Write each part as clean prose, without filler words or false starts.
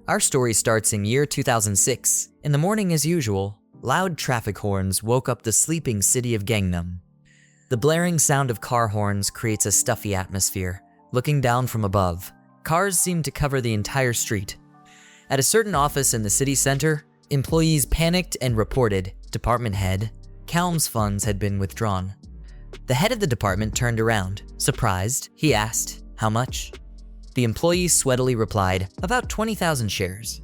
Our story starts in year 2006. In the morning as usual, loud traffic horns woke up the sleeping city of Gangnam. The blaring sound of car horns creates a stuffy atmosphere. Looking down from above, cars seem to cover the entire street. At a certain office in the city center, employees panicked and reported, department head, Calm's funds had been withdrawn. The head of the department turned around. Surprised, he asked, "How much?" The employee sweatily replied, "About 20,000 shares."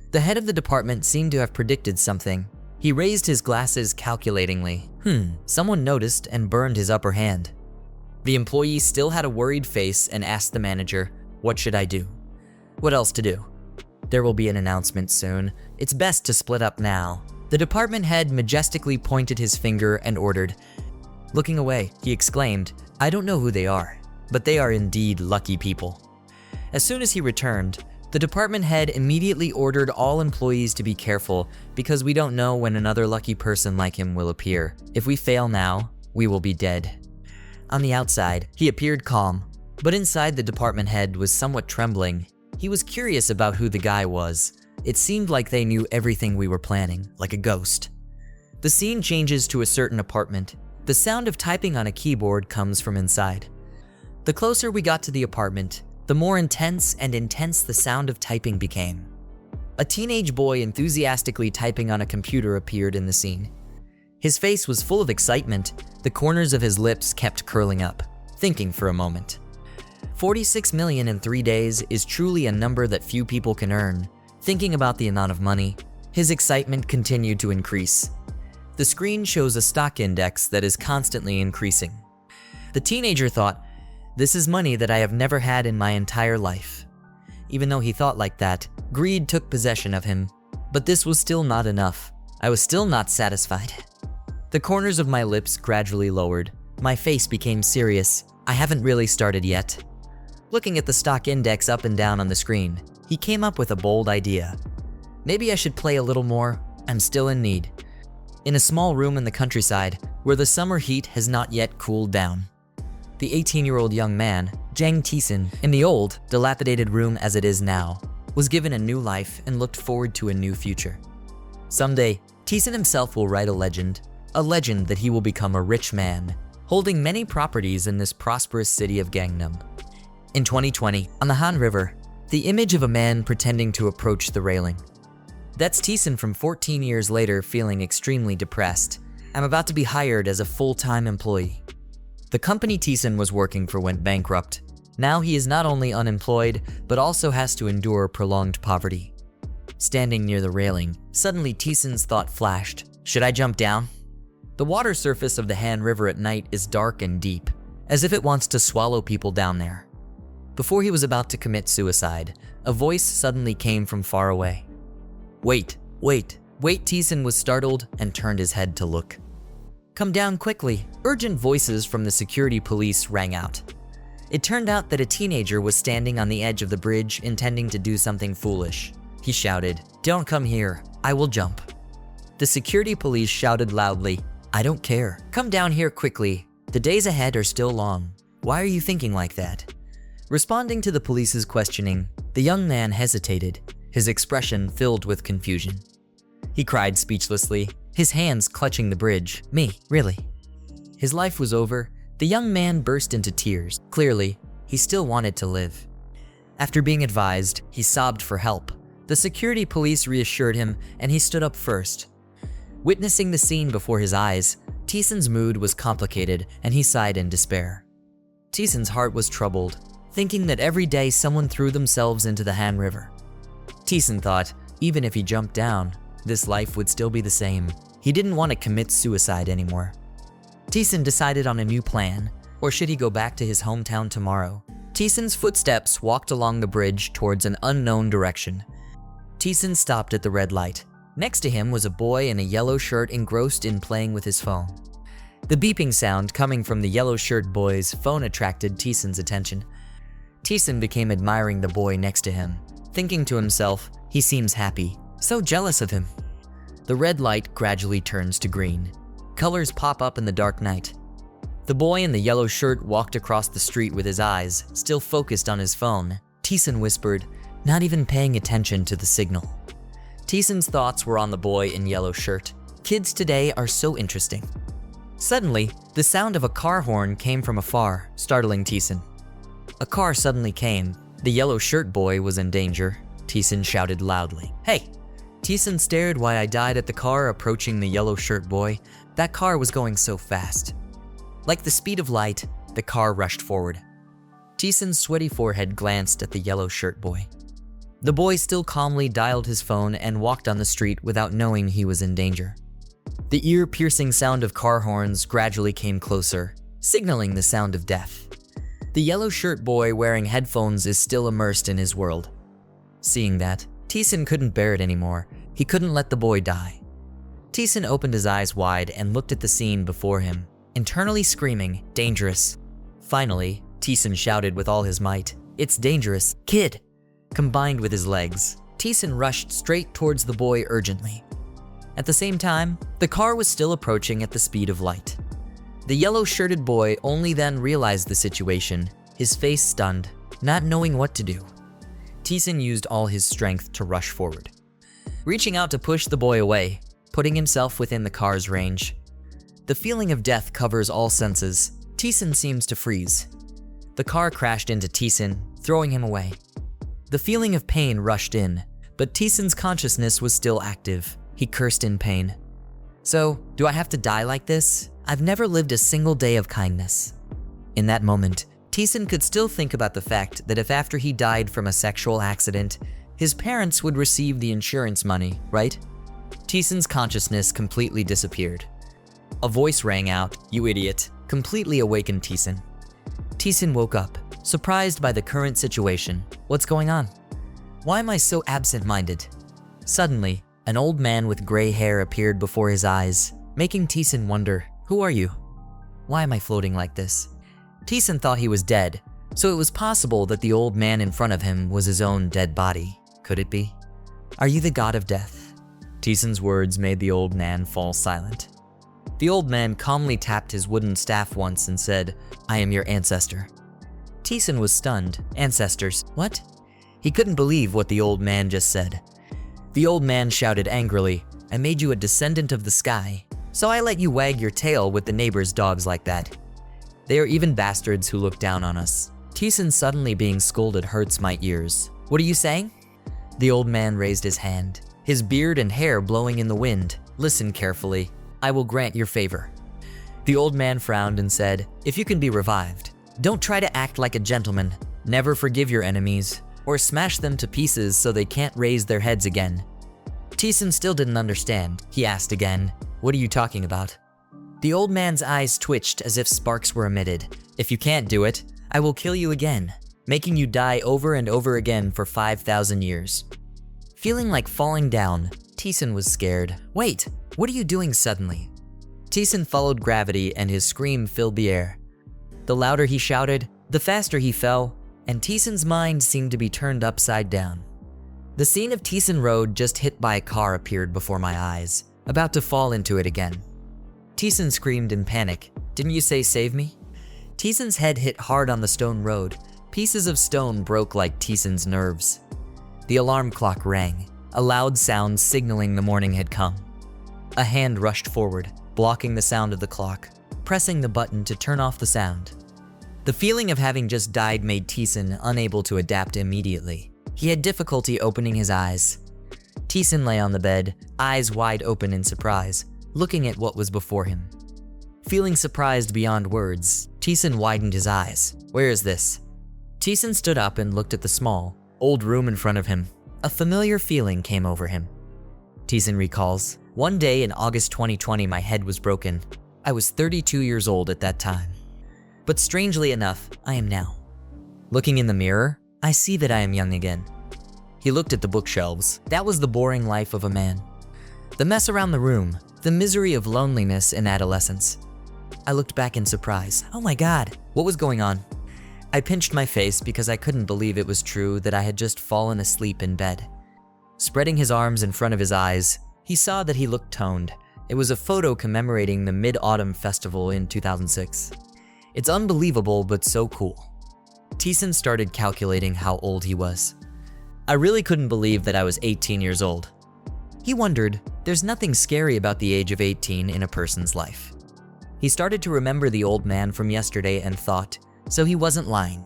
The head of the department seemed to have predicted something. He raised his glasses calculatingly. Someone noticed and burned his upper hand. The employee still had a worried face and asked the manager, "What should I do?" "What else to do?" "There will be an announcement soon. It's best to split up now." The department head majestically pointed his finger and ordered. Looking away, he exclaimed, "I don't know who they are, but they are indeed lucky people." As soon as he returned, the department head immediately ordered all employees to be careful because we don't know when another lucky person like him will appear. If we fail now, we will be dead. On the outside, he appeared calm, but inside the department head was somewhat trembling. He was curious about who the guy was. It seemed like they knew everything we were planning, like a ghost. The scene changes to a certain apartment. The sound of typing on a keyboard comes from inside. The closer we got to the apartment, the more intense the sound of typing became. A teenage boy enthusiastically typing on a computer appeared in the scene. His face was full of excitement. The corners of his lips kept curling up, thinking for a moment. 46 million in 3 days is truly a number that few people can earn. Thinking about the amount of money, his excitement continued to increase. The screen shows a stock index that is constantly increasing. The teenager thought, "This is money that I have never had in my entire life." Even though he thought like that, greed took possession of him. But this was still not enough. I was still not satisfied. The corners of my lips gradually lowered. My face became serious. I haven't really started yet. Looking at the stock index up and down on the screen, he came up with a bold idea. Maybe I should play a little more. I'm still in need. In a small room in the countryside, where the summer heat has not yet cooled down, the 18-year-old young man, Jang Taesan, in the old, dilapidated room as it is now, was given a new life and looked forward to a new future. Someday, Taesan himself will write a legend that he will become a rich man, holding many properties in this prosperous city of Gangnam. In 2020, on the Han River, the image of a man pretending to approach the railing. That's Taesan from 14 years later feeling extremely depressed. "I'm about to be hired as a full-time employee." The company Taesan was working for went bankrupt. Now he is not only unemployed, but also has to endure prolonged poverty. Standing near the railing, suddenly Taesan's thought flashed. Should I jump down? The water surface of the Han River at night is dark and deep, as if it wants to swallow people down there. Before he was about to commit suicide, a voice suddenly came from far away. Wait, Taesan was startled and turned his head to look. "Come down quickly." Urgent voices from the security police rang out. It turned out that a teenager was standing on the edge of the bridge intending to do something foolish. He shouted, "Don't come here, I will jump." The security police shouted loudly, "I don't care. Come down here quickly. The days ahead are still long. Why are you thinking like that?" Responding to the police's questioning, the young man hesitated, his expression filled with confusion. He cried speechlessly, his hands clutching the bridge. "Me, really?" His life was over. The young man burst into tears. Clearly, he still wanted to live. After being advised, he sobbed for help. The security police reassured him, and he stood up first. Witnessing the scene before his eyes, Taesan's mood was complicated, and he sighed in despair. Taesan's heart was troubled, thinking that every day someone threw themselves into the Han River. Taesan thought, even if he jumped down, this life would still be the same. He didn't want to commit suicide anymore. Taesan decided on a new plan, or should he go back to his hometown tomorrow? Taesan's footsteps walked along the bridge towards an unknown direction. Taesan stopped at the red light. Next to him was a boy in a yellow shirt engrossed in playing with his phone. The beeping sound coming from the yellow shirt boy's phone attracted Taesan's attention. Taesan became admiring the boy next to him, thinking to himself, he seems happy, so jealous of him. The red light gradually turns to green. Colors pop up in the dark night. The boy in the yellow shirt walked across the street with his eyes still focused on his phone. Taesan whispered, not even paying attention to the signal. Taesan's thoughts were on the boy in yellow shirt. Kids today are so interesting. Suddenly, the sound of a car horn came from afar, startling Taesan. A car suddenly came. The yellow shirt boy was in danger. Taesan shouted loudly, "Hey!" Taesan stared while I died at the car approaching the yellow shirt boy. That car was going so fast. Like the speed of light, the car rushed forward. Taesan's sweaty forehead glanced at the yellow shirt boy. The boy still calmly dialed his phone and walked on the street without knowing he was in danger. The ear-piercing sound of car horns gradually came closer, signaling the sound of death. The yellow shirt boy wearing headphones is still immersed in his world. Seeing that, Taesan couldn't bear it anymore. He couldn't let the boy die. Taesan opened his eyes wide and looked at the scene before him, internally screaming, "Dangerous." Finally, Taesan shouted with all his might, "It's dangerous, kid!" Combined with his legs, Taesan rushed straight towards the boy urgently. At the same time, the car was still approaching at the speed of light. The yellow-shirted boy only then realized the situation, his face stunned, not knowing what to do. Taesan used all his strength to rush forward, reaching out to push the boy away, putting himself within the car's range. The feeling of death covers all senses. Taesan seems to freeze. The car crashed into Taesan, throwing him away. The feeling of pain rushed in, but Taesan's consciousness was still active. He cursed in pain. "So, do I have to die like this? I've never lived a single day of kindness." In that moment, Taesan could still think about the fact that if after he died from a sexual accident, his parents would receive the insurance money, right? Taesan's consciousness completely disappeared. A voice rang out, "You idiot," completely awakened Taesan. Taesan woke up, surprised by the current situation. What's going on? Why am I so absent-minded? Suddenly, an old man with gray hair appeared before his eyes, making Taesan wonder, "Who are you? Why am I floating like this?" Taesan thought he was dead, so it was possible that the old man in front of him was his own dead body. Could it be? "Are you the god of death?" Taesan's words made the old man fall silent. The old man calmly tapped his wooden staff once and said, "I am your ancestor." Taesan was stunned. Ancestors? What? He couldn't believe what the old man just said. The old man shouted angrily, "I made you a descendant of the sky, so I let you wag your tail with the neighbor's dogs like that. They are even bastards who look down on us." Taesan suddenly being scolded hurts my ears. "What are you saying?" The old man raised his hand, his beard and hair blowing in the wind. "Listen carefully. I will grant your favor." The old man frowned and said, "If you can be revived, don't try to act like a gentleman. Never forgive your enemies, or smash them to pieces so they can't raise their heads again." Taesan still didn't understand. He asked again, "What are you talking about?" The old man's eyes twitched as if sparks were emitted. "If you can't do it, I will kill you again, making you die over and over again for 5,000 years. Feeling like falling down, Taesan was scared. "Wait, what are you doing suddenly?" Taesan followed gravity and his scream filled the air. The louder he shouted, the faster he fell, and Taesan's mind seemed to be turned upside down. The scene of Taesan Road just hit by a car appeared before my eyes, about to fall into it again. Taesan screamed in panic, "Didn't you say save me?" Taesan's head hit hard on the stone road. Pieces of stone broke like Taesan's nerves. The alarm clock rang, a loud sound signaling the morning had come. A hand rushed forward, blocking the sound of the clock, pressing the button to turn off the sound. The feeling of having just died made Taesan unable to adapt immediately. He had difficulty opening his eyes. Taesan lay on the bed, eyes wide open in surprise, looking at what was before him. Feeling surprised beyond words, Taesan widened his eyes. "Where is this?" Taesan stood up and looked at the small, old room in front of him. A familiar feeling came over him. Taesan recalls, "One day in August 2020, my head was broken. I was 32 years old at that time. But strangely enough, I am now. Looking in the mirror, I see that I am young again." He looked at the bookshelves. That was the boring life of a man. The mess around the room, the misery of loneliness in adolescence. I looked back in surprise. Oh my God, what was going on? I pinched my face because I couldn't believe it was true that I had just fallen asleep in bed. Spreading his arms in front of his eyes, he saw that he looked toned. It was a photo commemorating the Mid-Autumn Festival in 2006. It's unbelievable, but so cool. Taesan started calculating how old he was. I really couldn't believe that I was 18 years old. He wondered, there's nothing scary about the age of 18 in a person's life. He started to remember the old man from yesterday and thought, so he wasn't lying.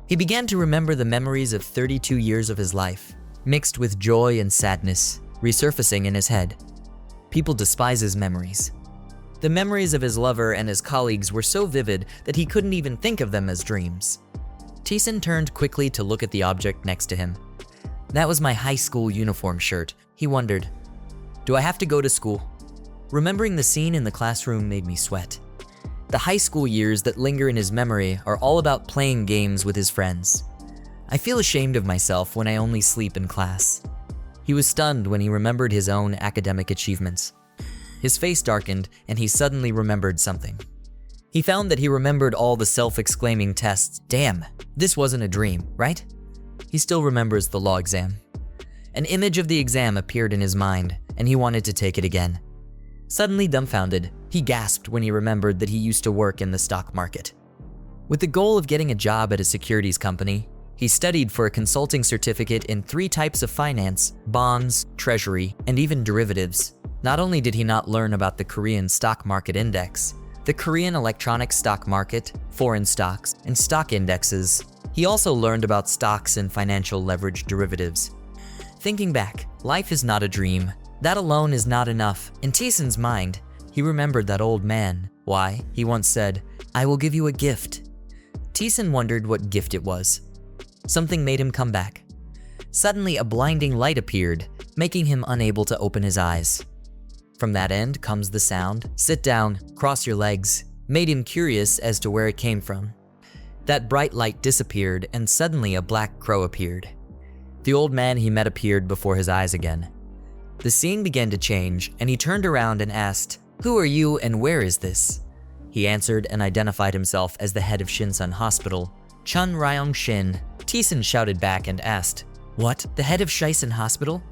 He began to remember the memories of 32 years of his life, mixed with joy and sadness, resurfacing in his head. People despise his memories. The memories of his lover and his colleagues were so vivid that he couldn't even think of them as dreams. Taesan turned quickly to look at the object next to him. That was my high school uniform shirt. He wondered, do I have to go to school? Remembering the scene in the classroom made me sweat. The high school years that linger in his memory are all about playing games with his friends. I feel ashamed of myself when I only sleep in class. He was stunned when he remembered his own academic achievements. His face darkened and he suddenly remembered something. He found that he remembered all the self-exclaiming tests. Damn, this wasn't a dream, right? He still remembers the law exam. An image of the exam appeared in his mind and he wanted to take it again. Suddenly dumbfounded, he gasped when he remembered that he used to work in the stock market. With the goal of getting a job at a securities company, he studied for a consulting certificate in 3 types of finance: bonds, treasury, and even derivatives. Not only did he not learn about the Korean stock market index, the Korean electronic stock market, foreign stocks, and stock indexes, he also learned about stocks and financial leverage derivatives. Thinking back, life is not a dream. That alone is not enough. In Taesan's mind, he remembered that old man. Why, he once said, "I will give you a gift." Taesan wondered what gift it was. Something made him come back. Suddenly, a blinding light appeared, making him unable to open his eyes. From that end comes the sound, "Sit down, cross your legs," made him curious as to where it came from. That bright light disappeared and suddenly a black crow appeared. The old man he met appeared before his eyes again. The scene began to change and he turned around and asked, "Who are you and where is this?" He answered and identified himself as the head of Shinsun Hospital, Chun Ryong-shin. Taesan shouted back and asked, "What, the head of Shinsun Hospital?"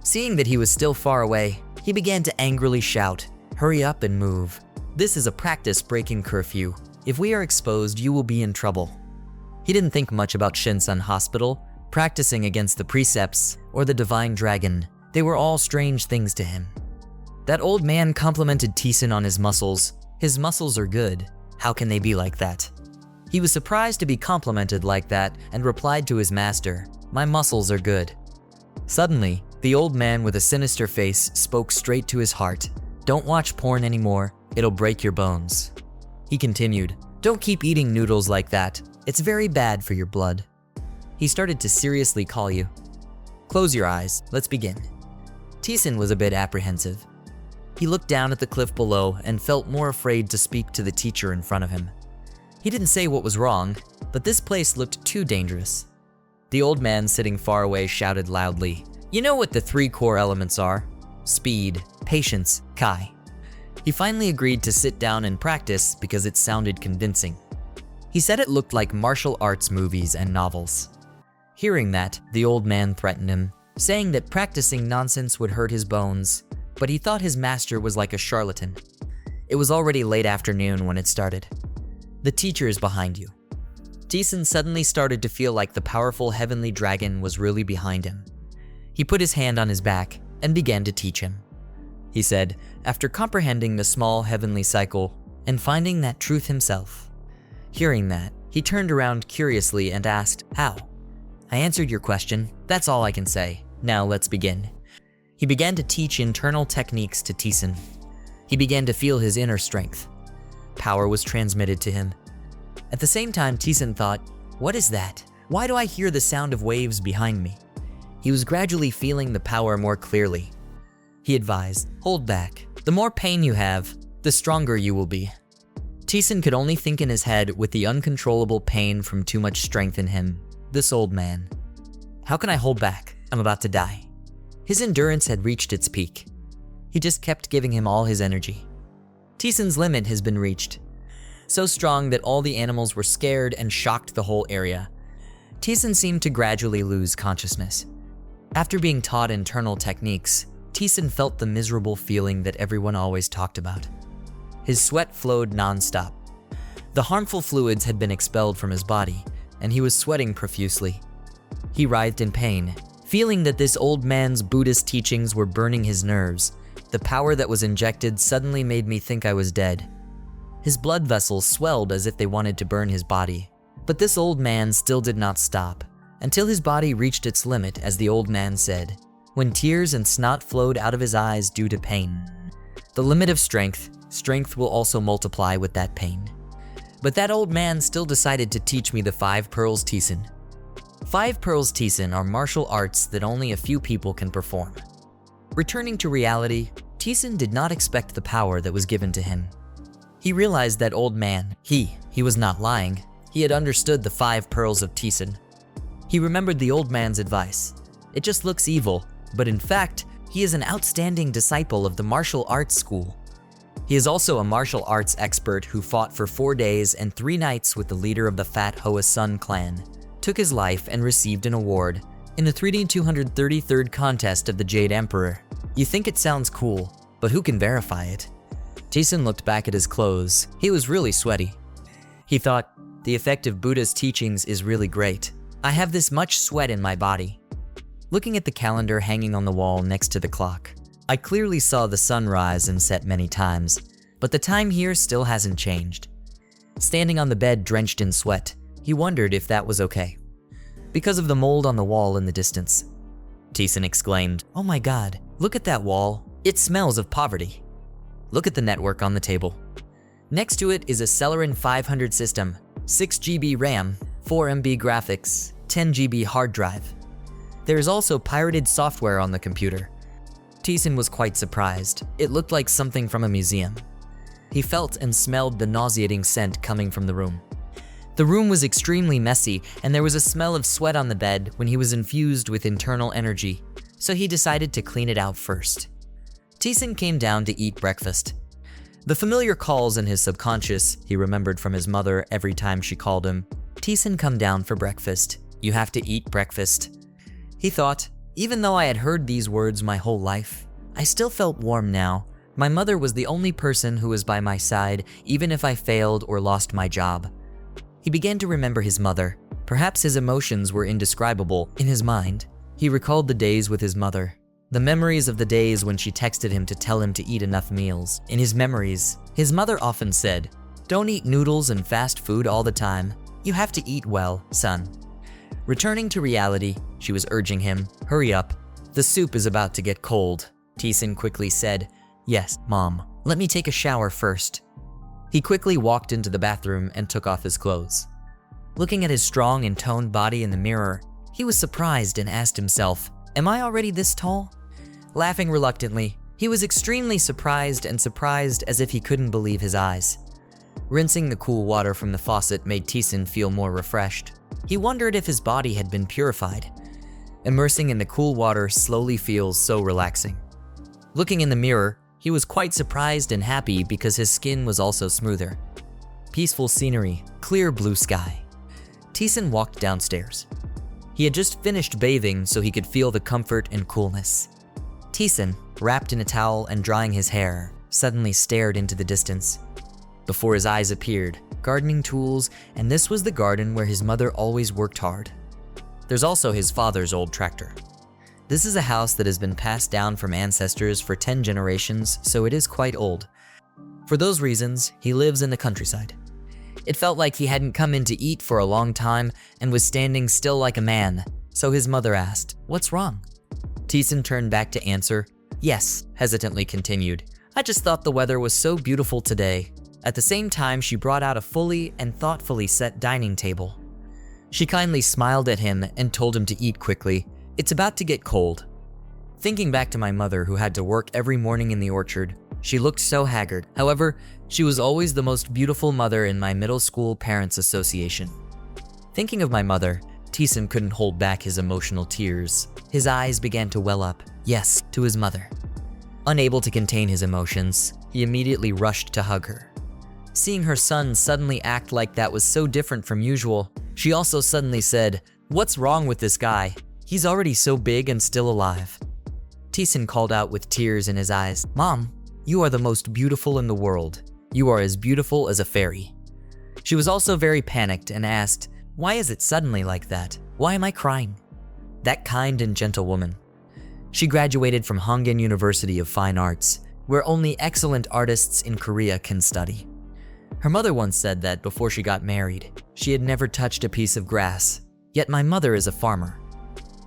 Seeing that he was still far away, he began to angrily shout, "Hurry up and move. This is a practice breaking curfew. If we are exposed, you will be in trouble." He didn't think much about Shinsun Hospital, practicing against the precepts, or the divine dragon. They were all strange things to him. That old man complimented Taesan on his muscles. His muscles are good. How can they be like that? He was surprised to be complimented like that and replied to his master, "My muscles are good." Suddenly, the old man with a sinister face spoke straight to his heart. "Don't watch porn anymore. It'll break your bones." He continued, "Don't keep eating noodles like that. It's very bad for your blood." He started to seriously call you. "Close your eyes. Let's begin." Taesan was a bit apprehensive. He looked down at the cliff below and felt more afraid to speak to the teacher in front of him. He didn't say what was wrong, but this place looked too dangerous. The old man sitting far away shouted loudly, "You know what the 3 core elements are? Speed, patience, kai." He finally agreed to sit down and practice because it sounded convincing. He said it looked like martial arts movies and novels. Hearing that, the old man threatened him, saying that practicing nonsense would hurt his bones, but he thought his master was like a charlatan. It was already late afternoon when it started. "The teacher is behind you." Taesan suddenly started to feel like the powerful heavenly dragon was really behind him. He put his hand on his back and began to teach him. He said, after comprehending the small heavenly cycle and finding that truth himself. Hearing that, he turned around curiously and asked, "How?" "I answered your question. That's all I can say. Now let's begin." He began to teach internal techniques to Taesan. He began to feel his inner strength. Power was transmitted to him. At the same time, Taesan thought, "What is that? Why do I hear the sound of waves behind me?" He was gradually feeling the power more clearly. He advised, "Hold back. The more pain you have, the stronger you will be." Taesan could only think in his head with the uncontrollable pain from too much strength in him. This old man. "How can I hold back? I'm about to die." His endurance had reached its peak. He just kept giving him all his energy. Taesan's limit has been reached. So strong that all the animals were scared and shocked the whole area. Taesan seemed to gradually lose consciousness. After being taught internal techniques, Taesan felt the miserable feeling that everyone always talked about. His sweat flowed non-stop. The harmful fluids had been expelled from his body, and he was sweating profusely. He writhed in pain, Feeling that this old man's Buddhist teachings were burning his nerves, the power that was injected suddenly made me think I was dead. His blood vessels swelled as if they wanted to burn his body. But this old man still did not stop, until his body reached its limit, as the old man said, when tears and snot flowed out of his eyes due to pain. The limit of strength will also multiply with that pain. But that old man still decided to teach me the 5 Pearls Taesan. 5 Pearls Taesan are martial arts that only a few people can perform. Returning to reality, Taesan did not expect the power that was given to him. He realized that old man, he was not lying. He had understood the 5 Pearls of Taesan. He remembered the old man's advice. It just looks evil, but in fact, he is an outstanding disciple of the martial arts school. He is also a martial arts expert who fought for 4 days and 3 nights with the leader of the Fat Hoa Sun clan, took his life and received an award in the 3D233rd contest of the Jade Emperor. You think it sounds cool, but who can verify it? Taesan looked back at his clothes. He was really sweaty. He thought, the effect of Buddha's teachings is really great. I have this much sweat in my body. Looking at the calendar hanging on the wall next to the clock, I clearly saw the sun rise and set many times, but the time here still hasn't changed. Standing on the bed drenched in sweat, he wondered if that was okay. Because of the mold on the wall in the distance. Taesan exclaimed, "Oh my god, look at that wall. It smells of poverty." Look at the network on the table. Next to it is a Celeron 500 system, 6 GB RAM, 4 MB graphics, 10 GB hard drive. There is also pirated software on the computer. Taesan was quite surprised. It looked like something from a museum. He felt and smelled the nauseating scent coming from the room. The room was extremely messy, and there was a smell of sweat on the bed when he was infused with internal energy, so he decided to clean it out first. Taesan came down to eat breakfast. The familiar calls in his subconscious he remembered from his mother every time she called him, "Taesan, come down for breakfast. You have to eat breakfast." He thought, even though I had heard these words my whole life, I still felt warm now. My mother was the only person who was by my side, even if I failed or lost my job. He began to remember his mother. Perhaps his emotions were indescribable. In his mind, he recalled the days with his mother. The memories of the days when she texted him to tell him to eat enough meals. In his memories, his mother often said, "Don't eat noodles and fast food all the time. You have to eat well, son." Returning to reality, she was urging him, "Hurry up. The soup is about to get cold." Taesan quickly said, "Yes, Mom. Let me take a shower first." He quickly walked into the bathroom and took off his clothes. Looking at his strong and toned body in the mirror, he was surprised and asked himself, "Am I already this tall?" Laughing reluctantly, he was extremely surprised as if he couldn't believe his eyes. Rinsing the cool water from the faucet made Taesan feel more refreshed. He wondered if his body had been purified. Immersing in the cool water slowly feels so relaxing. Looking in the mirror, he was quite surprised and happy because his skin was also smoother. Peaceful scenery, clear blue sky. Taesan walked downstairs. He had just finished bathing so he could feel the comfort and coolness. Taesan, wrapped in a towel and drying his hair, suddenly stared into the distance. Before his eyes appeared gardening tools, and this was the garden where his mother always worked hard. There's also his father's old tractor. This is a house that has been passed down from ancestors for 10 generations, so it is quite old. For those reasons, he lives in the countryside. It felt like he hadn't come in to eat for a long time and was standing still like a man, so his mother asked, "What's wrong?" Taesan turned back to answer, "Yes," hesitantly continued, "I just thought the weather was so beautiful today." At the same time, she brought out a fully and thoughtfully set dining table. She kindly smiled at him and told him to eat quickly. It's about to get cold. Thinking back to my mother who had to work every morning in the orchard, she looked so haggard. However, she was always the most beautiful mother in my middle school parents association. Thinking of my mother, Taesan couldn't hold back his emotional tears. His eyes began to well up, yes, to his mother. Unable to contain his emotions, he immediately rushed to hug her. Seeing her son suddenly act like that was so different from usual, she also suddenly said, "What's wrong with this guy? He's already so big and still alive." Taesan called out with tears in his eyes, "Mom, you are the most beautiful in the world. You are as beautiful as a fairy." She was also very panicked and asked, "Why is it suddenly like that? Why am I crying?" that kind and gentle woman. She graduated from Hongin University of Fine Arts, where only excellent artists in Korea can study. Her mother once said that before she got married, she had never touched a piece of grass, yet my mother is a farmer.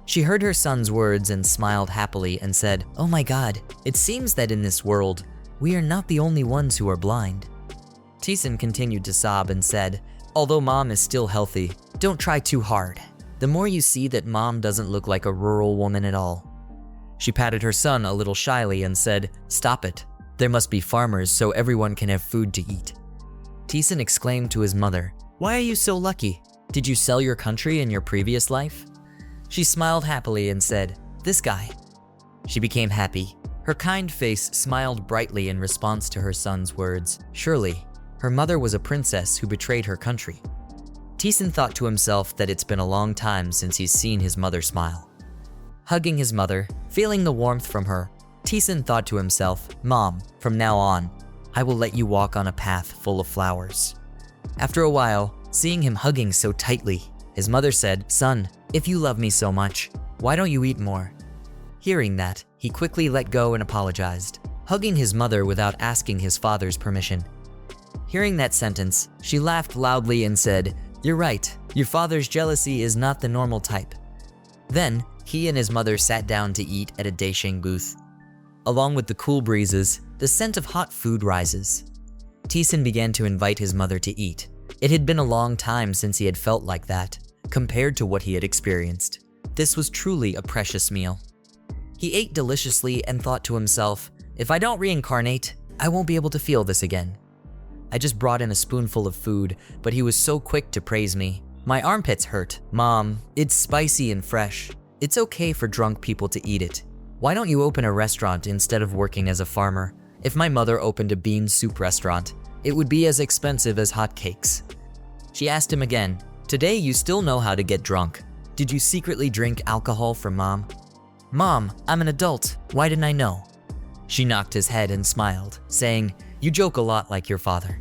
She heard her son's words and smiled happily and said, "Oh my God, it seems that in this world, we are not the only ones who are blind." Taesan continued to sob and said, "Although mom is still healthy, don't try too hard. The more you see that mom doesn't look like a rural woman at all." She patted her son a little shyly and said, "Stop it. There must be farmers so everyone can have food to eat." Taesan exclaimed to his mother, "Why are you so lucky? Did you sell your country in your previous life?" She smiled happily and said, "This guy." She became happy. Her kind face smiled brightly in response to her son's words. Surely, her mother was a princess who betrayed her country. Taesan thought to himself that it's been a long time since he's seen his mother smile. Hugging his mother, feeling the warmth from her, Taesan thought to himself, "Mom, from now on, I will let you walk on a path full of flowers." After a while, seeing him hugging so tightly, his mother said, "Son, if you love me so much, why don't you eat more?" Hearing that, he quickly let go and apologized, hugging his mother without asking his father's permission. Hearing that sentence, she laughed loudly and said, "You're right, your father's jealousy is not the normal type." Then, he and his mother sat down to eat at a daesheng booth. Along with the cool breezes, the scent of hot food rises. Taesan began to invite his mother to eat. It had been a long time since he had felt like that, compared to what he had experienced. This was truly a precious meal. He ate deliciously and thought to himself, "If I don't reincarnate, I won't be able to feel this again." I just brought in a spoonful of food, but he was so quick to praise me. "My armpits hurt. Mom, it's spicy and fresh. It's okay for drunk people to eat it. Why don't you open a restaurant instead of working as a farmer? If my mother opened a bean soup restaurant, it would be as expensive as hotcakes." She asked him again, "Today you still know how to get drunk. Did you secretly drink alcohol for mom?" "Mom, I'm an adult. Why didn't I know?" She knocked his head and smiled, saying, "You joke a lot like your father."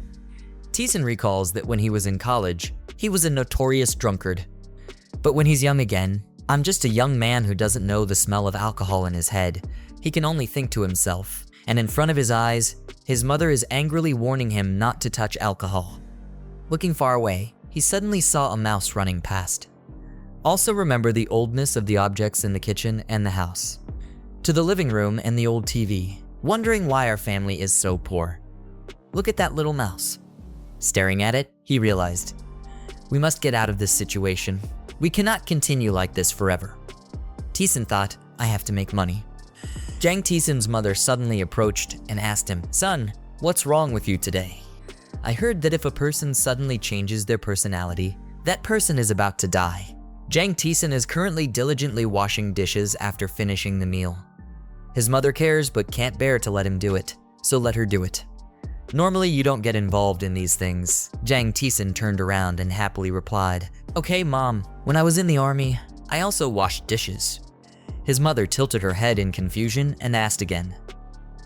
Taesan recalls that when he was in college, he was a notorious drunkard. But when he's young again, "I'm just a young man who doesn't know the smell of alcohol in his head. He can only think to himself." And in front of his eyes, his mother is angrily warning him not to touch alcohol. Looking far away, he suddenly saw a mouse running past. Also remember the oldness of the objects in the kitchen and the house. To the living room and the old TV, wondering why our family is so poor. Look at that little mouse. Staring at it, he realized, we must get out of this situation. We cannot continue like this forever. Taesan thought, I have to make money. Jang Taesan's mother suddenly approached and asked him, "Son, what's wrong with you today? I heard that if a person suddenly changes their personality, that person is about to die." Jang Taesan is currently diligently washing dishes after finishing the meal. His mother cares but can't bear to let him do it, so let her do it. Normally you don't get involved in these things. Jang Taesan turned around and happily replied, "Okay, Mom, when I was in the army, I also washed dishes." His mother tilted her head in confusion and asked again.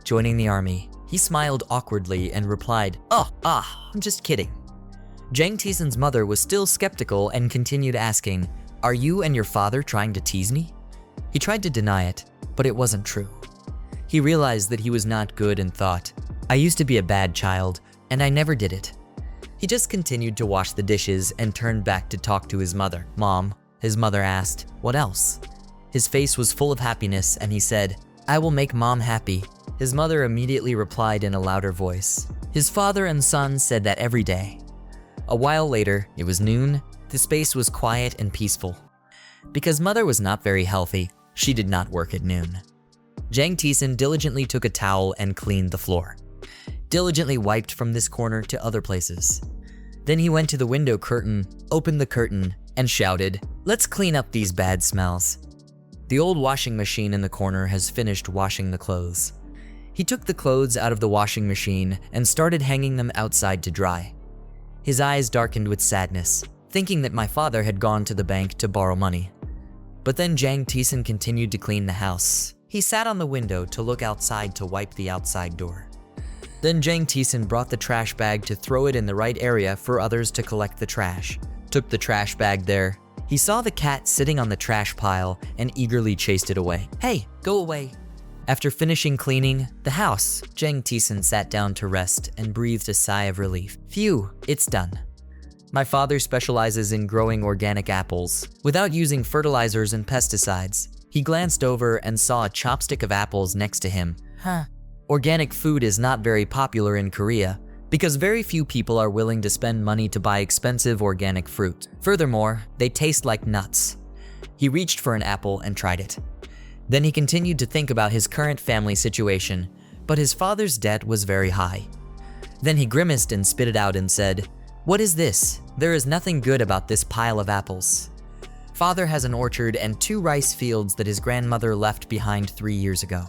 Joining the army, he smiled awkwardly and replied, I'm just kidding." Jang Taesan's mother was still skeptical and continued asking, "Are you and your father trying to tease me?" He tried to deny it, but it wasn't true. He realized that he was not good and thought, "I used to be a bad child, and I never did it." He just continued to wash the dishes and turned back to talk to his mother. "Mom," his mother asked, "what else?" His face was full of happiness and he said, "I will make Mom happy." His mother immediately replied in a louder voice. His father and son said that every day. A while later, it was noon, the space was quiet and peaceful. Because mother was not very healthy, she did not work at noon. Jang Taesan diligently took a towel and cleaned the floor. Diligently wiped from this corner to other places. Then he went to the window curtain, opened the curtain, and shouted, "Let's clean up these bad smells." The old washing machine in the corner has finished washing the clothes. He took the clothes out of the washing machine and started hanging them outside to dry. His eyes darkened with sadness, thinking that my father had gone to the bank to borrow money. But then Jang Taesan continued to clean the house. He sat on the window to look outside to wipe the outside door. Then Jang Taesan brought the trash bag to throw it in the right area for others to collect the trash. Took the trash bag there. He saw the cat sitting on the trash pile and eagerly chased it away. Hey, go away. After finishing cleaning the house, Jang Taesan sat down to rest and breathed a sigh of relief. Phew, it's done. My father specializes in growing organic apples without using fertilizers and pesticides. He glanced over and saw a chopstick of apples next to him. Organic food is not very popular in Korea because very few people are willing to spend money to buy expensive organic fruit. Furthermore, they taste like nuts. He reached for an apple and tried it. Then he continued to think about his current family situation, but his father's debt was very high. Then he grimaced and spit it out and said, "What is this? There is nothing good about this pile of apples." Father has an orchard and 2 rice fields that his grandmother left behind 3 years ago.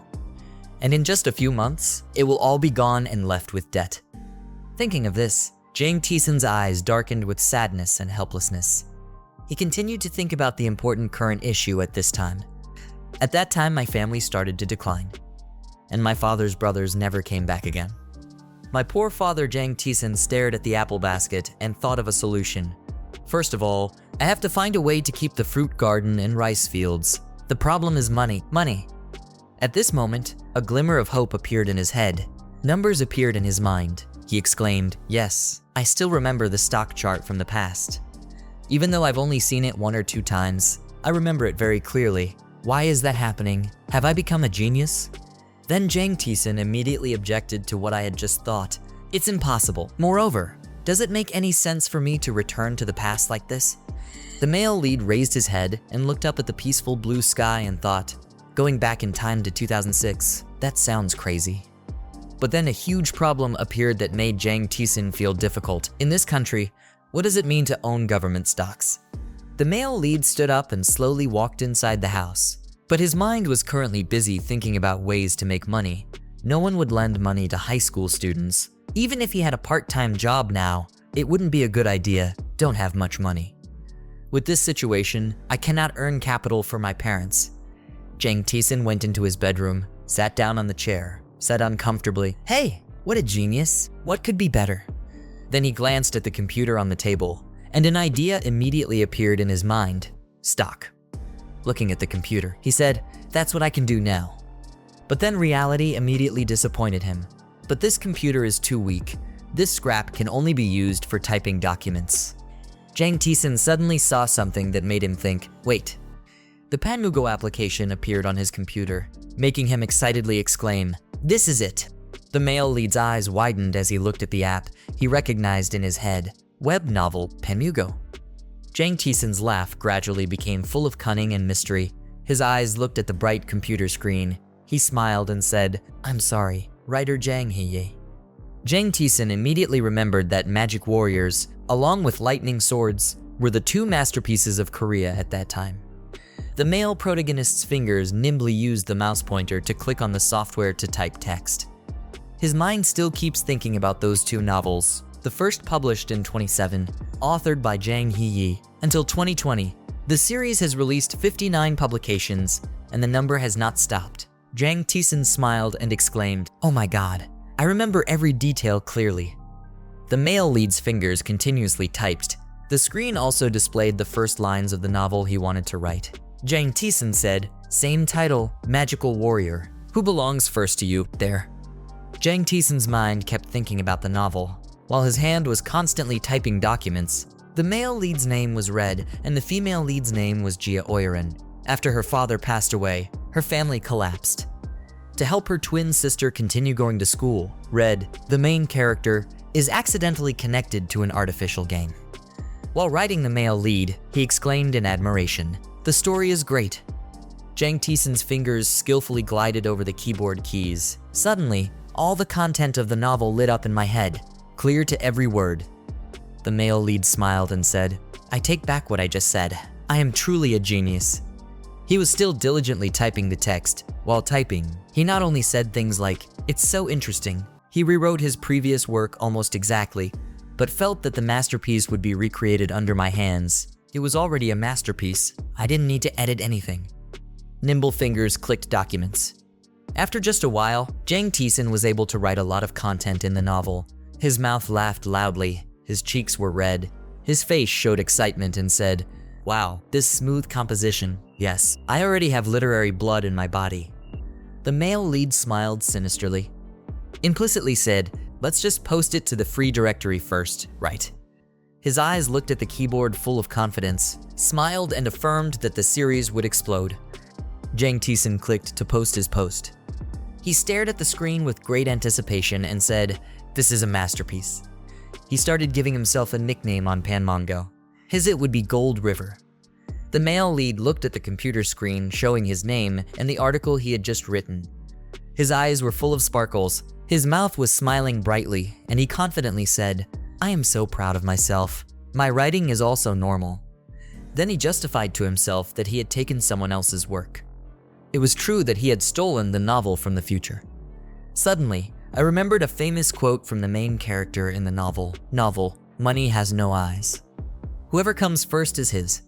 And in just a few months, it will all be gone and left with debt. Thinking of this, Jang Taesan's eyes darkened with sadness and helplessness. He continued to think about the important current issue at this time. At that time, my family started to decline, and my father's brothers never came back again. My poor father Jang Taesan stared at the apple basket and thought of a solution. First of all, I have to find a way to keep the fruit garden and rice fields. The problem is money. At this moment, a glimmer of hope appeared in his head. Numbers appeared in his mind. He exclaimed, "Yes, I still remember the stock chart from the past. Even though I've only seen it 1 or 2 times, I remember it very clearly. Why is that happening? Have I become a genius?" Then Jang Taesan immediately objected to what I had just thought. It's impossible. Moreover, does it make any sense for me to return to the past like this? The male lead raised his head and looked up at the peaceful blue sky and thought, going back in time to 2006, that sounds crazy. But then a huge problem appeared that made Jang Taesan feel difficult. In this country, what does it mean to own government stocks? The male lead stood up and slowly walked inside the house. But his mind was currently busy thinking about ways to make money. No one would lend money to high school students. Even if he had a part-time job now, it wouldn't be a good idea. Don't have much money. With this situation, I cannot earn capital for my parents. Jang Taesan went into his bedroom, sat down on the chair, said uncomfortably, "Hey, what a genius. What could be better?" Then he glanced at the computer on the table, and an idea immediately appeared in his mind. Stock. Looking at the computer, he said, "That's what I can do now." But then reality immediately disappointed him. But this computer is too weak. This scrap can only be used for typing documents. Jang Taesan suddenly saw something that made him think, wait. The Panmugo application appeared on his computer, making him excitedly exclaim, "This is it." The male lead's eyes widened as he looked at the app he recognized in his head. Web novel Panmugo. Jang Taesan's laugh gradually became full of cunning and mystery. His eyes looked at the bright computer screen. He smiled and said, "I'm sorry, writer Jang Hee-ye." Jang Taesan immediately remembered that magic warriors, along with lightning swords, were the 2 masterpieces of Korea at that time. The male protagonist's fingers nimbly used the mouse pointer to click on the software to type text. His mind still keeps thinking about those 2 novels. The first published in 2007, authored by Jang Hee-ye. Until 2020, the series has released 59 publications, and the number has not stopped. Jang Taesan smiled and exclaimed, "Oh my god, I remember every detail clearly." The male lead's fingers continuously typed. The screen also displayed the first lines of the novel he wanted to write. Jang Taesan said, "Same title, Magical Warrior. Who belongs first to you, there?" Jang Taesan's mind kept thinking about the novel. While his hand was constantly typing documents, the male lead's name was Red and the female lead's name was Jia Oiran. After her father passed away, her family collapsed. To help her twin sister continue going to school, Red, the main character, is accidentally connected to an artificial game. While writing the male lead, he exclaimed in admiration, "The story is great." Jang Taesan's fingers skillfully glided over the keyboard keys. Suddenly, all the content of the novel lit up in my head, clear to every word. The male lead smiled and said, "I take back what I just said. I am truly a genius." He was still diligently typing the text. While typing, he not only said things like, "It's so interesting." He rewrote his previous work almost exactly, but felt that the masterpiece would be recreated under my hands. It was already a masterpiece. I didn't need to edit anything. Nimble fingers clicked documents. After just a while, Jang Taesan was able to write a lot of content in the novel. His mouth laughed loudly, his cheeks were red, his face showed excitement and said, Wow, this smooth composition. Yes, I already have literary blood in my body. The male lead smiled sinisterly. Implicitly said, let's just post it to the free directory first, right? His eyes looked at the keyboard full of confidence, smiled and affirmed that the series would explode. Jang Taesan clicked to post his post. He stared at the screen with great anticipation and said, this is a masterpiece. He started giving himself a nickname on Panmongo. His it would be Gold River. The male lead looked at the computer screen showing his name and the article he had just written. His eyes were full of sparkles, his mouth was smiling brightly, and he confidently said, I am so proud of myself. My writing is also normal. Then he justified to himself that he had taken someone else's work. It was true that he had stolen the novel from the future. Suddenly, I remembered a famous quote from the main character in the novel, Money Has No Eyes. Whoever comes first is his.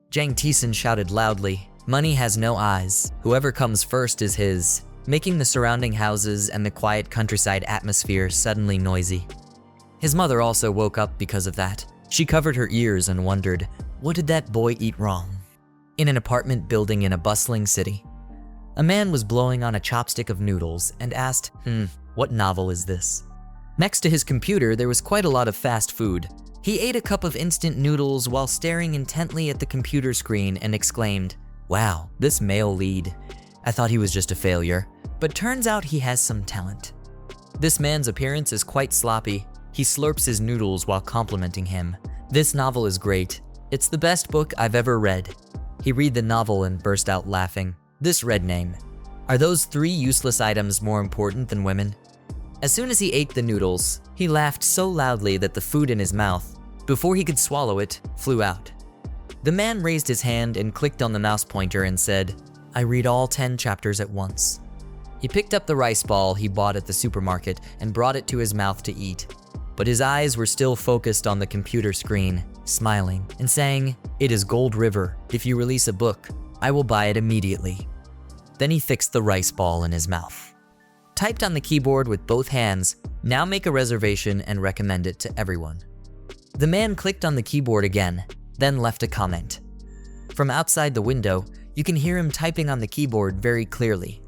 Jang Taesan shouted loudly, money has no eyes, whoever comes first is his, making the surrounding houses and the quiet countryside atmosphere suddenly noisy. His mother also woke up because of that. She covered her ears and wondered, what did that boy eat wrong? In an apartment building in a bustling city, a man was blowing on a chopstick of noodles and asked, what novel is this? Next to his computer, there was quite a lot of fast food. He ate a cup of instant noodles while staring intently at the computer screen and exclaimed, wow, this male lead. I thought he was just a failure, but turns out he has some talent. This man's appearance is quite sloppy. He slurps his noodles while complimenting him. This novel is great. It's the best book I've ever read. He read the novel and burst out laughing. This read name. Are those 3 useless items more important than women? As soon as he ate the noodles, he laughed so loudly that the food in his mouth, before he could swallow it, flew out. The man raised his hand and clicked on the mouse pointer and said, I read all 10 chapters at once. He picked up the rice ball he bought at the supermarket and brought it to his mouth to eat. But his eyes were still focused on the computer screen, smiling and saying, it is Gold River. If you release a book, I will buy it immediately. Then he fixed the rice ball in his mouth. Typed on the keyboard with both hands, now make a reservation and recommend it to everyone. The man clicked on the keyboard again, then left a comment. From outside the window, you can hear him typing on the keyboard very clearly.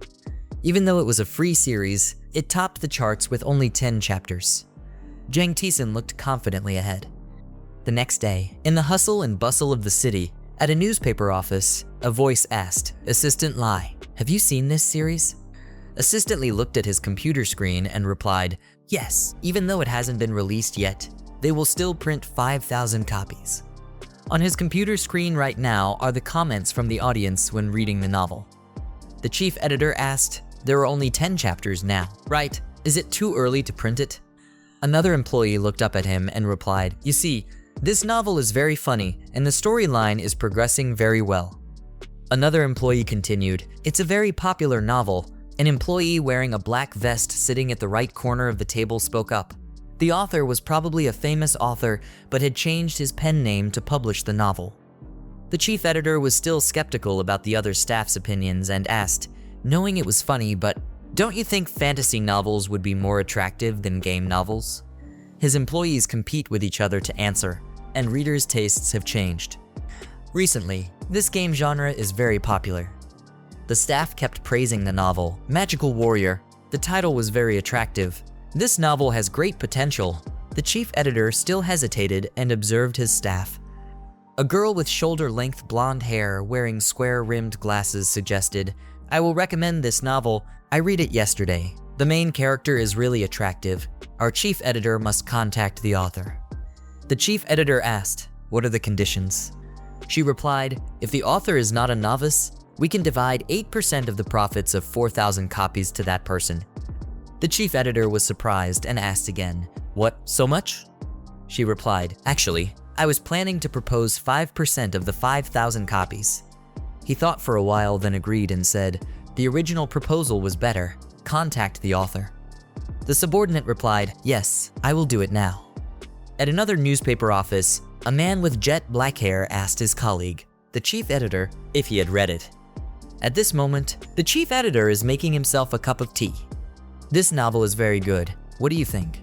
Even though it was a free series, it topped the charts with only 10 chapters. Jang Taesan looked confidently ahead. The next day, in the hustle and bustle of the city, at a newspaper office, a voice asked, Assistant Lai, have you seen this series? Assistant Lee looked at his computer screen and replied, yes, even though it hasn't been released yet, they will still print 5,000 copies. On his computer screen right now are the comments from the audience when reading the novel. The chief editor asked, there are only 10 chapters now, right? Is it too early to print it? Another employee looked up at him and replied, you see, this novel is very funny and the storyline is progressing very well. Another employee continued, it's a very popular novel. An employee wearing a black vest sitting at the right corner of the table spoke up. The author was probably a famous author, but had changed his pen name to publish the novel. The chief editor was still skeptical about the other staff's opinions and asked, knowing it was funny, but don't you think fantasy novels would be more attractive than game novels? His employees compete with each other to answer, and readers' tastes have changed. Recently, this game genre is very popular. The staff kept praising the novel, Magical Warrior. The title was very attractive. This novel has great potential. The chief editor still hesitated and observed his staff. A girl with shoulder-length blonde hair wearing square-rimmed glasses suggested, I will recommend this novel. I read it yesterday. The main character is really attractive. Our chief editor must contact the author. The chief editor asked, what are the conditions? She replied, if the author is not a novice, we can divide 8% of the profits of 4,000 copies to that person. The chief editor was surprised and asked again, what, so much? She replied, actually, I was planning to propose 5% of the 5,000 copies. He thought for a while, then agreed and said, the original proposal was better. Contact the author. The subordinate replied, yes, I will do it now. At another newspaper office, a man with jet black hair asked his colleague, the chief editor, if he had read it. At this moment, the chief editor is making himself a cup of tea. This novel is very good. What do you think?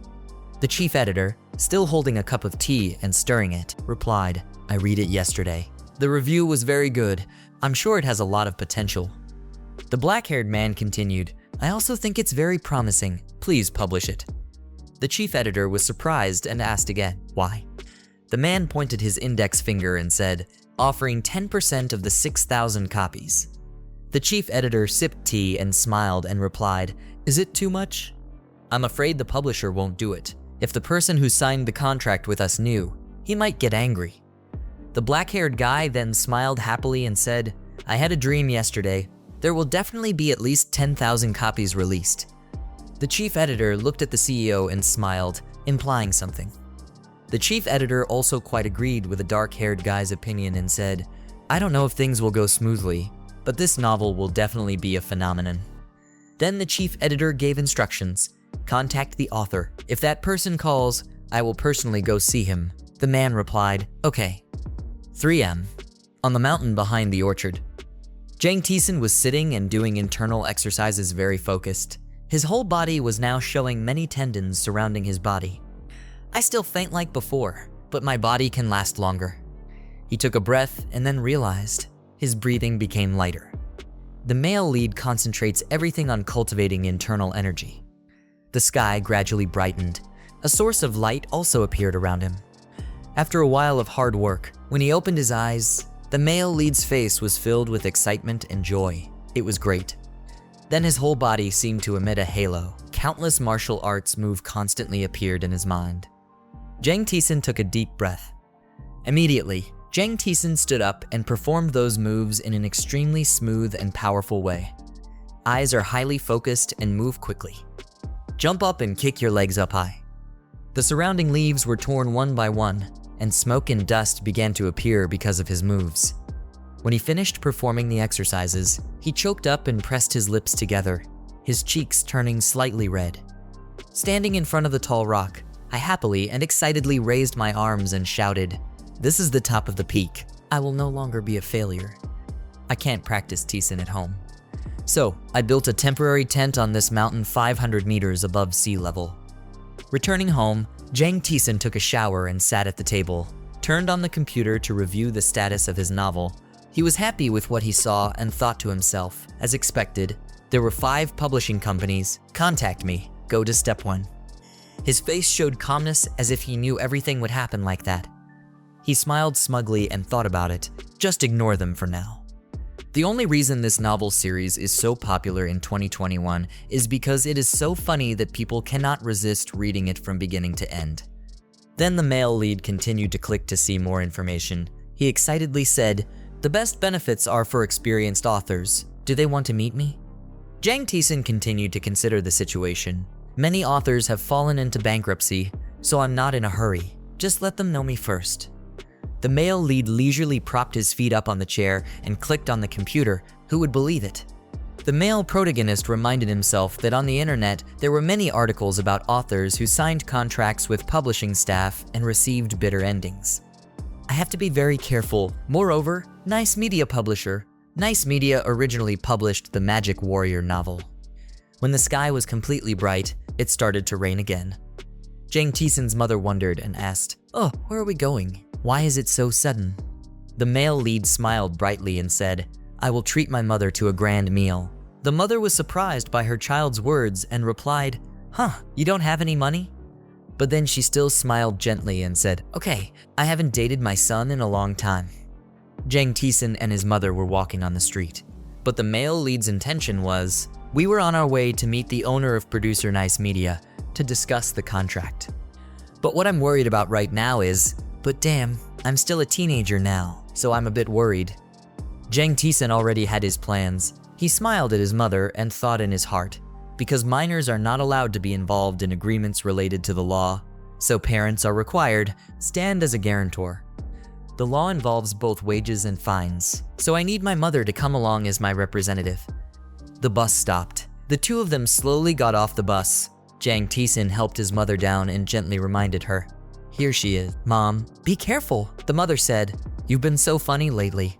The chief editor, still holding a cup of tea and stirring it, replied, I read it yesterday. The review was very good. I'm sure it has a lot of potential. The black-haired man continued, I also think it's very promising. Please publish it. The chief editor was surprised and asked again, why? The man pointed his index finger and said, offering 10% of the 6,000 copies. The chief editor sipped tea and smiled and replied, is it too much? I'm afraid the publisher won't do it. If the person who signed the contract with us knew, he might get angry. The black-haired guy then smiled happily and said, I had a dream yesterday. There will definitely be at least 10,000 copies released. The chief editor looked at the CEO and smiled, implying something. The chief editor also quite agreed with the dark-haired guy's opinion and said, I don't know if things will go smoothly, but this novel will definitely be a phenomenon. Then the chief editor gave instructions. Contact the author. If that person calls, I will personally go see him. The man replied, okay. 3 a.m. On the mountain behind the orchard. Jang Taesan was sitting and doing internal exercises very focused. His whole body was now showing many tendons surrounding his body. I still faint like before, but my body can last longer. He took a breath and then realized his breathing became lighter. The male lead concentrates everything on cultivating internal energy. The sky gradually brightened. A source of light also appeared around him. After a while of hard work, when he opened his eyes, the male lead's face was filled with excitement and joy. It was great. Then his whole body seemed to emit a halo. Countless martial arts move constantly appeared in his mind. Jang Taesan took a deep breath. Immediately, Jang Taesan stood up and performed those moves in an extremely smooth and powerful way. Eyes are highly focused and move quickly. Jump up and kick your legs up high. The surrounding leaves were torn one by one, and smoke and dust began to appear because of his moves. When he finished performing the exercises, he choked up and pressed his lips together, his cheeks turning slightly red. Standing in front of the tall rock, I happily and excitedly raised my arms and shouted, this is the top of the peak. I will no longer be a failure. I can't practice Taesan at home. So, I built a temporary tent on this mountain 500 meters above sea level. Returning home, Jang Taesan took a shower and sat at the table, turned on the computer to review the status of his novel. He was happy with what he saw and thought to himself, as expected, there were 5 publishing companies. Contact me. Go to step 1. His face showed calmness as if he knew everything would happen like that. He smiled smugly and thought about it. Just ignore them for now. The only reason this novel series is so popular in 2021 is because it is so funny that people cannot resist reading it from beginning to end. Then the male lead continued to click to see more information. He excitedly said, the best benefits are for experienced authors. Do they want to meet me? Jang Taesan continued to consider the situation. Many authors have fallen into bankruptcy, so I'm not in a hurry. Just let them know me first. The male lead leisurely propped his feet up on the chair and clicked on the computer. Who would believe it? The male protagonist reminded himself that on the internet there were many articles about authors who signed contracts with publishing staff and received bitter endings. I have to be very careful. Moreover, Nice Media publisher. Nice Media originally published the Magic Warrior novel. When the sky was completely bright, it started to rain again. Jang Taesan's mother wondered and asked, oh, where are we going? Why is it so sudden? The male lead smiled brightly and said, I will treat my mother to a grand meal. The mother was surprised by her child's words and replied, you don't have any money? But then she still smiled gently and said, okay, I haven't dated my son in a long time. Jang Taesan and his mother were walking on the street. But the male lead's intention was, we were on our way to meet the owner of producer Nice Media to discuss the contract. But what I'm worried about right now is, but damn, I'm still a teenager now, so I'm a bit worried. Jang Taesan already had his plans. He smiled at his mother and thought in his heart, because minors are not allowed to be involved in agreements related to the law, so parents are required, stand as a guarantor. The law involves both wages and fines, so I need my mother to come along as my representative. The bus stopped. The two of them slowly got off the bus. Jang Taesan helped his mother down and gently reminded her. Here she is. Mom, be careful, the mother said. You've been so funny lately.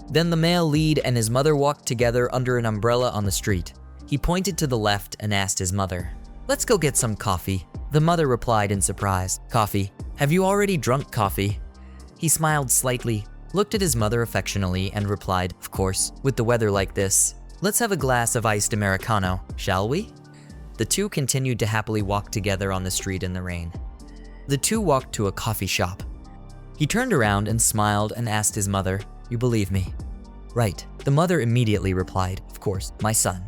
Then the male lead and his mother walked together under an umbrella on the street. He pointed to the left and asked his mother, let's go get some coffee. The mother replied in surprise, coffee? Have you already drunk coffee? He smiled slightly. looked at his mother affectionately and replied, "Of course, with the weather like this. Let's have a glass of iced Americano, shall we?" The two continued to happily walk together on the street in the rain. The two walked to a coffee shop. He turned around and smiled and asked his mother, "You believe me?" "Right." The mother immediately replied, "Of course, my son."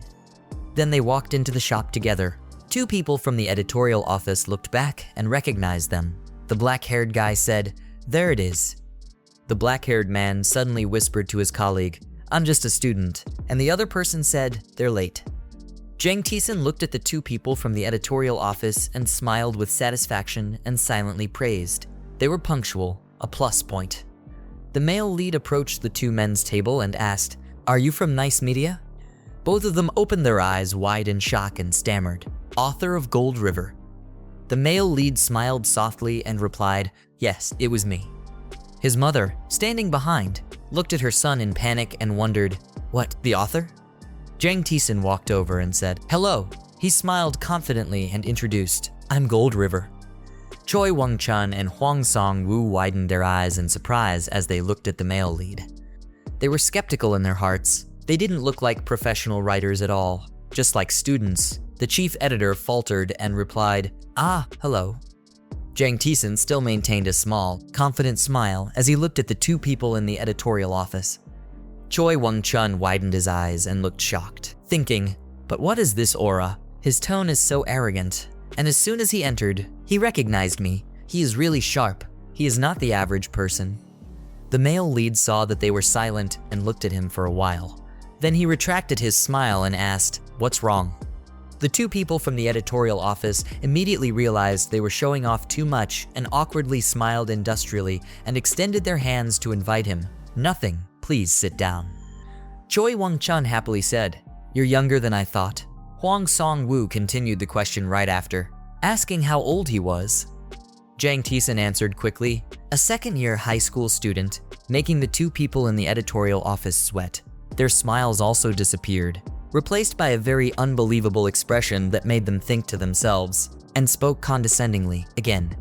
Then they walked into the shop together. Two people from the editorial office looked back and recognized them. The black-haired guy said, "There it is." The black-haired man suddenly whispered to his colleague, "I'm just a student," and the other person said, "They're late." Jang Taesan looked at the two people from the editorial office and smiled with satisfaction and silently praised. They were punctual, a plus point. The male lead approached the two men's table and asked, "Are you from Nice Media?" Both of them opened their eyes wide in shock and stammered, "Author of Gold River." The male lead smiled softly and replied, "Yes, it was me." His mother, standing behind, looked at her son in panic and wondered, "What, the author?" Jang Taesan walked over and said, "Hello." He smiled confidently and introduced, "I'm Gold River." Choi Won-chun and Hwang Song-woo widened their eyes in surprise as they looked at the male lead. They were skeptical in their hearts. They didn't look like professional writers at all, just like students. The chief editor faltered and replied, "Ah, hello." Jang Taesan still maintained a small, confident smile as he looked at the two people in the editorial office. Choi Won-chun widened his eyes and looked shocked, thinking, "But what is this aura? His tone is so arrogant. And as soon as he entered, he recognized me. He is really sharp. He is not the average person." The male lead saw that they were silent and looked at him for a while. Then he retracted his smile and asked, "What's wrong?" The two people from the editorial office immediately realized they were showing off too much and awkwardly smiled industrially and extended their hands to invite him. "Nothing, please sit down." Choi Won-chun happily said, "You're younger than I thought." Hwang Song-woo continued the question right after, asking how old he was. Jang Taesan answered quickly, "A second-year high school student," making the two people in the editorial office sweat. Their smiles also disappeared, replaced by a very unbelievable expression that made them think to themselves, and spoke condescendingly again.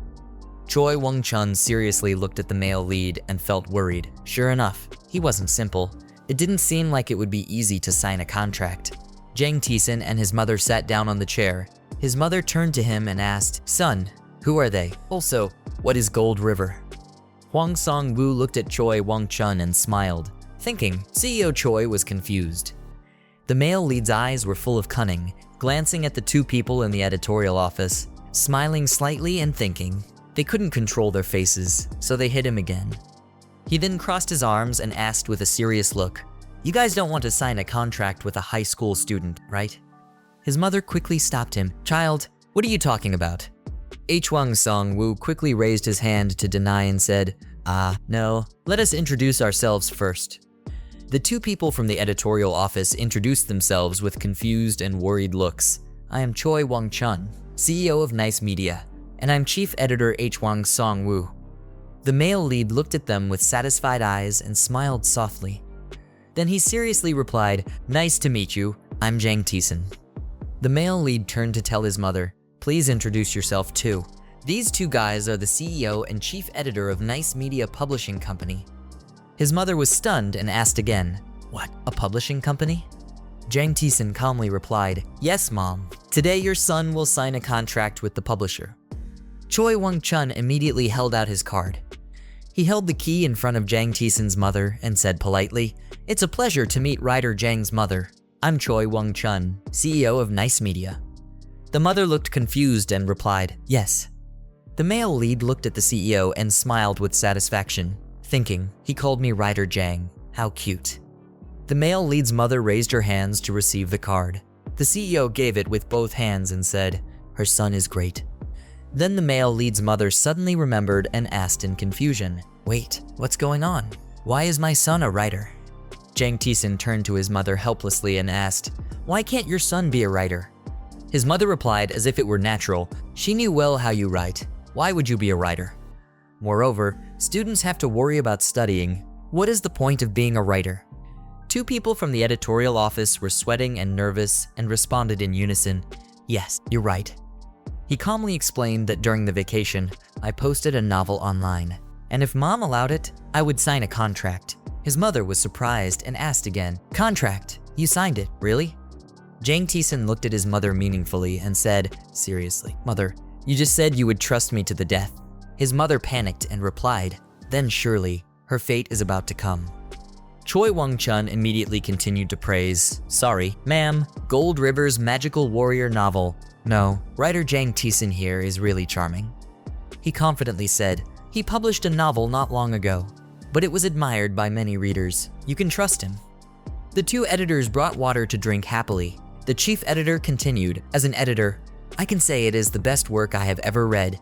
Choi Won-chun seriously looked at the male lead and felt worried. Sure enough, he wasn't simple. It didn't seem like it would be easy to sign a contract. Jang Taesan and his mother sat down on the chair. His mother turned to him and asked, "Son, who are they? Also, what is Gold River?" Hwang Song-woo looked at Choi Won-chun and smiled, thinking CEO Choi was confused. The male lead's eyes were full of cunning, glancing at the two people in the editorial office, smiling slightly and thinking. They couldn't control their faces, so they hit him again. He then crossed his arms and asked with a serious look, "You guys don't want to sign a contract with a high school student, right?" His mother quickly stopped him. "Child, what are you talking about?" Hwang Song-woo quickly raised his hand to deny and said, No, let us introduce ourselves first." The two people from the editorial office introduced themselves with confused and worried looks. "I am Choi Won-chun, CEO of Nice Media, and I'm chief editor Hwang Song-woo." The male lead looked at them with satisfied eyes and smiled softly. Then he seriously replied, "Nice to meet you, I'm Jang Taesan." The male lead turned to tell his mother, "Please introduce yourself too. These two guys are the CEO and chief editor of Nice Media Publishing Company." His mother was stunned and asked again, "What, a publishing company?" Jang Taesan calmly replied, "Yes, Mom. Today your son will sign a contract with the publisher." Choi Won-chun immediately held out his card. He held the key in front of Jang Taesan's mother and said politely, "It's a pleasure to meet writer Jang's mother. I'm Choi Won-chun, CEO of Nice Media." The mother looked confused and replied, "Yes." The male lead looked at the CEO and smiled with satisfaction, thinking, "He called me writer Jang. How cute." The male lead's mother raised her hands to receive the card. The CEO gave it with both hands and said, "Her son is great." Then the male lead's mother suddenly remembered and asked in confusion, "Wait, what's going on? Why is my son a writer?" Jang Taesan turned to his mother helplessly and asked, "Why can't your son be a writer?" His mother replied as if it were natural, "She knew well how you write. Why would you be a writer? Moreover, students have to worry about studying. What is the point of being a writer?" Two people from the editorial office were sweating and nervous and responded in unison, "Yes, you're right." He calmly explained that during the vacation, I posted a novel online, And if mom allowed it, I would sign a contract. His mother was surprised and asked again, "Contract? You signed it, really?" Jang Taesan looked at his mother meaningfully and said, "Seriously, mother, you just said you would trust me to the death." His mother panicked and replied, "Then surely, her fate is about to come." Choi Wong-chun immediately continued to praise, "Sorry, ma'am, Gold River's magical warrior novel. No, writer Jang Taesan here is really charming." He confidently said, "He published a novel not long ago, but it was admired by many readers. You can trust him." The two editors brought water to drink happily. The chief editor continued, "As an editor, I can say it is the best work I have ever read."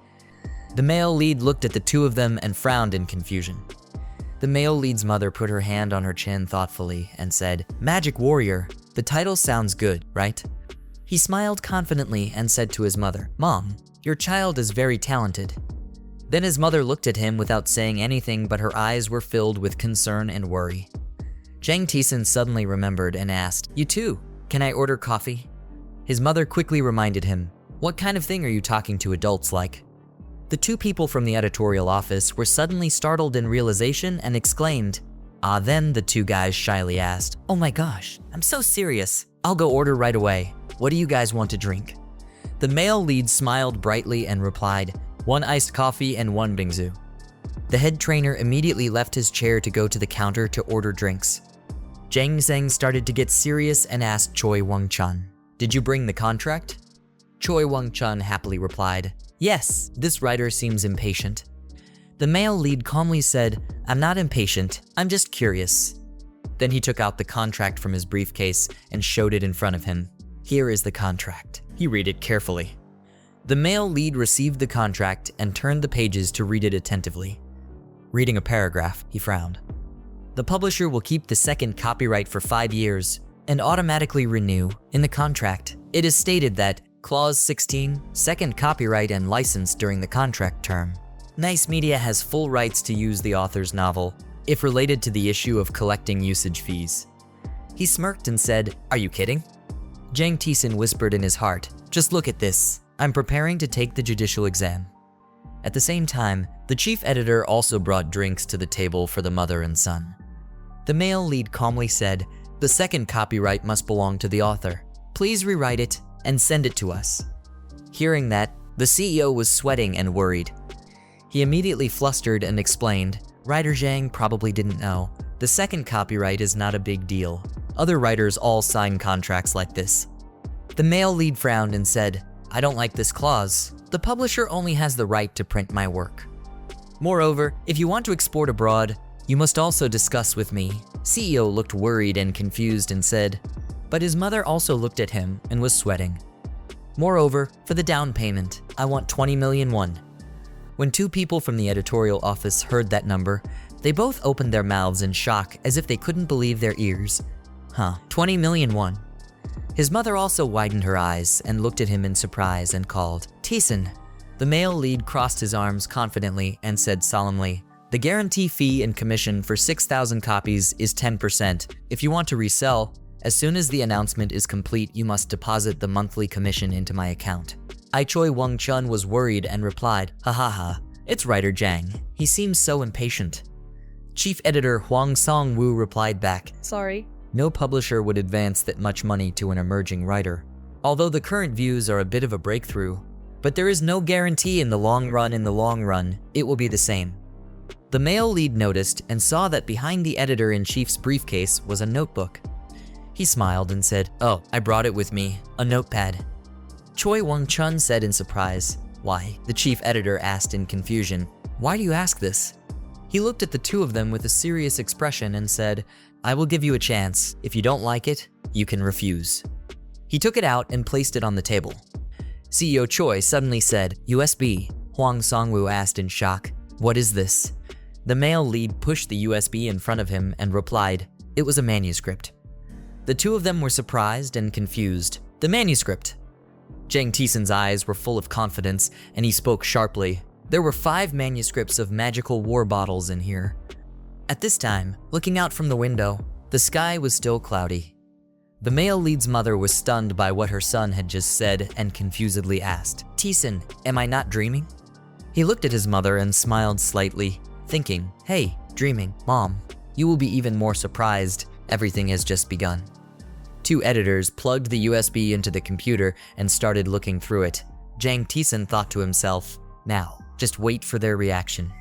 The male lead looked at the two of them and frowned in confusion. The male lead's mother put her hand on her chin thoughtfully and said, "Magic Warrior, the title sounds good, right?" He smiled confidently and said to his mother, "Mom, your child is very talented." Then his mother looked at him without saying anything, but her eyes were filled with concern and worry. Jang Taesan suddenly remembered and asked, "You too, can I order coffee?" His mother quickly reminded him, "What kind of thing are you talking to adults like?" The two people from the editorial office were suddenly startled in realization and exclaimed, "Ah," then the two guys shyly asked, "Oh my gosh, I'm so serious. I'll go order right away. What do you guys want to drink?" The male lead smiled brightly and replied, "1 iced coffee and 1 bingsu." The head trainer immediately left his chair to go to the counter to order drinks. Jang Zeng started to get serious and asked Choi Wong-chun, "Did you bring the contract?" Choi Wong-chun happily replied, "Yes, this writer seems impatient." The male lead calmly said, "I'm not impatient, I'm just curious." Then he took out the contract from his briefcase and showed it in front of him. "Here is the contract." He read it carefully. The male lead received the contract and turned the pages to read it attentively. Reading a paragraph, he frowned. "The publisher will keep the second copyright for 5 years and automatically renew. In the contract, it is stated that Clause 16, second copyright and license during the contract term. Nice Media has full rights to use the author's novel, if related to the issue of collecting usage fees." He smirked and said, "Are you kidding?" Jang Taesan whispered in his heart, "Just look at this. I'm preparing to take the judicial exam." At the same time, the chief editor also brought drinks to the table for the mother and son. The male lead calmly said, "The second copyright must belong to the author. Please rewrite it and send it to us." Hearing that, the CEO was sweating and worried. He immediately flustered and explained, "Writer Zhang probably didn't know. The second copyright is not a big deal. Other writers all sign contracts like this." The male lead frowned and said, "I don't like this clause. The publisher only has the right to print my work. Moreover, if you want to export abroad, you must also discuss with me." CEO looked worried and confused and said, but his mother also looked at him and was sweating. "Moreover, for the down payment, I want 20 million won." When two people from the editorial office heard that number, they both opened their mouths in shock as if they couldn't believe their ears. 20 million won. His mother also widened her eyes and looked at him in surprise and called, "Taesan." The male lead crossed his arms confidently and said solemnly, "The guarantee fee and commission for 6,000 copies is 10%. If you want to resell, as soon as the announcement is complete, you must deposit the monthly commission into my account." Choi Wong-chun was worried and replied, "Ha ha ha, it's writer Jang. He seems so impatient." Chief editor Hwang Song-woo replied back, "Sorry." No publisher would advance that much money to an emerging writer. Although the current views are a bit of a breakthrough, but there is no guarantee in the long run, it will be the same. The male lead noticed and saw that behind the editor-in-chief's briefcase was a notebook. He smiled and said, "Oh, I brought it with me, a notepad." Choi Wong-chun said in surprise, "Why?" The chief editor asked in confusion, "Why do you ask this?" He looked at the two of them with a serious expression and said, "I will give you a chance. If you don't like it, you can refuse." He took it out and placed it on the table. CEO Choi suddenly said, "USB." Hwang Song-woo asked in shock, "What is this?" The male lead pushed the USB in front of him and replied, "It was a manuscript." The two of them were surprised and confused. "The manuscript!" Jang Taesan's eyes were full of confidence and he spoke sharply. There were 5 manuscripts of magical war bottles in here. At this time, looking out from the window, the sky was still cloudy. The male lead's mother was stunned by what her son had just said and confusedly asked, "Taesan, am I not dreaming?" He looked at his mother and smiled slightly. thinking, hey, dreaming, mom, you will be even more surprised. Everything has just begun. 2 editors plugged the USB into the computer and started looking through it. Jang Taesan thought to himself, now, just wait for their reaction.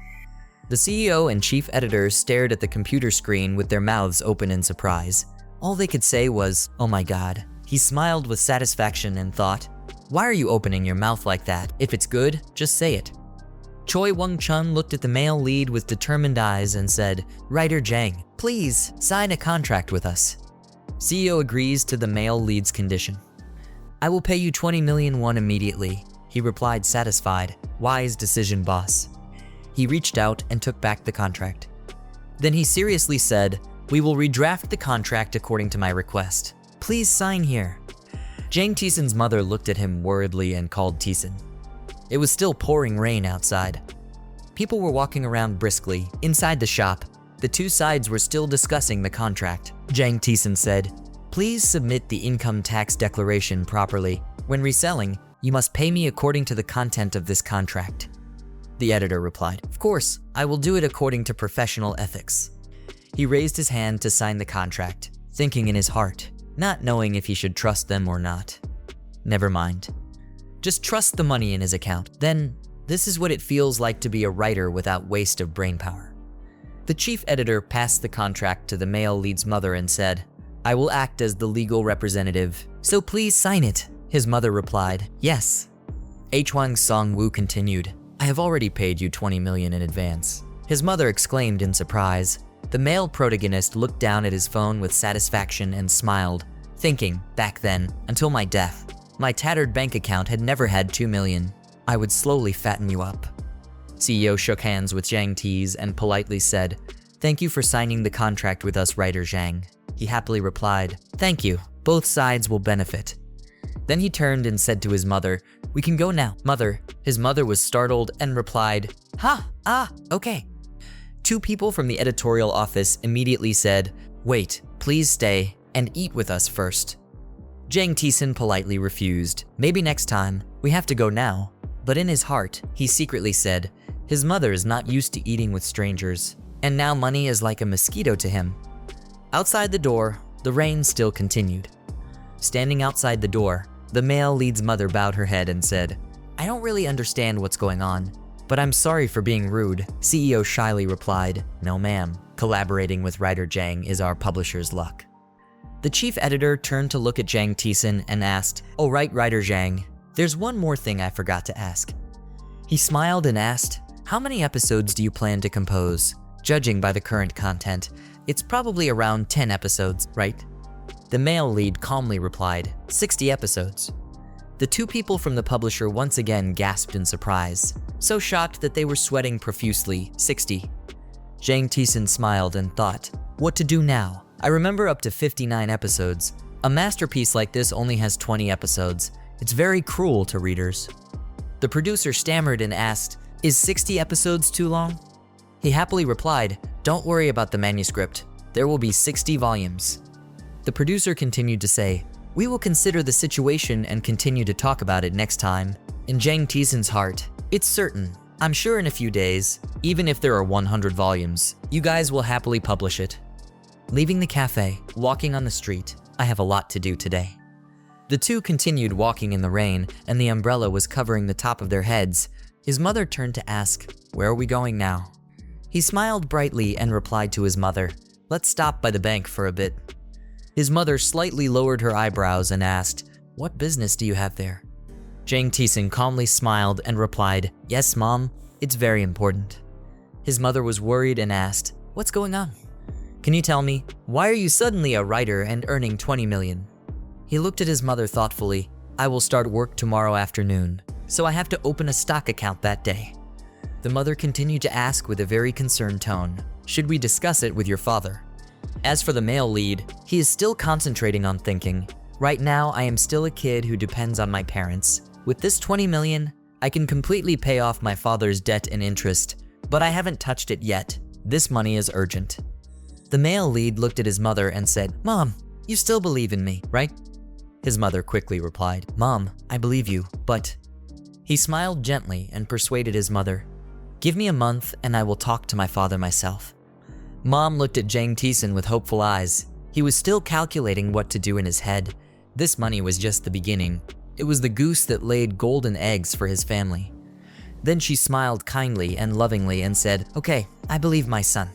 The CEO and chief editor stared at the computer screen with their mouths open in surprise. All they could say was, oh my god. He smiled with satisfaction and thought, why are you opening your mouth like that? If it's good, just say it. Choi Wong-chun looked at the male lead with determined eyes and said, Writer Jang, please sign a contract with us. CEO agrees to the male lead's condition. I will pay you 20 million won immediately, he replied satisfied. Wise decision, boss. He reached out and took back the contract. Then he seriously said, we will redraft the contract according to my request. Please sign here. Jang Taesan's mother looked at him worriedly and called Taesan. It was still pouring rain outside. People were walking around briskly. Inside the shop, the 2 sides were still discussing the contract. Jang Taesan said, please submit the income tax declaration properly. When reselling, you must pay me according to the content of this contract. The editor replied, of course, I will do it according to professional ethics. He raised his hand to sign the contract, thinking in his heart, not knowing if he should trust them or not. Never mind. Just trust the money in his account. Then, this is what it feels like to be a writer without waste of brainpower. The chief editor passed the contract to the male lead's mother and said, I will act as the legal representative, so please sign it. His mother replied, yes. Hwang Song-woo continued, I have already paid you 20 million in advance. His mother exclaimed in surprise. The male protagonist looked down at his phone with satisfaction and smiled, thinking, back then, until my death, my tattered bank account had never had 2 million. I would slowly fatten you up. CEO shook hands with Jang Taesan and politely said, thank you for signing the contract with us, writer Jang. He happily replied, thank you, both sides will benefit. Then he turned and said to his mother, we can go now, mother. His mother was startled and replied, okay. 2 people from the editorial office immediately said, wait, please stay and eat with us first. Jang Taesan politely refused. Maybe next time, we have to go now. But in his heart, he secretly said, his mother is not used to eating with strangers, and now money is like a mosquito to him. Outside the door, the rain still continued. Standing outside the door, the male lead's mother bowed her head and said, I don't really understand what's going on, but I'm sorry for being rude. CEO shyly replied, no ma'am. Collaborating with writer Jang is our publisher's luck. The chief editor turned to look at Jang Taesan and asked, oh right, writer Jang, there's one more thing I forgot to ask. He smiled and asked, how many episodes do you plan to compose? Judging by the current content, it's probably around 10 episodes, right? The male lead calmly replied, 60 episodes. The 2 people from the publisher once again gasped in surprise, so shocked that they were sweating profusely. 60. Jang Taesan smiled and thought, what to do now? I remember up to 59 episodes. A masterpiece like this only has 20 episodes. It's very cruel to readers. The producer stammered and asked, is 60 episodes too long? He happily replied, don't worry about the manuscript. There will be 60 volumes. The producer continued to say, we will consider the situation and continue to talk about it next time. In Jang Taesan's heart, it's certain. I'm sure in a few days, even if there are 100 volumes, you guys will happily publish it. Leaving the cafe, walking on the street, I have a lot to do today. The 2 continued walking in the rain, and the umbrella was covering the top of their heads. His mother turned to ask, where are we going now? He smiled brightly and replied to his mother, let's stop by the bank for a bit. His mother slightly lowered her eyebrows and asked, what business do you have there? Jang Taesan calmly smiled and replied, yes, mom, it's very important. His mother was worried and asked, what's going on? Can you tell me, why are you suddenly a writer and earning 20 million? He looked at his mother thoughtfully. I will start work tomorrow afternoon, so I have to open a stock account that day. The mother continued to ask with a very concerned tone, should we discuss it with your father? As for the male lead, he is still concentrating on thinking, right now I am still a kid who depends on my parents. With this 20 million, I can completely pay off my father's debt and interest, but I haven't touched it yet. This money is urgent. The male lead looked at his mother and said, Mom, you still believe in me, right? His mother quickly replied, Mom, I believe you, but... He smiled gently and persuaded his mother, Give me a month and I will talk to my father myself. Mom looked at Jang Taesan with hopeful eyes. He was still calculating what to do in his head. This money was just the beginning. It was the goose that laid golden eggs for his family. Then she smiled kindly and lovingly and said, "Okay, I believe my son."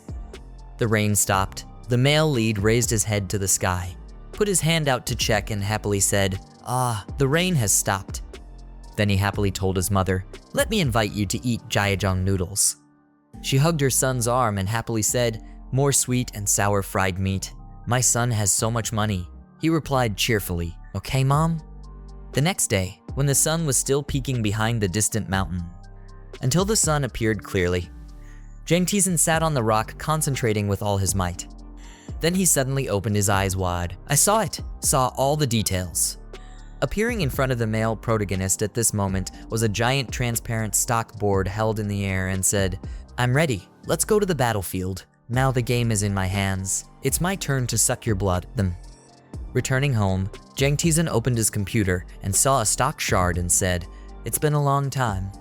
The rain stopped. The male lead raised his head to the sky, put his hand out to check and happily said, "Ah, the rain has stopped." Then he happily told his mother, "Let me invite you to eat jajang noodles." She hugged her son's arm and happily said, "More sweet and sour fried meat. My son has so much money." He replied cheerfully, "Okay, Mom?" The next day, when the sun was still peeking behind the distant mountain, until the sun appeared clearly, Jang Taesan sat on the rock concentrating with all his might. Then he suddenly opened his eyes wide. I saw it, saw all the details. Appearing in front of the male protagonist at this moment was a giant transparent stock board held in the air and said, "I'm ready, let's go to the battlefield. Now the game is in my hands. It's my turn to suck your blood." Returning home, Jang Taesan opened his computer and saw a stock shard and said, "It's been a long time."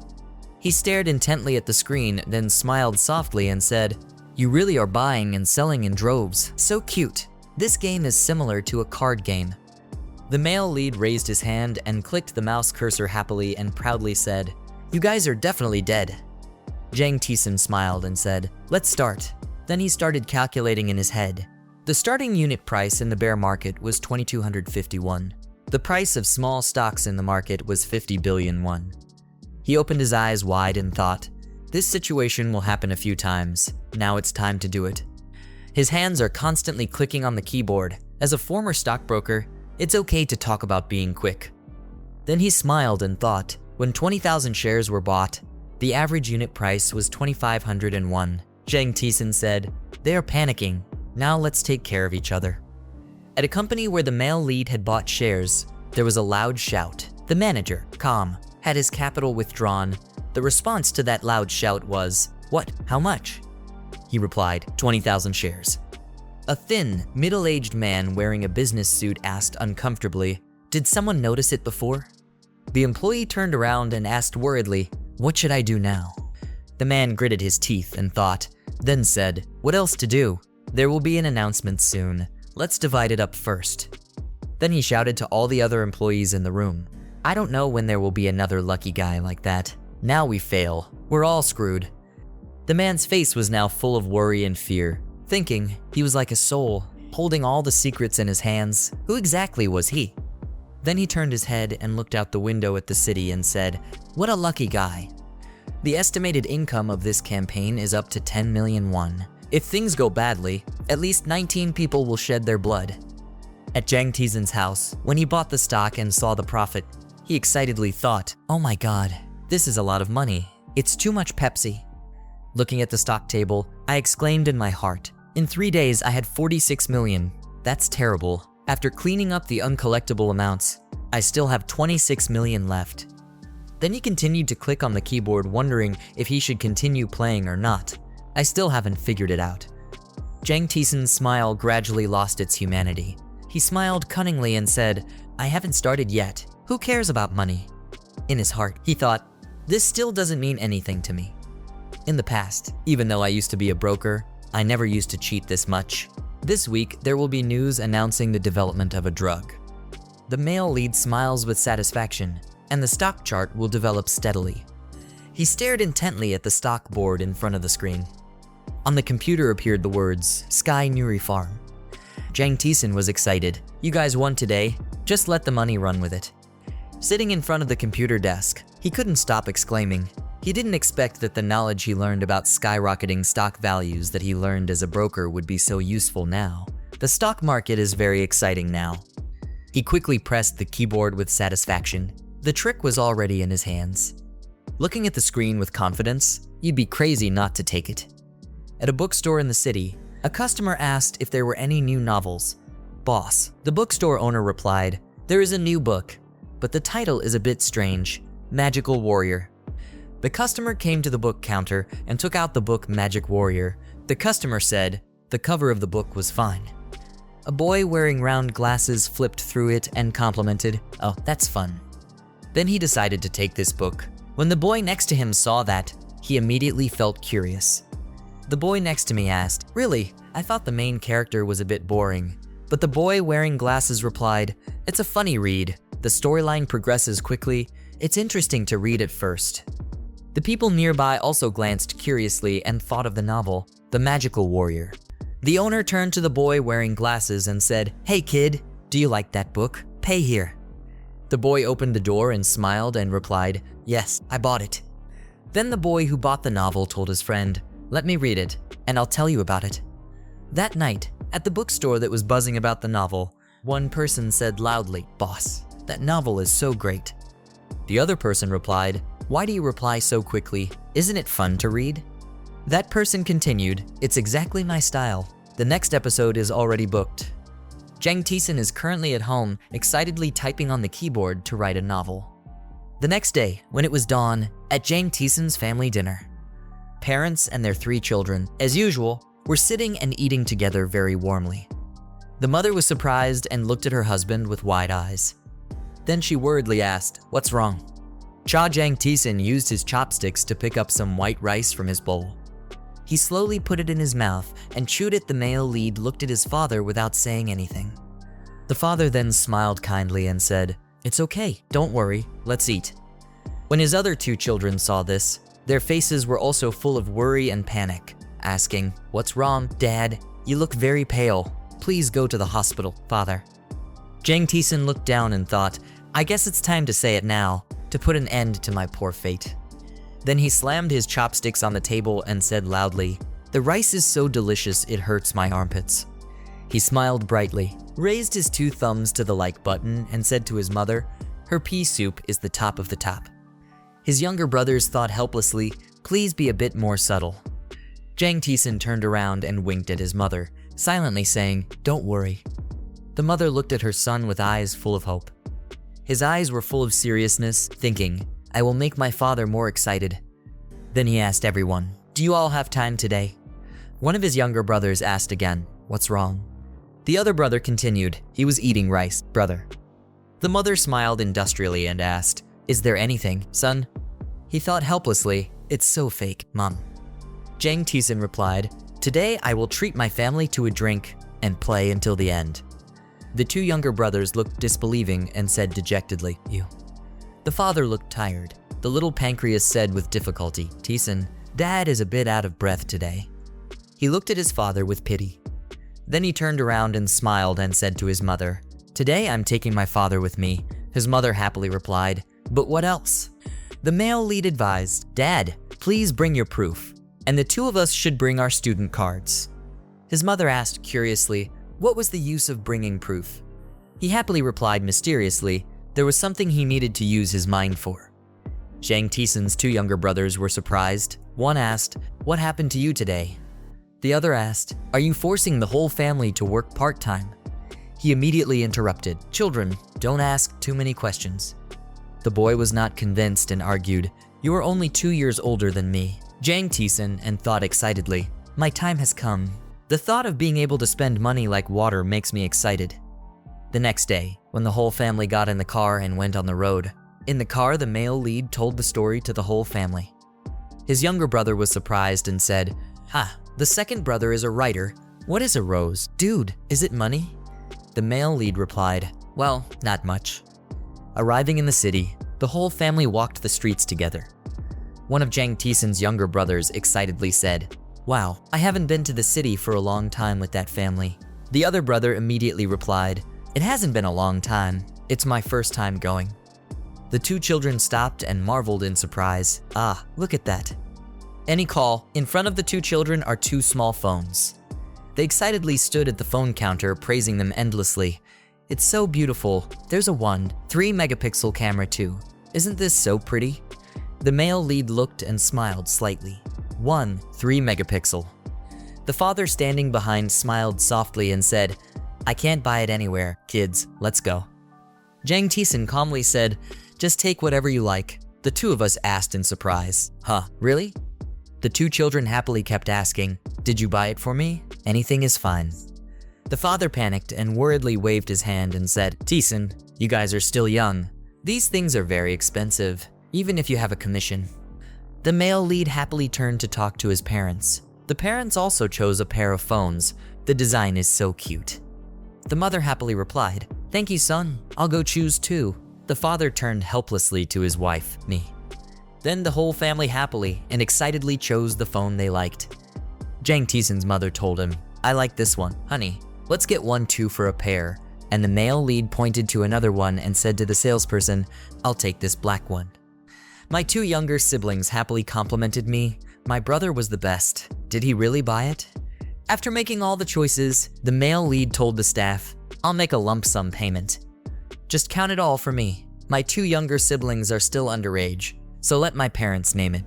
He stared intently at the screen, then smiled softly and said, "You really are buying and selling in droves. So cute. This game is similar to a card game." The male lead raised his hand and clicked the mouse cursor happily and proudly said, "You guys are definitely dead." Jang Taesan smiled and said, "Let's start." Then he started calculating in his head. The starting unit price in the bear market was 2,251. The price of small stocks in the market was 50 billion won. He opened his eyes wide and thought, "This situation will happen a few times. Now it's time to do it." His hands are constantly clicking on the keyboard. As a former stockbroker, it's okay to talk about being quick. Then he smiled and thought, when 20,000 shares were bought, the average unit price was 2,501. Jang Taesan said, "They are panicking. Now let's take care of each other." At a company where the male lead had bought shares, there was a loud shout. The manager, calm, had his capital withdrawn. The response to that loud shout was, "What? How much?" He replied, 20,000 shares. A thin, middle-aged man wearing a business suit asked uncomfortably, "Did someone notice it before?" The employee turned around and asked worriedly, "What should I do now?" The man gritted his teeth and thought, then said, "What else to do? There will be an announcement soon. Let's divide it up first." Then he shouted to all the other employees in the room, "I don't know when there will be another lucky guy like that. Now we fail. We're all screwed." The man's face was now full of worry and fear, thinking he was like a soul, holding all the secrets in his hands. Who exactly was he? Then he turned his head and looked out the window at the city and said, "What a lucky guy." The estimated income of this campaign is up to 10 million won. If things go badly, at least 19 people will shed their blood. At Jang Taesan's house, when he bought the stock and saw the profit, he excitedly thought, "Oh my god, this is a lot of money. It's too much Pepsi." Looking at the stock table, I exclaimed in my heart, "In 3 days I had 46 million. That's terrible. After cleaning up the uncollectible amounts, I still have 26 million left." Then he continued to click on the keyboard, wondering if he should continue playing or not. I still haven't figured it out. Jang Taesan's smile gradually lost its humanity. He smiled cunningly and said, "I haven't started yet. Who cares about money?" In his heart, he thought, "This still doesn't mean anything to me." In the past, even though I used to be a broker, I never used to cheat this much. This week, there will be news announcing the development of a drug. The male lead smiles with satisfaction, and the stock chart will develop steadily. He stared intently at the stock board in front of the screen. On the computer appeared the words, "Sky Nuri Farm." Jang Taesan was excited. "You guys won today. Just let the money run with it." Sitting in front of the computer desk, he couldn't stop exclaiming. He didn't expect that the knowledge he learned about skyrocketing stock values that he learned as a broker would be so useful now. The stock market is very exciting now. He quickly pressed the keyboard with satisfaction. The trick was already in his hands. Looking at the screen with confidence, you'd be crazy not to take it. At a bookstore in the city, a customer asked if there were any new novels. "Boss," the bookstore owner replied, "There is a new book, but the title is a bit strange, Magical Warrior." The customer came to the book counter and took out the book Magic Warrior. The customer said the cover of the book was fine. A boy wearing round glasses flipped through it and complimented, "Oh, that's fun." Then he decided to take this book. When the boy next to him saw that, He immediately felt curious. The boy next to me asked, "Really? I thought the main character was a bit boring." But the boy wearing glasses replied, "It's a funny read. The storyline progresses quickly. It's interesting to read at first." The people nearby also glanced curiously and thought of the novel, The Magical Warrior. The owner turned to the boy wearing glasses and said, "Hey kid, do you like that book? Pay here." The boy opened the door and smiled and replied, "Yes, I bought it." Then the boy who bought the novel told his friend, "Let me read it, and I'll tell you about it." That night, at the bookstore that was buzzing about the novel, one person said loudly, "Boss, that novel is so great." The other person replied, "Why do you reply so quickly? Isn't it fun to read?" That person continued, "It's exactly my style. The next episode is already booked." Jang Taesan is currently at home, excitedly typing on the keyboard to write a novel. The next day, when it was dawn, at Jang Taesan's family dinner, parents and their 3 children, as usual, were sitting and eating together very warmly. The mother was surprised and looked at her husband with wide eyes. Then she worriedly asked, "What's wrong?" Jang Taesan used his chopsticks to pick up some white rice from his bowl. He slowly put it in his mouth and chewed it. The male lead looked at his father without saying anything. The father then smiled kindly and said, "It's okay, don't worry, let's eat." When his other 2 children saw this, their faces were also full of worry and panic, asking, "What's wrong, Dad? You look very pale. Please go to the hospital, Father." Jang Taesan looked down and thought, "I guess it's time to say it now, to put an end to my poor fate." Then he slammed his chopsticks on the table and said loudly, "The rice is so delicious it hurts my armpits." He smiled brightly, raised his 2 thumbs to the like button, and said to his mother, "Her pea soup is the top of the top." His younger brothers thought helplessly, "Please be a bit more subtle." Jang Taesan turned around and winked at his mother, silently saying, "Don't worry." The mother looked at her son with eyes full of hope. His eyes were full of seriousness, thinking, "I will make my father more excited." Then he asked everyone, "Do you all have time today?" One of his younger brothers asked again, "What's wrong?" The other brother continued, "He was eating rice, brother." The mother smiled industrially and asked, "Is there anything, son?" He thought helplessly, "It's so fake, Mom." Jang Taesan replied, "Today I will treat my family to a drink and play until the end." The 2 younger brothers looked disbelieving and said dejectedly, "You." The father looked tired. The little pancreas said with difficulty, "Taesan, Dad is a bit out of breath today." He looked at his father with pity. Then he turned around and smiled and said to his mother, "Today I'm taking my father with me." His mother happily replied, "But what else?" The male lead advised, "Dad, please bring your proof, and the 2 of us should bring our student cards." His mother asked curiously, what was the use of bringing proof? He happily replied mysteriously, there was something he needed to use his mind for. Jang Taesan's 2 younger brothers were surprised. One asked, "What happened to you today?" The other asked, "Are you forcing the whole family to work part-time?" He immediately interrupted, "Children, don't ask too many questions." The boy was not convinced and argued, "You are only 2 years older than me." Jang Taesan and thought excitedly, "My time has come. The thought of being able to spend money like water makes me excited." The next day, when the whole family got in the car and went on the road, in the car the male lead told the story to the whole family. His younger brother was surprised and said, the second brother is a writer. What is a rose? Dude, is it money?" The male lead replied, "Well, not much." Arriving in the city, the whole family walked the streets together. One of Jang Taesan's younger brothers excitedly said, "Wow, I haven't been to the city for a long time with that family." The other brother immediately replied, "It hasn't been a long time. It's my first time going." The 2 children stopped and marveled in surprise. Look at that. Any call, in front of the 2 children are 2 small phones. They excitedly stood at the phone counter, praising them endlessly. "It's so beautiful. There's a 3-megapixel camera too. Isn't this so pretty?" The male lead looked and smiled slightly. 3-megapixel. The father standing behind smiled softly and said, "I can't buy it anywhere. Kids, let's go." Jang Taesan calmly said, "Just take whatever you like." The 2 of us asked in surprise, Really?" The 2 children happily kept asking, "Did you buy it for me? Anything is fine." The father panicked and worriedly waved his hand and said, "Taesan, you guys are still young. These things are very expensive, even if you have a commission." The male lead happily turned to talk to his parents. The parents also chose a pair of phones. The design is so cute. The mother happily replied, "Thank you, son. I'll go choose too." The father turned helplessly to his wife, me. Then the whole family happily and excitedly chose the phone they liked. Jang Taesan's mother told him, "I like this one, honey. Let's get one too for a pair." And the male lead pointed to another one and said to the salesperson, "I'll take this black one." My two younger siblings happily complimented me. My brother was the best. Did he really buy it? After making all the choices, the male lead told the staff, "I'll make a lump sum payment. Just count it all for me. My two younger siblings are still underage, so let my parents name it."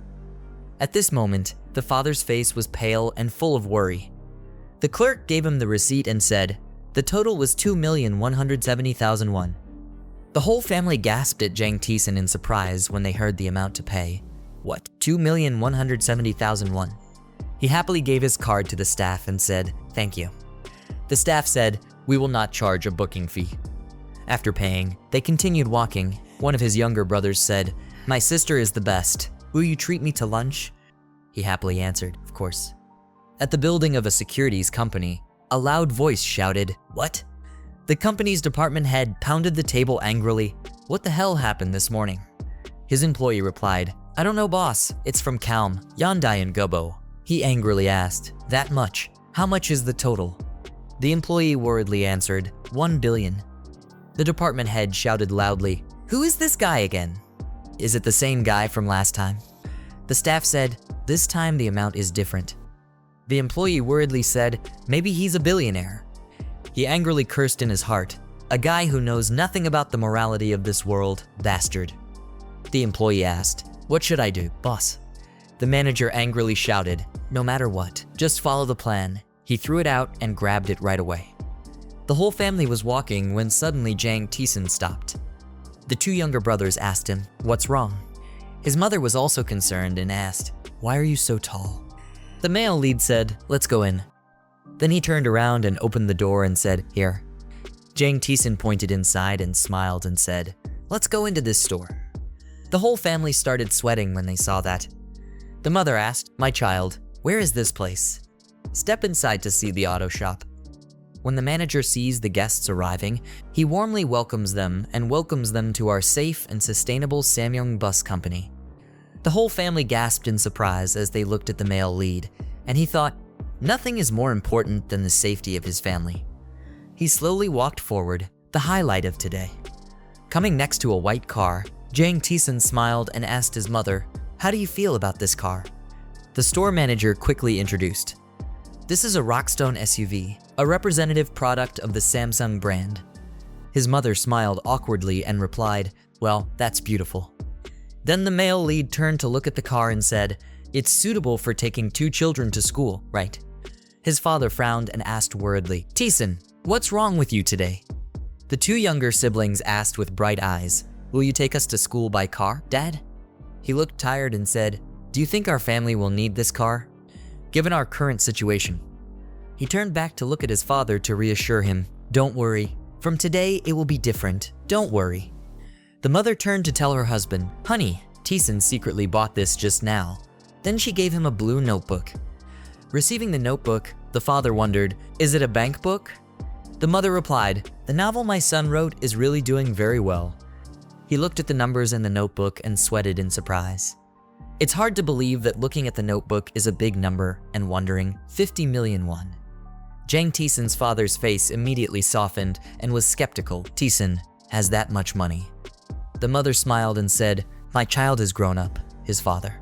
At this moment, the father's face was pale and full of worry. The clerk gave him the receipt and said, the total was 2,170,000 won. The whole family gasped at Jang Taesan in surprise when they heard the amount to pay. What, 2,170,000 won? He happily gave his card to the staff and said, "Thank you." The staff said, "We will not charge a booking fee." After paying, they continued walking. One of his younger brothers said, "My sister is the best. Will you treat me to lunch?" He happily answered, "Of course." At the building of a securities company, a loud voice shouted, "What?" The company's department head pounded the table angrily. "What the hell happened this morning?" His employee replied, "I don't know, boss. It's from Calm, Yandai and Gobo." He angrily asked, "That much? How much is the total?" The employee worriedly answered, 1 billion. The department head shouted loudly, "Who is this guy again? Is it the same guy from last time?" The staff said, "This time the amount is different." The employee worriedly said, "Maybe he's a billionaire." He angrily cursed in his heart, "A guy who knows nothing about the morality of this world, bastard." The employee asked, "What should I do, boss?" The manager angrily shouted, "No matter what, just follow the plan." He threw it out and grabbed it right away. The whole family was walking when suddenly Jang Taesan stopped. The two younger brothers asked him, "What's wrong?" His mother was also concerned and asked, "Why are you so tall?" The male lead said, "Let's go in." Then he turned around and opened the door and said, "Here." Jang Taesan pointed inside and smiled and said, "Let's go into this store." The whole family started sweating when they saw that. The mother asked, "My child, where is this place?" "Step inside to see the auto shop." When the manager sees the guests arriving, he warmly welcomes them and welcomes them to our safe and sustainable Samyang bus company. The whole family gasped in surprise as they looked at the male lead, and he thought, nothing is more important than the safety of his family. He slowly walked forward, the highlight of today. Coming next to a white car, Jang Taesan smiled and asked his mother, "How do you feel about this car?" The store manager quickly introduced, "This is a Rockstone SUV, a representative product of the Samsung brand." His mother smiled awkwardly and replied, "Well, that's beautiful." Then the male lead turned to look at the car and said, "It's suitable for taking 2 children to school, right?" His father frowned and asked worriedly, "Taesan, what's wrong with you today?" The 2 younger siblings asked with bright eyes, "Will you take us to school by car, Dad?" He looked tired and said, "Do you think our family will need this car, given our current situation?" He turned back to look at his father to reassure him, "Don't worry. From today, it will be different. Don't worry." The mother turned to tell her husband, "Honey, Taesan secretly bought this just now." Then she gave him a blue notebook. Receiving the notebook, the father wondered, "Is it a bank book?" The mother replied, "The novel my son wrote is really doing very well." He looked at the numbers in the notebook and sweated in surprise. It's hard to believe that looking at the notebook is a big number and wondering, 50 million won. Jang Taesan's father's face immediately softened and was skeptical. "Taesan has that much money." The mother smiled and said, "My child has grown up," his father.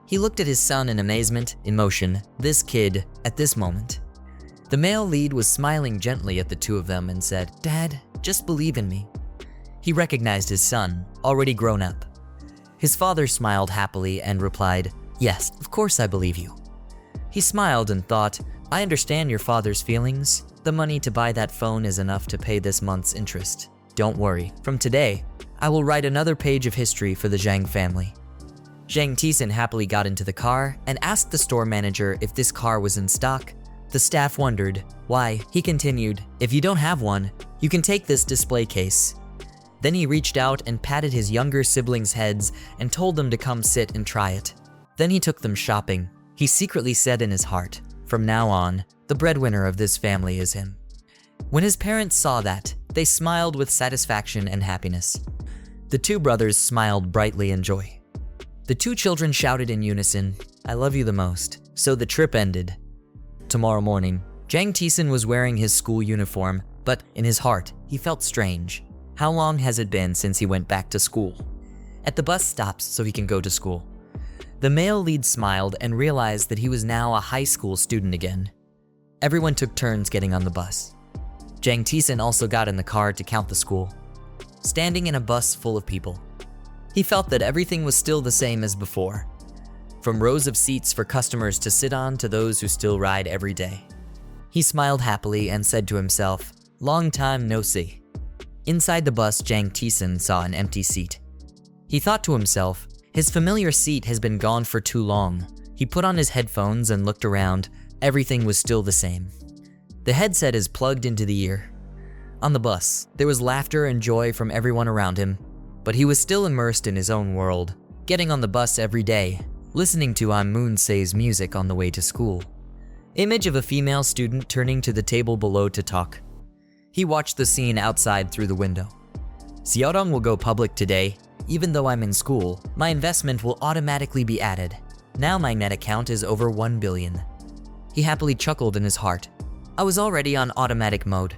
He looked at his son in amazement, emotion, this kid, at this moment. The male lead was smiling gently at the two of them and said, "Dad, just believe in me." He recognized his son, already grown up. His father smiled happily and replied, "Yes, of course I believe you." He smiled and thought, "I understand your father's feelings. The money to buy that phone is enough to pay this month's interest. Don't worry, from today, I will write another page of history for the Jang family." Jang Taesan happily got into the car and asked the store manager if this car was in stock. The staff wondered, why. He continued, "If you don't have one, you can take this display case." Then he reached out and patted his younger siblings' heads and told them to come sit and try it. Then he took them shopping. He secretly said in his heart, from now on, the breadwinner of this family is him. When his parents saw that, they smiled with satisfaction and happiness. The two brothers smiled brightly in joy. The two children shouted in unison, "I love you the most." So the trip ended. Tomorrow morning, Jang Taesan was wearing his school uniform, but in his heart, he felt strange. How long has it been since he went back to school? At the bus stops so he can go to school. The male lead smiled and realized that he was now a high school student again. Everyone took turns getting on the bus. Jang Taesan also got in the car to count the school. Standing in a bus full of people, he felt that everything was still the same as before. From rows of seats for customers to sit on to those who still ride every day. He smiled happily and said to himself, "Long time no see." Inside the bus, Jang Taesan saw an empty seat. He thought to himself, his familiar seat has been gone for too long. He put on his headphones and looked around. Everything was still the same. The headset is plugged into the ear. On the bus, there was laughter and joy from everyone around him, but he was still immersed in his own world, getting on the bus every day, listening to Moon Se's music on the way to school. Image of a female student turning to the table below to talk. He watched the scene outside through the window. Seorong will go public today. Even though I'm in school, my investment will automatically be added. Now my net account is over 1 billion. He happily chuckled in his heart. I was already on automatic mode.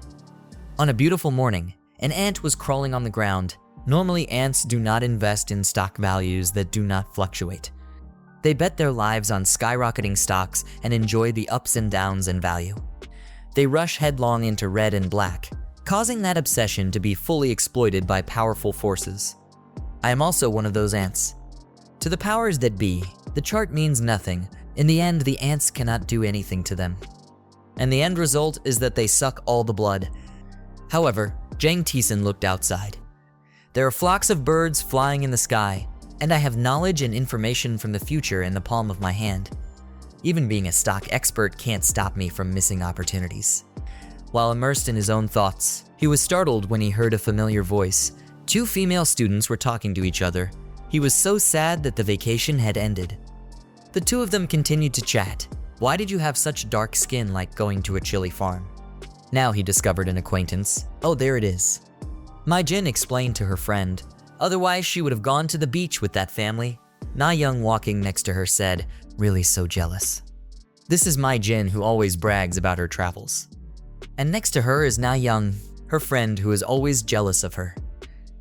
On a beautiful morning, an ant was crawling on the ground. Normally, ants do not invest in stock values that do not fluctuate. They bet their lives on skyrocketing stocks and enjoy the ups and downs in value. They rush headlong into red and black, causing that obsession to be fully exploited by powerful forces. I am also one of those ants. To the powers that be, the chart means nothing. In the end, the ants cannot do anything to them. And the end result is that they suck all the blood. However, Jang Taesan looked outside. There are flocks of birds flying in the sky, and I have knowledge and information from the future in the palm of my hand. Even being a stock expert can't stop me from missing opportunities. While immersed in his own thoughts, he was startled when he heard a familiar voice. Two female students were talking to each other. He was so sad that the vacation had ended. The two of them continued to chat. Why did you have such dark skin like going to a chili farm? Now he discovered an acquaintance. Oh, there it is. Mai Jin explained to her friend. Otherwise, she would have gone to the beach with that family. Na Young, walking next to her, said, really so jealous. This is Mai Jin, who always brags about her travels. And next to her is Na Young, her friend who is always jealous of her.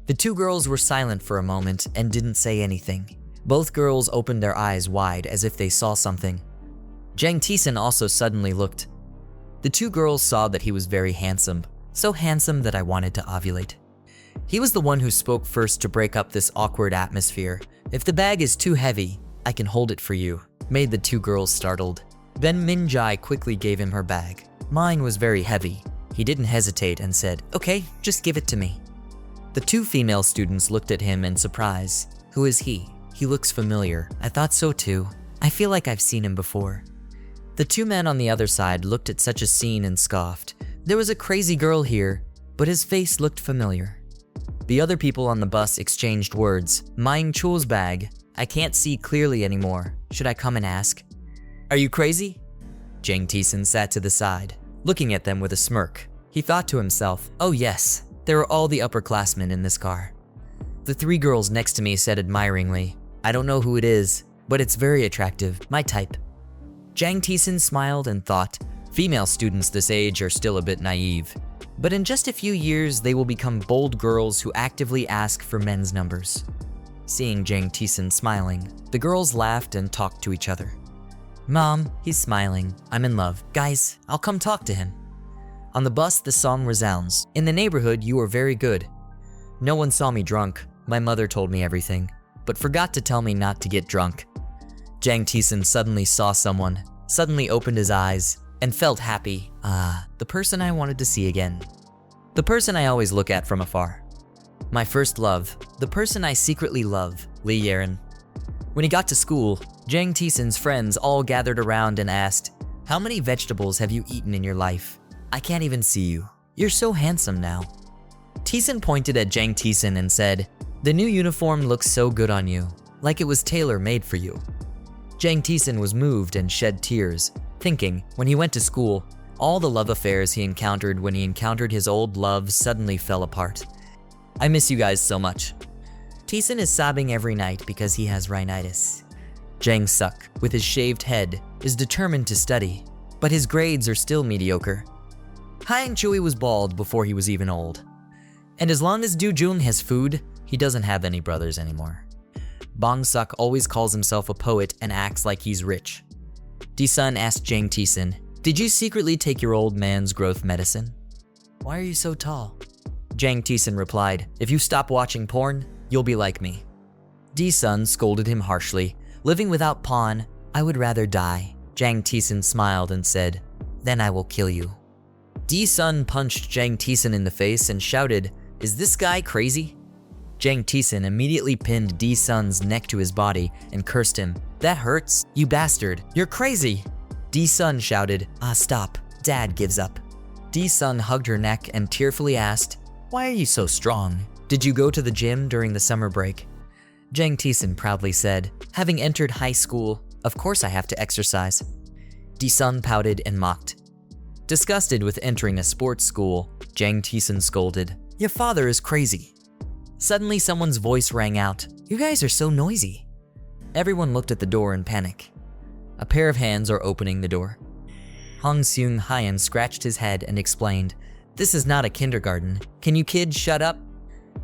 The two girls were silent for a moment and didn't say anything. Both girls opened their eyes wide as if they saw something. Jang Taesan also suddenly looked. The two girls saw that he was very handsome, so handsome that I wanted to ovulate. He was the one who spoke first to break up this awkward atmosphere. If the bag is too heavy, I can hold it for you, made the two girls startled. Then Min Jae quickly gave him her bag. Mine was very heavy. He didn't hesitate and said, okay, just give it to me. The two female students looked at him in surprise. Who is he? He looks familiar. I thought so too. I feel like I've seen him before. The two men on the other side looked at such a scene and scoffed. There was a crazy girl here, but his face looked familiar. The other people on the bus exchanged words. Mine Chul's bag. I can't see clearly anymore. Should I come and ask? Are you crazy? Jang Taesan sat to the side, looking at them with a smirk. He thought to himself, oh yes, there are all the upperclassmen in this car. The three girls next to me said admiringly, I don't know who it is, but it's very attractive, my type. Jang Taesan smiled and thought, female students this age are still a bit naive, but in just a few years they will become bold girls who actively ask for men's numbers. Seeing Jang Taesan smiling, the girls laughed and talked to each other. Mom, he's smiling, I'm in love. Guys, I'll come talk to him. On the bus, the song resounds. In the neighborhood, you are very good. No one saw me drunk. My mother told me everything, but forgot to tell me not to get drunk. Jang Taesan suddenly saw someone, suddenly opened his eyes, and felt happy. The person I wanted to see again. The person I always look at from afar. My first love, the person I secretly love, Lee Yeren. When he got to school, Jang Taesan's friends all gathered around and asked, how many vegetables have you eaten in your life? I can't even see you. You're so handsome now. Taesan pointed at Jang Taesan and said, the new uniform looks so good on you, like it was tailor-made for you. Jang Taesan was moved and shed tears, thinking, when he went to school, all the love affairs he encountered when he encountered his old love suddenly fell apart. I miss you guys so much. Taesan is sobbing every night because he has rhinitis. Jang Suk, with his shaved head, is determined to study, but his grades are still mediocre. Hyang Chui was bald before he was even old. And as long as Do Jung has food, he doesn't have any brothers anymore. Bong Suk always calls himself a poet and acts like he's rich. D-Sun asked Jang Taesan, "Did you secretly take your old man's growth medicine? Why are you so tall?" Jang Taesan replied, "If you stop watching porn, you'll be like me." D-Sun scolded him harshly, "Living without pawn, I would rather die." Jang Taesan smiled and said, "Then I will kill you." D-Sun punched Jang Taesan in the face and shouted, "Is this guy crazy?" Jang Taesan immediately pinned D-Sun's neck to his body and cursed him, "That hurts, you bastard, you're crazy." D-Sun shouted, Stop, Dad gives up." D-Sun hugged her neck and tearfully asked, "Why are you so strong? Did you go to the gym during the summer break?" Jang Taesan proudly said, "Having entered high school, of course I have to exercise." D-Sun pouted and mocked. Disgusted with entering a sports school, Jang Taesan scolded, "Your father is crazy." Suddenly someone's voice rang out, "You guys are so noisy." Everyone looked at the door in panic. A pair of hands are opening the door. Hong Seung-hyan scratched his head and explained, "This is not a kindergarten. Can you kids shut up?"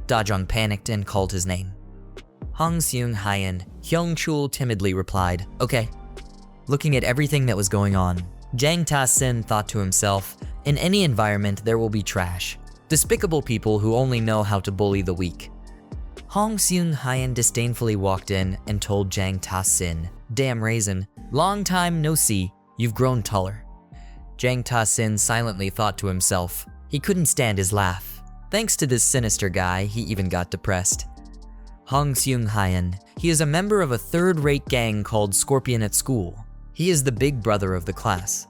Da-jung panicked and called his name. Hong Seung-hyan, Hyung-chul timidly replied, "Okay." Looking at everything that was going on, Jang Ta-sin thought to himself, in any environment there will be trash, despicable people who only know how to bully the weak. Hong Seung-hyan disdainfully walked in and told Jang Ta-sin, "Damn raisin, long time no see, you've grown taller." Jang Ta-sin silently thought to himself, he couldn't stand his laugh. Thanks to this sinister guy, he even got depressed. Hong Seung-hyan, he is a member of a third-rate gang called Scorpion at school. He is the big brother of the class.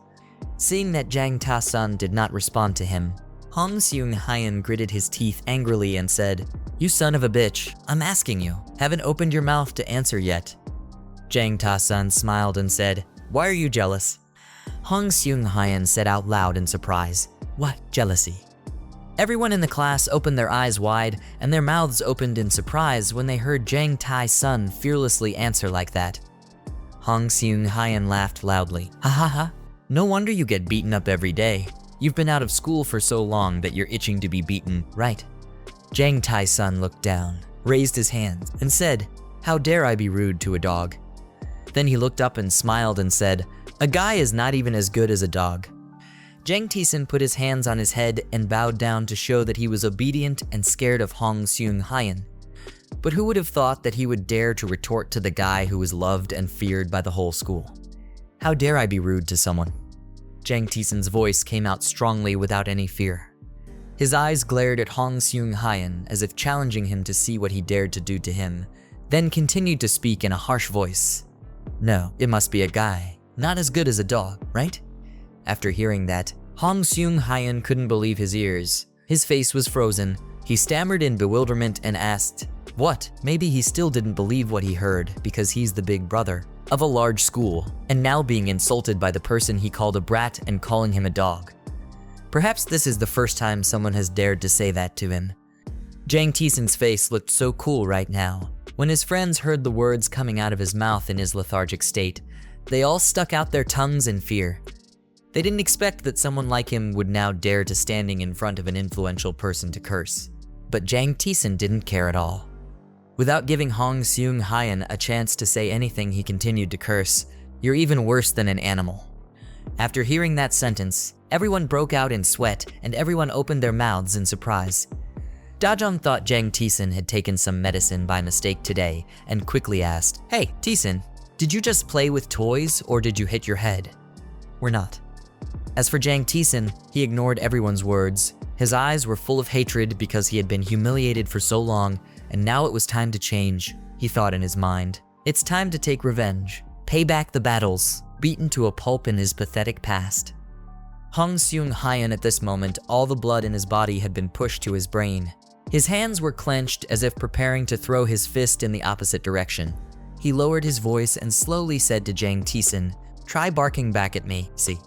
Seeing that Jang Ta-san did not respond to him, Hong Seung-hyan gritted his teeth angrily and said, "You son of a bitch, I'm asking you, haven't opened your mouth to answer yet." Jang Ta-san smiled and said, "Why are you jealous?" Hong Seung-hyan said out loud in surprise, "What, jealousy?" Everyone in the class opened their eyes wide and their mouths opened in surprise when they heard Jang Tai-sun fearlessly answer like that. Hong Seung-hyan laughed loudly. "Ha ha ha, no wonder you get beaten up every day. You've been out of school for so long that you're itching to be beaten, right?" Jang Tai-sun looked down, raised his hands, and said, "How dare I be rude to a dog?" Then he looked up and smiled and said, "A guy is not even as good as a dog." Jang Taesan put his hands on his head and bowed down to show that he was obedient and scared of Hong Seung-hyan. But who would have thought that he would dare to retort to the guy who was loved and feared by the whole school? "How dare I be rude to someone?" Jang Taesan's voice came out strongly without any fear. His eyes glared at Hong Seung-hyan as if challenging him to see what he dared to do to him, then continued to speak in a harsh voice. "No, it must be a guy. Not as good as a dog, right?" After hearing that, Hong Seung-hyan couldn't believe his ears. His face was frozen. He stammered in bewilderment and asked, "What? Maybe he still didn't believe what he heard because he's the big brother of a large school and now being insulted by the person he called a brat and calling him a dog. Perhaps this is the first time someone has dared to say that to him." Jang Taesan's face looked so cool right now. When his friends heard the words coming out of his mouth in his lethargic state, they all stuck out their tongues in fear. They didn't expect that someone like him would now dare to standing in front of an influential person to curse. But Jang Taesan didn't care at all. Without giving Hong Seung-hyan a chance to say anything, he continued to curse, "You're even worse than an animal." After hearing that sentence, everyone broke out in sweat and everyone opened their mouths in surprise. Da-jung thought Jang Taesan had taken some medicine by mistake today and quickly asked, "Hey, Taesan, did you just play with toys or did you hit your head?" "We're not." As for Jang Taesan, he ignored everyone's words. His eyes were full of hatred because he had been humiliated for so long, and now it was time to change, he thought in his mind. It's time to take revenge, pay back the battles, beaten to a pulp in his pathetic past. Hong Seung-hyan at this moment, all the blood in his body had been pushed to his brain. His hands were clenched as if preparing to throw his fist in the opposite direction. He lowered his voice and slowly said to Jang Taesan, "Try barking back at me, see."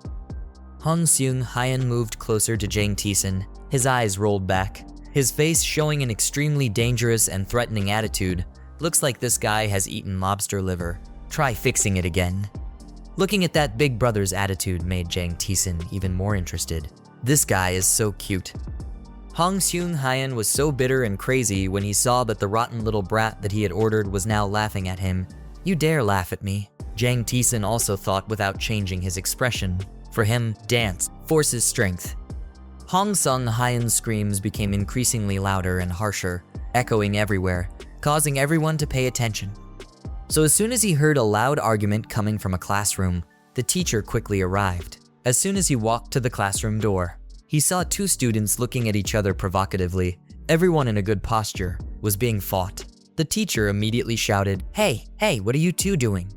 Hong Seung-hyeon moved closer to Jang Taesan, his eyes rolled back, his face showing an extremely dangerous and threatening attitude. "Looks like this guy has eaten lobster liver. Try fixing it again." Looking at that big brother's attitude made Jang Taesan even more interested. This guy is so cute. Hong Seung-hyeon was so bitter and crazy when he saw that the rotten little brat that he had ordered was now laughing at him. "You dare laugh at me?" Jang Taesan also thought without changing his expression. For him, dance forces strength. Hong Seung-hyeon's screams became increasingly louder and harsher, echoing everywhere, causing everyone to pay attention. So as soon as he heard a loud argument coming from a classroom, the teacher quickly arrived. As soon as he walked to the classroom door, he saw two students looking at each other provocatively. Everyone in a good posture was being fought. The teacher immediately shouted, Hey, what are you two doing?"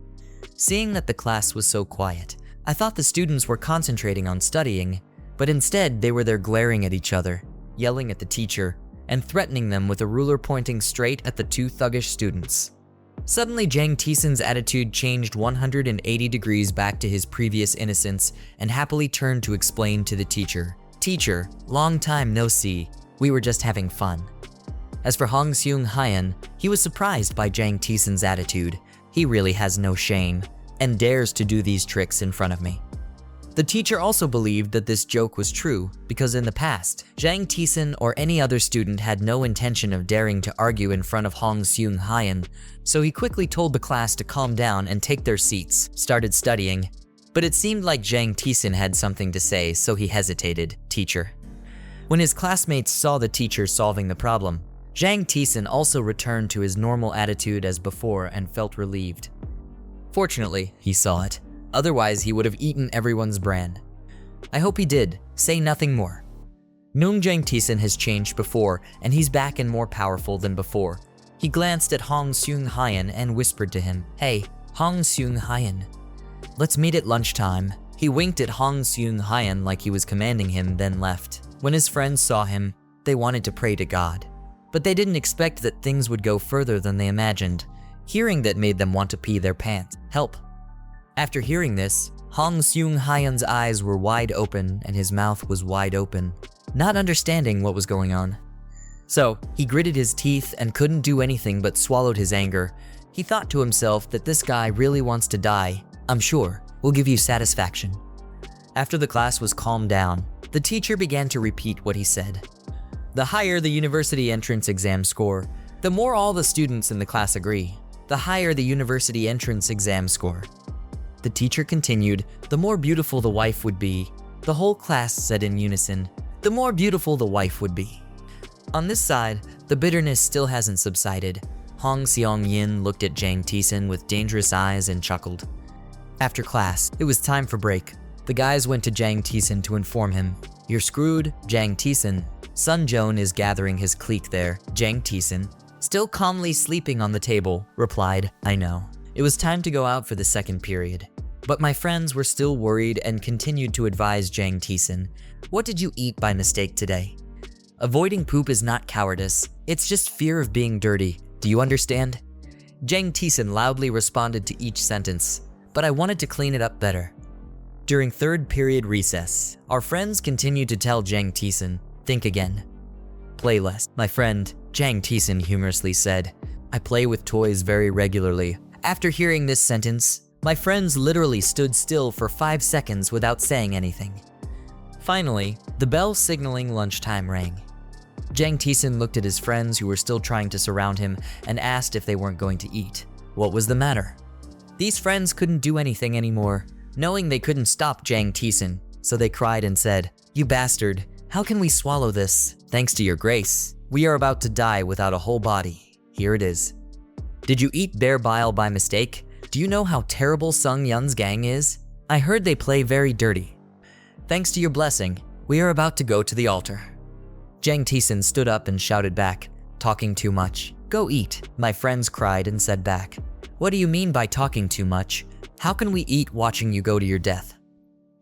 Seeing that the class was so quiet, I thought the students were concentrating on studying, but instead they were there glaring at each other, yelling at the teacher, and threatening them with a ruler pointing straight at the two thuggish students. Suddenly, Jang Taesan's attitude changed 180 degrees back to his previous innocence and happily turned to explain to the teacher, "Teacher, long time no see. We were just having fun." As for Hong Seung-hyeon, he was surprised by Jang Taesan's attitude. He really has no shame and dares to do these tricks in front of me. The teacher also believed that this joke was true because in the past, Jang Taesan or any other student had no intention of daring to argue in front of Hong Seung-hyeon, so he quickly told the class to calm down and take their seats, started studying. But it seemed like Jang Taesan had something to say, so he hesitated. "Teacher." When his classmates saw the teacher solving the problem, Jang Taesan also returned to his normal attitude as before and felt relieved. Fortunately, he saw it. Otherwise, he would have eaten everyone's bran. I hope he did. Say nothing more. Jang Taesan has changed before, and he's back and more powerful than before. He glanced at Hong Seung-hyeon and whispered to him, "Hey, Hong Seung-hyeon, let's meet at lunchtime." He winked at Hong Seung-hyeon like he was commanding him, then left. When his friends saw him, they wanted to pray to God. But they didn't expect that things would go further than they imagined. Hearing that made them want to pee their pants. Help. After hearing this, Hong Seung-hyeon's eyes were wide open and his mouth was wide open, not understanding what was going on. So, he gritted his teeth and couldn't do anything but swallowed his anger. He thought to himself that this guy really wants to die. "I'm sure, we'll give you satisfaction." After the class was calmed down, the teacher began to repeat what he said. The higher the university entrance exam score, the more all the students in the class agree. The higher the university entrance exam score. The teacher continued, "The more beautiful the wife would be." The whole class said in unison, "The more beautiful the wife would be." On this side, the bitterness still hasn't subsided. Hong Seong-yin looked at Jang Taesan with dangerous eyes and chuckled. After class, it was time for break. The guys went to Jang Taesan to inform him, "You're screwed, Jang Taesan. Sun Joon is gathering his clique there." Jang Taesan, still calmly sleeping on the table, replied, "I know." It was time to go out for the second period. But my friends were still worried and continued to advise Jang Taesan, "What did you eat by mistake today? Avoiding poop is not cowardice, it's just fear of being dirty. Do you understand?" Jang Taesan loudly responded to each sentence, but I wanted to clean it up better. During third period recess, our friends continued to tell Jang Taesan, "Think again. Play less." My friend, Jang Taesan humorously said, "I play with toys very regularly." After hearing this sentence, my friends literally stood still for 5 seconds without saying anything. Finally, the bell signaling lunchtime rang. Jang Taesan looked at his friends who were still trying to surround him and asked if they weren't going to eat. What was the matter? These friends couldn't do anything anymore, knowing they couldn't stop Jang Taesan, so they cried and said, "You bastard, how can we swallow this? Thanks to your grace, we are about to die without a whole body. Here it is." Did you eat bear bile by mistake? Do you know how terrible Sung Yun's gang is? I heard they play very dirty. Thanks to your blessing, we are about to go to the altar. Jang Taesan stood up and shouted back, "Talking too much. Go eat." My friends cried and said back, "What do you mean by talking too much? How can we eat watching you go to your death?"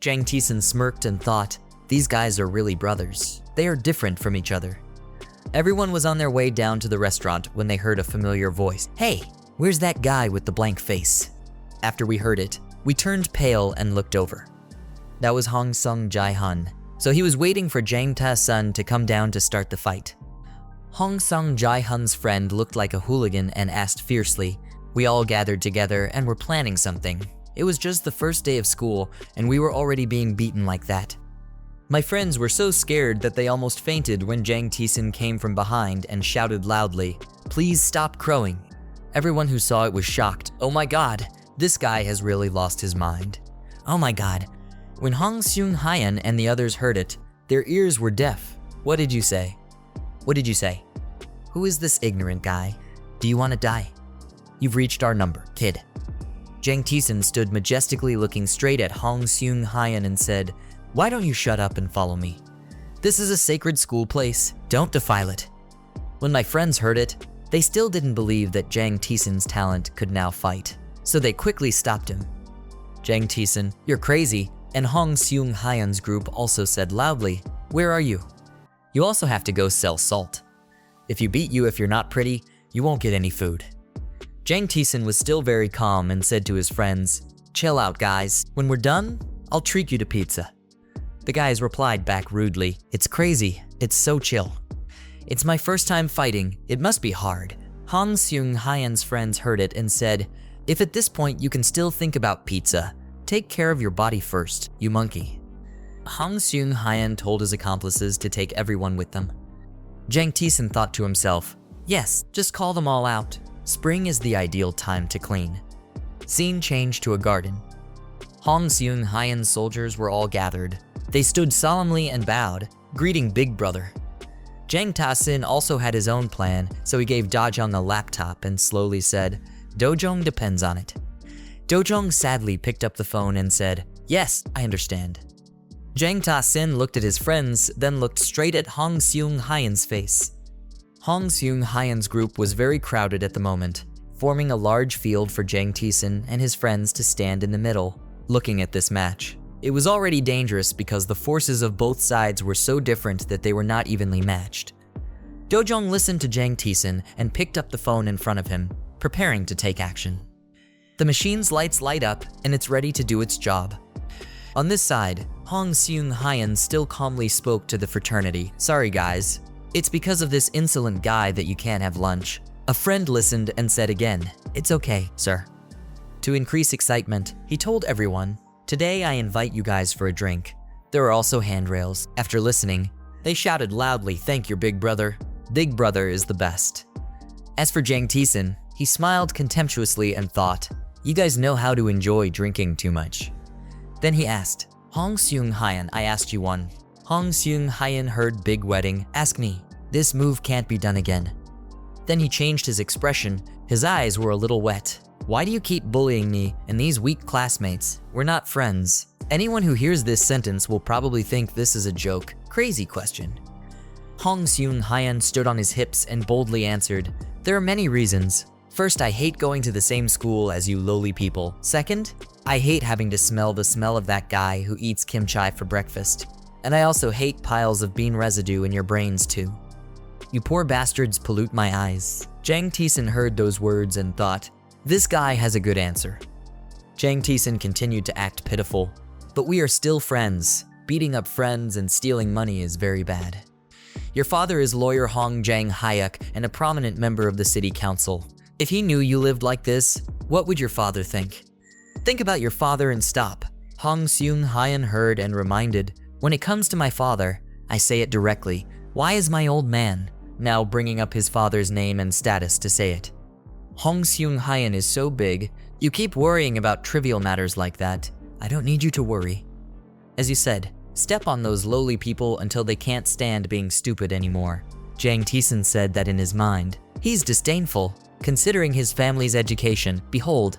Jang Taesan smirked and thought, these guys are really brothers. They are different from each other. Everyone was on their way down to the restaurant when they heard a familiar voice. "Hey, Where's that guy with the blank face? After we heard it, we turned pale and looked over. That was Hong Sung Jae-hun, so he was waiting for Jang Taesan to come down to start the fight. Hong Sung Jae-hun's friend looked like a hooligan and asked fiercely. We all gathered together and were planning something. It was just the first day of school, and we were already being beaten like that. My friends were so scared that they almost fainted when Jang Taesan came from behind and shouted loudly, "Please stop crowing." Everyone who saw it was shocked. Oh my god, this guy has really lost his mind. Oh my god. When Hong Seung-hyeon and the others heard it, their ears were deaf. What did you say? What did you say? Who is this ignorant guy? Do you want to die? You've reached our number, kid. Jang Taesan stood majestically looking straight at Hong Seung-hyeon and said, "Why don't you shut up and follow me? This is a sacred school place. Don't defile it." When my friends heard it, they still didn't believe that Jang Taesan's talent could now fight, so they quickly stopped him. Jang Taesan, you're crazy, and Hong Seung-hyeon's group also said loudly, "Where are you? You also have to go sell salt. If you beat you if you're not pretty, you won't get any food." Jang Taesan was still very calm and said to his friends, "Chill out, guys. When we're done, I'll treat you to pizza." The guys replied back rudely, "It's crazy. It's so chill. It's my first time fighting. It must be hard." Hong Seung-hyeon's friends heard it and said, "If at this point you can still think about pizza, take care of your body first, you monkey." Hong Seung-hyeon told his accomplices to take everyone with them. Jang Taesan thought to himself, "Yes, just call them all out. Spring is the ideal time to clean." Scene changed to a garden. Hong Seung-hyeon's soldiers were all gathered. They stood solemnly and bowed, greeting Big Brother. Jang Taesan also had his own plan, so he gave Dojong a laptop and slowly said, "Dojong depends on it." Dojong sadly picked up the phone and said, "Yes, I understand." Jang Taesan looked at his friends, then looked straight at Hong Seung-hyeon's face. Hong Seung-hyeon's group was very crowded at the moment, forming a large field for Jang Taesan and his friends to stand in the middle, looking at this match. It was already dangerous because the forces of both sides were so different that they were not evenly matched. Dojong listened to Jang Taesan and picked up the phone in front of him, preparing to take action. The machine's lights light up and it's ready to do its job. On this side, Hong Seung-hyeon still calmly spoke to the fraternity. "Sorry guys, it's because of this insolent guy that you can't have lunch." A friend listened and said again, "It's okay, sir." To increase excitement, he told everyone, "Today I invite you guys for a drink." There were also handrails. After listening, they shouted loudly, "Thank your big brother. Big brother is the best." As for Jang Taesan, he smiled contemptuously and thought, "You guys know how to enjoy drinking too much." Then he asked, "Hong Seung-hyeon, I asked you one." Hong Seung-hyeon heard big wedding, "Ask me. This move can't be done again." Then he changed his expression. His eyes were a little wet. "Why do you keep bullying me and these weak classmates? We're not friends." Anyone who hears this sentence will probably think this is a joke. Crazy question. Hong Seung-hyeon stood on his hips and boldly answered, "There are many reasons. First, I hate going to the same school as you lowly people. Second, I hate having to smell the smell of that guy who eats kimchi for breakfast. And I also hate piles of bean residue in your brains too. You poor bastards pollute my eyes." Jang Taesan heard those words and thought, "This guy has a good answer." Jang Taesan continued to act pitiful, "But we are still friends. Beating up friends and stealing money is very bad. Your father is lawyer Hong Jang-hyuk and a prominent member of the city council. If he knew you lived like this, what would your father think? Think about your father and stop." Hong Seung-hyeon heard and reminded, "When it comes to my father, I say it directly. Why is my old man?" Now bringing up his father's name and status to say it. "Hong Seung-hyeon is so big, you keep worrying about trivial matters like that. I don't need you to worry. As you said, step on those lowly people until they can't stand being stupid anymore." Jang Taesan said that in his mind. He's disdainful, considering his family's education. Behold.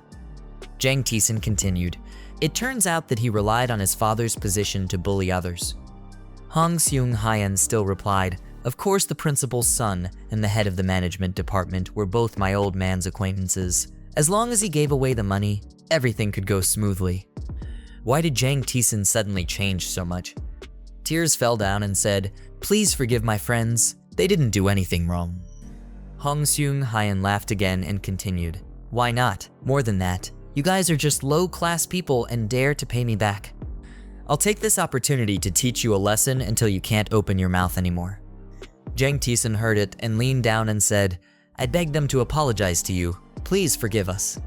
Jang Taesan continued, "It turns out that he relied on his father's position to bully others." Hong Seung-hyeon still replied, "Of course the principal's son and the head of the management department were both my old man's acquaintances. As long as he gave away the money, everything could go smoothly." Why did Jang Taesan suddenly change so much? Tears fell down and said, "Please forgive my friends. They didn't do anything wrong." Hong Seung-hyeon laughed again and continued, Why not? More than that, you guys are just low-class people and dare to pay me back. I'll take this opportunity to teach you a lesson until you can't open your mouth anymore. Jang Taesan heard it and leaned down and said, I beg them to apologize to you. Please forgive us.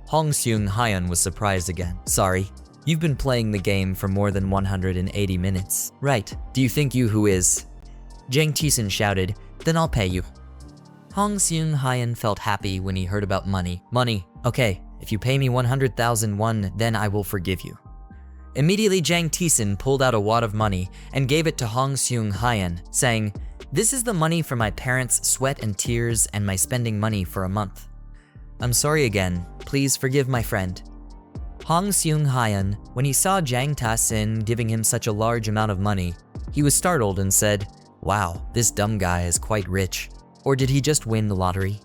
Hong Seung-hyun was surprised again. Sorry, you've been playing the game for more than 180 minutes. Right, do you think you who is? Jang Taesan shouted, then I'll pay you. Hong Seung-hyun felt happy when he heard about money. Money, okay, if you pay me 100,000 won, then I will forgive you. Immediately Jang Taesan pulled out a wad of money and gave it to Hong Seung-hyun, saying, this is the money for my parents' sweat and tears and my spending money for a month. I'm sorry again, please forgive my friend. Hong Seung-hyun, when he saw Jang Taesan giving him such a large amount of money, he was startled and said, wow, this dumb guy is quite rich. Or did he just win the lottery?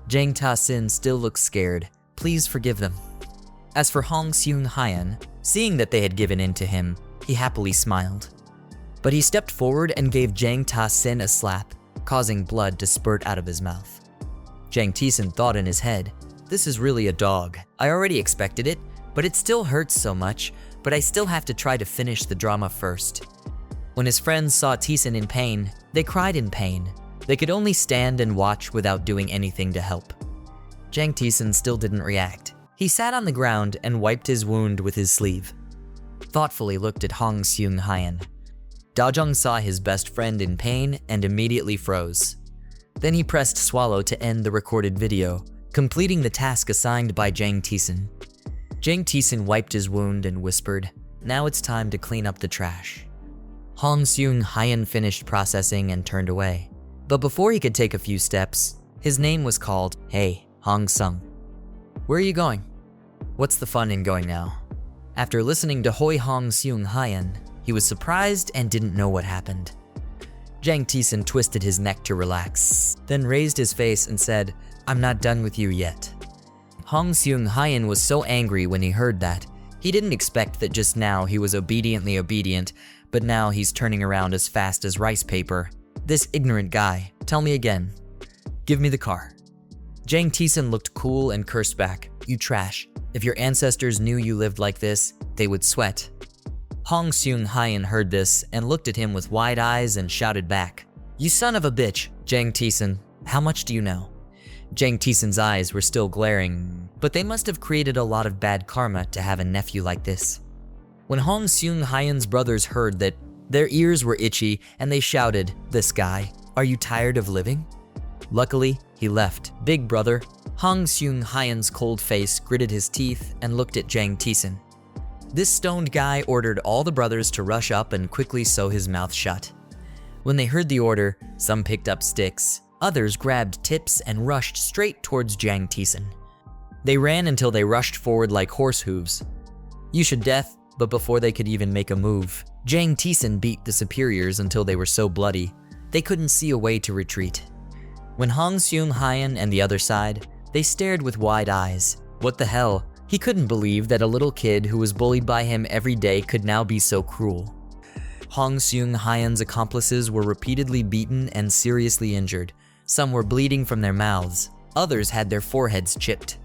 Jang Taesan still looks scared. Please forgive them. As for Hong Seung-hyun, seeing that they had given in to him, he happily smiled. But he stepped forward and gave Jang Taesan a slap, causing blood to spurt out of his mouth. Jang Taesan thought in his head, this is really a dog. I already expected it, but it still hurts so much, but I still have to try to finish the drama first. When his friends saw Taesan in pain, they cried in pain. They could only stand and watch without doing anything to help. Jang Taesan still didn't react. He sat on the ground and wiped his wound with his sleeve. Thoughtfully looked at Hong Seung-hyun. Da-jung saw his best friend in pain and immediately froze. Then he pressed swallow to end the recorded video, completing the task assigned by Jang Taesan. Jang Taesan wiped his wound and whispered, now it's time to clean up the trash. Hong Seung-hyun finished processing and turned away. But before he could take a few steps, his name was called. Hey, Hong Sung. Where are you going? What's the fun in going now? After listening to Hong Seung-hyun, he was surprised and didn't know what happened. Jang Taesan twisted his neck to relax, then raised his face and said, I'm not done with you yet. Hong Seung-hyun was so angry when he heard that. He didn't expect that just now he was obediently obedient, but now he's turning around as fast as rice paper. This ignorant guy, tell me again. Give me the car. Jang Taesan looked cool and cursed back, you trash. If your ancestors knew you lived like this, they would sweat. Hong Seung-hyun heard this and looked at him with wide eyes and shouted back, you son of a bitch, Jang Taesan, how much do you know? Jang Taesan's eyes were still glaring, but they must have created a lot of bad karma to have a nephew like this. When Hong Seung-hyun's brothers heard that, their ears were itchy and they shouted, this guy, are you tired of living? Luckily, he left. Big brother, Hong Seung-hyun's cold face gritted his teeth and looked at Jang Taesan. This stoned guy ordered all the brothers to rush up and quickly sew his mouth shut. When they heard the order, some picked up sticks, others grabbed tips and rushed straight towards Jang Taesan. They ran until they rushed forward like horse hooves. You should death, but before they could even make a move, Jang Taesan beat the superiors until they were so bloody, they couldn't see a way to retreat. When Hong Seung-hyun and the other side, they stared with wide eyes. What the hell? He couldn't believe that a little kid who was bullied by him every day could now be so cruel. Hong Seung-hyun's accomplices were repeatedly beaten and seriously injured. Some were bleeding from their mouths, others had their foreheads chipped.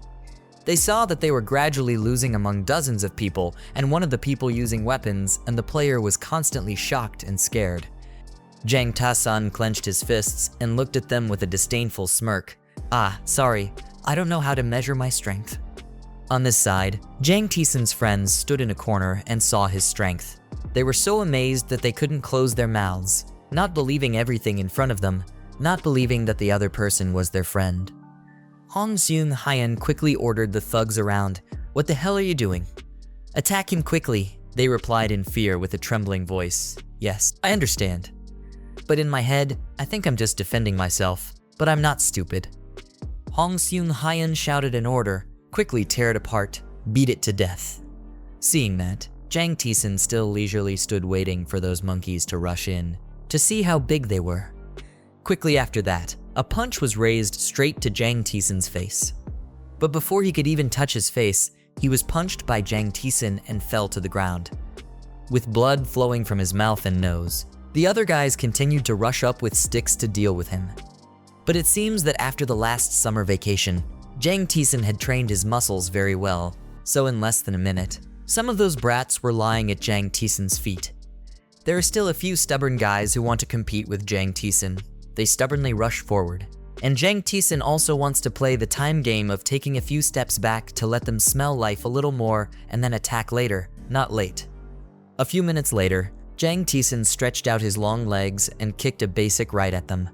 They saw that they were gradually losing among dozens of people, and one of the people using weapons, and the player was constantly shocked and scared. Jang Taesan clenched his fists and looked at them with a disdainful smirk. Ah, sorry, I don't know how to measure my strength. On this side, Jang Taesan's friends stood in a corner and saw his strength. They were so amazed that they couldn't close their mouths, not believing everything in front of them, not believing that the other person was their friend. Hong Seung-hyun quickly ordered the thugs around. What the hell are you doing? Attack him quickly, they replied in fear with a trembling voice. Yes, I understand. But in my head, I think I'm just defending myself, but I'm not stupid. Hong Seung-hyun shouted an order, quickly tear it apart, beat it to death. Seeing that, Jang Taesan still leisurely stood waiting for those monkeys to rush in, to see how big they were. Quickly after that, a punch was raised straight to Jang Taesan's face. But before he could even touch his face, he was punched by Jang Taesan and fell to the ground. With blood flowing from his mouth and nose, the other guys continued to rush up with sticks to deal with him. But it seems that after the last summer vacation, Jang Taesan had trained his muscles very well, so in less than a minute, some of those brats were lying at Jang Taesan's feet. There are still a few stubborn guys who want to compete with Jang Taesan. They stubbornly rush forward. And Jang Taesan also wants to play the time game of taking a few steps back to let them smell life a little more and then attack later, not late. A few minutes later, Jang Taesan stretched out his long legs and kicked a basic right at them.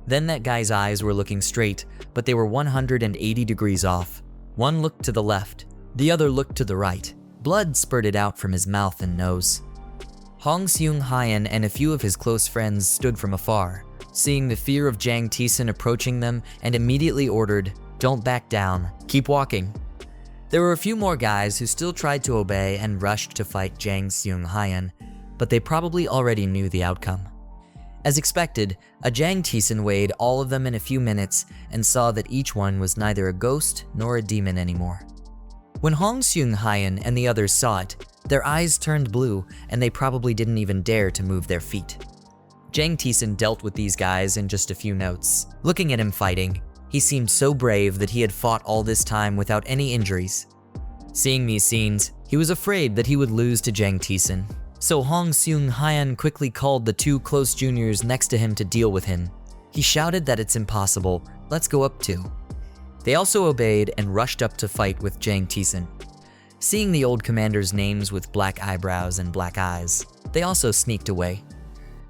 Then that guy's eyes were looking straight, but they were 180 degrees off. One looked to the left, the other looked to the right. Blood spurted out from his mouth and nose. Hong Seung-hyeon and a few of his close friends stood from afar, seeing the fear of Jang Taesan approaching them, and immediately ordered, "Don't back down, keep walking." There were a few more guys who still tried to obey and rushed to fight Jang Seung-hyeon, but they probably already knew the outcome. As expected, a Jang Taesan weighed all of them in a few minutes and saw that each one was neither a ghost nor a demon anymore. When Hong Seung-hyeon and the others saw it, their eyes turned blue and they probably didn't even dare to move their feet. Jang Taesan dealt with these guys in just a few notes. Looking at him fighting, he seemed so brave that he had fought all this time without any injuries. Seeing these scenes, he was afraid that he would lose to Jang Taesan. So Hong Seung-hyeon quickly called the two close juniors next to him to deal with him. He shouted that it's impossible, let's go up too. They also obeyed and rushed up to fight with Jang Taesan. Seeing the old commander's names with black eyebrows and black eyes, they also sneaked away.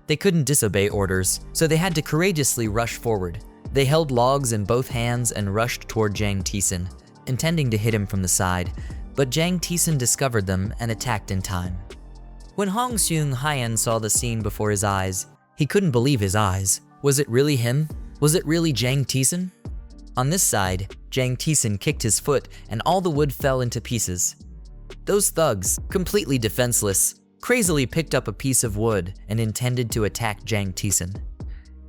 They couldn't disobey orders, so they had to courageously rush forward. They held logs in both hands and rushed toward Jang Taesan, intending to hit him from the side, but Jang Taesan discovered them and attacked in time. When Hong Seung-hyeon saw the scene before his eyes, he couldn't believe his eyes. Was it really him? Was it really Jang Taesan? On this side, Jang Taesan kicked his foot and all the wood fell into pieces. Those thugs, completely defenseless, crazily picked up a piece of wood and intended to attack Jang Taesan.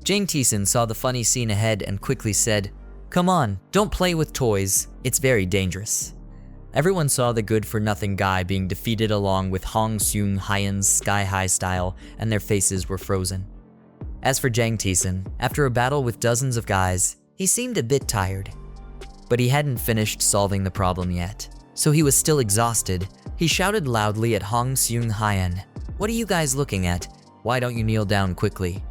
Jang Taesan saw the funny scene ahead and quickly said, "Come on, don't play with toys, it's very dangerous." Everyone saw the good-for-nothing guy being defeated along with Hong Seung-hyeon's sky-high style, and their faces were frozen. As for Jang Taesan, after a battle with dozens of guys, he seemed a bit tired. But he hadn't finished solving the problem yet, so he was still exhausted. He shouted loudly at Hong Seung-hyeon, "What are you guys looking at? Why don't you kneel down quickly?"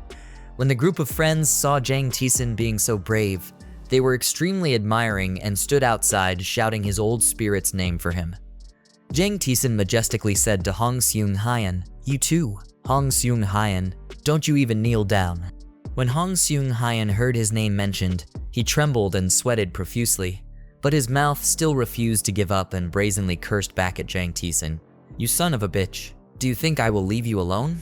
When the group of friends saw Jang Taesan being so brave, they were extremely admiring and stood outside shouting his old spirit's name for him. Jang Taesan majestically said to Hong Seung-hyeon, "You too, Hong Seung-hyeon, don't you even kneel down." When Hong Seung-hyeon heard his name mentioned, he trembled and sweated profusely, but his mouth still refused to give up and brazenly cursed back at Jang Taesan. "You son of a bitch, do you think I will leave you alone?"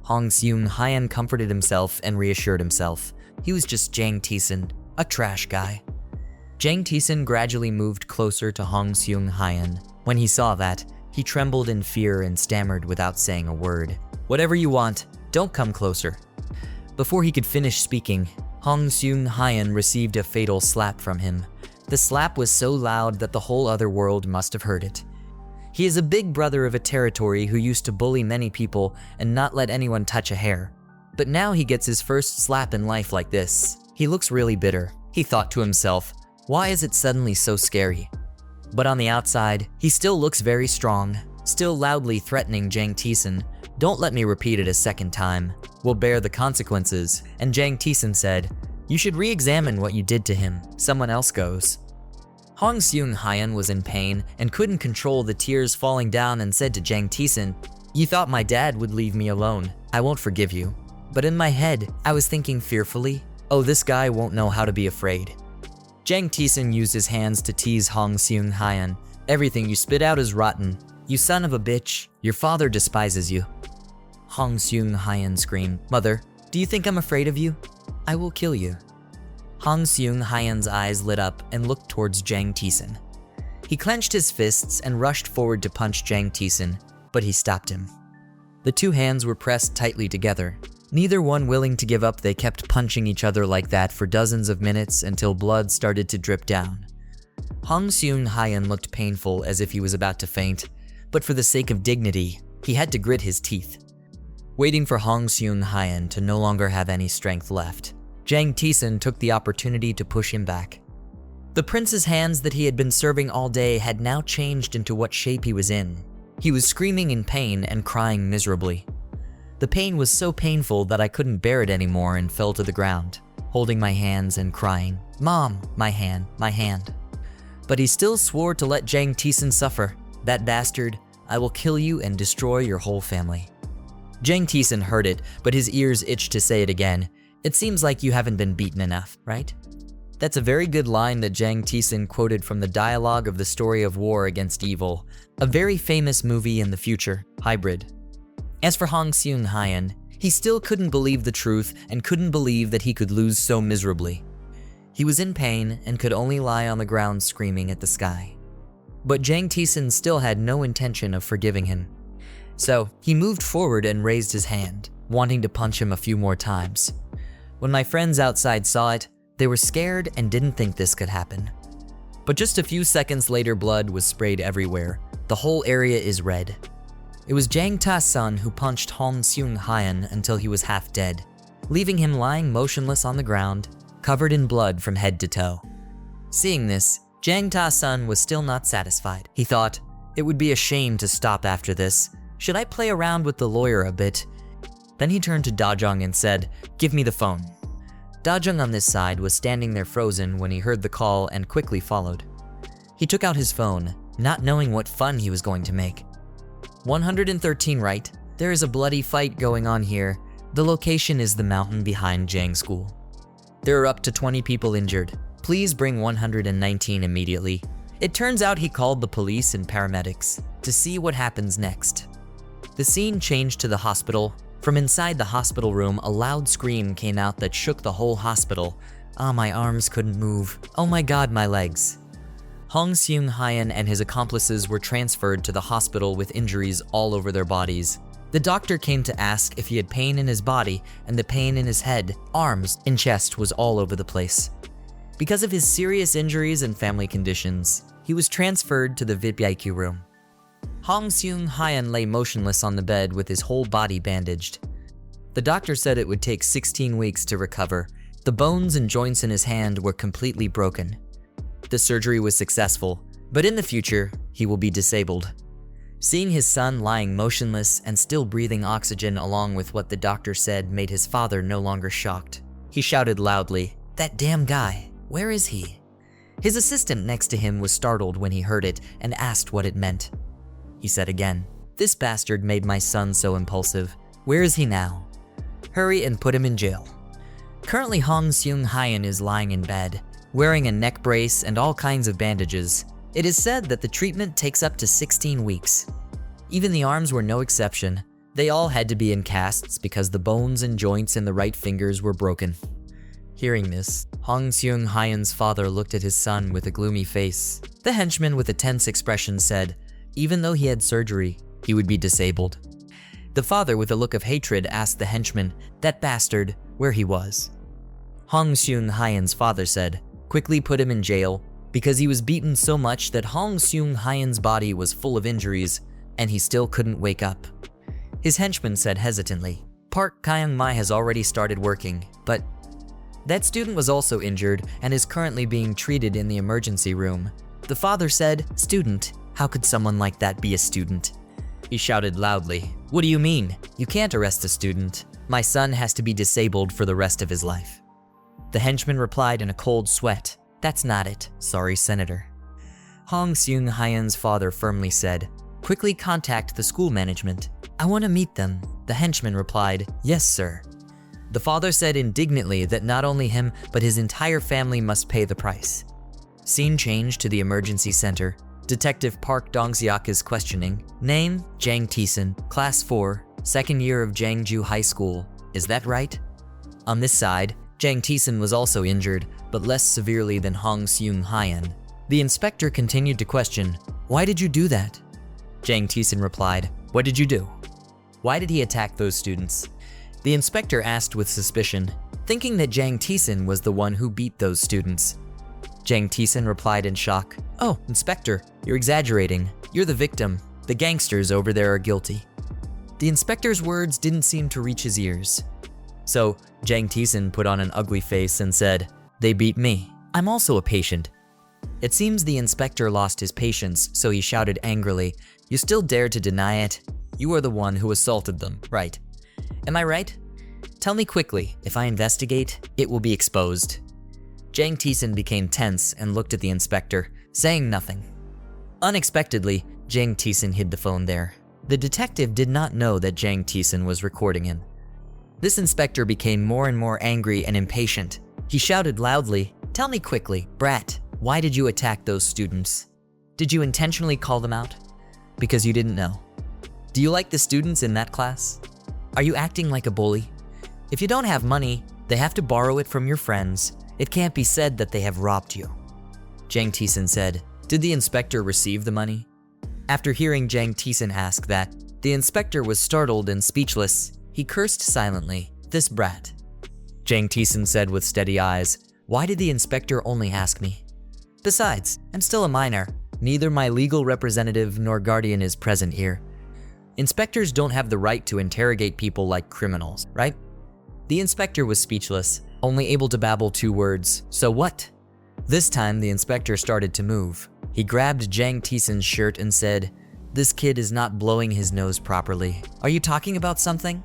Hong Seung-hyeon comforted himself and reassured himself. He was just Jang Taesan, a trash guy. Jang Taesan gradually moved closer to Hong Seung-hyeon. When he saw that, he trembled in fear and stammered without saying a word. "Whatever you want, don't come closer." Before he could finish speaking, Hong Seung-hyeon received a fatal slap from him. The slap was so loud that the whole other world must have heard it. He is a big brother of a territory who used to bully many people and not let anyone touch a hair. But now he gets his first slap in life like this. He looks really bitter. He thought to himself, why is it suddenly so scary? But on the outside, he still looks very strong, still loudly threatening Jang Taesan. "Don't let me repeat it a second time. We'll bear the consequences." And Jang Taesan said, "You should re-examine what you did to him. Someone else goes." Hong Seung-hyeon was in pain and couldn't control the tears falling down and said to Jang Taesan, "You thought my dad would leave me alone. I won't forgive you." But in my head, I was thinking fearfully, "Oh, this guy won't know how to be afraid." Jang Taesan used his hands to tease Hong Seung-hyeon. "Everything you spit out is rotten. You son of a bitch, your father despises you." Hong Seung-hyeon screamed, "Mother, do you think I'm afraid of you? I will kill you." Hong Seung-hyeon's eyes lit up and looked towards Jang Taesan. He clenched his fists and rushed forward to punch Jang Taesan, but he stopped him. The two hands were pressed tightly together. Neither one willing to give up, they kept punching each other like that for dozens of minutes until blood started to drip down. Hong Seung-hyeon looked painful as if he was about to faint, but for the sake of dignity, he had to grit his teeth. Waiting for Hong Seung-hyeon to no longer have any strength left, Jang Taesan took the opportunity to push him back. The prince's hands that he had been serving all day had now changed into what shape he was in. He was screaming in pain and crying miserably. The pain was so painful that I couldn't bear it anymore and fell to the ground, holding my hands and crying, "Mom, my hand, my hand." But he still swore to let Jang Taesan suffer. "That bastard, I will kill you and destroy your whole family." Jang Taesan heard it, but his ears itched to say it again. "It seems like you haven't been beaten enough, right?" That's a very good line that Jang Taesan quoted from the dialogue of The Story of War Against Evil, a very famous movie in the future, Hybrid. As for Hong Seung-hyeon, he still couldn't believe the truth and couldn't believe that he could lose so miserably. He was in pain and could only lie on the ground screaming at the sky. But Jang Taesan still had no intention of forgiving him. So he moved forward and raised his hand, wanting to punch him a few more times. When my friends outside saw it, they were scared and didn't think this could happen. But just a few seconds later, blood was sprayed everywhere. The whole area is red. It was Jang Taesan who punched Hong Seung-hyeon until he was half dead, leaving him lying motionless on the ground, covered in blood from head to toe. Seeing this, Jang Taesan was still not satisfied. He thought, it would be a shame to stop after this. Should I play around with the lawyer a bit? Then he turned to Da-jung and said, "Give me the phone." Da-jung on this side was standing there frozen when he heard the call and quickly followed. He took out his phone, not knowing what fun he was going to make. 113 right, there is a bloody fight going on here. The location is the mountain behind Jang School. There are up to 20 people injured. Please bring 119 immediately. It turns out he called the police and paramedics to see what happens next. The scene changed to the hospital. From inside the hospital room, a loud scream came out that shook the whole hospital. Ah, my arms couldn't move. Oh my god, my legs. Hong Seung-hyeon and his accomplices were transferred to the hospital with injuries all over their bodies. The doctor came to ask if he had pain in his body, and the pain in his head, arms, and chest was all over the place. Because of his serious injuries and family conditions, he was transferred to the VIP room. Hong Seung-hyeon lay motionless on the bed with his whole body bandaged. The doctor said it would take 16 weeks to recover. The bones and joints in his hand were completely broken. The surgery was successful, but in the future, he will be disabled. Seeing his son lying motionless and still breathing oxygen along with what the doctor said made his father no longer shocked. He shouted loudly, "That damn guy, where is he?" His assistant next to him was startled when he heard it and asked what it meant. He said again, "This bastard made my son so impulsive. Where is he now? Hurry and put him in jail." Currently, Hong Seung-hyeon is lying in bed, wearing a neck brace and all kinds of bandages. It is said that the treatment takes up to 16 weeks. Even the arms were no exception. They all had to be in casts because the bones and joints in the right fingers were broken. Hearing this, Hong Seung-hyeon's father looked at his son with a gloomy face. The henchman with a tense expression said, even though he had surgery, he would be disabled. The father with a look of hatred asked the henchman, that bastard, where he was. Hong Seung-hyeon's father said, quickly put him in jail, because he was beaten so much that Hong Seung-hyeon's body was full of injuries, and he still couldn't wake up. His henchman said hesitantly, Park Kyung-mai has already started working, but that student was also injured and is currently being treated in the emergency room. The father said, student, how could someone like that be a student? He shouted loudly, what do you mean? You can't arrest a student. My son has to be disabled for the rest of his life. The henchman replied in a cold sweat, that's not it, sorry, Senator. Hong Seung-hyeon's father firmly said, quickly contact the school management. I want to meet them. The henchman replied, yes, sir. The father said indignantly that not only him, but his entire family must pay the price. Scene changed to the emergency center. Detective Park Dong-seok is questioning. Name, Jang Taesan, Class 4, second year of Jangju High School. Is that right? On this side, Jang Taesan was also injured, but less severely than Hong Seung-hyeon. The inspector continued to question, why did you do that? Jang Taesan replied, what did you do? Why did he attack those students? The inspector asked with suspicion, thinking that Jang Taesan was the one who beat those students. Jang Taesan replied in shock, oh, Inspector, you're exaggerating. You're the victim. The gangsters over there are guilty. The inspector's words didn't seem to reach his ears. So, Jang Taesan put on an ugly face and said, they beat me. I'm also a patient. It seems the inspector lost his patience, so he shouted angrily, "You still dare to deny it? You are the one who assaulted them, right? Am I right? Tell me quickly. If I investigate, it will be exposed." Jang Taesan became tense and looked at the inspector, saying nothing. Unexpectedly, Jang Taesan hid the phone there. The detective did not know that Jang Taesan was recording him. This inspector became more and more angry and impatient. He shouted loudly, "Tell me quickly, brat, why did you attack those students? Did you intentionally call them out? Because you didn't know. Do you like the students in that class? Are you acting like a bully? If you don't have money, they have to borrow it from your friends. It can't be said that they have robbed you." Jang Taesan said, "Did the inspector receive the money?" After hearing Jang Taesan ask that, the inspector was startled and speechless. He cursed silently, "This brat." Jang Taesan said with steady eyes, "Why did the inspector only ask me? Besides, I'm still a minor. Neither my legal representative nor guardian is present here. Inspectors don't have the right to interrogate people like criminals, right?" The inspector was speechless, only able to babble 2 words, "So what?" This time, the inspector started to move. He grabbed Jang Taesan's shirt and said, "This kid is not blowing his nose properly. Are you talking about something?"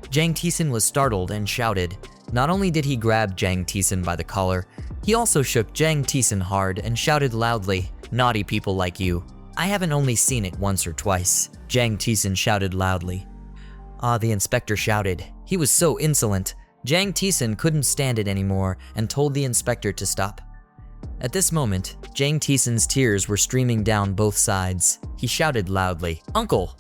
Jang Taesan was startled and shouted. Not only did he grab Jang Taesan by the collar, he also shook Jang Taesan hard and shouted loudly, "Naughty people like you. I haven't only seen it once or twice." Jang Taesan shouted loudly. The inspector shouted. He was so insolent. Jang Taesan couldn't stand it anymore and told the inspector to stop. At this moment, Jang Taesan's tears were streaming down both sides. He shouted loudly, "Uncle,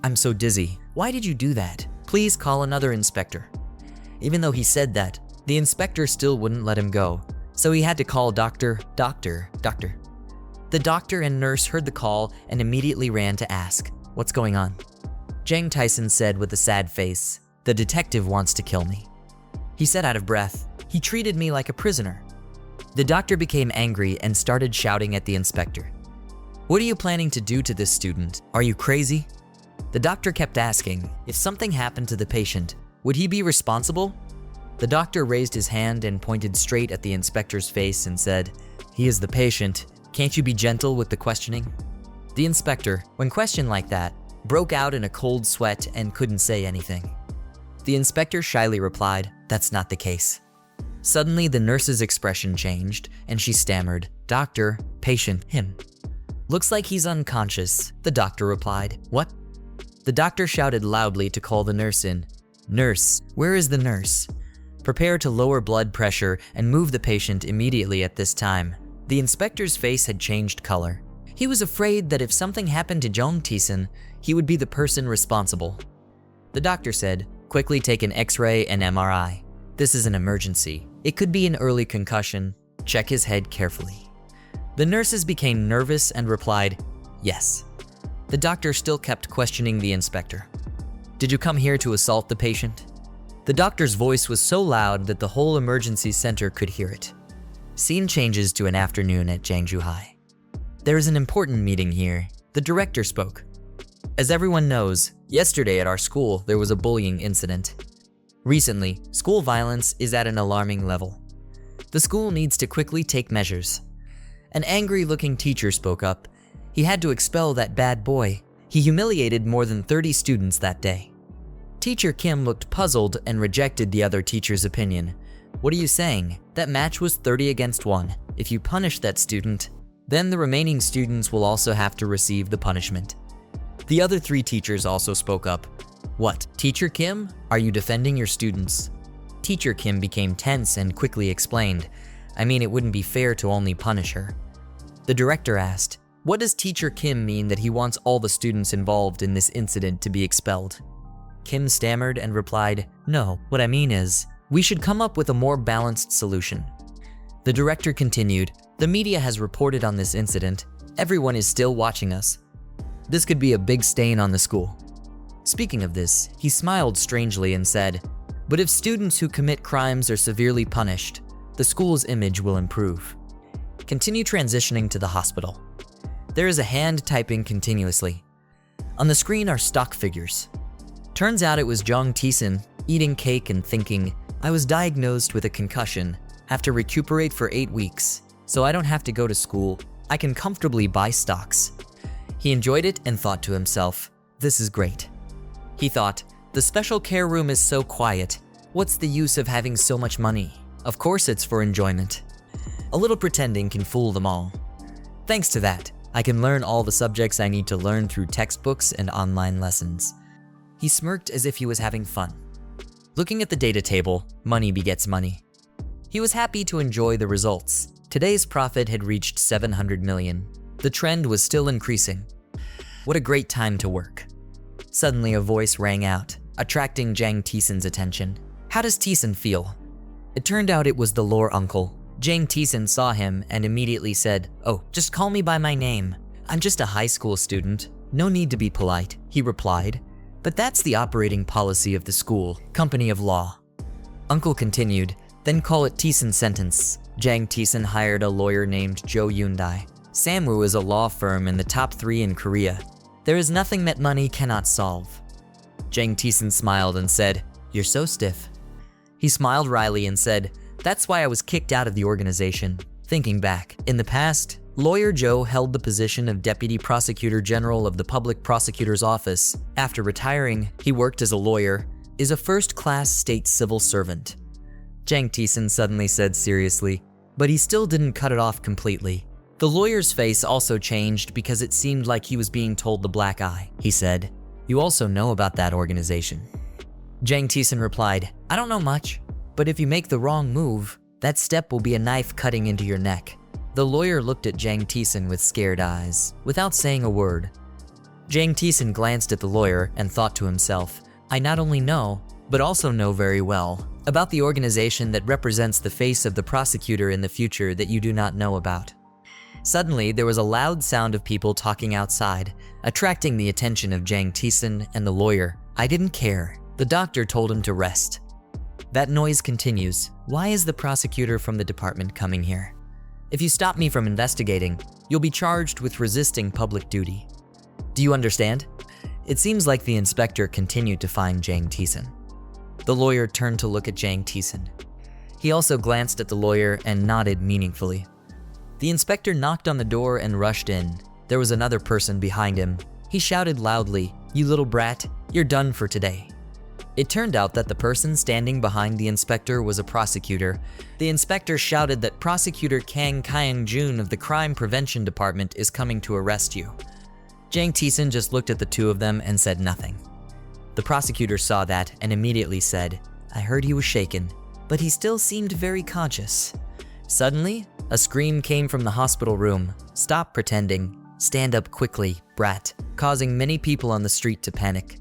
I'm so dizzy. Why did you do that? Please call another inspector." Even though he said that, the inspector still wouldn't let him go, so he had to call doctor. The doctor and nurse heard the call and immediately ran to ask, "What's going on?" Jang Taesan said with a sad face, "The detective wants to kill me." He said out of breath, "He treated me like a prisoner." The doctor became angry and started shouting at the inspector. "What are you planning to do to this student? Are you crazy?" The doctor kept asking, if something happened to the patient, would he be responsible? The doctor raised his hand and pointed straight at the inspector's face and said, "He is the patient. Can't you be gentle with the questioning?" The inspector, when questioned like that, broke out in a cold sweat and couldn't say anything. The inspector shyly replied, "That's not the case." Suddenly, the nurse's expression changed, and she stammered, "Doctor, patient, him. Looks like he's unconscious," the doctor replied. "What?" The doctor shouted loudly to call the nurse in. "Nurse, where is the nurse? Prepare to lower blood pressure and move the patient immediately at this time." The inspector's face had changed color. He was afraid that if something happened to Jang Taesan, he would be the person responsible. The doctor said, "Quickly take an X-ray and MRI. This is an emergency. It could be an early concussion. Check his head carefully." The nurses became nervous and replied, "Yes." The doctor still kept questioning the inspector. "Did you come here to assault the patient?" The doctor's voice was so loud that the whole emergency center could hear it. Scene changes to an afternoon at Jangju High. "There is an important meeting here," the director spoke. "As everyone knows, yesterday at our school there was a bullying incident. Recently, school violence is at an alarming level. The school needs to quickly take measures." An angry-looking teacher spoke up. He had to expel that bad boy. He humiliated more than 30 students that day. Teacher Kim looked puzzled and rejected the other teacher's opinion. "What are you saying? That match was 30 against 1. If you punish that student, then the remaining students will also have to receive the punishment." The other 3 teachers also spoke up. "What, Teacher Kim? Are you defending your students?" Teacher Kim became tense and quickly explained, "I mean, it wouldn't be fair to only punish her." The director asked, "What does Teacher Kim mean that he wants all the students involved in this incident to be expelled?" Kim stammered and replied, "No, what I mean is, we should come up with a more balanced solution." The director continued, "The media has reported on this incident. Everyone is still watching us. This could be a big stain on the school." Speaking of this, he smiled strangely and said, "But if students who commit crimes are severely punished, the school's image will improve." Continue transitioning to the hospital. There is a hand typing continuously. On the screen are stock figures. Turns out it was Jang Taesan eating cake and thinking, "I was diagnosed with a concussion, have to recuperate for 8 weeks. so I don't have to go to school. I can comfortably buy stocks. He enjoyed it and thought to himself, this is great. He thought, the special care room is so quiet. What's the use of having so much money? Of course it's for enjoyment. A little pretending can fool them all. Thanks to that, I can learn all the subjects I need to learn through textbooks and online lessons. He smirked as if he was having fun. Looking at the data table, money begets money. He was happy to enjoy the results. Today's profit had reached 700 million. The trend was still increasing. What a great time to work. Suddenly a voice rang out, attracting Jang Taesan's attention. How does Taesan feel? It turned out it was the lore uncle. Jang Taesan saw him and immediately said, "Oh, just call me by my name. I'm just a high school student. No need to be polite," he replied. But that's the operating policy of the school, company of law. Uncle continued, then call it Taesan sentence. Jang Taesan hired a lawyer named Jo Yoon-dae. Samwoo is a law firm in the top 3 in Korea. There is nothing that money cannot solve. Jang Taesan smiled and said, "You're so stiff." He smiled wryly and said, "That's why I was kicked out of the organization." Thinking back, in the past, Lawyer Joe held the position of Deputy Prosecutor General of the Public Prosecutor's Office. After retiring, he worked as a lawyer, is a first-class state civil servant. Jang Taesan suddenly said seriously, but he still didn't cut it off completely. The lawyer's face also changed because it seemed like he was being told the black eye. He said, "You also know about that organization." Jang Taesan replied, "I don't know much, but if you make the wrong move, that step will be a knife cutting into your neck." The lawyer looked at Jang Taesan with scared eyes, without saying a word. Jang Taesan glanced at the lawyer and thought to himself, "I not only know, but also know very well about the organization that represents the face of the prosecutor in the future that you do not know about." Suddenly, there was a loud sound of people talking outside, attracting the attention of Jang Taesan and the lawyer. "I didn't care. The doctor told him to rest." That noise continues. Why is the prosecutor from the department coming here? If you stop me from investigating, you'll be charged with resisting public duty. Do you understand? It seems like the inspector continued to find Jang Taesan. The lawyer turned to look at Jang Taesan. He also glanced at the lawyer and nodded meaningfully. The inspector knocked on the door and rushed in. There was another person behind him. He shouted loudly, "You little brat, you're done for today." It turned out that the person standing behind the inspector was a prosecutor. The inspector shouted that Prosecutor Kang Kyung-jun of the Crime Prevention Department is coming to arrest you. Jang Taesan just looked at the two of them and said nothing. The prosecutor saw that and immediately said, "I heard he was shaken, but he still seemed very conscious." Suddenly, a scream came from the hospital room. "Stop pretending. Stand up quickly, brat," causing many people on the street to panic.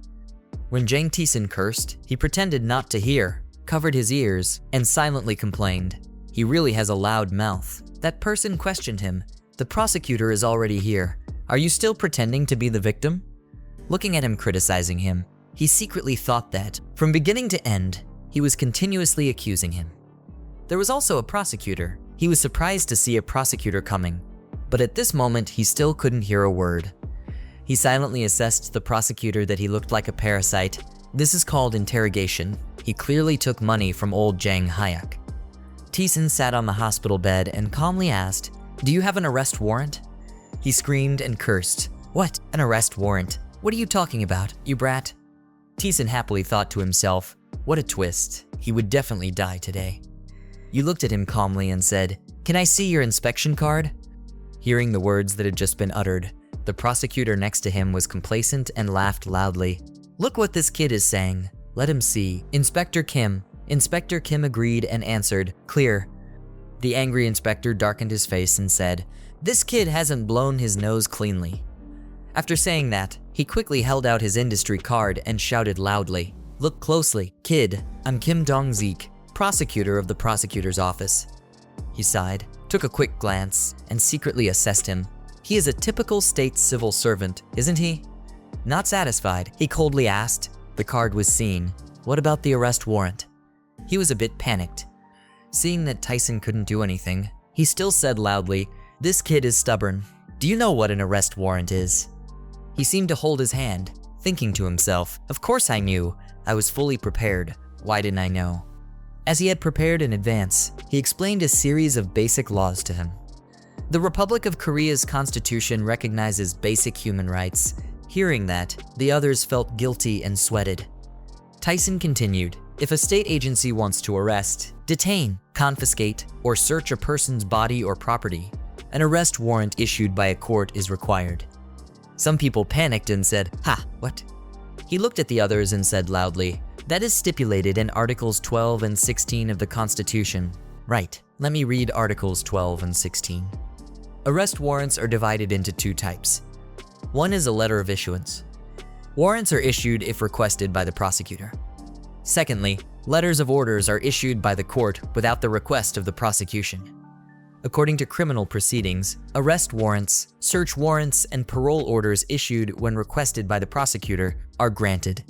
When Jang Taesan cursed, he pretended not to hear, covered his ears, and silently complained, "He really has a loud mouth." That person questioned him. "The prosecutor is already here. Are you still pretending to be the victim?" Looking at him criticizing him, he secretly thought that, from beginning to end, he was continuously accusing him. There was also a prosecutor. He was surprised to see a prosecutor coming, but at this moment he still couldn't hear a word. He silently assessed the prosecutor that he looked like a parasite. This is called interrogation. He clearly took money from old Jang Hyuk. Taesan sat on the hospital bed and calmly asked, "Do you have an arrest warrant?" He screamed and cursed. "What? An arrest warrant? What are you talking about, you brat?" Taesan happily thought to himself, "What a twist. He would definitely die today." You looked at him calmly and said, "Can I see your inspection card?" Hearing the words that had just been uttered, the prosecutor next to him was complacent and laughed loudly. "Look what this kid is saying. Let him see." Inspector Kim. Inspector Kim agreed and answered, "Clear." The angry inspector darkened his face and said, "This kid hasn't blown his nose cleanly." After saying that, he quickly held out his industry card and shouted loudly, "Look closely, kid. I'm Kim Dong-sik, prosecutor of the prosecutor's office." He sighed, took a quick glance, and secretly assessed him. He is a typical state civil servant, isn't he? Not satisfied, he coldly asked. The card was seen. What about the arrest warrant? He was a bit panicked. Seeing that Taesan couldn't do anything, he still said loudly, "This kid is stubborn. Do you know what an arrest warrant is?" He seemed to hold his hand, thinking to himself, "Of course I knew. I was fully prepared. Why didn't I know?" As he had prepared in advance, he explained a series of basic laws to him. The Republic of Korea's constitution recognizes basic human rights. Hearing that, the others felt guilty and sweated. Taesan continued, if a state agency wants to arrest, detain, confiscate, or search a person's body or property, an arrest warrant issued by a court is required. Some people panicked and said, "Ha, what?" He looked at the others and said loudly, "That is stipulated in Articles 12 and 16 of the Constitution." Right, let me read Articles 12 and 16. Arrest warrants are divided into two types. One is a letter of issuance. Warrants are issued if requested by the prosecutor. Secondly, letters of orders are issued by the court without the request of the prosecution. According to criminal proceedings, arrest warrants, search warrants, and parole orders issued when requested by the prosecutor are granted.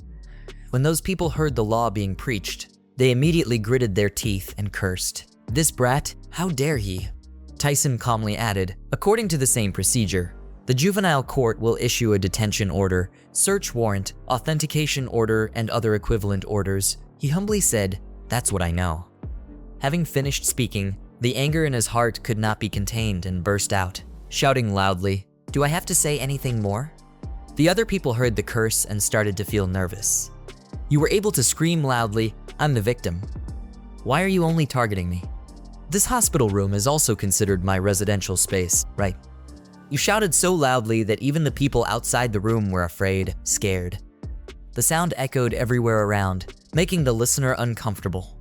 When those people heard the law being preached, they immediately gritted their teeth and cursed. "This brat, how dare he?" Taesan calmly added, "According to the same procedure, the juvenile court will issue a detention order, search warrant, authentication order, and other equivalent orders." He humbly said, "That's what I know." Having finished speaking, the anger in his heart could not be contained and burst out, shouting loudly, "Do I have to say anything more?" The other people heard the curse and started to feel nervous. "You were able to scream loudly, 'I'm the victim.' Why are you only targeting me? This hospital room is also considered my residential space, right?" You shouted so loudly that even the people outside the room were afraid, scared. The sound echoed everywhere around, making the listener uncomfortable.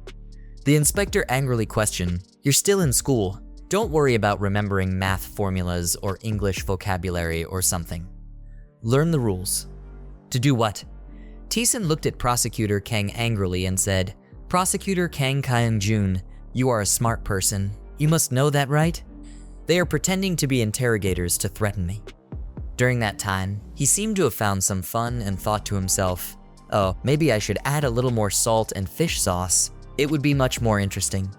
The inspector angrily questioned, "You're still in school. Don't worry about remembering math formulas or English vocabulary or something. Learn the rules." "To do what?" Taesan looked at Prosecutor Kang angrily and said, "Prosecutor Kang Kyung-jun, you are a smart person. You must know that, right? They are pretending to be interrogators to threaten me." During that time, he seemed to have found some fun and thought to himself, "Oh, maybe I should add a little more salt and fish sauce. It would be much more interesting."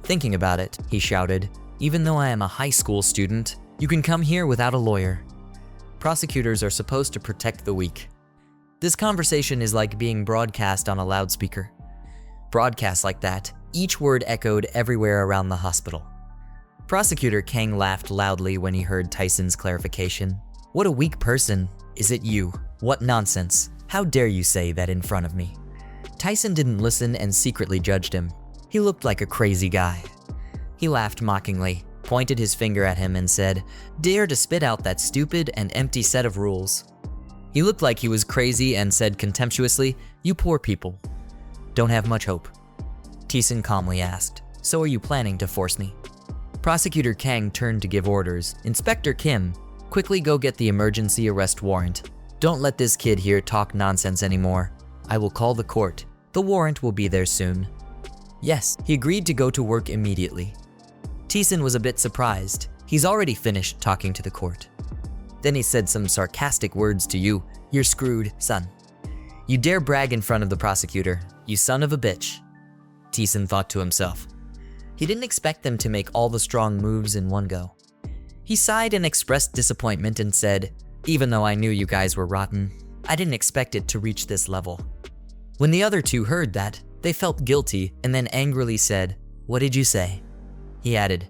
Thinking about it, he shouted, "Even though I am a high school student, you can come here without a lawyer. Prosecutors are supposed to protect the weak." This conversation is like being broadcast on a loudspeaker. Broadcast like that, each word echoed everywhere around the hospital. Prosecutor Kang laughed loudly when he heard Taesan's clarification. "What a weak person. Is it you? What nonsense. How dare you say that in front of me?" Taesan didn't listen and secretly judged him. He looked like a crazy guy. He laughed mockingly, pointed his finger at him and said, "Dare to spit out that stupid and empty set of rules." He looked like he was crazy and said contemptuously, "You poor people don't have much hope." Taesan calmly asked, "So are you planning to force me?" Prosecutor Kang turned to give orders. "Inspector Kim, quickly go get the emergency arrest warrant. Don't let this kid here talk nonsense anymore. I will call the court. The warrant will be there soon." Yes, he agreed to go to work immediately. Taesan was a bit surprised. He's already finished talking to the court. Then he said some sarcastic words to you. "You're screwed, son. You dare brag in front of the prosecutor, you son of a bitch." Taesan thought to himself. He didn't expect them to make all the strong moves in one go. He sighed and expressed disappointment and said, "Even though I knew you guys were rotten, I didn't expect it to reach this level." When the other two heard that, they felt guilty and then angrily said, "What did you say?" He added,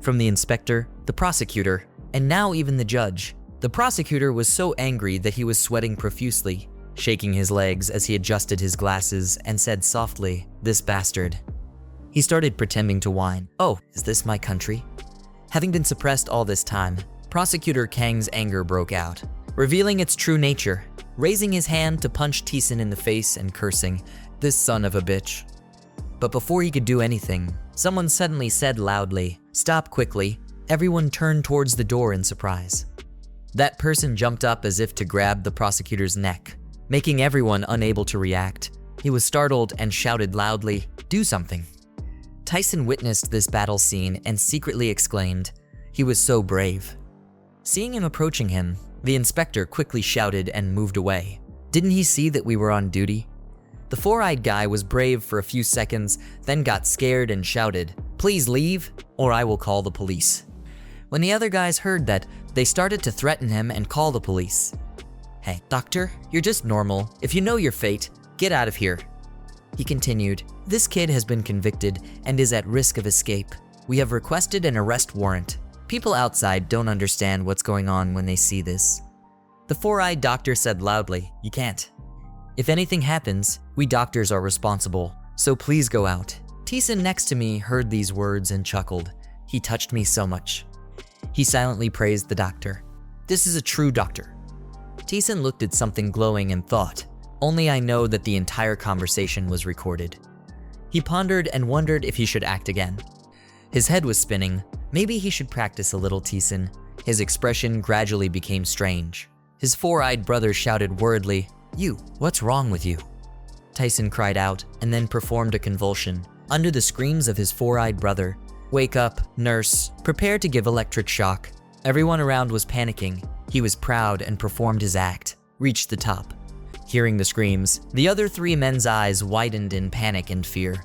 "From the inspector, the prosecutor, and now even the judge." The prosecutor was so angry that he was sweating profusely, shaking his legs as he adjusted his glasses and said softly, "This bastard." He started pretending to whine. "Oh, is this my country?" Having been suppressed all this time, Prosecutor Kang's anger broke out, revealing its true nature, raising his hand to punch Taesan in the face and cursing, "This son of a bitch." But before he could do anything, someone suddenly said loudly, "Stop quickly." Everyone turned towards the door in surprise. That person jumped up as if to grab the prosecutor's neck, making everyone unable to react. He was startled and shouted loudly, "Do something." Taesan witnessed this battle scene and secretly exclaimed, "He was so brave." Seeing him approaching him, the inspector quickly shouted and moved away. Didn't he see that we were on duty? The four-eyed guy was brave for a few seconds, then got scared and shouted, "Please leave, or I will call the police." When the other guys heard that, they started to threaten him and call the police. "Hey, doctor, you're just normal. If you know your fate, get out of here." He continued, "This kid has been convicted and is at risk of escape. We have requested an arrest warrant. People outside don't understand what's going on when they see this. The four-eyed doctor said loudly, "You can't. If anything happens, we doctors are responsible, so please go out." Taesan next to me heard these words and chuckled. He touched me so much. He silently praised the doctor. "This is a true doctor." Taesan looked at something glowing and thought, "Only I know that the entire conversation was recorded." He pondered and wondered if he should act again. His head was spinning. Maybe he should practice a little, Taesan. His expression gradually became strange. His four-eyed brother shouted worriedly, "You, what's wrong with you?" Taesan cried out and then performed a convulsion. Under the screams of his four-eyed brother, "Wake up, nurse, prepare to give electric shock." Everyone around was panicking. He was proud and performed his act, reached the top. Hearing the screams, the other three men's eyes widened in panic and fear.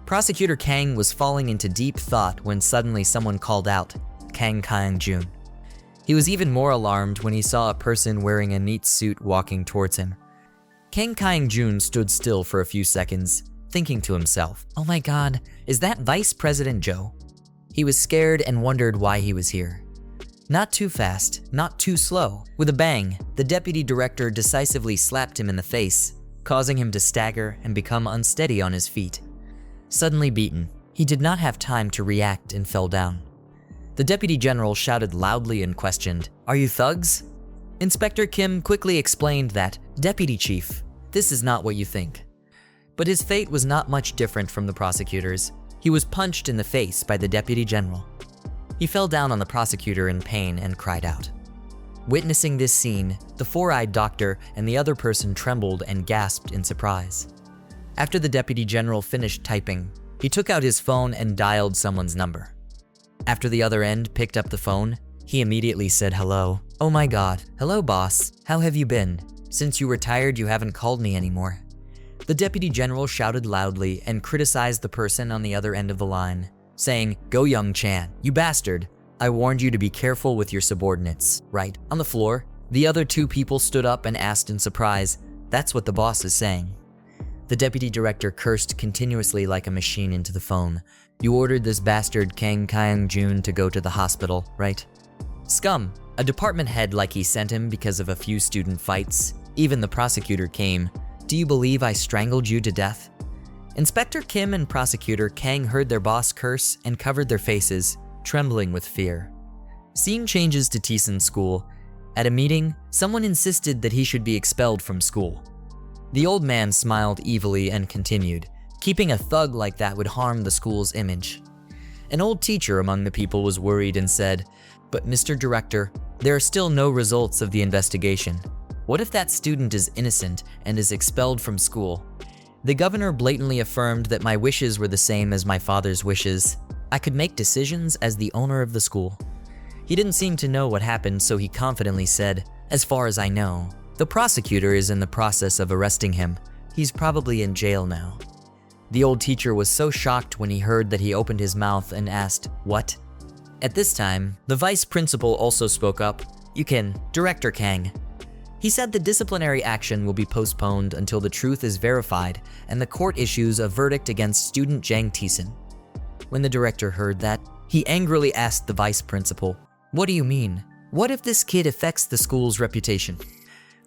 Prosecutor Kang was falling into deep thought when suddenly someone called out, "Kang Kyung-jun." He was even more alarmed when he saw a person wearing a neat suit walking towards him. Kang Kyung-jun stood still for a few seconds, thinking to himself, "Oh my god, is that Vice President Joe?" He was scared and wondered why he was here. Not too fast, not too slow. With a bang, the deputy director decisively slapped him in the face, causing him to stagger and become unsteady on his feet. Suddenly beaten, he did not have time to react and fell down. The deputy general shouted loudly and questioned, "Are you thugs?" Inspector Kim quickly explained that, "Deputy Chief, this is not what you think." But his fate was not much different from the prosecutor's. He was punched in the face by the deputy general. He fell down on the prosecutor in pain and cried out. Witnessing this scene, the four-eyed doctor and the other person trembled and gasped in surprise. After the deputy general finished typing, he took out his phone and dialed someone's number. After the other end picked up the phone, he immediately said hello. "Oh my god, hello boss, how have you been? Since you retired, you haven't called me anymore." The deputy general shouted loudly and criticized the person on the other end of the line, saying, "Go Young Chan, you bastard. I warned you to be careful with your subordinates, right?" On the floor, the other two people stood up and asked in surprise, "That's what the boss is saying." The deputy director cursed continuously like a machine into the phone. "You ordered this bastard Kang Kyung-jun to go to the hospital, right? Scum, a department head like he sent him because of a few student fights. Even the prosecutor came. Do you believe I strangled you to death?" Inspector Kim and Prosecutor Kang heard their boss curse and covered their faces, trembling with fear. Scene changes to Taesan's school. At a meeting, someone insisted that he should be expelled from school. The old man smiled evilly and continued, "Keeping a thug like that would harm the school's image." An old teacher among the people was worried and said, "But Mr. Director, there are still no results of the investigation. What if that student is innocent and is expelled from school?" The governor blatantly affirmed that my wishes were the same as my father's wishes. I could make decisions as the owner of the school. He didn't seem to know what happened, so he confidently said, "As far as I know, the prosecutor is in the process of arresting him. He's probably in jail now." The old teacher was so shocked when he heard that he opened his mouth and asked, "What?" At this time, the vice principal also spoke up. "You can, Director Kang." He said the disciplinary action will be postponed until the truth is verified and the court issues a verdict against student Jang Taesan. When the director heard that, he angrily asked the vice principal, "What do you mean? What if this kid affects the school's reputation?"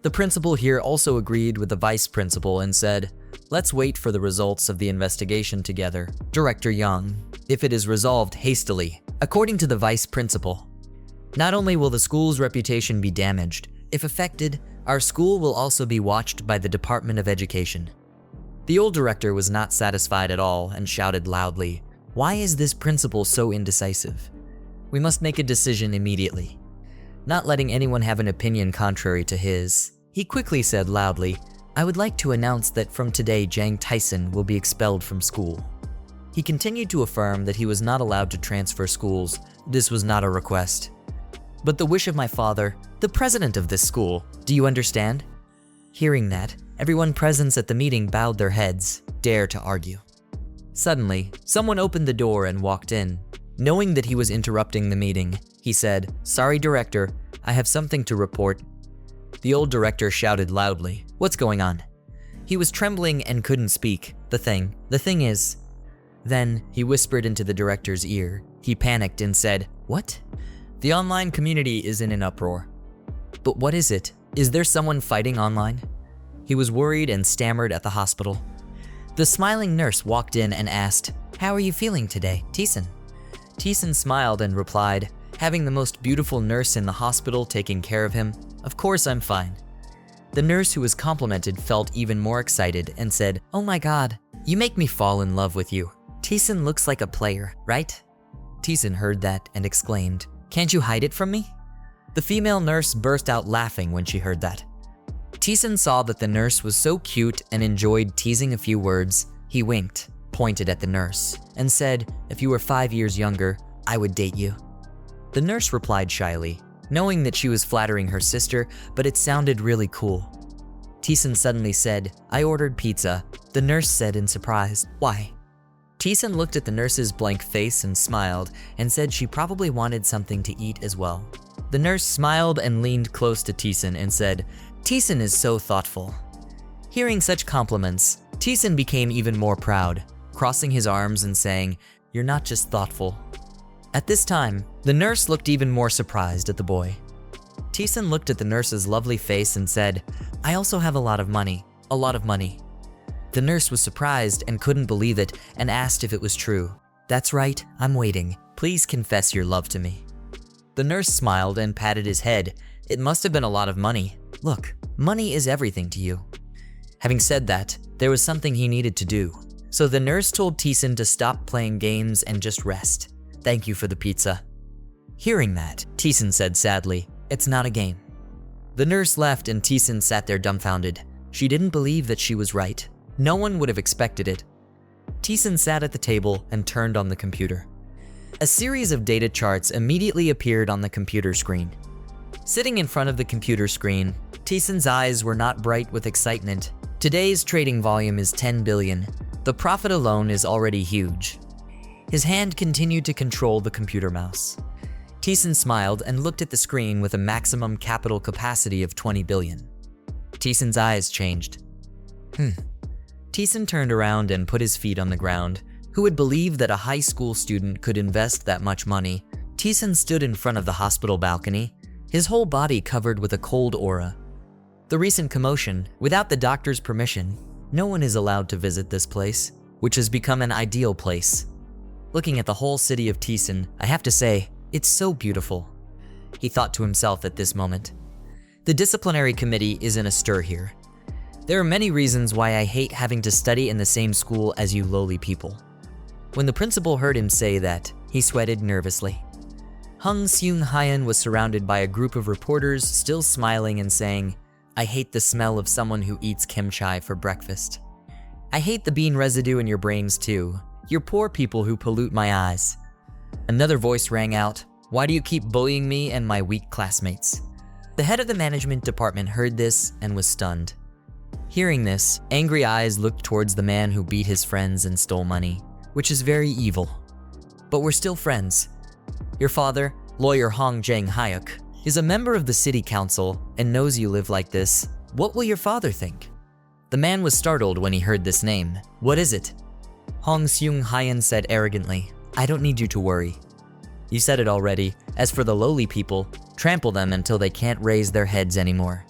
The principal here also agreed with the vice principal and said, "Let's wait for the results of the investigation together, Director Young, if it is resolved hastily." According to the vice principal, not only will the school's reputation be damaged, if affected, our school will also be watched by the Department of Education. The old director was not satisfied at all and shouted loudly, "Why is this principal so indecisive? We must make a decision immediately." Not letting anyone have an opinion contrary to his, he quickly said loudly, "I would like to announce that from today Jang Taesan will be expelled from school." He continued to affirm that he was not allowed to transfer schools. This was not a request, but the wish of my father, the president of this school. Do you understand? Hearing that, everyone present at the meeting bowed their heads, dare to argue. Suddenly, someone opened the door and walked in. Knowing that he was interrupting the meeting, he said, "Sorry, director, I have something to report." The old director shouted loudly, "What's going on?" He was trembling and couldn't speak. The thing is. Then he whispered into the director's ear, He panicked and said, "What?" The online community is in an uproar. But what is it? Is there someone fighting online? He was worried and stammered at the hospital. The smiling nurse walked in and asked, "How are you feeling today, Taesan?" Taesan smiled and replied, having the most beautiful nurse in the hospital taking care of him, "Of course I'm fine." The nurse who was complimented felt even more excited and said, "Oh my god, you make me fall in love with you. Taesan looks like a player, right?" Taesan heard that and exclaimed, "Can't you hide it from me?" The female nurse burst out laughing when she heard that. Taesan saw that the nurse was so cute and enjoyed teasing a few words. He winked, pointed at the nurse, and said, "If you were 5 years younger, I would date you." The nurse replied shyly, knowing that she was flattering her sister, but it sounded really cool. Taesan suddenly said, "I ordered pizza." The nurse said in surprise, "Why?" Taesan looked at the nurse's blank face and smiled and said she probably wanted something to eat as well. The nurse smiled and leaned close to Taesan and said, "Taesan is so thoughtful." Hearing such compliments, Taesan became even more proud, crossing his arms and saying, "You're not just thoughtful." At this time, the nurse looked even more surprised at the boy. Taesan looked at the nurse's lovely face and said, "I also have a lot of money, a lot of money." The nurse was surprised and couldn't believe it and asked if it was true. "That's right, I'm waiting. Please confess your love to me." The nurse smiled and patted his head. "It must have been a lot of money. Look, money is everything to you." Having said that, there was something he needed to do. So the nurse told Taesan to stop playing games and just rest. "Thank you for the pizza." Hearing that, Taesan said sadly, "It's not a game." The nurse left and Taesan sat there dumbfounded. She didn't believe that she was right. No one would have expected it. Taesan sat at the table and turned on the computer. A series of data charts immediately appeared on the computer screen. Sitting in front of the computer screen, Taesan's eyes were not bright with excitement. Today's trading volume is 10 billion. The profit alone is already huge. His hand continued to control the computer mouse. Taesan smiled and looked at the screen with a maximum capital capacity of 20 billion. Taesan's eyes changed. Taesan turned around and put his feet on the ground. Who would believe that a high school student could invest that much money? Taesan stood in front of the hospital balcony, his whole body covered with a cold aura. The recent commotion, without the doctor's permission, no one is allowed to visit this place, which has become an ideal place. Looking at the whole city of Taesan, I have to say, it's so beautiful. He thought to himself at this moment. The disciplinary committee is in a stir here. There are many reasons why I hate having to study in the same school as you lowly people. When the principal heard him say that, he sweated nervously. Hung Seung-hyun was surrounded by a group of reporters still smiling and saying, "I hate the smell of someone who eats kimchi for breakfast. I hate the bean residue in your brains too. You're poor people who pollute my eyes." Another voice rang out, "Why do you keep bullying me and my weak classmates?" The head of the management department heard this and was stunned. Hearing this, angry eyes looked towards the man who beat his friends and stole money, which is very evil. But we're still friends. Your father, lawyer Hong Jang-hyuk, is a member of the city council and knows you live like this. What will your father think? The man was startled when he heard this name. "What is it?" Hong Seung-hyun said arrogantly, "I don't need you to worry. You said it already. As for the lowly people, trample them until they can't raise their heads anymore."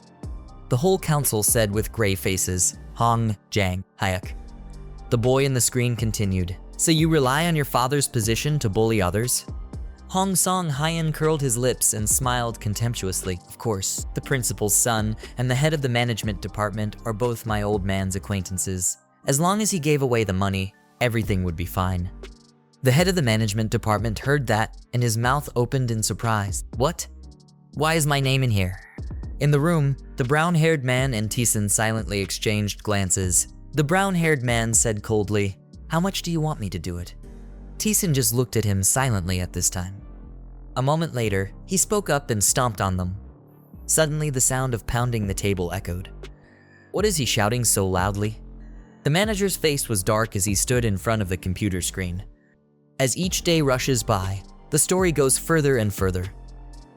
The whole council said with gray faces, "Hong Jang-hyuk." The boy in the screen continued, "So you rely on your father's position to bully others?" Hong Song-hyun curled his lips and smiled contemptuously. "Of course, the principal's son and the head of the management department are both my old man's acquaintances. As long as he gave away the money, everything would be fine." The head of the management department heard that and his mouth opened in surprise. "What? Why is my name in here?" In the room, the brown-haired man and Taesan silently exchanged glances. The brown-haired man said coldly, "How much do you want me to do it?" Taesan just looked at him silently at this time. A moment later, he spoke up and stomped on them. Suddenly, the sound of pounding the table echoed. What is he shouting so loudly? The manager's face was dark as he stood in front of the computer screen. As each day rushes by, the story goes further and further.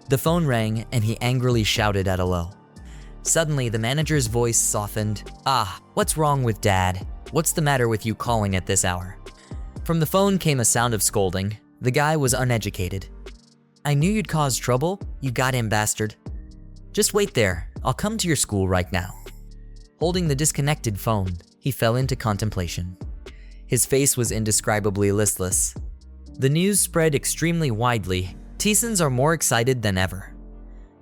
The phone rang and he angrily shouted at Alo. Suddenly, the manager's voice softened. "Ah, what's wrong with Dad? What's the matter with you calling at this hour?" From the phone came a sound of scolding. The guy was uneducated. "I knew you'd cause trouble, you goddamn bastard. Just wait there, I'll come to your school right now." Holding the disconnected phone, he fell into contemplation. His face was indescribably listless. The news spread extremely widely. Taesans are more excited than ever.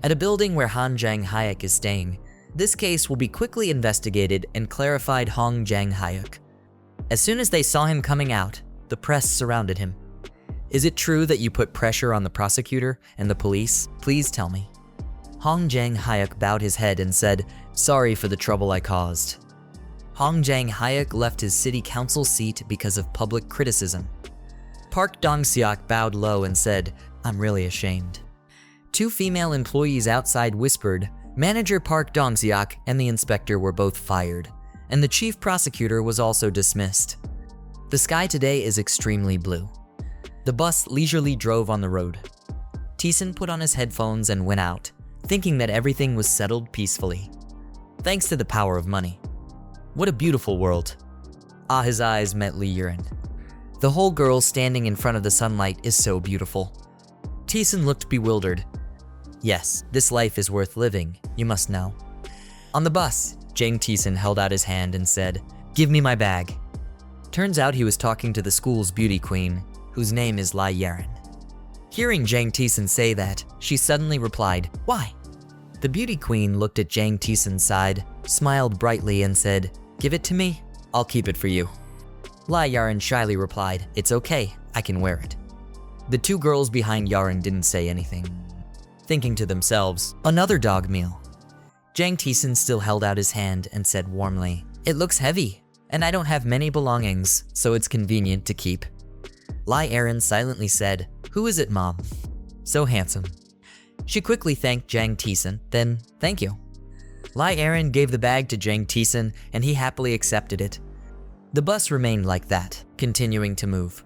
At a building where Han Jang-hyuk is staying, this case will be quickly investigated and clarified. Han Jang-hyuk. As soon as they saw him coming out, the press surrounded him. "Is it true that you put pressure on the prosecutor and the police? Please tell me." Han Jang-hyuk bowed his head and said, "Sorry for the trouble I caused." Han Jang-hyuk left his city council seat because of public criticism. Park Dong-seok bowed low and said, "I'm really ashamed." Two female employees outside whispered. Manager Park Dong-seok and the inspector were both fired, and the chief prosecutor was also dismissed. The sky today is extremely blue. The bus leisurely drove on the road. Taesan put on his headphones and went out, thinking that everything was settled peacefully. Thanks to the power of money. What a beautiful world. His eyes met Lee Yurin. The whole girl standing in front of the sunlight is so beautiful. Taesan looked bewildered. Yes, this life is worth living, you must know. On the bus, Jang Taesan held out his hand and said, "Give me my bag." Turns out he was talking to the school's beauty queen, whose name is Lee Yurin. Hearing Jang Taesan say that, she suddenly replied, "Why?" The beauty queen looked at Jang Taesan's side, smiled brightly and said, "Give it to me, I'll keep it for you." Lee Yurin shyly replied, "It's okay, I can wear it." The two girls behind Yurin didn't say anything, thinking to themselves, another dog meal. Jang Taesan still held out his hand and said warmly, "It looks heavy, and I don't have many belongings, so it's convenient to keep." Lee Yurin silently said, "Who is it, Mom? So handsome." She quickly thanked Jang Taesan, then, "Thank you." Lee Yurin gave the bag to Jang Taesan, and he happily accepted it. The bus remained like that, continuing to move.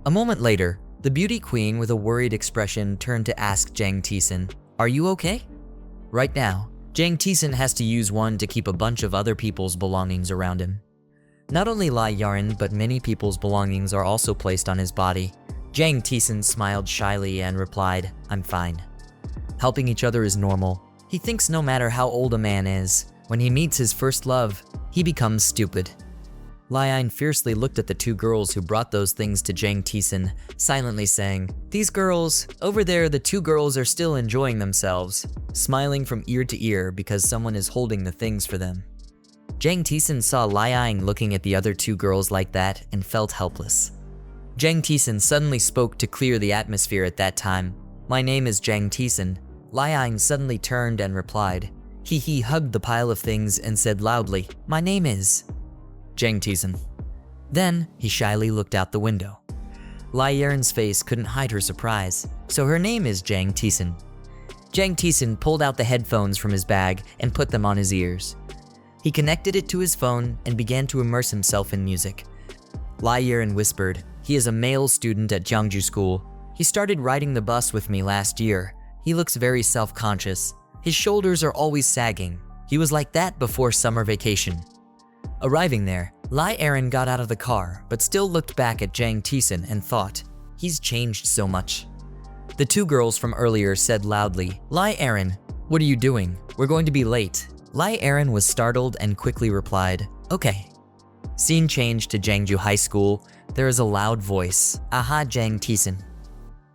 A moment later, the beauty queen with a worried expression turned to ask Jang Taesan, "Are you okay?" Right now, Jang Taesan has to use one to keep a bunch of other people's belongings around him. Not only Lee Yurin, but many people's belongings are also placed on his body. Jang Taesan smiled shyly and replied, "I'm fine." Helping each other is normal. He thinks no matter how old a man is, when he meets his first love, he becomes stupid. Lee Yurin fiercely looked at the two girls who brought those things to Jang Taesan, silently saying, "These girls, over there the two girls are still enjoying themselves, smiling from ear to ear because someone is holding the things for them." Jang Taesan saw Lee Yurin looking at the other two girls like that and felt helpless. Jang Taesan suddenly spoke to clear the atmosphere at that time. "My name is Jang Taesan." Lee Yurin suddenly turned and replied. He hugged the pile of things and said loudly, "My name is Jang Taesan." Then, he shyly looked out the window. Lee Yurin's face couldn't hide her surprise, so her name is Jang Taesan. Jang Taesan pulled out the headphones from his bag and put them on his ears. He connected it to his phone and began to immerse himself in music. Lee Yurin whispered, "He is a male student at Jeongju School. He started riding the bus with me last year. He looks very self-conscious. His shoulders are always sagging. He was like that before summer vacation." Arriving there, Lee Yurin got out of the car, but still looked back at Jang Taesan and thought, "He's changed so much." The two girls from earlier said loudly, "Lee Yurin, what are you doing? We're going to be late." Lee Yurin was startled and quickly replied, "Okay." Scene changed to Jeongju High School. There is a loud voice, "Aha, Jang Taesan."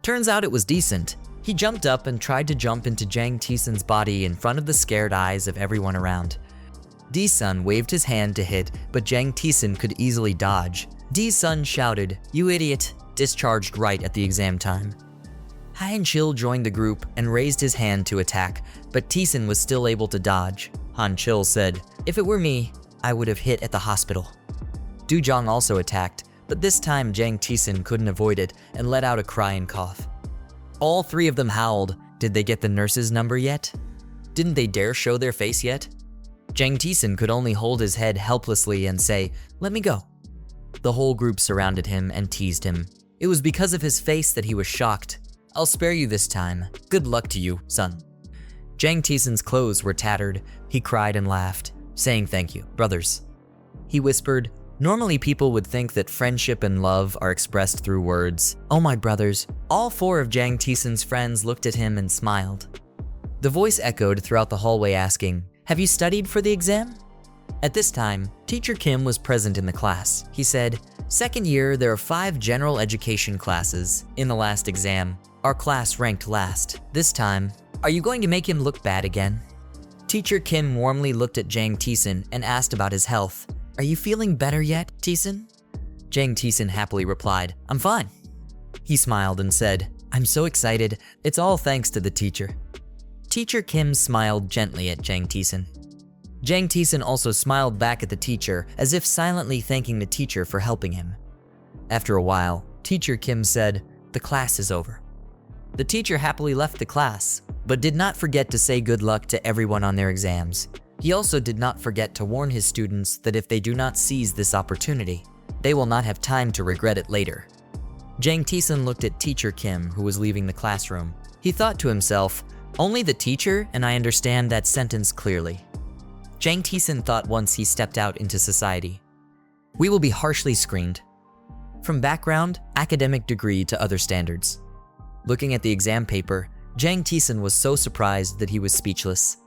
Turns out it was decent. He jumped up and tried to jump into Jang Taesan's body in front of the scared eyes of everyone around. D-Sun waved his hand to hit, but Jang Taesan could easily dodge. D-Sun shouted, "You idiot," discharged right at the exam time. Han-chil joined the group and raised his hand to attack, but Taesan was still able to dodge. Han-chil said, "If it were me, I would have hit at the hospital." Do-jong also attacked, but this time Jang Taesan couldn't avoid it and let out a cry and cough. All three of them howled. Did they get the nurse's number yet? Didn't they dare show their face yet? Jang Taesan could only hold his head helplessly and say, "Let me go." The whole group surrounded him and teased him. It was because of his face that he was shocked. "I'll spare you this time. Good luck to you, son." Jang Taesan's clothes were tattered. He cried and laughed, saying thank you, brothers. He whispered, Normally, people would think that friendship and love are expressed through words. Oh my brothers. All four of Jang Taesan's friends looked at him and smiled. The voice echoed throughout the hallway asking, "Have you studied for the exam?" At this time, Teacher Kim was present in the class. He said, "Second year, there are 5 general education classes. In the last exam, our class ranked last. This time, are you going to make him look bad again?" Teacher Kim warmly looked at Jang Taesan and asked about his health. "Are you feeling better yet, Taesan?" Jang Taesan happily replied, "I'm fine." He smiled and said, "I'm so excited. It's all thanks to the teacher." Teacher Kim smiled gently at Jang Taesan. Jang Taesan also smiled back at the teacher, as if silently thanking the teacher for helping him. After a while, Teacher Kim said, "The class is over." The teacher happily left the class, but did not forget to say good luck to everyone on their exams. He also did not forget to warn his students that if they do not seize this opportunity, they will not have time to regret it later. Jang Taesan looked at Teacher Kim, who was leaving the classroom. He thought to himself, "Only the teacher and I understand that sentence clearly." Jang Taesan thought once he stepped out into society. We will be harshly screened. From background, academic degree to other standards. Looking at the exam paper, Jang Taesan was so surprised that he was speechless.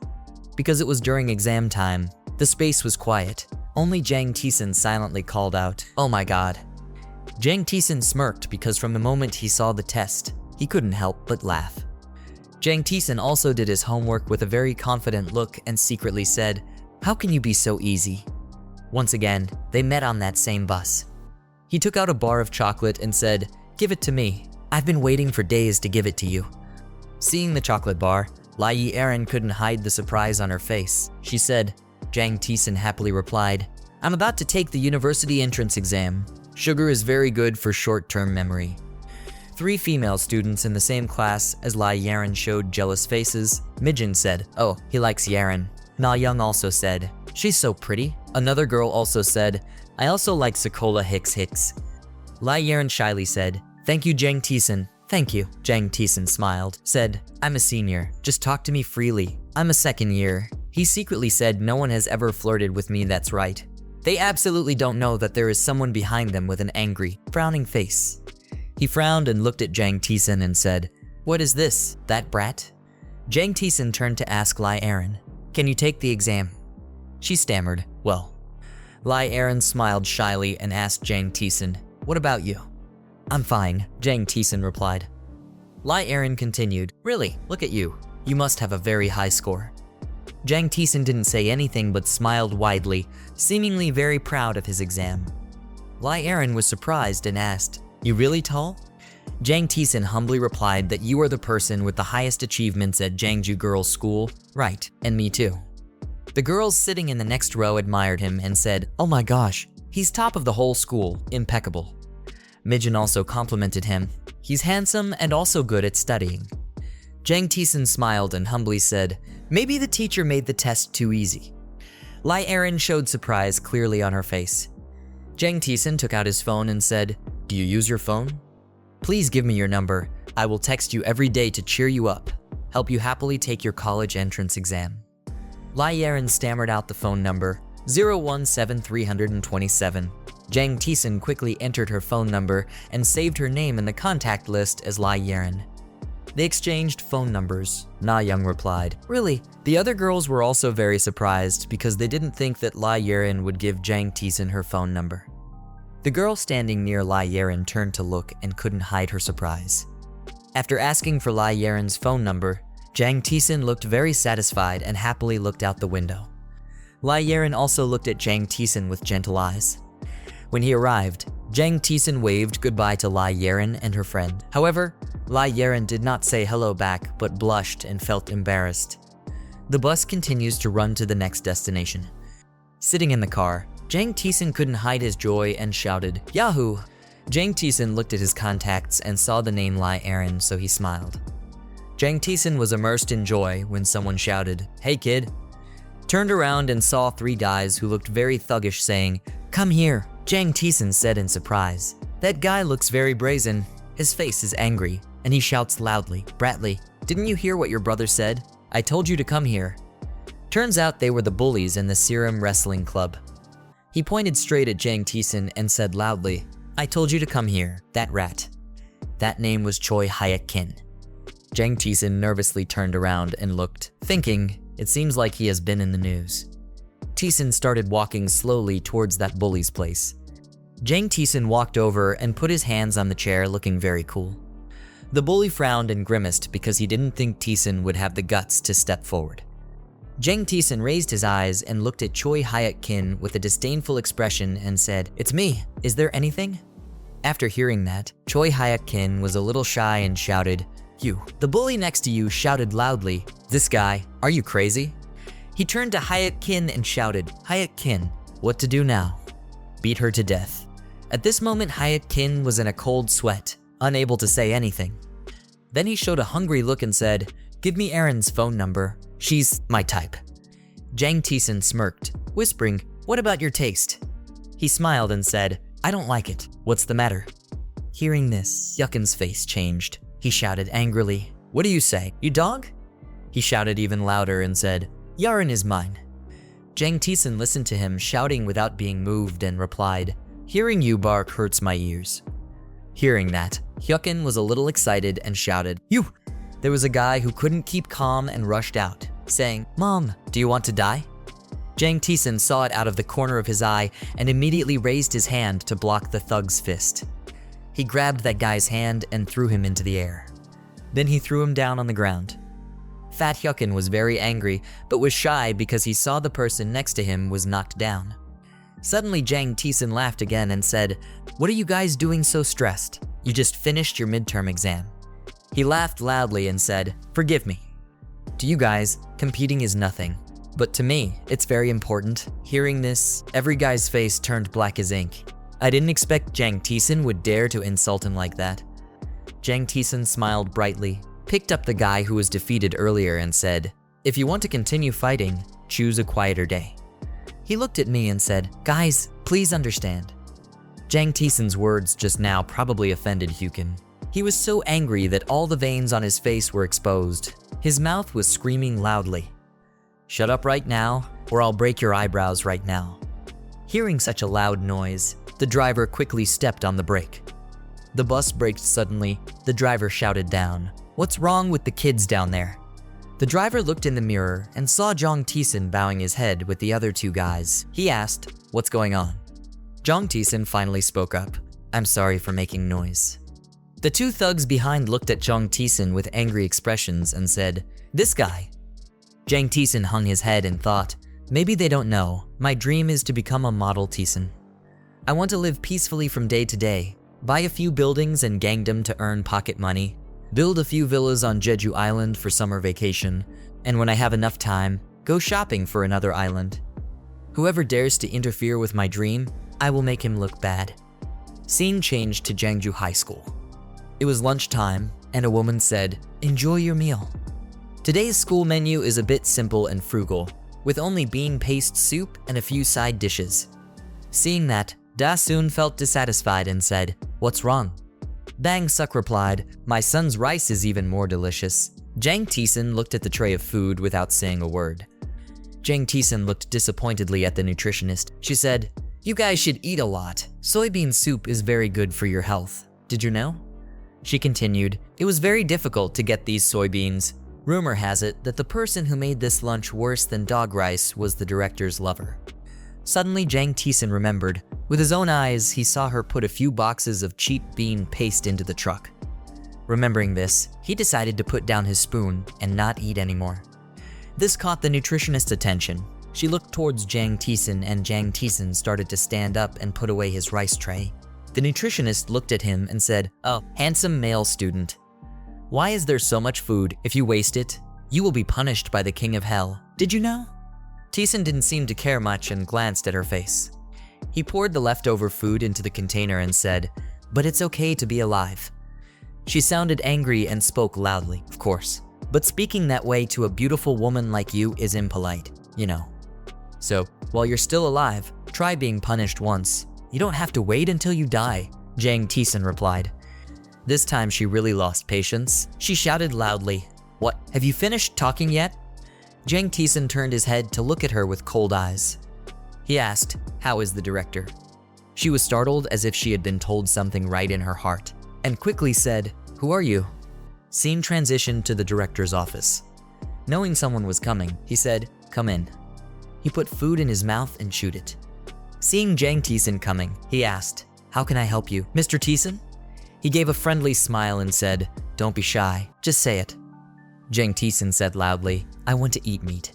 Because it was during exam time, the space was quiet. Only Jang Taesan silently called out, "Oh my god." Jang Taesan smirked because from the moment he saw the test, he couldn't help but laugh. Jang Taesan also did his homework with a very confident look and secretly said, "How can you be so easy?" Once again, they met on that same bus. He took out a bar of chocolate and said, "Give it to me. I've been waiting for days to give it to you." Seeing the chocolate bar, Lai Erin couldn't hide the surprise on her face. She said, Jang Taesan happily replied, "I'm about to take the university entrance exam. Sugar is very good for short-term memory." 3 female students in the same class as Lai Erin showed jealous faces. Mijin said, "Oh, he likes Erin." Na Young also said, "She's so pretty." Another girl also said, "I also like Sekolah Hicks. Lai Erin shyly said, "Thank you, Jang Taesan." "Thank you." Jang Taesan smiled, said, "I'm a senior. Just talk to me freely. I'm a second year." He secretly said, "No one has ever flirted with me, that's right." They absolutely don't know that there is someone behind them with an angry, frowning face. He frowned and looked at Jang Taesan and said, "What is this, that brat?" Jang Taesan turned to ask Lai Erin, "Can you take the exam?" She stammered, "Well." Lai Erin smiled shyly and asked Jang Taesan, "What about you?" "I'm fine," Jang Taesan replied. Lai Erin continued, "Really? Look at you. You must have a very high score." Jang Taesan didn't say anything but smiled widely, seemingly very proud of his exam. Lai Erin was surprised and asked, "You really tall?" Jang Taesan humbly replied that you are the person with the highest achievements at Jangju Girls' School. Right, and me too. The girls sitting in the next row admired him and said, "Oh my gosh, he's top of the whole school, impeccable." Mijin also complimented him. "He's handsome and also good at studying." Jang Taesan smiled and humbly said, "Maybe the teacher made the test too easy." Lai Erin showed surprise clearly on her face. Jang Taesan took out his phone and said, "Do you use your phone? Please give me your number. I will text you every day to cheer you up, help you happily take your college entrance exam." Lai Erin stammered out the phone number, 017327. Jang Taesan quickly entered her phone number and saved her name in the contact list as Lai Erin. They exchanged phone numbers. Na Young replied, "Really?" The other girls were also very surprised because they didn't think that Lai Erin would give Jang Taesan her phone number. The girl standing near Lai Erin turned to look and couldn't hide her surprise. After asking for Lai Erin's phone number, Jang Taesan looked very satisfied and happily looked out the window. Lai Erin also looked at Jang Taesan with gentle eyes. When he arrived, Jang Taesan waved goodbye to Lai Erin and her friend. However, Lai Erin did not say hello back but blushed and felt embarrassed. The bus continues to run to the next destination. Sitting in the car, Jang Taesan couldn't hide his joy and shouted, "Yahoo!" Jang Taesan looked at his contacts and saw the name Lai Erin, so he smiled. Jang Taesan was immersed in joy when someone shouted, "Hey kid!" Turned around and saw 3 guys who looked very thuggish saying, "Come here!" Jang Taesan said in surprise, "That guy looks very brazen. His face is angry, and he shouts loudly, 'Bradley, didn't you hear what your brother said? I told you to come here.'" Turns out they were the bullies in the Serum Wrestling Club. He pointed straight at Jang Taesan and said loudly, "I told you to come here, that rat." That name was Choi Hyuk-kin. Jang Taesan nervously turned around and looked, thinking, it seems like he has been in the news. Taesan started walking slowly towards that bully's place. Jang Taesan walked over and put his hands on the chair, looking very cool. The bully frowned and grimaced because he didn't think Taesan would have the guts to step forward. Jang Taesan raised his eyes and looked at Choi Hyuk-kin with a disdainful expression and said, "It's me. Is there anything?" After hearing that, Choi Hyuk-kin was a little shy and shouted, "You." The bully next to you shouted loudly, "This guy, are you crazy?" He turned to Hyuk-kin and shouted, "Hyuk-kin, what to do now?" "Beat her to death." At this moment, Hyuk-kin was in a cold sweat, unable to say anything. Then he showed a hungry look and said, "Give me Erin's phone number. She's my type." Jang Taesan smirked, whispering, "What about your taste?" He smiled and said, "I don't like it. What's the matter?" Hearing this, Hyuk-kin's face changed. He shouted angrily, "What do you say, you dog?" He shouted even louder and said, "Yaren is mine." Jang Taesan listened to him shouting without being moved and replied, "Hearing you bark hurts my ears." Hearing that, Hyuk-kin was a little excited and shouted, "You!" There was a guy who couldn't keep calm and rushed out, saying, "Mom, do you want to die?" Jang Taesan saw it out of the corner of his eye and immediately raised his hand to block the thug's fist. He grabbed that guy's hand and threw him into the air. Then he threw him down on the ground. Fat Hyuk-kin was very angry, but was shy because he saw the person next to him was knocked down. Suddenly, Jang Taesan laughed again and said, "What are you guys doing so stressed? You just finished your midterm exam." He laughed loudly and said, "Forgive me. To you guys, competing is nothing. But to me, it's very important." Hearing this, every guy's face turned black as ink. I didn't expect Jang Taesan would dare to insult him like that. Jang Taesan smiled brightly, picked up the guy who was defeated earlier and said, "If you want to continue fighting, choose a quieter day." He looked at me and said, "Guys, please understand." Jang Taesan's words just now probably offended Hyuk-kin. He was so angry that all the veins on his face were exposed. His mouth was screaming loudly, "Shut up right now, or I'll break your eyebrows right now." Hearing such a loud noise, the driver quickly stepped on the brake. The bus braked suddenly. The driver shouted down, "What's wrong with the kids down there?" The driver looked in the mirror and saw Jang Taesan bowing his head with the other two guys. He asked, "What's going on?" Jang Taesan finally spoke up, "I'm sorry for making noise." The two thugs behind looked at Jang Taesan with angry expressions and said, "This guy." Jang Taesan hung his head and thought, maybe they don't know. My dream is to become a model Taesan. I want to live peacefully from day to day, buy a few buildings in Gangnam to earn pocket money, build a few villas on Jeju Island for summer vacation, and when I have enough time, go shopping for another island. Whoever dares to interfere with my dream, I will make him look bad. Scene changed to Jangju High School. It was lunchtime, and a woman said, "Enjoy your meal." Today's school menu is a bit simple and frugal, with only bean paste soup and a few side dishes. Seeing that, Da-soon felt dissatisfied and said, "What's wrong?" Bang-suk replied, "My son's rice is even more delicious." Jang Taesan looked at the tray of food without saying a word. Jang Taesan looked disappointedly at the nutritionist. She said, "You guys should eat a lot. Soybean soup is very good for your health. Did you know?" She continued, "It was very difficult to get these soybeans. Rumor has it that the person who made this lunch worse than dog rice was the director's lover." Suddenly, Jang Taesan remembered. With his own eyes, he saw her put a few boxes of cheap bean paste into the truck. Remembering this, he decided to put down his spoon and not eat anymore. This caught the nutritionist's attention. She looked towards Jang Taesan, and Jang Taesan started to stand up and put away his rice tray. The nutritionist looked at him and said, "Oh, handsome male student. Why is there so much food? If you waste it, you will be punished by the king of hell. Did you know?" Taesan didn't seem to care much and glanced at her face. He poured the leftover food into the container and said, "But it's okay to be alive." She sounded angry and spoke loudly, of course. "But speaking that way to a beautiful woman like you is impolite, you know. So, while you're still alive, try being punished once. You don't have to wait until you die," Jang Taesan replied. This time she really lost patience. She shouted loudly, "What, have you finished talking yet?" Jang Taesan turned his head to look at her with cold eyes. He asked, "How is the director?" She was startled as if she had been told something right in her heart, and quickly said, "Who are you?" Scene transitioned to the director's office. Knowing someone was coming, he said, "Come in." He put food in his mouth and chewed it. Seeing Jang Taesan coming, he asked, "How can I help you, Mr. Taesan?" He gave a friendly smile and said, "Don't be shy, just say it." Jang Taesan said loudly, "I want to eat meat."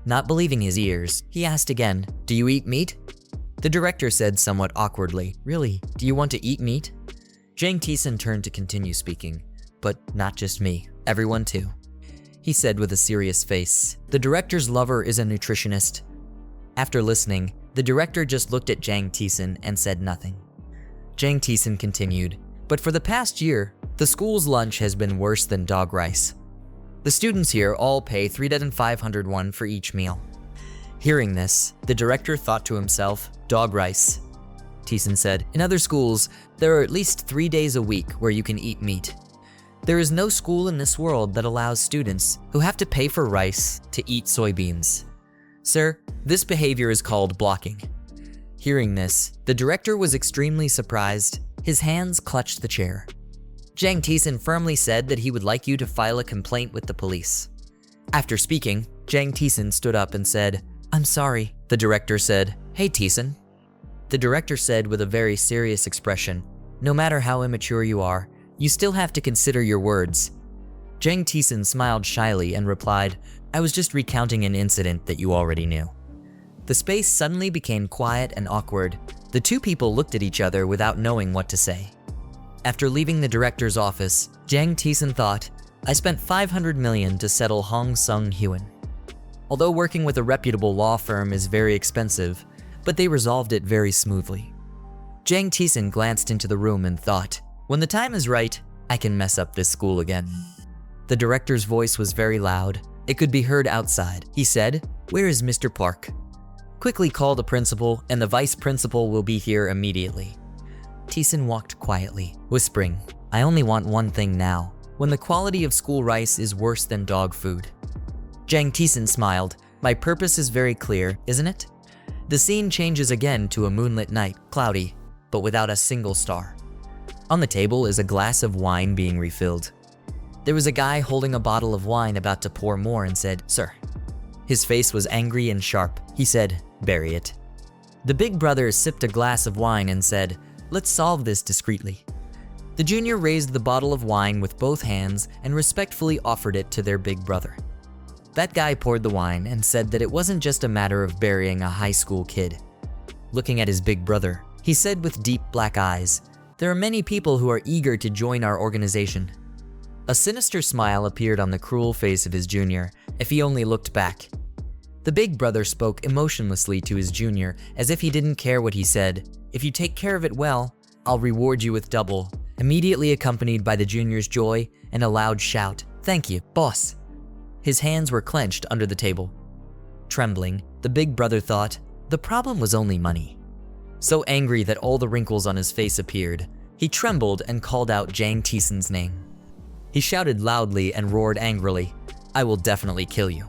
Not believing his ears, he asked again, "Do you eat meat?" The director said somewhat awkwardly, "Really, do you want to eat meat?" Jang Taesan turned to continue speaking, "But not just me, everyone too." He said with a serious face, "The director's lover is a nutritionist." After listening, the director just looked at Jang Taesan and said nothing. Jang Taesan continued, "But for the past year, the school's lunch has been worse than dog rice. The students here all pay 3,500 won for each meal." Hearing this, the director thought to himself, "Dog rice." Taesan said, "In other schools, there are at least 3 days a week where you can eat meat. There is no school in this world that allows students who have to pay for rice to eat soybeans. Sir, this behavior is called blocking." Hearing this, the director was extremely surprised. His hands clutched the chair. Jang Taesan firmly said that he would like you to file a complaint with the police. After speaking, Jang Taesan stood up and said, "I'm sorry." The director said, "Hey Taesan." The director said with a very serious expression, "No matter how immature you are, you still have to consider your words." Jang Taesan smiled shyly and replied, "I was just recounting an incident that you already knew." The space suddenly became quiet and awkward. The two people looked at each other without knowing what to say. After leaving the director's office, Jang Taesan thought, "I spent 500 million to settle Hong Sung-hyun." Although working with a reputable law firm is very expensive, but they resolved it very smoothly. Jang Taesan glanced into the room and thought, "When the time is right, I can mess up this school again." The director's voice was very loud. It could be heard outside. He said, "Where is Mr. Park? Quickly call the principal, and the vice principal will be here immediately." Taesan walked quietly, whispering, "I only want one thing now, when the quality of school rice is worse than dog food." Jang Taesan smiled. "My purpose is very clear, isn't it?" The scene changes again to a moonlit night, cloudy, but without a single star. On the table is a glass of wine being refilled. There was a guy holding a bottle of wine about to pour more and said, "Sir." His face was angry and sharp. He said, "Bury it." The big brother sipped a glass of wine and said, "Let's solve this discreetly." The junior raised the bottle of wine with both hands and respectfully offered it to their big brother. That guy poured the wine and said that it wasn't just a matter of burying a high school kid. Looking at his big brother, he said with deep black eyes, "There are many people who are eager to join our organization." A sinister smile appeared on the cruel face of his junior, if he only looked back. The big brother spoke emotionlessly to his junior as if he didn't care what he said. "If you take care of it well, I'll reward you with double," immediately accompanied by the junior's joy and a loud shout, "Thank you, boss." His hands were clenched under the table. Trembling, the big brother thought, the problem was only money. So angry that all the wrinkles on his face appeared, he trembled and called out Jang Taesan's name. He shouted loudly and roared angrily, "I will definitely kill you."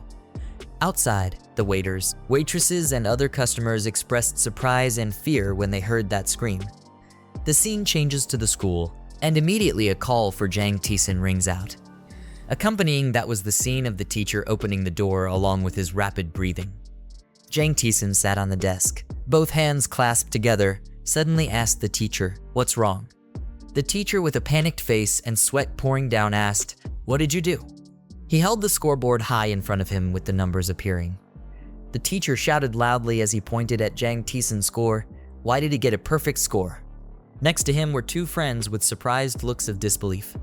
Outside, the waiters, waitresses, and other customers expressed surprise and fear when they heard that scream. The scene changes to the school, and immediately a call for Jang Taesan rings out. Accompanying that was the scene of the teacher opening the door along with his rapid breathing. Jang Taesan sat on the desk, both hands clasped together, suddenly asked the teacher, "What's wrong?" The teacher with a panicked face and sweat pouring down asked, "What did you do?" He held the scoreboard high in front of him with the numbers appearing. The teacher shouted loudly as he pointed at Jang Taesan's score, "Why did he get a perfect score?" Next to him were two friends with surprised looks of disbelief.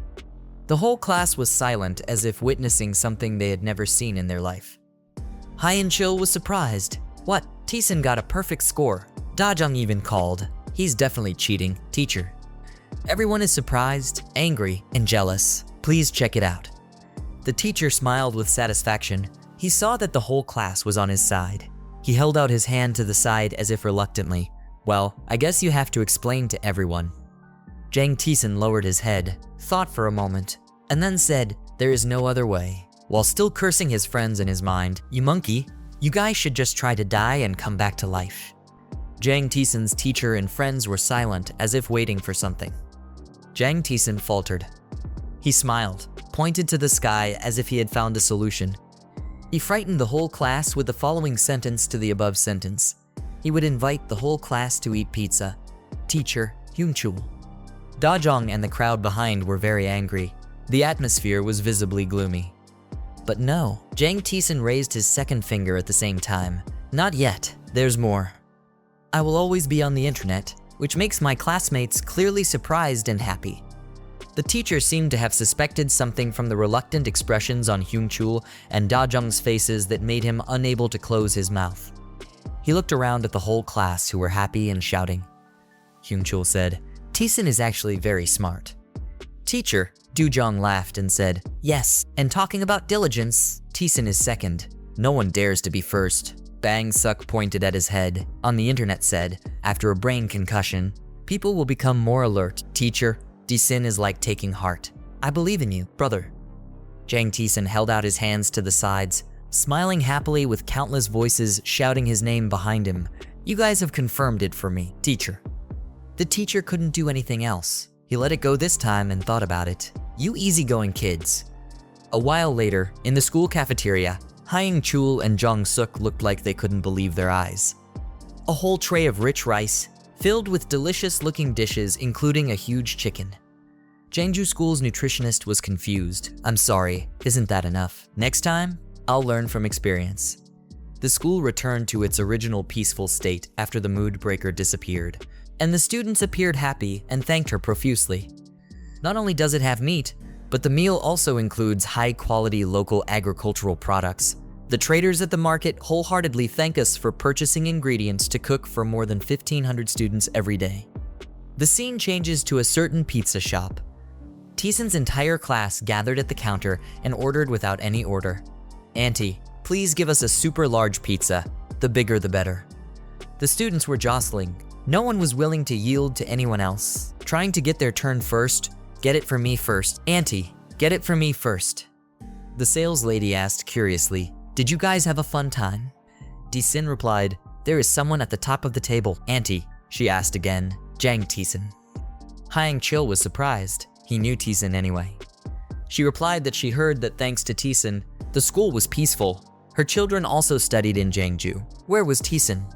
The whole class was silent as if witnessing something they had never seen in their life. Hyun-chil was surprised. "What? Taesan got a perfect score. Da-jung even called. He's definitely cheating, teacher." Everyone is surprised, angry, and jealous. Please check it out. The teacher smiled with satisfaction. He saw that the whole class was on his side. He held out his hand to the side as if reluctantly. "Well, I guess you have to explain to everyone." Jang Taesan lowered his head, thought for a moment, and then said, "There is no other way," while still cursing his friends in his mind. "You monkey." You guys should just try to die and come back to life. Jang Taesan's teacher and friends were silent, as if waiting for something. Jang Taesan faltered. He smiled, pointed to the sky as if he had found a solution. He frightened the whole class with the following sentence to the above sentence. He would invite the whole class to eat pizza. Teacher, Hyunchul. Da-jong and the crowd behind were very angry. The atmosphere was visibly gloomy. But no, Jang Taesan raised his second finger at the same time. Not yet, there's more. I will always be on the internet, which makes my classmates clearly surprised and happy. The teacher seemed to have suspected something from the reluctant expressions on Hyunchul and Da-jong's faces that made him unable to close his mouth. He looked around at the whole class who were happy and shouting. Hyunchul said, Taesan is actually very smart. Teacher, Do-jong laughed and said, yes, and talking about diligence, Taesan is second. No one dares to be first. Bang-suk pointed at his head. On the internet said, after a brain concussion, people will become more alert. Teacher, Taesan is like taking heart. I believe in you, brother. Jang Taesan held out his hands to the sides, smiling happily with countless voices shouting his name behind him. You guys have confirmed it for me, teacher. The teacher couldn't do anything else. He let it go this time and thought about it. You easygoing kids. A while later, in the school cafeteria, Hyung-chul and Jong-suk looked like they couldn't believe their eyes. A whole tray of rich rice, filled with delicious-looking dishes including a huge chicken. Jeonju School's nutritionist was confused. I'm sorry, isn't that enough? Next time, I'll learn from experience. The school returned to its original peaceful state after the mood breaker disappeared, and the students appeared happy and thanked her profusely. Not only does it have meat, but the meal also includes high-quality local agricultural products. The traders at the market wholeheartedly thank us for purchasing ingredients to cook for more than 1,500 students every day. The scene changes to a certain pizza shop. Taesan's entire class gathered at the counter and ordered without any order. Auntie, please give us a super large pizza. The bigger the better. The students were jostling. No one was willing to yield to anyone else, trying to get their turn first. Get it for me first. Auntie, get it for me first. The sales lady asked curiously, did you guys have a fun time? Taesan replied, there is someone at the top of the table. Auntie, she asked again. Jang Taesan. Hyung-chul was surprised. He knew Taesan anyway. She replied that she heard that thanks to Taesan, the school was peaceful. Her children also studied in Jeonju. Where was Taesan?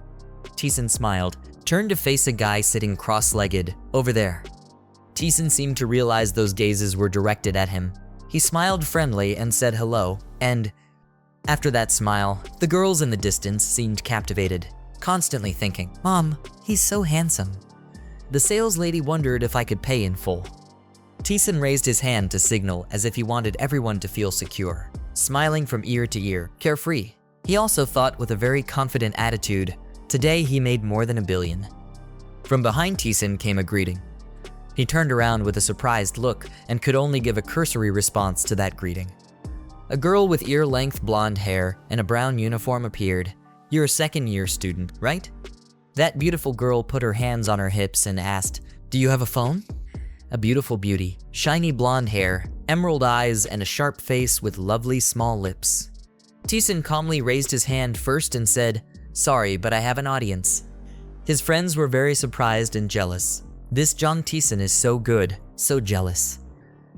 Taesan smiled, turned to face a guy sitting cross-legged, over there. Taesan seemed to realize those gazes were directed at him. He smiled friendly and said hello, and after that smile, the girls in the distance seemed captivated, constantly thinking, Mom, he's so handsome. The sales lady wondered if I could pay in full. Taesan raised his hand to signal as if he wanted everyone to feel secure, smiling from ear to ear, carefree. He also thought with a very confident attitude, today he made more than $1 billion. From behind Taesan came a greeting. He turned around with a surprised look and could only give a cursory response to that greeting. A girl with ear-length blonde hair and a brown uniform appeared. You're a second-year student, right? That beautiful girl put her hands on her hips and asked, do you have a phone? A beautiful beauty, shiny blonde hair, emerald eyes, and a sharp face with lovely small lips. Taesan calmly raised his hand first and said, sorry, but I have an audience. His friends were very surprised and jealous. This Jang Taesan is so good, so jealous.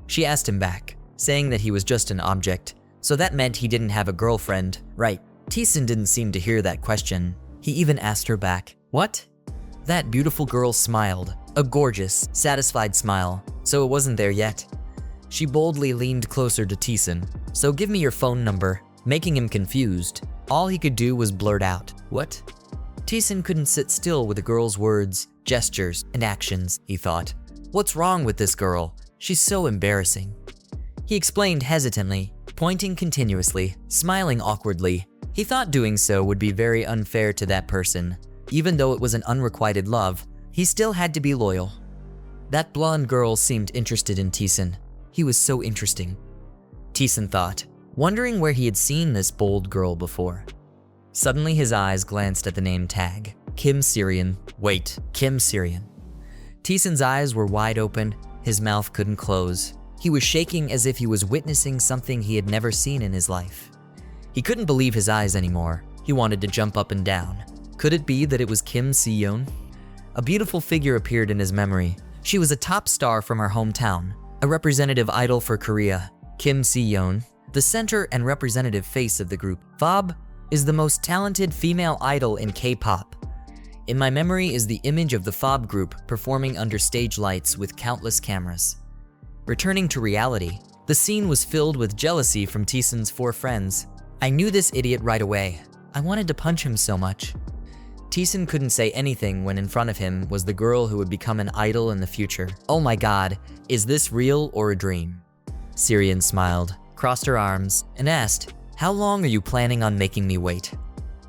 She asked him back, saying that he was just an object, so that meant he didn't have a girlfriend, right? Taesan didn't seem to hear that question. He even asked her back, what? That beautiful girl smiled, a gorgeous, satisfied smile, so it wasn't there yet. She boldly leaned closer to Taesan, so give me your phone number, making him confused. All he could do was blurt out, what? Taesan couldn't sit still with the girl's words, gestures, and actions, he thought. What's wrong with this girl? She's so embarrassing. He explained hesitantly, pointing continuously, smiling awkwardly. He thought doing so would be very unfair to that person. Even though it was an unrequited love, he still had to be loyal. That blonde girl seemed interested in Taesan. He was so interesting. Taesan thought, wondering where he had seen this bold girl before. Suddenly his eyes glanced at the name tag. Kim Syrian. Wait, Kim Syrian. Taesan's eyes were wide open, his mouth couldn't close. He was shaking as if he was witnessing something he had never seen in his life. He couldn't believe his eyes anymore. He wanted to jump up and down. Could it be that it was Kim Si-yeon? A beautiful figure appeared in his memory. She was a top star from her hometown, a representative idol for Korea. Kim Si-yeon, the center and representative face of the group. Fob is the most talented female idol in K-pop. In my memory is the image of the Fob group performing under stage lights with countless cameras. Returning to reality, the scene was filled with jealousy from Taesan's 4 friends. I knew this idiot right away. I wanted to punch him so much. Taesan couldn't say anything when in front of him was the girl who would become an idol in the future. Oh my god, is this real or a dream? Sirian smiled, crossed her arms, and asked, "How long are you planning on making me wait?"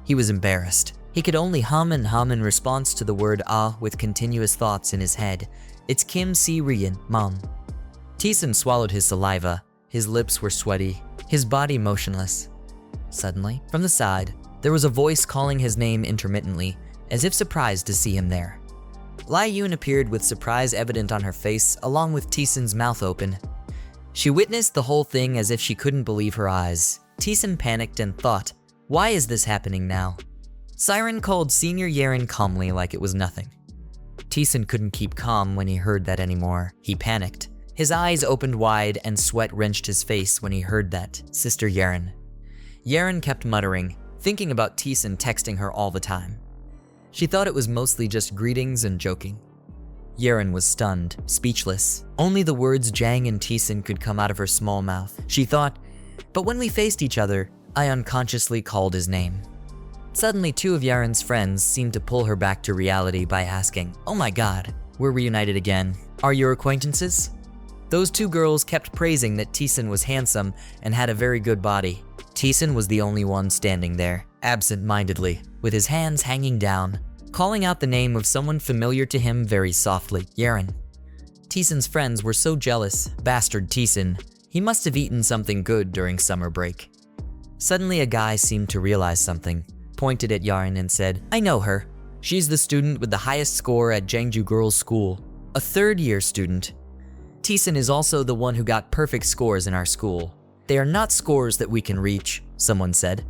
He was embarrassed. He could only hum and hum in response to the word ah with continuous thoughts in his head. It's Kim Si-yeon, Mom. Taesan swallowed his saliva. His lips were sweaty, his body motionless. Suddenly, from the side, there was a voice calling his name intermittently, as if surprised to see him there. Lai Yoon appeared with surprise evident on her face, along with Taesan's mouth open. She witnessed the whole thing as if she couldn't believe her eyes. Taesan panicked and thought, why is this happening now? Siren called Senior Yerin calmly like it was nothing. Taesan couldn't keep calm when he heard that anymore. He panicked. His eyes opened wide and sweat wrenched his face when he heard that, Sister Yerin. Yerin kept muttering, thinking about Taesan texting her all the time. She thought it was mostly just greetings and joking. Yerin was stunned, speechless. Only the words Jang and Taesan could come out of her small mouth. She thought, but when we faced each other, I unconsciously called his name. Suddenly, 2 of Yerin's friends seemed to pull her back to reality by asking, oh my god, we're reunited again. Are your acquaintances? Those 2 girls kept praising that Taesan was handsome and had a very good body. Taesan was the only one standing there, absent-mindedly, with his hands hanging down, calling out the name of someone familiar to him very softly, Yerin. Taesan's friends were so jealous. Bastard Taesan. He must have eaten something good during summer break. Suddenly a guy seemed to realize something, pointed at Yerin and said, I know her. She's the student with the highest score at Jeongju Girls' School, a 3rd-year student. Taesan is also the one who got perfect scores in our school. They are not scores that we can reach, someone said.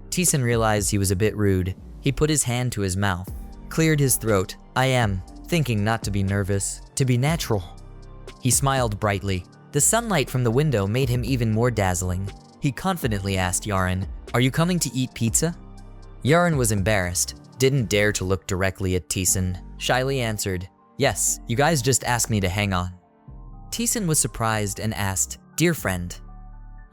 Taesan realized he was a bit rude. He put his hand to his mouth, cleared his throat. I am, thinking not to be nervous, to be natural. He smiled brightly. The sunlight from the window made him even more dazzling. He confidently asked Yerin, are you coming to eat pizza? Yerin was embarrassed, didn't dare to look directly at Taesan, shyly answered, yes, you guys just asked me to hang on. Taesan was surprised and asked, dear friend.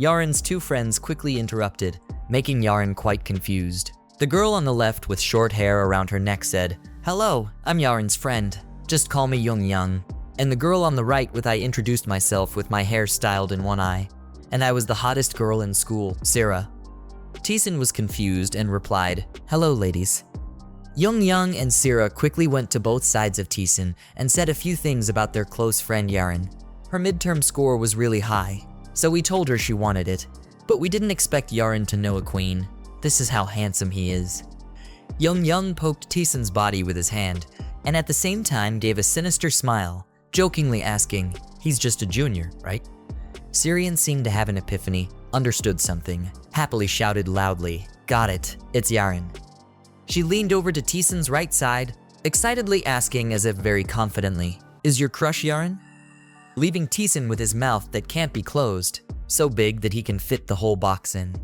Yaren's 2 friends quickly interrupted, making Yerin quite confused. The girl on the left with short hair around her neck said, hello, I'm Yaren's friend. Just call me Young. And the girl on the right with I introduced myself with my hair styled in one eye. And I was the hottest girl in school, Sarah. Taesan was confused and replied, hello ladies. Young and Sarah quickly went to both sides of Taesan and said a few things about their close friend Yerin. Her midterm score was really high, so we told her she wanted it, but we didn't expect Yerin to know a queen. This is how handsome he is. Young poked Taesan's body with his hand, and at the same time gave a sinister smile, jokingly asking, he's just a junior, right? Sirian seemed to have an epiphany, understood something, happily shouted loudly, got it, it's Yerin. She leaned over to Taesan's right side, excitedly asking as if very confidently, is your crush Yerin? Leaving Taesan with his mouth that can't be closed, so big that he can fit the whole box in.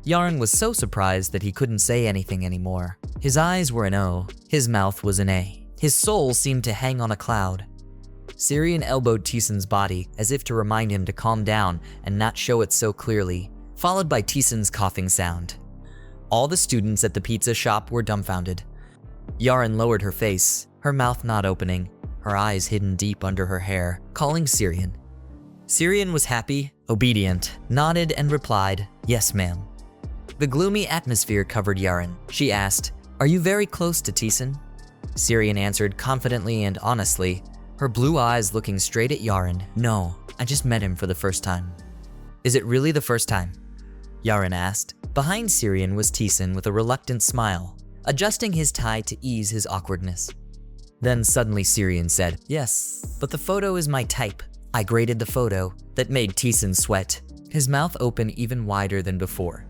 Yerin was so surprised that he couldn't say anything anymore. His eyes were an O, his mouth was an A. His soul seemed to hang on a cloud. Sirian elbowed Taesan's body as if to remind him to calm down and not show it so clearly, followed by Taesan's coughing sound. All the students at the pizza shop were dumbfounded. Yerin lowered her face, her mouth not opening, her eyes hidden deep under her hair, calling Sirian. Sirian was happy, obedient, nodded and replied, yes ma'am. The gloomy atmosphere covered Yerin. She asked, are you very close to Taesan? Sirian answered confidently and honestly, her blue eyes looking straight at Yerin. No, I just met him for the first time. Is it really the first time? Yerin asked. Behind Sirian was Taesan with a reluctant smile, adjusting his tie to ease his awkwardness. Then suddenly Sirian said, yes, but the photo is my type. I graded the photo. That made Taesan sweat, his mouth open even wider than before.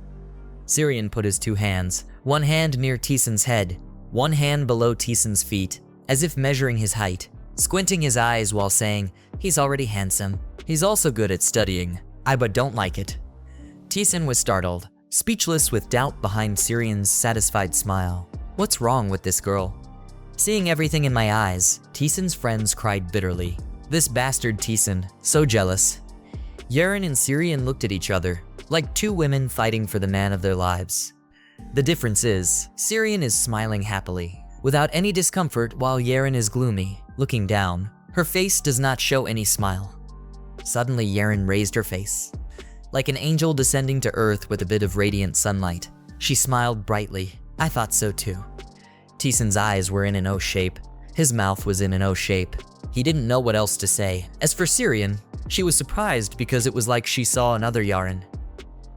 Syrian put his two hands, one hand near Taesan's head, one hand below Taesan's feet, as if measuring his height, squinting his eyes while saying, "He's already handsome. He's also good at studying. I but don't like it." Taesan was startled, speechless with doubt behind Syrian's satisfied smile. What's wrong with this girl? Seeing everything in my eyes, Taesan's friends cried bitterly. This bastard Taesan, so jealous. Yerin and Syrian looked at each other, like two women fighting for the man of their lives. The difference is, Syrian is smiling happily, without any discomfort, while Yerin is gloomy, looking down. Her face does not show any smile. Suddenly Yerin raised her face. Like an angel descending to earth with a bit of radiant sunlight, she smiled brightly. I thought so too. Taesan's eyes were in an O shape. His mouth was in an O shape. He didn't know what else to say. As for Syrian, she was surprised because it was like she saw another Yerin.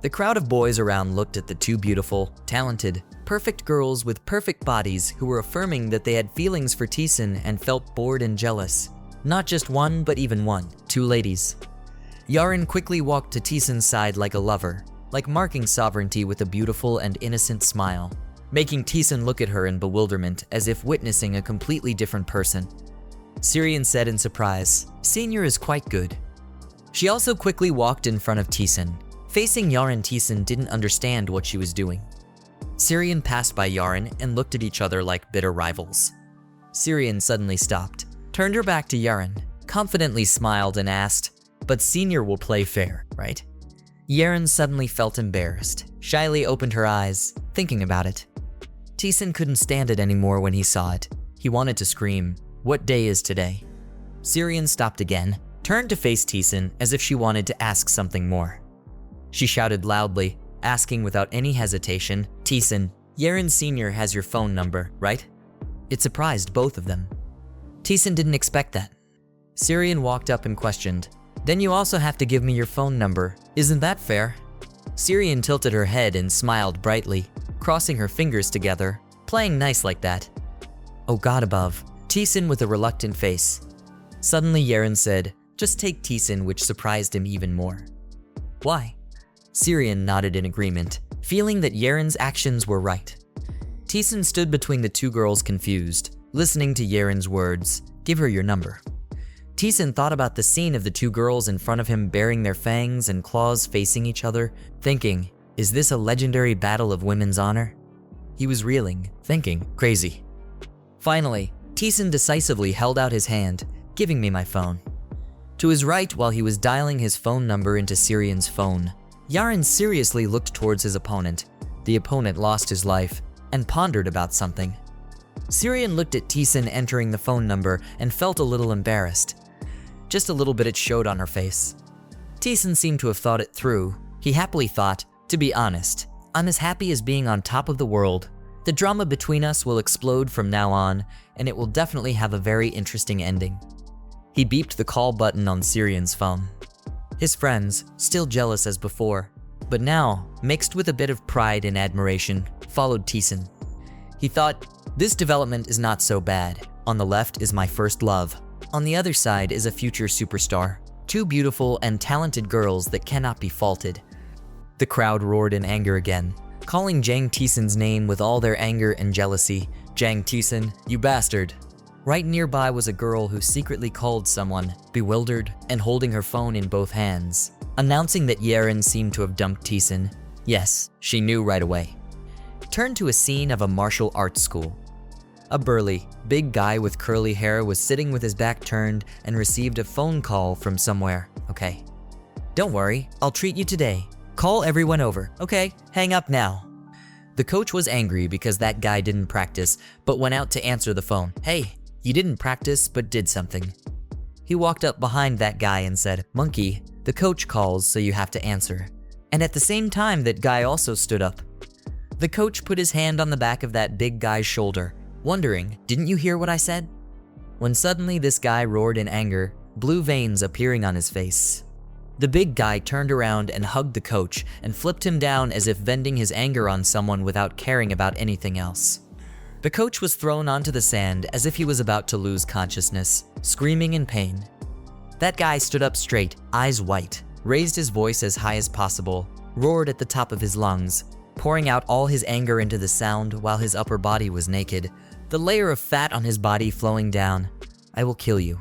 The crowd of boys around looked at the two beautiful, talented, perfect girls with perfect bodies who were affirming that they had feelings for Taesan and felt bored and jealous. Not just one, but even one, two ladies. Yerin quickly walked to Taesan's side like a lover, like marking sovereignty with a beautiful and innocent smile, making Taesan look at her in bewilderment as if witnessing a completely different person. Syrian said in surprise, "Senior is quite good." She also quickly walked in front of Taesan. Facing Yerin, Taesan didn't understand what she was doing. Syrian passed by Yerin and looked at each other like bitter rivals. Syrian suddenly stopped, turned her back to Yerin, confidently smiled and asked, "But Senior will play fair, right?" Yerin suddenly felt embarrassed, shyly opened her eyes, thinking about it. Taesan couldn't stand it anymore when he saw it. He wanted to scream, "What day is today?" Syrian stopped again, turned to face Taesan as if she wanted to ask something more. She shouted loudly, asking without any hesitation, "Taesan, Yerin Senior has your phone number, right?" It surprised both of them. Taesan didn't expect that. Syrian walked up and questioned, "Then you also have to give me your phone number. Isn't that fair?" Syrian tilted her head and smiled brightly, crossing her fingers together, playing nice like that. "Oh God above." Taesan with a reluctant face. Suddenly Yerin said, "Just take Taesan," which surprised him even more. "Why?" Syrian nodded in agreement, feeling that Yerin's actions were right. Taesan stood between the two girls confused, listening to Yerin's words, "Give her your number." Taesan thought about the scene of the two girls in front of him baring their fangs and claws facing each other, thinking, is this a legendary battle of women's honor? He was reeling, thinking, crazy. Finally, Taesan decisively held out his hand, giving me my phone. To his right, while he was dialing his phone number into Syrian's phone, Yerin seriously looked towards his opponent. The opponent lost his life and pondered about something. Syrian looked at Taesan entering the phone number and felt a little embarrassed. Just a little bit it showed on her face. Taesan seemed to have thought it through. He happily thought, "To be honest, I'm as happy as being on top of the world. The drama between us will explode from now on, and it will definitely have a very interesting ending." He beeped the call button on Syrian's phone. His friends, still jealous as before, but now, mixed with a bit of pride and admiration, followed Taesan. He thought, this development is not so bad. On the left is my first love. On the other side is a future superstar. Two beautiful and talented girls that cannot be faulted. The crowd roared in anger again, calling Jang Taesan's name with all their anger and jealousy. "Jang Taesan, you bastard." Right nearby was a girl who secretly called someone, bewildered and holding her phone in both hands, announcing that Yerin seemed to have dumped Taesan. Yes, she knew right away. Turned to a scene of a martial arts school. A burly, big guy with curly hair was sitting with his back turned and received a phone call from somewhere. "Okay. Don't worry, I'll treat you today. Call everyone over, okay? Hang up now." The coach was angry because that guy didn't practice, but went out to answer the phone. "Hey, you didn't practice, but did something." He walked up behind that guy and said, "Monkey, the coach calls, so you have to answer." And at the same time, that guy also stood up. The coach put his hand on the back of that big guy's shoulder, wondering, "Didn't you hear what I said?" When suddenly this guy roared in anger, blue veins appearing on his face. The big guy turned around and hugged the coach and flipped him down as if venting his anger on someone without caring about anything else. The coach was thrown onto the sand as if he was about to lose consciousness, screaming in pain. That guy stood up straight, eyes white, raised his voice as high as possible, roared at the top of his lungs, pouring out all his anger into the sound while his upper body was naked, the layer of fat on his body flowing down. I will kill you.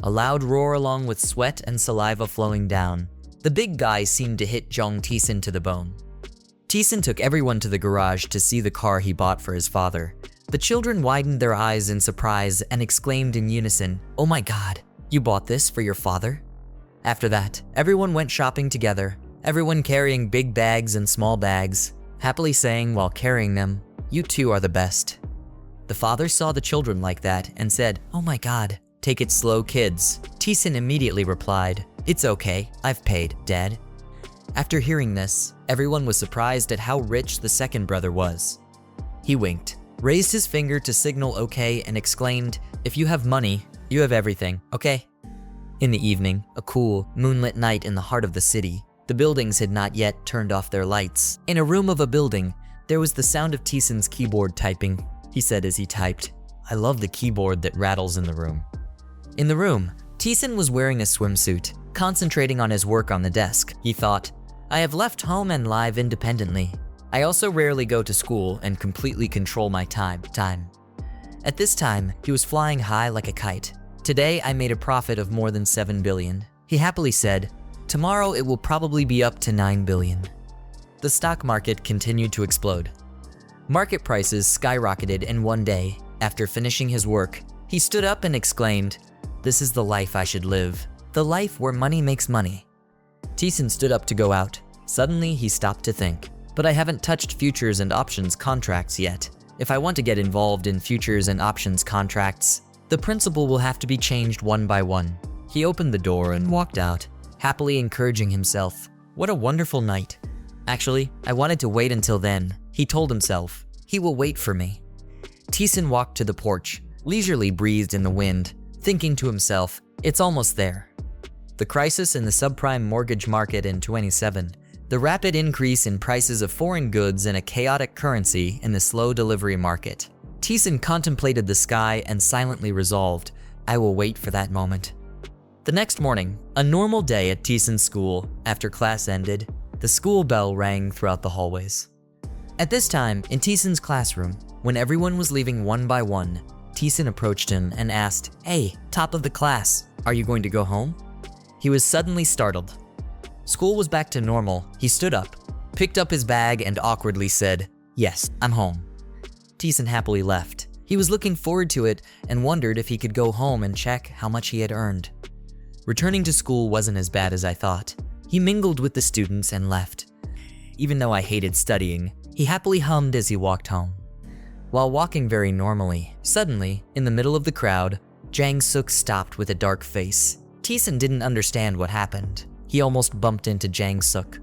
A loud roar along with sweat and saliva flowing down. The big guy seemed to hit Jang Taesan to the bone. Taesan took everyone to the garage to see the car he bought for his father. The children widened their eyes in surprise and exclaimed in unison, "Oh my God, you bought this for your father?" After that, everyone went shopping together, everyone carrying big bags and small bags, happily saying while carrying them, "You two are the best." The father saw the children like that and said, "Oh my God, take it slow, kids." Taesan immediately replied, "It's okay, I've paid, Dad." After hearing this, everyone was surprised at how rich the second brother was. He winked, raised his finger to signal okay, and exclaimed, "If you have money, you have everything, okay?" In the evening, a cool, moonlit night in the heart of the city, the buildings had not yet turned off their lights. In a room of a building, there was the sound of Taesan's keyboard typing. He said as he typed, "I love the keyboard that rattles in the room." In the room, Taesan was wearing a swimsuit, concentrating on his work on the desk. He thought, "I have left home and live independently. I also rarely go to school and completely control my time. At this time, he was flying high like a kite. "Today I made a profit of more than 7 billion. He happily said, "Tomorrow it will probably be up to 9 billion. The stock market continued to explode. Market prices skyrocketed, and one day, after finishing his work, he stood up and exclaimed, "This is the life I should live, the life where money makes money." Taesan stood up to go out. Suddenly, he stopped to think, "But I haven't touched futures and options contracts yet. If I want to get involved in futures and options contracts, the principle will have to be changed one by one." He opened the door and walked out, happily encouraging himself, "What a wonderful night. Actually, I wanted to wait until then." He told himself, "He will wait for me." Taesan walked to the porch, leisurely breathed in the wind, thinking to himself, "It's almost there." The crisis in the subprime mortgage market in 2007, the rapid increase in prices of foreign goods, and a chaotic currency in the slow delivery market. Taesan contemplated the sky and silently resolved, "I will wait for that moment." The next morning, a normal day at Taesan's school. After class ended, the school bell rang throughout the hallways. At this time, in Taesan's classroom, when everyone was leaving one by one, Taesan approached him and asked, "Hey, top of the class, are you going to go home?" He was suddenly startled. School was back to normal. He stood up, picked up his bag, and awkwardly said, "Yes, I'm home." Taesan happily left. He was looking forward to it and wondered if he could go home and check how much he had earned. Returning to school wasn't as bad as I thought. He mingled with the students and left. Even though I hated studying, he happily hummed as he walked home. While walking very normally, suddenly, in the middle of the crowd, Jang Suk stopped with a dark face. Taesan didn't understand what happened. He almost bumped into Jang Suk.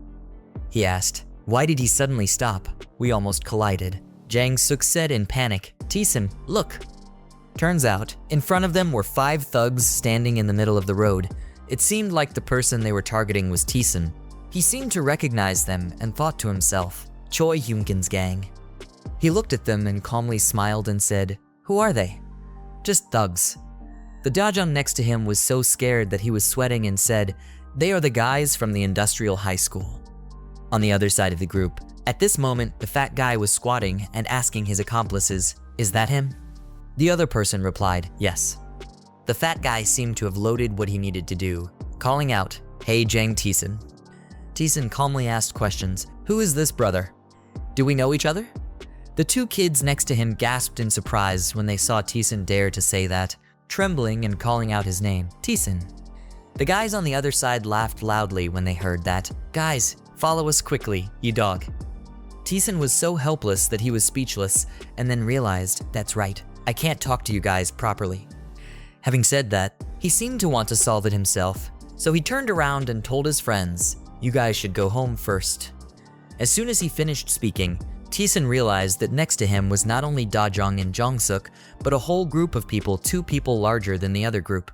He asked, "Why did he suddenly stop? We almost collided." Jang Suk said in panic, "Taesan, look." Turns out, in front of them were 5 thugs standing in the middle of the road. It seemed like the person they were targeting was Taesan. He seemed to recognize them and thought to himself, "Choi Hyunkin's gang." He looked at them and calmly smiled and said, "Who are they?" "Just thugs." The dajang next to him was so scared that he was sweating and said, "They are the guys from the industrial high school." On the other side of the group, at this moment, the fat guy was squatting and asking his accomplices, "Is that him?" The other person replied, "Yes." The fat guy seemed to have loaded what he needed to do, calling out, "Hey, Jang Taesan." Taesan calmly asked questions. "Who is this brother? Do we know each other?" The 2 kids next to him gasped in surprise when they saw Taesan dare to say that, trembling and calling out his name, "Taesan." The guys on the other side laughed loudly when they heard that. "Guys, follow us quickly, you dog." Taesan was so helpless that he was speechless, and then realized, "That's right, I can't talk to you guys properly." Having said that, he seemed to want to solve it himself, so he turned around and told his friends, "You guys should go home first." As soon as he finished speaking, Taesan realized that next to him was not only Dajong and Jongsuk, but a whole group of people 2 people larger than the other group.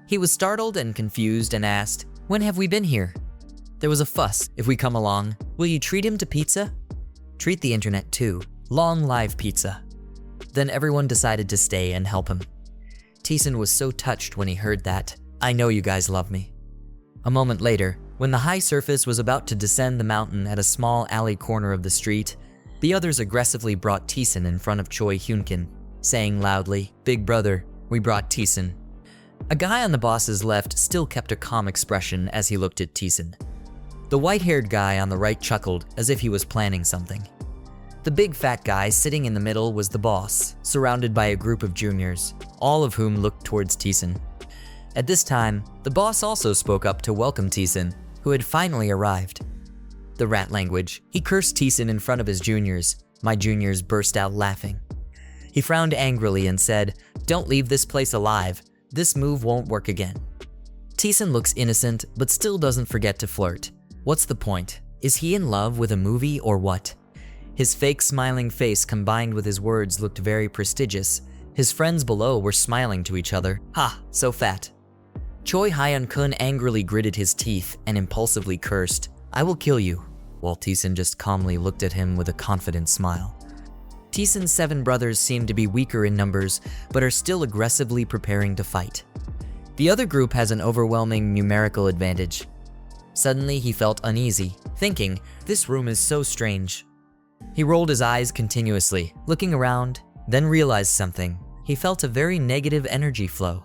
He was startled and confused and asked, "When have we been here?" There was a fuss. "If we come along, will you treat him to pizza?" "Treat the internet too. Long live pizza." Then everyone decided to stay and help him. Taesan was so touched when he heard that. "I know you guys love me." A moment later, When the high surface was about to descend the mountain at a small alley corner of the street, the others aggressively brought Taesan in front of Choi Hyun-kin, saying loudly, "Big brother, we brought Taesan." A guy on the boss's left still kept a calm expression as he looked at Taesan. The white-haired guy on the right chuckled as if he was planning something. The big fat guy sitting in the middle was the boss, surrounded by a group of juniors, all of whom looked towards Taesan. At this time, the boss also spoke up to welcome Taesan, who had finally arrived. The rat language, he cursed Taesan in front of his juniors. My juniors burst out laughing. He frowned angrily and said, "Don't leave this place alive. This move won't work again." Taesan looks innocent, but still doesn't forget to flirt. What's the point? Is he in love with a movie or what? His fake smiling face combined with his words looked very prestigious. His friends below were smiling to each other. Ha, so fat. Choi Hyun-kun angrily gritted his teeth and impulsively cursed, "I will kill you," while Taesan just calmly looked at him with a confident smile. Taesan's 7 brothers seem to be weaker in numbers, but are still aggressively preparing to fight. The other group has an overwhelming numerical advantage. Suddenly he felt uneasy, thinking, "This room is so strange." He rolled his eyes continuously, looking around, then realized something. He felt a very negative energy flow.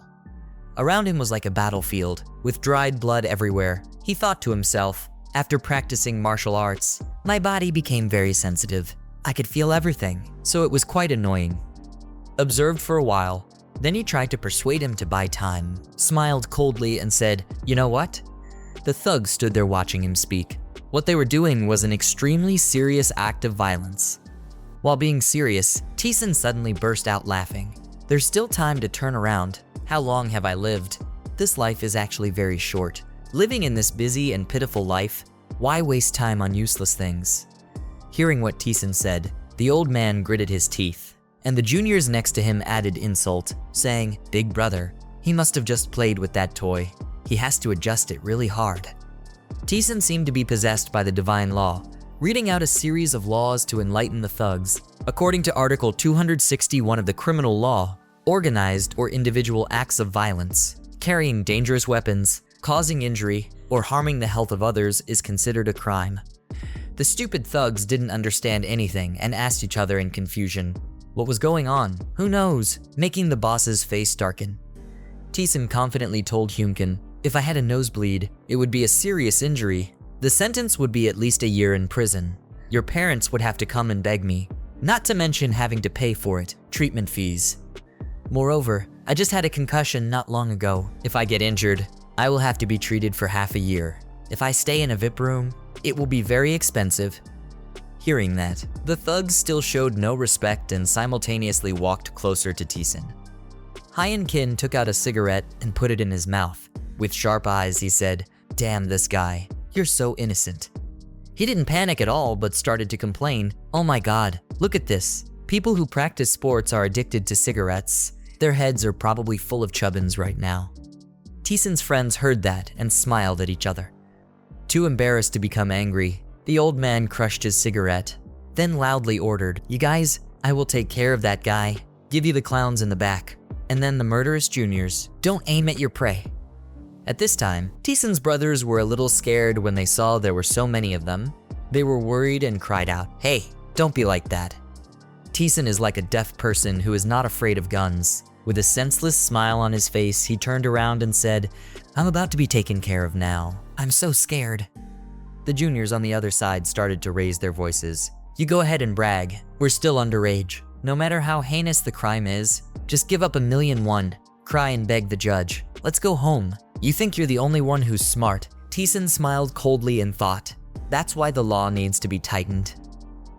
Around him was like a battlefield, with dried blood everywhere. He thought to himself, after practicing martial arts, my body became very sensitive. I could feel everything, so it was quite annoying. Observed for a while, then he tried to persuade him to buy time, smiled coldly and said, "You know what?" The thugs stood there watching him speak. What they were doing was an extremely serious act of violence. While being serious, Taesan suddenly burst out laughing. There's still time to turn around. How long have I lived? This life is actually very short. Living in this busy and pitiful life, why waste time on useless things? Hearing what Taesan said, the old man gritted his teeth, and the juniors next to him added insult, saying, "Big brother, he must have just played with that toy. He has to adjust it really hard." Taesan seemed to be possessed by the divine law, reading out a series of laws to enlighten the thugs. According to Article 261 of the criminal law, organized or individual acts of violence, carrying dangerous weapons, causing injury, or harming the health of others is considered a crime. The stupid thugs didn't understand anything and asked each other in confusion, what was going on? Who knows? Making the boss's face darken. Taesan confidently told Hyun-kin, "If I had a nosebleed, it would be a serious injury. The sentence would be at least a year in prison. Your parents would have to come and beg me, not to mention having to pay for it, treatment fees. Moreover, I just had a concussion not long ago. If I get injured, I will have to be treated for half a year. If I stay in a VIP room, it will be very expensive." Hearing that, the thugs still showed no respect and simultaneously walked closer to Taesan. Hyun-kin took out a cigarette and put it in his mouth. With sharp eyes, he said, "Damn this guy, you're so innocent." He didn't panic at all, but started to complain, "Oh my god, look at this. People who practice sports are addicted to cigarettes. Their heads are probably full of chubbins right now." Taesan's friends heard that and smiled at each other. Too embarrassed to become angry, the old man crushed his cigarette, then loudly ordered, "You guys, I will take care of that guy. Give you the clowns in the back. And then the murderous juniors. Don't aim at your prey." At this time, Taesan's brothers were a little scared when they saw there were so many of them. They were worried and cried out, "Hey, don't be like that." Taesan is like a deaf person who is not afraid of guns. With a senseless smile on his face, he turned around and said, "I'm about to be taken care of now. I'm so scared." The juniors on the other side started to raise their voices. "You go ahead and brag. We're still underage. No matter how heinous the crime is, just give up $1,000,001. Cry and beg the judge. Let's go home. You think you're the only one who's smart." Taesan smiled coldly and thought, that's why the law needs to be tightened.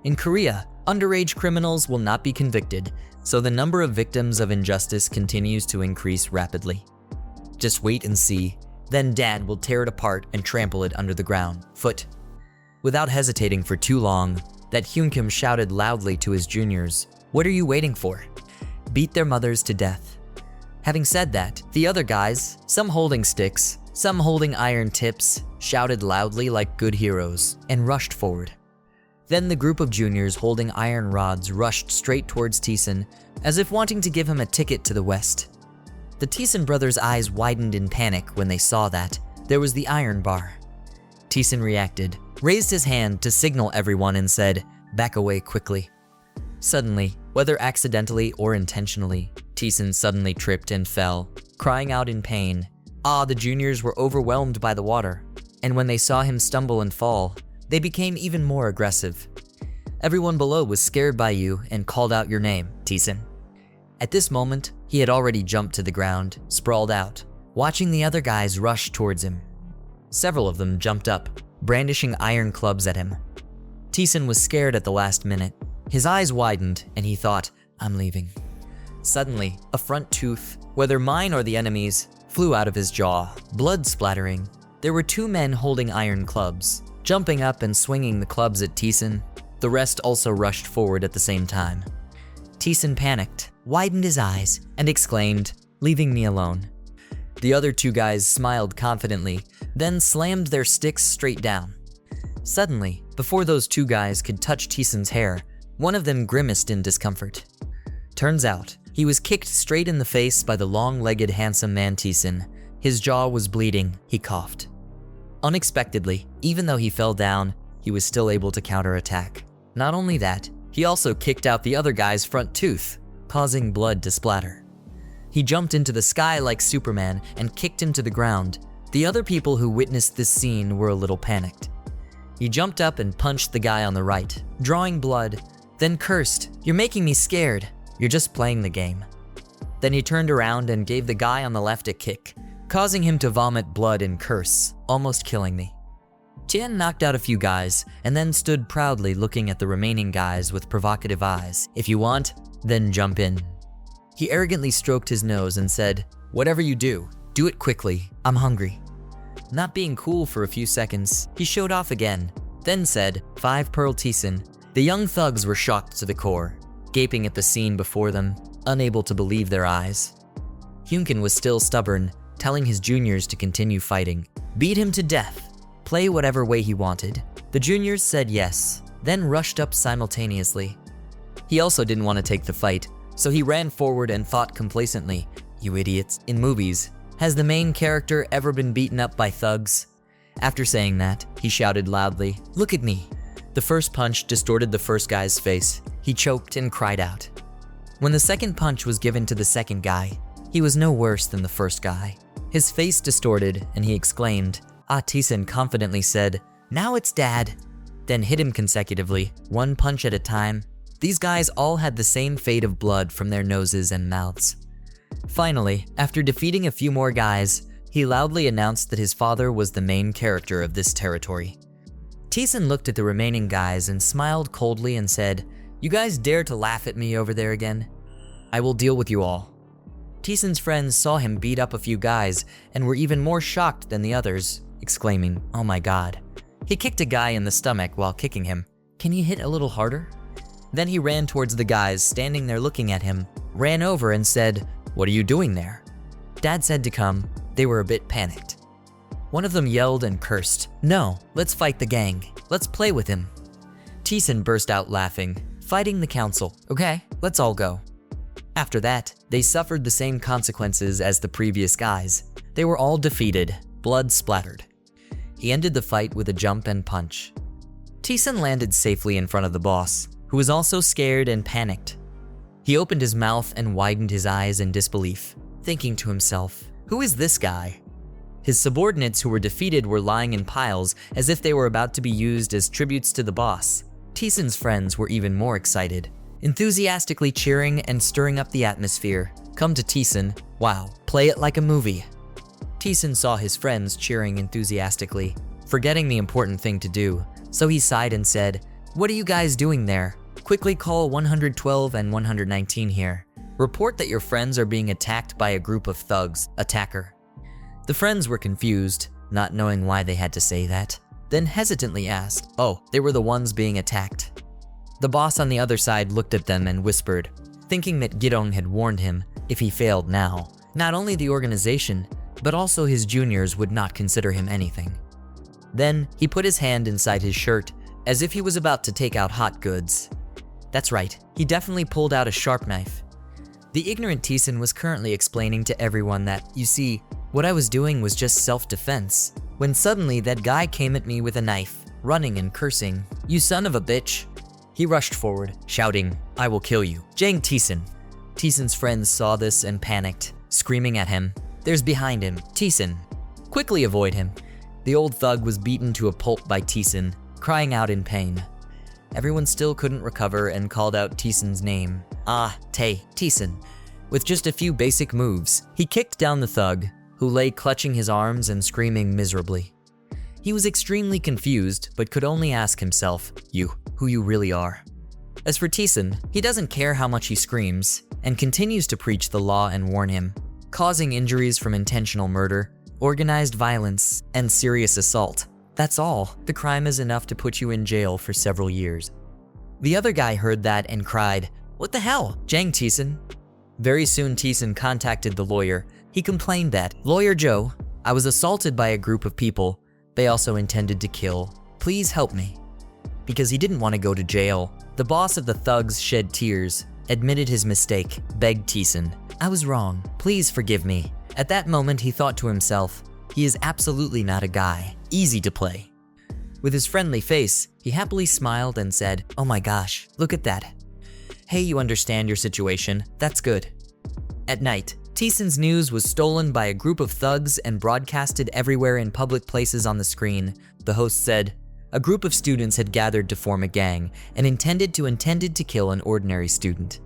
In Korea, underage criminals will not be convicted, so the number of victims of injustice continues to increase rapidly. Just wait and see. Then Dad will tear it apart and trample it under the ground, foot. Without hesitating for too long, that Hyun-kim shouted loudly to his juniors, "What are you waiting for? Beat their mothers to death." Having said that, the other guys, some holding sticks, some holding iron tips, shouted loudly like good heroes and rushed forward. Then the group of juniors holding iron rods rushed straight towards Taesan, as if wanting to give him a ticket to the West. The Taesan brothers' eyes widened in panic when they saw that there was the iron bar. Taesan reacted, raised his hand to signal everyone and said, "Back away quickly." Suddenly, whether accidentally or intentionally, Taesan suddenly tripped and fell, crying out in pain. The juniors were overwhelmed by the water, and when they saw him stumble and fall, they became even more aggressive. Everyone below was scared by you and called out your name, Taesan. At this moment, he had already jumped to the ground, sprawled out, watching the other guys rush towards him. Several of them jumped up, brandishing iron clubs at him. Taesan was scared at the last minute. His eyes widened and he thought, "I'm leaving." Suddenly, a front tooth, whether mine or the enemy's, flew out of his jaw, blood splattering. There were two men holding iron clubs, jumping up and swinging the clubs at Taesan. The rest also rushed forward at the same time. Taesan panicked, widened his eyes, and exclaimed, "Leaving me alone." The other two guys smiled confidently, then slammed their sticks straight down. Suddenly, before those two guys could touch Taesan's hair, one of them grimaced in discomfort. Turns out, he was kicked straight in the face by the long-legged handsome man Taesan. His jaw was bleeding, he coughed. Unexpectedly, even though he fell down, he was still able to counterattack. Not only that, he also kicked out the other guy's front tooth, causing blood to splatter. He jumped into the sky like Superman and kicked him to the ground. The other people who witnessed this scene were a little panicked. He jumped up and punched the guy on the right, drawing blood, then cursed, "You're making me scared. You're just playing the game." Then he turned around and gave the guy on the left a kick, causing him to vomit blood and curse, almost killing me. Tien knocked out a few guys and then stood proudly looking at the remaining guys with provocative eyes. "If you want, then jump in." He arrogantly stroked his nose and said, "Whatever you do it quickly. I'm hungry." Not being cool for a few seconds, he showed off again, then said, "5 Pearl Taesan." The young thugs were shocked to the core, gaping at the scene before them, unable to believe their eyes. Hyunkin was still stubborn, telling his juniors to continue fighting, beat him to death, play whatever way he wanted. The juniors said yes, then rushed up simultaneously. He also didn't want to take the fight, so he ran forward and thought complacently, "You idiots, in movies, has the main character ever been beaten up by thugs?" After saying that, he shouted loudly, "Look at me." The first punch distorted the first guy's face. He choked and cried out. When the second punch was given to the second guy, he was no worse than the first guy. His face distorted and he exclaimed. Taesan confidently said, "Now it's Dad," then hit him consecutively, one punch at a time. These guys all had the same fate of blood from their noses and mouths. Finally, after defeating a few more guys, he loudly announced that his father was the main character of this territory. Taesan looked at the remaining guys and smiled coldly and said, "You guys dare to laugh at me over there again? I will deal with you all." Taesan's friends saw him beat up a few guys and were even more shocked than the others, exclaiming, "Oh my god." He kicked a guy in the stomach while kicking him. "Can you hit a little harder?" Then he ran towards the guys standing there looking at him, ran over and said, "What are you doing there?" Dad said to come. They were a bit panicked. One of them yelled and cursed, "No, let's fight the gang. Let's play with him." Taesan burst out laughing, "Fighting the council. Okay, let's all go." After that, they suffered the same consequences as the previous guys. They were all defeated, blood splattered. He ended the fight with a jump and punch. Taesan landed safely in front of the boss, who was also scared and panicked. He opened his mouth and widened his eyes in disbelief, thinking to himself, "Who is this guy?" His subordinates who were defeated were lying in piles as if they were about to be used as tributes to the boss. Taesan's friends were even more excited, enthusiastically cheering and stirring up the atmosphere. Come to Taesan, wow, play it like a movie. Taesan saw his friends cheering enthusiastically, forgetting the important thing to do, so he sighed and said, "What are you guys doing there? Quickly call 112 and 119 here. Report that your friends are being attacked by a group of thugs, attacker." The friends were confused, not knowing why they had to say that, then hesitantly asked, "Oh, they were the ones being attacked." The boss on the other side looked at them and whispered, thinking that Gidong had warned him if he failed now, not only the organization, but also his juniors would not consider him anything. Then he put his hand inside his shirt as if he was about to take out hot goods. That's right, he definitely pulled out a sharp knife. The ignorant Taesan was currently explaining to everyone that, you see, what I was doing was just self-defense. when suddenly that guy came at me with a knife, running and cursing. "You son of a bitch." He rushed forward, shouting, "I will kill you." Jang Taesan. Taesan's friends saw this and panicked, screaming at him. "There's behind him, Taesan. Quickly avoid him." The old thug was beaten to a pulp by Taesan, crying out in pain. Everyone still couldn't recover and called out Taesan's name. Taesan. With just a few basic moves, he kicked down the thug, who lay clutching his arms and screaming miserably. He was extremely confused, but could only ask himself, who you really are. As for Taesan, he doesn't care how much he screams, and continues to preach the law and warn him, causing injuries from intentional murder, organized violence, and serious assault. That's all. The crime is enough to put you in jail for several years. The other guy heard that and cried, "What the hell, Jang Taesan?" Very soon Taesan contacted the lawyer. He complained that, "Lawyer Joe, I was assaulted by a group of people. They also intended to kill. Please help me." Because he didn't want to go to jail, the boss of the thugs shed tears, admitted his mistake, begged Taesan, "I was wrong. Please forgive me." At that moment, he thought to himself, he is absolutely not a guy, easy to play. With his friendly face, he happily smiled and said, "Oh my gosh, look at that. Hey, you understand your situation, that's good." At night, Taesan's news was stolen by a group of thugs and broadcasted everywhere in public places on the screen. The host said, a group of students had gathered to form a gang and intended to kill an ordinary student.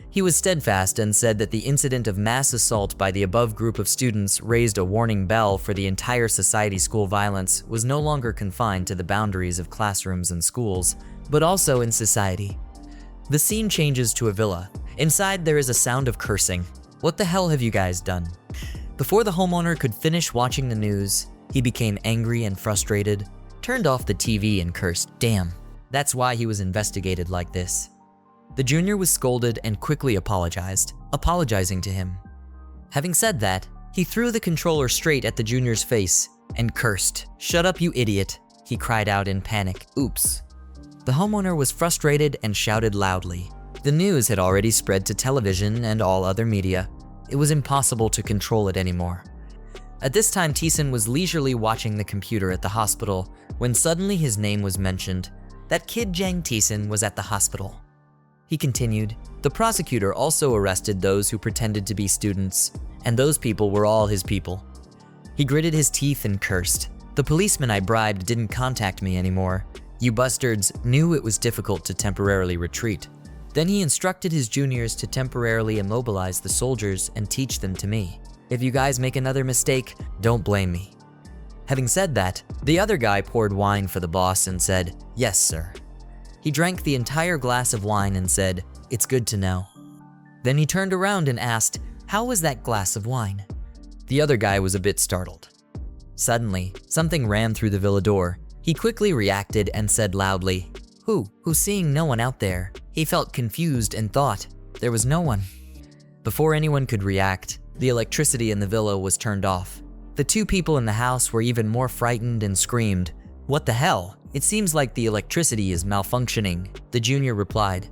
He was steadfast and said that the incident of mass assault by the above group of students raised a warning bell for the entire society. School violence was no longer confined to the boundaries of classrooms and schools, but also in society. The scene changes to a villa. Inside there is a sound of cursing. "What the hell have you guys done?" Before the homeowner could finish watching the news, he became angry and frustrated, turned off the TV and cursed. Damn, that's why he was investigated like this. The junior was scolded and quickly apologized, apologizing to him. Having said that, he threw the controller straight at the junior's face and cursed. "Shut up, you idiot," he cried out in panic. Oops. The homeowner was frustrated and shouted loudly. The news had already spread to television and all other media. It was impossible to control it anymore. At this time, Taesan was leisurely watching the computer at the hospital when suddenly his name was mentioned. That kid Jang Taesan was at the hospital. He continued, "The prosecutor also arrested those who pretended to be students, and those people were all his people." He gritted his teeth and cursed. "The policeman I bribed didn't contact me anymore. You bastards knew it was difficult to temporarily retreat." Then he instructed his juniors to temporarily immobilize the soldiers and teach them to me. "If you guys make another mistake, don't blame me." Having said that, the other guy poured wine for the boss and said, "Yes, sir." He drank the entire glass of wine and said, "It's good to know." Then he turned around and asked, "How was that glass of wine?" The other guy was a bit startled. Suddenly, something ran through the villa door. He quickly reacted and said loudly, Who? Seeing no one out there, he felt confused and thought, there was no one. Before anyone could react, the electricity in the villa was turned off. The two people in the house were even more frightened and screamed, "What the hell? It seems like the electricity is malfunctioning," the junior replied.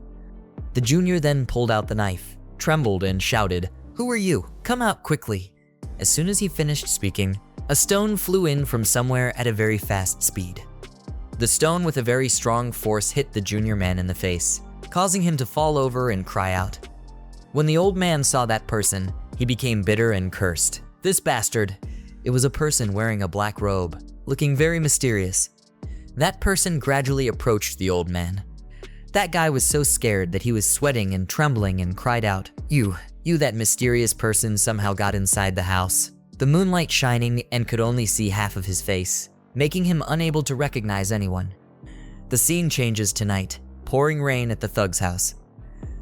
The junior then pulled out the knife, trembled and shouted, "Who are you? Come out quickly." As soon as he finished speaking, a stone flew in from somewhere at a very fast speed. The stone with a very strong force hit the junior man in the face, causing him to fall over and cry out. When the old man saw that person, he became bitter and cursed. "This bastard." It was a person wearing a black robe, looking very mysterious. That person gradually approached the old man. That guy was so scared that he was sweating and trembling and cried out, You, that mysterious person somehow got inside the house." The moonlight shining and could only see half of his face, making him unable to recognize anyone. The scene changes to night, pouring rain at the thug's house.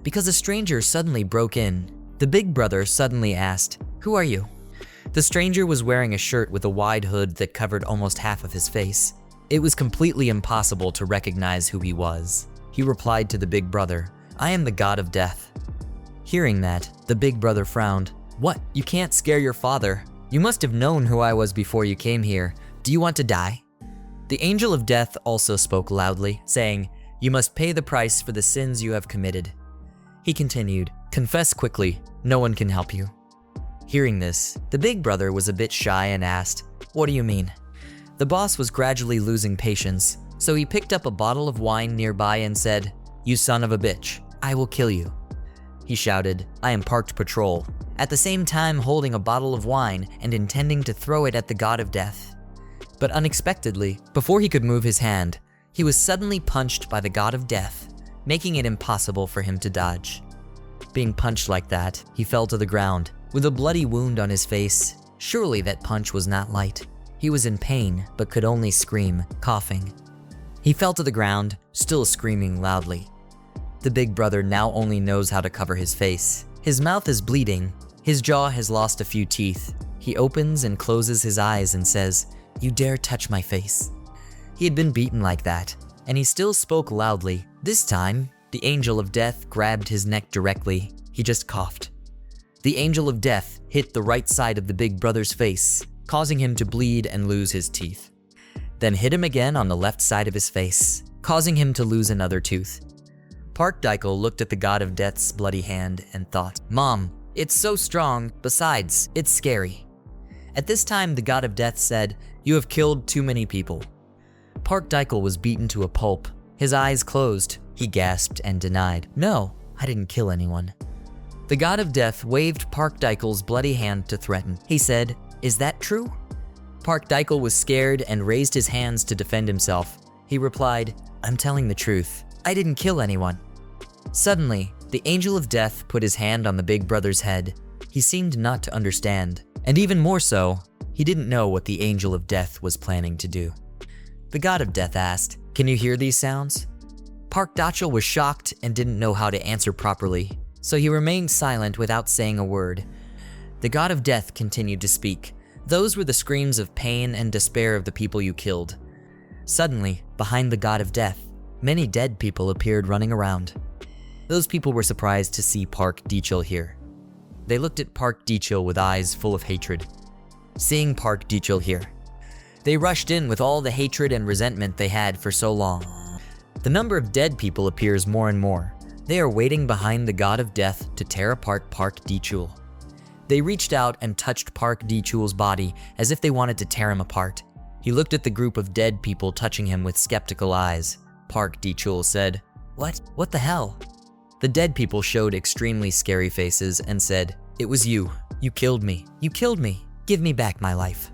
Because a stranger suddenly broke in, the big brother suddenly asked, "Who are you?" The stranger was wearing a shirt with a wide hood that covered almost half of his face. It was completely impossible to recognize who he was. He replied to the big brother, "I am the god of death." Hearing that, the big brother frowned. "What? You can't scare your father. You must have known who I was before you came here. Do you want to die?" The angel of death also spoke loudly, saying, "You must pay the price for the sins you have committed." He continued, "Confess quickly, no one can help you." Hearing this, the big brother was a bit shy and asked, "What do you mean?" The boss was gradually losing patience, so he picked up a bottle of wine nearby and said, "You son of a bitch, I will kill you." He shouted, "I am parked patrol," at the same time holding a bottle of wine and intending to throw it at the god of death. But unexpectedly, before he could move his hand, he was suddenly punched by the god of death, making it impossible for him to dodge. Being punched like that, he fell to the ground, with a bloody wound on his face. Surely that punch was not light. He was in pain, but could only scream, coughing. He fell to the ground, still screaming loudly. The big brother now only knows how to cover his face. His mouth is bleeding. His jaw has lost a few teeth. He opens and closes his eyes and says, "You dare touch my face." He had been beaten like that, and he still spoke loudly. This time, the angel of death grabbed his neck directly. He just coughed. The angel of death hit the right side of the big brother's face, causing him to bleed and lose his teeth. Then hit him again on the left side of his face, causing him to lose another tooth. Park Daikul looked at the god of death's bloody hand and thought, "Mom, it's so strong, besides, it's scary." At this time, the god of death said, "You have killed too many people." Park Daikul was beaten to a pulp. His eyes closed. He gasped and denied, "No, I didn't kill anyone." The god of death waved Park Daikul's bloody hand to threaten. He said, "Is that true?" Park Daikul was scared and raised his hands to defend himself. He replied, "I'm telling the truth. I didn't kill anyone." Suddenly, the angel of death put his hand on the big brother's head. He seemed not to understand, and even more so, he didn't know what the angel of death was planning to do. The god of death asked, "Can you hear these sounds?" Park Daikul was shocked and didn't know how to answer properly, so he remained silent without saying a word. The god of death continued to speak. "Those were the screams of pain and despair of the people you killed." Suddenly, behind the god of death, many dead people appeared running around. Those people were surprised to see Park Daikul here. They looked at Park Daikul with eyes full of hatred. Seeing Park Daikul here, they rushed in with all the hatred and resentment they had for so long. The number of dead people appears more and more. They are waiting behind the god of death to tear apart Park Daikul. They reached out and touched Park Daikul's body as if they wanted to tear him apart. He looked at the group of dead people touching him with skeptical eyes. Park Daikul said, "What? What the hell?" The dead people showed extremely scary faces and said, "It was you. You killed me. You killed me. Give me back my life."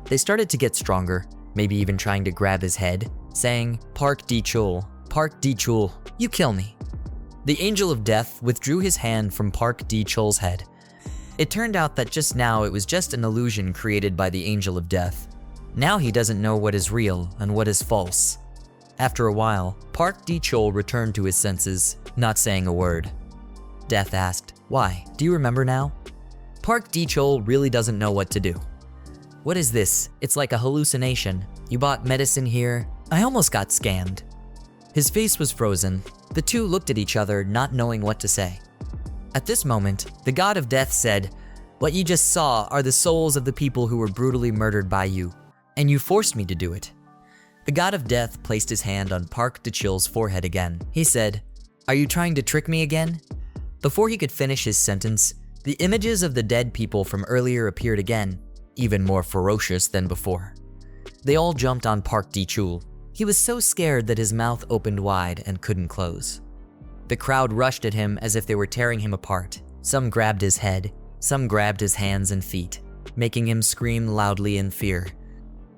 They started to get stronger, maybe even trying to grab his head, saying, Park Daikul, you kill me." The angel of death withdrew his hand from Park Daikul's head. It turned out that just now it was just an illusion created by the angel of death. Now he doesn't know what is real and what is false. After a while, Park Daikul returned to his senses, not saying a word. Death asked, "Why? Do you remember now?" Park Daikul really doesn't know what to do. "What is this? It's like a hallucination. You bought medicine here. I almost got scammed." His face was frozen. The two looked at each other, not knowing what to say. At this moment, the god of death said, "What you just saw are the souls of the people who were brutally murdered by you, and you forced me to do it." The god of death placed his hand on Park Daikul's forehead again. He said, "Are you trying to trick me again?" Before he could finish his sentence, the images of the dead people from earlier appeared again, even more ferocious than before. They all jumped on Park Daikul. He was so scared that his mouth opened wide and couldn't close. The crowd rushed at him as if they were tearing him apart. Some grabbed his head, some grabbed his hands and feet, making him scream loudly in fear.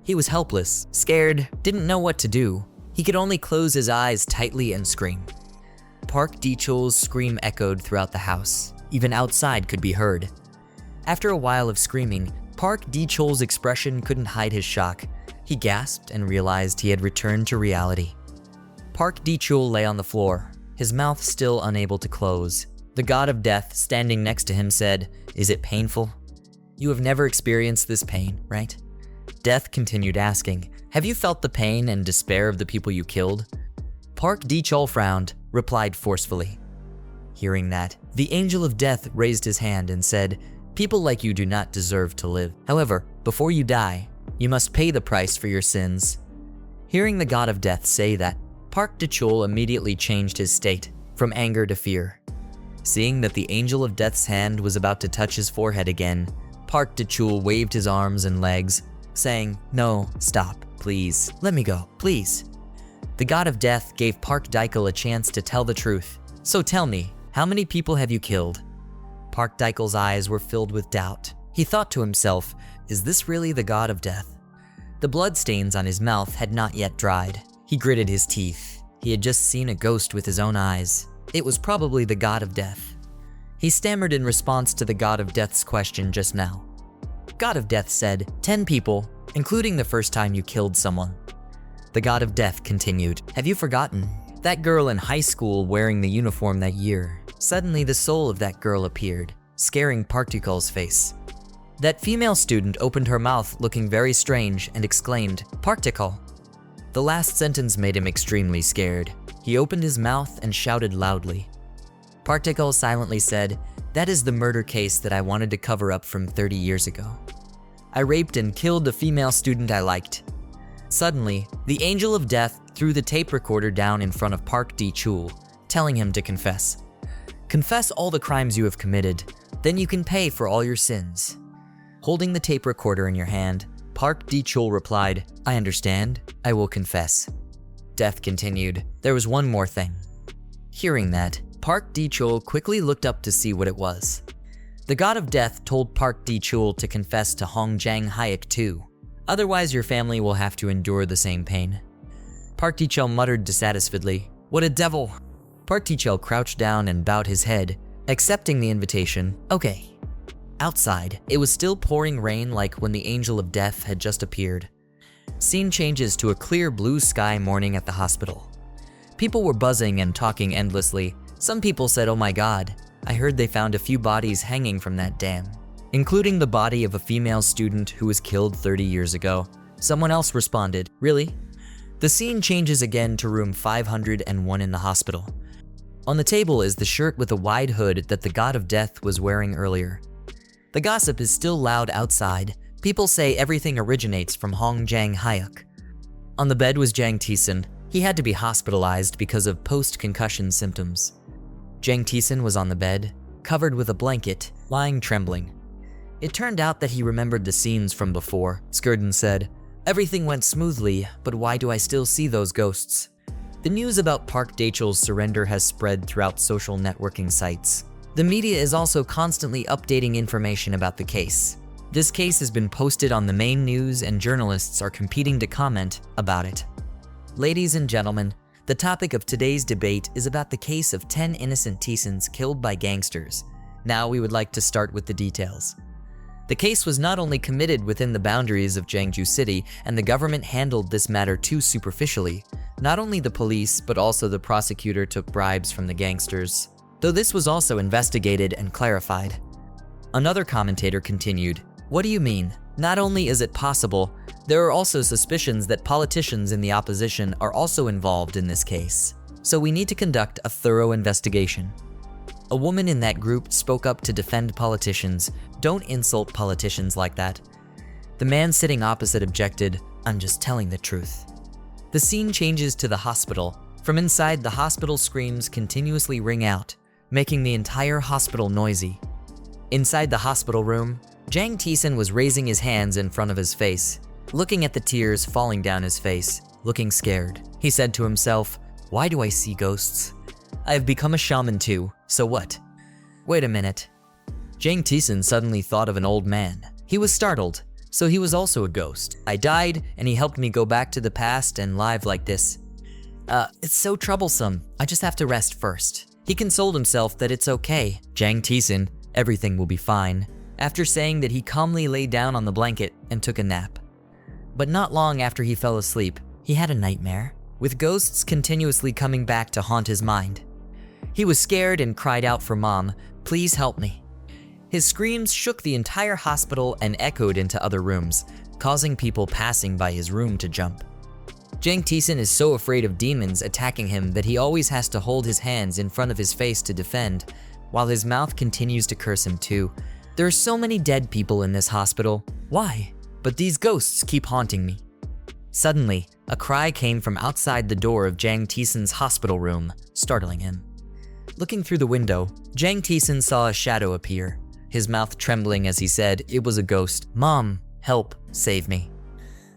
He was helpless, scared, didn't know what to do. He could only close his eyes tightly and scream. Park Daikul's scream echoed throughout the house. Even outside could be heard. After a while of screaming, Park Daikul's expression couldn't hide his shock. He gasped and realized he had returned to reality. Park Daikul lay on the floor, his mouth still unable to close. The god of death, standing next to him, said, "Is it painful? You have never experienced this pain, right?" Death continued asking, "Have you felt the pain and despair of the people you killed?" Park Daikul frowned, replied forcefully. Hearing that, the angel of death raised his hand and said, "People like you do not deserve to live. However, before you die, you must pay the price for your sins." Hearing the god of death say that, Park Daikul immediately changed his state, from anger to fear. Seeing that the angel of death's hand was about to touch his forehead again, Park Daikul waved his arms and legs, saying, "No, stop, please, let me go, please." The god of death gave Park Daikul a chance to tell the truth. "So tell me, how many people have you killed?" Park Daikul's eyes were filled with doubt. He thought to himself, is this really the god of death? The bloodstains on his mouth had not yet dried. He gritted his teeth. He had just seen a ghost with his own eyes. It was probably the god of death. He stammered in response to the god of death's question just now. God of death said, 10 people, including the first time you killed someone. The god of death continued, have you forgotten? That girl in high school wearing the uniform that year. Suddenly the soul of that girl appeared, scaring Park Daekul's face. That female student opened her mouth looking very strange and exclaimed, Park Daekul. The last sentence made him extremely scared. He opened his mouth and shouted loudly. Park Daekul silently said, that is the murder case that I wanted to cover up from 30 years ago. I raped and killed the female student I liked. Suddenly, the angel of death threw the tape recorder down in front of Park Daechul, telling him to confess. Confess all the crimes you have committed, then you can pay for all your sins. Holding the tape recorder in your hand, Park Daechul replied, I understand, I will confess. Death continued, there was one more thing. Hearing that, Park Daechul quickly looked up to see what it was. The god of death told Park Daechul to confess to Hong Jang-hyuk too. Otherwise your family will have to endure the same pain. Park Daechul muttered dissatisfiedly, what a devil. Park Daechul crouched down and bowed his head, accepting the invitation. Okay. Outside, it was still pouring rain like when the angel of death had just appeared. Scene changes to a clear blue sky morning at the hospital. People were buzzing and talking endlessly. Some people said, oh my god, I heard they found a few bodies hanging from that dam, including the body of a female student who was killed 30 years ago. Someone else responded, really? The scene changes again to room 501 in the hospital. On the table is the shirt with a wide hood that the god of death was wearing earlier. The gossip is still loud outside. People say everything originates from Hong Jang-hyuk. On the bed was Jang Taesan. He had to be hospitalized because of post-concussion symptoms. Jang Taesan was on the bed, covered with a blanket, lying trembling. It turned out that he remembered the scenes from before. Skirden said, everything went smoothly, but why do I still see those ghosts? The news about Park Daechul's surrender has spread throughout social networking sites. The media is also constantly updating information about the case. This case has been posted on the main news and journalists are competing to comment about it. Ladies and gentlemen, the topic of today's debate is about the case of 10 innocent Taesans killed by gangsters. Now we would like to start with the details. The case was not only committed within the boundaries of Gwangju City, and the government handled this matter too superficially. Not only the police, but also the prosecutor took bribes from the gangsters, though this was also investigated and clarified. Another commentator continued, what do you mean? Not only is it possible, there are also suspicions that politicians in the opposition are also involved in this case. So we need to conduct a thorough investigation. A woman in that group spoke up to defend politicians. Don't insult politicians like that. The man sitting opposite objected, I'm just telling the truth. The scene changes to the hospital. From inside, the hospital screams continuously ring out, making the entire hospital noisy. Inside the hospital room, Jang Taesan was raising his hands in front of his face, looking at the tears falling down his face, looking scared. He said to himself, why do I see ghosts? I have become a shaman too, so what? Wait a minute. Jang Taesan suddenly thought of an old man. He was startled, so he was also a ghost. I died, and he helped me go back to the past and live like this. It's so troublesome. I just have to rest first. He consoled himself that it's okay. Jang Taesan, everything will be fine, after saying that he calmly lay down on the blanket and took a nap. But not long after he fell asleep, he had a nightmare, with ghosts continuously coming back to haunt his mind. He was scared and cried out for mom, please help me. His screams shook the entire hospital and echoed into other rooms, causing people passing by his room to jump. Jang Taesan is so afraid of demons attacking him that he always has to hold his hands in front of his face to defend, while his mouth continues to curse him too. There are so many dead people in this hospital. Why? But these ghosts keep haunting me. Suddenly, a cry came from outside the door of Jang Taesan's hospital room, startling him. Looking through the window, Jang Taesan saw a shadow appear, his mouth trembling as he said it was a ghost. Mom, help, save me.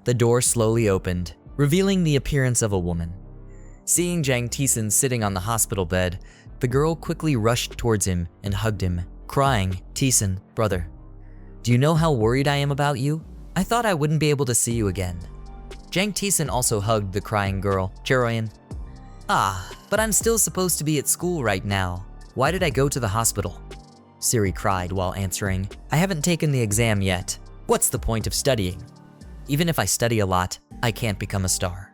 The door slowly opened, revealing the appearance of a woman. Seeing Jang Taesan sitting on the hospital bed, the girl quickly rushed towards him and hugged him, crying, "Taesan, brother, do you know how worried I am about you? I thought I wouldn't be able to see you again." Jang Taesan also hugged the crying girl, Cheroyan. "Ah, but I'm still supposed to be at school right now. Why did I go to the hospital?" Siri cried while answering, "I haven't taken the exam yet. What's the point of studying? Even if I study a lot, I can't become a star."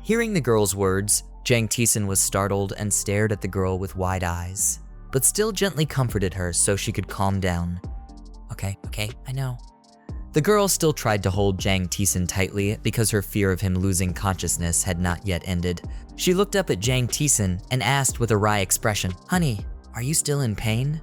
Hearing the girl's words, Jang Taesan was startled and stared at the girl with wide eyes, but still gently comforted her so she could calm down. Okay, I know." The girl still tried to hold Jang Taesan tightly because her fear of him losing consciousness had not yet ended. She looked up at Jang Taesan and asked with a wry expression, "Honey, are you still in pain?"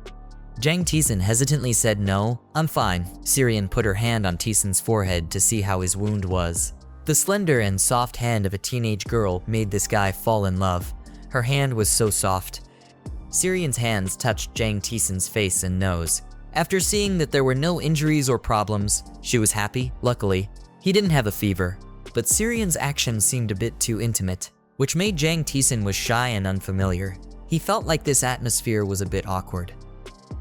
Jang Taesan hesitantly said, "No, I'm fine." Syrian put her hand on Taesan's forehead to see how his wound was. The slender and soft hand of a teenage girl made this guy fall in love. Her hand was so soft. Syrian's hands touched Jang Taesan's face and nose. After seeing that there were no injuries or problems, she was happy. Luckily, he didn't have a fever, but Syrian's actions seemed a bit too intimate, which made Jang Taesan was shy and unfamiliar. He felt like this atmosphere was a bit awkward.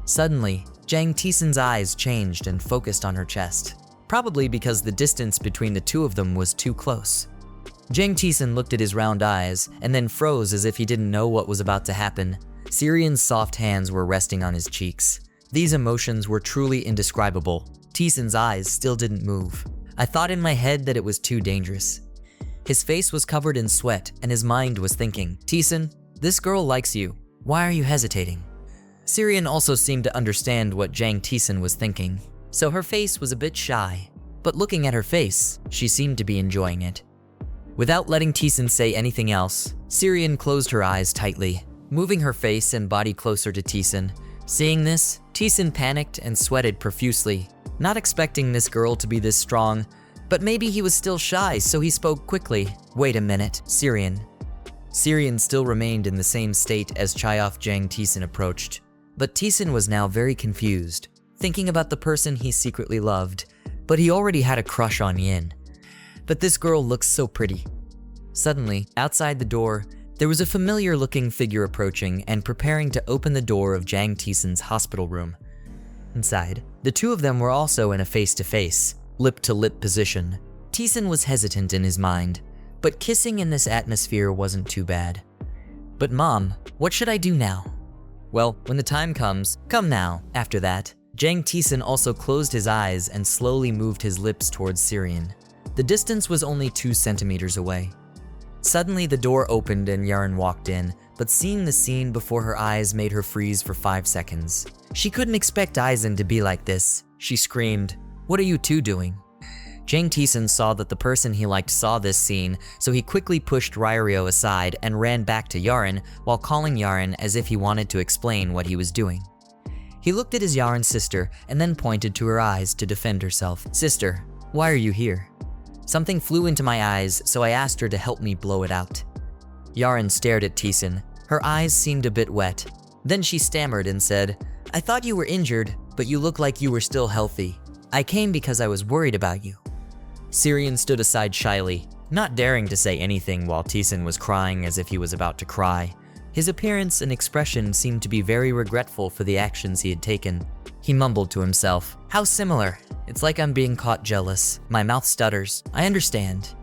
Suddenly, Jang Taesan's eyes changed and focused on her chest, probably because the distance between the two of them was too close. Jang Taesan looked at his round eyes and then froze as if he didn't know what was about to happen. Syrian's soft hands were resting on his cheeks. These emotions were truly indescribable. Taesan's eyes still didn't move. I thought in my head that it was too dangerous. His face was covered in sweat and his mind was thinking, "Taesan, this girl likes you. Why are you hesitating?" Syrian also seemed to understand what Jang Taesan was thinking, so her face was a bit shy. But looking at her face, she seemed to be enjoying it. Without letting Taesan say anything else, Syrian closed her eyes tightly, moving her face and body closer to Taesan. Seeing this, Taesan panicked and sweated profusely, not expecting this girl to be this strong, but maybe he was still shy, so he spoke quickly. "Wait a minute, Syrian." Syrian still remained in the same state as Chayoff Jang Taesan approached, but Taesan was now very confused, thinking about the person he secretly loved, but he already had a crush on Yin. But this girl looks so pretty. Suddenly, outside the door, there was a familiar-looking figure approaching and preparing to open the door of Jang Taesan's hospital room. Inside, the two of them were also in a face-to-face, lip-to-lip position. Taesan was hesitant in his mind, but kissing in this atmosphere wasn't too bad. "But Mom, what should I do now?" "Well, when the time comes, come now." After that, Jang Taesan also closed his eyes and slowly moved his lips towards Syrian. The distance was only 2 centimeters away. Suddenly, the door opened and Yaren walked in, but seeing the scene before her eyes made her freeze for 5 seconds. She couldn't expect Aizen to be like this. She screamed, "What are you two doing?" Jang Taesan saw that the person he liked saw this scene, so he quickly pushed Ryo aside and ran back to Yaren while calling Yaren as if he wanted to explain what he was doing. He looked at his Yaren sister and then pointed to her eyes to defend herself. "Sister, why are you here?" "Something flew into my eyes, so I asked her to help me blow it out." Yaren stared at Taesan. Her eyes seemed a bit wet. Then she stammered and said, "I thought you were injured, but you look like you were still healthy. I came because I was worried about you." Syrian stood aside shyly, not daring to say anything while Taesan was crying as if he was about to cry. His appearance and expression seemed to be very regretful for the actions he had taken. He mumbled to himself, "How similar. It's like I'm being caught jealous. My mouth stutters. I understand."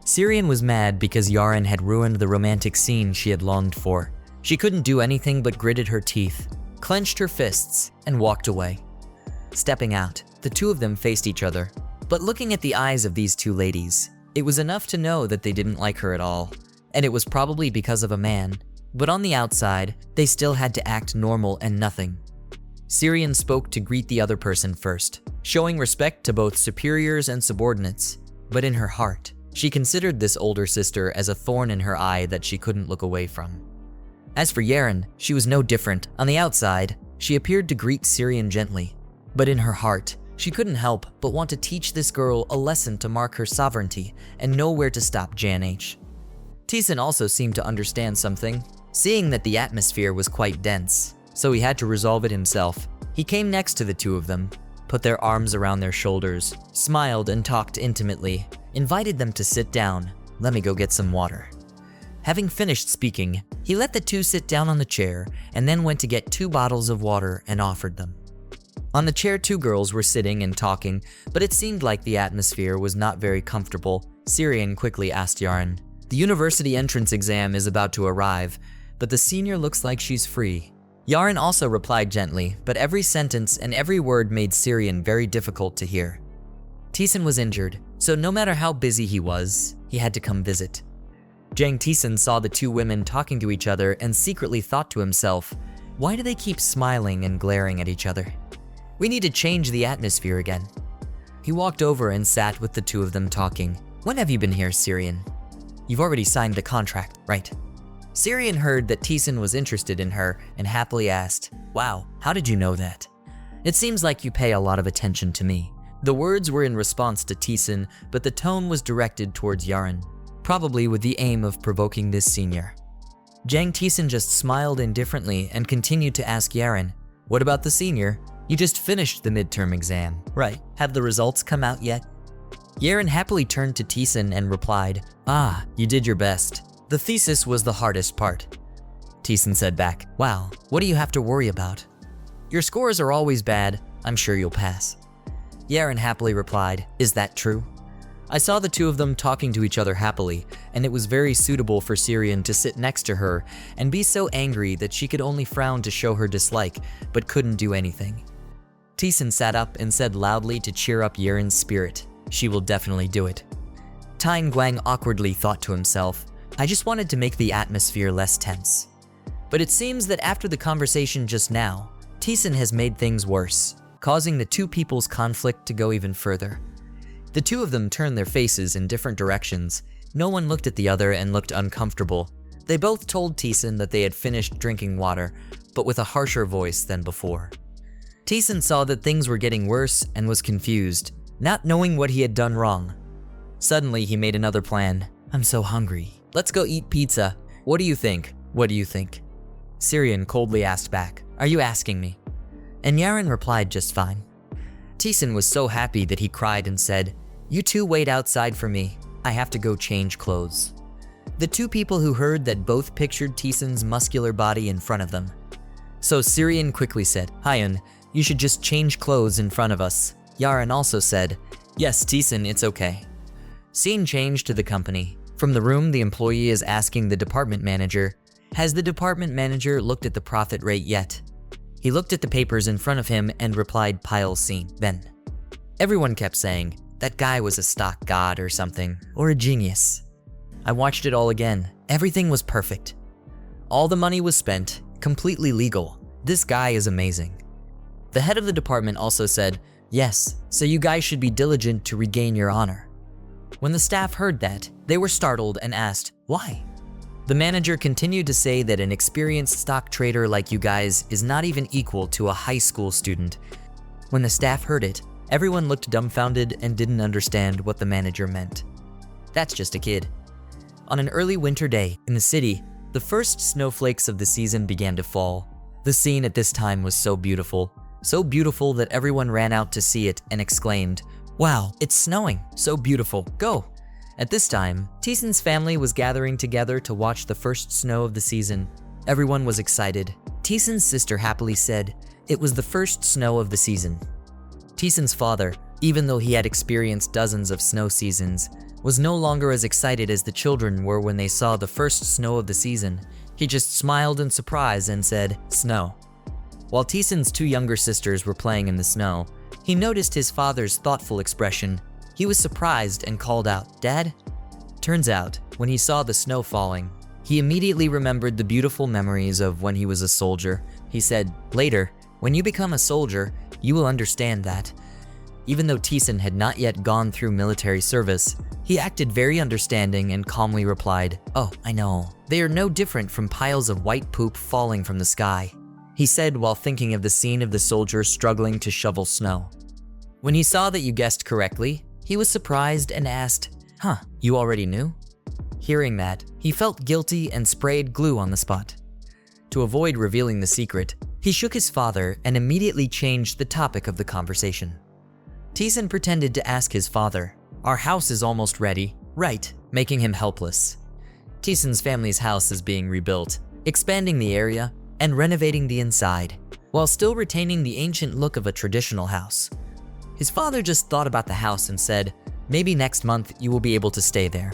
Syrian was mad because Yaren had ruined the romantic scene she had longed for. She couldn't do anything but gritted her teeth, clenched her fists, and walked away. Stepping out, the two of them faced each other. But looking at the eyes of these two ladies, it was enough to know that they didn't like her at all, and it was probably because of a man. But on the outside, they still had to act normal and nothing. Syrian spoke to greet the other person first, showing respect to both superiors and subordinates. But in her heart, she considered this older sister as a thorn in her eye that she couldn't look away from. As for Yaren, she was no different. On the outside, she appeared to greet Syrian gently, but in her heart, she couldn't help but want to teach this girl a lesson to mark her sovereignty and know where to stop Jan H. Taesan also seemed to understand something, seeing that the atmosphere was quite dense, so he had to resolve it himself. He came next to the two of them, put their arms around their shoulders, smiled and talked intimately. invited them to sit down. Let me go get some water. Having finished speaking, he let the two sit down on the chair and then went to get 2 bottles of water and offered them. On the chair, 2 girls were sitting and talking, but it seemed like the atmosphere was not very comfortable. Syrian quickly asked Yaren, "The university entrance exam is about to arrive, but the senior looks like she's free." Yaren also replied gently, but every sentence and every word made Syrian very difficult to hear. Taesan was injured, so no matter how busy he was, he had to come visit. Jang Taesan saw the 2 women talking to each other and secretly thought to himself, why do they keep smiling and glaring at each other? We need to change the atmosphere again. He walked over and sat with the 2 of them talking. When have you been here, Syrian? You've already signed the contract, right? Syrian heard that Taesan was interested in her and happily asked, wow, how did you know that? It seems like you pay a lot of attention to me. The words were in response to Taesan, but the tone was directed towards Yaren, probably with the aim of provoking this senior. Jang Taesan just smiled indifferently and continued to ask Yaren, what about the senior? You just finished the midterm exam, right? Have the results come out yet? Yaren happily turned to Taesan and replied, ah, you did your best. The thesis was the hardest part. Taesan said back, wow, what do you have to worry about? Your scores are always bad, I'm sure you'll pass. Yaren happily replied, is that true? I saw the 2 of them talking to each other happily, and it was very suitable for Syrian to sit next to her and be so angry that she could only frown to show her dislike, but couldn't do anything. Taesan sat up and said loudly to cheer up Yaren's spirit, she will definitely do it. Tyne Guang awkwardly thought to himself, I just wanted to make the atmosphere less tense. But it seems that after the conversation just now, Taesan has made things worse, causing the 2 people's conflict to go even further. The 2 of them turned their faces in different directions. No one looked at the other and looked uncomfortable. They both told Taesan that they had finished drinking water, but with a harsher voice than before. Taesan saw that things were getting worse and was confused, not knowing what he had done wrong. Suddenly, he made another plan. I'm so hungry. Let's go eat pizza. What do you think? What do you think? Syrian coldly asked back, are you asking me? And Yaren replied just fine. Taesan was so happy that he cried and said, you 2 wait outside for me. I have to go change clothes. The 2 people who heard that both pictured Taesan's muscular body in front of them. So Syrian quickly said, Hyun, you should just change clothes in front of us. Yaren also said, yes, Taesan, it's okay. Scene changed to the company. From the room, the employee is asking the department manager, has the department manager looked at the profit rate yet? He looked at the papers in front of him and replied, pile scene, then. Everyone kept saying, that guy was a stock god or something, or a genius. I watched it all again. Everything was perfect. All the money was spent, completely legal. This guy is amazing. The head of the department also said, yes, so you guys should be diligent to regain your honor. When the staff heard that, they were startled and asked, why? The manager continued to say that an experienced stock trader like you guys is not even equal to a high school student. When the staff heard it, everyone looked dumbfounded and didn't understand what the manager meant. That's just a kid. On an early winter day in the city, the first snowflakes of the season began to fall. The scene at this time was so beautiful that everyone ran out to see it and exclaimed, wow, it's snowing, so beautiful, go. At this time, Taesan's family was gathering together to watch the first snow of the season. Everyone was excited. Taesan's sister happily said, it was the first snow of the season. Taesan's father, even though he had experienced dozens of snow seasons, was no longer as excited as the children were when they saw the first snow of the season. He just smiled in surprise and said, snow. While Taesan's 2 younger sisters were playing in the snow, he noticed his father's thoughtful expression. He was surprised and called out, Dad? Turns out, when he saw the snow falling, he immediately remembered the beautiful memories of when he was a soldier. He said, later, when you become a soldier, you will understand that. Even though Taesan had not yet gone through military service, he acted very understanding and calmly replied, oh, I know. They are no different from piles of white poop falling from the sky, he said while thinking of the scene of the soldier struggling to shovel snow. When he saw that you guessed correctly, he was surprised and asked, you already knew? Hearing that, he felt guilty and sprayed glue on the spot. To avoid revealing the secret, he shook his father and immediately changed the topic of the conversation. Taesan pretended to ask his father, Our house is almost ready, right? Making him helpless. Taesan's family's house is being rebuilt, expanding the area and renovating the inside, while still retaining the ancient look of a traditional house. His father just thought about the house and said, maybe next month you will be able to stay there.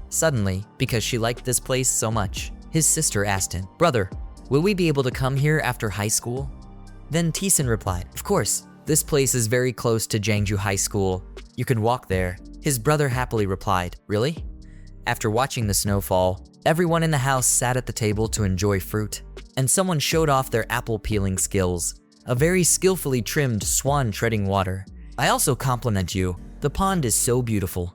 Suddenly, because she liked this place so much, his sister asked him, brother, will we be able to come here after high school? Then Taesan replied, of course, this place is very close to Jangju High School. You can walk there. His brother happily replied, really? After watching the snowfall, everyone in the house sat at the table to enjoy fruit, and someone showed off their apple peeling skills, a very skillfully trimmed swan treading water. I also compliment you. The pond is so beautiful.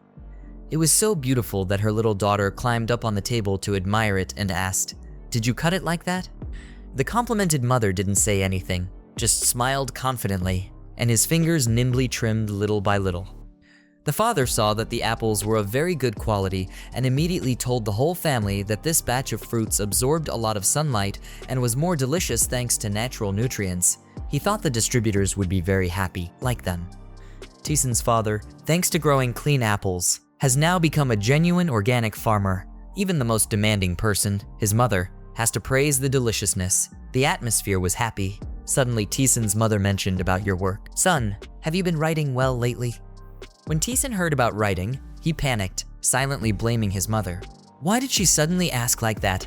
It was so beautiful that her little daughter climbed up on the table to admire it and asked, did you cut it like that? The complimented mother didn't say anything, just smiled confidently, and his fingers nimbly trimmed little by little. The father saw that the apples were of very good quality and immediately told the whole family that this batch of fruits absorbed a lot of sunlight and was more delicious thanks to natural nutrients. He thought the distributors would be very happy, like them. Taesan's father, thanks to growing clean apples, has now become a genuine organic farmer. Even the most demanding person, his mother, has to praise the deliciousness. The atmosphere was happy. Suddenly, Taesan's mother mentioned about your work. Son, have you been writing well lately? When Taesan heard about writing, he panicked, silently blaming his mother. Why did she suddenly ask like that?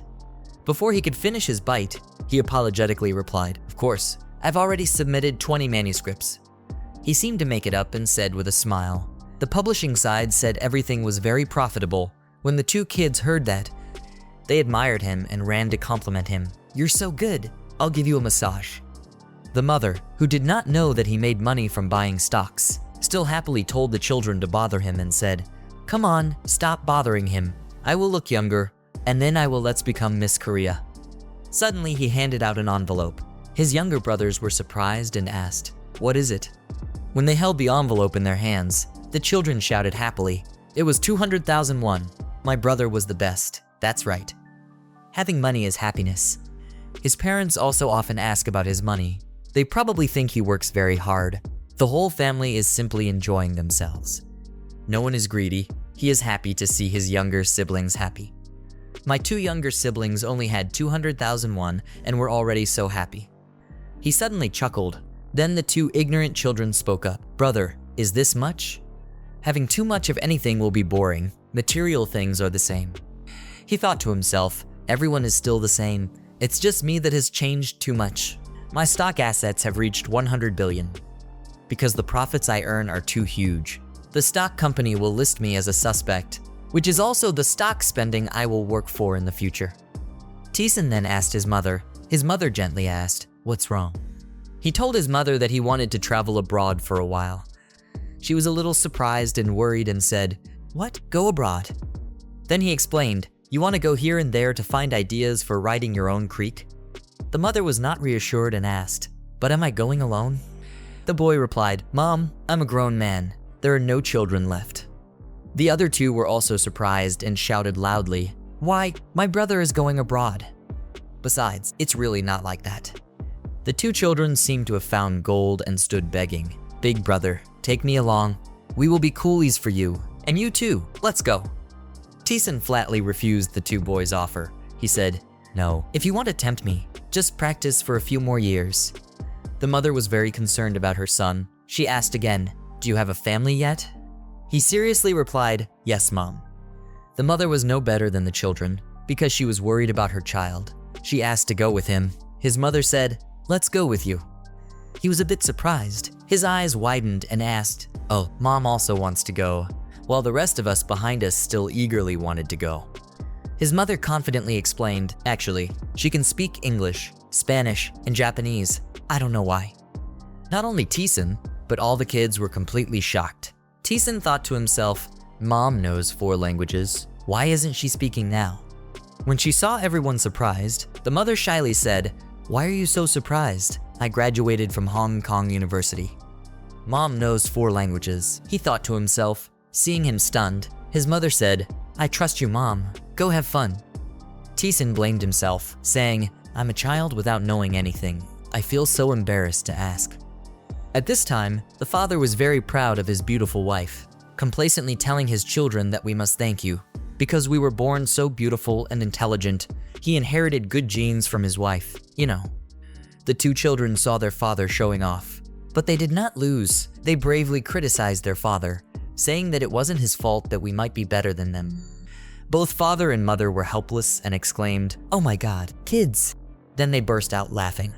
Before he could finish his bite, he apologetically replied, of course, I've already submitted 20 manuscripts. He seemed to make it up and said with a smile. The publishing side said everything was very profitable. When the two kids heard that, they admired him and ran to compliment him. You're so good, I'll give you a massage. The mother, who did not know that he made money from buying stocks, still happily told the children to bother him and said, come on, stop bothering him. I will look younger, and then let's become Miss Korea. Suddenly he handed out an envelope. His younger brothers were surprised and asked, what is it? When they held the envelope in their hands, the children shouted happily, it was 200,000 won. My brother was the best, that's right. Having money is happiness. His parents also often ask about his money. They probably think he works very hard. The whole family is simply enjoying themselves. No one is greedy. He is happy to see his younger siblings happy. My two younger siblings only had 200,000 won and were already so happy. He suddenly chuckled. Then the two ignorant children spoke up. Brother, is this much? Having too much of anything will be boring. Material things are the same. He thought to himself, everyone is still the same. It's just me that has changed too much. My stock assets have reached 100 billion. Because the profits I earn are too huge. The stock company will list me as a suspect, which is also the stock spending I will work for in the future. Taesan then asked his mother. His mother gently asked, what's wrong? He told his mother that he wanted to travel abroad for a while. She was a little surprised and worried and said, what? Go abroad? Then he explained, you want to go here and there to find ideas for writing your own creek? The mother was not reassured and asked, but am I going alone? The boy replied, Mom, I'm a grown man. There are no children left. The other two were also surprised and shouted loudly, why, my brother is going abroad. Besides, it's really not like that. The two children seemed to have found gold and stood begging. Big brother, take me along. We will be coolies for you. And you too, let's go. Taesan flatly refused the two boys' offer. He said, no, if you want to tempt me, just practice for a few more years. The mother was very concerned about her son. She asked again, do you have a family yet? He seriously replied, yes, Mom. The mother was no better than the children because she was worried about her child. She asked to go with him. His mother said, let's go with you. He was a bit surprised. His eyes widened and asked, oh, Mom also wants to go, while the rest of us behind us still eagerly wanted to go. His mother confidently explained, actually, she can speak English, Spanish, and Japanese. I don't know why. Not only Taesan, but all the kids were completely shocked. Taesan thought to himself, Mom knows 4 languages. Why isn't she speaking now? When she saw everyone surprised, the mother shyly said, why are you so surprised? I graduated from Hong Kong University. Mom knows 4 languages. He thought to himself. Seeing him stunned, his mother said, I trust you, Mom. Go have fun. Taesan blamed himself, saying, I'm a child without knowing anything. I feel so embarrassed to ask. At this time, the father was very proud of his beautiful wife. complacently telling his children that we must thank you. Because we were born so beautiful and intelligent, he inherited good genes from his wife, you know. The two children saw their father showing off, but they did not lose. They bravely criticized their father, saying that it wasn't his fault that we might be better than them. Both father and mother were helpless and exclaimed, "Oh my God, kids!" Then they burst out laughing.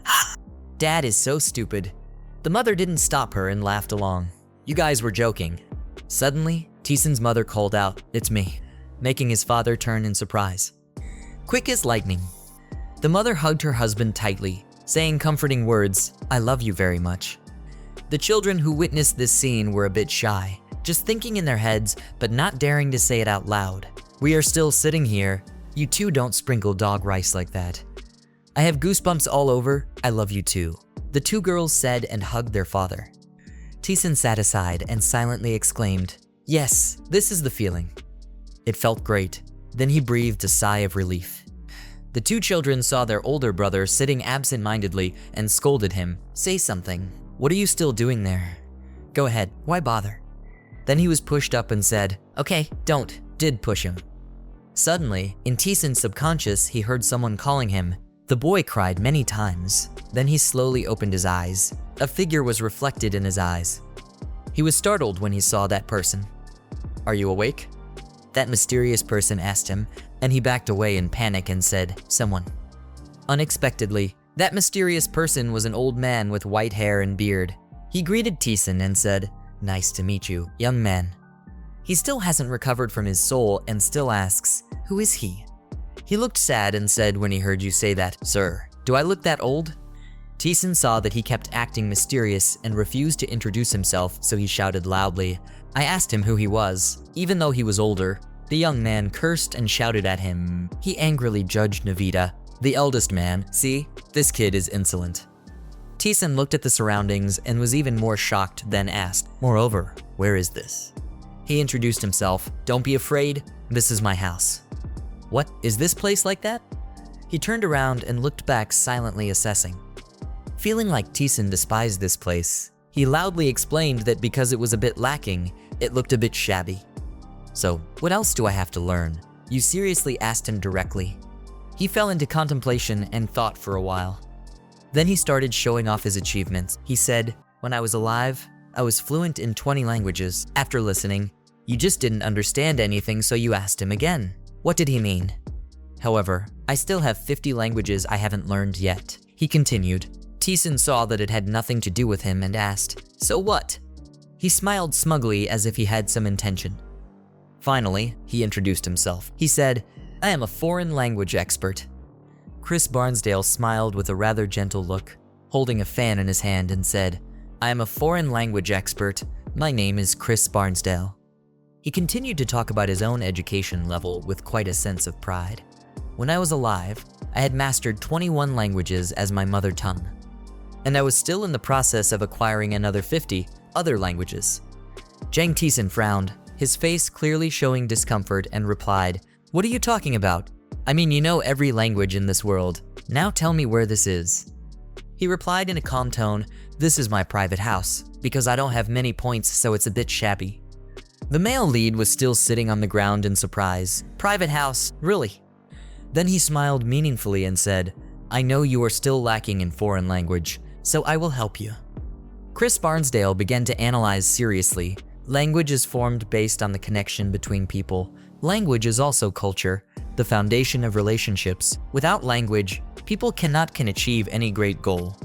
Dad is so stupid. The mother didn't stop her and laughed along. You guys were joking. Suddenly, Taesan's mother called out, "It's me," making his father turn in surprise. Quick as lightning. The mother hugged her husband tightly, saying comforting words, "I love you very much." The children who witnessed this scene were a bit shy, just thinking in their heads, but not daring to say it out loud. "We are still sitting here. You two don't sprinkle dog rice like that." "I have goosebumps all over. I love you too," the two girls said and hugged their father. Taesan sat aside and silently exclaimed, "Yes, this is the feeling." It felt great. Then he breathed a sigh of relief. The two children saw their older brother sitting absent-mindedly and scolded him. "Say something. What are you still doing there? Go ahead, why bother?" Then he was pushed up and said, "Okay, don't," did push him. Suddenly, in Taesan's subconscious, he heard someone calling him. The boy cried many times. Then he slowly opened his eyes. A figure was reflected in his eyes. He was startled when he saw that person. "Are you awake?" That mysterious person asked him, and he backed away in panic and said, "Someone." Unexpectedly, that mysterious person was an old man with white hair and beard. He greeted Taesan and said, "Nice to meet you, young man." He still hasn't recovered from his soul and still asks, "Who is he?" He looked sad and said when he heard you say that, "Sir, do I look that old?" Taesan saw that he kept acting mysterious and refused to introduce himself, so he shouted loudly. I asked him who he was. Even though he was older, the young man cursed and shouted at him. He angrily judged Navita, the eldest man. "See, this kid is insolent." Taesan looked at the surroundings and was even more shocked, then asked, "Moreover, where is this?" He introduced himself. "Don't be afraid, this is my house." "What, is this place like that?" He turned around and looked back, silently assessing. Feeling like Taesan despised this place, he loudly explained that because it was a bit lacking, it looked a bit shabby. "So, what else do I have to learn?" You seriously asked him directly. He fell into contemplation and thought for a while. Then he started showing off his achievements. He said, "When I was alive, I was fluent in 20 languages. After listening, you just didn't understand anything, so you asked him again. What did he mean? However, I still have 50 languages I haven't learned yet." He continued. Taesan saw that it had nothing to do with him and asked, "So what?" He smiled smugly as if he had some intention. Finally, he introduced himself. He said, "I am a foreign language expert." Chris Barnsdale smiled with a rather gentle look, holding a fan in his hand, and said, "I am a foreign language expert. My name is Chris Barnsdale." He continued to talk about his own education level with quite a sense of pride. "When I was alive, I had mastered 21 languages as my mother tongue, and I was still in the process of acquiring another 50 other languages." Jang Taesan frowned, his face clearly showing discomfort, and replied, "What are you talking about? I mean, you know every language in this world. Now tell me where this is." He replied in a calm tone, "This is my private house, because I don't have many points, so it's a bit shabby." The male lead was still sitting on the ground in surprise. "Private house, really?" Then he smiled meaningfully and said, "I know you are still lacking in foreign language, so I will help you." Chris Barnsdale began to analyze seriously. Language is formed based on the connection between people. Language is also culture, the foundation of relationships. Without language, people can achieve any great goal.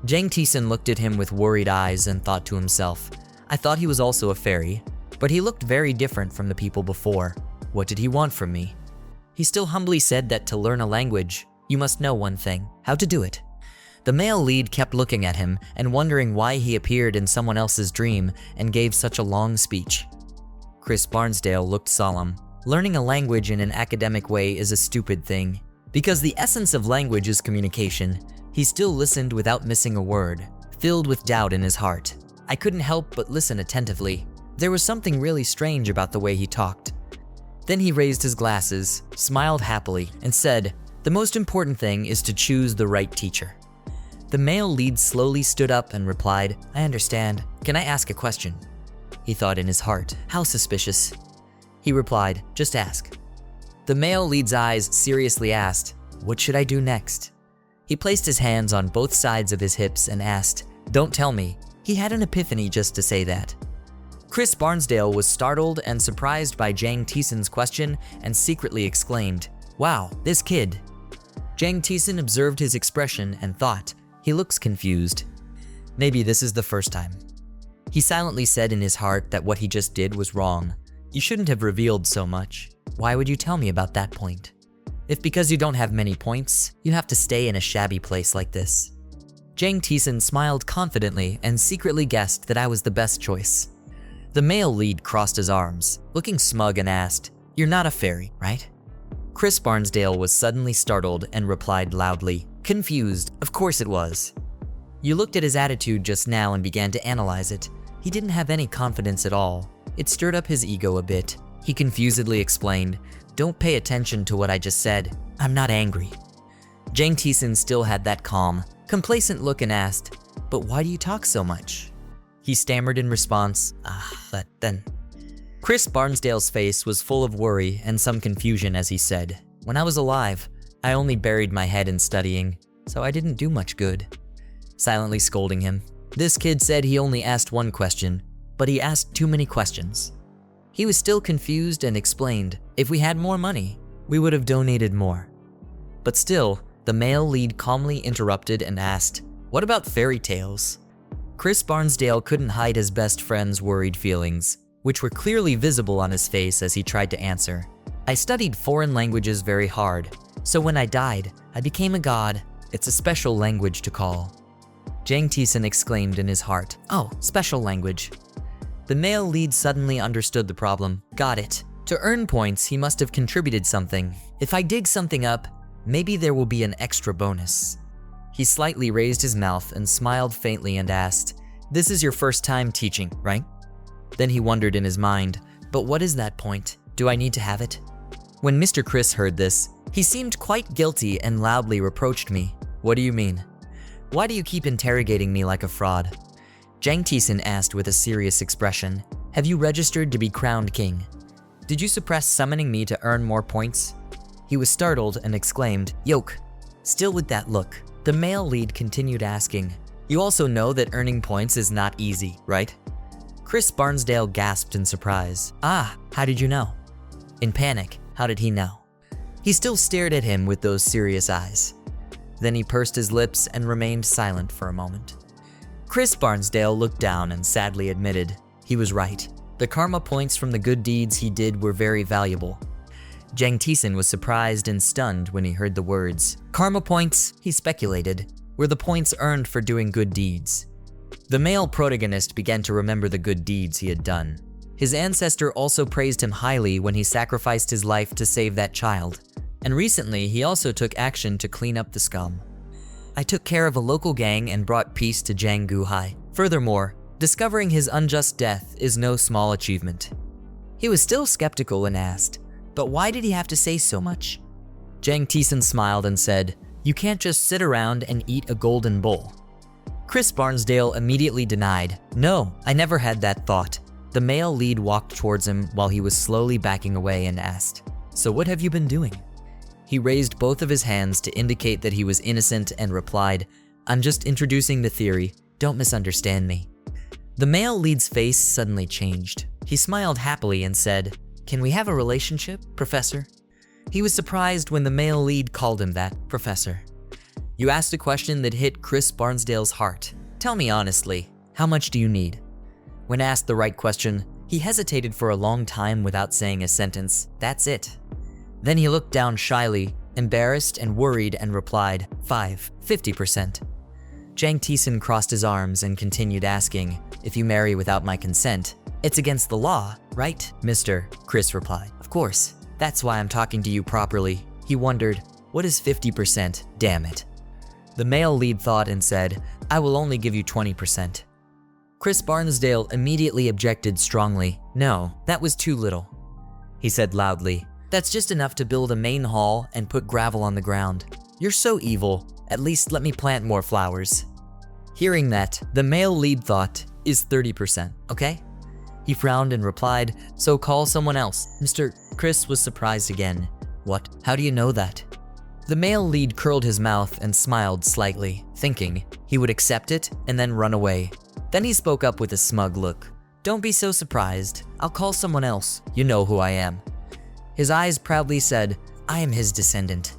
Jang Taesan looked at him with worried eyes and thought to himself, I thought he was also a fairy, but he looked very different from the people before. What did he want from me? He still humbly said that to learn a language, you must know one thing, how to do it. The male lead kept looking at him and wondering why he appeared in someone else's dream and gave such a long speech. Chris Barnsdale looked solemn. Learning a language in an academic way is a stupid thing. Because the essence of language is communication, he still listened without missing a word, filled with doubt in his heart. I couldn't help but listen attentively. There was something really strange about the way he talked. Then he raised his glasses, smiled happily, and said, "The most important thing is to choose the right teacher." The male lead slowly stood up and replied, "I understand. Can I ask a question?" he thought in his heart. How suspicious. He replied, just ask. The male lead's eyes seriously asked, what should I do next? He placed his hands on both sides of his hips and asked, don't tell me. He had an epiphany just to say that. Chris Barnsdale was startled and surprised by Jang Taesan's question and secretly exclaimed, wow, this kid. Jang Taesan observed his expression and thought, he looks confused. Maybe this is the first time. He silently said in his heart that what he just did was wrong. You shouldn't have revealed so much. Why would you tell me about that point? If because you don't have many points, you have to stay in a shabby place like this. Jang Taesan smiled confidently and secretly guessed that I was the best choice. The male lead crossed his arms, looking smug and asked, you're not a fairy, right? Chris Barnsdale was suddenly startled and replied loudly, confused, of course it was. You looked at his attitude just now and began to analyze it. He didn't have any confidence at all. It stirred up his ego a bit. He confusedly explained, don't pay attention to what I just said. I'm not angry. Jang Taesan still had that calm, complacent look and asked, but why do you talk so much? He stammered in response, but then. Chris Barnsdale's face was full of worry and some confusion as he said, when I was alive, I only buried my head in studying, so I didn't do much good. Silently scolding him, this kid said he only asked one question, but he asked too many questions. He was still confused and explained, if we had more money, we would have donated more. But still, the male lead calmly interrupted and asked, what about fairy tales? Chris Barnsdale couldn't hide his best friend's worried feelings, which were clearly visible on his face as he tried to answer. I studied foreign languages very hard, so when I died, I became a god. It's a special language to call. Jang Taesan exclaimed in his heart, oh, special language. The male lead suddenly understood the problem. Got it. To earn points, he must have contributed something. If I dig something up, maybe there will be an extra bonus. He slightly raised his mouth and smiled faintly and asked, this is your first time teaching, right? Then he wondered in his mind, but what is that point? Do I need to have it? When Mr. Chris heard this, he seemed quite guilty and loudly reproached me. What do you mean? Why do you keep interrogating me like a fraud? Jang Taesan asked with a serious expression, have you registered to be crowned king? Did you suppress summoning me to earn more points? He was startled and exclaimed, yoke. Still with that look, the male lead continued asking, you also know that earning points is not easy, right? Chris Barnsdale gasped in surprise. How did you know? In panic, how did he know? He still stared at him with those serious eyes. Then he pursed his lips and remained silent for a moment. Chris Barnsdale looked down and sadly admitted, he was right. The karma points from the good deeds he did were very valuable. Jang Taesan was surprised and stunned when he heard the words. Karma points, he speculated, were the points earned for doing good deeds. The male protagonist began to remember the good deeds he had done. His ancestor also praised him highly when he sacrificed his life to save that child. And recently, he also took action to clean up the scum. I took care of a local gang and brought peace to Jang-gu-hai. Furthermore, discovering his unjust death is no small achievement. He was still skeptical and asked, but why did he have to say so much? Jang Taesan smiled and said, you can't just sit around and eat a golden bowl. Chris Barnsdale immediately denied, no, I never had that thought. The male lead walked towards him while he was slowly backing away and asked, so what have you been doing? He raised both of his hands to indicate that he was innocent and replied, I'm just introducing the theory, don't misunderstand me. The male lead's face suddenly changed. He smiled happily and said, can we have a relationship, Professor? He was surprised when the male lead called him that, Professor. You asked a question that hit Chris Barnsdale's heart. Tell me honestly, how much do you need? When asked the right question, he hesitated for a long time without saying a sentence. That's it. Then he looked down shyly, embarrassed and worried and replied, 50%. Jang Taesan crossed his arms and continued asking, if you marry without my consent, it's against the law, right, Mr. Chris replied. Of course, that's why I'm talking to you properly. He wondered, what is 50%, damn it? The male lead thought and said, I will only give you 20%. Chris Barnsdale immediately objected strongly. No, that was too little. He said loudly, that's just enough to build a main hall and put gravel on the ground. You're so evil, at least let me plant more flowers. Hearing that, the male lead thought, is 30%, okay? He frowned and replied, "So call someone else." Mr. Chris was surprised again. "What? How do you know that?" The male lead curled his mouth and smiled slightly, thinking he would accept it and then run away. Then he spoke up with a smug look. "Don't be so surprised. I'll call someone else. You know who I am." His eyes proudly said, "I am his descendant."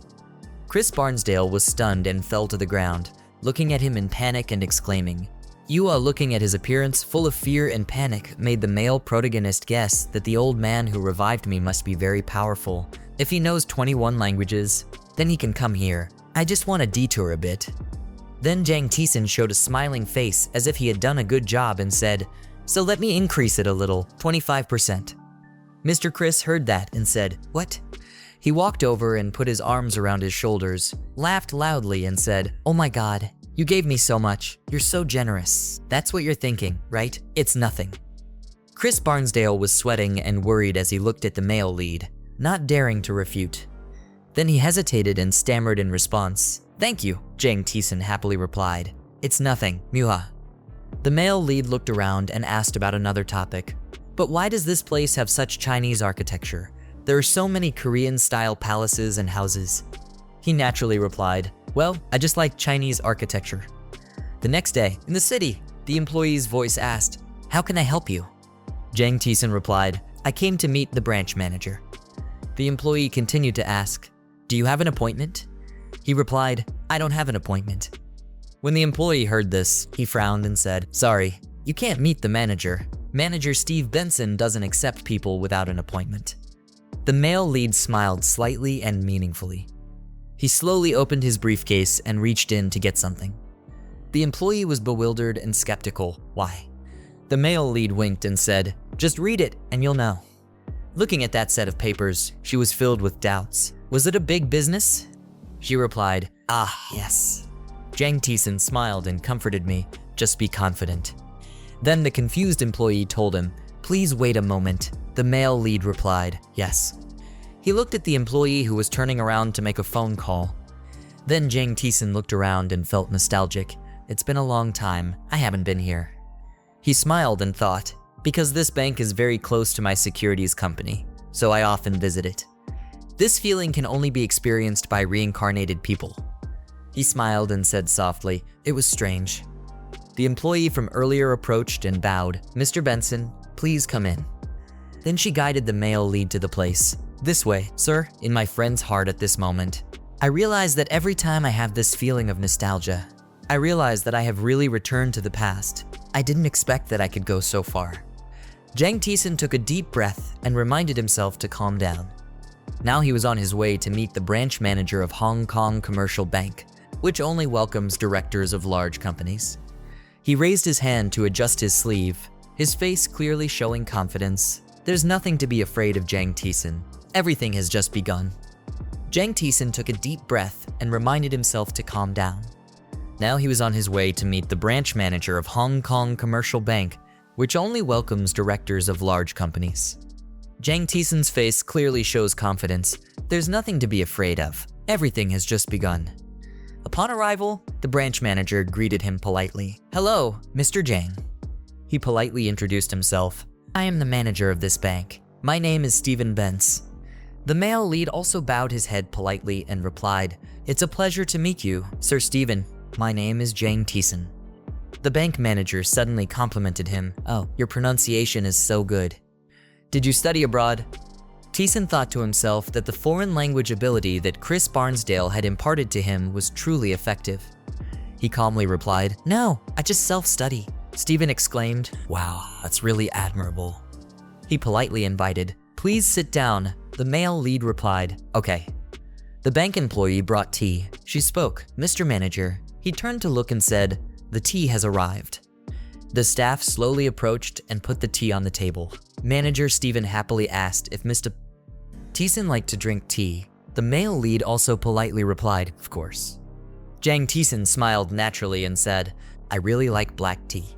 Chris Barnsdale was stunned and fell to the ground, looking at him in panic and exclaiming. Yua, looking at his appearance full of fear and panic, made the male protagonist guess that the old man who revived me must be very powerful. If he knows 21 languages, then he can come here. I just want to detour a bit. Then Jang Taesan showed a smiling face as if he had done a good job and said, "So let me increase it a little, 25%. Mr. Chris heard that and said, "What?" He walked over and put his arms around his shoulders, laughed loudly and said, "Oh my God, you gave me so much. You're so generous. That's what you're thinking, right? It's nothing." Chris Barnsdale was sweating and worried as he looked at the male lead, not daring to refute. Then he hesitated and stammered in response. "Thank you," Jang Taesan happily replied. "It's nothing, Manhwa." The male lead looked around and asked about another topic. "But why does this place have such Chinese architecture? There are so many Korean-style palaces and houses." He naturally replied, "Well, I just like Chinese architecture." The next day, in the city, the employee's voice asked, "How can I help you?" Jang Taesan replied, "I came to meet the branch manager." The employee continued to ask, "Do you have an appointment?" He replied, "I don't have an appointment." When the employee heard this, he frowned and said, "Sorry, you can't meet the manager. Manager Steve Benson doesn't accept people without an appointment." The male lead smiled slightly and meaningfully. He slowly opened his briefcase and reached in to get something. The employee was bewildered and skeptical. "Why?" The male lead winked and said, "Just read it and you'll know." Looking at that set of papers, she was filled with doubts. "Was it a big business?" She replied, "Ah, yes." Jang Taesan smiled and comforted me. "Just be confident." Then the confused employee told him, "Please wait a moment." The male lead replied, "Yes." He looked at the employee who was turning around to make a phone call. Then Jang Taesan looked around and felt nostalgic. "It's been a long time. I haven't been here." He smiled and thought, "Because this bank is very close to my securities company, so I often visit it. This feeling can only be experienced by reincarnated people." He smiled and said softly, "It was strange." The employee from earlier approached and bowed. "Mr. Benson, please come in." Then she guided the male lead to the place. "This way, sir." In my friend's heart at this moment, I realized that every time I have this feeling of nostalgia, I realized that I have really returned to the past. I didn't expect that I could go so far. Jang Taesan took a deep breath and reminded himself to calm down. Now he was on his way to meet the branch manager of Hong Kong Commercial Bank, which only welcomes directors of large companies. He raised his hand to adjust his sleeve, his face clearly showing confidence. There's nothing to be afraid of, Jang Taesan. Everything has just begun. Jang Taesan took a deep breath and reminded himself to calm down. Now he was on his way to meet the branch manager of Hong Kong Commercial Bank, which only welcomes directors of large companies. Jang Taesan's face clearly shows confidence. There's nothing to be afraid of. Everything has just begun. Upon arrival, the branch manager greeted him politely. "Hello, Mr. Jang." He politely introduced himself. "I am the manager of this bank. My name is Stephen Bence." The male lead also bowed his head politely and replied, "It's a pleasure to meet you, Sir Stephen. My name is Jang Taesan." The bank manager suddenly complimented him. "Oh, your pronunciation is so good. Did you study abroad?" Taesan thought to himself that the foreign language ability that Chris Barnsdale had imparted to him was truly effective. He calmly replied, "No, I just self-study." Stephen exclaimed, "Wow, that's really admirable." He politely invited, "Please sit down." The male lead replied, "Okay." The bank employee brought tea. She spoke, "Mr. Manager." He turned to look and said, "The tea has arrived." The staff slowly approached and put the tea on the table. Manager Stephen happily asked if Mr. Taesan liked to drink tea. The male lead also politely replied, "Of course." Jang Taesan smiled naturally and said, "I really like black tea."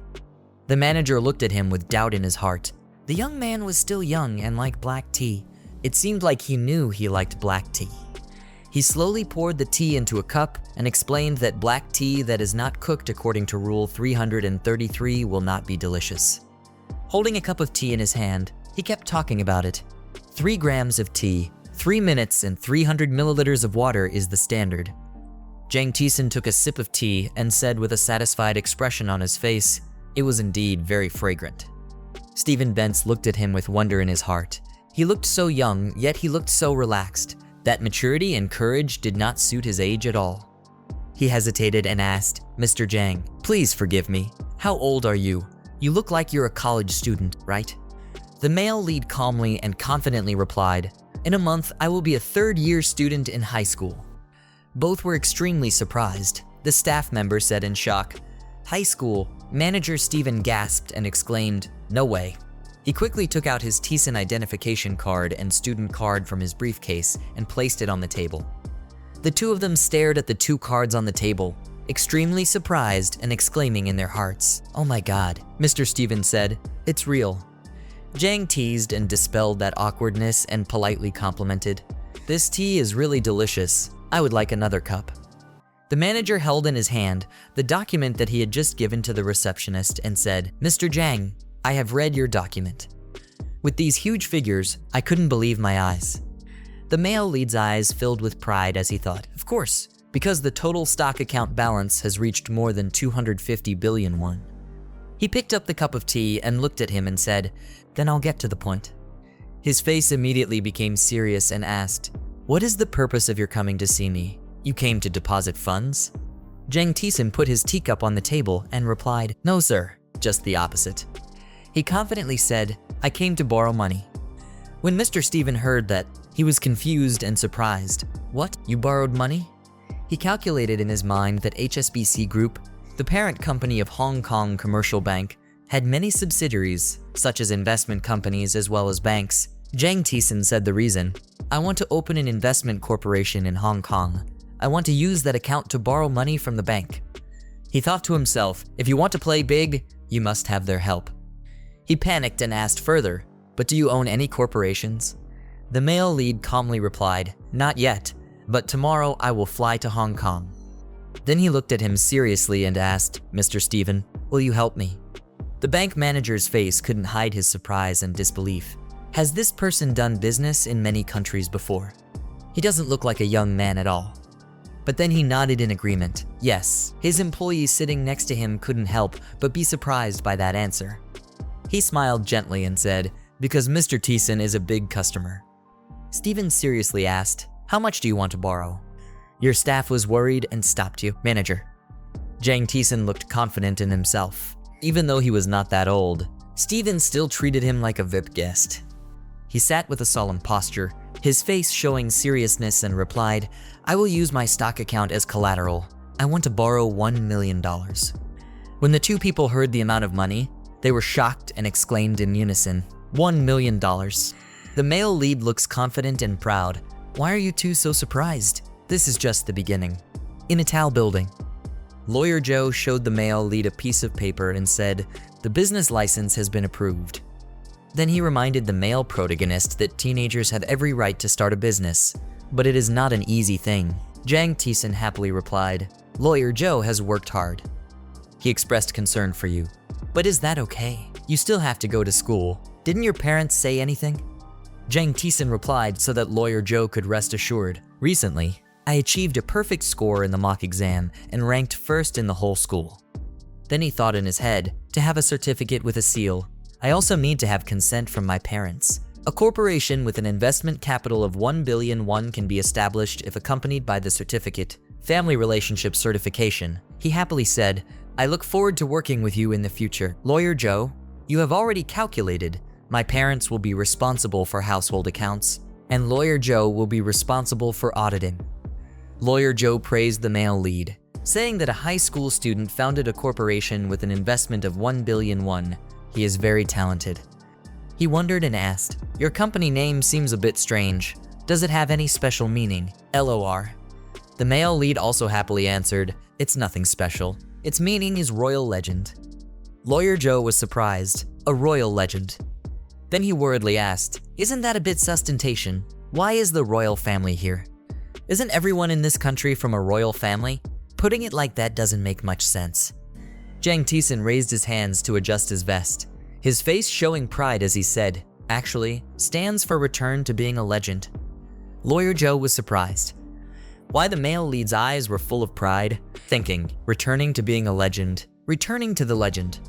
The manager looked at him with doubt in his heart. The young man was still young and liked black tea. It seemed like he knew he liked black tea. He slowly poured the tea into a cup and explained that black tea that is not cooked according to Rule 333 will not be delicious. Holding a cup of tea in his hand, he kept talking about it. 3 grams of tea, 3 minutes, and 300 milliliters of water is the standard. Jang Taesan took a sip of tea and said with a satisfied expression on his face, it was indeed very fragrant. Stephen Bentz looked at him with wonder in his heart. He looked so young, yet he looked so relaxed. That maturity and courage did not suit his age at all. He hesitated and asked, Mr. Jang, please forgive me. How old are you? You look like you're a college student, right? The male lead calmly and confidently replied, in a month, I will be a 3rd-year student in high school. Both were extremely surprised. The staff member said in shock, high school. Manager Stephen gasped and exclaimed, no way. He quickly took out his Taesan identification card and student card from his briefcase and placed it on the table. The two of them stared at the 2 cards on the table, extremely surprised and exclaiming in their hearts, oh my god. Mr. Stephen said, it's real. Jang teased and dispelled that awkwardness and politely complimented, this tea is really delicious. I would like another cup. The manager held in his hand the document that he had just given to the receptionist and said, Mr. Jang, I have read your document. With these huge figures, I couldn't believe my eyes. The male lead's eyes filled with pride as he thought, of course, because the total stock account balance has reached more than 250 billion won. He picked up the cup of tea and looked at him and said, then I'll get to the point. His face immediately became serious and asked, what is the purpose of your coming to see me? You came to deposit funds? Jang Taesan put his teacup on the table and replied, no sir, just the opposite. He confidently said, I came to borrow money. When Mr. Stephen heard that, he was confused and surprised. What, you borrowed money? He calculated in his mind that HSBC Group, the parent company of Hong Kong Commercial Bank, had many subsidiaries, such as investment companies as well as banks. Jang Taesan said the reason, I want to open an investment corporation in Hong Kong. I want to use that account to borrow money from the bank. He thought to himself, if you want to play big, you must have their help. He panicked and asked further, but do you own any corporations? The male lead calmly replied, not yet, but tomorrow I will fly to Hong Kong. Then he looked at him seriously and asked, Mr. Stephen, will you help me? The bank manager's face couldn't hide his surprise and disbelief. Has this person done business in many countries before? He doesn't look like a young man at all. But then he nodded in agreement. Yes, his employee sitting next to him couldn't help but be surprised by that answer. He smiled gently and said, because Mr. Taesan is a big customer. Stephen seriously asked, how much do you want to borrow? Your staff was worried and stopped you, manager. Jang Taesan looked confident in himself. Even though he was not that old, Stephen still treated him like a VIP guest. He sat with a solemn posture, his face showing seriousness, and replied, I will use my stock account as collateral. I want to borrow $1 million. When the 2 people heard the amount of money, they were shocked and exclaimed in unison, $1 million. The male lead looks confident and proud. Why are you 2 so surprised? This is just the beginning. In a Tao building. Lawyer Joe showed the male lead a piece of paper and said, the business license has been approved. Then he reminded the male protagonist that teenagers have every right to start a business, but it is not an easy thing. Jang Taesan happily replied, Lawyer Joe has worked hard. He expressed concern for you. But is that okay? You still have to go to school. Didn't your parents say anything? Jang Taesan replied so that Lawyer Joe could rest assured. Recently, I achieved a perfect score in the mock exam and ranked first in the whole school. Then he thought in his head, to have a certificate with a seal, I also need to have consent from my parents. A corporation with an investment capital of 1 billion won can be established if accompanied by the certificate, family relationship certification. He happily said, I look forward to working with you in the future. Lawyer Joe, you have already calculated. My parents will be responsible for household accounts, and Lawyer Joe will be responsible for auditing. Lawyer Joe praised the male lead, saying that a high school student founded a corporation with an investment of 1 billion won. He is very talented. He wondered and asked, your company name seems a bit strange. Does it have any special meaning? LOR. The male lead also happily answered, it's nothing special. Its meaning is royal legend. Lawyer Joe was surprised, a royal legend. Then he worriedly asked, isn't that a bit sustentation? Why is the royal family here? Isn't everyone in this country from a royal family? Putting it like that doesn't make much sense. Jang Taesan raised his hands to adjust his vest. his face showing pride as he said, actually, stands for return to being a legend. Lawyer Joe was surprised. Why the male lead's eyes were full of pride, thinking, returning to being a legend, returning to the legend.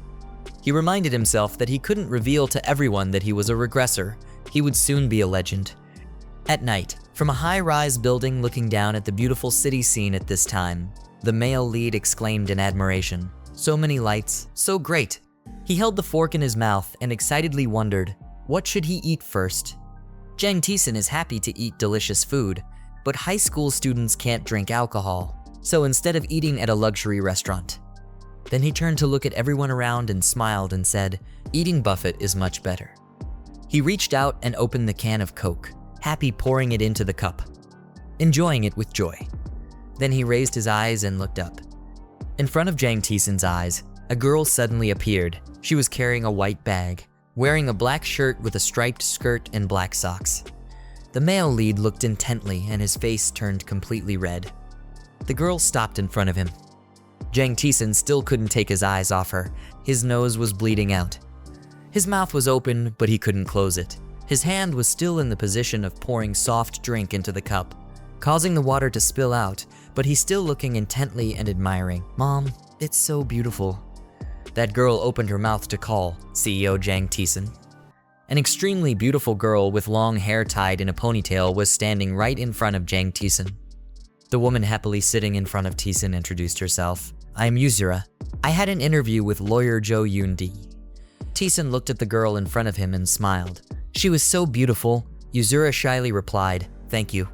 He reminded himself that he couldn't reveal to everyone that he was a regressor. He would soon be a legend. At night, from a high-rise building looking down at the beautiful city scene at this time, the male lead exclaimed in admiration, "So many lights, so great." He held the fork in his mouth and excitedly wondered, what should he eat first? Jang Taesan is happy to eat delicious food, but high school students can't drink alcohol, so instead of eating at a luxury restaurant. Then he turned to look at everyone around and smiled and said, eating buffet is much better. He reached out and opened the can of Coke, happy pouring it into the cup, enjoying it with joy. Then he raised his eyes and looked up. In front of Jang Taesan's eyes, a girl suddenly appeared. She was carrying a white bag, wearing a black shirt with a striped skirt and black socks. The male lead looked intently and his face turned completely red. The girl stopped in front of him. Jang Taesan still couldn't take his eyes off her. His nose was bleeding out. His mouth was open, but he couldn't close it. His hand was still in the position of pouring soft drink into the cup, causing the water to spill out, but he's still looking intently and admiring. Mom, it's so beautiful. That girl opened her mouth to call CEO Jang Taesan. An extremely beautiful girl with long hair tied in a ponytail was standing right in front of Jang Taesan. The woman happily sitting in front of Taesan introduced herself. I'm Yuzura. I had an interview with lawyer Jo Yoon-di. Taesan looked at the girl in front of him and smiled. She was so beautiful. Yuzura shyly replied, thank you.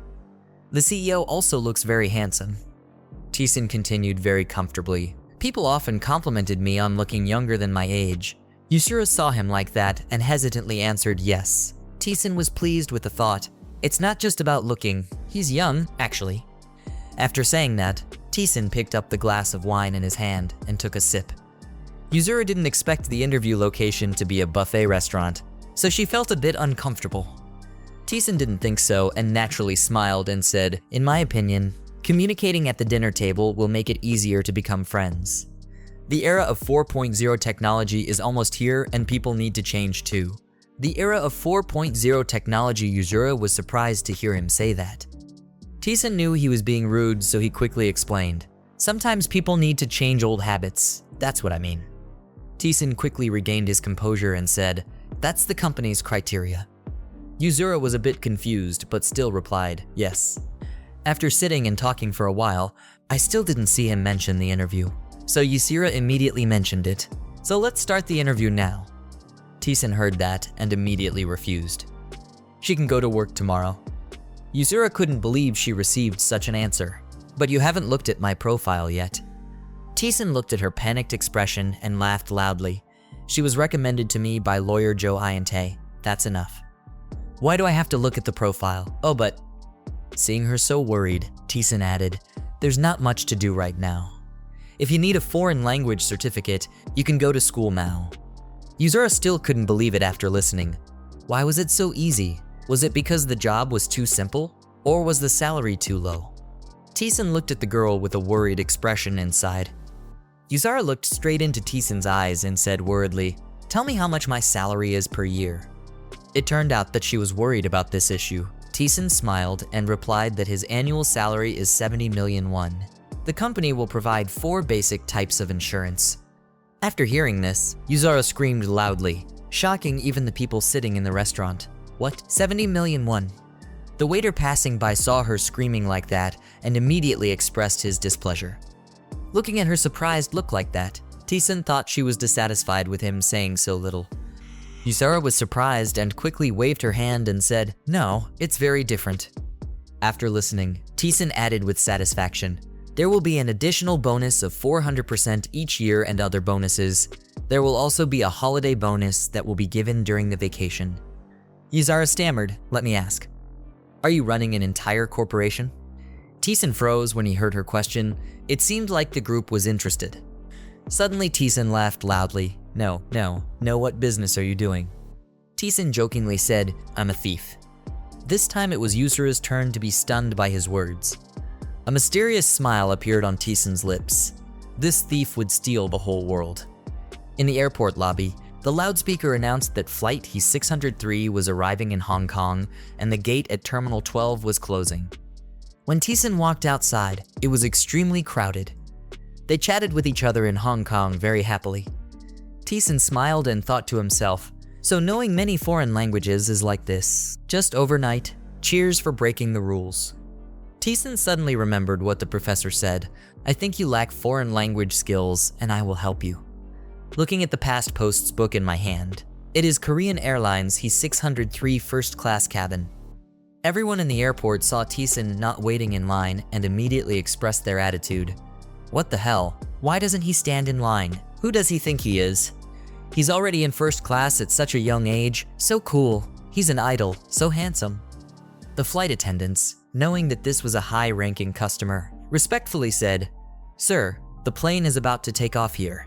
The CEO also looks very handsome. Taesan continued very comfortably. People often complimented me on looking younger than my age. Yuzura saw him like that and hesitantly answered yes. Taesan was pleased with the thought. It's not just about looking. He's young, actually. After saying that, Taesan picked up the glass of wine in his hand and took a sip. Yuzura didn't expect the interview location to be a buffet restaurant, so she felt a bit uncomfortable. Taesan didn't think so and naturally smiled and said, in my opinion, communicating at the dinner table will make it easier to become friends. The era of 4.0 technology is almost here and people need to change too. The era of 4.0 technology. Yuzura was surprised to hear him say that. Taesan knew he was being rude, so he quickly explained, sometimes people need to change old habits, that's what I mean. Taesan quickly regained his composure and said, that's the company's criteria. Yuzura was a bit confused, but still replied, yes. After sitting and talking for a while, I still didn't see him mention the interview, so Yuzura immediately mentioned it. So let's start the interview now. Taesan heard that and immediately refused. She can go to work tomorrow. Yuzura couldn't believe she received such an answer. But you haven't looked at my profile yet. Taesan looked at her panicked expression and laughed loudly. She was recommended to me by lawyer Jo Hyun-tae. That's enough. Why do I have to look at the profile? Oh, but... Seeing her so worried, Taesan added, there's not much to do right now. If you need a foreign language certificate, you can go to school now. Yuzura still couldn't believe it after listening. Why was it so easy? Was it because the job was too simple? Or was the salary too low? Taesan looked at the girl with a worried expression inside. Yuzura looked straight into Taesan's eyes and said worriedly, tell me how much my salary is per year. It turned out that she was worried about this issue. Taesan smiled and replied that his annual salary is 70 million won. The company will provide 4 basic types of insurance. After hearing this, Yuzura screamed loudly, shocking even the people sitting in the restaurant. What? 70 million won? The waiter passing by saw her screaming like that and immediately expressed his displeasure. Looking at her surprised look like that, Taesan thought she was dissatisfied with him saying so little. Yuzura was surprised and quickly waved her hand and said, no, it's very different. After listening, Taesan added with satisfaction, there will be an additional bonus of 400% each year and other bonuses. There will also be a holiday bonus that will be given during the vacation. Yuzura stammered, let me ask. Are you running an entire corporation? Taesan froze when he heard her question. It seemed like the group was interested. Suddenly Taesan laughed loudly. No, what business are you doing? Taesan jokingly said, I'm a thief. This time it was Yuzura's turn to be stunned by his words. A mysterious smile appeared on Taesan's lips. This thief would steal the whole world. In the airport lobby, The loudspeaker announced that flight He-603 was arriving in Hong Kong and the gate at Terminal 12 was closing. When Taesan walked outside, it was extremely crowded. They chatted with each other in Hong Kong very happily. Taesan smiled and thought to himself, so knowing many foreign languages is like this. Just overnight, cheers for breaking the rules. Taesan suddenly remembered what the professor said. I think you lack foreign language skills and I will help you. Looking at the past posts book in my hand, it is Korean Airlines He-603 first class cabin. Everyone in the airport saw Taesan not waiting in line and immediately expressed their attitude. What the hell? Why doesn't he stand in line? Who does he think he is? He's already in first class at such a young age. So cool. He's an idol. So handsome. The flight attendants, knowing that this was a high-ranking customer, respectfully said, "Sir, the plane is about to take off here.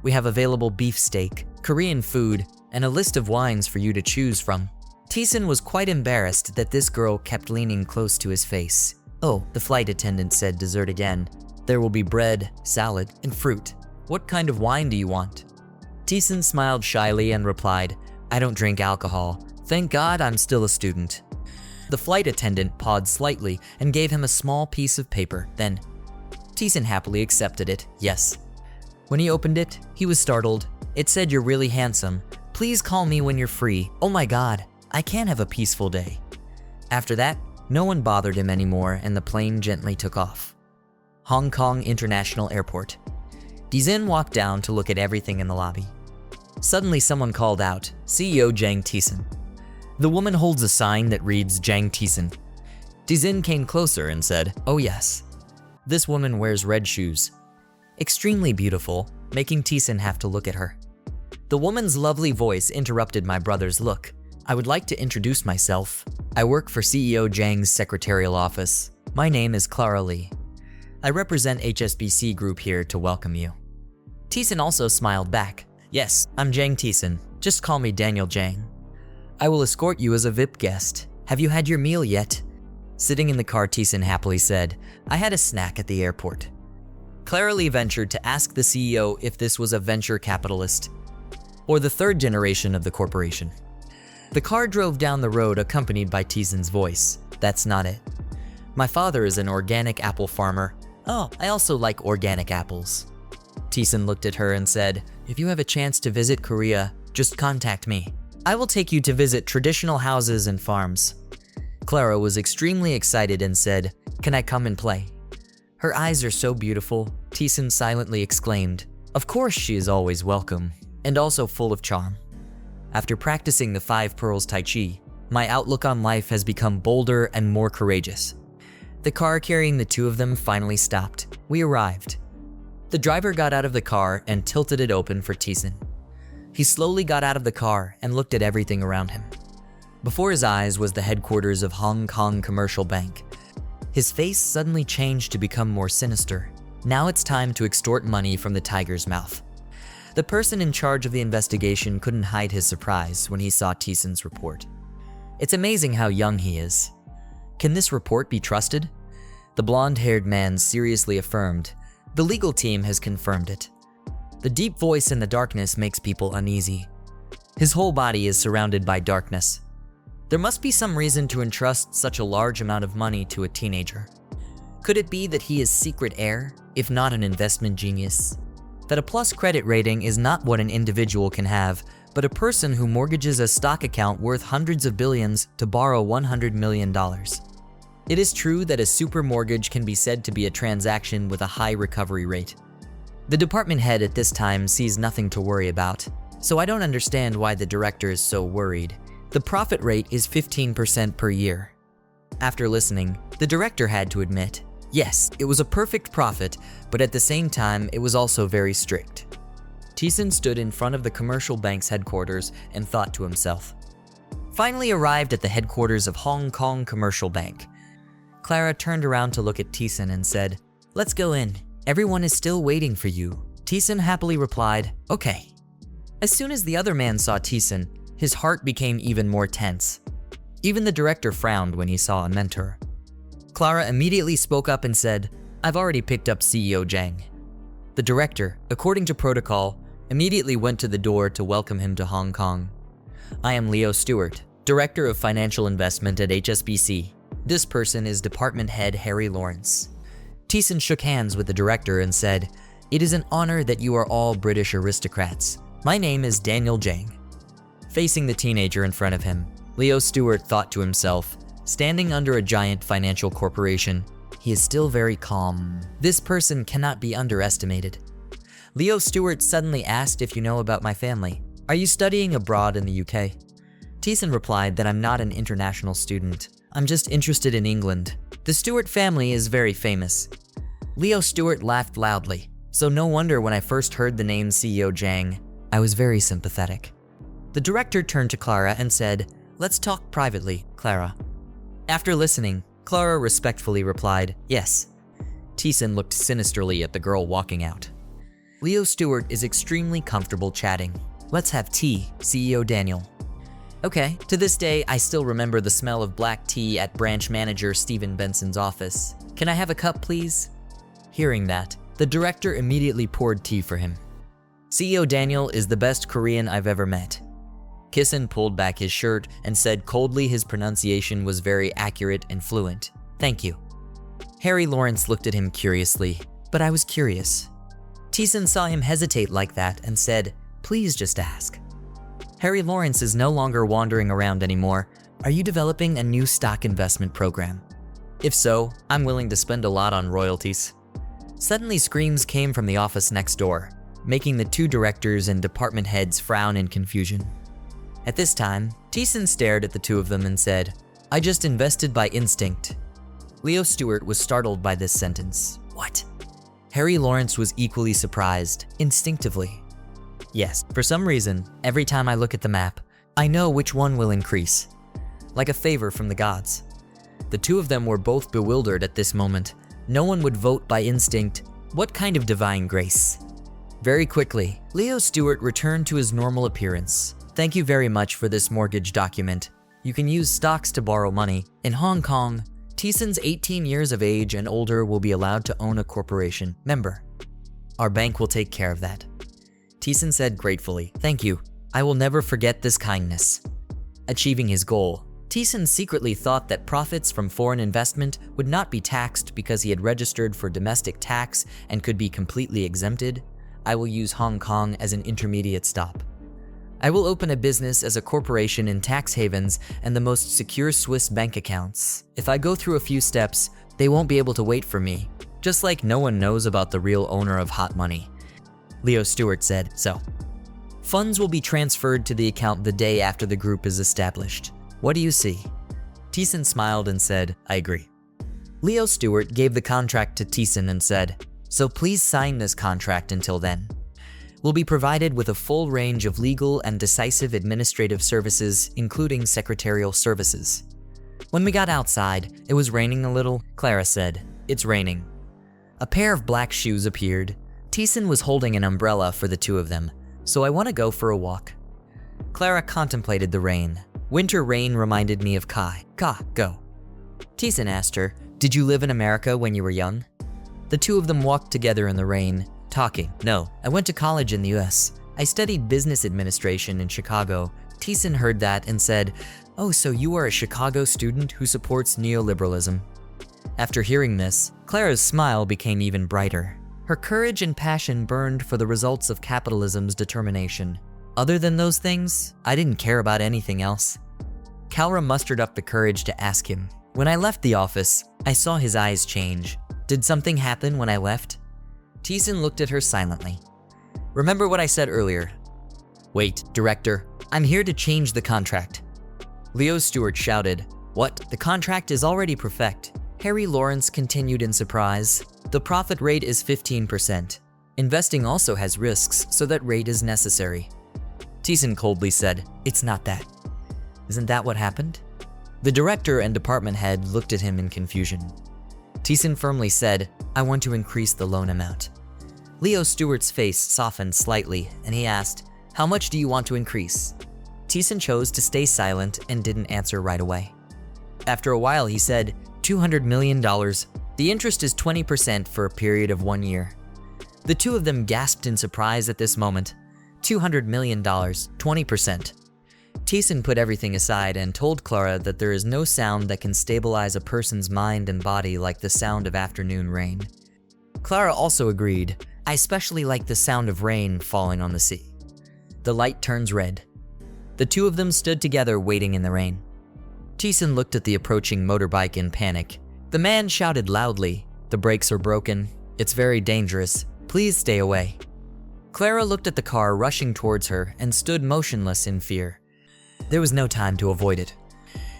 We have available beefsteak, Korean food, and a list of wines for you to choose from." Taesan was quite embarrassed that this girl kept leaning close to his face. "Oh," the flight attendant said, dessert again. "There will be bread, salad, and fruit. What kind of wine do you want?" Taesan smiled shyly and replied, "I don't drink alcohol. Thank God I'm still a student." The flight attendant paused slightly and gave him a small piece of paper. Then, Taesan happily accepted it. Yes. When he opened it, he was startled. It said, "You're really handsome. Please call me when you're free." Oh my God, I can't have a peaceful day. After that, no one bothered him anymore and the plane gently took off. Hong Kong International Airport. Taesan walked down to look at everything in the lobby. Suddenly someone called out, "CEO Jang Taesan." The woman holds a sign that reads Jang Taesan. Taesan came closer and said, "Oh yes." This woman wears red shoes. Extremely beautiful, making Taesan have to look at her. The woman's lovely voice interrupted my brother's look. "I would like to introduce myself. I work for CEO Jang's secretarial office. My name is Clara Lee. I represent HSBC Group here to welcome you." Taesan also smiled back. "Yes, I'm Jang Taesan. Just call me Daniel Jang. I will escort you as a VIP guest. Have you had your meal yet?" Sitting in the car, Taesan happily said, "I had a snack at the airport." Clara Lee ventured to ask the CEO if this was a venture capitalist or the third generation of the corporation. The car drove down the road accompanied by Taesan's voice. "That's not it. My father is an organic apple farmer. Oh, I also like organic apples." Taesan looked at her and said, "If you have a chance to visit Korea, just contact me. I will take you to visit traditional houses and farms." Clara was extremely excited and said, "Can I come and play?" "Her eyes are so beautiful," Taesan silently exclaimed. Of course she is always welcome, and also full of charm. After practicing the 5 pearls Tai Chi, my outlook on life has become bolder and more courageous. The car carrying the two of them finally stopped. We arrived. The driver got out of the car and tilted it open for Taesan. He slowly got out of the car and looked at everything around him. Before his eyes was the headquarters of Hong Kong Commercial Bank. His face suddenly changed to become more sinister. Now it's time to extort money from the tiger's mouth. The person in charge of the investigation couldn't hide his surprise when he saw Taesan's report. It's amazing how young he is. Can this report be trusted? The blonde-haired man seriously affirmed. The legal team has confirmed it. The deep voice in the darkness makes people uneasy. His whole body is surrounded by darkness. There must be some reason to entrust such a large amount of money to a teenager. Could it be that he is secret heir, if not an investment genius? That a plus credit rating is not what an individual can have, but a person who mortgages a stock account worth hundreds of billions to borrow $100 million. It is true that a super mortgage can be said to be a transaction with a high recovery rate. The department head at this time sees nothing to worry about, so I don't understand why the director is so worried. The profit rate is 15% per year. After listening, the director had to admit, yes, it was a perfect profit, but at the same time, it was also very strict. Taesan stood in front of the commercial bank's headquarters and thought to himself. Finally arrived at the headquarters of Hong Kong Commercial Bank. Clara turned around to look at Taesan and said, "Let's go in. Everyone is still waiting for you." Taesan happily replied, "Okay." As soon as the other man saw Taesan, his heart became even more tense. Even the director frowned when he saw a mentor. Clara immediately spoke up and said, "I've already picked up CEO Jang." The director, according to protocol, immediately went to the door to welcome him to Hong Kong. I am Leo Stewart, Director of Financial Investment at HSBC. This person is Department Head Harry Lawrence. Taesan shook hands with the director and said, "It is an honor that you are all British aristocrats. My name is Daniel Jang." Facing the teenager in front of him, Leo Stewart thought to himself, standing under a giant financial corporation, he is still very calm. This person cannot be underestimated. Leo Stewart suddenly asked if you know about my family. Are you studying abroad in the UK? Taesan replied that I'm not an international student. I'm just interested in England. The Stewart family is very famous. Leo Stewart laughed loudly, so no wonder when I first heard the name CEO Jang, I was very sympathetic. The director turned to Clara and said, "Let's talk privately, Clara." After listening, Clara respectfully replied, "Yes." Taesan looked sinisterly at the girl walking out. Leo Stewart is extremely comfortable chatting. "Let's have tea, CEO Daniel." Okay, to this day, I still remember the smell of black tea at branch manager Stephen Benson's office. "Can I have a cup, please?" Hearing that, the director immediately poured tea for him. CEO Daniel is the best Korean I've ever met. Taesan pulled back his shirt and said coldly his pronunciation was very accurate and fluent. "Thank you." Harry Lawrence looked at him curiously, but I was curious. Taesan saw him hesitate like that and said, "Please just ask." Harry Lawrence is no longer wandering around anymore. Are you developing a new stock investment program? If so, I'm willing to spend a lot on royalties. Suddenly screams came from the office next door, making the two directors and department heads frown in confusion. At this time, Taesan stared at the two of them and said, "I just invested by instinct." Leo Stewart was startled by this sentence. What? Harry Lawrence was equally surprised, instinctively. Yes, for some reason, every time I look at the map, I know which one will increase. Like a favor from the gods. The two of them were both bewildered at this moment. No one would vote by instinct. What kind of divine grace? Very quickly, Leo Stewart returned to his normal appearance. "Thank you very much for this mortgage document. You can use stocks to borrow money. In Hong Kong, Taesan's 18 years of age and older will be allowed to own a corporation. Member. Our bank will take care of that." Taesan said gratefully, "Thank you. I will never forget this kindness." Achieving his goal, Taesan secretly thought that profits from foreign investment would not be taxed because he had registered for domestic tax and could be completely exempted. I will use Hong Kong as an intermediate stop. I will open a business as a corporation in tax havens and the most secure Swiss bank accounts. If I go through a few steps, they won't be able to wait for me, just like no one knows about the real owner of hot money. Leo Stewart said, "So, funds will be transferred to the account the day after the group is established. What do you see?" Taesan smiled and said, "I agree." Leo Stewart gave the contract to Taesan and said, "So please sign this contract until then. We'll be provided with a full range of legal and decisive administrative services, including secretarial services." When we got outside, it was raining a little. Clara said, "It's raining." A pair of black shoes appeared. Taesan was holding an umbrella for the two of them, "So I want to go for a walk." Clara contemplated the rain. Winter rain reminded me of Kai. Go. Taesan asked her, "Did you live in America when you were young?" The two of them walked together in the rain, talking. "No, I went to college in the US. I studied business administration in Chicago." Taesan heard that and said, "Oh, so you are a Chicago student who supports neoliberalism." After hearing this, Clara's smile became even brighter. Her courage and passion burned for the results of capitalism's determination. Other than those things, I didn't care about anything else. Clara mustered up the courage to ask him. "When I left the office, I saw his eyes change. Did something happen when I left?" Taesan looked at her silently. "Remember what I said earlier." "Wait, director, I'm here to change the contract." Leo Stewart shouted, "What? The contract is already perfect." Harry Lawrence continued in surprise. "The profit rate is 15%. Investing also has risks, so that rate is necessary." Taesan coldly said, "It's not that." "Isn't that what happened?" The director and department head looked at him in confusion. Taesan firmly said, "I want to increase the loan amount." Leo Stewart's face softened slightly, and he asked, "How much do you want to increase?" Taesan chose to stay silent and didn't answer right away. After a while, he said, $200 million. The interest is 20% for a period of 1 year. The two of them gasped in surprise at this moment. $200 million, 20%. Taesan put everything aside and told Clara that there is no sound that can stabilize a person's mind and body like the sound of afternoon rain. Clara also agreed, I especially like the sound of rain falling on the sea. The light turns red. The two of them stood together waiting in the rain. Taesan looked at the approaching motorbike in panic. The man shouted loudly, the brakes are broken, it's very dangerous, please stay away. Clara looked at the car rushing towards her and stood motionless in fear. There was no time to avoid it.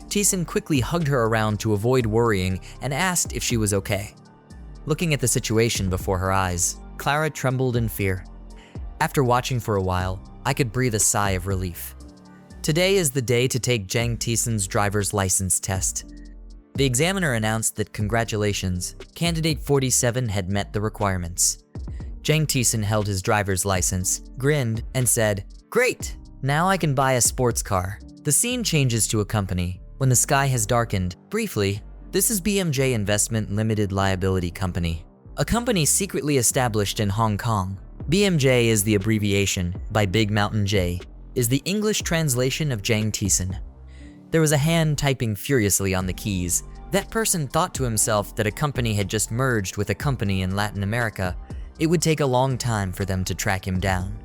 Taesan quickly hugged her around to avoid worrying and asked if she was okay. Looking at the situation before her eyes, Clara trembled in fear. After watching for a while, I could breathe a sigh of relief. Today is the day to take Jang Taesan's driver's license test. The examiner announced that congratulations, candidate 47 had met the requirements. Jang Taesan held his driver's license, grinned, and said, "Great! Now I can buy a sports car." The scene changes to a company. When the sky has darkened, briefly, this is BMJ Investment Limited Liability Company, a company secretly established in Hong Kong. BMJ is the abbreviation, by Big Mountain J, is the English translation of Jang Taesan. There was a hand typing furiously on the keys. That person thought to himself that a company had just merged with a company in Latin America. It would take a long time for them to track him down.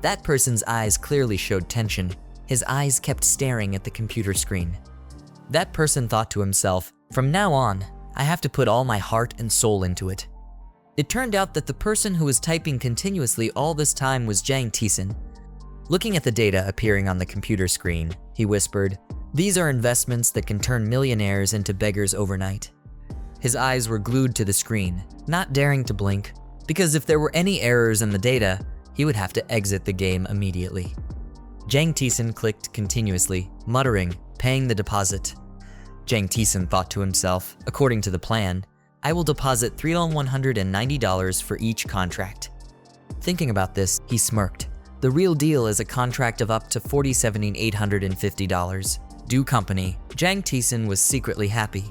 That person's eyes clearly showed tension. His eyes kept staring at the computer screen. That person thought to himself, from now on, I have to put all my heart and soul into it. It turned out that the person who was typing continuously all this time was Jang Taesan. Looking at the data appearing on the computer screen, he whispered, "These are investments that can turn millionaires into beggars overnight." His eyes were glued to the screen, not daring to blink, because if there were any errors in the data, he would have to exit the game immediately. Jang Taesan clicked continuously, muttering, paying the deposit. Jang Taesan thought to himself, according to the plan, I will deposit $3,190 for each contract. Thinking about this, he smirked. The real deal is a contract of up to $47,850. Due company, Jang Taesan was secretly happy.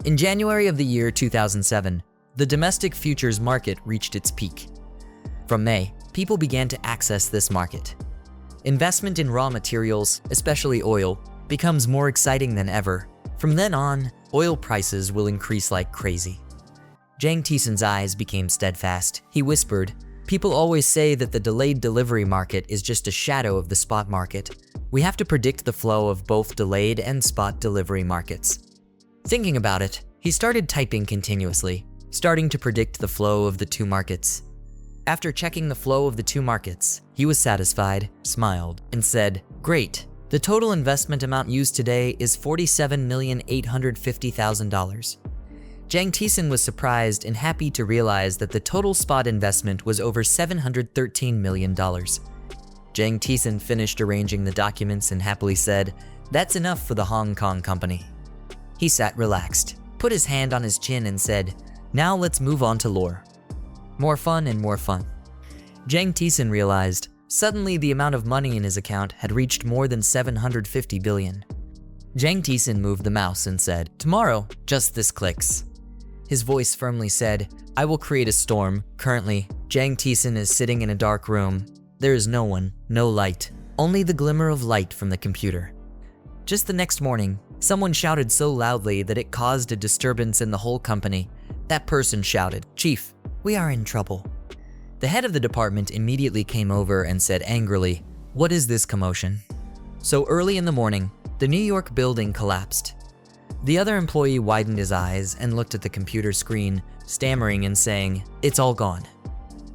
In January of the year 2007, the domestic futures market reached its peak. From May, people began to access this market. Investment in raw materials, especially oil, becomes more exciting than ever. From then on, oil prices will increase like crazy. Jang Taesan's eyes became steadfast. He whispered, people always say that the delayed delivery market is just a shadow of the spot market. We have to predict the flow of both delayed and spot delivery markets. Thinking about it, he started typing continuously, starting to predict the flow of the two markets. After checking the flow of the two markets, he was satisfied, smiled, and said, "Great, the total investment amount used today is $47,850,000. Jang Taesan was surprised and happy to realize that the total spot investment was over $713 million. Jang Taesan finished arranging the documents and happily said, "That's enough for the Hong Kong company." He sat relaxed, put his hand on his chin and said, "Now let's move on to lore." More fun and more fun. Jang Taesan realized, suddenly the amount of money in his account had reached more than 750 billion. Jang Taesan moved the mouse and said, "Tomorrow, just this clicks." His voice firmly said, "I will create a storm." Currently, Jang Taesan is sitting in a dark room. There is no one, no light, only the glimmer of light from the computer. Just the next morning, someone shouted so loudly that it caused a disturbance in the whole company. That person shouted, "Chief, we are in trouble." The head of the department immediately came over and said angrily, "What is this commotion?" So early in the morning, the New York building collapsed. The other employee widened his eyes and looked at the computer screen, stammering and saying, "It's all gone."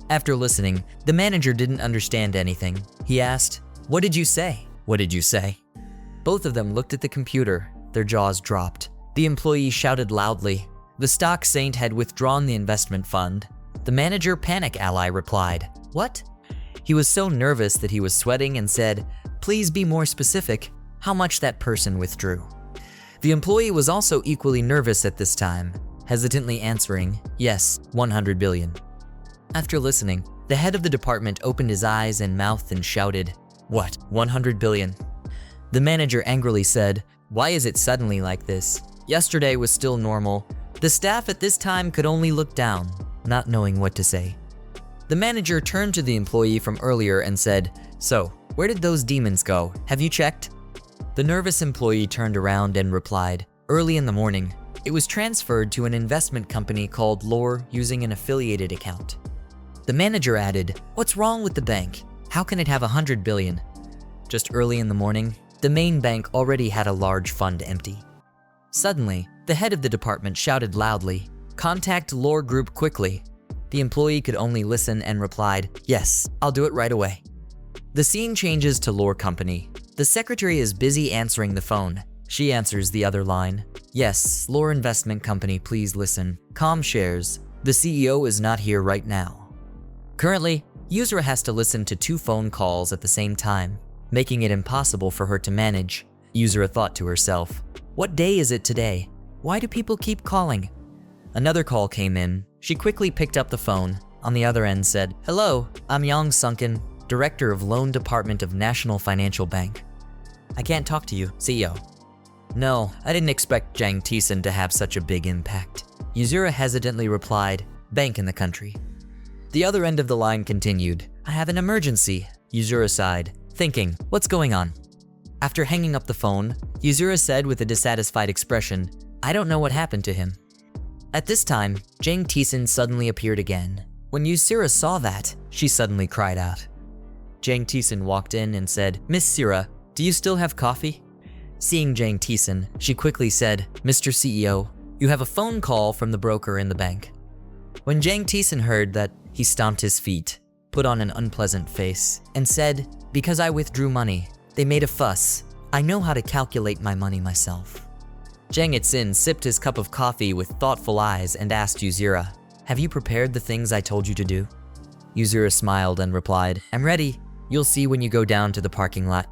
After listening, the manager didn't understand anything. He asked, "What did you say?" "What did you say?" Both of them looked at the computer. Their jaws dropped. The employee shouted loudly, "The stock saint had withdrawn the investment fund." The manager, panic ally, replied, "What?" He was so nervous that he was sweating and said, "Please be more specific, how much that person withdrew." The employee was also equally nervous at this time, hesitantly answering, "Yes, 100 billion. After listening, the head of the department opened his eyes and mouth and shouted, "What, 100 billion? The manager angrily said, "Why is it suddenly like this? Yesterday was still normal." The staff at this time could only look down, not knowing what to say. The manager turned to the employee from earlier and said, "So, where did those demons go? Have you checked?" The nervous employee turned around and replied, "Early in the morning. It was transferred to an investment company called Lore using an affiliated account." The manager added, "What's wrong with the bank? How can it have 100 billion? Just early in the morning, the main bank already had a large fund empty." Suddenly, the head of the department shouted loudly, "Contact Lore Group quickly." The employee could only listen and replied, "Yes, I'll do it right away." The scene changes to Lore Company. The secretary is busy answering the phone. She answers the other line. "Yes, Lore Investment Company, please listen. Com shares. The CEO is not here right now." Currently, Yuzura has to listen to 2 phone calls at the same time, making it impossible for her to manage. Yuzura thought to herself, "What day is it today? Why do people keep calling?" Another call came in. She quickly picked up the phone. On the other end said, "Hello, I'm Yang Sunken, Director of Loan Department of National Financial Bank. I can't talk to you, CEO." "No, I didn't expect Jang Taesan to have such a big impact." Yuzura hesitantly replied, "Bank in the country." The other end of the line continued, "I have an emergency." Yuzura sighed, thinking, "What's going on?" After hanging up the phone, Yuzura said with a dissatisfied expression, "I don't know what happened to him." At this time, Jang Taesan suddenly appeared again. When Yuzura saw that, she suddenly cried out. Jang Taesan walked in and said, "Miss Sira, do you still have coffee?" Seeing Jang Taesan, she quickly said, "Mr. CEO, you have a phone call from the broker in the bank." When Jang Taesan heard that, he stomped his feet, put on an unpleasant face, and said, "Because I withdrew money, they made a fuss. I know how to calculate my money myself." Jang Taesan sipped his cup of coffee with thoughtful eyes and asked Yuzura, "Have you prepared the things I told you to do?" Yuzura smiled and replied, "I'm ready. You'll see when you go down to the parking lot."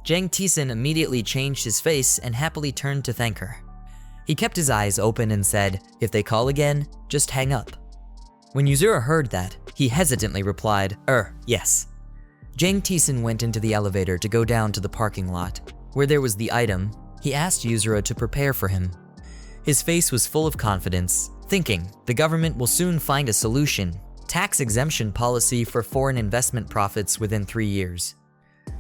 Jang Taesan immediately changed his face and happily turned to thank her. He kept his eyes open and said, "If they call again, just hang up." When Yuzura heard that, he hesitantly replied, Yes." Jang Taesan went into the elevator to go down to the parking lot. Where there was the item, he asked Yuzura to prepare for him. His face was full of confidence, thinking, the government will soon find a solution. Tax exemption policy for foreign investment profits within 3 years.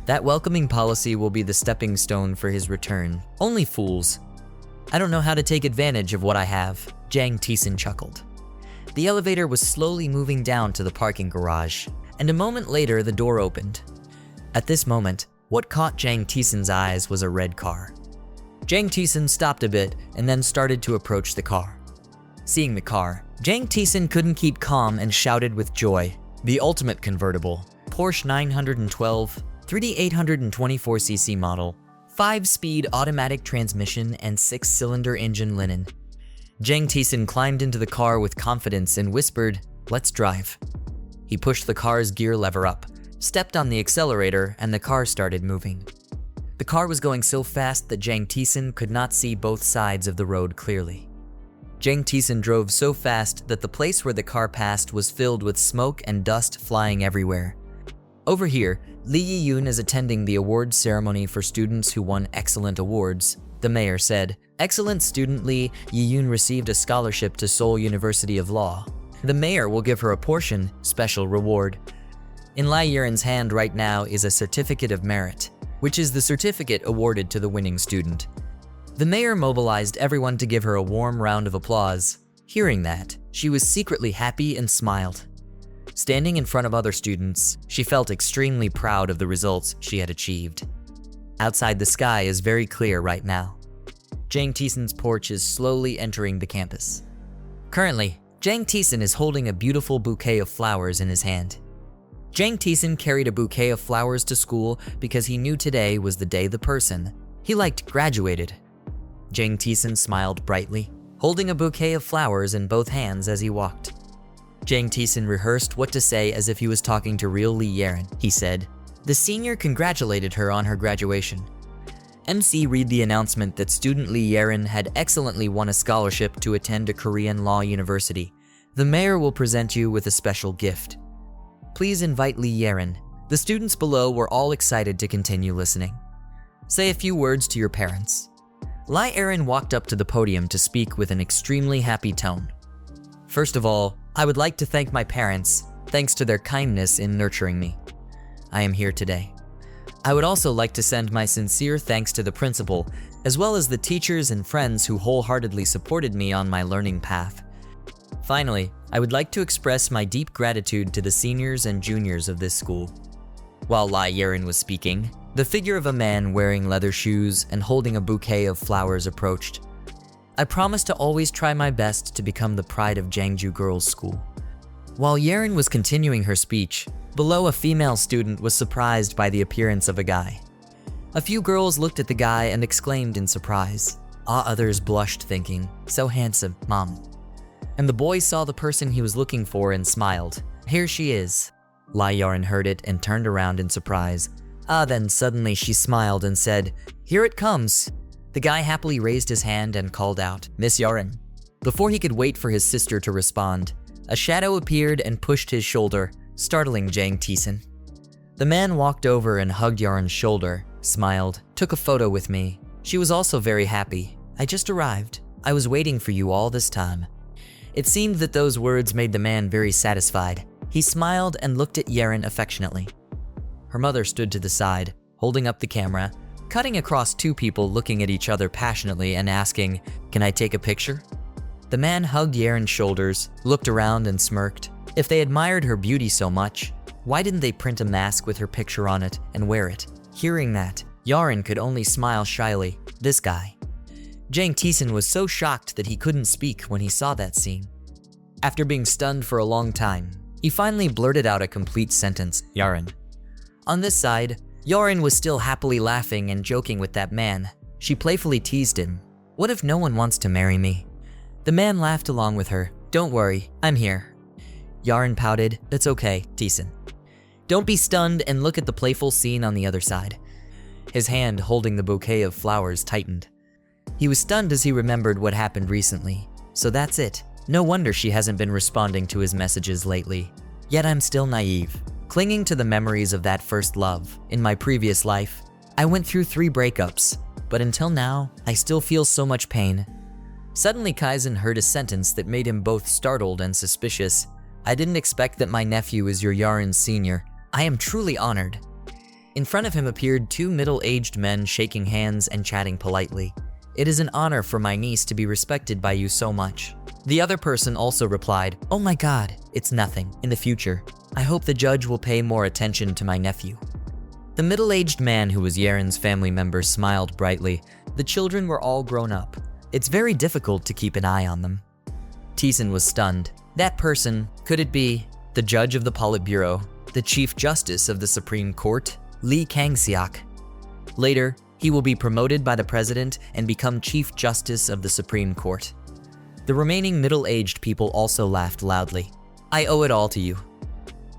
That welcoming policy will be the stepping stone for his return. Only fools. "I don't know how to take advantage of what I have," Jang Taesan chuckled. The elevator was slowly moving down to the parking garage, and a moment later the door opened. At this moment, what caught Jang Taesan's eyes was a red car. Jang Taesan stopped a bit and then started to approach the car. Seeing the car, Jang Taesan couldn't keep calm and shouted with joy, "The ultimate convertible, Porsche 912, 3824cc model, 5-speed automatic transmission and 6-cylinder engine linen." Jang Taesan climbed into the car with confidence and whispered, "Let's drive." He pushed the car's gear lever up, stepped on the accelerator, and the car started moving. The car was going so fast that Jang Taesan could not see both sides of the road clearly. Jang Taesan drove so fast that the place where the car passed was filled with smoke and dust flying everywhere. Over here, Lee Yi-yoon is attending the awards ceremony for students who won excellent awards. The mayor said, "Excellent student Lee Yi-yoon received a scholarship to Seoul University of Law. The mayor will give her a portion, special reward." In Lee Yi-yoon's hand right now is a certificate of merit, which is the certificate awarded to the winning student. The mayor mobilized everyone to give her a warm round of applause. Hearing that, she was secretly happy and smiled. Standing in front of other students, she felt extremely proud of the results she had achieved. Outside, the sky is very clear right now. Jang Taesan's porch is slowly entering the campus. Currently, Jang Taesan is holding a beautiful bouquet of flowers in his hand. Jang Taesan carried a bouquet of flowers to school because he knew today was the day the person he liked graduated. Jang Taesan smiled brightly, holding a bouquet of flowers in both hands as he walked. Jang Taesan rehearsed what to say as if he was talking to real Lee Yi-yoon. He said, "The senior congratulated her on her graduation." MC read the announcement that student Lee Yi-yoon had excellently won a scholarship to attend a Korean law university. The mayor will present you with a special gift. Please invite Lee Yi-yoon. The students below were all excited to continue listening. Say a few words to your parents. Lee Yi-yoon walked up to the podium to speak with an extremely happy tone. "First of all, I would like to thank my parents. thanks to their kindness in nurturing me. I am here today. I would also like to send my sincere thanks to the principal, as well as the teachers and friends who wholeheartedly supported me on my learning path. Finally, I would like to express my deep gratitude to the seniors and juniors of this school. While Lai Yarin was speaking, the figure of a man wearing leather shoes and holding a bouquet of flowers approached. I promised to always try my best to become the pride of Jangju Girls' School. While Yarin was continuing her speech, below a female student was surprised by the appearance of a guy. A few girls looked at the guy and exclaimed in surprise. Others blushed thinking, "So handsome, mom." And the boy saw the person he was looking for and smiled. "Here she is." Lai Yarin heard it and turned around in surprise. Then suddenly she smiled and said, "Here it comes." The guy happily raised his hand and called out, "Miss Yarin." Before he could wait for his sister to respond, a shadow appeared and pushed his shoulder, startling Jang Taesan. The man walked over and hugged Yarin's shoulder, smiled, took a photo with me. She was also very happy. "I just arrived. I was waiting for you all this time." It seemed that those words made the man very satisfied. He smiled and looked at Yarin affectionately. Her mother stood to the side, holding up the camera, cutting across two people looking at each other passionately and asking, "Can I take a picture?" The man hugged Yarin's shoulders, looked around and smirked. If they admired her beauty so much, why didn't they print a mask with her picture on it and wear it? Hearing that, Yarin could only smile shyly. This guy. Jang Taesan was so shocked that he couldn't speak when he saw that scene. After being stunned for a long time, he finally blurted out a complete sentence, "Yarin." On this side, Yarin was still happily laughing and joking with that man. She playfully teased him. "What if no one wants to marry me?" The man laughed along with her. "Don't worry, I'm here." Yarin pouted, "That's okay, Taesan. Don't be stunned and look at the playful scene on the other side." His hand holding the bouquet of flowers tightened. He was stunned as he remembered what happened recently. So that's it. No wonder she hasn't been responding to his messages lately. Yet I'm still naive, clinging to the memories of that first love. In my previous life, I went through 3 breakups, but until now, I still feel so much pain. Suddenly Kaizen heard a sentence that made him both startled and suspicious. "I didn't expect that my nephew is your Yarin's senior. I am truly honored." In front of him appeared 2 middle-aged men shaking hands and chatting politely. "It is an honor for my niece to be respected by you so much." The other person also replied, "Oh my god, it's nothing. In the future, I hope the judge will pay more attention to my nephew." The middle-aged man who was Yarin's family member smiled brightly. The children were all grown up. It's very difficult to keep an eye on them. Taesan was stunned. That person, could it be the judge of the Politburo, the Chief Justice of the Supreme Court, Lee Kang-seok? Later, he will be promoted by the president and become Chief Justice of the Supreme Court. The remaining middle-aged people also laughed loudly. "I owe it all to you."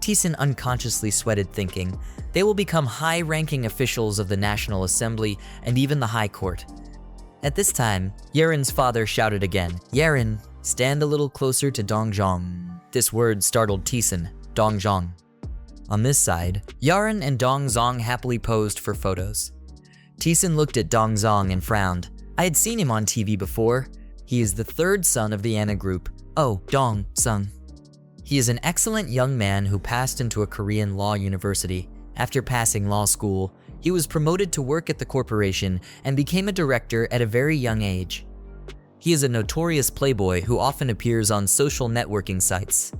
Taesan unconsciously sweated thinking, they will become high-ranking officials of the National Assembly and even the High Court. At this time, Yarin's father shouted again, "Yarin, stand a little closer to Dongjong." This word startled Taesan, Dongjong. On this side, Yarin and Dongzong happily posed for photos. Taesan looked at Dongzong and frowned. I had seen him on TV before. He is the 3rd son of the Anna Group. Oh, Dong-sung. He is an excellent young man who passed into a Korean law university. After passing law school, he was promoted to work at the corporation and became a director at a very young age. He is a notorious playboy who often appears on social networking sites.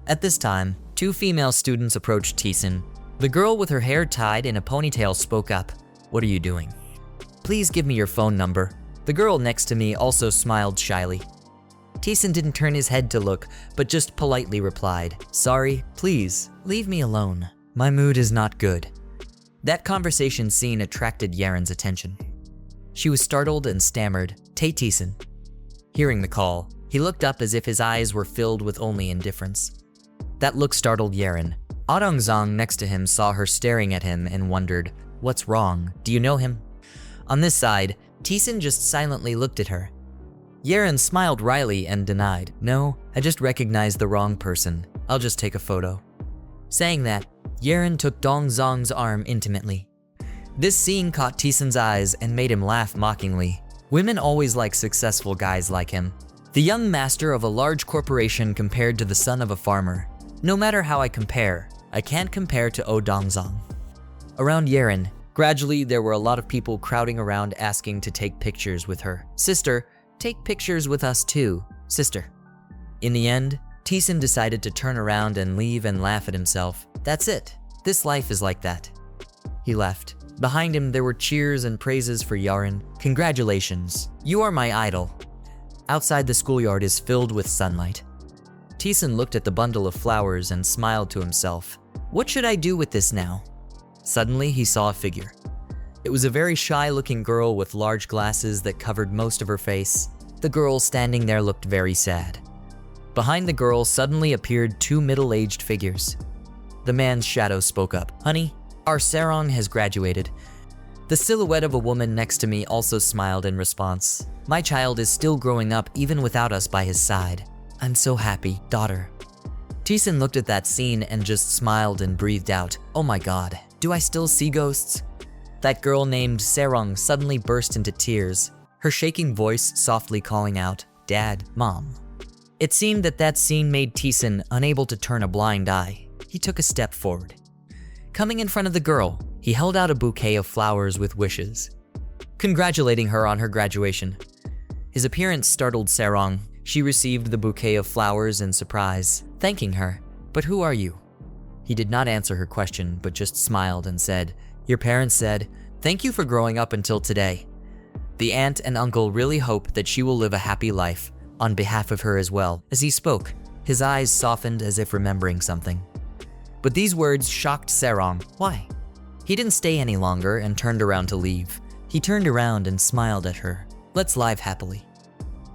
At this time, 2 female students approached Taesan. The girl with her hair tied in a ponytail spoke up. "What are you doing?" "Please give me your phone number." The girl next to me also smiled shyly. Taesan didn't turn his head to look, but just politely replied, "Sorry, please, leave me alone. My mood is not good." That conversation scene attracted Yarin's attention. She was startled and stammered, Taesan." Hearing the call, he looked up as if his eyes were filled with only indifference. That look startled Yarin. Adongzong next to him saw her staring at him and wondered, "What's wrong? Do you know him?" On this side, Taesan just silently looked at her. Yarin smiled wryly and denied, "No, I just recognized the wrong person. I'll just take a photo." Saying that, Yarin took Dongzong's arm intimately. This scene caught Taesan's eyes and made him laugh mockingly. Women always like successful guys like him. The young master of a large corporation compared to the son of a farmer. No matter how I compare, I can't compare to Oh Dongzong. Around Yeren, gradually there were a lot of people crowding around asking to take pictures with her. Sister, take pictures with us too, sister. In the end, Taesan decided to turn around and leave and laugh at himself. That's it. This life is like that. He left. Behind him, there were cheers and praises for Yaren. Congratulations, you are my idol. Outside, the schoolyard is filled with sunlight. Taesan looked at the bundle of flowers and smiled to himself. What should I do with this now? Suddenly, he saw a figure. It was a very shy-looking girl with large glasses that covered most of her face. The girl standing there looked very sad. Behind the girl suddenly appeared two middle-aged figures. The man's shadow spoke up. Honey, our sarong has graduated. The silhouette of a woman next to me also smiled in response. My child is still growing up even without us by his side. I'm so happy, daughter. Taesan looked at that scene and just smiled and breathed out. Oh my god, do I still see ghosts? That girl named Sarong suddenly burst into tears, her shaking voice softly calling out, Dad, Mom. It seemed that scene made Taesan unable to turn a blind eye. He took a step forward. Coming in front of the girl, he held out a bouquet of flowers with wishes, congratulating her on her graduation. His appearance startled Sarong. She received the bouquet of flowers in surprise, thanking her. But who are you? He did not answer her question, but just smiled and said, Your parents said, thank you for growing up until today. The aunt and uncle really hope that she will live a happy life, on behalf of her as well. As he spoke, his eyes softened as if remembering something. But these words shocked Sarong. Why? He didn't stay any longer and turned around to leave. He turned around and smiled at her. Let's live happily.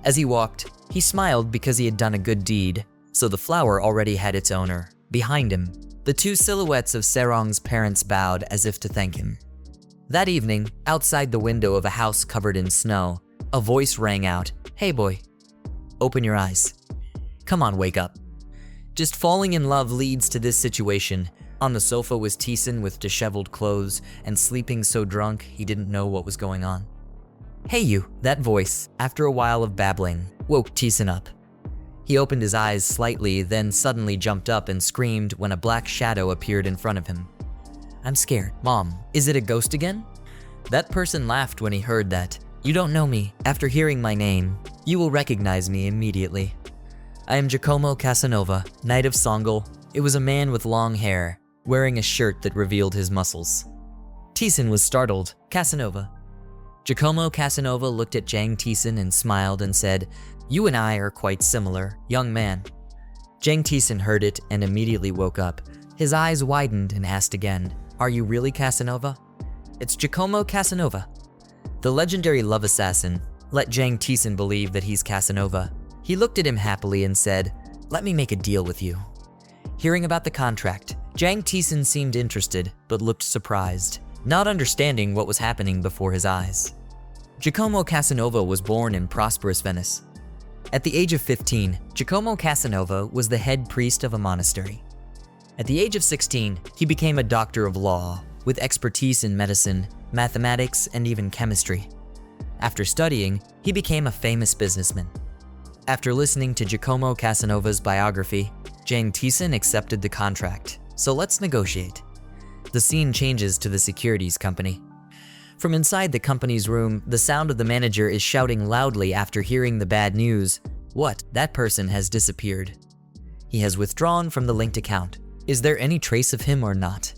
As he walked, he smiled because he had done a good deed, so the flower already had its owner. Behind him, the two silhouettes of Sarong's parents bowed as if to thank him. That evening, outside the window of a house covered in snow, a voice rang out, Hey boy, open your eyes. Come on, wake up. Just falling in love leads to this situation. On the sofa was Taesan with disheveled clothes and sleeping so drunk he didn't know what was going on. Hey you, that voice, after a while of babbling, woke Taesan up. He opened his eyes slightly, then suddenly jumped up and screamed when a black shadow appeared in front of him. I'm scared. Mom, is it a ghost again? That person laughed when he heard that. You don't know me. After hearing my name, you will recognize me immediately. I am Giacomo Casanova, Knight of Songal. It was a man with long hair, wearing a shirt that revealed his muscles. Taesan was startled. Casanova. Giacomo Casanova looked at Jang Taesan and smiled and said, You and I are quite similar, young man. Jang Taesan heard it and immediately woke up. His eyes widened and asked again, Are you really Casanova? It's Giacomo Casanova. The legendary love assassin let Jang Taesan believe that he's Casanova. He looked at him happily and said, Let me make a deal with you. Hearing about the contract, Jang Taesan seemed interested but looked surprised, not understanding what was happening before his eyes. Giacomo Casanova was born in prosperous Venice. At the age of 15, Giacomo Casanova was the head priest of a monastery. At the age of 16, he became a doctor of law, with expertise in medicine, mathematics, and even chemistry. After studying, he became a famous businessman. After listening to Giacomo Casanova's biography, Jang Taesan accepted the contract. So let's negotiate. The scene changes to the securities company. From inside the company's room, the sound of the manager is shouting loudly after hearing the bad news. What? That person has disappeared. He has withdrawn from the linked account. Is there any trace of him or not?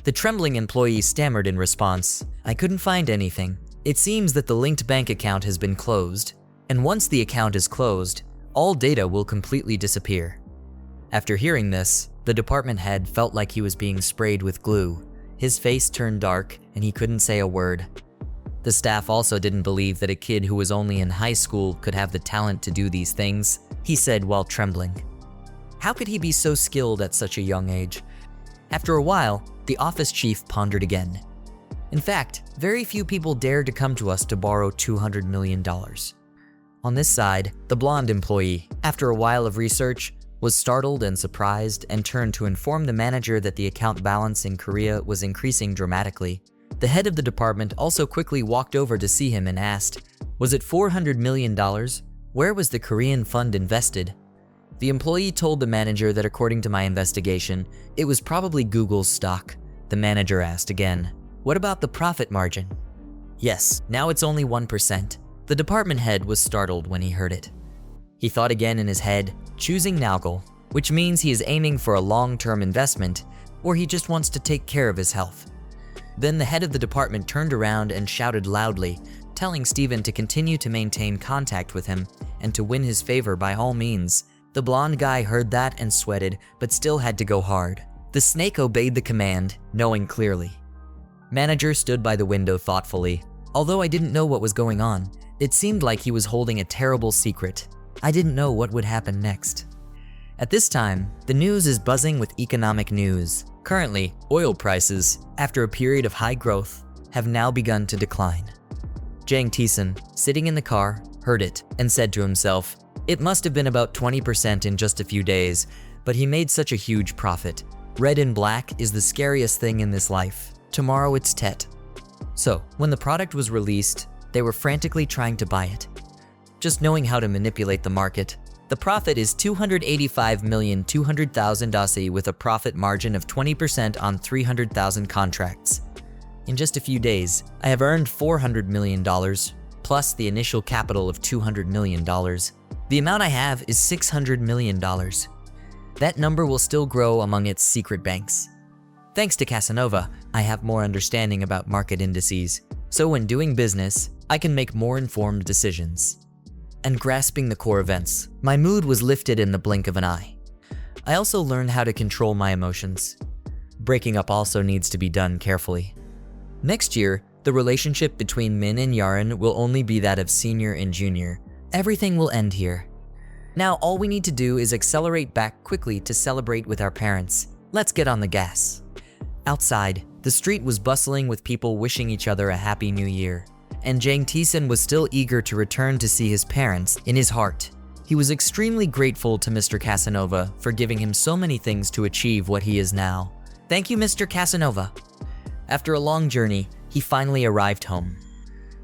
The trembling employee stammered in response. I couldn't find anything. It seems that the linked bank account has been closed, and once the account is closed, all data will completely disappear. After hearing this, the department head felt like he was being sprayed with glue. His face turned dark and he couldn't say a word. The staff also didn't believe that a kid who was only in high school could have the talent to do these things, he said while trembling. How could he be so skilled at such a young age? After a while, the office chief pondered again. In fact, very few people dared to come to us to borrow $200 million. On this side, the blonde employee, after a while of research, was startled and surprised and turned to inform the manager that the account balance in Korea was increasing dramatically. The head of the department also quickly walked over to see him and asked, Was it $400 million? Where was the Korean fund invested? The employee told the manager that according to my investigation, it was probably Google's stock. The manager asked again, "What about the profit margin?" "Yes, now it's only 1%. The department head was startled when he heard it. He thought again in his head, choosing Naugel, which means he is aiming for a long-term investment, or he just wants to take care of his health. Then the head of the department turned around and shouted loudly, telling Steven to continue to maintain contact with him and to win his favor by all means. The blonde guy heard that and sweated, but still had to go hard. The snake obeyed the command, knowing clearly. Manager stood by the window thoughtfully. Although I didn't know what was going on, it seemed like he was holding a terrible secret. I didn't know what would happen next. At this time, the news is buzzing with economic news. Currently, oil prices, after a period of high growth, have now begun to decline. Jang Taesan, sitting in the car, heard it and said to himself, "It must have been about 20% in just a few days, but he made such a huge profit. Red and black is the scariest thing in this life. Tomorrow it's Tet." So, when the product was released, they were frantically trying to buy it. Just knowing how to manipulate the market, the profit is 285,200,000 Aussie with a profit margin of 20% on 300,000 contracts. In just a few days, I have earned $400 million, plus the initial capital of $200 million. The amount I have is $600 million. That number will still grow among its secret banks. Thanks to Casanova, I have more understanding about market indices, so when doing business, I can make more informed decisions. And grasping the core events, my mood was lifted in the blink of an eye. I also learned how to control my emotions. Breaking up also needs to be done carefully. Next year, the relationship between Min and Yaren will only be that of senior and junior. Everything will end here. Now all we need to do is accelerate back quickly to celebrate with our parents. Let's get on the gas. Outside, the street was bustling with people wishing each other a happy new year. And Jang Taesan was still eager to return to see his parents. In his heart, he was extremely grateful to Mr. Casanova for giving him so many things to achieve what he is now. Thank you, Mr. Casanova. After a long journey, he finally arrived home.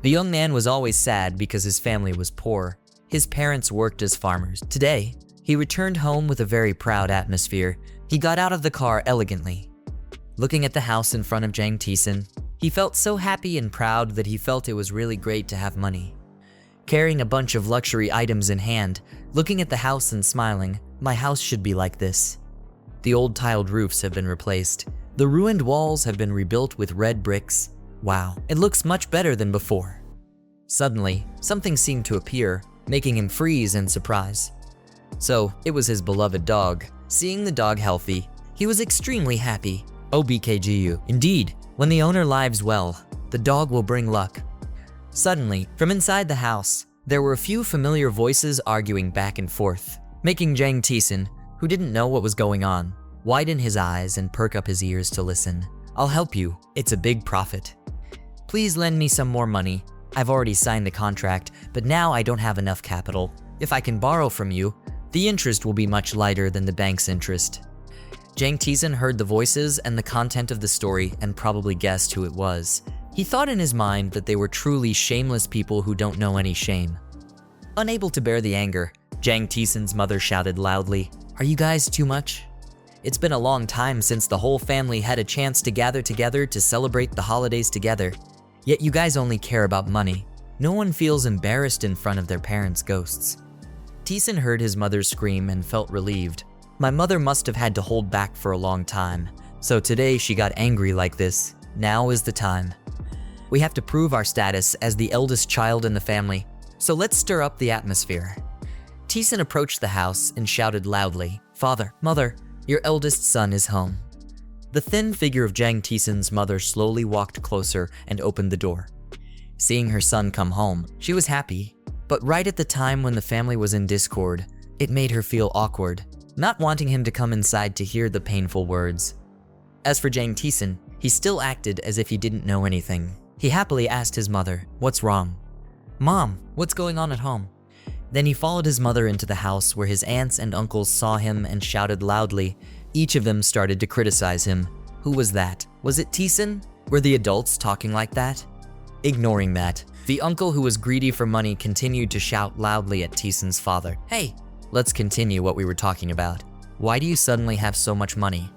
The young man was always sad because his family was poor. His parents worked as farmers. Today, he returned home with a very proud atmosphere. He got out of the car elegantly. Looking at the house in front of Jang Taesan, he felt so happy and proud that he felt it was really great to have money. Carrying a bunch of luxury items in hand, looking at the house and smiling, my house should be like this. The old tiled roofs have been replaced. The ruined walls have been rebuilt with red bricks. Wow, it looks much better than before. Suddenly, something seemed to appear, making him freeze in surprise. So, it was his beloved dog. Seeing the dog healthy, he was extremely happy. OBKGU. Indeed, when the owner lives well, the dog will bring luck. Suddenly, from inside the house, there were a few familiar voices arguing back and forth, making Jang Taesan, who didn't know what was going on, widen his eyes and perk up his ears to listen. "I'll help you. It's a big profit. Please lend me some more money. I've already signed the contract, but now I don't have enough capital. If I can borrow from you, the interest will be much lighter than the bank's interest." Jang Taesan heard the voices and the content of the story and probably guessed who it was. He thought in his mind that they were truly shameless people who don't know any shame. Unable to bear the anger, Jang Taesan's mother shouted loudly, "Are you guys too much? It's been a long time since the whole family had a chance to gather together to celebrate the holidays together. Yet you guys only care about money. No one feels embarrassed in front of their parents' ghosts." Taesan heard his mother scream and felt relieved. My mother must have had to hold back for a long time, so today she got angry like this. Now is the time. We have to prove our status as the eldest child in the family, so let's stir up the atmosphere. Taesan approached the house and shouted loudly, "Father, Mother, your eldest son is home." The thin figure of Jang Taesan's mother slowly walked closer and opened the door. Seeing her son come home, she was happy, but right at the time when the family was in discord, it made her feel awkward, not wanting him to come inside to hear the painful words. As for Jang Taesan, he still acted as if he didn't know anything. He happily asked his mother, "What's wrong?" "Mom, what's going on at home?" Then he followed his mother into the house where his aunts and uncles saw him and shouted loudly. Each of them started to criticize him. Who was that? Was it Taesan? Were the adults talking like that? Ignoring that, the uncle who was greedy for money continued to shout loudly at Taesan's father. "Hey, let's continue what we were talking about. Why do you suddenly have so much money?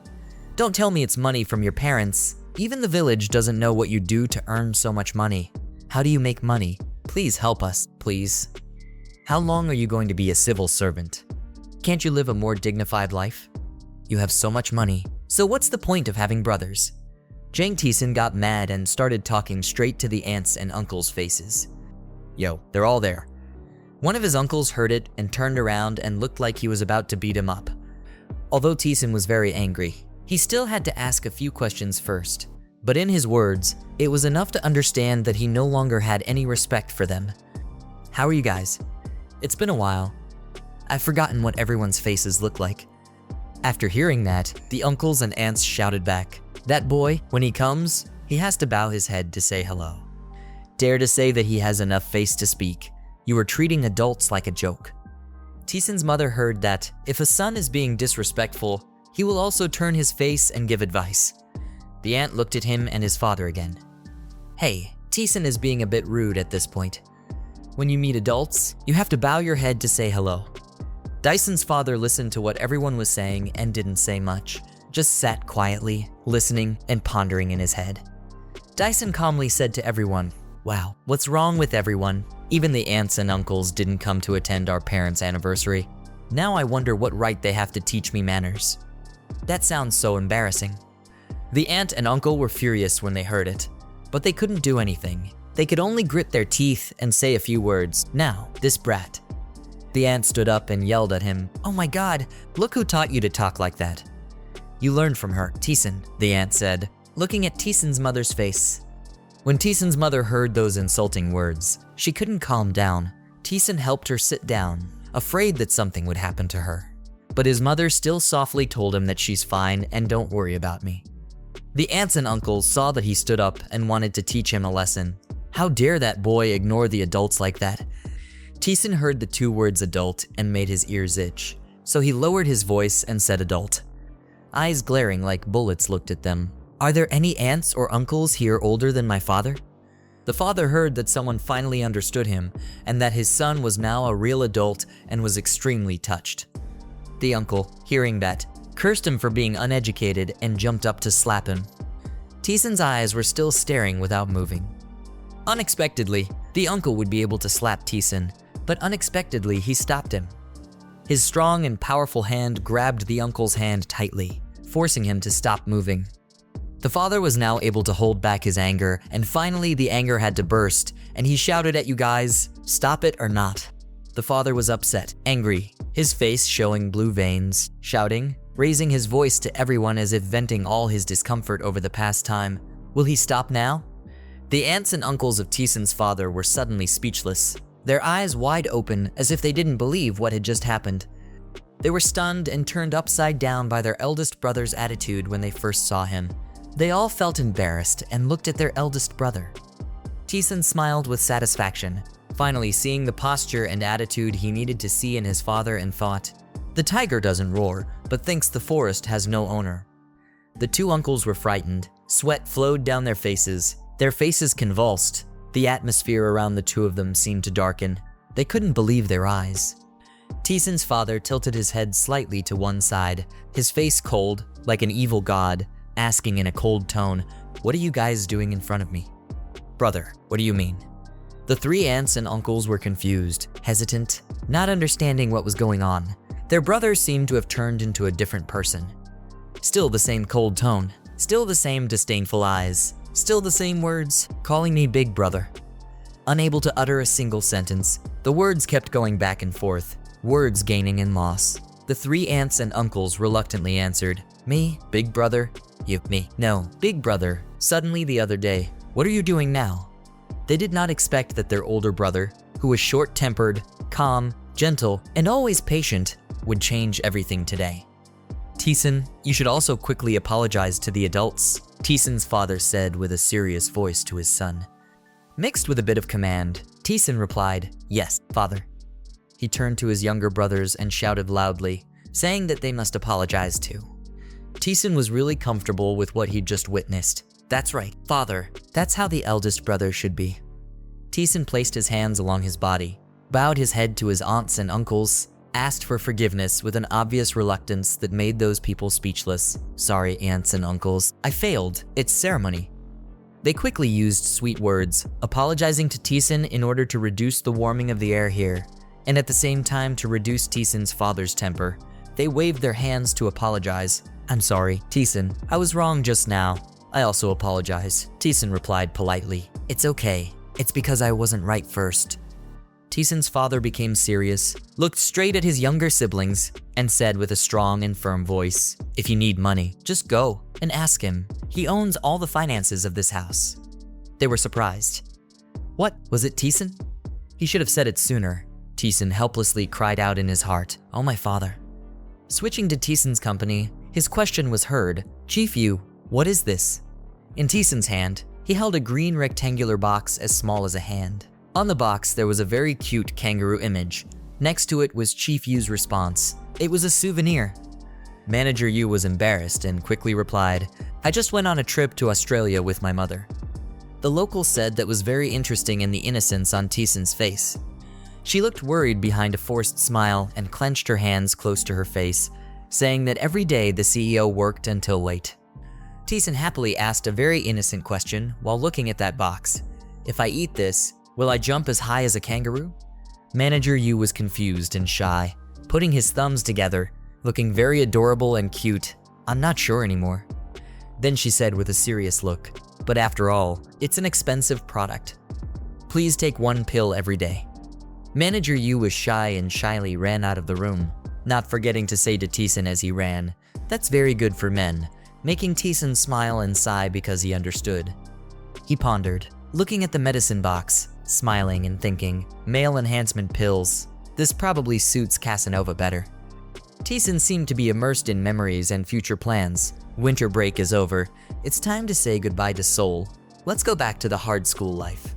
Don't tell me it's money from your parents. Even the village doesn't know what you do to earn so much money. How do you make money? Please help us, please. How long are you going to be a civil servant? Can't you live a more dignified life? You have so much money, so what's the point of having brothers? Jang Taesan got mad and started talking straight to the aunts and uncles' faces. Yo, they're all there. One of his uncles heard it and turned around and looked like he was about to beat him up. Although Taesan was very angry, he still had to ask a few questions first. But in his words, it was enough to understand that he no longer had any respect for them. How are you guys? It's been a while. I've forgotten what everyone's faces look like. After hearing that, the uncles and aunts shouted back, that boy, when he comes, he has to bow his head to say hello. Dare to say that he has enough face to speak. You are treating adults like a joke. Taesan's mother heard that if a son is being disrespectful, he will also turn his face and give advice. The aunt looked at him and his father again. Hey, Taesan is being a bit rude at this point. When you meet adults, you have to bow your head to say hello. Dyson's father listened to what everyone was saying and didn't say much, just sat quietly, listening and pondering in his head. Dyson calmly said to everyone, wow, what's wrong with everyone? Even the aunts and uncles didn't come to attend our parents' anniversary. Now I wonder what right they have to teach me manners. That sounds so embarrassing. The aunt and uncle were furious when they heard it, but they couldn't do anything. They could only grit their teeth and say a few words. Now, this brat. The aunt stood up and yelled at him, oh my god, look who taught you to talk like that. You learned from her, Taesan, the aunt said, looking at Taesan's mother's face. When Taesan's mother heard those insulting words, she couldn't calm down. Taesan helped her sit down, afraid that something would happen to her. But his mother still softly told him that she's fine and don't worry about me. The aunts and uncles saw that he stood up and wanted to teach him a lesson. How dare that boy ignore the adults like that? Taesan heard the two words adult and made his ears itch, so he lowered his voice and said adult. Eyes glaring like bullets looked at them. Are there any aunts or uncles here older than my father? The father heard that someone finally understood him and that his son was now a real adult and was extremely touched. The uncle, hearing that, cursed him for being uneducated and jumped up to slap him. Taesan's eyes were still staring without moving. Unexpectedly, the uncle would be able to slap Taesan, but unexpectedly he stopped him. His strong and powerful hand grabbed the uncle's hand tightly, forcing him to stop moving. The father was now able to hold back his anger, and finally the anger had to burst, and he shouted at you guys, stop it or not. The father was upset, angry, his face showing blue veins, shouting, raising his voice to everyone as if venting all his discomfort over the past time. Will he stop now? The aunts and uncles of Taesan's father were suddenly speechless, their eyes wide open as if they didn't believe what had just happened. They were stunned and turned upside down by their eldest brother's attitude when they first saw him. They all felt embarrassed and looked at their eldest brother. Taesan smiled with satisfaction, finally seeing the posture and attitude he needed to see in his father, and thought, the tiger doesn't roar, but thinks the forest has no owner. The two uncles were frightened. Sweat flowed down their faces convulsed. The atmosphere around the two of them seemed to darken. They couldn't believe their eyes. Taesan's father tilted his head slightly to one side, his face cold, like an evil god, asking in a cold tone, what are you guys doing in front of me? Brother, what do you mean? The three aunts and uncles were confused, hesitant, not understanding what was going on. Their brother seemed to have turned into a different person. Still the same cold tone, still the same disdainful eyes, still the same words, calling me big brother. Unable to utter a single sentence, the words kept going back and forth, words gaining in loss. The three aunts and uncles reluctantly answered, me, big brother, you, me, no, big brother. Suddenly the other day, what are you doing now? They did not expect that their older brother, who was short-tempered, calm, gentle, and always patient, would change everything today. Taesan, you should also quickly apologize to the adults, Taesan's father said with a serious voice to his son. Mixed with a bit of command, Taesan replied, yes, father. He turned to his younger brothers and shouted loudly, saying that they must apologize too. Taesan was really comfortable with what he'd just witnessed. That's right, father. That's how the eldest brother should be. Taesan placed his hands along his body, bowed his head to his aunts and uncles, asked for forgiveness with an obvious reluctance that made those people speechless. "Sorry, aunts and uncles. I failed. It's ceremony." They quickly used sweet words, apologizing to Taesan in order to reduce the warming of the air here, and at the same time to reduce Taesan's father's temper. They waved their hands to apologize. "I'm sorry, Taesan. I was wrong just now. I also apologize," Taesan replied politely. "It's okay. It's because I wasn't right first." Taesan's father became serious, looked straight at his younger siblings, and said with a strong and firm voice, "If you need money, just go and ask him. He owns all the finances of this house." They were surprised. "What, was it Taesan?" He should have said it sooner. Taesan helplessly cried out in his heart, "Oh, my father." Switching to Taesan's company, his question was heard. "Chief Yu, what is this?" In Taesan's hand, he held a green rectangular box as small as a hand. On the box, there was a very cute kangaroo image. Next to it was Chief Yu's response. It was a souvenir. Manager Yu was embarrassed and quickly replied, "I just went on a trip to Australia with my mother." The local said that was very interesting in the innocence on Taesan's face. She looked worried behind a forced smile and clenched her hands close to her face, saying that every day the CEO worked until late. Taesan happily asked a very innocent question while looking at that box. "If I eat this, will I jump as high as a kangaroo?" Manager Yu was confused and shy, putting his thumbs together, looking very adorable and cute. "I'm not sure anymore." Then she said with a serious look, "But after all, it's an expensive product. Please take one pill every day." Manager Yu was shy and shyly ran out of the room, not forgetting to say to Taesan as he ran, "That's very good for men," making Taesan smile and sigh because he understood. He pondered, looking at the medicine box, smiling and thinking, "Male enhancement pills. This probably suits Casanova better." Taesan seemed to be immersed in memories and future plans. Winter break is over. It's time to say goodbye to Seoul. Let's go back to the hard school life.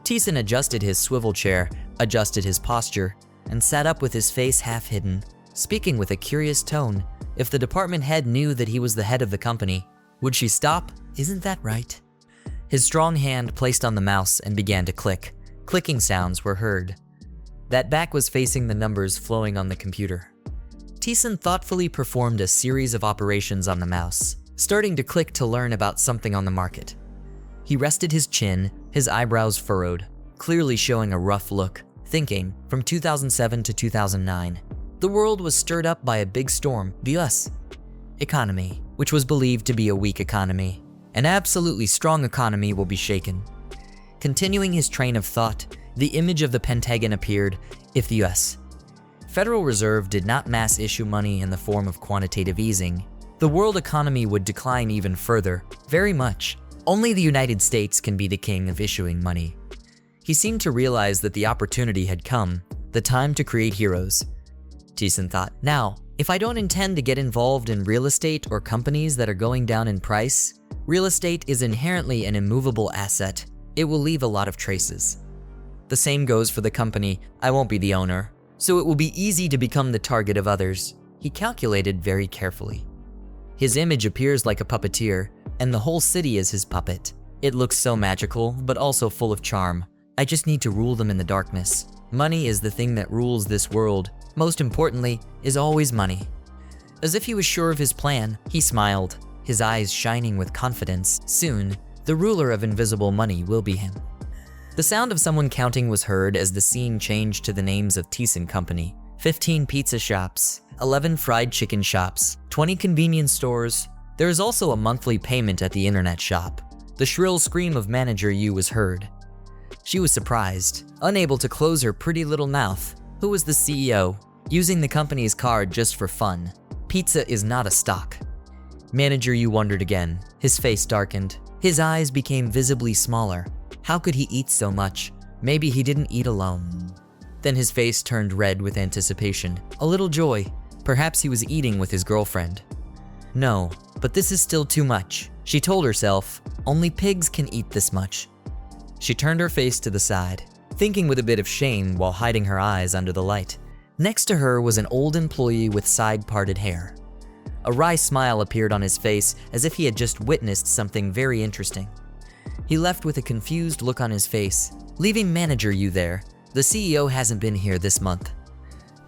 Taesan adjusted his swivel chair, adjusted his posture, and sat up with his face half hidden, speaking with a curious tone. If the department head knew that he was the head of the company, would she stop? "Isn't that right?" His strong hand placed on the mouse and began to click. Clicking sounds were heard. That back was facing the numbers flowing on the computer. Taesan thoughtfully performed a series of operations on the mouse, starting to click to learn about something on the market. He rested his chin, his eyebrows furrowed, clearly showing a rough look, thinking, from 2007 to 2009, the world was stirred up by a big storm, the US economy, which was believed to be a weak economy. An absolutely strong economy will be shaken. Continuing his train of thought, the image of the Pentagon appeared. If the US Federal Reserve did not mass issue money in the form of quantitative easing, the world economy would decline even further, very much. Only the United States can be the king of issuing money. He seemed to realize that the opportunity had come, the time to create heroes. Taesan thought, "Now, if I don't intend to get involved in real estate or companies that are going down in price, real estate is inherently an immovable asset. It will leave a lot of traces. The same goes for the company. I won't be the owner, so it will be easy to become the target of others." He calculated very carefully. His image appears like a puppeteer, and the whole city is his puppet. It looks so magical, but also full of charm. I just need to rule them in the darkness. Money is the thing that rules this world. Most importantly, is always money. As if he was sure of his plan, he smiled, his eyes shining with confidence. Soon, the ruler of invisible money will be him. The sound of someone counting was heard as the scene changed to the names of Taesan Company. 15 pizza shops, 11 fried chicken shops, 20 convenience stores. There is also a monthly payment at the internet shop. The shrill scream of Manager Yu was heard. She was surprised, unable to close her pretty little mouth. Who was the CEO? Using the company's card just for fun. Pizza is not a stock. Manager Yu wondered again. His face darkened. His eyes became visibly smaller. How could he eat so much? Maybe he didn't eat alone. Then his face turned red with anticipation. A little joy. Perhaps he was eating with his girlfriend. No, but this is still too much. She told herself, only pigs can eat this much. She turned her face to the side, thinking with a bit of shame while hiding her eyes under the light. Next to her was an old employee with side-parted hair. A wry smile appeared on his face as if he had just witnessed something very interesting. He left with a confused look on his face, leaving Manager Yu there. The CEO hasn't been here this month.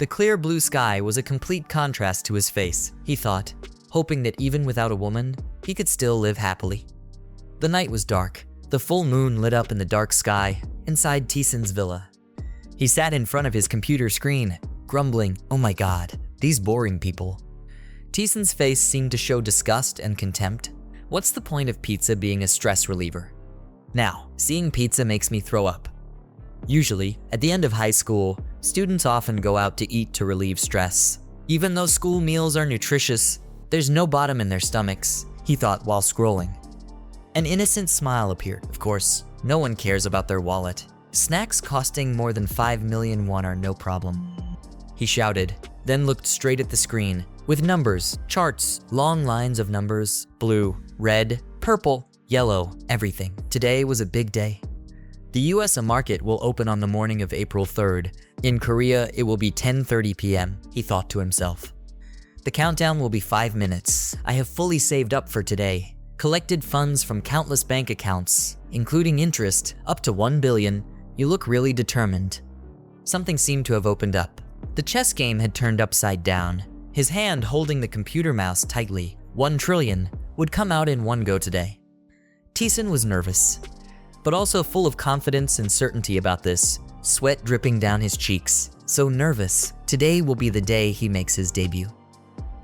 The clear blue sky was a complete contrast to his face, he thought, hoping that even without a woman, he could still live happily. The night was dark. The full moon lit up in the dark sky inside Taesan's villa. He sat in front of his computer screen, grumbling, "Oh my god, these boring people." Taesan's face seemed to show disgust and contempt. What's the point of pizza being a stress reliever? Now, seeing pizza makes me throw up. Usually, at the end of high school, students often go out to eat to relieve stress. Even though school meals are nutritious, there's no bottom in their stomachs, he thought while scrolling. An innocent smile appeared, of course. No one cares about their wallet. Snacks costing more than 5 million won are no problem. He shouted, then looked straight at the screen, with numbers, charts, long lines of numbers, blue, red, purple, yellow, everything. Today was a big day. The US market will open on the morning of April 3rd. In Korea, it will be 10:30 p.m., he thought to himself. The countdown will be 5 minutes. I have fully saved up for today. Collected funds from countless bank accounts, including interest, up to 1 billion. You look really determined. Something seemed to have opened up. The chess game had turned upside down. His hand holding the computer mouse tightly, 1 trillion, would come out in one go today. Taesan was nervous, but also full of confidence and certainty about this, sweat dripping down his cheeks. So nervous, today will be the day he makes his debut.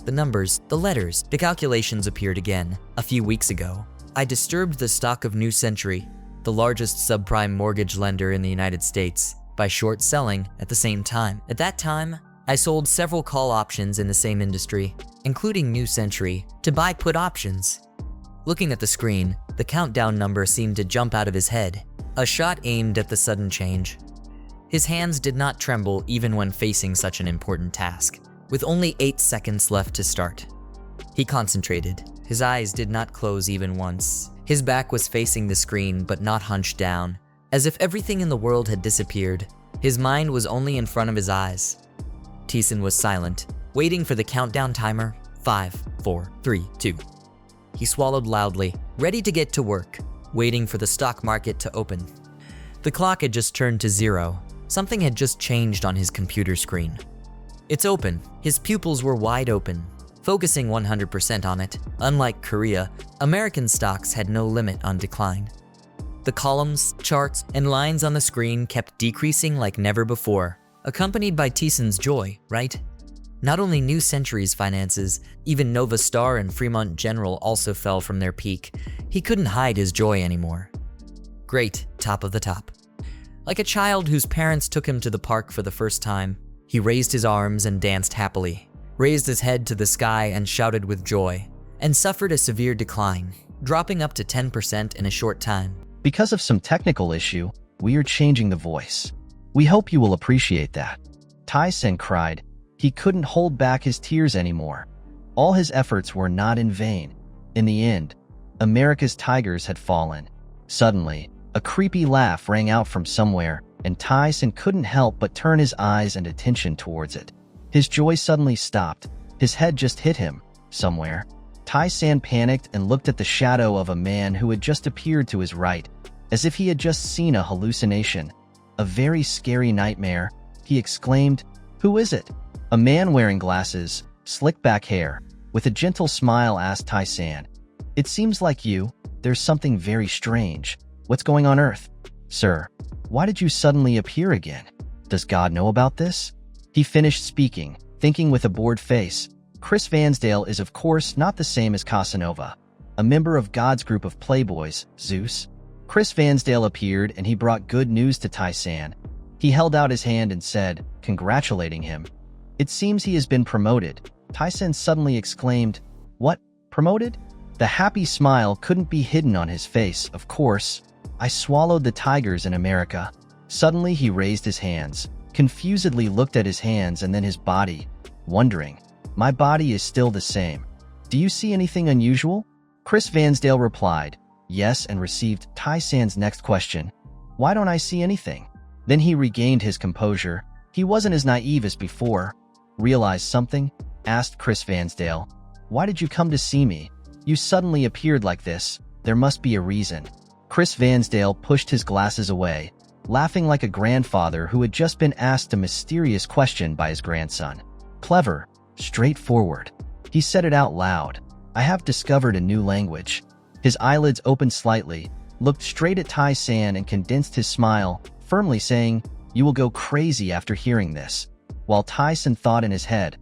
The numbers, the letters, the calculations appeared again. A few weeks ago, I disturbed the stock of New Century, the largest subprime mortgage lender in the United States, by short selling at the same time. At that time, I sold several call options in the same industry, including New Century, to buy put options. Looking at the screen, the countdown number seemed to jump out of his head, a shot aimed at the sudden change. His hands did not tremble even when facing such an important task, with only 8 seconds left to start. He concentrated. His eyes did not close even once. His back was facing the screen but not hunched down, as if everything in the world had disappeared. His mind was only in front of his eyes. Taesan was silent, waiting for the countdown timer. 5, 4, 3, 2. He swallowed loudly, ready to get to work, waiting for the stock market to open. The clock had just turned to 0. Something had just changed on his computer screen. It's open. His pupils were wide open, focusing 100% on it. Unlike Korea, American stocks had no limit on decline. The columns, charts, and lines on the screen kept decreasing like never before, accompanied by Taesan's joy, right? Not only New Century's finances, even Nova Star and Fremont General also fell from their peak. He couldn't hide his joy anymore. Great, top of the top. Like a child whose parents took him to the park for the first time, he raised his arms and danced happily, raised his head to the sky and shouted with joy, and suffered a severe decline, dropping up to 10% in a short time. Because of some technical issue, we are changing the voice. We hope you will appreciate that. Taesan cried. He couldn't hold back his tears anymore. All his efforts were not in vain. In the end, America's tigers had fallen. Suddenly, a creepy laugh rang out from somewhere, and Taesan couldn't help but turn his eyes and attention towards it. His joy suddenly stopped. His head just hit him, somewhere. Taesan panicked and looked at the shadow of a man who had just appeared to his right, as if he had just seen a hallucination. A very scary nightmare, he exclaimed. Who is it? A man wearing glasses, slick back hair, with a gentle smile asked Taesan. It seems like you. There's something very strange. What's going on Earth? Sir, why did you suddenly appear again? Does God know about this? He finished speaking, thinking with a bored face. Chris Vansdale is of course not the same as Casanova, a member of God's group of playboys, Zeus. Chris Vansdale appeared and he brought good news to Taesan. He held out his hand and said, congratulating him. It seems he has been promoted. Taesan suddenly exclaimed, What? Promoted? The happy smile couldn't be hidden on his face, of course. I swallowed the tigers in America. Suddenly he raised his hands, confusedly looked at his hands and then his body, wondering. My body is still the same. Do you see anything unusual? Chris Vansdale replied, yes, and received Taesan's next question. Why don't I see anything? Then he regained his composure. He wasn't as naive as before. Realize something? Asked Chris Vansdale. Why did you come to see me? You suddenly appeared like this. There must be a reason. Chris Vansdale pushed his glasses away. laughing like a grandfather who had just been asked a mysterious question by his grandson. Clever, straightforward. He said it out loud. I have discovered a new language. His eyelids opened slightly, looked straight at Tae-san and condensed his smile, firmly saying, "You will go crazy after hearing this." While Tae-san thought in his head,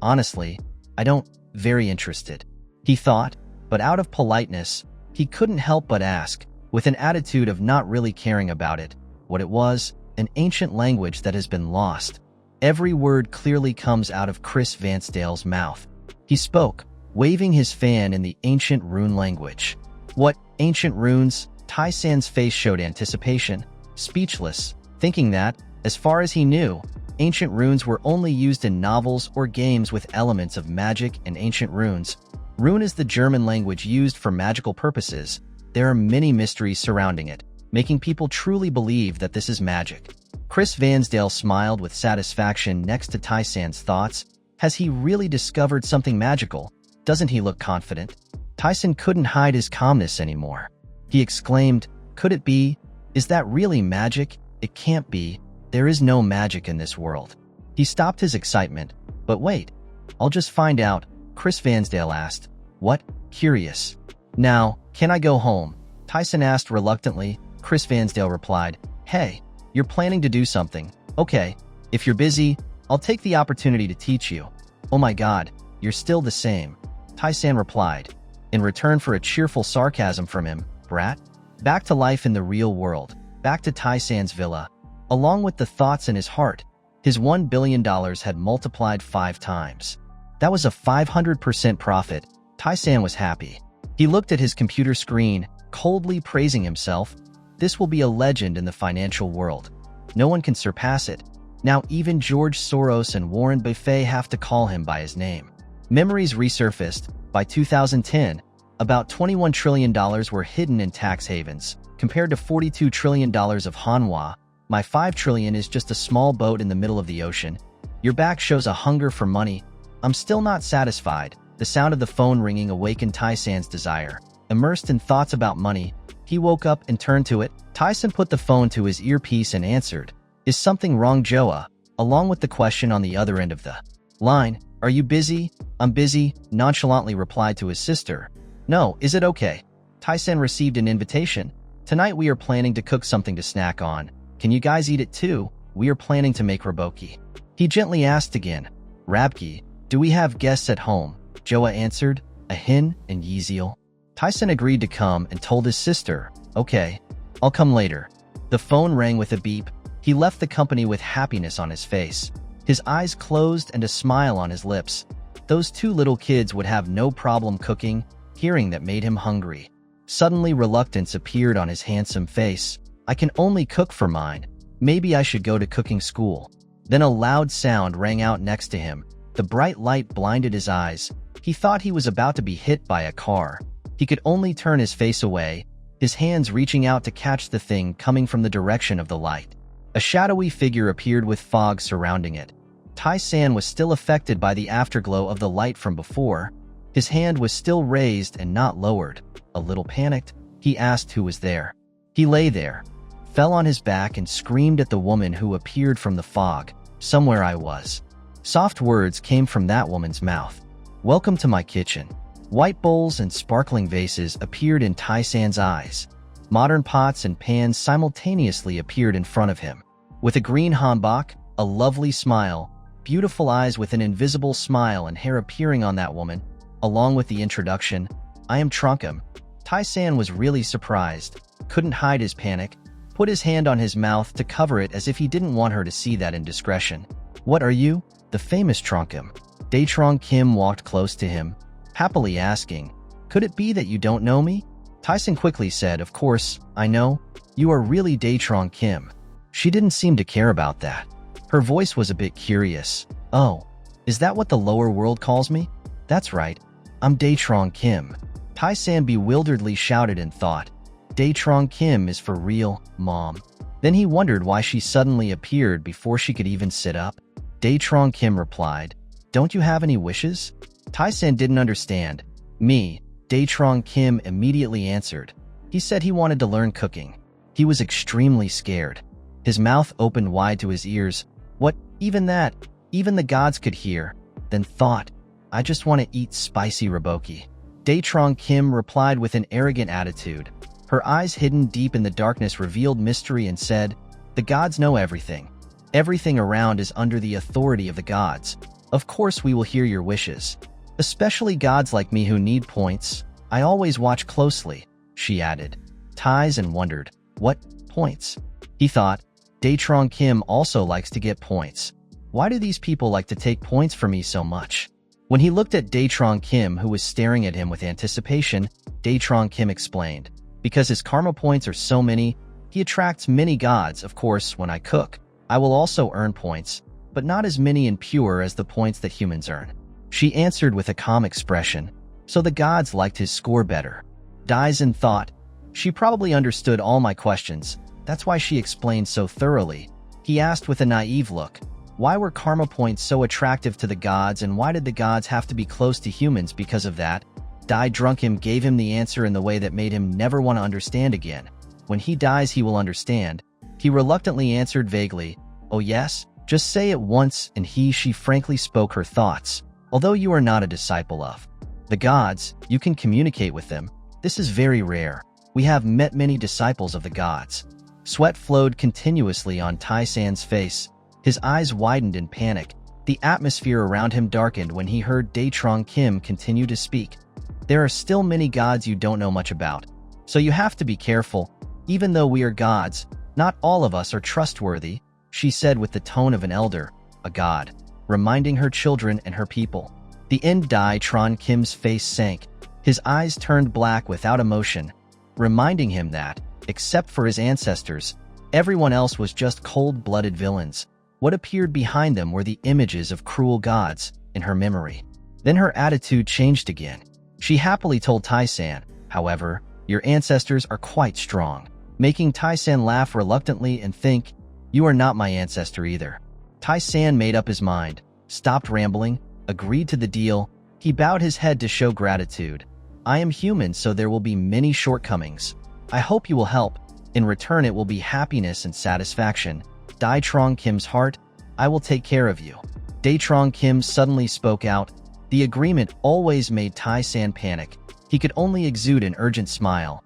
"Honestly, I don't very interested." He thought, but out of politeness, he couldn't help but ask, with an attitude of not really caring about it, what it was, an ancient language that has been lost. Every word clearly comes out of Chris Vansdale's mouth. He spoke, waving his fan in the ancient rune language. What ancient runes? Tae-san's face showed anticipation, speechless, thinking that, as far as he knew, ancient runes were only used in novels or games with elements of magic and ancient runes. Rune is the German language used for magical purposes. There are many mysteries surrounding it, making people truly believe that this is magic. Chris Vansdale smiled with satisfaction next to Tae-san's thoughts. Has he really discovered something magical? Doesn't he look confident? Tae-san couldn't hide his calmness anymore. He exclaimed, "Could it be? Is that really magic? It can't be. There is no magic in this world." He stopped his excitement. "But wait, I'll just find out," Chris Vansdale asked. "What? Curious. Now, can I go home?" Tae-san asked reluctantly. Chris Vansdale replied, "Hey, you're planning to do something. Okay, if you're busy, I'll take the opportunity to teach you." "Oh my god, you're still the same," Tae-san replied, in return for a cheerful sarcasm from him. "Brat." Back to life in the real world, back to Tae-san's villa. Along with the thoughts in his heart, his $1 billion had multiplied 5 times. That was a 500% profit. Tae-san was happy. He looked at his computer screen, coldly praising himself. This will be a legend in the financial world. No one can surpass it. Now even George Soros and Warren Buffett have to call him by his name. Memories resurfaced. By 2010, about $21 trillion were hidden in tax havens, compared to $42 trillion of Manhwa. My 5 trillion is just a small boat in the middle of the ocean. Your back shows a hunger for money. I'm still not satisfied. The sound of the phone ringing awakened Tae-san's desire. Immersed in thoughts about money, he woke up and turned to it. Tae-san put the phone to his earpiece and answered, "Is something wrong, Joa?" along with the question on the other end of the line. "Are you busy?" "I'm busy," nonchalantly replied to his sister. "No, is it okay?" Tae-san received an invitation. "Tonight we are planning to cook something to snack on. Can you guys eat it too? We are planning to make raboki." He gently asked again, "Rabki, do we have guests at home?" Joa answered, "A hen and Yeezeal." Tae-san agreed to come and told his sister, "Okay, I'll come later." The phone rang with a beep. He left the company with happiness on his face, his eyes closed and a smile on his lips. Those 2 little kids would have no problem cooking. Hearing that made him hungry. Suddenly reluctance appeared on his handsome face. "I can only cook for mine. Maybe I should go to cooking school." Then a loud sound rang out next to him. The bright light blinded his eyes. He thought he was about to be hit by a car. He could only turn his face away, his hands reaching out to catch the thing coming from the direction of the light. A shadowy figure appeared with fog surrounding it. Tae-san was still affected by the afterglow of the light from before. His hand was still raised and not lowered. A little panicked, he asked who was there. He lay there, fell on his back and screamed at the woman who appeared from the fog. "Somewhere I was." Soft words came from that woman's mouth. "Welcome to my kitchen." White bowls and sparkling vases appeared in Tae-san's eyes. Modern pots and pans simultaneously appeared in front of him. With a green hanbok, a lovely smile, beautiful eyes with an invisible smile and hair appearing on that woman, along with the introduction, "I am Trunkum." Tae-san was really surprised, couldn't hide his panic, put his hand on his mouth to cover it as if he didn't want her to see that indiscretion. "What are you?" The famous Trunkum. Dae-trong Kim walked close to him, happily asking, "Could it be that you don't know me?" Tae-san quickly said, "Of course, I know. You are really Dae-trong Kim." She didn't seem to care about that. Her voice was a bit curious. "Oh, is that what the lower world calls me?" "That's right. I'm Dae-trong Kim." Tae-san bewilderedly shouted and thought, "Dae-trong Kim is for real, Mom." Then he wondered why she suddenly appeared before she could even sit up. Dae-trong Kim replied, "Don't you have any wishes?" Tae-san didn't understand. "Me," Dae-trong Kim immediately answered. He said he wanted to learn cooking. He was extremely scared. His mouth opened wide to his ears. What? Even that? Even the gods could hear. Then thought, I just want to eat spicy raboki. Daetrong Kim replied with an arrogant attitude. Her eyes hidden deep in the darkness revealed mystery and said, the gods know everything. Everything around is under the authority of the gods. Of course we will hear your wishes. Especially gods like me who need points. I always watch closely, she added. Taesan wondered, what points? He thought, Daetrong Kim also likes to get points. Why do these people like to take points from me so much? When he looked at Daetrong Kim, who was staring at him with anticipation, Daetrong Kim explained, because his karma points are so many, he attracts many gods. Of course, when I cook, I will also earn points, but not as many and pure as the points that humans earn. She answered with a calm expression, so the gods liked his score better. Daesan thought, she probably understood all my questions, that's why she explained so thoroughly. He asked with a naive look, why were karma points so attractive to the gods and why did the gods have to be close to humans because of that? Dae-drunk gave him the answer in the way that made him never want to understand again. When he dies he will understand. He reluctantly answered vaguely, oh yes, just say it once, and she frankly spoke her thoughts. Although you are not a disciple of the gods, you can communicate with them. This is very rare. We have met many disciples of the gods. Sweat flowed continuously on Taesan's face. His eyes widened in panic. The atmosphere around him darkened when he heard Daetrong Kim continue to speak. There are still many gods you don't know much about, so you have to be careful. Even though we are gods, not all of us are trustworthy, she said with the tone of an elder, a god, reminding her children and her people. The end Daetrong Kim's face sank. His eyes turned black without emotion, reminding him that, except for his ancestors, everyone else was just cold-blooded villains. What appeared behind them were the images of cruel gods in her memory. Then her attitude changed again. She happily told Taesan, however, your ancestors are quite strong, making Taesan laugh reluctantly and think, you are not my ancestor either. Taesan made up his mind, stopped rambling, agreed to the deal. He bowed his head to show gratitude. I am human, so there will be many shortcomings. I hope you will help. In return, it will be happiness and satisfaction. Daetrong Kim's heart, I will take care of you. Daetrong Kim suddenly spoke out. The agreement always made Taesan panic. He could only exude an urgent smile.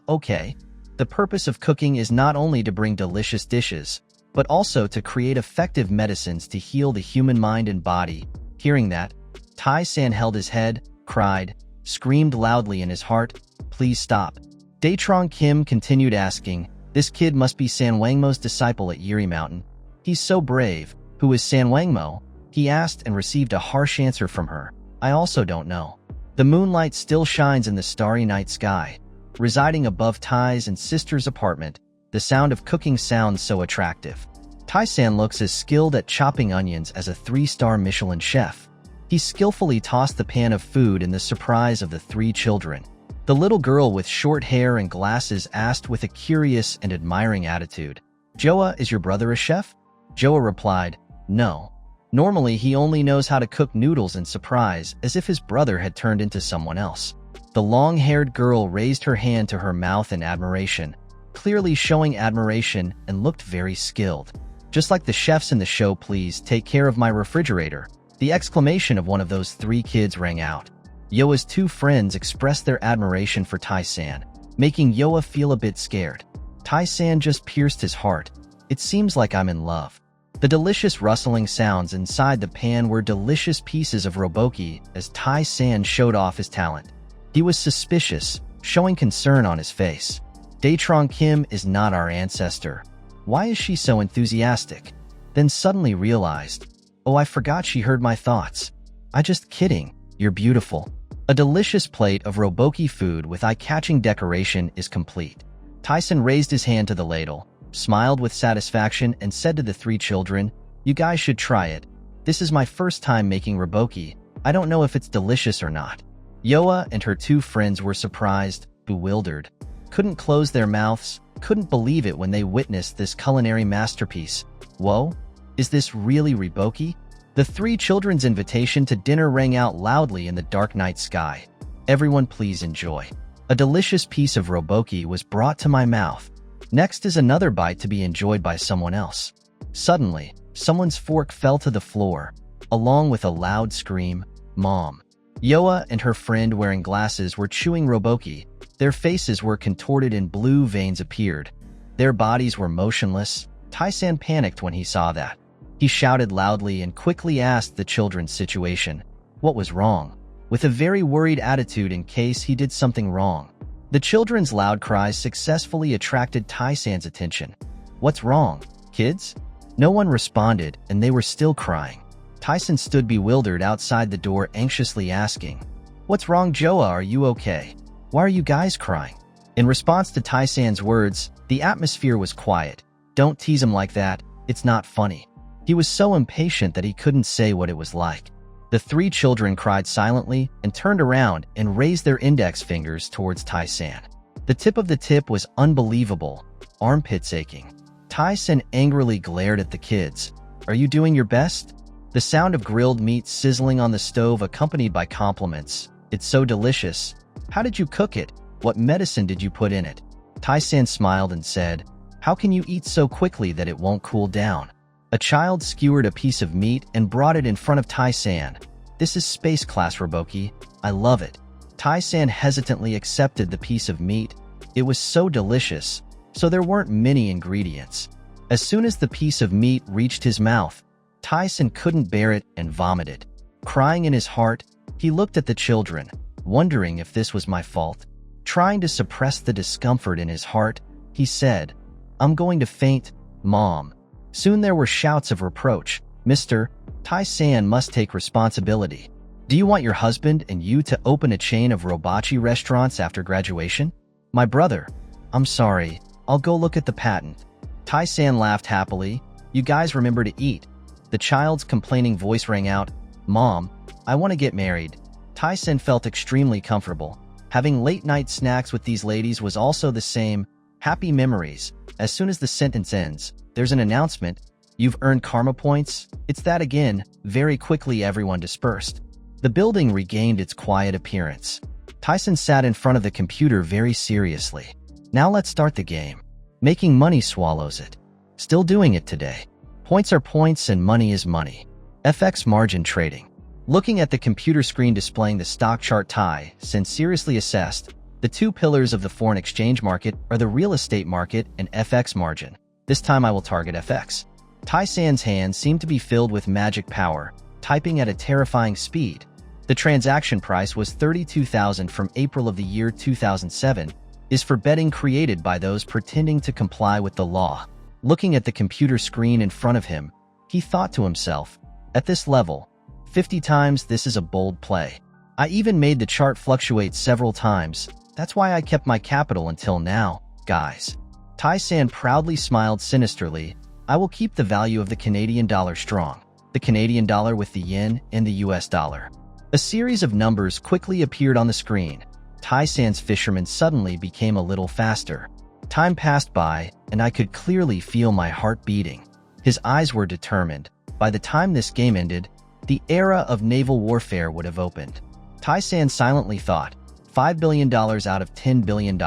Okay. The purpose of cooking is not only to bring delicious dishes, but also to create effective medicines to heal the human mind and body. Hearing that, Taesan held his head, cried, screamed loudly in his heart, please stop. Daetrong Kim continued asking, this kid must be Sanwangmo's disciple at Yiri Mountain. He's so brave. Who is Sanwangmo? He asked and received a harsh answer from her. I also don't know. The moonlight still shines in the starry night sky. Residing above Tai's and sister's apartment, the sound of cooking sounds so attractive. Taesan looks as skilled at chopping onions as a 3-star Michelin chef. He skillfully tossed the pan of food in the surprise of the 3 children. The little girl with short hair and glasses asked with a curious and admiring attitude, Joa, is your brother a chef? Joa replied, no. Normally he only knows how to cook noodles in surprise, as if his brother had turned into someone else. The long-haired girl raised her hand to her mouth in admiration, clearly showing admiration, and looked very skilled. Just like the chefs in the show, please take care of my refrigerator. The exclamation of one of those 3 kids rang out. Yoa's 2 friends expressed their admiration for Taesan, making Yoa feel a bit scared. Taesan just pierced his heart. It seems like I'm in love. The delicious rustling sounds inside the pan were delicious pieces of roboki as Taesan showed off his talent. He was suspicious, showing concern on his face. Daetrong Kim is not our ancestor. Why is she so enthusiastic? Then suddenly realized, oh, I forgot she heard my thoughts. I just kidding. You're beautiful. A delicious plate of roboki food with eye-catching decoration is complete. Taesan raised his hand to the ladle, smiled with satisfaction, and said to the 3 children, you guys should try it. This is my first time making roboki. I don't know if it's delicious or not. Yoa and her 2 friends were surprised, bewildered, couldn't close their mouths, couldn't believe it when they witnessed this culinary masterpiece. Whoa, is this really roboki? The 3 children's invitation to dinner rang out loudly in the dark night sky. Everyone please enjoy. A delicious piece of roboki was brought to my mouth. Next is another bite to be enjoyed by someone else. Suddenly, someone's fork fell to the floor, along with a loud scream, "Mom!" Yoa and her friend wearing glasses were chewing roboki. Their faces were contorted and blue veins appeared. Their bodies were motionless. Taesan panicked when he saw that. He shouted loudly and quickly asked the children's situation. What was wrong? With a very worried attitude in case he did something wrong. The children's loud cries successfully attracted Taesan's attention. What's wrong, kids? No one responded, and they were still crying. Taesan stood bewildered outside the door, anxiously asking, "What's wrong, Joa? Are you okay? Why are you guys crying?" In response to Taesan's words, the atmosphere was quiet. Don't tease him like that, it's not funny. He was so impatient that he couldn't say what it was like. The three children cried silently and turned around and raised their index fingers towards Taesan. The tip of the tip was unbelievable, armpits aching. Taesan angrily glared at the kids. "Are you doing your best?" The sound of grilled meat sizzling on the stove accompanied by compliments. "It's so delicious. How did you cook it? What medicine did you put in it?" Taesan smiled and said, "How can you eat so quickly that it won't cool down?" A child skewered a piece of meat and brought it in front of Taesan. "This is space class roboki. I love it." Taesan hesitantly accepted the piece of meat. It was so delicious, so there weren't many ingredients. As soon as the piece of meat reached his mouth, Taesan couldn't bear it and vomited. Crying in his heart, he looked at the children, wondering if this was my fault. Trying to suppress the discomfort in his heart, he said, "I'm going to faint, Mom." Soon there were shouts of reproach. "Mr. Taesan must take responsibility. Do you want your husband and you to open a chain of robachi restaurants after graduation?" "My brother, I'm sorry, I'll go look at the patent." Taesan laughed happily. "You guys remember to eat." The child's complaining voice rang out, "Mom, I want to get married." Taesan felt extremely comfortable. Having late-night snacks with these ladies was also the same. Happy memories. As soon as the sentence ends, there's an announcement. "You've earned karma points." It's that again. Very quickly everyone dispersed. The building regained its quiet appearance. Taesan sat in front of the computer very seriously. "Now let's start the game." Making money swallows it. Still doing it today. Points are points and money is money. FX margin trading. Looking at the computer screen displaying the stock chart, Taesan seriously assessed. The two pillars of the foreign exchange market are the real estate market and FX margin. This time I will target FX. Taesan's hands seemed to be filled with magic power, typing at a terrifying speed. The transaction price was 32,000 from April of the year 2007, is for betting created by those pretending to comply with the law. Looking at the computer screen in front of him, he thought to himself, at this level, 50 times this is a bold play. I even made the chart fluctuate several times. That's why I kept my capital until now, guys. Taesan proudly smiled sinisterly. I will keep the value of the Canadian dollar strong. The Canadian dollar with the yen and the US dollar. A series of numbers quickly appeared on the screen. Taesan's fisherman suddenly became a little faster. Time passed by, and I could clearly feel my heart beating. His eyes were determined. By the time this game ended, the era of naval warfare would have opened. Taesan silently thought, $5 billion out of $10 billion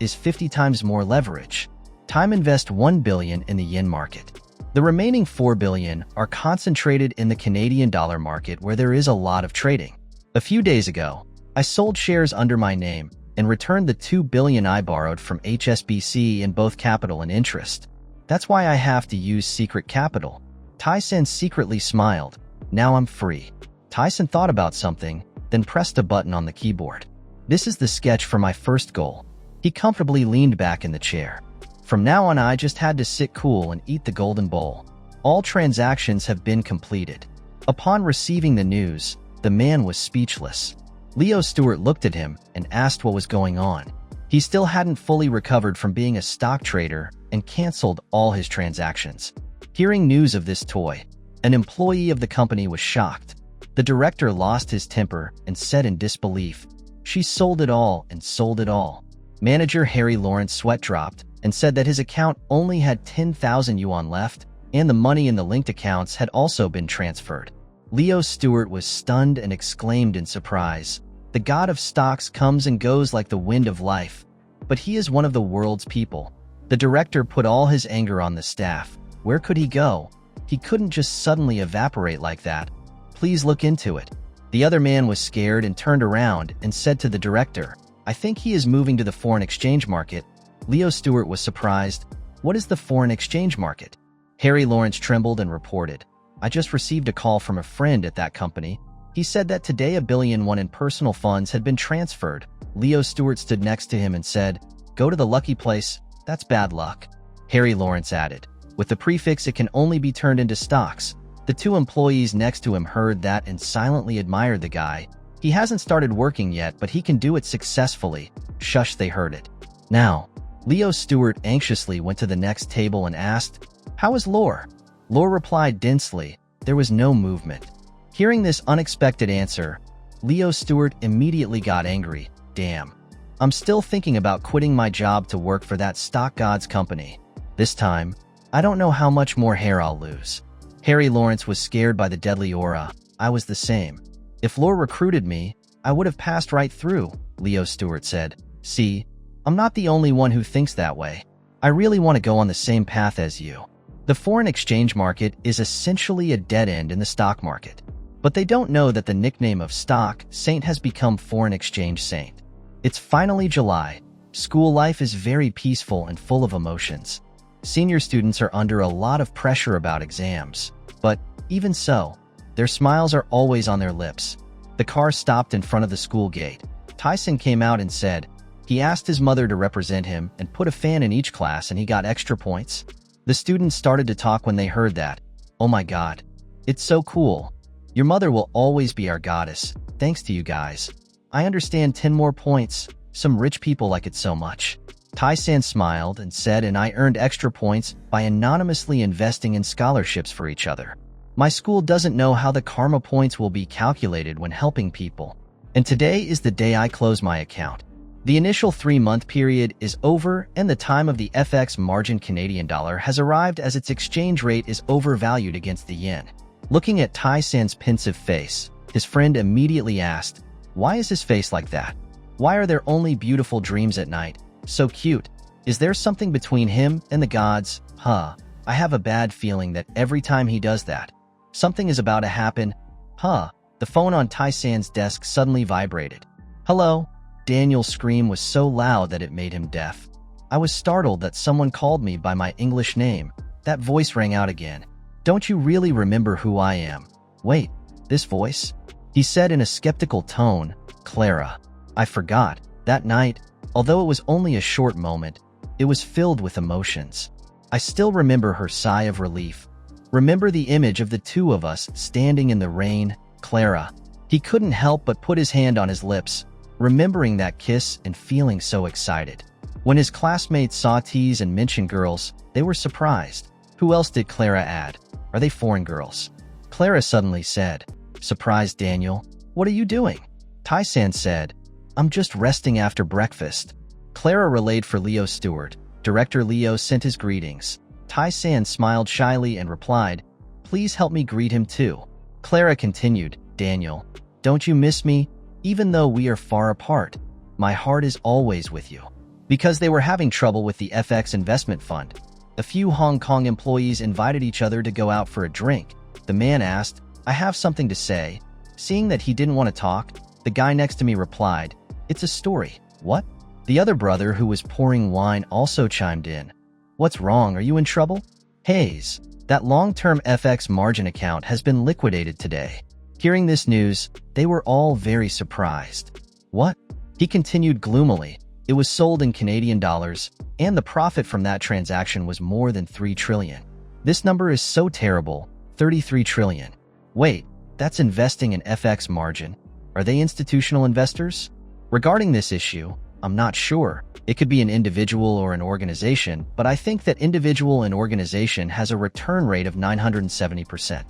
is 50 times more leverage. Time invest $1 billion in the yen market. The remaining $4 billion are concentrated in the Canadian dollar market where there is a lot of trading. A few days ago, I sold shares under my name and returned the $2 billion I borrowed from HSBC in both capital and interest. That's why I have to use secret capital. Taesan secretly smiled. Now I'm free. Taesan thought about something, then pressed a button on the keyboard. This is the sketch for my first goal. He comfortably leaned back in the chair. From now on I just had to sit cool and eat the golden bowl. All transactions have been completed. Upon receiving the news, the man was speechless. Leo Stewart looked at him and asked what was going on. He still hadn't fully recovered from being a stock trader and canceled all his transactions. Hearing news of this toy, an employee of the company was shocked. The director lost his temper and said in disbelief, "She sold it all and sold it all." Manager Harry Lawrence sweat dropped and said that his account only had 10,000 yuan left and the money in the linked accounts had also been transferred. Leo Stewart was stunned and exclaimed in surprise, "The god of stocks comes and goes like the wind of life, but he is one of the world's people. The director put all his anger on the staff. Where could he go? He couldn't just suddenly evaporate like that. Please look into it. The other man was scared and turned around and said to the director, I think he is moving to the foreign exchange market. Leo Stewart was surprised. What is the foreign exchange market? Harry Lawrence trembled and reported, I just received a call from a friend at that company. He said that today $1 billion in personal funds had been transferred. Leo Stewart stood next to him and said, Go to the lucky place. That's bad luck. Harry Lawrence added, With the prefix it can only be turned into stocks. The two employees next to him heard that and silently admired the guy. He hasn't started working yet, but he can do it successfully. Shush, they heard it. Now, Leo Stewart anxiously went to the next table and asked, How is Lore? Lore replied densely, There was no movement. Hearing this unexpected answer, Leo Stewart immediately got angry. Damn. I'm still thinking about quitting my job to work for that stock god's company. This time, I don't know how much more hair I'll lose. Harry Lawrence was scared by the deadly aura. I was the same. If Lore recruited me, I would have passed right through, Leo Stewart said. See, I'm not the only one who thinks that way. I really want to go on the same path as you. The foreign exchange market is essentially a dead end in the stock market. But they don't know that the nickname of stock saint has become foreign exchange saint. It's finally July. School life is very peaceful and full of emotions. Senior students are under a lot of pressure about exams. But even so, their smiles are always on their lips. The car stopped in front of the school gate. Taesan came out and said, he asked his mother to represent him and put a fan in each class and he got extra points. The students started to talk when they heard that. Oh my god. It's so cool. Your mother will always be our goddess. Thanks to you guys. I understand 10 more points. Some rich people like it so much. Taesan smiled and said, and I earned extra points by anonymously investing in scholarships for each other. My school doesn't know how the karma points will be calculated when helping people. And today is the day I close my account. The initial 3-month period is over and the time of the FX margin Canadian dollar has arrived as its exchange rate is overvalued against the yen. Looking at Taesan's pensive face, his friend immediately asked, why is his face like that? Why are there only beautiful dreams at night? So cute. Is there something between him and the gods? I have a bad feeling that every time he does that, something is about to happen. The phone on Taesan's desk suddenly vibrated. Hello? Daniel's scream was so loud that it made him deaf. I was startled that someone called me by my English name. That voice rang out again. Don't you really remember who I am? Wait, this voice? He said in a skeptical tone, Clara. I forgot. That night, although it was only a short moment, it was filled with emotions. I still remember her sigh of relief. Remember the image of the two of us standing in the rain, Clara. He couldn't help but put his hand on his lips, remembering that kiss and feeling so excited. When his classmates saw tease and mention girls, they were surprised. Who else did Clara add? Are they foreign girls? Clara suddenly said, Surprised, Daniel. What are you doing? Taesan said, I'm just resting after breakfast. Clara relayed for Leo Stewart. Director Leo sent his greetings. Taesan smiled shyly and replied, Please help me greet him too. Clara continued, Daniel, don't you miss me? Even though we are far apart, my heart is always with you. Because they were having trouble with the FX investment fund, a few Hong Kong employees invited each other to go out for a drink. The man asked, I have something to say. Seeing that he didn't want to talk, the guy next to me replied, It's a story. What? The other brother who was pouring wine also chimed in. What's wrong? Are you in trouble? Hayes, that long-term FX margin account has been liquidated today. Hearing this news, they were all very surprised. What? He continued gloomily. It was sold in Canadian dollars, and the profit from that transaction was more than 3 trillion. This number is so terrible, 33 trillion. Wait, that's investing in FX margin. Are they institutional investors? Regarding this issue, I'm not sure. It could be an individual or an organization, but I think that individual and organization has a return rate of 970%.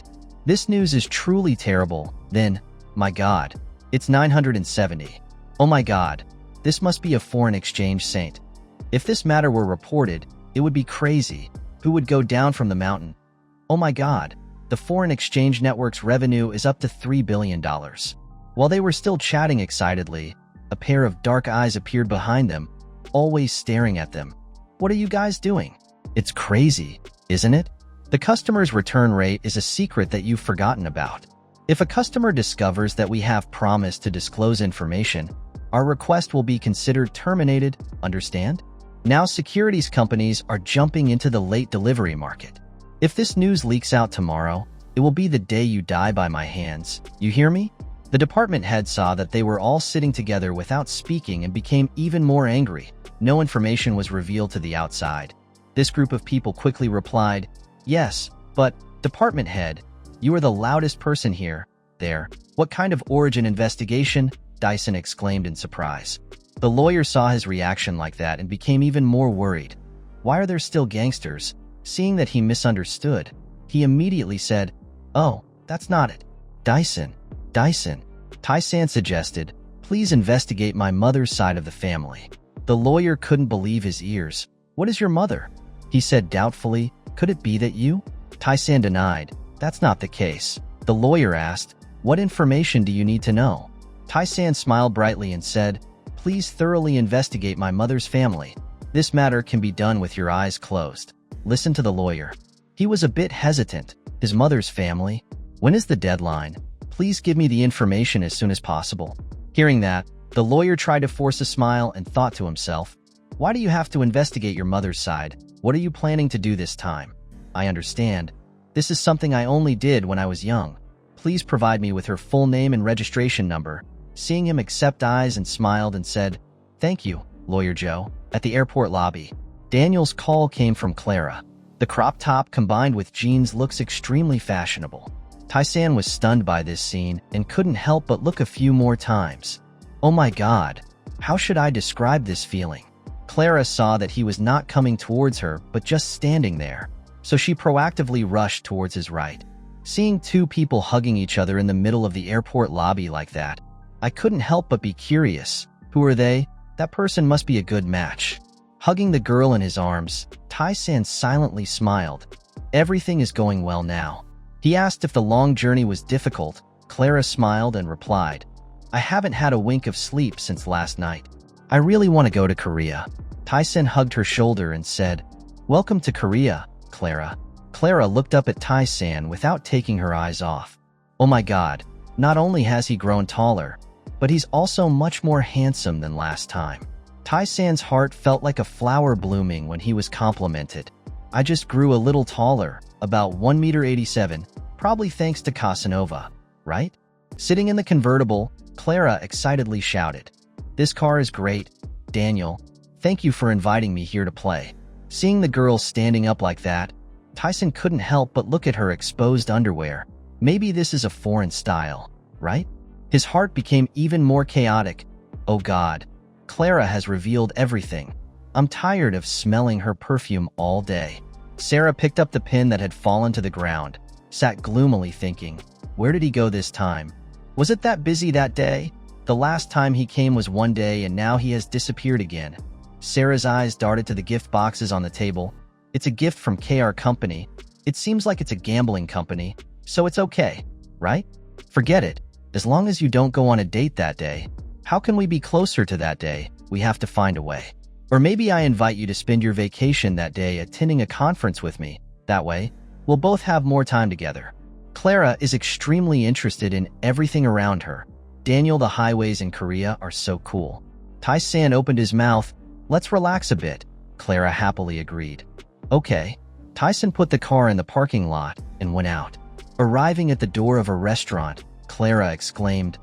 This news is truly terrible. Then, my God, it's 970. Oh my God, this must be a foreign exchange saint. If this matter were reported, it would be crazy. Who would go down from the mountain? Oh my God, the foreign exchange network's revenue is up to $3 billion. While they were still chatting excitedly, a pair of dark eyes appeared behind them, always staring at them. What are you guys doing? It's crazy, isn't it? The customer's return rate is a secret that you've forgotten about. If a customer discovers that we have promised to disclose information, our request will be considered terminated, understand? Now securities companies are jumping into the late delivery market. If this news leaks out tomorrow, it will be the day you die by my hands. You hear me? The department head saw that they were all sitting together without speaking and became even more angry. No information was revealed to the outside. This group of people quickly replied, "Yes, but, department head, you are the loudest person here. There. What kind of origin investigation?" Dyson exclaimed in surprise. The lawyer saw his reaction like that and became even more worried. Why are there still gangsters? Seeing that he misunderstood, he immediately said, "Oh, that's not it. Dyson, Taesan suggested, please investigate my mother's side of the family." The lawyer couldn't believe his ears. "What is your mother?" He said doubtfully. "Could it be that you?" Taesan denied. "That's not the case." The lawyer asked, "What information do you need to know?" Taesan smiled brightly and said, "Please thoroughly investigate my mother's family. This matter can be done with your eyes closed." Listen to the lawyer. He was a bit hesitant. His mother's family? When is the deadline? Please give me the information as soon as possible. Hearing that, the lawyer tried to force a smile and thought to himself, "Why do you have to investigate your mother's side? What are you planning to do this time?" "I understand. This is something I only did when I was young. Please provide me with her full name and registration number." Seeing him accept eyes and smiled and said, "Thank you, Lawyer Joe." At the airport lobby, Daniel's call came from Clara. The crop top combined with jeans looks extremely fashionable. Taesan was stunned by this scene and couldn't help but look a few more times. Oh my god, how should I describe this feeling? Clara saw that he was not coming towards her but just standing there, so she proactively rushed towards his right. Seeing two people hugging each other in the middle of the airport lobby like that, I couldn't help but be curious. Who are they? That person must be a good match. Hugging the girl in his arms, Taesan silently smiled. Everything is going well now. He asked if the long journey was difficult. Clara smiled and replied, "I haven't had a wink of sleep since last night. I really want to go to Korea." Taesan hugged her shoulder and said, "Welcome to Korea, Clara." Clara looked up at Taesan without taking her eyes off. Oh my god, not only has he grown taller, but he's also much more handsome than last time. Taesan's heart felt like a flower blooming when he was complimented. "I just grew a little taller, about 1.87 meters, probably thanks to Casanova, right?" Sitting in the convertible, Clara excitedly shouted, "This car is great, Daniel. Thank you for inviting me here to play." Seeing the girl standing up like that, Taesan couldn't help but look at her exposed underwear. Maybe this is a foreign style, right? His heart became even more chaotic. Oh god, Clara has revealed everything. I'm tired of smelling her perfume all day. Sarah picked up the pin that had fallen to the ground, sat gloomily thinking, where did he go this time? Was it that busy that day? The last time he came was one day and now he has disappeared again. Sarah's eyes darted to the gift boxes on the table. It's a gift from KR Company. It seems like it's a gambling company, so it's okay, right? Forget it. As long as you don't go on a date that day. How can we be closer to that day? We have to find a way. Or maybe I invite you to spend your vacation that day attending a conference with me. That way, we'll both have more time together. Clara is extremely interested in everything around her. Daniel, the highways in Korea are so cool. Taesan opened his mouth. Let's relax a bit. Clara happily agreed. Okay. Taesan put the car in the parking lot and went out. Arriving at the door of a restaurant, Clara exclaimed,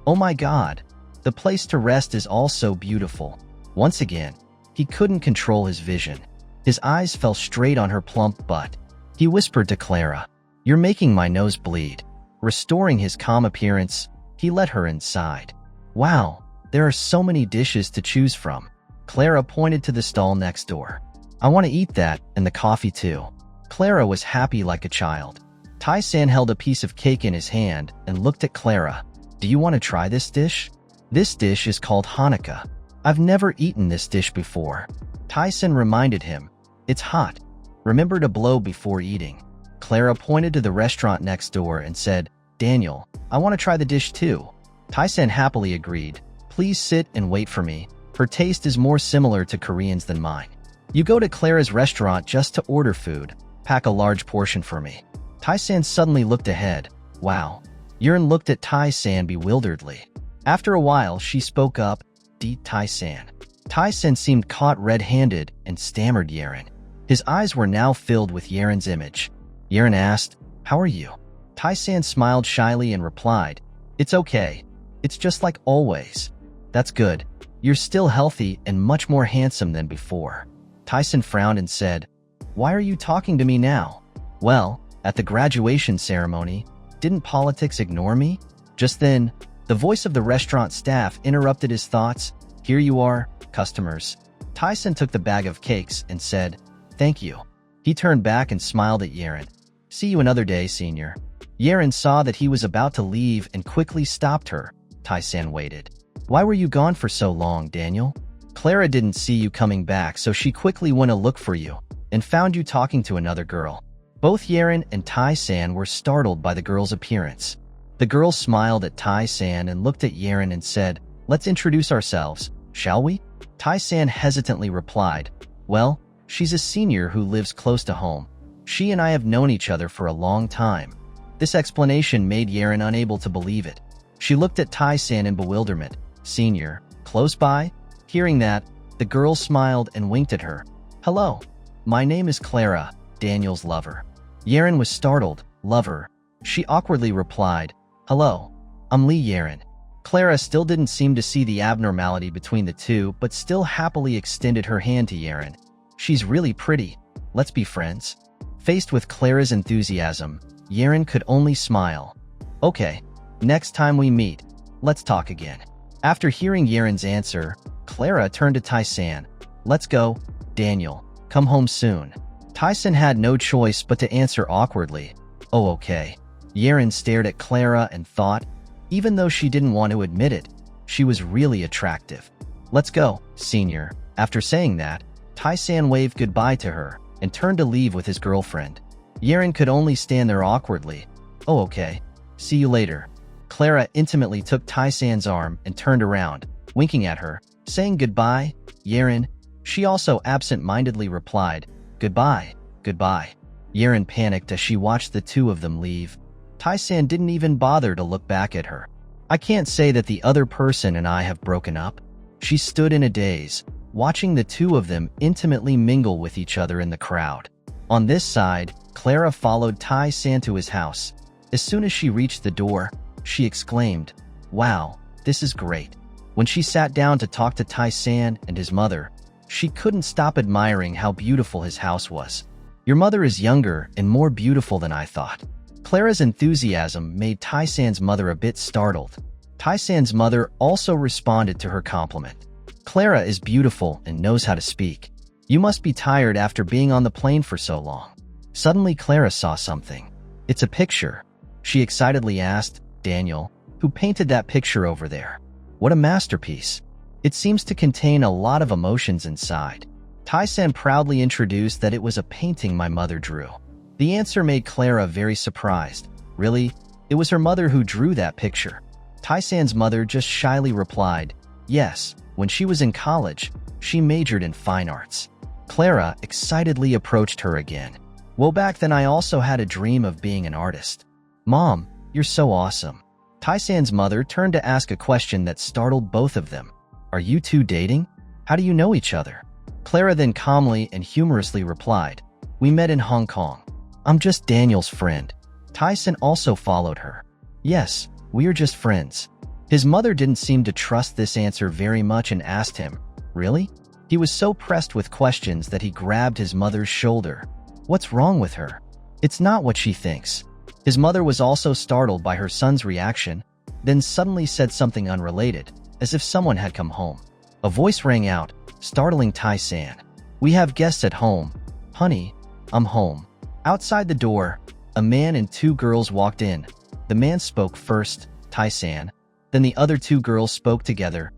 "Oh my god, the place to rest is all so beautiful." Once again, he couldn't control his vision. His eyes fell straight on her plump butt. He whispered to Clara, "You're making my nose bleed." Restoring his calm appearance, he let her inside. Wow, there are so many dishes to choose from. Clara pointed to the stall next door. "I want to eat that, and the coffee too." Clara was happy like a child. Taesan held a piece of cake in his hand and looked at Clara. "Do you want to try this dish? This dish is called Hanukkah. I've never eaten this dish before." Taesan reminded him, "It's hot. Remember to blow before eating." Clara pointed to the restaurant next door and said, "Daniel, I want to try the dish too." Taesan happily agreed. "Please sit and wait for me. Her taste is more similar to Koreans than mine." You go to Clara's restaurant just to order food. Pack a large portion for me. Tae-san suddenly looked ahead. Wow. Yerin looked at Tae-san bewilderedly. After a while, she spoke up. Tae-san. Tae-san seemed caught red-handed and stammered Yerin. His eyes were now filled with Yerin's image. Yerin asked, "How are you?" Tae-san smiled shyly and replied, "It's okay. It's just like always." "That's good. You're still healthy and much more handsome than before." Tae-san frowned and said, "Why are you talking to me now?" "Well, at the graduation ceremony, didn't politics ignore me?" Just then, the voice of the restaurant staff interrupted his thoughts. "Here you are, customers." Tae-san took the bag of cakes and said, "Thank you." He turned back and smiled at Yerin. "See you another day, senior." Yerin saw that he was about to leave and quickly stopped her. Tae-san waited. "Why were you gone for so long, Daniel?" "Clara didn't see you coming back, so she quickly went to look for you and found you talking to another girl." Both Yerin and Tae-san were startled by the girl's appearance. The girl smiled at Tae-san and looked at Yerin and said, "Let's introduce ourselves, shall we?" Tae-san hesitantly replied, "Well, she's a senior who lives close to home. She and I have known each other for a long time." This explanation made Yerin unable to believe it. She looked at Tae-san in bewilderment. "Senior, close by?" Hearing that, the girl smiled and winked at her. "Hello. My name is Clara, Daniel's lover." Yerin was startled. "Lover?" She awkwardly replied, "Hello. I'm Lee Yerin." Clara still didn't seem to see the abnormality between the two, but still happily extended her hand to Yerin. "She's really pretty. Let's be friends." Faced with Clara's enthusiasm, Yerin could only smile. "Okay. Next time we meet, let's talk again." After hearing Yerin's answer, Clara turned to Tae-san. "Let's go, Daniel. Come home soon." Tae-san had no choice but to answer awkwardly, "Oh, okay." Yerin stared at Clara and thought, even though she didn't want to admit it, she was really attractive. "Let's go, senior." After saying that, Tae-san waved goodbye to her and turned to leave with his girlfriend. Yerin could only stand there awkwardly. "Oh, okay. See you later." Clara intimately took Tae-san's arm and turned around, winking at her, saying goodbye, Yerin. She also absent-mindedly replied, "Goodbye, goodbye." Yerin panicked as she watched the two of them leave. Tae-san didn't even bother to look back at her. "I can't say that the other person and I have broken up." She stood in a daze, watching the two of them intimately mingle with each other in the crowd. On this side, Clara followed Tae-san to his house. As soon as she reached the door, she exclaimed, "Wow, this is great." When she sat down to talk to Tae-san and his mother, she couldn't stop admiring how beautiful his house was. "Your mother is younger and more beautiful than I thought." Clara's enthusiasm made Tae-san's mother a bit startled. Tae-san's mother also responded to her compliment. "Clara is beautiful and knows how to speak. You must be tired after being on the plane for so long." Suddenly Clara saw something. "It's a picture." She excitedly asked, "Daniel, who painted that picture over there?" "What a masterpiece. It seems to contain a lot of emotions inside." Tae-san proudly introduced that it was a painting my mother drew. The answer made Clara very surprised. Really? It was her mother who drew that picture? Tae-san's mother just shyly replied, "Yes, when she was in college, she majored in fine arts." Clara excitedly approached her again. "Well, back then I also had a dream of being an artist." "Mom, you're so awesome." Tae-san's mother turned to ask a question that startled both of them. "Are you two dating? How do you know each other?" Clara then calmly and humorously replied, "We met in Hong Kong. I'm just Daniel's friend." Tae-san also followed her. "Yes, we are just friends." His mother didn't seem to trust this answer very much and asked him, "Really?" He was so pressed with questions that he grabbed his mother's shoulder. "What's wrong with her? It's not what she thinks." His mother was also startled by her son's reaction, then suddenly said something unrelated, as if someone had come home. A voice rang out, startling Tae-san. "We have guests at home. Honey, I'm home." Outside the door, a man and two girls walked in. The man spoke first, Tae-san. Then the other two girls spoke together.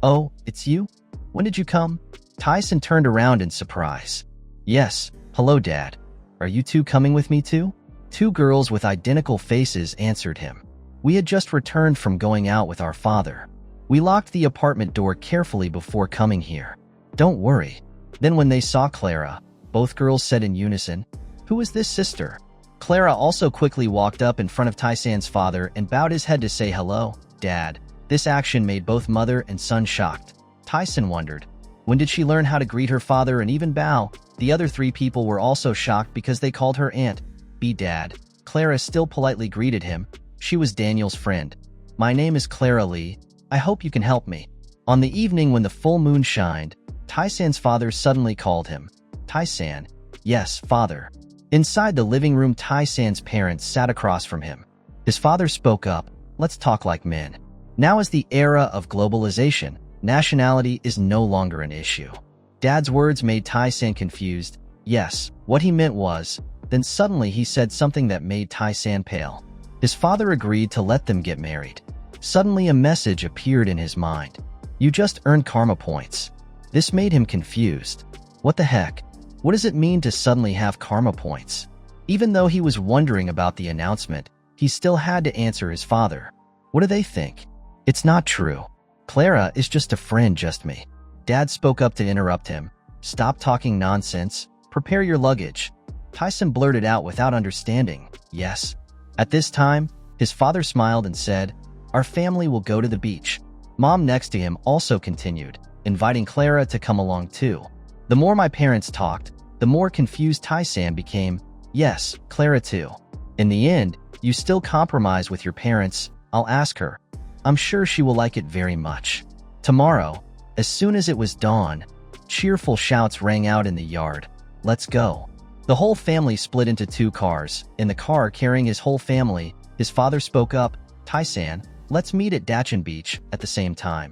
"Oh, it's you? When did you come?" Tae-san turned around in surprise. "Yes, hello Dad. Are you two coming with me too?" Two girls with identical faces answered him. "We had just returned from going out with our father. We locked the apartment door carefully before coming here." "Don't worry. Then when they saw Clara, both girls said in unison, "Who is this sister?" Clara also quickly walked up in front of Taesan's father and bowed his head to say hello, Dad. This action made both mother and son shocked. Taesan wondered, when did she learn how to greet her father and even bow? The other three people were also shocked because they called her Aunt B. Dad. Clara still politely greeted him. She was Daniel's friend. "My name is Clara Lee. I hope you can help me." On the evening when the full moon shined, Taesan's father suddenly called him. Taesan. Yes, father. Inside the living room, Taesan's parents sat across from him. His father spoke up, "Let's talk like men. Now is the era of globalization. Nationality is no longer an issue." Dad's words made Taesan confused. Yes, what he meant was, then suddenly he said something that made Taesan pale. His father agreed to let them get married. Suddenly a message appeared in his mind. You just earned karma points. This made him confused. What the heck? What does it mean to suddenly have karma points? Even though he was wondering about the announcement, he still had to answer his father. What do they think? It's not true. Clara is just a friend, just me. Dad spoke up to interrupt him. Stop talking nonsense. Prepare your luggage. Taesan blurted out without understanding. Yes. At this time, his father smiled and said, Our family will go to the beach. Mom next to him also continued, inviting Clara to come along too. The more my parents talked, the more confused Taesan became. Yes, Clara too. In the end, you still compromise with your parents. I'll ask her. I'm sure she will like it very much. Tomorrow, as soon as it was dawn, cheerful shouts rang out in the yard. Let's go. The whole family split into two cars. In the car carrying his whole family, his father spoke up, Taesan, let's meet at Dachin Beach at the same time.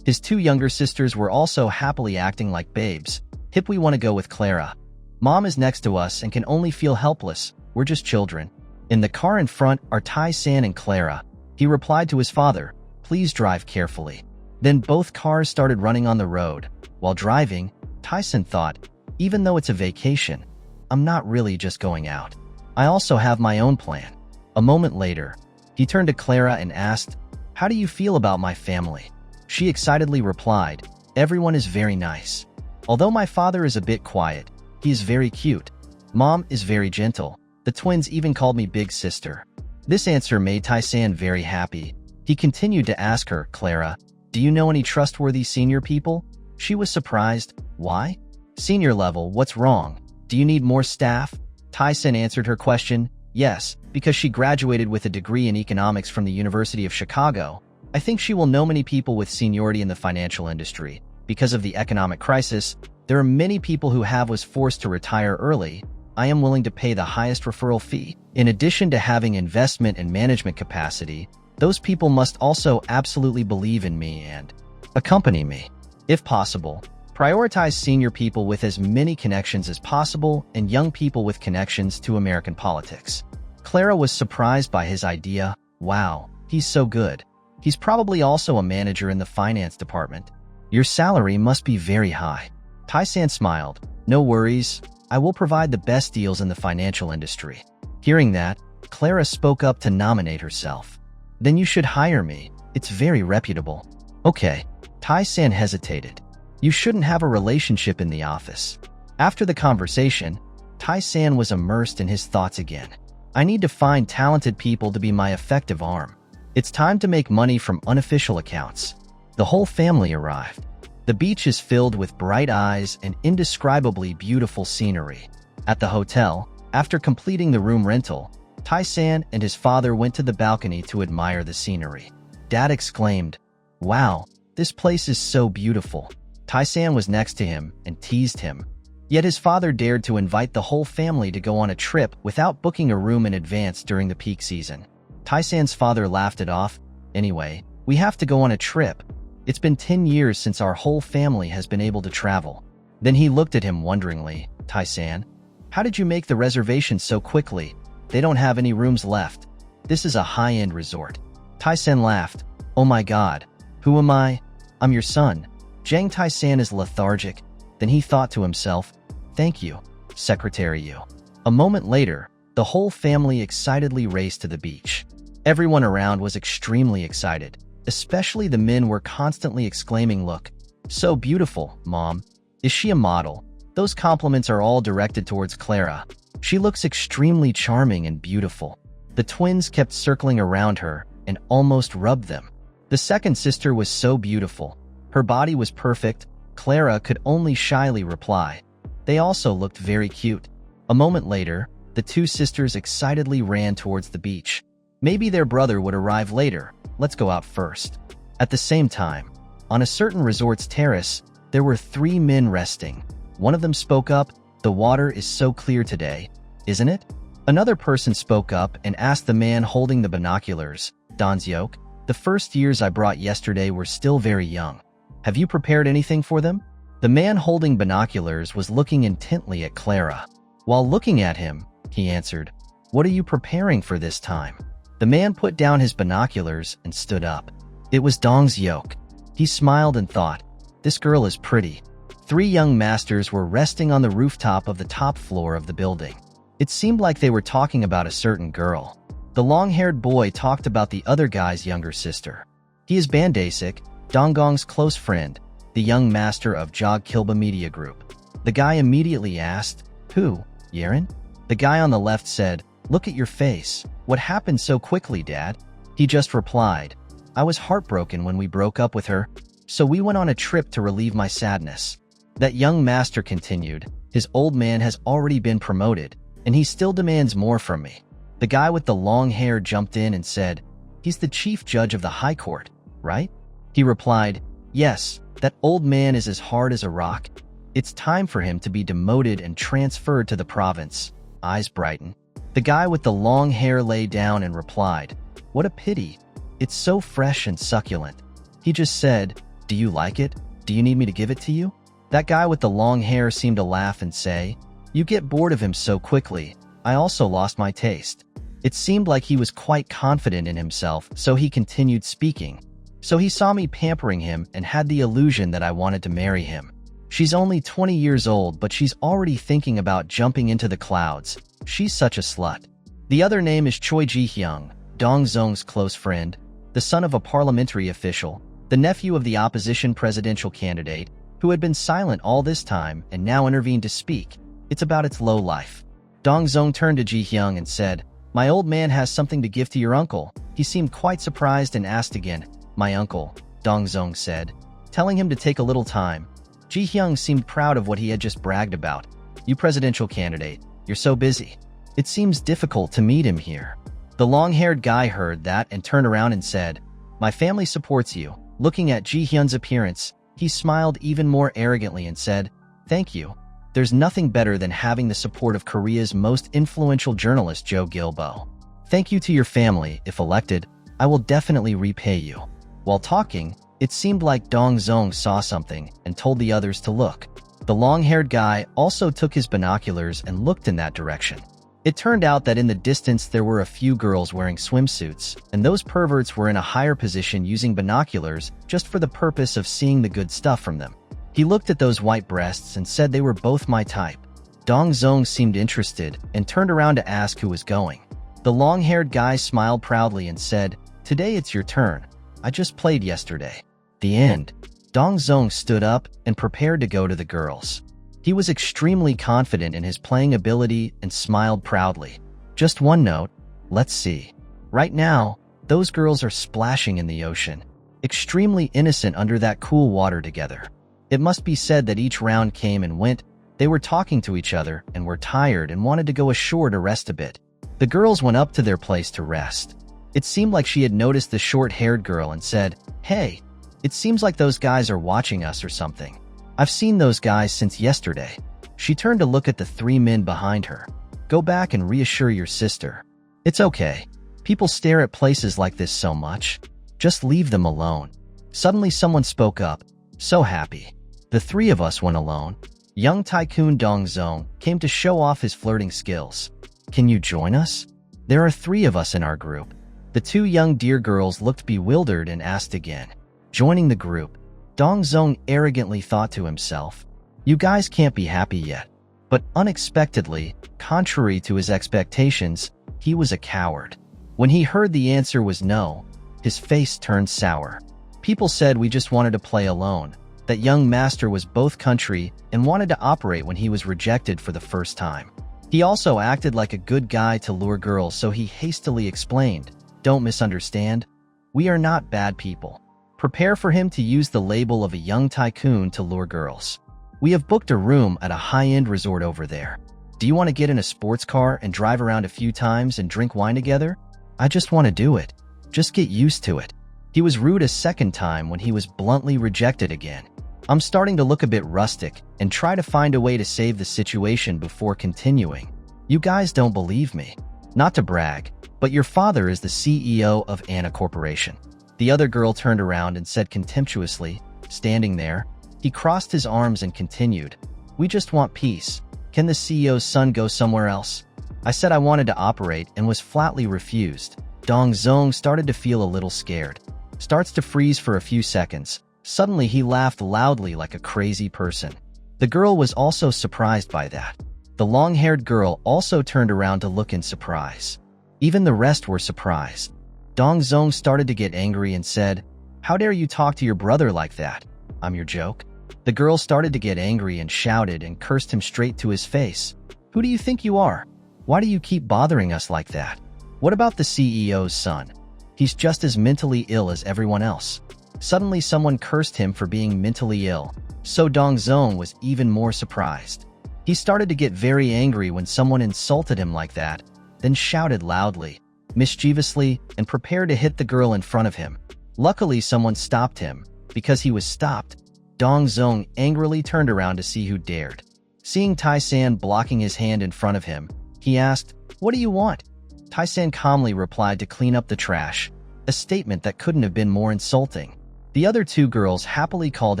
His two younger sisters were also happily acting like babes. Hip, we want to go with Clara. Mom is next to us and can only feel helpless. We're just children. In the car in front are Taesan and Clara. He replied to his father, please drive carefully. Then both cars started running on the road. While driving, Taesan thought, even though it's a vacation, I'm not really just going out. I also have my own plan. A moment later, he turned to Clara and asked, how do you feel about my family? She excitedly replied, everyone is very nice. Although my father is a bit quiet, he is very cute. Mom is very gentle. The twins even called me big sister. This answer made Taesan very happy. He continued to ask her, Clara, do you know any trustworthy senior people? She was surprised. Why? Senior level, what's wrong? Do you need more staff? Taesan answered her question, yes, because she graduated with a degree in economics from the University of Chicago. I think she will know many people with seniority in the financial industry. Because of the economic crisis, there are many people who was forced to retire early. I am willing to pay the highest referral fee. In addition to having investment and management capacity, those people must also absolutely believe in me and accompany me. If possible, prioritize senior people with as many connections as possible and young people with connections to American politics. Clara was surprised by his idea. Wow, he's so good. He's probably also a manager in the finance department. Your salary must be very high. Taesan smiled. No worries. I will provide the best deals in the financial industry. Hearing that, Clara spoke up to nominate herself. Then you should hire me. It's very reputable. Okay. Taesan hesitated. You shouldn't have a relationship in the office. After the conversation, Taesan was immersed in his thoughts again. I need to find talented people to be my effective arm. It's time to make money from unofficial accounts. The whole family arrived. The beach is filled with bright eyes and indescribably beautiful scenery. At the hotel, after completing the room rental, Taesan and his father went to the balcony to admire the scenery. Dad exclaimed, wow, this place is so beautiful. Taesan was next to him and teased him. Yet his father dared to invite the whole family to go on a trip without booking a room in advance during the peak season. Taesan's father laughed it off. Anyway, we have to go on a trip. It's been 10 years since our whole family has been able to travel. Then he looked at him wonderingly. Taesan, how did you make the reservation so quickly? They don't have any rooms left. This is a high-end resort. Taesan laughed. Oh my god. Who am I? I'm your son. Jang Taesan is lethargic. Then he thought to himself, thank you, Secretary Yu. A moment later, the whole family excitedly raced to the beach. Everyone around was extremely excited. Especially the men were constantly exclaiming, look, so beautiful, Mom. Is she a model? Those compliments are all directed towards Clara. She looks extremely charming and beautiful. The twins kept circling around her and almost rubbed them. The second sister was so beautiful. Her body was perfect. Clara could only shyly reply. They also looked very cute. A moment later, the two sisters excitedly ran towards the beach. Maybe their brother would arrive later. Let's go out first. At the same time, on a certain resort's terrace, there were 3 men resting. One of them spoke up, "The water is so clear today, isn't it?" Another person spoke up and asked the man holding the binoculars, "Donzyok, the first years I brought yesterday were still very young. Have you prepared anything for them?" The man holding binoculars was looking intently at Clara. While looking at him, he answered, "What are you preparing for this time?" The man put down his binoculars and stood up. It was Donzyok. He smiled and thought, "This girl is pretty." 3 young masters were resting on the rooftop of the top floor of the building. It seemed like they were talking about a certain girl. The long-haired boy talked about the other guy's younger sister. He is Bandasik, Donggong's close friend, the young master of Jog Kilba Media Group. The guy immediately asked, "Who, Yeren?" The guy on the left said, "Look at your face. What happened so quickly, Dad?" He just replied, "I was heartbroken when we broke up with her, so we went on a trip to relieve my sadness." That young master continued, "His old man has already been promoted, and he still demands more from me." The guy with the long hair jumped in and said, "He's the chief judge of the high court, right?" He replied, "Yes, that old man is as hard as a rock. It's time for him to be demoted and transferred to the province." Eyes brightened. The guy with the long hair lay down and replied, "What a pity. It's so fresh and succulent." He just said, "Do you like it? Do you need me to give it to you?" That guy with the long hair seemed to laugh and say, "You get bored of him so quickly. I also lost my taste." It seemed like he was quite confident in himself, so he continued speaking. "So he saw me pampering him and had the illusion that I wanted to marry him. She's only 20 years old, but she's already thinking about jumping into the clouds. She's such a slut." The other name is Choi Ji-hyung, Dong Zong's close friend, the son of a parliamentary official, the nephew of the opposition presidential candidate, who had been silent all this time and now intervened to speak. It's about its low life. Dong Zong turned to Ji-hyung and said, "My old man has something to give to your uncle." He seemed quite surprised and asked again, "My uncle," Dong Zong said, telling him to take a little time. Ji-hyung seemed proud of what he had just bragged about. "You presidential candidate, you're so busy. It seems difficult to meet him here." The long-haired guy heard that and turned around and said, "My family supports you." Looking at Ji-hyun's appearance, he smiled even more arrogantly and said, "Thank you. There's nothing better than having the support of Korea's most influential journalist, Joe Gilbo. Thank you to your family. If elected, I will definitely repay you." While talking, it seemed like Dong Zong saw something and told the others to look. The long-haired guy also took his binoculars and looked in that direction. It turned out that in the distance there were a few girls wearing swimsuits, and those perverts were in a higher position using binoculars just for the purpose of seeing the good stuff from them. He looked at those white breasts and said they were both my type. Dong Zong seemed interested and turned around to ask who was going. The long-haired guy smiled proudly and said, "Today it's your turn. I just played yesterday." The end. Dong Zong stood up and prepared to go to the girls. He was extremely confident in his playing ability and smiled proudly. "Just one note. Let's see. Right now, those girls are splashing in the ocean, extremely innocent under that cool water together. It must be said that each round came and went. They were talking to each other and were tired and wanted to go ashore to rest a bit. The girls went up to their place to rest. It seemed like she had noticed the short-haired girl and said, 'Hey, it seems like those guys are watching us or something. I've seen those guys since yesterday.' She turned to look at the 3 men behind her. 'Go back and reassure your sister. It's okay. People stare at places like this so much. Just leave them alone.' Suddenly someone spoke up. So happy. The 3 of us went alone. Young tycoon Dong Zong came to show off his flirting skills. 'Can you join us? There are 3 of us in our group.' The 2 young deer girls looked bewildered and asked again. Joining the group, Dong Zong arrogantly thought to himself, "You guys can't be happy yet." But unexpectedly, contrary to his expectations, he was a coward. When he heard the answer was no, his face turned sour. "People said we just wanted to play alone. That young master was both country and wanted to operate when he was rejected for the first time. He also acted like a good guy to lure girls, so he hastily explained, "Don't misunderstand. We are not bad people. Prepare for him to use the label of a young tycoon to lure girls. We have booked a room at a high-end resort over there. Do you want to get in a sports car and drive around a few times and drink wine together? I just want to do it. Just get used to it." He was rude a second time when he was bluntly rejected again. I'm starting to look a bit rustic and try to find a way to save the situation before continuing. You guys don't believe me. Not to brag, but your father is the CEO of Anna Corporation. The other girl turned around and said contemptuously, standing there. He crossed his arms and continued, "We just want peace. Can the CEO's son go somewhere else?" I said I wanted to operate and was flatly refused. Dong Zong started to feel a little scared. Starts to freeze for a few seconds. Suddenly he laughed loudly like a crazy person. The girl was also surprised by that. The long-haired girl also turned around to look in surprise. Even the rest were surprised. Dong Zong started to get angry and said, "How dare you talk to your brother like that? I'm your joke?" The girl started to get angry and shouted and cursed him straight to his face. "Who do you think you are? Why do you keep bothering us like that? What about the CEO's son? He's just as mentally ill as everyone else." Suddenly someone cursed him for being mentally ill, so Dong Zong was even more surprised. He started to get very angry when someone insulted him like that, then shouted loudly, mischievously, and prepared to hit the girl in front of him. Luckily someone stopped him. Because he was stopped, Dong Zong angrily turned around to see who dared. Seeing Taesan blocking his hand in front of him, he asked, "What do you want?" Taesan calmly replied to clean up the trash, a statement that couldn't have been more insulting. The other two girls happily called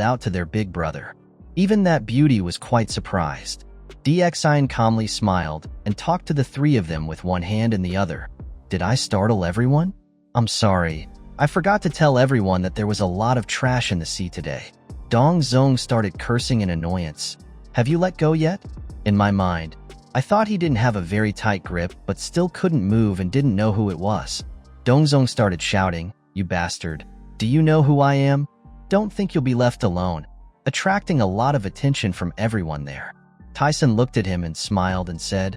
out to their big brother. Even that beauty was quite surprised. DXIN calmly smiled and talked to the three of them with one hand in the other. "Did I startle everyone? I'm sorry. I forgot to tell everyone that there was a lot of trash in the sea today." Dong Zong started cursing in annoyance. "Have you let go yet?" In my mind, I thought he didn't have a very tight grip but still couldn't move and didn't know who it was. Dong Zong started shouting, "You bastard. Do you know who I am? Don't think you'll be left alone," attracting a lot of attention from everyone there. Taesan looked at him and smiled and said,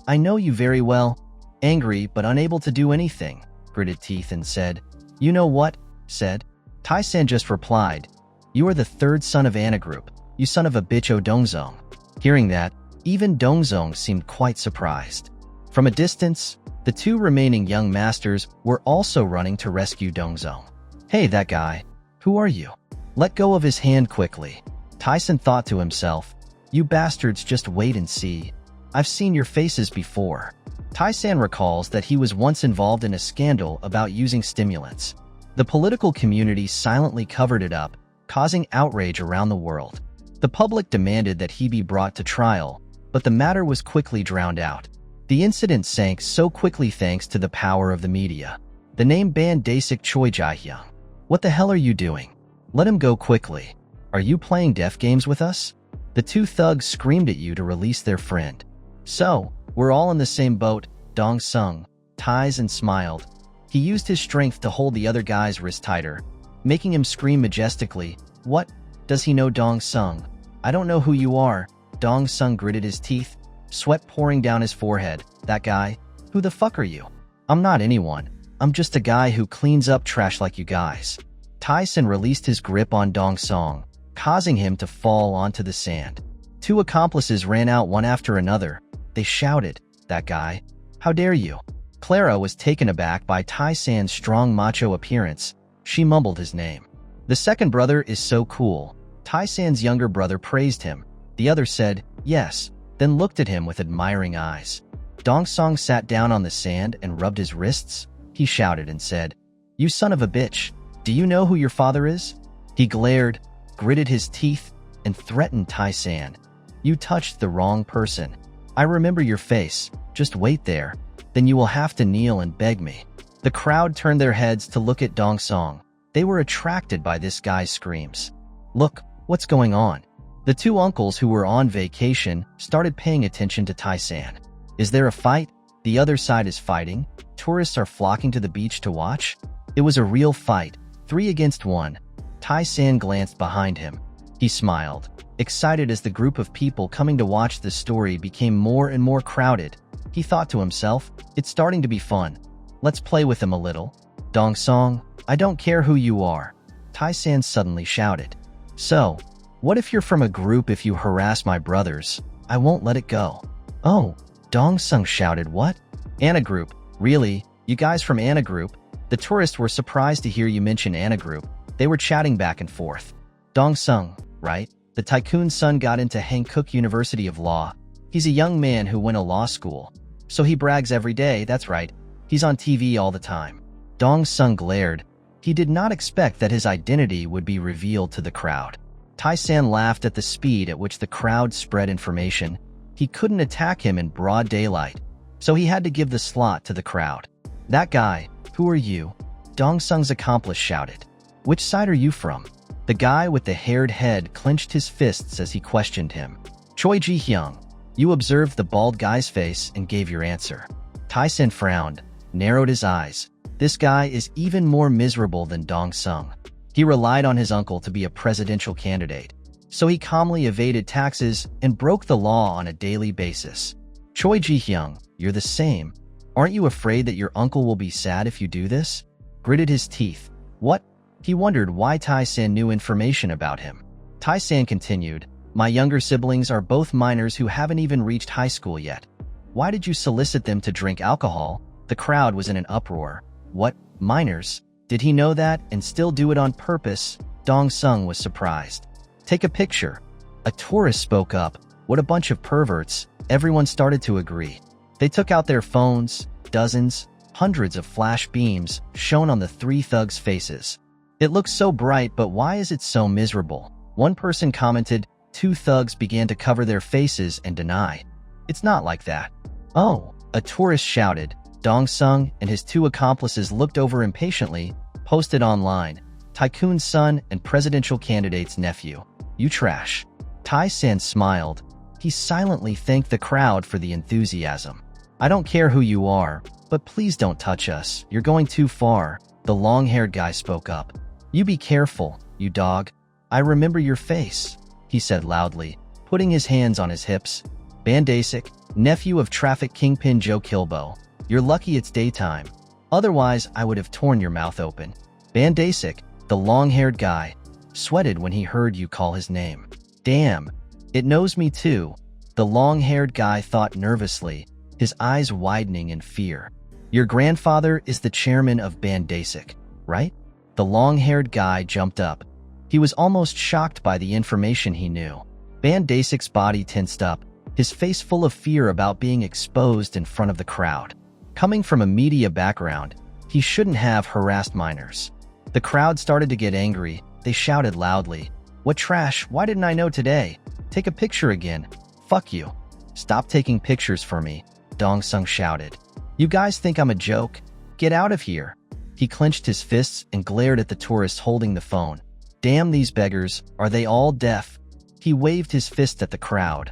"I know you very well." Angry but unable to do anything, gritted teeth and said, "You know what?" said. Taesan just replied, "You are the third son of Anna Group, you son of a bitch. Oh Dongzong." Hearing that, even Dongzong seemed quite surprised. From a distance, the two remaining young masters were also running to rescue Dongzong. "Hey, that guy. Who are you?" Let go of his hand quickly. Taesan thought to himself, "You bastards, just wait and see. I've seen your faces before." Taesan recalls that he was once involved in a scandal about using stimulants. The political community silently covered it up, causing outrage around the world. The public demanded that he be brought to trial, but the matter was quickly drowned out. The incident sank so quickly thanks to the power of the media. The name banned Dasik Choi Jae-hyung. "What the hell are you doing? Let him go quickly. Are you playing deaf games with us?" The two thugs screamed at you to release their friend. "So, we're all in the same boat," Dong Sung, Taesan smiled. He used his strength to hold the other guy's wrist tighter, making him scream majestically. "What? Does he know Dong Sung?" "I don't know who you are." Dong Sung gritted his teeth, sweat pouring down his forehead. "That guy? Who the fuck are you?" "I'm not anyone. I'm just a guy who cleans up trash like you guys." Taesan released his grip on Dong Sung, causing him to fall onto the sand. Two accomplices ran out one after another. They shouted, "That guy? How dare you?" Clara was taken aback by Taesan's strong macho appearance. She mumbled his name. "The second brother is so cool." Taesan's younger brother praised him. The other said, "Yes," then looked at him with admiring eyes. Dong Sung sat down on the sand and rubbed his wrists. He shouted and said, "You son of a bitch, do you know who your father is?" He glared, gritted his teeth, and threatened Taesan. "You touched the wrong person. I remember your face. Just wait there. Then you will have to kneel and beg me." The crowd turned their heads to look at Dong Sung. They were attracted by this guy's screams. "Look, what's going on?" The two uncles who were on vacation started paying attention to Taesan. "Is there a fight? The other side is fighting. Tourists are flocking to the beach to watch." It was a real fight, 3 against 1. Taesan glanced behind him. He smiled, excited as the group of people coming to watch the story became more and more crowded. He thought to himself, it's starting to be fun. Let's play with him a little. Dong-sung, I don't care who you are, Tae-san suddenly shouted. So, what if you're from a group? If you harass my brothers, I won't let it go. Oh, Dong-sung shouted, what? Anna Group, really? You guys from Anna Group? The tourists were surprised to hear you mention Anna Group. They were chatting back and forth. Dong-sung, right? The tycoon's son got into Hankook University of Law. He's a young man who went to law school. So he brags every day, that's right. He's on TV all the time. Dong-sung glared. He did not expect that his identity would be revealed to the crowd. Tae-san laughed at the speed at which the crowd spread information. He couldn't attack him in broad daylight, so he had to give the slot to the crowd. That guy, who are you? Dong-sung's accomplice shouted. Which side are you from? The guy with the haired head clenched his fists as he questioned him. Choi Ji-hyung, you observed the bald guy's face and gave your answer. Tae-san frowned, narrowed his eyes. This guy is even more miserable than Dong-sung. He relied on his uncle to be a presidential candidate, so he calmly evaded taxes and broke the law on a daily basis. Choi Ji-hyung, you're the same. Aren't you afraid that your uncle will be sad if you do this? Gritted his teeth. What? He wondered why Tae-san knew information about him. Tae-san continued, my younger siblings are both minors who haven't even reached high school yet. Why did you solicit them to drink alcohol? The crowd was in an uproar. What? Minors? Did he know that and still do it on purpose? Dong-sung was surprised. Take a picture. A tourist spoke up. What a bunch of perverts. Everyone started to agree. They took out their phones. Dozens, hundreds of flash beams shone on the three thugs' faces. It looks so bright, but why is it so miserable? One person commented. Two thugs began to cover their faces and deny. It's not like that. Oh, a tourist shouted. Dong-sung and his two accomplices looked over impatiently, posted online. Tycoon's son and presidential candidate's nephew. You trash. Tae-san smiled. He silently thanked the crowd for the enthusiasm. I don't care who you are, but please don't touch us. You're going too far. The long-haired guy spoke up. You be careful, you dog. I remember your face, he said loudly, putting his hands on his hips. Bandasic, nephew of traffic kingpin Joe Kilbo. You're lucky it's daytime. Otherwise, I would have torn your mouth open. Bandasic, the long-haired guy, sweated when he heard you call his name. Damn, it knows me too, the long-haired guy thought nervously, his eyes widening in fear. Your grandfather is the chairman of Bandasic, right? The long-haired guy jumped up. He was almost shocked by the information he knew. Bandasic's body tensed up, his face full of fear about being exposed in front of the crowd. Coming from a media background, he shouldn't have harassed minors. The crowd started to get angry. They shouted loudly. What trash? Why didn't I know today? Take a picture again. Fuck you. Stop taking pictures for me, Dong-sung shouted. You guys think I'm a joke? Get out of here. He clenched his fists and glared at the tourists holding the phone. Damn these beggars, are they all deaf? He waved his fist at the crowd.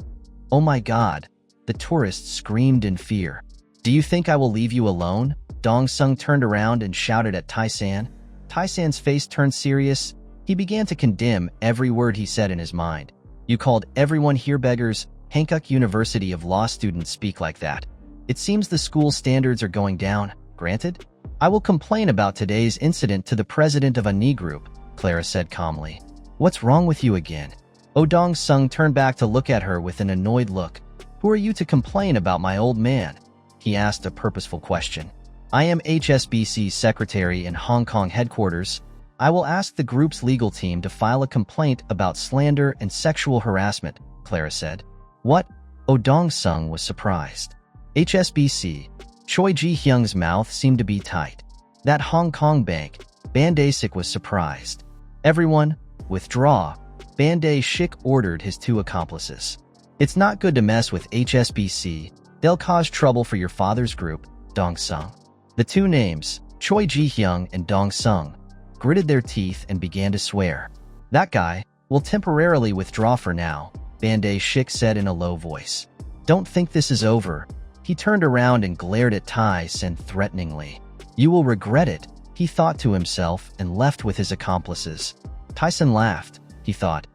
Oh my god. The tourists screamed in fear. Do you think I will leave you alone? Dong-sung turned around and shouted at Tae-san. Tae-san's face turned serious. He began to condemn every word he said in his mind. You called everyone here beggars. Hankook University of Law students speak like that. It seems the school standards are going down. Granted? I will complain about today's incident to the president of a knee group, Clara said calmly. What's wrong with you again? Oh, Dong-sung turned back to look at her with an annoyed look. Who are you to complain about my old man? He asked a purposeful question. I am HSBC's secretary in Hong Kong headquarters. I will ask the group's legal team to file a complaint about slander and sexual harassment, Clara said. What? Oh, Dong-sung was surprised. HSBC. Choi Ji-hyung's mouth seemed to be tight. That Hong Kong bank. Bandasic was surprised. Everyone, withdraw. Bandasic ordered his two accomplices. It's not good to mess with HSBC. They'll cause trouble for your father's group, Dong-sung. The two names, Choi Ji-hyung and Dong-sung, gritted their teeth and began to swear. That guy will temporarily withdraw for now, Bandasic said in a low voice. Don't think this is over. He turned around and glared at Tae-san threateningly. You will regret it, he thought to himself and left with his accomplices. Tae-san laughed. He thought,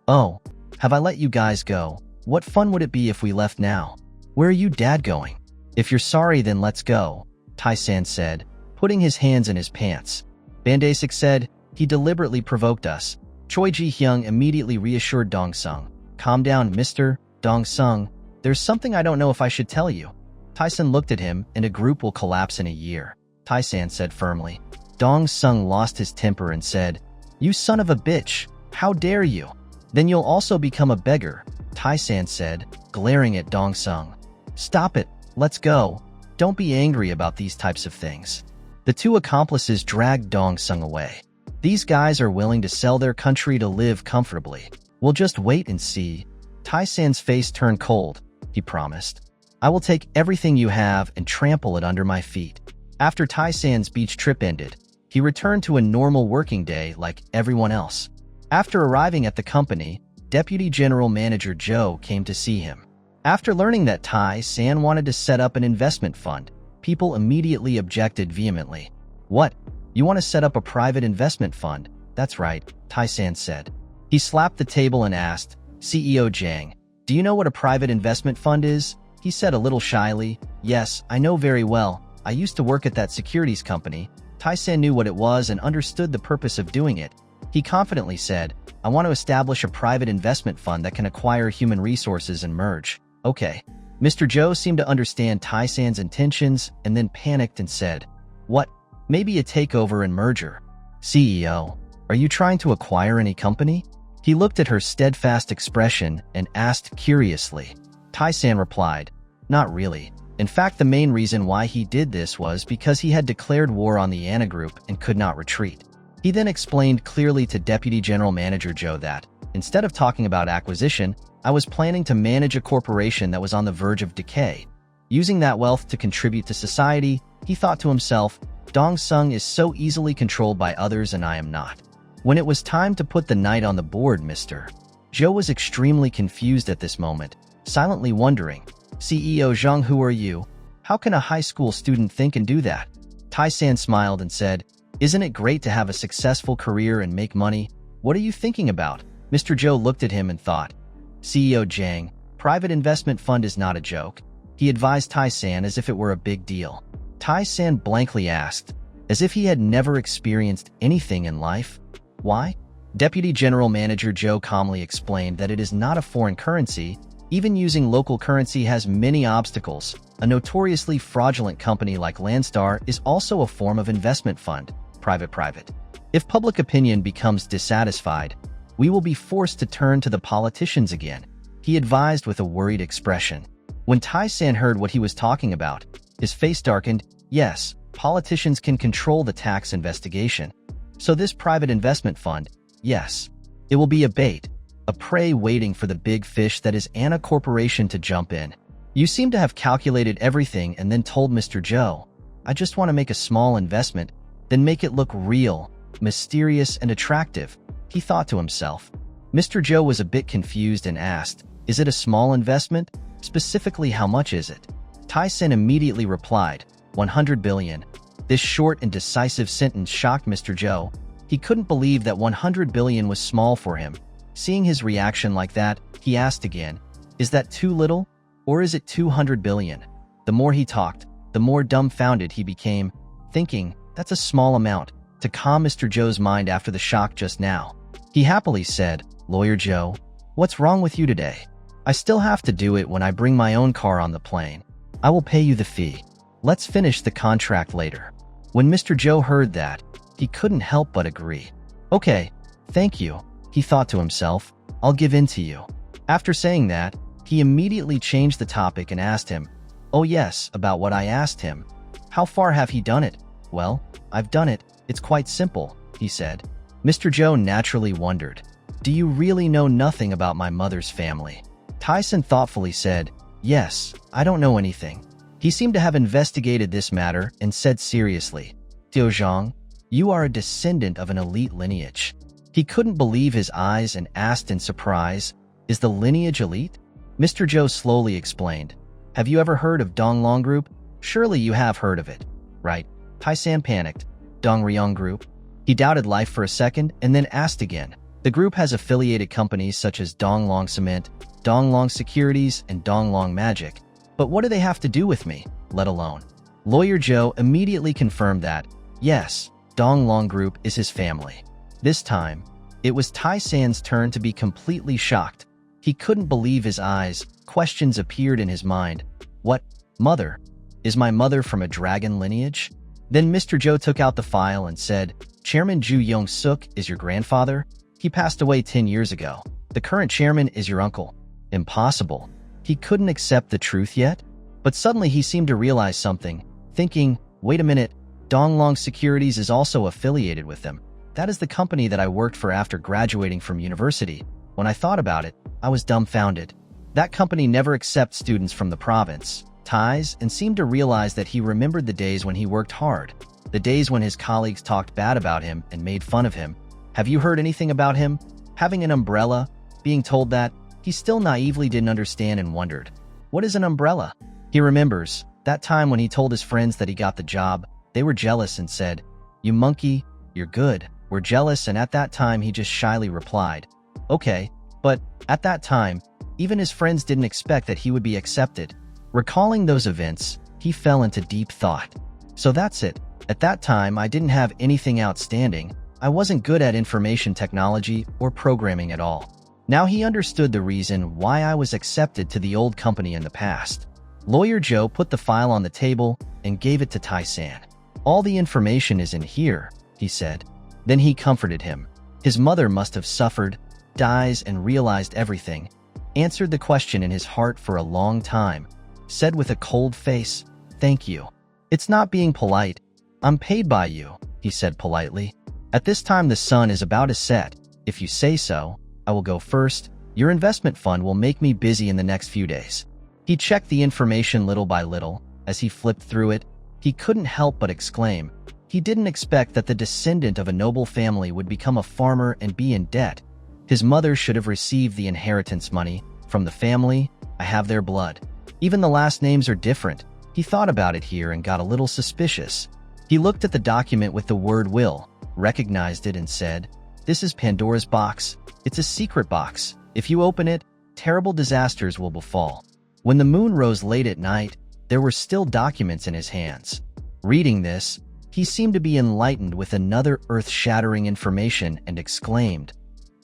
Oh, have I let you guys go? What fun would it be if we left now? Where are you dad going? If you're sorry, then let's go, Taesan said, putting his hands in his pants. Bandasik said, he deliberately provoked us. Choi Ji-hyung immediately reassured Dong-sung. Calm down, Mr. Dong-sung. There's something I don't know if I should tell you. Taesan looked at him, and a group will collapse in a year, Taesan said firmly. Dong-sung lost his temper and said, You son of a bitch, how dare you? Then you'll also become a beggar, Taesan said, glaring at Dong-sung. Stop it, let's go. Don't be angry about these types of things. The two accomplices dragged Dong-sung away. These guys are willing to sell their country to live comfortably. We'll just wait and see. Taesan's face turned cold. He promised. I will take everything you have and trample it under my feet. After Taesan's beach trip ended, he returned to a normal working day like everyone else. After arriving at the company, Deputy General Manager Joe came to see him. After learning that Taesan wanted to set up an investment fund, people immediately objected vehemently. What? You want to set up a private investment fund? That's right, Taesan said. He slapped the table and asked, CEO Jang, do you know what a private investment fund is? He said a little shyly, Yes, I know very well. I used to work at that securities company. Taesan knew what it was and understood the purpose of doing it. He confidently said, I want to establish a private investment fund that can acquire human resources and merge. Okay. Mr. Joe seemed to understand Taesan's intentions and then panicked and said, What? Maybe a takeover and merger. CEO, are you trying to acquire any company? He looked at her steadfast expression and asked curiously. Taesan replied, Not really. In fact, the main reason why he did this was because he had declared war on the Anna Group and could not retreat. He then explained clearly to Deputy General Manager Joe that, instead of talking about acquisition, I was planning to manage a corporation that was on the verge of decay. Using that wealth to contribute to society, he thought to himself, Dong-sung is so easily controlled by others and I am not. When it was time to put the knight on the board, Mr. Joe was extremely confused at this moment, silently wondering, CEO Zhang, who are you? How can a high school student think and do that? Taesan smiled and said, Isn't it great to have a successful career and make money? What are you thinking about? Mr. Joe looked at him and thought, CEO Jang, private investment fund is not a joke. He advised Taesan as if it were a big deal. Taesan blankly asked, as if he had never experienced anything in life, Why? Deputy General Manager Joe calmly explained that it is not a foreign currency. Even using local currency has many obstacles. A notoriously fraudulent company like Landstar is also a form of investment fund, private. If public opinion becomes dissatisfied, we will be forced to turn to the politicians again, he advised with a worried expression. When Taesan heard what he was talking about, his face darkened. Yes, politicians can control the tax investigation. So this private investment fund, yes, it will be a bait, a prey waiting for the big fish that is Anna Corporation to jump in. You seem to have calculated everything and then told Mr. Joe, I just want to make a small investment, then make it look real, mysterious and attractive, he thought to himself. Mr. Joe was a bit confused and asked, Is it a small investment? Specifically, how much is it? Taesan immediately replied, 100 billion. This short and decisive sentence shocked Mr. Joe. He couldn't believe that 100 billion was small for him. Seeing his reaction like that, he asked again, Is that too little? Or is it 200 billion? The more he talked, the more dumbfounded he became, thinking, That's a small amount, to calm Mr. Joe's mind after the shock just now. He happily said, Lawyer Joe, what's wrong with you today? I still have to do it when I bring my own car on the plane. I will pay you the fee. Let's finish the contract later. When Mr. Joe heard that, he couldn't help but agree. Okay, thank you, he thought to himself. I'll give in to you. After saying that, he immediately changed the topic and asked him, Oh yes, about what I asked him. How far have he done it? Well, I've done it. It's quite simple, he said. Mr. Joe naturally wondered, Do you really know nothing about my mother's family? Taesan thoughtfully said, Yes, I don't know anything. He seemed to have investigated this matter and said seriously, Teo Zhang, you are a descendant of an elite lineage. He couldn't believe his eyes and asked in surprise, Is the lineage elite? Mr. Joe slowly explained, Have you ever heard of Donglong Group? Surely you have heard of it, right? Taesan panicked. Dongryong Group? He doubted life for a second and then asked again, The group has affiliated companies such as Donglong Cement, Donglong Securities, and Donglong Magic. But what do they have to do with me, let alone? Lawyer Joe immediately confirmed that, yes, Donglong Group is his family. This time, it was Taesan's turn to be completely shocked. He couldn't believe his eyes. Questions appeared in his mind. What? Mother? Is my mother from a dragon lineage? Then Mr. Joe took out the file and said, Chairman Ju Yong-suk is your grandfather? He passed away 10 years ago. The current chairman is your uncle. Impossible. He couldn't accept the truth yet? But suddenly he seemed to realize something, thinking, wait a minute, Donglong Securities is also affiliated with them. That is the company that I worked for after graduating from university. When I thought about it, I was dumbfounded. That company never accepts students from the province, ties, and seemed to realize that he remembered the days when he worked hard, the days when his colleagues talked bad about him and made fun of him. Have you heard anything about him? Having an umbrella? Being told that? He still naively didn't understand and wondered, what is an umbrella? He remembers that time when he told his friends that he got the job. They were jealous and said, you monkey, you're good. We're jealous, and at that time he just shyly replied, okay, but at that time, even his friends didn't expect that he would be accepted. Recalling those events, he fell into deep thought. So that's it. At that time, I didn't have anything outstanding. I wasn't good at information technology or programming at all. Now he understood the reason why I was accepted to the old company in the past. Lawyer Joe put the file on the table and gave it to Taesan. All the information is in here, he said. Then he comforted him. His mother must have suffered, dies, and realized everything. Answered the question in his heart for a long time. Said with a cold face, thank you. It's not being polite. I'm paid by you, he said politely. At this time the sun is about to set. If you say so, I will go first. Your investment fund will make me busy in the next few days. He checked the information little by little. As he flipped through it, he couldn't help but exclaim. He didn't expect that the descendant of a noble family would become a farmer and be in debt. His mother should have received the inheritance money from the family. I have their blood. Even the last names are different. He thought about it here and got a little suspicious. He looked at the document with the word will, recognized it and said, this is Pandora's box. It's a secret box. If you open it, terrible disasters will befall. When the moon rose late at night, there were still documents in his hands. Reading this, he seemed to be enlightened with another earth-shattering information and exclaimed,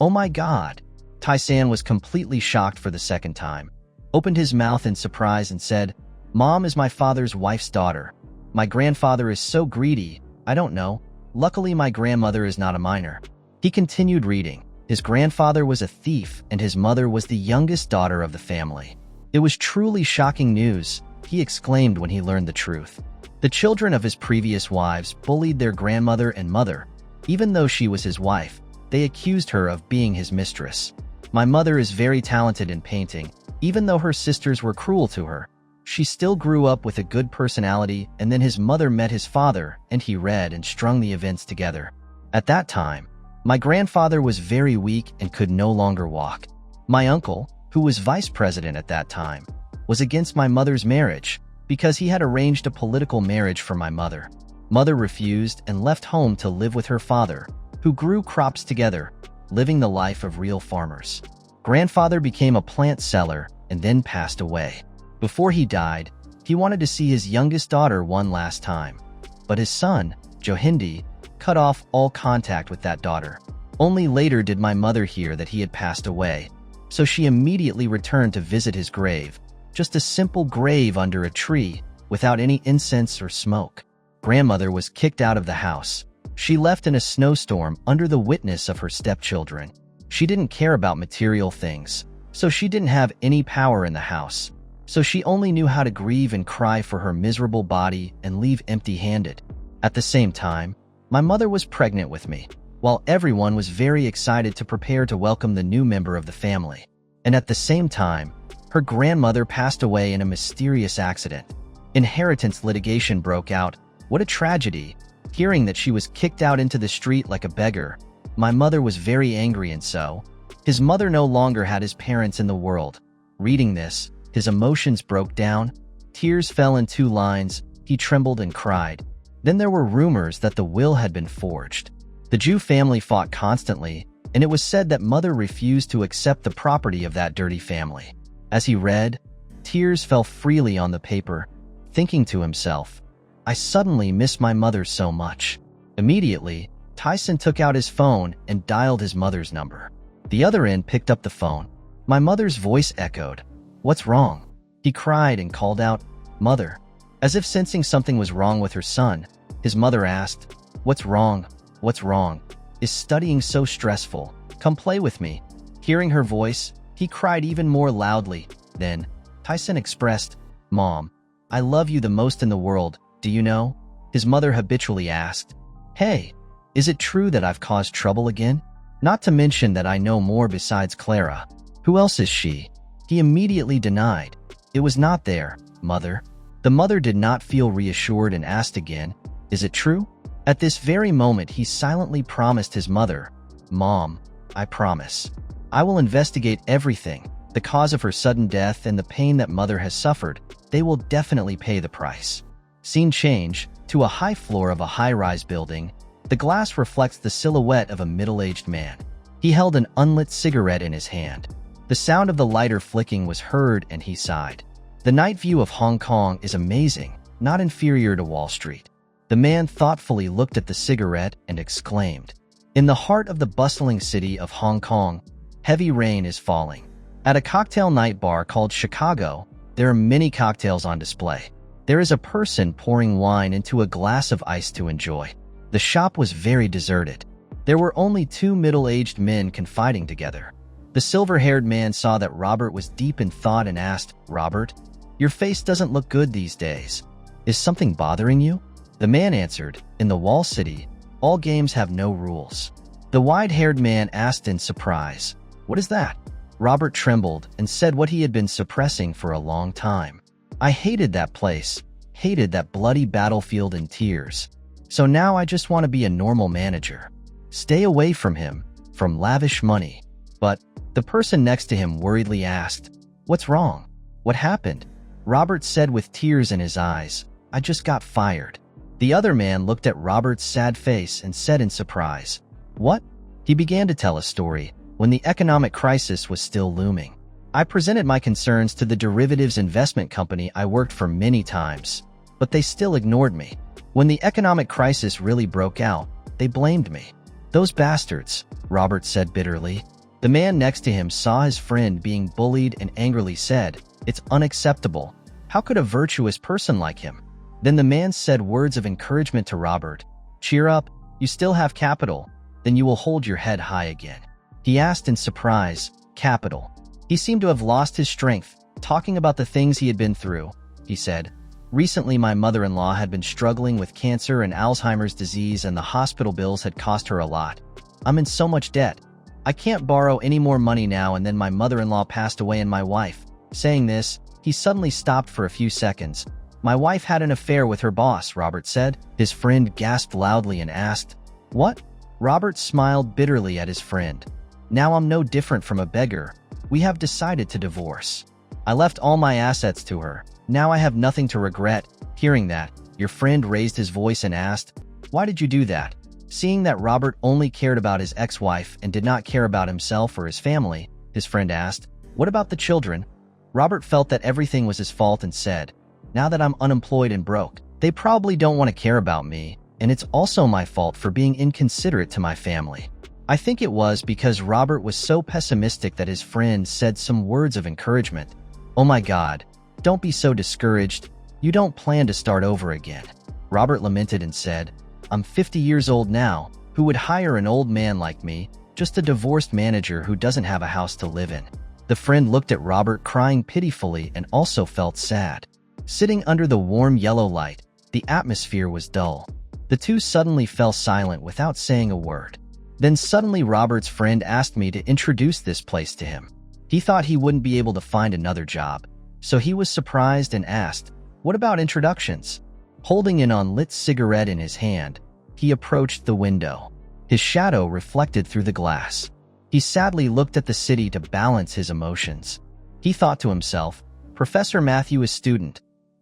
oh my God! Taesan was completely shocked for the second time, opened his mouth in surprise and said, Mom is my father's wife's daughter. My grandfather is so greedy, I don't know. Luckily my grandmother is not a minor. He continued reading. His grandfather was a thief and his mother was the youngest daughter of the family. It was truly shocking news, he exclaimed when he learned the truth. The children of his previous wives bullied their grandmother and mother. Even though she was his wife, they accused her of being his mistress. My mother is very talented in painting. Even though her sisters were cruel to her, she still grew up with a good personality, and then his mother met his father, and he read and strung the events together. At that time, my grandfather was very weak and could no longer walk. My uncle, who was vice president at that time, was against my mother's marriage because he had arranged a political marriage for my mother. Mother refused and left home to live with her father, who grew crops together, living the life of real farmers. Grandfather became a plant seller and then passed away. Before he died, he wanted to see his youngest daughter one last time. But his son, Johindi, cut off all contact with that daughter. Only later did my mother hear that he had passed away, so she immediately returned to visit his grave. Just a simple grave under a tree, without any incense or smoke. Grandmother was kicked out of the house. She left in a snowstorm under the witness of her stepchildren. She didn't care about material things, so she didn't have any power in the house. So she only knew how to grieve and cry for her miserable body and leave empty-handed. At the same time, my mother was pregnant with me, while everyone was very excited to prepare to welcome the new member of the family. And at the same time, her grandmother passed away in a mysterious accident. Inheritance litigation broke out. What a tragedy! Hearing that she was kicked out into the street like a beggar, my mother was very angry, and so his mother no longer had his parents in the world. Reading this, his emotions broke down. Tears fell in 2 lines. He trembled and cried. Then there were rumors that the will had been forged. The Jew family fought constantly. and it was said that mother refused to accept the property of that dirty family. As he read, tears fell freely on the paper, thinking to himself, I suddenly miss my mother so much. Immediately, Taesan took out his phone and dialed his mother's number. The other end picked up the phone. My mother's voice echoed. What's wrong? He cried and called out, Mother. As if sensing something was wrong with her son, his mother asked, What's wrong? What's wrong? Is studying so stressful? Come play with me. Hearing her voice, he cried even more loudly. Then, Taesan expressed, Mom, I love you the most in the world, do you know? His mother habitually asked, Hey, is it true that I've caused trouble again? Not to mention that I know more besides Clara. Who else is she? He immediately denied. It was not there, Mother. The mother did not feel reassured and asked again, Is it true? At this very moment, he silently promised his mother, Mom, I promise. I will investigate everything, the cause of her sudden death and the pain that mother has suffered. They will definitely pay the price. Scene change to a high floor of a high-rise building. The glass reflects the silhouette of a middle-aged man. He held an unlit cigarette in his hand. The sound of the lighter flicking was heard and he sighed. The night view of Hong Kong is amazing, not inferior to Wall Street. The man thoughtfully looked at the cigarette and exclaimed, In the heart of the bustling city of Hong Kong, heavy rain is falling. At a cocktail night bar called Chicago, there are many cocktails on display. There is a person pouring wine into a glass of ice to enjoy. The shop was very deserted. There were only two middle-aged men confiding together. The silver-haired man saw that Robert was deep in thought and asked, Robert, your face doesn't look good these days. Is something bothering you? The man answered, In the wall city, all games have no rules. The wide-haired man asked in surprise, What is that? Robert trembled and said what he had been suppressing for a long time. I hated that place, hated that bloody battlefield in tears. So now I just want to be a normal manager. Stay away from him, from lavish money. But the person next to him worriedly asked, What's wrong? What happened? Robert said with tears in his eyes, I just got fired. The other man looked at Robert's sad face and said in surprise, What? He began to tell a story when the economic crisis was still looming. I presented my concerns to the derivatives investment company I worked for many times, but they still ignored me. When the economic crisis really broke out, they blamed me. Those bastards, Robert said bitterly. The man next to him saw his friend being bullied and angrily said, It's unacceptable. How could a virtuous person like him? Then the man said words of encouragement to Robert. Cheer up, you still have capital, then you will hold your head high again. He asked in surprise, Capital? He seemed to have lost his strength, talking about the things he had been through. He said, Recently my mother-in-law had been struggling with cancer and Alzheimer's disease and the hospital bills had cost her a lot. I'm in so much debt. I can't borrow any more money now and then my mother-in-law passed away and my wife. Saying this, he suddenly stopped for a few seconds. My wife had an affair with her boss, Robert said. His friend gasped loudly and asked, What? Robert smiled bitterly at his friend. Now I'm no different from a beggar. We have decided to divorce. I left all my assets to her. Now I have nothing to regret. Hearing that, your friend raised his voice and asked, Why did you do that? Seeing that Robert only cared about his ex-wife and did not care about himself or his family, his friend asked, What about the children? Robert felt that everything was his fault and said, Now that I'm unemployed and broke, they probably don't want to care about me, and it's also my fault for being inconsiderate to my family. I think it was because Robert was so pessimistic that his friend said some words of encouragement. Oh my God, don't be so discouraged. You don't plan to start over again. Robert lamented and said, I'm 50 years old now. Who would hire an old man like me, just a divorced manager who doesn't have a house to live in? The friend looked at Robert crying pitifully and also felt sad. Sitting under the warm yellow light, the atmosphere was dull. The two suddenly fell silent without saying a word. Then suddenly Robert's friend asked me to introduce this place to him. He thought he wouldn't be able to find another job, so he was surprised and asked, What about introductions? Holding an unlit cigarette in his hand, he approached the window. His shadow reflected through the glass. He sadly looked at the city to balance his emotions. He thought to himself, Professor Matthew is student.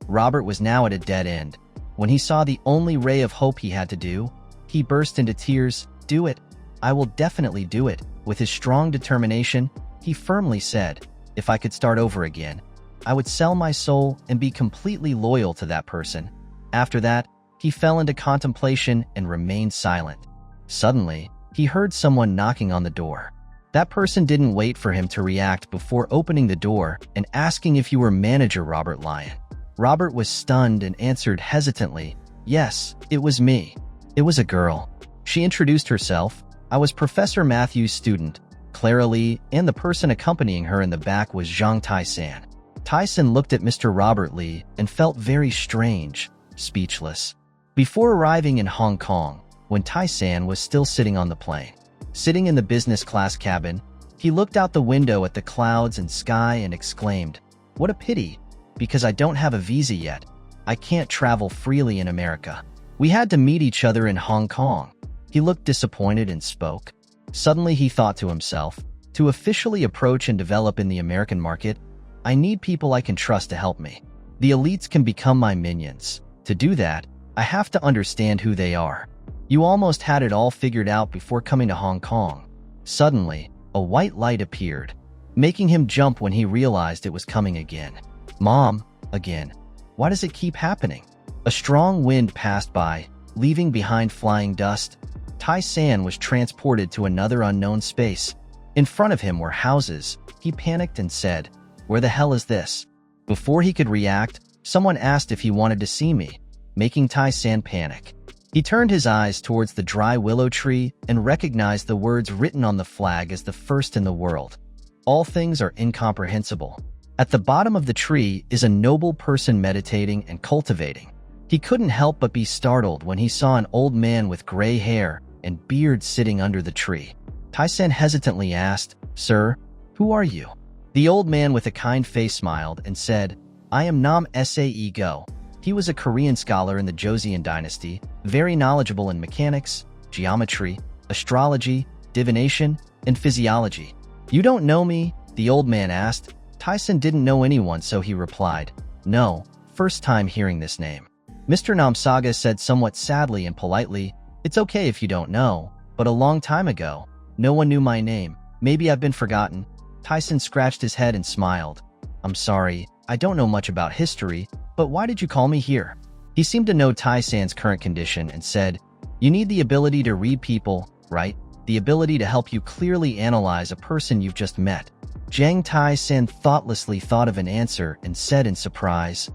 Robert was now at a dead end. When he saw the only ray of hope he had to do, he burst into tears. Do it. I will definitely do it, With his strong determination, he firmly said, "If I could start over again, I would sell my soul and be completely loyal to that person." After that, he fell into contemplation and remained silent. Suddenly, he heard someone knocking on the door. That person didn't wait for him to react before opening the door and asking if you were manager Robert Lyon. Robert was stunned and answered hesitantly, "Yes, it was me." It was a girl. She introduced herself. "I was Professor Matthew's student, Clara Lee, and the person accompanying her in the back was Jang Taesan." Taesan looked at Mr. Robert Lee and felt very strange, speechless. Before arriving in Hong Kong, when Taesan was still sitting on the plane, sitting in the business class cabin, he looked out the window at the clouds and sky and exclaimed, "What a pity, because I don't have a visa yet. I can't travel freely in America. We had to meet each other in Hong Kong." He looked disappointed and spoke. Suddenly he thought to himself, "To officially approach and develop in the American market, I need people I can trust to help me. The elites can become my minions. To do that, I have to understand who they are." You almost had it all figured out before coming to Hong Kong. Suddenly, a white light appeared, making him jump when he realized it was coming again. "Mom, again. Why does it keep happening?" A strong wind passed by, leaving behind flying dust. Taesan was transported to another unknown space. In front of him were houses. He panicked and said, "Where the hell is this?" Before he could react, someone asked if he wanted to see me, making Taesan panic. He turned his eyes towards the dry willow tree and recognized the words written on the flag as the first in the world. "All things are incomprehensible." At the bottom of the tree is a noble person meditating and cultivating. He couldn't help but be startled when he saw an old man with gray hair and beard sitting under the tree. Taesan hesitantly asked, "Sir, who are you?" The old man with a kind face smiled and said, "I am Nam Sae Go." He was a Korean scholar in the Joseon dynasty, very knowledgeable in mechanics, geometry, astrology, divination, and physiology. "You don't know me?" the old man asked. Taesan didn't know anyone, so he replied, "No, first time hearing this name." Mr. Namsaga said somewhat sadly and politely, "It's okay if you don't know, but a long time ago, no one knew my name. Maybe I've been forgotten." Taesan scratched his head and smiled. "I'm sorry, I don't know much about history, but why did you call me here?" He seemed to know Taesan's current condition and said, "You need the ability to read people, right? The ability to help you clearly analyze a person you've just met." Jang Taesan thoughtlessly thought of an answer and said in surprise,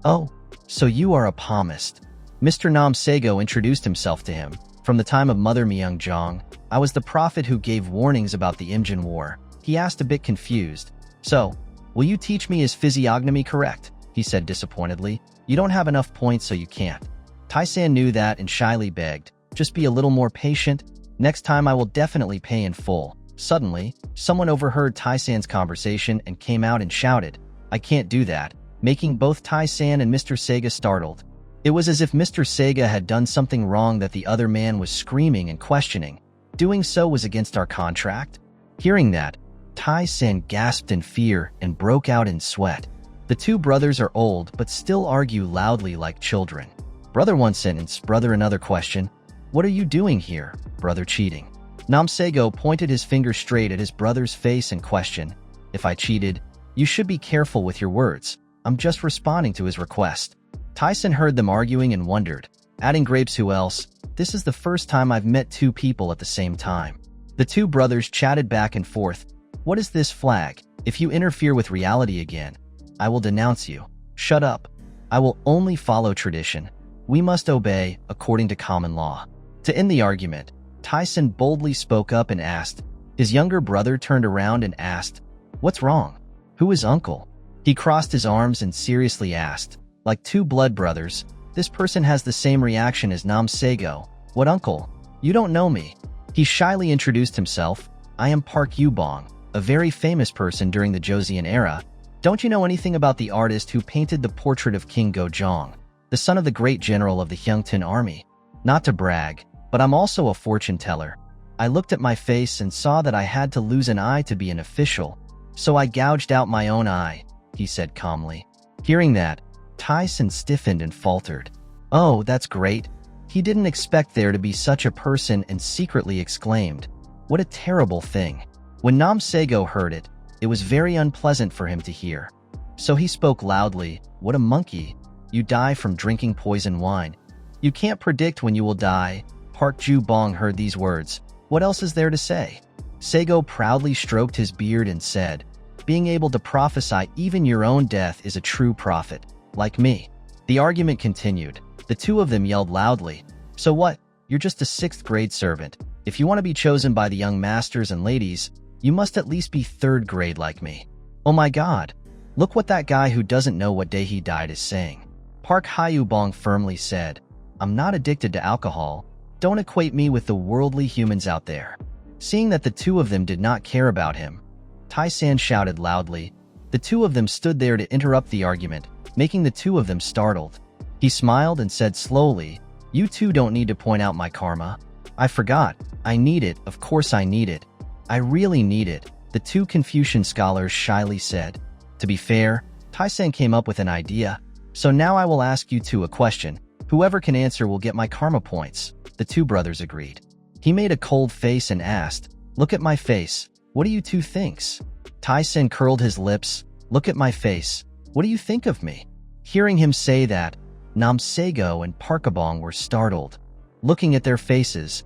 "Oh, so you are a palmist." Mr. Nam Sego introduced himself to him. "From the time of Mother Myung-jong, I was the prophet who gave warnings about the Imjin War." He asked a bit confused, "So, will you teach me is physiognomy correct?" He said disappointedly. "You don't have enough points, so you can't." Taesan knew that and shyly begged, "Just be a little more patient. Next time I will definitely pay in full." Suddenly, someone overheard Taesan's conversation and came out and shouted, "I can't do that," making both Taesan and Mr. Sega startled. It was as if Mr. Sega had done something wrong that the other man was screaming and questioning. Doing so was against our contract? Hearing that, Taesan gasped in fear and broke out in sweat. The two brothers are old but still argue loudly like children. Brother one sentence, brother another question. "What are you doing here, brother cheating?" Namsego pointed his finger straight at his brother's face and questioned, "If I cheated, you should be careful with your words. I'm just responding to his request." Taesan heard them arguing and wondered, adding grapes, "Who else? This is the first time I've met two people at the same time." The two brothers chatted back and forth. "What is this flag? If you interfere with reality again, I will denounce you." "Shut up. I will only follow tradition. We must obey according to common law." To end the argument, Taesan boldly spoke up and asked. His younger brother turned around and asked, "What's wrong? Who is uncle?" He crossed his arms and seriously asked, "Like two blood brothers, this person has the same reaction as Nam Sego. What uncle? You don't know me." He shyly introduced himself. "I am Park Yubong, a very famous person during the Joseon era. Don't you know anything about the artist who painted the portrait of King Gojong, the son of the great general of the Hyungtan army? Not to brag, but I'm also a fortune teller. I looked at my face and saw that I had to lose an eye to be an official, so I gouged out my own eye," he said calmly. Hearing that, Taesan stiffened and faltered. "Oh, that's great." He didn't expect there to be such a person and secretly exclaimed, What a terrible thing. When Nam Sego heard it, it was very unpleasant for him to hear. So he spoke loudly, "What a monkey. You die from drinking poison wine. You can't predict when you will die." Park Ju-bong heard these words. What else is there to say? Sego proudly stroked his beard and said, "Being able to prophesy even your own death is a true prophet, like me." The argument continued. The two of them yelled loudly, "So what? You're just a 6th grade servant. If you want to be chosen by the young masters and ladies, you must at least be 3rd grade like me." Oh my god. Look what that guy who doesn't know what day he died is saying. Park Hyubong firmly said, "I'm not addicted to alcohol. Don't equate me with the worldly humans out there." Seeing that the two of them did not care about him, Tae-san shouted loudly. The two of them stood there to interrupt the argument, making the two of them startled. He smiled and said slowly, "You two don't need to point out my karma. I forgot. I need it. Of course I need it. I really need it," the two Confucian scholars shyly said. To be fair, Tae-san came up with an idea. "So now I will ask you two a question. Whoever can answer will get my karma points," the two brothers agreed. He made a cold face and asked, "Look at my face. What do you two thinks?" Tae-san curled his lips. "Look at my face. What do you think of me?" Hearing him say that, Nam Sego and Parkabong were startled. Looking at their faces.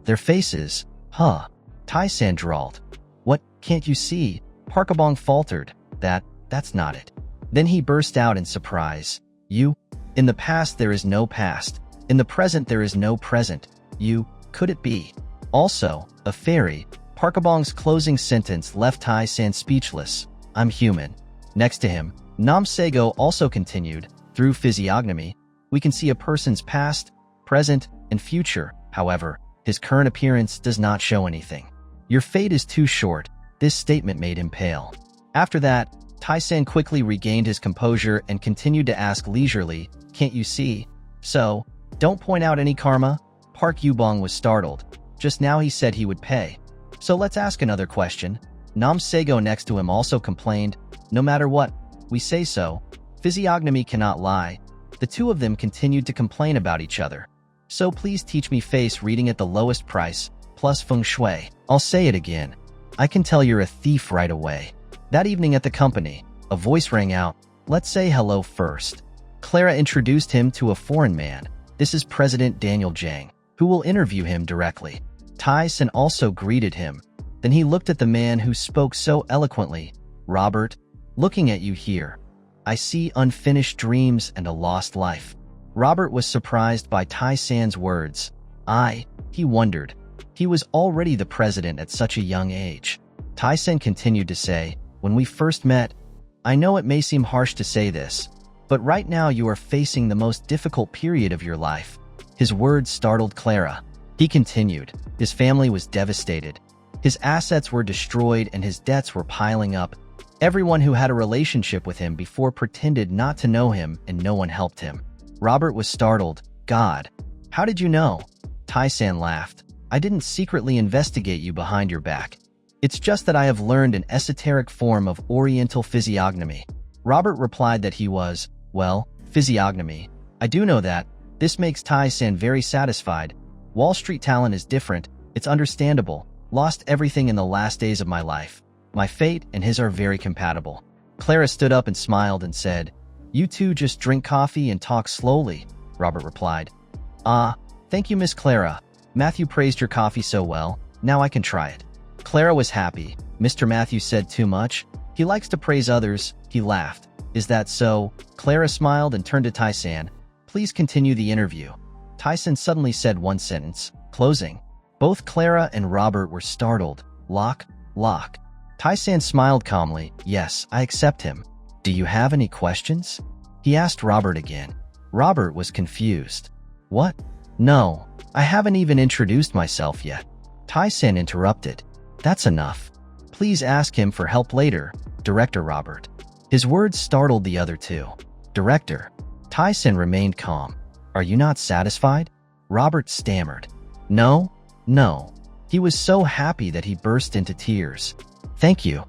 Their faces? Huh. Tae-san drawled. "What, can't you see?" Parkabong faltered. That's not it." Then he burst out in surprise. "You? In the past there is no past. In the present there is no present. You, could it be? Also, a fairy." Parkabong's closing sentence left Tae-san speechless. "I'm human." Next to him, Nam Sego also continued, "Through physiognomy, we can see a person's past, present, and future. However, his current appearance does not show anything. Your fate is too short." This statement made him pale. After that, Tae-san quickly regained his composure and continued to ask leisurely, "Can't you see? So, don't point out any karma?" Park Yubong was startled. Just now he said he would pay. "So let's ask another question." Nam Sego next to him also complained, "No matter what, we say so. Physiognomy cannot lie." The two of them continued to complain about each other. "So please teach me face reading at the lowest price, plus feng shui." I'll say it again. "I can tell you're a thief right away." That evening at the company, a voice rang out, "Let's say hello first." Clara introduced him to a foreign man. "This is President Daniel Jang, who will interview him directly." Tae-san also greeted him. Then he looked at the man who spoke so eloquently. "Robert, looking at you here, I see unfinished dreams and a lost life." Robert was surprised by Tae-san's words. He wondered. He was already the president at such a young age. Tae-san continued to say, "When we first met, I know it may seem harsh to say this, but right now you are facing the most difficult period of your life." His words startled Clara. He continued, "His family was devastated. His assets were destroyed and his debts were piling up. Everyone who had a relationship with him before pretended not to know him and no one helped him." Robert was startled. "God, how did you know?" Tae-san laughed. "I didn't secretly investigate you behind your back. It's just that I have learned an esoteric form of Oriental physiognomy." Robert replied that he was, physiognomy. "I do know that." This makes Tae-san very satisfied. "Wall Street talent is different. It's understandable. Lost everything in the last days of my life. My fate and his are very compatible." Clara stood up and smiled and said, "You two just drink coffee and talk slowly," Robert replied. Thank you, Miss Clara. Matthew praised your coffee so well. Now I can try it." Clara was happy. Mr. Matthew said too much. He likes to praise others. He laughed. "Is that so?" Clara smiled and turned to Tae-san. "Please continue the interview." Tae-san suddenly said one sentence, closing. Both Clara and Robert were startled. Lock. Tae-san smiled calmly. "Yes, I accept him. Do you have any questions?" He asked Robert again. Robert was confused. "What? No, I haven't even introduced myself yet." Tae-san interrupted. "That's enough. Please ask him for help later, Director Robert." His words startled the other two. "Director?" Tae-san remained calm. "Are you not satisfied?" Robert stammered. No. He was so happy that he burst into tears. Thank you.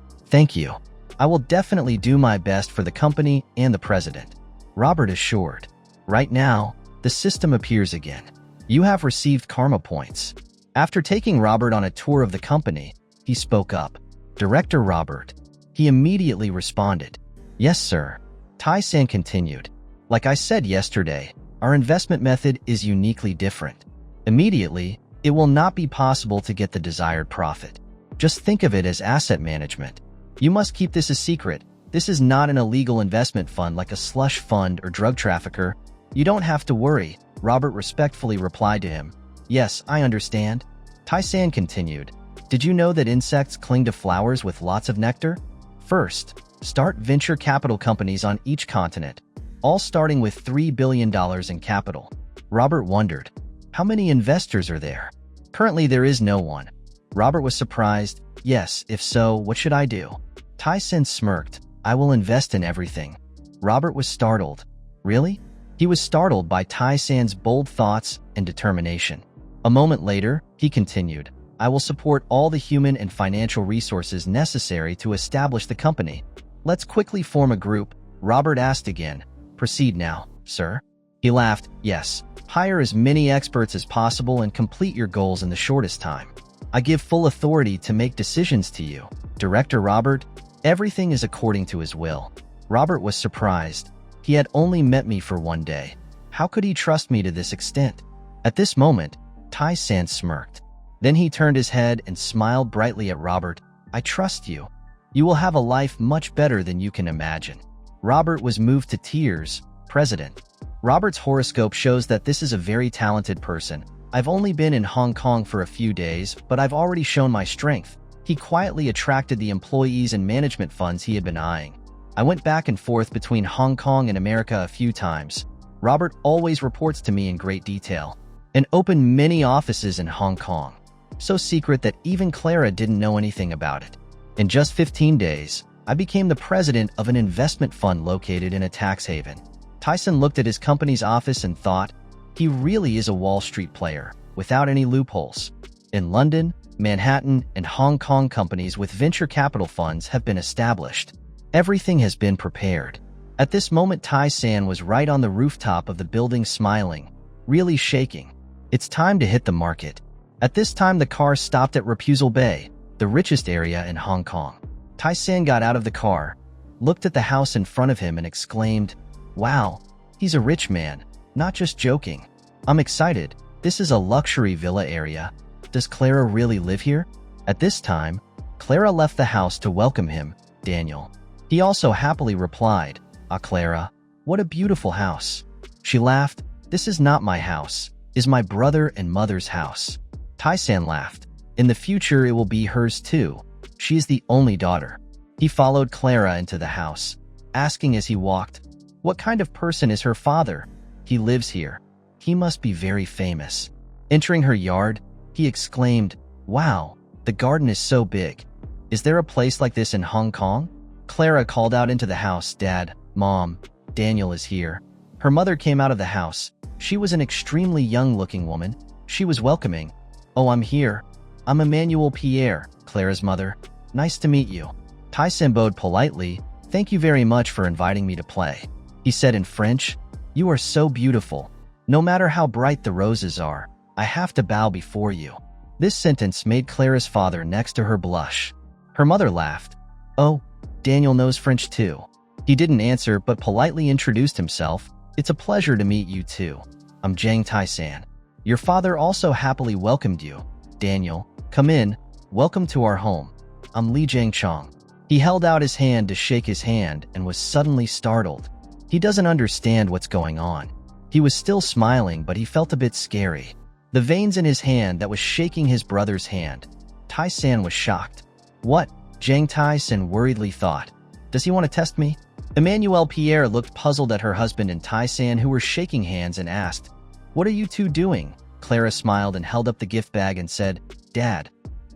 I will definitely do my best for the company and the president," Robert assured. "Right now, the system appears again. You have received karma points. After taking Robert on a tour of the company, he spoke up. Director Robert. He immediately responded. Yes, sir. Tae-san continued. Like I said yesterday, our investment method is uniquely different. Immediately, it will not be possible to get the desired profit. Just think of it as asset management. You must keep this a secret. This is not an illegal investment fund like a slush fund or drug trafficker. You don't have to worry, Robert respectfully replied to him. Yes, I understand. Tae-san continued. Did you know that insects cling to flowers with lots of nectar? First, start venture capital companies on each continent, all starting with $3 billion in capital. Robert wondered, how many investors are there? Currently, there is no one. Robert was surprised. Yes, if so, what should I do? Tae-san smirked. I will invest in everything. Robert was startled. Really? He was startled by Tae-san's bold thoughts and determination. A moment later, he continued, I will support all the human and financial resources necessary to establish the company. Let's quickly form a group. Robert asked again. Proceed now, sir. He laughed. Yes. Hire as many experts as possible and complete your goals in the shortest time. I give full authority to make decisions to you. Director Robert, everything is according to his will. Robert was surprised. He had only met me for one day. How could he trust me to this extent? At this moment, Tae-san smirked. Then he turned his head and smiled brightly at Robert. I trust you. You will have a life much better than you can imagine. Robert was moved to tears. President. Robert's horoscope shows that this is a very talented person. I've only been in Hong Kong for a few days, but I've already shown my strength. He quietly attracted the employees and management funds he had been eyeing. I went back and forth between Hong Kong and America a few times. Robert always reports to me in great detail and opened many offices in Hong Kong. So secret that even Clara didn't know anything about it. In just 15 days, I became the president of an investment fund located in a tax haven. Tae-san looked at his company's office and thought, he really is a Wall Street player, without any loopholes. In London, Manhattan, and Hong Kong, companies with venture capital funds have been established. Everything has been prepared. At this moment, Tae-san was right on the rooftop of the building, smiling, really shaking. It's time to hit the market. At this time, the car stopped at Repulsal Bay, the richest area in Hong Kong. Tae-san got out of the car, looked at the house in front of him and exclaimed, wow, he's a rich man, not just joking. I'm excited. This is a luxury villa area. Does Clara really live here? At this time, Clara left the house to welcome him, Daniel. He also happily replied, Ah, Clara, what a beautiful house. She laughed. This is not my house. Is my brother and mother's house. Tae-san laughed. In the future, it will be hers too. She is the only daughter. He followed Clara into the house, asking as he walked, what kind of person is her father? He lives here. He must be very famous. Entering her yard, he exclaimed, wow, the garden is so big. Is there a place like this in Hong Kong? Clara called out into the house, Dad, Mom, Daniel is here. Her mother came out of the house. She was an extremely young-looking woman. She was welcoming. Oh, I'm here. I'm Emmanuel Pierre, Clara's mother. Nice to meet you. Tae-san bowed politely. Thank you very much for inviting me to play. He said in French, you are so beautiful. No matter how bright the roses are, I have to bow before you. This sentence made Clara's father next to her blush. Her mother laughed. Oh, Daniel knows French too. He didn't answer but politely introduced himself. It's a pleasure to meet you too. I'm Jang Taesan. Your father also happily welcomed you. Daniel, come in. Welcome to our home. I'm Lee Jang-chong. He held out his hand to shake his hand and was suddenly startled. He doesn't understand what's going on. He was still smiling, but he felt a bit scary. The veins in his hand that was shaking his brother's hand. Tae-san was shocked. What? Jang Tae-san worriedly thought. Does he want to test me? Emmanuel Pierre looked puzzled at her husband and Tae-san, who were shaking hands, and asked, what are you two doing? Clara smiled and held up the gift bag and said, Dad,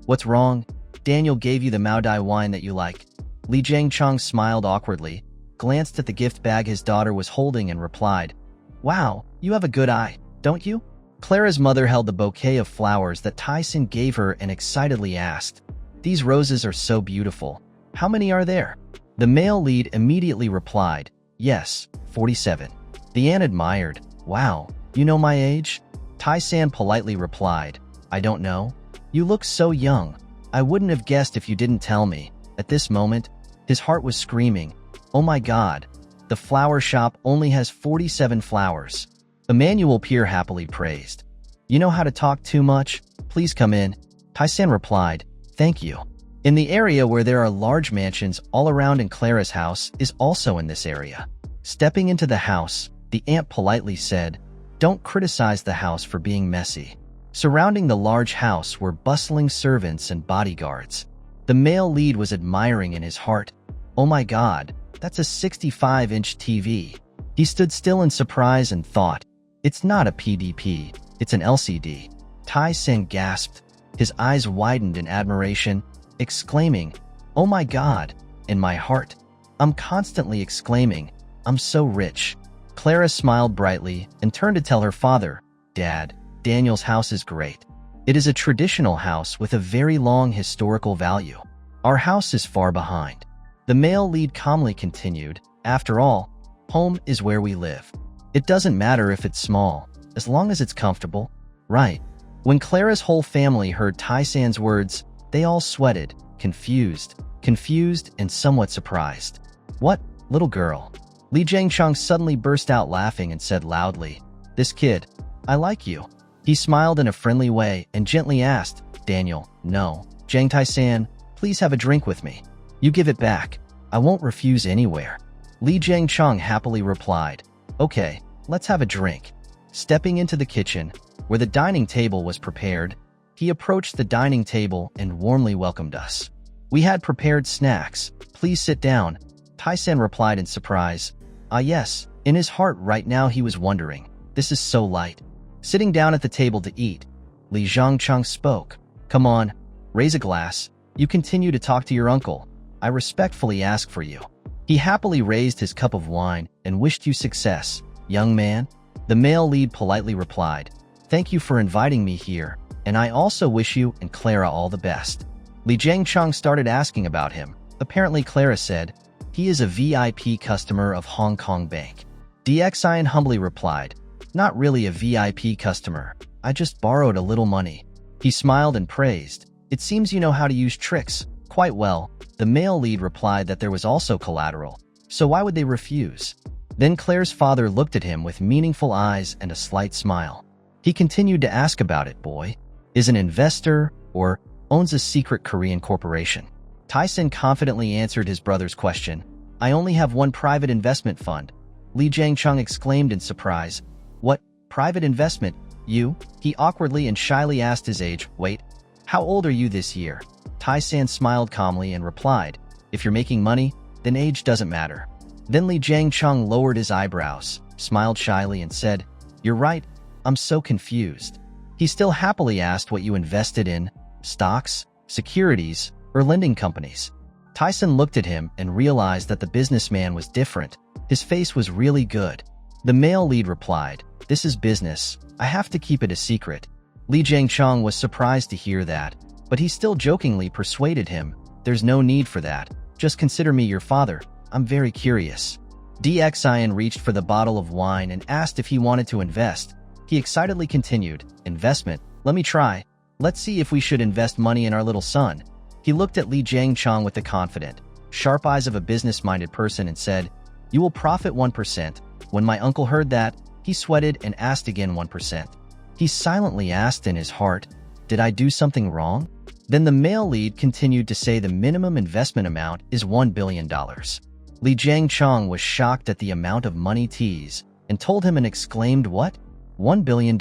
what's wrong? Daniel gave you the Mao Dai wine that you like. Lee Jang-chong smiled awkwardly, glanced at the gift bag his daughter was holding and replied, wow, you have a good eye, don't you? Clara's mother held the bouquet of flowers that Tae-san gave her and excitedly asked, these roses are so beautiful. How many are there? The male lead immediately replied, yes, 47. The aunt admired, wow, you know my age? Tae-san politely replied, I don't know. You look so young. I wouldn't have guessed if you didn't tell me. At this moment, his heart was screaming, "Oh my God, the flower shop only has 47 flowers." Emmanuel Pierre happily praised. "You know how to talk too much? Please come in." Taesan replied, "Thank you." In the area where there are large mansions all around, and Clara's house is also in this area. Stepping into the house, the aunt politely said, "Don't criticize the house for being messy." Surrounding the large house were bustling servants and bodyguards. The male lead was admiring in his heart. "Oh my God, that's a 65-inch TV." He stood still in surprise and thought, "It's not a PDP, it's an LCD." Taesan gasped. His eyes widened in admiration, exclaiming, "Oh my God." In my heart, I'm constantly exclaiming, "I'm so rich." Clara smiled brightly and turned to tell her father, "Dad, Daniel's house is great. It is a traditional house with a very long historical value. Our house is far behind." The male lead calmly continued, "After all, home is where we live. It doesn't matter if it's small, as long as it's comfortable, right?" When Clara's whole family heard Taesan's words, they all sweated, confused, and somewhat surprised. "What, little girl?" Lee Jang-chang suddenly burst out laughing and said loudly, "This kid, I like you." He smiled in a friendly way and gently asked, "Daniel, no. Jang Taesan, please have a drink with me. You give it back. I won't refuse anywhere." Lee Jang-chang happily replied, "Okay, let's have a drink." Stepping into the kitchen, where the dining table was prepared, he approached the dining table and warmly welcomed us. "We had prepared snacks. Please sit down," Taesan replied in surprise. "Ah yes." In his heart right now he was wondering, "This is so light." Sitting down at the table to eat, Lee Jang-chang spoke. "Come on, raise a glass. You continue to talk to your uncle. I respectfully ask for you." He happily raised his cup of wine and wished you success, young man. The male lead politely replied, "Thank you for inviting me here, and I also wish you and Clara all the best." Lee Jang-chang started asking about him. Apparently Clara said, "He is a VIP customer of Hong Kong Bank." DXIN humbly replied, "Not really a VIP customer. I just borrowed a little money." He smiled and praised, "It seems you know how to use tricks quite well." The male lead replied that there was also collateral, so why would they refuse? Then Claire's father looked at him with meaningful eyes and a slight smile. He continued to ask about it, "Boy, is an investor or owns a secret Korean corporation?" Taesan confidently answered his brother's question. "I only have one private investment fund." Lee Jang-chang exclaimed in surprise. "What, private investment? You?" He awkwardly and shyly asked his age. "Wait, how old are you this year?" Taesan smiled calmly and replied, "If you're making money, then age doesn't matter." Then Lee Jang-chang lowered his eyebrows, smiled shyly and said, "You're right, I'm so confused." He still happily asked what you invested in, stocks, securities, or lending companies. Taesan looked at him and realized that the businessman was different. His face was really good. The male lead replied, "This is business. I have to keep it a secret." Lee Jang-chang was surprised to hear that, but he still jokingly persuaded him, "There's no need for that. Just consider me your father. I'm very curious." DXIN reached for the bottle of wine and asked if he wanted to invest. He excitedly continued, "Investment? Let me try. Let's see if we should invest money in our little son." He looked at Lee Jang-chang with the confident, sharp eyes of a business-minded person and said, "You will profit 1%. When my uncle heard that, he sweated and asked again 1%. He silently asked in his heart, "Did I do something wrong?" Then the male lead continued to say the minimum investment amount is $1 billion. Lee Jang-chang was shocked at the amount of money teased and told him and exclaimed, "What? $1 billion?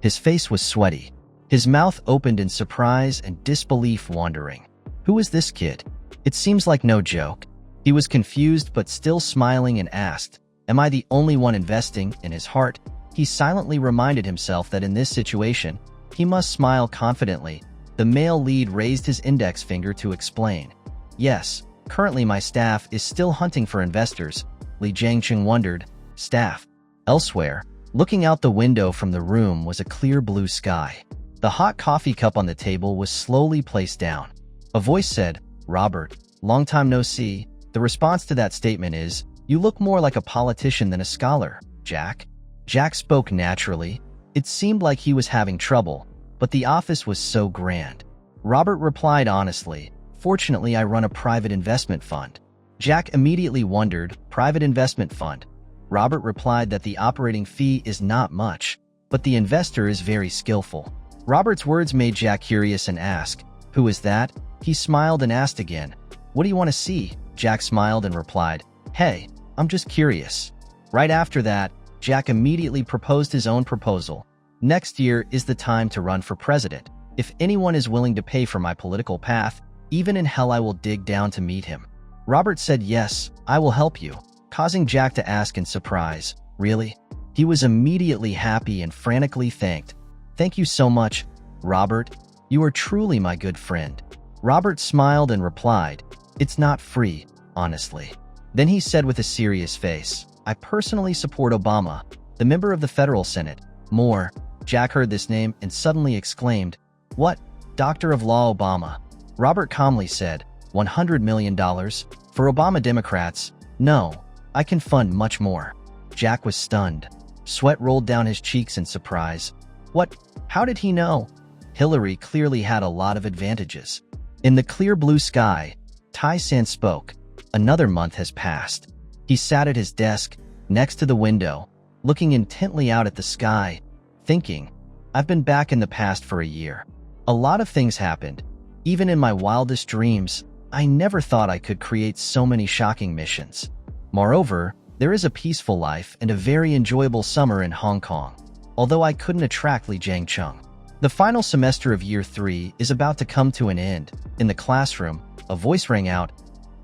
His face was sweaty. His mouth opened in surprise and disbelief, wondering, "Who is this kid? It seems like no joke." He was confused but still smiling and asked, "Am I the only one investing?" In his heart, he silently reminded himself that in this situation, he must smile confidently. The male lead raised his index finger to explain, "Yes, currently my staff is still hunting for investors." Lee Jang-chang wondered, "Staff?" Elsewhere, looking out the window from the room was a clear blue sky. The hot coffee cup on the table was slowly placed down. A voice said, "Robert, long time no see." The response to that statement is, "You look more like a politician than a scholar, Jack." Jack spoke naturally. It seemed like he was having trouble, but the office was so grand. Robert replied honestly, "Fortunately, I run a private investment fund." Jack immediately wondered, "Private investment fund?" Robert replied that the operating fee is not much, but the investor is very skillful. Robert's words made Jack curious and asked, "Who is that?" He smiled and asked again, "What do you want to see?" Jack smiled and replied, "Hey, I'm just curious." Right after that, Jack immediately proposed his own proposal. "Next year is the time to run for president. If anyone is willing to pay for my political path, even in hell I will dig down to meet him." Robert said, "Yes, I will help you," causing Jack to ask in surprise, "Really?" He was immediately happy and frantically thanked. "Thank you so much, Robert. You are truly my good friend." Robert smiled and replied, "It's not free, honestly." Then he said with a serious face, "I personally support Obama, the member of the federal Senate." More. Jack heard this name and suddenly exclaimed, "What? Doctor of Law Obama?" Robert calmly said, $100 million? For Obama Democrats? No, I can fund much more. Jack was stunned. Sweat rolled down his cheeks in surprise. What? How did he know? Hillary clearly had a lot of advantages. In the clear blue sky, Taesan spoke. Another month has passed. He sat at his desk, next to the window, looking intently out at the sky, thinking, "I've been back in the past for a year. A lot of things happened. Even in my wildest dreams, I never thought I could create so many shocking missions. Moreover, there is a peaceful life and a very enjoyable summer in Hong Kong, although I couldn't attract Li Jiangcheng. The final semester of Year 3 is about to come to an end. In the classroom, a voice rang out.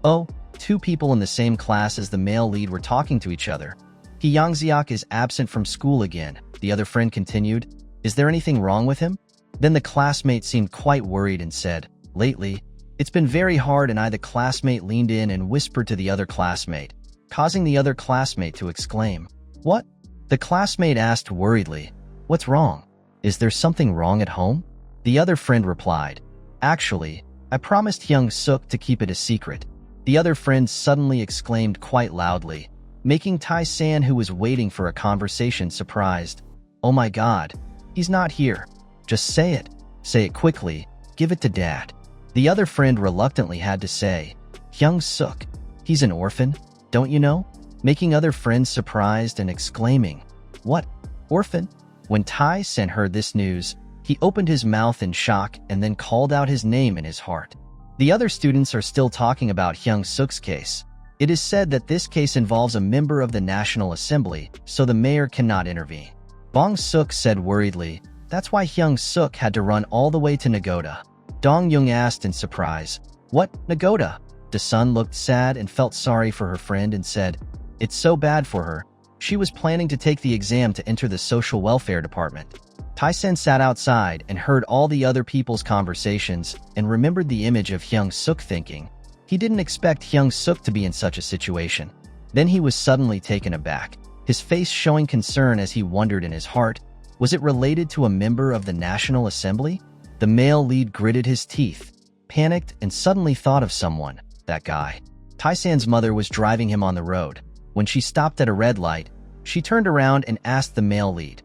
Oh, two people in the same class as the male lead were talking to each other. He Yangziak is absent from school again," the other friend continued. "Is there anything wrong with him?" Then the classmate seemed quite worried and said, "Lately, it's been very hard," and the classmate leaned in and whispered to the other classmate, causing the other classmate to exclaim, "What?" The classmate asked worriedly, "What's wrong? Is there something wrong at home?" The other friend replied, "Actually, I promised Hyung Suk to keep it a secret." The other friend suddenly exclaimed quite loudly, making Tae-san, who was waiting for a conversation, surprised. "Oh my god, he's not here. Just say it. Say it quickly. Give it to Dad." The other friend reluctantly had to say, "Hyung Suk, he's an orphan, don't you know?" Making other friends surprised and exclaiming, "What? Orphan?" When Tae-san heard this news, he opened his mouth in shock and then called out his name in his heart. The other students are still talking about Hyung Suk's case. It is said that this case involves a member of the National Assembly, so the mayor cannot intervene. Bong Suk said worriedly, "That's why Hyung Suk had to run all the way to Nagoda." Dong Young asked in surprise, "What, Nagoda?" Dasun looked sad and felt sorry for her friend and said, "It's so bad for her. She was planning to take the exam to enter the social welfare department." Tae-san sat outside and heard all the other people's conversations and remembered the image of Hyung Suk, thinking, he didn't expect Hyung Suk to be in such a situation. Then he was suddenly taken aback, his face showing concern as he wondered in his heart, was it related to a member of the National Assembly? The male lead gritted his teeth, panicked, and suddenly thought of someone, that guy. Tae-san's mother was driving him on the road. When she stopped at a red light, she turned around and asked the male lead,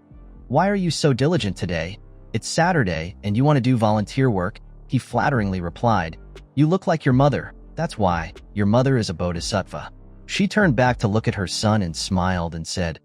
"Why are you so diligent today? It's Saturday and you want to do volunteer work?" He flatteringly replied, "You look like your mother. That's why. Your mother is a bodhisattva." She turned back to look at her son and smiled and said,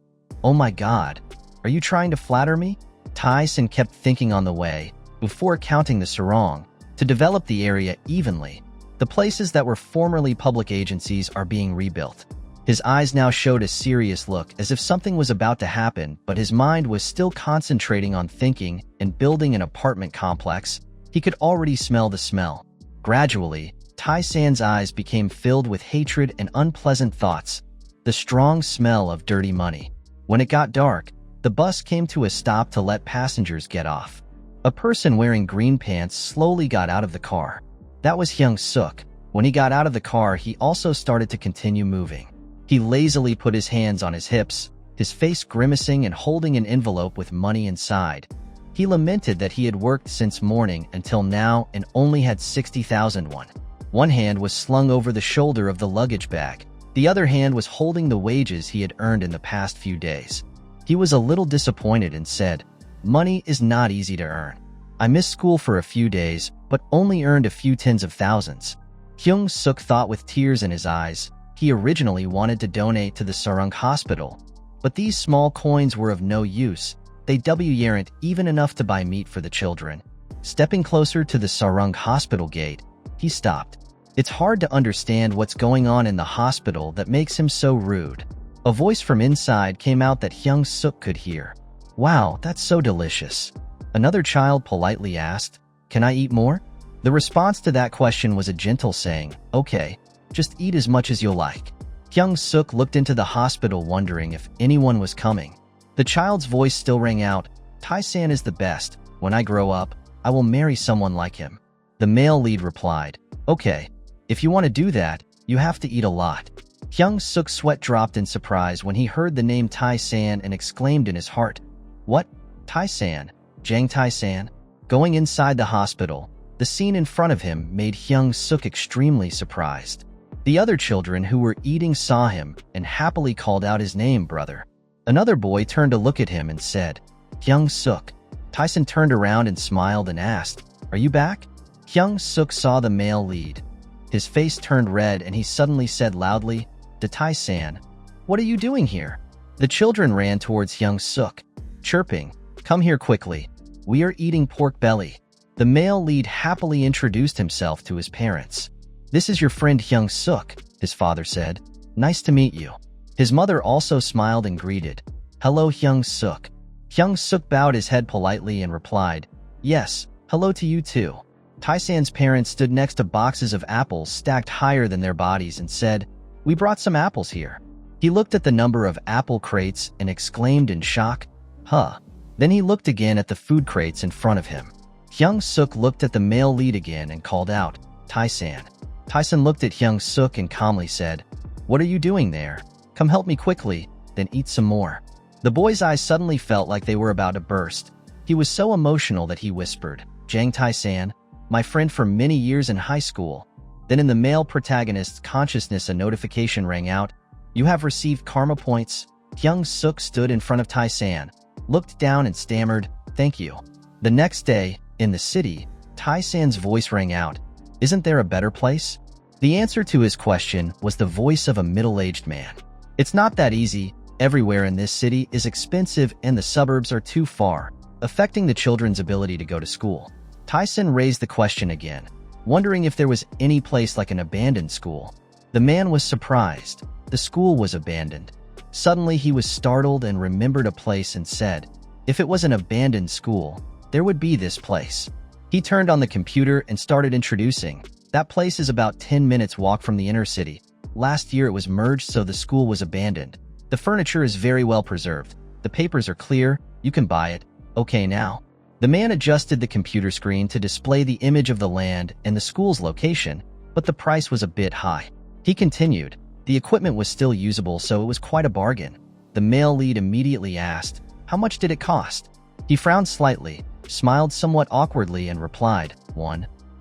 "Oh my god, are you trying to flatter me?" Tae-san kept thinking on the way, before counting the sarong, to develop the area evenly. The places that were formerly public agencies are being rebuilt. His eyes now showed a serious look, as if something was about to happen, but his mind was still concentrating on thinking and building an apartment complex. He could already smell the smell. Gradually, Tae-san's eyes became filled with hatred and unpleasant thoughts. The strong smell of dirty money. When it got dark, the bus came to a stop to let passengers get off. A person wearing green pants slowly got out of the car. That was Hyung Suk. When he got out of the car, he also started to continue moving. He lazily put his hands on his hips, his face grimacing and holding an envelope with money inside. He lamented that he had worked since morning until now and only had 60,000 won. One hand was slung over the shoulder of the luggage bag. The other hand was holding the wages he had earned in the past few days. He was a little disappointed and said, "Money is not easy to earn. I missed school for a few days, but only earned a few tens of thousands. Hyung-suk thought with tears in his eyes. He originally wanted to donate to the Sarung hospital, but these small coins were of no use. They weren't even enough to buy meat for the children. Stepping closer to the Sarung hospital gate, he stopped. It's hard to understand what's going on in the hospital that makes him so rude. A voice from inside came out that Hyung-suk could hear. Wow, that's so delicious. Another child politely asked, "Can I eat more?" The response to that question was a gentle saying, "Okay, just eat as much as you'll like." Hyung-suk looked into the hospital wondering if anyone was coming. The child's voice still rang out, "Taesan is the best. When I grow up, I will marry someone like him." The male lead replied, "Okay, if you want to do that, you have to eat a lot." Hyung-suk's sweat dropped in surprise when he heard the name Taesan and exclaimed in his heart, "What? Taesan? Jang Taesan?" Going inside the hospital, the scene in front of him made Hyung-suk extremely surprised. The other children who were eating saw him and happily called out his name, "Brother." Another boy turned to look at him and said, "Hyung-suk." Taesan turned around and smiled and asked, "Are you back?" Hyung-suk saw the male lead. His face turned red and he suddenly said loudly, "To Taesan, what are you doing here?" The children ran towards Hyung-suk, chirping, "Come here quickly. We are eating pork belly." The male lead happily introduced himself to his parents. "This is your friend Hyung-suk," his father said. "Nice to meet you." His mother also smiled and greeted, "Hello, Hyung-suk." Hyung-suk bowed his head politely and replied, "Yes, hello to you too." Taesan's parents stood next to boxes of apples stacked higher than their bodies and said, "We brought some apples here." He looked at the number of apple crates and exclaimed in shock, "Huh." Then he looked again at the food crates in front of him. Hyung-suk looked at the male lead again and called out, "Taesan." Taesan looked at Hyung-suk and calmly said, "What are you doing there? Come help me quickly, then eat some more." The boy's eyes suddenly felt like they were about to burst. He was so emotional that he whispered, "Jang Taesan, my friend for many years in high school." Then in the male protagonist's consciousness a notification rang out, "You have received karma points." Hyung-suk stood in front of Taesan, looked down and stammered, "Thank you." The next day, in the city, Taesan's voice rang out, "Isn't there a better place?" The answer to his question was the voice of a middle-aged man. "It's not that easy. Everywhere in this city is expensive and the suburbs are too far, affecting the children's ability to go to school." Taesan raised the question again, wondering if there was any place like an abandoned school. The man was surprised. The school was abandoned. Suddenly he was startled and remembered a place and said, "If it was an abandoned school, there would be this place." He turned on the computer and started introducing. "That place is about 10 minutes walk from the inner city. Last year it was merged, so the school was abandoned. The furniture is very well preserved. The papers are clear. You can buy it. Okay now." The man adjusted the computer screen to display the image of the land and the school's location, but the price was a bit high. He continued. The equipment was still usable, so it was quite a bargain. The male lead immediately asked, "How much did it cost?" He frowned slightly, smiled somewhat awkwardly and replied,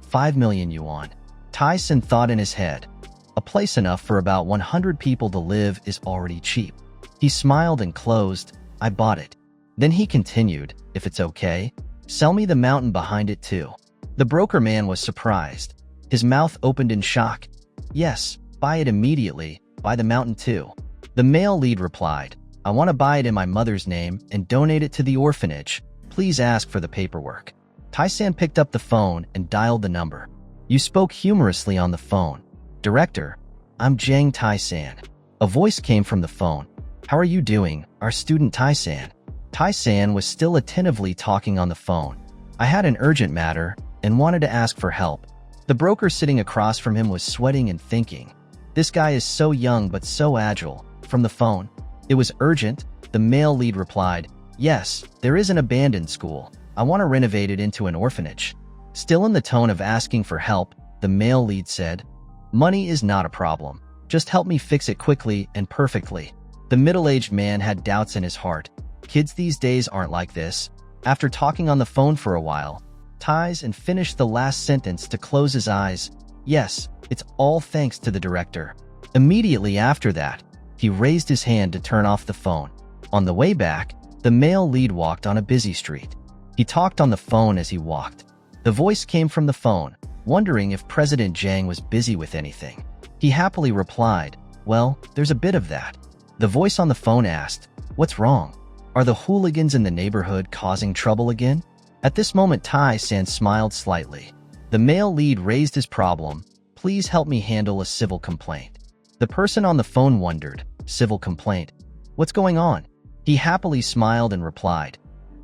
5 million yuan. Taesan thought in his head, a place enough for about 100 people to live is already cheap. He smiled and closed, "I bought it." Then he continued, "If it's okay, sell me the mountain behind it too." The broker man was surprised. His mouth opened in shock. "Yes, buy it immediately, buy the mountain too." The male lead replied, "I want to buy it in my mother's name and donate it to the orphanage. Please ask for the paperwork." Taesan picked up the phone and dialed the number. "You spoke humorously on the phone." "Director, I'm Jang Taesan." A voice came from the phone. "How are you doing, our student Taesan?" Taesan was still attentively talking on the phone. "I had an urgent matter and wanted to ask for help." The broker sitting across from him was sweating and thinking, "This guy is so young but so agile." From the phone, "It was urgent," the male lead replied. "Yes, there is an abandoned school. I want to renovate it into an orphanage." Still in the tone of asking for help, the male lead said, "Money is not a problem. Just help me fix it quickly and perfectly." The middle-aged man had doubts in his heart. Kids these days aren't like this. After talking on the phone for a while, Taesan finished the last sentence to close his eyes. "Yes, it's all thanks to the director." Immediately after that, he raised his hand to turn off the phone. On the way back, the male lead walked on a busy street. He talked on the phone as he walked. The voice came from the phone, wondering if President Jang was busy with anything. He happily replied, "Well, there's a bit of that." The voice on the phone asked, "What's wrong? Are the hooligans in the neighborhood causing trouble again?" At this moment, Tae-san smiled slightly. The male lead raised his problem. "Please help me handle a civil complaint." The person on the phone wondered, "Civil complaint? What's going on?" He happily smiled and replied,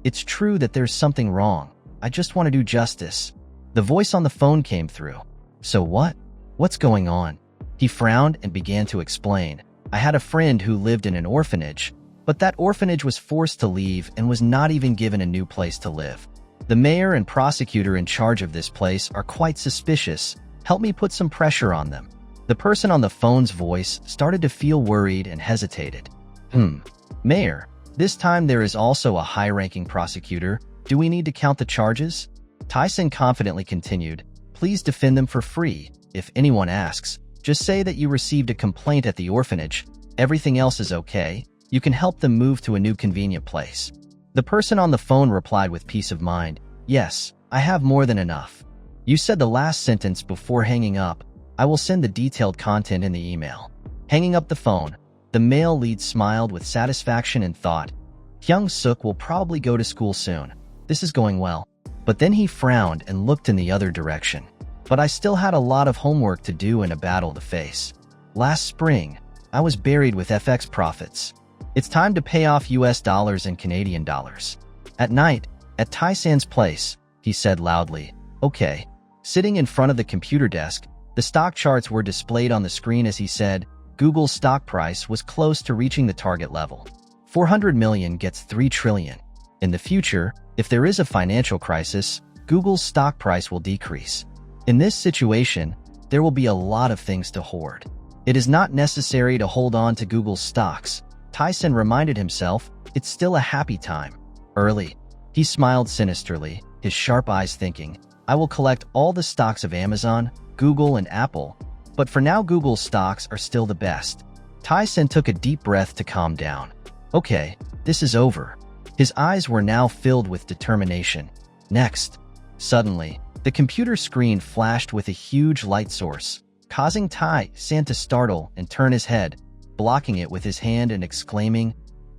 "It's true that there's something wrong. I just want to do justice." The voice on the phone came through. "So what? What's going on?" He frowned and began to explain. "I had a friend who lived in an orphanage, but that orphanage was forced to leave and was not even given a new place to live. The mayor and prosecutor in charge of this place are quite suspicious. Help me put some pressure on them." The person on the phone's voice started to feel worried and hesitated. Mayor, this time there is also a high-ranking prosecutor. Do we need to count the charges?" Tae-san confidently continued, "Please defend them for free. If anyone asks, just say that you received a complaint at the orphanage. Everything else is okay. You can help them move to a new convenient place." The person on the phone replied with peace of mind, "Yes, I have more than enough." "You said the last sentence before hanging up. I will send the detailed content in the email." Hanging up the phone, the male lead smiled with satisfaction and thought, "Hyung-suk will probably go to school soon. This is going well." But then he frowned and looked in the other direction. "But I still had a lot of homework to do and a battle to face. Last spring, I was buried with FX profits. It's time to pay off US dollars and Canadian dollars." At night, at Tae-san's place, he said loudly, "Okay." Sitting in front of the computer desk, the stock charts were displayed on the screen as he said, Google's stock price was close to reaching the target level. 400 million gets 3 trillion. In the future, if there is a financial crisis, Google's stock price will decrease. In this situation, there will be a lot of things to hoard. It is not necessary to hold on to Google's stocks. Tae-san reminded himself, it's still a happy time. Early. He smiled sinisterly, his sharp eyes thinking, I will collect all the stocks of Amazon, Google, and Apple. But for now, Google's stocks are still the best. Tae-san took a deep breath to calm down. Okay, this is over. His eyes were now filled with determination. Next. Suddenly, the computer screen flashed with a huge light source, causing Tae-san to startle and turn his head, blocking it with his hand and exclaiming,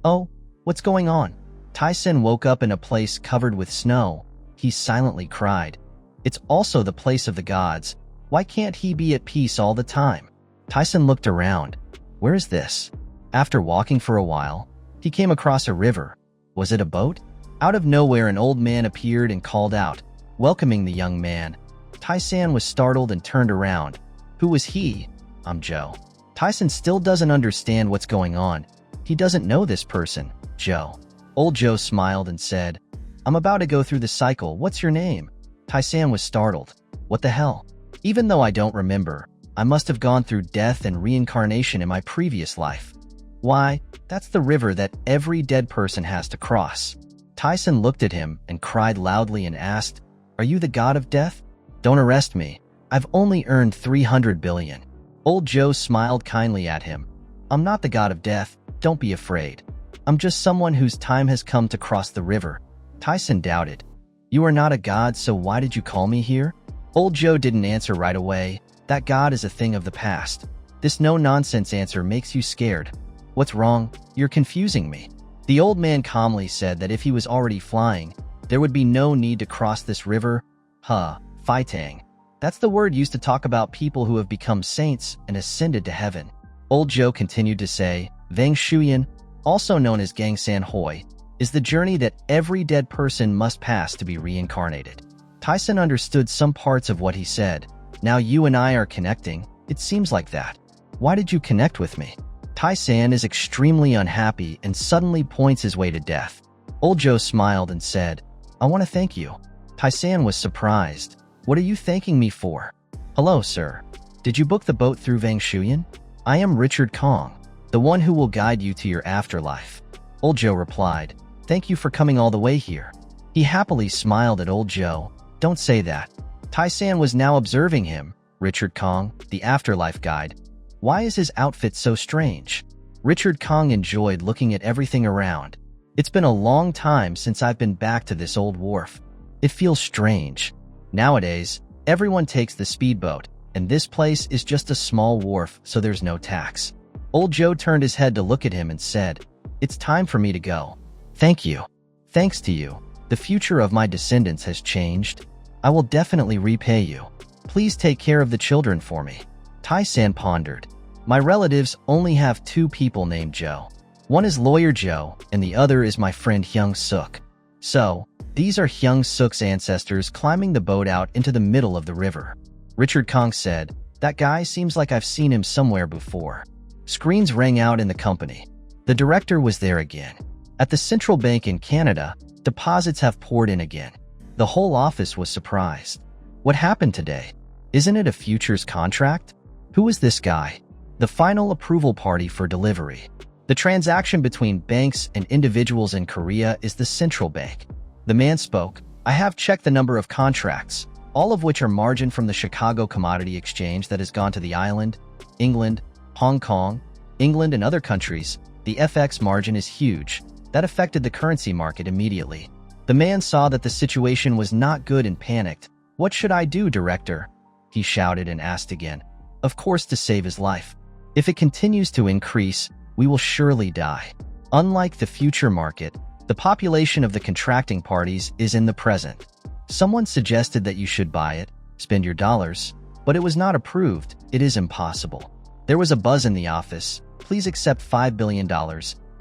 "Oh, what's going on?" Tae-san woke up in a place covered with snow. He silently cried. It's also the place of the gods. Why can't he be at peace all the time? Tae-san looked around. Where is this? After walking for a while, he came across a river. Was it a boat? Out of nowhere, an old man appeared and called out, welcoming the young man. Tae-san was startled and turned around. Who was he? I'm Joe. Tae-san still doesn't understand what's going on. He doesn't know this person, Joe. Old Joe smiled and said, I'm about to go through the cycle. What's your name? Tae-san was startled. What the hell? Even though I don't remember, I must have gone through death and reincarnation in my previous life. Why, that's the river that every dead person has to cross. Tae-san looked at him and cried loudly and asked, Are you the god of death? Don't arrest me. I've only earned 300 billion. Old Joe smiled kindly at him. I'm not the god of death. Don't be afraid. I'm just someone whose time has come to cross the river. Tae-san doubted. You are not a god, so why did you call me here? Old Joe didn't answer right away. That god is a thing of the past. This no-nonsense answer makes you scared. What's wrong? You're confusing me. The old man calmly said that if he was already flying, there would be no need to cross this river. Faitang. That's the word used to talk about people who have become saints and ascended to heaven. Old Joe continued to say, Vang Shuyan, also known as Gangsan Hoi, is the journey that every dead person must pass to be reincarnated. Tae-san understood some parts of what he said. Now you and I are connecting. It seems like that. Why did you connect with me? Tae-san is extremely unhappy and suddenly points his way to death. Old Joe smiled and said, I want to thank you. Tae-san was surprised. What are you thanking me for? Hello, sir. Did you book the boat through Vang Shuyan? I am Richard Kong, the one who will guide you to your afterlife. Old Joe replied, Thank you for coming all the way here. He happily smiled at Old Joe. Don't say that. Tae-san was now observing him. Richard Kong, the afterlife guide. Why is his outfit so strange? Richard Kong enjoyed looking at everything around. It's been a long time since I've been back to this old wharf. It feels strange. Nowadays, everyone takes the speedboat, and this place is just a small wharf, so there's no tax. Old Joe turned his head to look at him and said, "It's time for me to go. Thank you. Thanks to you, the future of my descendants has changed. I will definitely repay you. Please take care of the children for me." Tae-san pondered. My relatives only have 2 people named Joe. One is Lawyer Joe, and the other is my friend Hyung Suk. So, these are Hyung Suk's ancestors climbing the boat out into the middle of the river. Richard Kong said, "That guy seems like I've seen him somewhere before." Screens rang out in the company. The director was there again. At the central bank in Canada, deposits have poured in again. The whole office was surprised. What happened today? Isn't it a futures contract? Who is this guy? The final approval party for delivery. The transaction between banks and individuals in Korea is the central bank. The man spoke. "I have checked the number of contracts, all of which are margined from the Chicago Commodity Exchange that has gone to the island, England, Hong Kong, England and other countries. The FX margin is huge. That affected the currency market immediately." The man saw that the situation was not good and panicked. "What should I do, director?" he shouted and asked again. Of course, to save his life. If it continues to increase, we will surely die. Unlike the future market, the population of the contracting parties is in the present. Someone suggested that you should buy it, spend your dollars, but it was not approved. It is impossible. There was a buzz in the office. "Please accept $5 billion.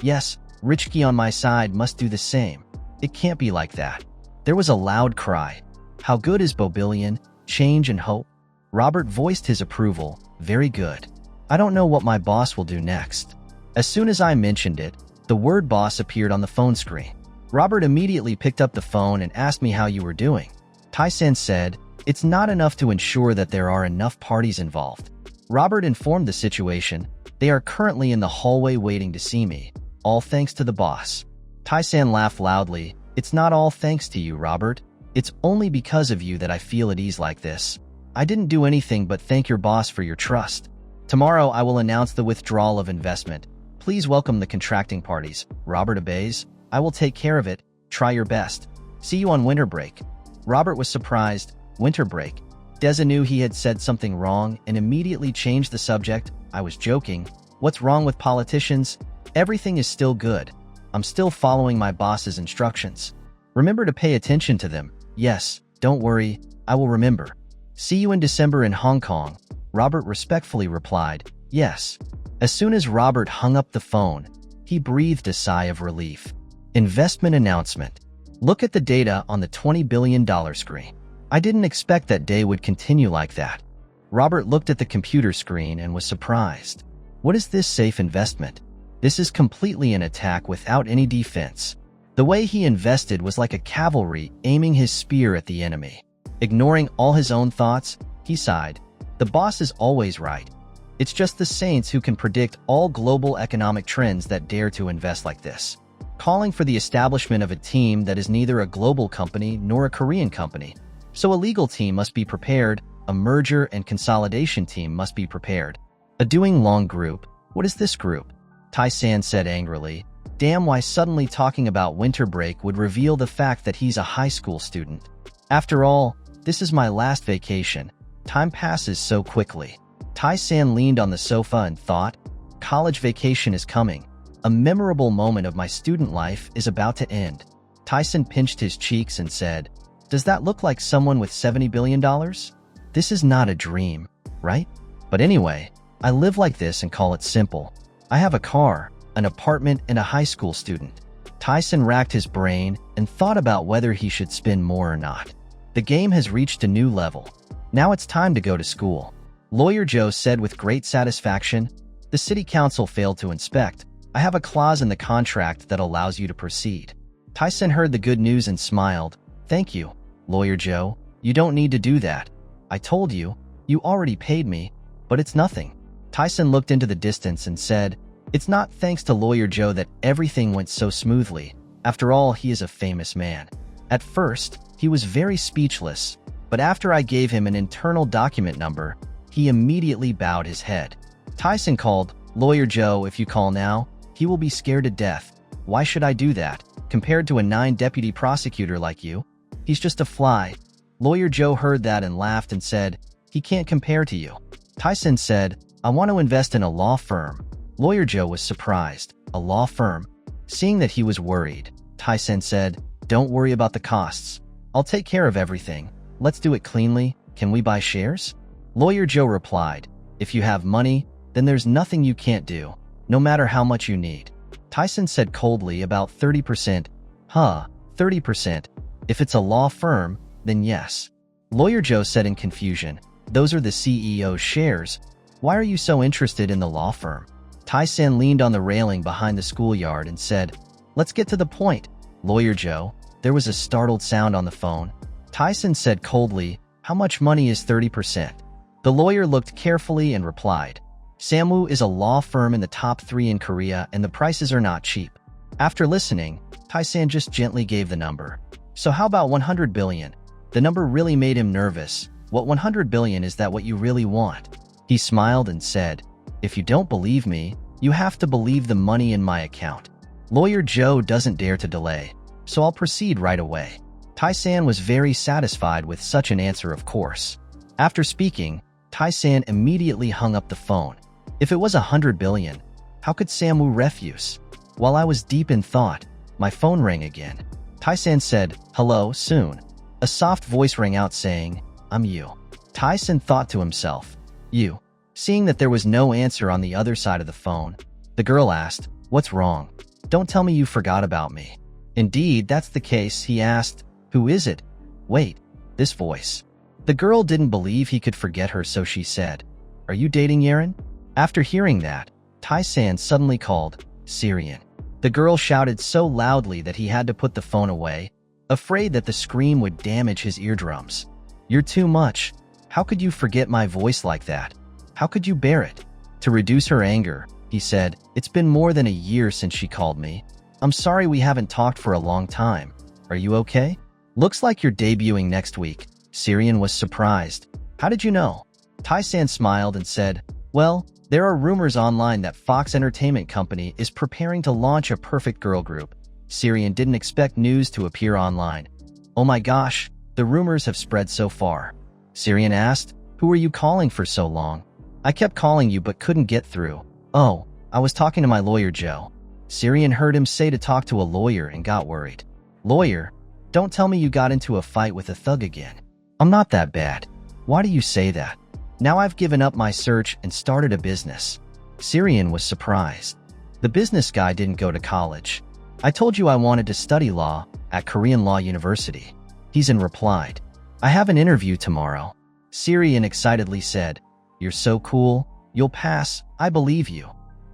Yes, Richki on my side must do the same. It can't be like that." There was a loud cry. "How good is Bobillion? Change and hope?" Robert voiced his approval. "Very good. I don't know what my boss will do next." As soon as I mentioned it, the word boss appeared on the phone screen. Robert immediately picked up the phone and asked me how you were doing. Tae-san said, "It's not enough to ensure that there are enough parties involved." Robert informed the situation. "They are currently in the hallway waiting to see me. All thanks to the boss." Tae-san laughed loudly. "It's not all thanks to you, Robert. It's only because of you that I feel at ease like this. I didn't do anything but thank your boss for your trust. Tomorrow I will announce the withdrawal of investment. Please welcome the contracting parties." Robert obeys. "I will take care of it. Try your best. See you on winter break." Robert was surprised. Winter break? Deza knew he had said something wrong and immediately changed the subject. "I was joking. What's wrong with politicians? Everything is still good. I'm still following my boss's instructions. Remember to pay attention to them." "Yes, don't worry. I will remember. See you in December in Hong Kong." Robert respectfully replied, "Yes." As soon as Robert hung up the phone, he breathed a sigh of relief. Investment announcement. Look at the data on the $20 billion screen. I didn't expect that day would continue like that. Robert looked at the computer screen and was surprised. What is this safe investment? This is completely an attack without any defense. The way he invested was like a cavalry aiming his spear at the enemy. Ignoring all his own thoughts, he sighed. The boss is always right. It's just the saints who can predict all global economic trends that dare to invest like this. Calling for the establishment of a team that is neither a global company nor a Korean company. So a legal team must be prepared, a merger and consolidation team must be prepared. A doing long group? What is this group? Tae-san said angrily. Damn, why suddenly talking about winter break would reveal the fact that he's a high school student. After all, this is my last vacation. Time passes so quickly. Tae-san leaned on the sofa and thought, college vacation is coming. A memorable moment of my student life is about to end. Tae-san pinched his cheeks and said, "Does that look like someone with $70 billion? This is not a dream, right? But anyway, I live like this and call it simple. I have a car, an apartment, and a high school student." Tae-san racked his brain and thought about whether he should spend more or not. The game has reached a new level. Now it's time to go to school. Lawyer Joe said with great satisfaction. The city council failed to inspect. I have a clause in the contract that allows you to proceed. Tae-san heard the good news and smiled. Thank you, Lawyer Joe. You don't need to do that. I told you, you already paid me, but it's nothing. Tae-san looked into the distance and said, it's not thanks to Lawyer Joe that everything went so smoothly. After all, he is a famous man. At first, he was very speechless, but after I gave him an internal document number, he immediately bowed his head. Tae-san called, Lawyer Joe, if you call now, he will be scared to death. Why should I do that? Compared to a 9 deputy prosecutor like you, he's just a fly. Lawyer Joe heard that and laughed and said, he can't compare to you. Taesan said, I want to invest in a law firm. Lawyer Joe was surprised. A law firm? Seeing that he was worried, Taesan said, don't worry about the costs. I'll take care of everything. Let's do it cleanly. Can we buy shares? Lawyer Joe replied, if you have money, then there's nothing you can't do, no matter how much you need. Taesan said coldly, about 30%. 30%. If it's a law firm, then yes. Lawyer Joe said in confusion, those are the CEO's shares. Why are you so interested in the law firm? Taesan leaned on the railing behind the schoolyard and said, let's get to the point. Lawyer Joe, there was a startled sound on the phone. Taesan said coldly, how much money is 30%? The lawyer looked carefully and replied, Samwoo is a law firm in the top 3 in Korea and the prices are not cheap. After listening, Taesan just gently gave the number. So how about 100 billion? The number really made him nervous. What 100 billion is that what you really want? He smiled and said, if you don't believe me, you have to believe the money in my account. Lawyer Joe doesn't dare to delay, so I'll proceed right away. Taesan was very satisfied with such an answer, of course. After speaking, Taesan immediately hung up the phone. If it was 100 billion, how could Samwoo refuse? While I was deep in thought, my phone rang again. Taesan said, hello, soon. A soft voice rang out saying, I'm you. Taesan thought to himself, you. Seeing that there was no answer on the other side of the phone, the girl asked, what's wrong? Don't tell me you forgot about me. Indeed, that's the case, he asked. Who is it? Wait, this voice. The girl didn't believe he could forget her, so she said, are you dating Yeren? After hearing that, Taesan suddenly called, Syrian. The girl shouted so loudly that he had to put the phone away, afraid that the scream would damage his eardrums. You're too much. How could you forget my voice like that? How could you bear it? To reduce her anger, he said, it's been more than a year since she called me. I'm sorry we haven't talked for a long time. Are you okay? Looks like you're debuting next week. Syrian was surprised. How did you know? Taesan smiled and said, well, there are rumors online that Fox Entertainment Company is preparing to launch a perfect girl group. Syrian didn't expect news to appear online. Oh my gosh, the rumors have spread so far. Syrian asked, who were you calling for so long? I kept calling you but couldn't get through. Oh, I was talking to my lawyer Joe. Syrian heard him say to talk to a lawyer and got worried. Lawyer, don't tell me you got into a fight with a thug again. I'm not that bad. Why do you say that? Now I've given up my search and started a business. Syrian was surprised. The business guy didn't go to college. I told you I wanted to study law at Korean Law University. He's replied, I have an interview tomorrow. Syrian excitedly said, you're so cool. You'll pass. I believe you.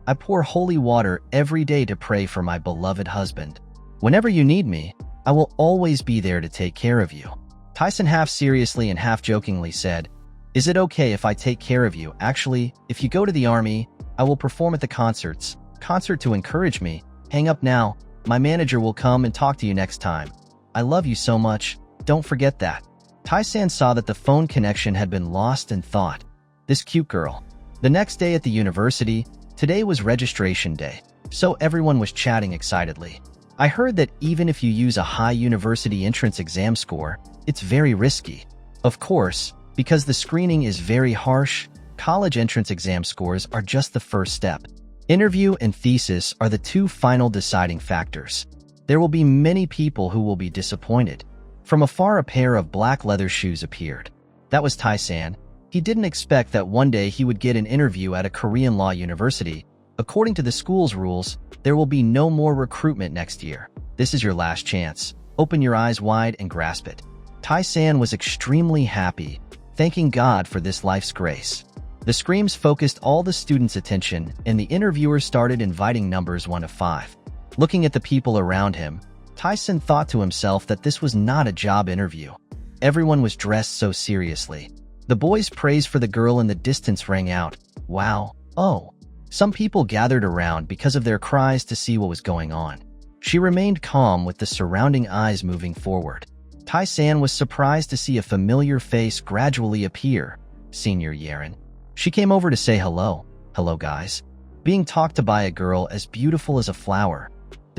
I pour holy water every day to pray for my beloved husband. Whenever you need me, I will always be there to take care of you. Taesan half seriously and half jokingly said, is it okay if I take care of you? Actually, if you go to the army, I will perform at the concerts. Concert to encourage me. Hang up now. My manager will come and talk to you next time. I love you so much. Don't forget that. Taesan saw that the phone connection had been lost and thought, this cute girl. The next day at the university, today was registration day, so everyone was chatting excitedly. I heard that even if you use a high university entrance exam score, it's very risky. Of course, because the screening is very harsh, college entrance exam scores are just the first step. Interview and thesis are the 2 final deciding factors. There will be many people who will be disappointed. From afar, a pair of black leather shoes appeared. That was Taesan. He didn't expect that one day he would get an interview at a Korean law university. According to the school's rules, there will be no more recruitment next year. This is your last chance. Open your eyes wide and grasp it. Taesan was extremely happy, thanking God for this life's grace. The screams focused all the students' attention, and the interviewer started inviting numbers 1 to 5. Looking at the people around him, Taesan thought to himself that this was not a job interview. Everyone was dressed so seriously. The boys' praise for the girl in the distance rang out, wow, oh. Some people gathered around because of their cries to see what was going on. She remained calm with the surrounding eyes moving forward. Taesan was surprised to see a familiar face gradually appear, Senior Yeren. She came over to say hello. Hello, guys. Being talked to by a girl as beautiful as a flower.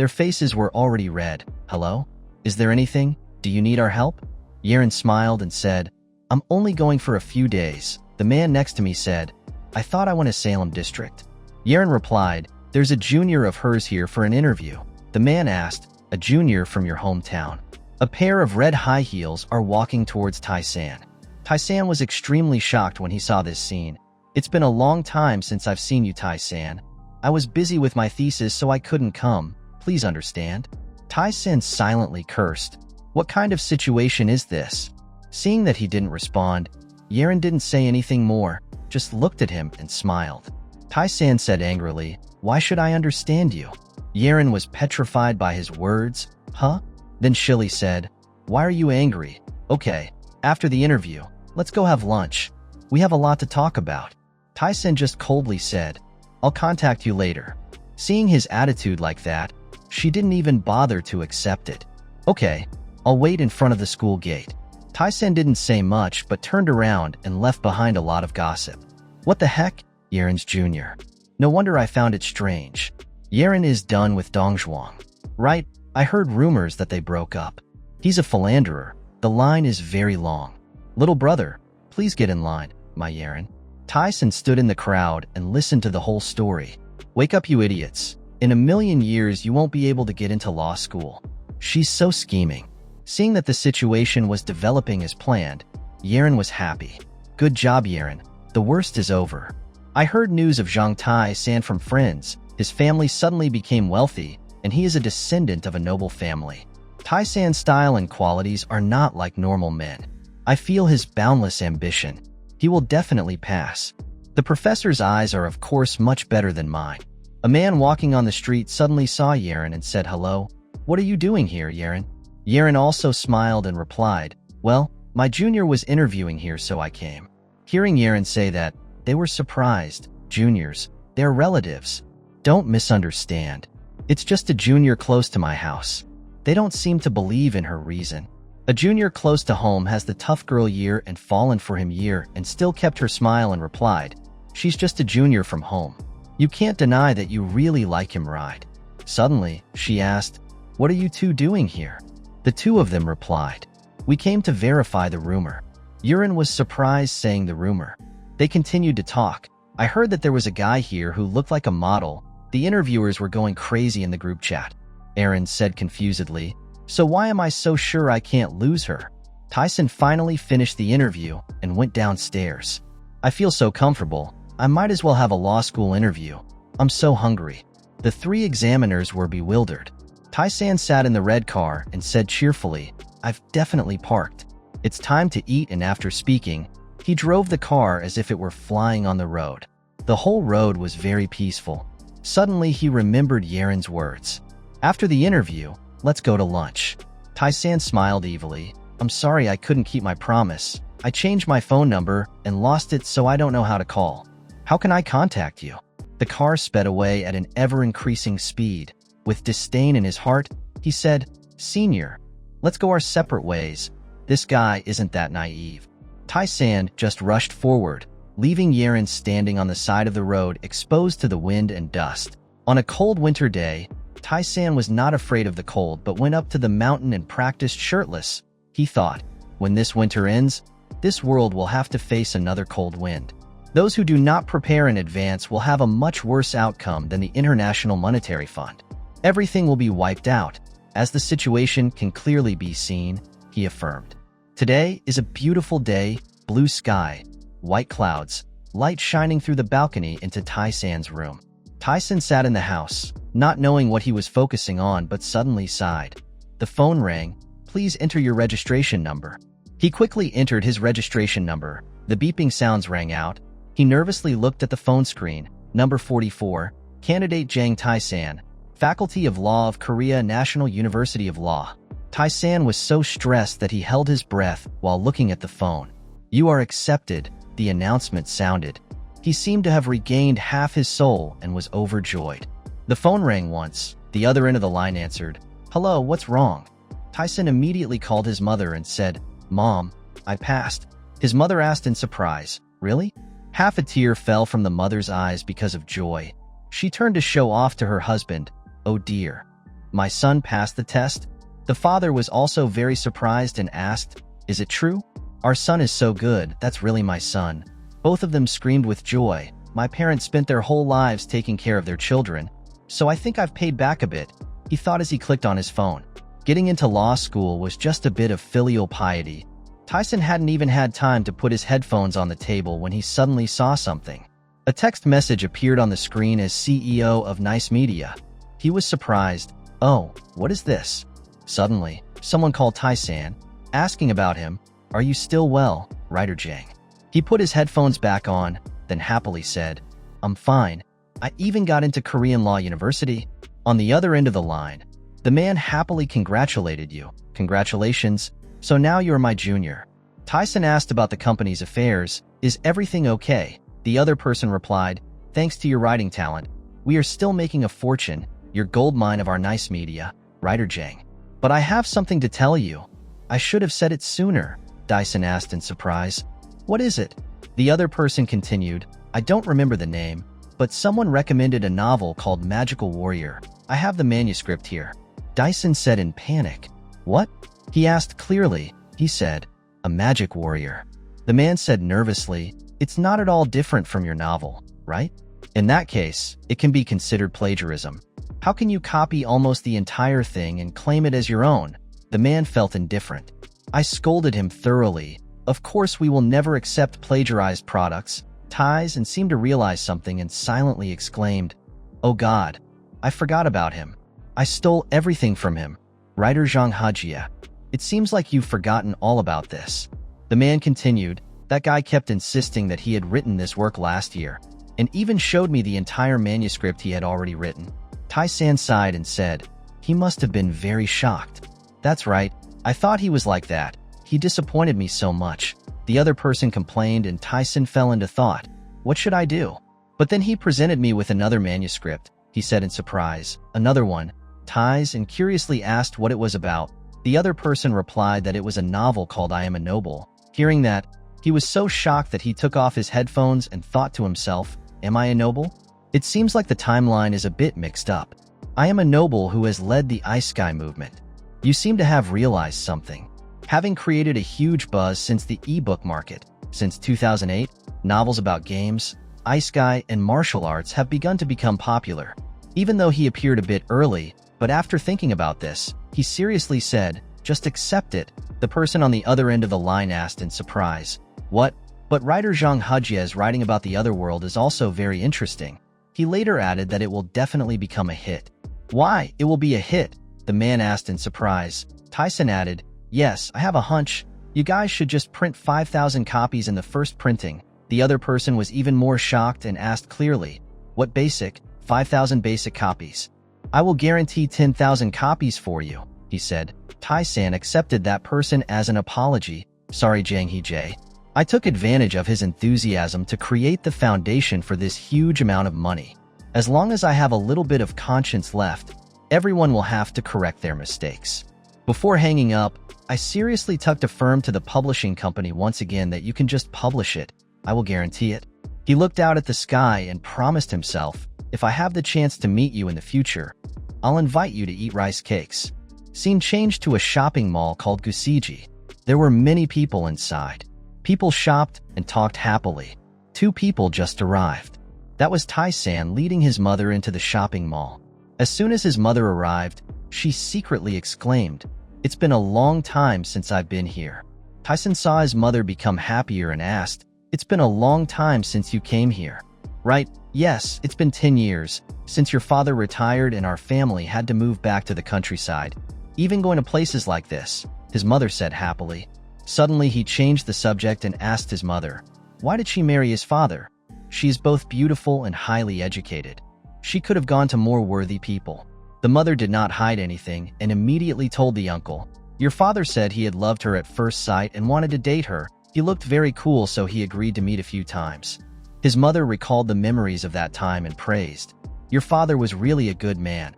Their faces were already red. Hello? Is there anything? Do you need our help? Yerin smiled and said, I'm only going for a few days. The man next to me said, I thought I went to Salem District. Yerin replied, there's a junior of hers here for an interview. The man asked, a junior from your hometown. A pair of red high heels are walking towards Taesan. Taesan was extremely shocked when he saw this scene. It's been a long time since I've seen you, Taesan. I was busy with my thesis, so I couldn't come. Please understand. Taesan silently cursed. What kind of situation is this? Seeing that he didn't respond, Yerin didn't say anything more, just looked at him and smiled. Taesan said angrily, why should I understand you? Yerin was petrified by his words. Huh? Then Shilly said, why are you angry? Okay, after the interview, let's go have lunch. We have a lot to talk about. Taesan just coldly said, I'll contact you later. Seeing his attitude like that, she didn't even bother to accept it. Okay, I'll wait in front of the school gate. Taesan didn't say much but turned around and left behind a lot of gossip. What the heck? Yerin's junior. No wonder I found it strange. Yerin is done with Dongzhuang. Right, I heard rumors that they broke up. He's a philanderer. The line is very long. Little brother, please get in line, my Yerin. Taesan stood in the crowd and listened to the whole story. Wake up, you idiots. In a million years, you won't be able to get into law school. She's so scheming. Seeing that the situation was developing as planned, Yerin was happy. Good job, Yerin. The worst is over. I heard news of Jang Taesan from friends. His family suddenly became wealthy, and he is a descendant of a noble family. Taesan's style and qualities are not like normal men. I feel his boundless ambition. He will definitely pass. The professor's eyes are of course much better than mine. A man walking on the street suddenly saw Yerin and said hello. What are you doing here, Yerin? Yerin also smiled and replied, well, my junior was interviewing here, so I came. Hearing Yerin say that, they were surprised. Juniors, they're relatives. Don't misunderstand. It's just a junior close to my house. They don't seem to believe in her reason. A junior close to home has the tough girl year and fallen for him year and still kept her smile and replied, she's just a junior from home. You can't deny that you really like him, right? Suddenly, she asked, what are you two doing here? The two of them replied, we came to verify the rumor. Yerin was surprised saying the rumor. They continued to talk. I heard that there was a guy here who looked like a model. The interviewers were going crazy in the group chat. Aaron said confusedly, so why am I so sure I can't lose her? Taesan finally finished the interview and went downstairs. I feel so comfortable. I might as well have a law school interview. I'm so hungry. The three examiners were bewildered. Taesan sat in the red car and said cheerfully, I've definitely parked. It's time to eat, and after speaking, he drove the car as if it were flying on the road. The whole road was very peaceful. Suddenly, he remembered Yerin's words. After the interview, let's go to lunch. Taesan smiled evilly. I'm sorry I couldn't keep my promise. I changed my phone number and lost it, so I don't know how to call. How can I contact you? The car sped away at an ever-increasing speed. With disdain in his heart, he said, Senior, let's go our separate ways. This guy isn't that naive. Taesan just rushed forward, leaving Yerin standing on the side of the road exposed to the wind and dust. On a cold winter day, Taesan was not afraid of the cold but went up to the mountain and practiced shirtless. He thought, when this winter ends, this world will have to face another cold wind. Those who do not prepare in advance will have a much worse outcome than the International Monetary Fund. Everything will be wiped out, as the situation can clearly be seen, he affirmed. Today is a beautiful day, blue sky, white clouds, light shining through the balcony into Taesan's room. Taesan sat in the house, not knowing what he was focusing on, but suddenly sighed. The phone rang. Please enter your registration number. He quickly entered his registration number. The beeping sounds rang out. He nervously looked at the phone screen. Number 44, candidate Jang Taesan, Faculty of Law of Korea National University of Law. Taesan was so stressed that he held his breath while looking at the phone. You are accepted, the announcement sounded. He seemed to have regained half his soul and was overjoyed. The phone rang once. The other end of the line answered. Hello, what's wrong? Taesan immediately called his mother and said, Mom, I passed. His mother asked in surprise, Really? Half a tear fell from the mother's eyes because of joy. She turned to show off to her husband. Oh dear. My son passed the test? The father was also very surprised and asked, "Is it true? Our son is so good, that's really my son." Both of them screamed with joy. My parents spent their whole lives taking care of their children, so I think I've paid back a bit, he thought as he clicked on his phone. Getting into law school was just a bit of filial piety. Taesan hadn't even had time to put his headphones on the table when he suddenly saw something. A text message appeared on the screen as CEO of Nice Media. He was surprised. "Oh, what is this?" Suddenly, someone called Taesan, asking about him. "Are you still well, writer Jang?" He put his headphones back on, then happily said, "I'm fine. I even got into Korean Law University." On the other end of the line, the man happily congratulated you. "Congratulations. So now you're my junior." Taesan asked about the company's affairs. "Is everything okay?" The other person replied, "Thanks to your writing talent, we are still making a fortune, your goldmine of our Nice Media, writer Jang. But I have something to tell you." "I should have said it sooner," Taesan asked in surprise. "What is it?" The other person continued, "I don't remember the name, but someone recommended a novel called Magical Warrior. I have the manuscript here." Taesan said in panic. "What?" He asked clearly. He said, "A magic warrior." The man said nervously, "It's not at all different from your novel, right? In that case, it can be considered plagiarism. How can you copy almost the entire thing and claim it as your own?" The man felt indifferent. I scolded him thoroughly. "Of course we will never accept plagiarized products." Taesan seemed to realize something and silently exclaimed, "Oh God, I forgot about him. I stole everything from him." Writer Zhang Hajia, "It seems like you've forgotten all about this." The man continued, "That guy kept insisting that he had written this work last year, and even showed me the entire manuscript he had already written." Taesan sighed and said, "He must have been very shocked." "That's right. I thought he was like that. He disappointed me so much." The other person complained and Taesan fell into thought. "What should I do?" But then he presented me with another manuscript, he said in surprise. "Another one." Taesan curiously asked what it was about. The other person replied that it was a novel called I Am a Noble. Hearing that, he was so shocked that he took off his headphones and thought to himself, "Am I a noble? It seems like the timeline is a bit mixed up. I am a noble who has led the Ice Sky movement. You seem to have realized something. Having created a huge buzz since the ebook market, since 2008, novels about games, Ice Sky, and martial arts have begun to become popular." Even though he appeared a bit early, but after thinking about this, he seriously said, "Just accept it." The person on the other end of the line asked in surprise, "What?" But writer Zhang Hejia's writing about the other world is also very interesting. He later added that it will definitely become a hit. "Why? It will be a hit?" the man asked in surprise. Taesan added, "Yes, I have a hunch. You guys should just print 5,000 copies in the first printing." The other person was even more shocked and asked clearly, "What basic? 5,000 basic copies? I will guarantee 10,000 copies for you," he said. Taesan accepted that person as an apology. "Sorry, Jang Hee-jae. I took advantage of his enthusiasm to create the foundation for this huge amount of money. As long as I have a little bit of conscience left, everyone will have to correct their mistakes." Before hanging up, I seriously tucked a firm to the publishing company once again that you can just publish it. I will guarantee it. He looked out at the sky and promised himself, "If I have the chance to meet you in the future, I'll invite you to eat rice cakes." Scene changed to a shopping mall called Gusiji. There were many people inside. People shopped and talked happily. Two people just arrived. That was Taesan leading his mother into the shopping mall. As soon as his mother arrived, she secretly exclaimed, "It's been a long time since I've been here." Taesan saw his mother become happier and asked, "It's been a long time since you came here, right?" "Yes, it's been 10 years, since your father retired and our family had to move back to the countryside. Even going to places like this," his mother said happily. Suddenly he changed the subject and asked his mother, "Why did she marry his father? She is both beautiful and highly educated. She could have gone to more worthy people." The mother did not hide anything and immediately told the uncle, "Your father said he had loved her at first sight and wanted to date her. He looked very cool, so he agreed to meet a few times." His mother recalled the memories of that time and praised, "Your father was really a good man.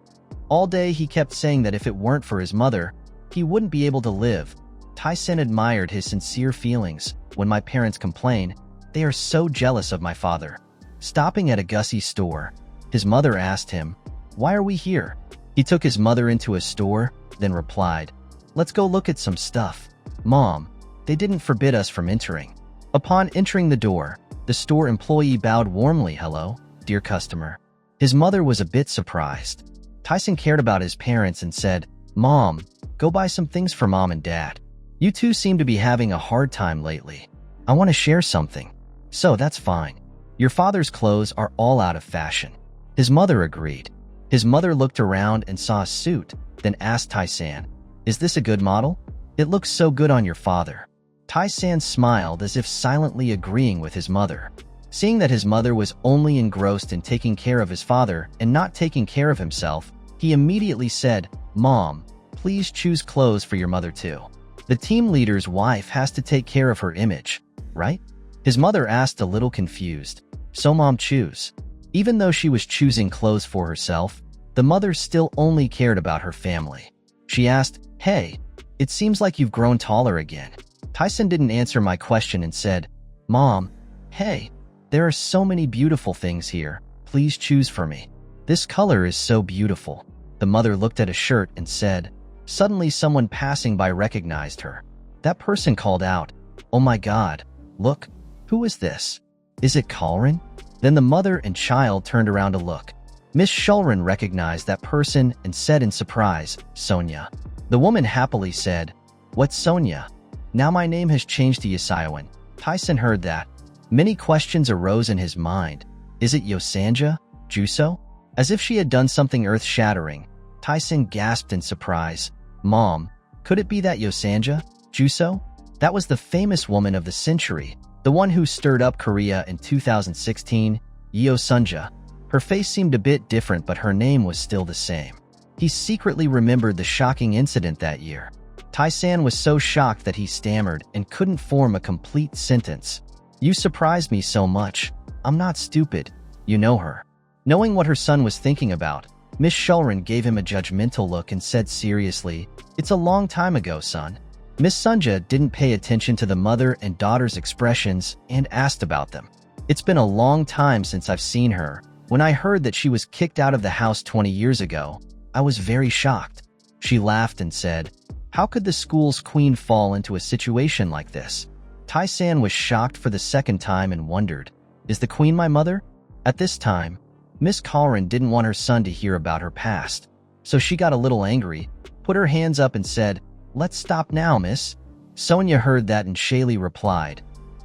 All day he kept saying that if it weren't for his mother, he wouldn't be able to live." Taesan admired his sincere feelings. "When my parents complain, they are so jealous of my father." Stopping at a Gussie store, his mother asked him, "Why are we here?" He took his mother into a store, then replied, "Let's go look at some stuff. Mom, they didn't forbid us from entering." Upon entering the door, the store employee bowed warmly, "Hello, dear customer." His mother was a bit surprised. Taesan cared about his parents and said, "Mom, go buy some things for Mom and Dad. You two seem to be having a hard time lately. I want to share something." "So that's fine. Your father's clothes are all out of fashion." His mother agreed. His mother looked around and saw a suit, then asked Taesan, "Is this a good model? It looks so good on your father." Taesan smiled as if silently agreeing with his mother. Seeing that his mother was only engrossed in taking care of his father and not taking care of himself, he immediately said, "Mom, please choose clothes for your mother too. The team leader's wife has to take care of her image, right?" His mother asked, a little confused. "So Mom, choose." Even though she was choosing clothes for herself, the mother still only cared about her family. She asked, "Hey, it seems like you've grown taller again." Taesan didn't answer my question and said, "Mom, hey, there are so many beautiful things here. Please choose for me. This color is so beautiful." The mother looked at a shirt and said, Suddenly someone passing by recognized her. That person called out, "Oh my God, look, who is this? Is it Kalrin?" Then the mother and child turned around to look. Miss Shulrin recognized that person and said in surprise, "Sonia." The woman happily said, "What's Sonia? Now my name has changed to Yosaiwan." Taesan heard that. Many questions arose in his mind. Is it Yosanja? Juso? As if she had done something earth-shattering, Taesan gasped in surprise. "Mom, could it be that Yosanja? Juso? That was the famous woman of the century, the one who stirred up Korea in 2016, Yeosanja." Her face seemed a bit different, but her name was still the same. He secretly remembered the shocking incident that year. Taesan was so shocked that he stammered and couldn't form a complete sentence. "You surprised me so much. I'm not stupid. You know her." Knowing what her son was thinking about, Miss Shulrin gave him a judgmental look and said seriously, "It's a long time ago, son." Miss Sunja didn't pay attention to the mother and daughter's expressions and asked about them. "It's been a long time since I've seen her. When I heard that she was kicked out of the house 20 years ago, I was very shocked." She laughed and said, "How could the school's queen fall into a situation like this?" Taesan was shocked for the second time and wondered, "Is the queen my mother?" At this time, Miss Kalrin didn't want her son to hear about her past, so she got a little angry, put her hands up and said, "Let's stop now, miss." Sonia heard that and shayly replied,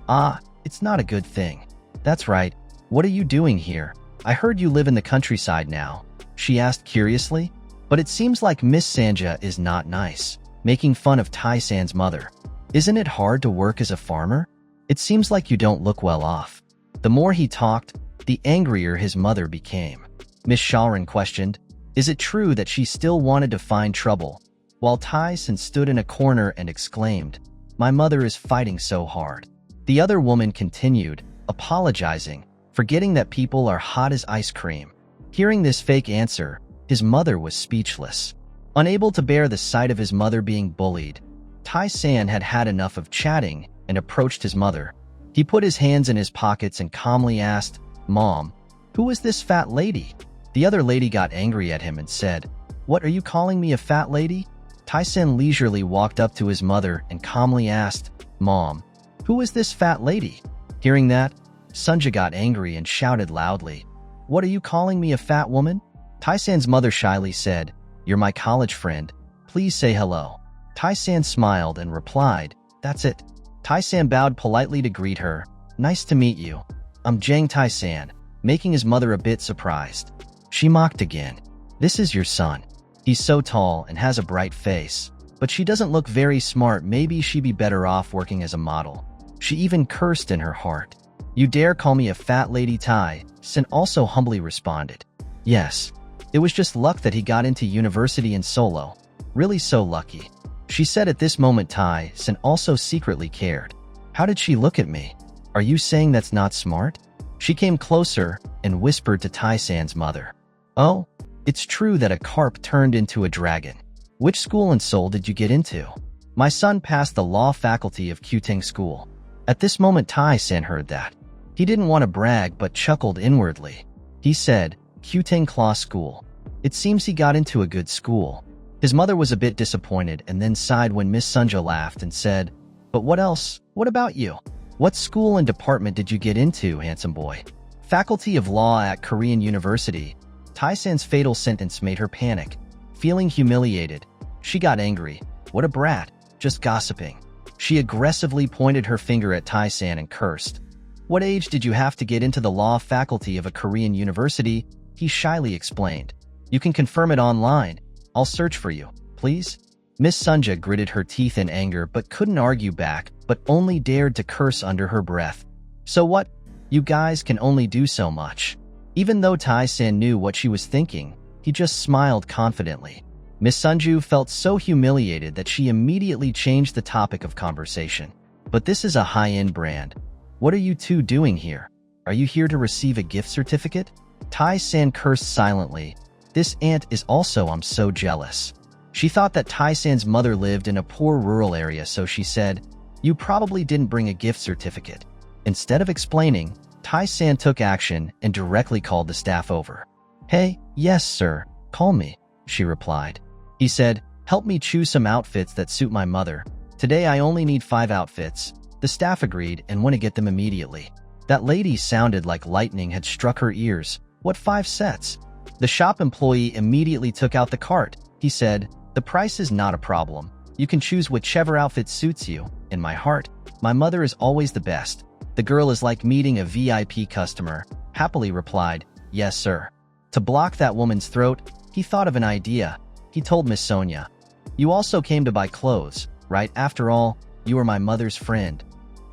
"Ah, it's not a good thing." "That's right. What are you doing here? I heard you live in the countryside now," she asked curiously. But it seems like Miss Sanja is not nice, making fun of Taesan's mother. "Isn't it hard to work as a farmer? It seems like you don't look well off." The more he talked, the angrier his mother became. Miss Shulrin questioned, "Is it true that she still wanted to find trouble?" While Taesan stood in a corner and exclaimed, "My mother is fighting so hard." The other woman continued, apologizing, forgetting that people are hot as ice cream. Hearing this fake answer, his mother was speechless. Unable to bear the sight of his mother being bullied, Taesan had had enough of chatting and approached his mother. He put his hands in his pockets and calmly asked, "Mom, who is this fat lady?" The other lady got angry at him and said, "What, are you calling me a fat lady?" Taesan leisurely walked up to his mother and calmly asked, "Mom, who is this fat lady?" Hearing that, Sunja got angry and shouted loudly, "What, are you calling me a fat woman?" Taesan's mother shyly said, "You're my college friend. Please say hello." Taesan smiled and replied, "That's it." Taesan bowed politely to greet her. "Nice to meet you. I'm Jang Taesan," making his mother a bit surprised. She mocked again. "This is your son. He's so tall and has a bright face, but she doesn't look very smart. Maybe she'd be better off working as a model." She even cursed in her heart. "You dare call me a fat lady?" Taesan also humbly responded. "Yes. It was just luck that he got into university in Solo. Really so lucky," she said. At this moment, Taesan also secretly cared. How did she look at me? Are you saying that's not smart? She came closer and whispered to Taesan's mother, "Oh, it's true that a carp turned into a dragon. Which school in Seoul did you get into?" "My son passed the law faculty of Kyuteng School." At this moment, Taesan heard that. He didn't want to brag but chuckled inwardly. He said, "Kyuteng Claw School. It seems he got into a good school. His mother was a bit disappointed and then sighed when Miss Sunja laughed and said, "But what else? What about you? What school and department did you get into, handsome boy?" Faculty of Law at Korean University. Taesan's fatal sentence made her panic. Feeling humiliated, she got angry. What a brat, just gossiping. She aggressively pointed her finger at Taesan and cursed. "What age did you have to get into the law faculty of a Korean university?" He shyly explained. "You can confirm it online. I'll search for you, please." Miss Sunja gritted her teeth in anger but couldn't argue back, but only dared to curse under her breath. "So what? You guys can only do so much." Even though Taesan knew what she was thinking, he just smiled confidently. Miss Sunju felt so humiliated that she immediately changed the topic of conversation. "But this is a high-end brand. What are you two doing here? Are you here to receive a gift certificate?" Taesan cursed silently. "This aunt is also I'm so jealous." She thought that Taesan's mother lived in a poor rural area, so she said, "You probably didn't bring a gift certificate." Instead of explaining, Taesan took action and directly called the staff over. "Hey, yes sir, call me," she replied. He said, "Help me choose some outfits that suit my mother. Today I only need 5 outfits." The staff agreed and want to get them immediately. That lady sounded like lightning had struck her ears. "What 5 sets?" The shop employee immediately took out the cart. He said, "The price is not a problem. You can choose whichever outfit suits you. In my heart, my mother is always the best. The girl is like meeting a VIP customer," happily replied, "Yes, sir." To block that woman's throat, he thought of an idea. He told Miss Sonia, "You also came to buy clothes, right? After all, you are my mother's friend.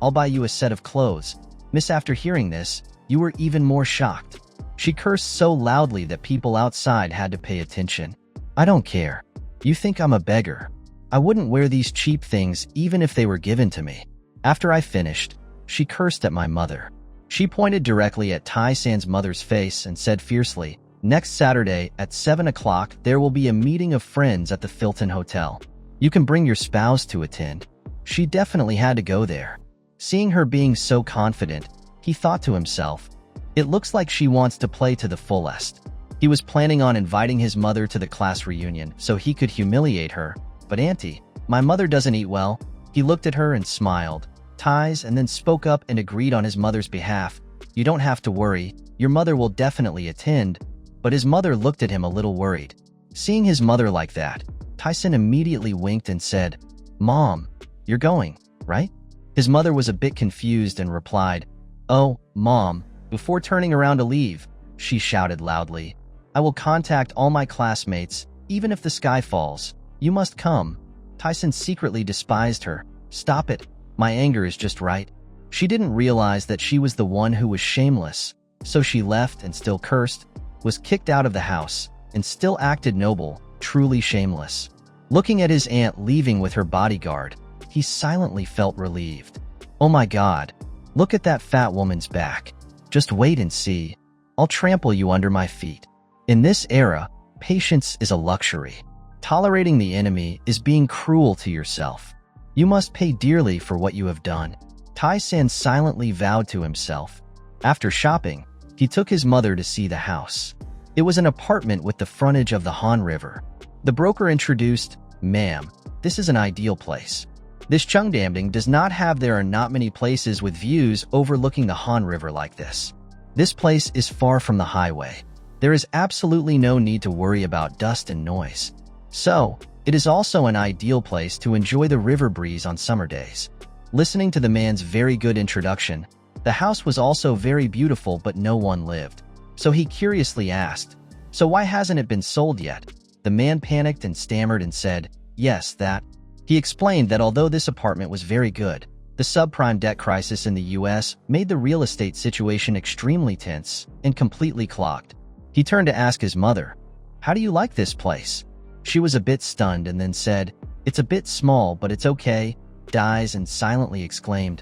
I'll buy you a set of clothes." Miss, after hearing this, you were even more shocked. She cursed so loudly that people outside had to pay attention. "I don't care. You think I'm a beggar. I wouldn't wear these cheap things even if they were given to me." After I finished, she cursed at my mother. She pointed directly at Taesan's mother's face and said fiercely, "Next Saturday at 7 o'clock there will be a meeting of friends at the Filton Hotel. You can bring your spouse to attend." She definitely had to go there. Seeing her being so confident, he thought to himself, "It looks like she wants to play to the fullest." He was planning on inviting his mother to the class reunion so he could humiliate her. "But auntie, my mother doesn't eat well." He looked at her and smiled. And then spoke up and agreed on his mother's behalf. "You don't have to worry, your mother will definitely attend." But his mother looked at him a little worried. Seeing his mother like that, Taesan immediately winked and said, "Mom, you're going, right?" His mother was a bit confused and replied, "Oh, Mom." Before turning around to leave, she shouted loudly, "I will contact all my classmates, even if the sky falls. You must come." Taesan secretly despised her. "Stop it. My anger is just right." She didn't realize that she was the one who was shameless, so she left and still cursed, was kicked out of the house, and still acted noble, truly shameless. Looking at his aunt leaving with her bodyguard, he silently felt relieved. "Oh my God, look at that fat woman's back. Just wait and see. I'll trample you under my feet." In this era, patience is a luxury. Tolerating the enemy is being cruel to yourself. You must pay dearly for what you have done. Taesan silently vowed to himself. After shopping, he took his mother to see the house. It was an apartment with the frontage of the Han River. The broker introduced, "Ma'am, this is an ideal place. This Cheongdamdong does not have there are not many places with views overlooking the Han River like this. This place is far from the highway. There is absolutely no need to worry about dust and noise. So, it is also an ideal place to enjoy the river breeze on summer days." Listening to the man's very good introduction, the house was also very beautiful but no one lived. So he curiously asked, "So why hasn't it been sold yet?" The man panicked and stammered and said, "Yes, that." He explained that although this apartment was very good, the subprime debt crisis in the US made the real estate situation extremely tense and completely clogged. He turned to ask his mother, "How do you like this place?" She was a bit stunned and then said, "It's a bit small, but it's okay," dies and silently exclaimed,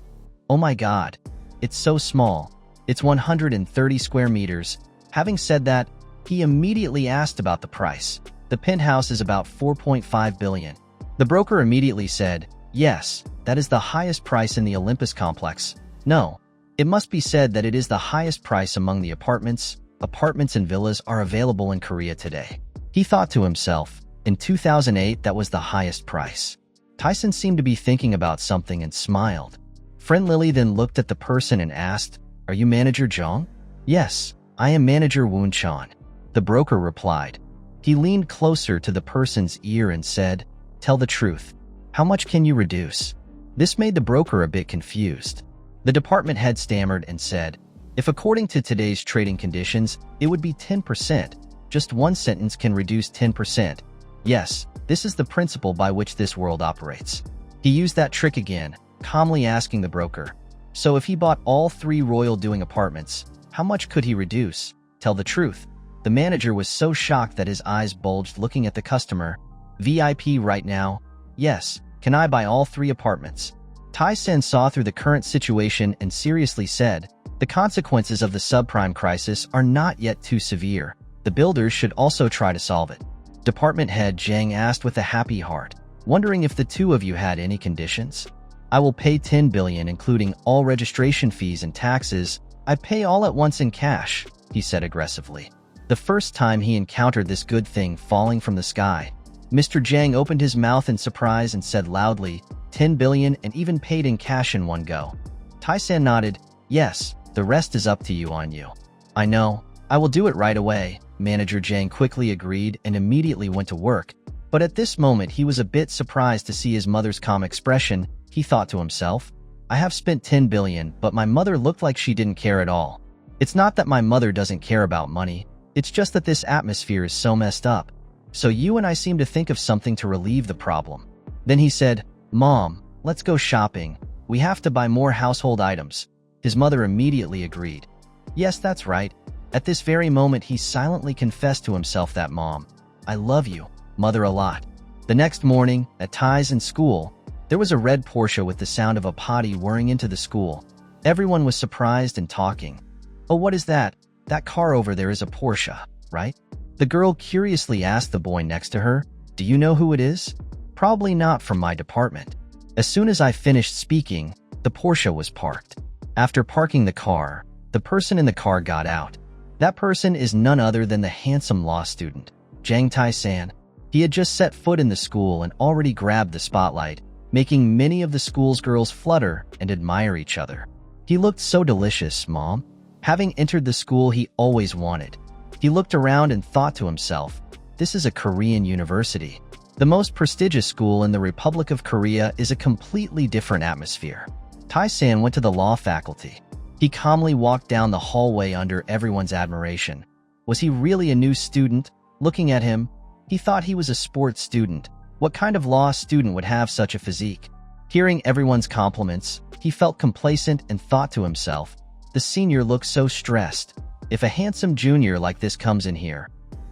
"Oh my God, it's so small. It's 130 square meters." Having said that, he immediately asked about the price. The penthouse is about 4.5 billion. The broker immediately said, "Yes, that is the highest price in the Olympus complex." No, it must be said that it is the highest price among the apartments. Apartments and villas are available in Korea today. He thought to himself, in 2008 that was the highest price. Taesan seemed to be thinking about something and smiled. Friend Lily then looked at the person and asked, "Are you Manager Jang?" "Yes, I am Manager Woon Chan," the broker replied. He leaned closer to the person's ear and said, "Tell the truth. How much can you reduce?" This made the broker a bit confused. The department head stammered and said, "If according to today's trading conditions, it would be 10%. Just one sentence can reduce 10%. Yes, this is the principle by which this world operates." He used that trick again, calmly asking the broker, "So if he bought all 3 royal doing apartments, how much could he reduce? Tell the truth." The manager was so shocked that his eyes bulged looking at the customer. "VIP right now? Yes, can I buy all 3 apartments?" Taesan saw through the current situation and seriously said, "The consequences of the subprime crisis are not yet too severe. The builders should also try to solve it." Department head Jang asked with a happy heart, wondering if the two of you had any conditions. "I will pay 10 billion including all registration fees and taxes. I pay all at once in cash," he said aggressively. The first time he encountered this good thing falling from the sky, Mr. Jang opened his mouth in surprise and said loudly, 10 billion and even paid in cash in one go. Taesan nodded, "Yes, the rest is up to you on you." "I know, I will do it right away," Manager Jang quickly agreed and immediately went to work. But at this moment he was a bit surprised to see his mother's calm expression. He thought to himself, "I have spent 10 billion, but my mother looked like she didn't care at all. It's not that my mother doesn't care about money, it's just that this atmosphere is so messed up. So you and I seem to think of something to relieve the problem." Then he said, "Mom, let's go shopping. We have to buy more household items." His mother immediately agreed. "Yes, that's right." At this very moment he silently confessed to himself that, "Mom, I love you, Mother, a lot." The next morning, at Tai's school, there was a red Porsche with the sound of a potty whirring into the school. Everyone was surprised and talking. "Oh, what is that? That car over there is a Porsche, right?" The girl curiously asked the boy next to her, "Do you know who it is?" "Probably not from my department." As soon as I finished speaking, the Porsche was parked. After parking the car, the person in the car got out. That person is none other than the handsome law student, Jang Taesan. He had just set foot in the school and already grabbed the spotlight, making many of the school's girls flutter and admire each other. He looked so delicious, Mom. Having entered the school he always wanted. He looked around and thought to himself, "This is a Korean university. The most prestigious school in the Republic of Korea is a completely different atmosphere." Taesan went to the law faculty. He calmly walked down the hallway under everyone's admiration. Was he really a new student? Looking at him, he thought he was a sports student. What kind of law student would have such a physique? Hearing everyone's compliments, he felt complacent and thought to himself, "The senior looks so stressed. If a handsome junior like this comes in here,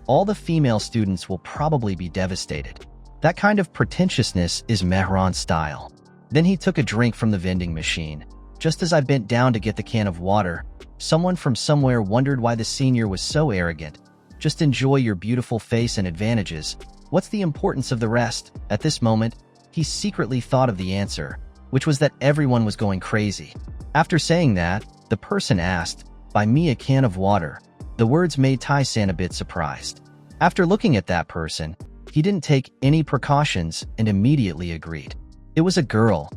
all the female students will probably be devastated. That kind of pretentiousness is Mehran style." Then he took a drink from the vending machine. Just as I bent down to get the can of water, someone from somewhere wondered why the senior was so arrogant. "Just enjoy your beautiful face and advantages. What's the importance of the rest?" At this moment, he secretly thought of the answer, which was that everyone was going crazy. After saying that, the person asked, "Buy me a can of water." The words made Taesan a bit surprised. After looking at that person, he didn't take any precautions and immediately agreed. It was a girl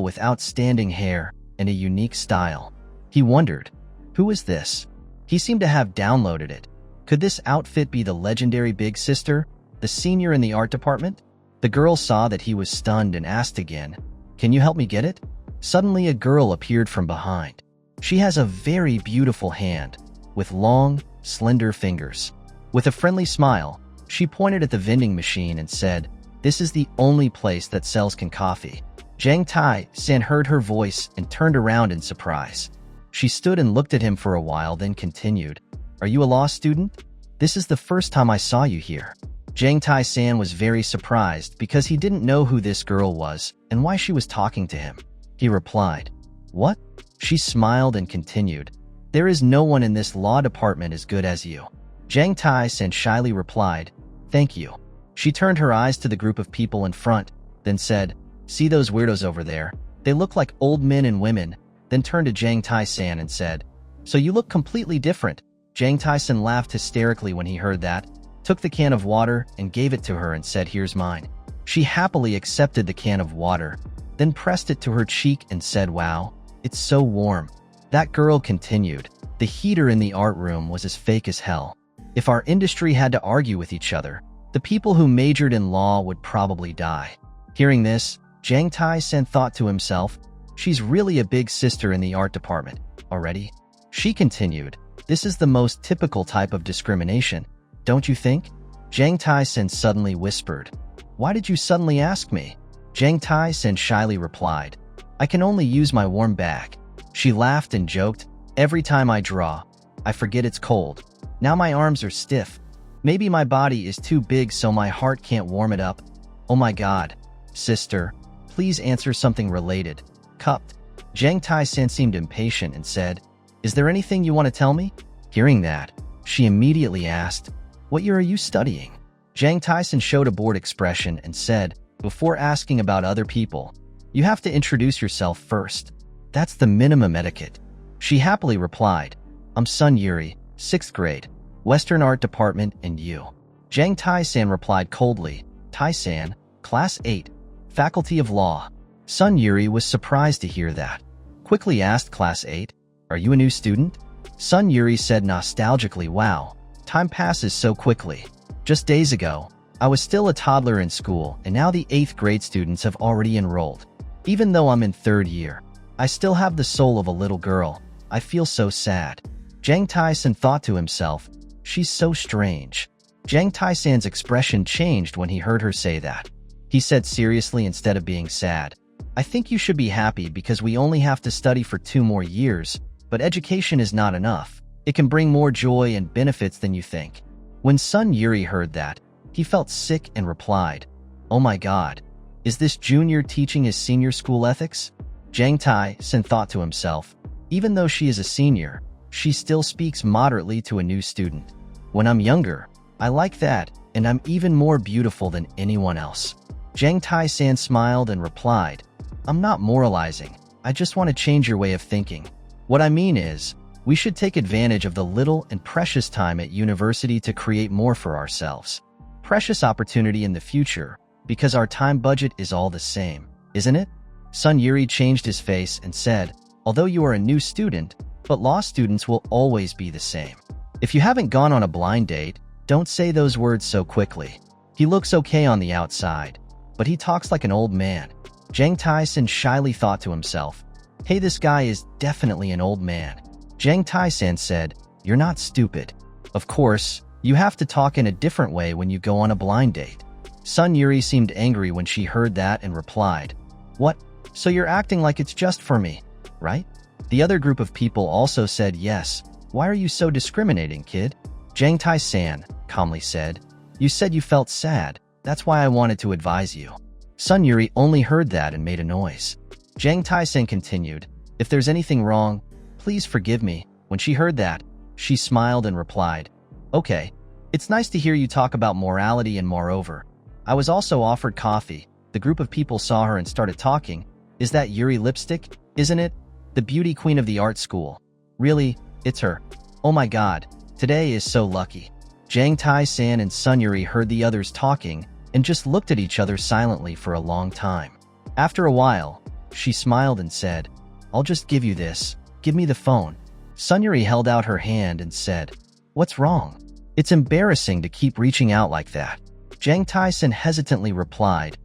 with outstanding hair and a unique style. He wondered, who is this? He seemed to have downloaded it. Could this outfit be the legendary big sister, the senior in the art department? The girl saw that he was stunned and asked again, "Can you help me get it?" Suddenly a girl appeared from behind. She has a very beautiful hand, with long, slender fingers. With a friendly smile, she pointed at the vending machine and said, "This is the only place that sells coffee." Jang Tae-san heard her voice and turned around in surprise. She stood and looked at him for a while, then continued, "Are you a law student? This is the first time I saw you here." Jang Tae-san was very surprised because he didn't know who this girl was and why she was talking to him. He replied, "What?" She smiled and continued, "There is no one in this law department as good as you." Jang Tae-san shyly replied, "Thank you." She turned her eyes to the group of people in front, then said, "See those weirdos over there? They look like old men and women," then turned to Jang Tae-san and said, "So you look completely different." Jang Tae-san laughed hysterically when he heard that. took the can of water and gave it to her and said, "Here's mine." She happily accepted the can of water, then pressed it to her cheek and said, "Wow, it's so warm." That girl continued, "The heater in the art room was as fake as hell. If our industry had to argue with each other, the people who majored in law would probably die." Hearing this, Jang Taesan thought to himself, "She's really a big sister in the art department already." She continued, "This is the most typical type of discrimination, don't you think?" Jang Taesan suddenly whispered, "Why did you suddenly ask me?" Jang Taesan shyly replied, "I can only use my warm bag." She laughed and joked, "Every time I draw, I forget it's cold. Now my arms are stiff. Maybe my body is too big so my heart can't warm it up. Oh my god. Sister, please answer something related. Cupped." Jang Taesan seemed impatient and said, "Is there anything you want to tell me?" Hearing that, she immediately asked, "What year are you studying?" Jang Taesan showed a bored expression and said, "Before asking about other people, you have to introduce yourself first. That's the minimum etiquette." She happily replied, "I'm Sun Yuri, 6th grade, Western Art Department, and you?" Jang Taesan replied coldly, "Taesan, Class 8, Faculty of Law." Sun Yuri was surprised to hear that. Quickly asked, "Class 8? Are you a new student?" Sun Yuri said nostalgically, "Wow, time passes so quickly. Just days ago, I was still a toddler in school, and now the 8th grade students have already enrolled. Even though I'm in 3rd year, I still have the soul of a little girl. I feel so sad." Jang Taesan thought to himself, "She's so strange." Jang Taesan's expression changed when he heard her say that. He said seriously instead of being sad, "I think you should be happy because we only have to study for 2 more years, but education is not enough. It can bring more joy and benefits than you think." When Sun Yuri heard that, he felt sick and replied, "Oh my god, is this junior teaching his senior school ethics?" Jang Taesan thought to himself, even though she is a senior, she still speaks moderately to a new student. "When I'm younger, I like that, and I'm even more beautiful than anyone else." Jang Taesan smiled and replied, "I'm not moralizing, I just want to change your way of thinking. What I mean is, we should take advantage of the little and precious time at university to create more for ourselves. Precious opportunity in the future, because our time budget is all the same, isn't it?" Sun Yuri changed his face and said, "Although you are a new student, but law students will always be the same. If you haven't gone on a blind date, don't say those words so quickly. He looks okay on the outside, but he talks like an old man." Jang Taesan shyly thought to himself, "Hey, this guy is definitely an old man." Jang Taesan said, "You're not stupid. Of course, you have to talk in a different way when you go on a blind date." Sun Yuri seemed angry when she heard that and replied, "What? So you're acting like it's just for me, right?" The other group of people also said, "Yes. Why are you so discriminating, kid?" Jang Taesan calmly said, "You said you felt sad. That's why I wanted to advise you." Sun Yuri only heard that and made a noise. Jang Taesan continued, "If there's anything wrong, please forgive me." When she heard that, she smiled and replied, "Okay, it's nice to hear you talk about morality, and moreover, I was also offered coffee." The group of people saw her and started talking. "Is that Yuri Lipstick, isn't it? The beauty queen of the art school. Really, it's her. Oh my god, today is so lucky." Jang Taesan and Sun Yuri heard the others talking and just looked at each other silently for a long time. After a while, she smiled and said, "I'll just give you this. Give me the phone." Sun Yuri held out her hand and said, "What's wrong? It's embarrassing to keep reaching out like that." Jang Taesan hesitantly replied,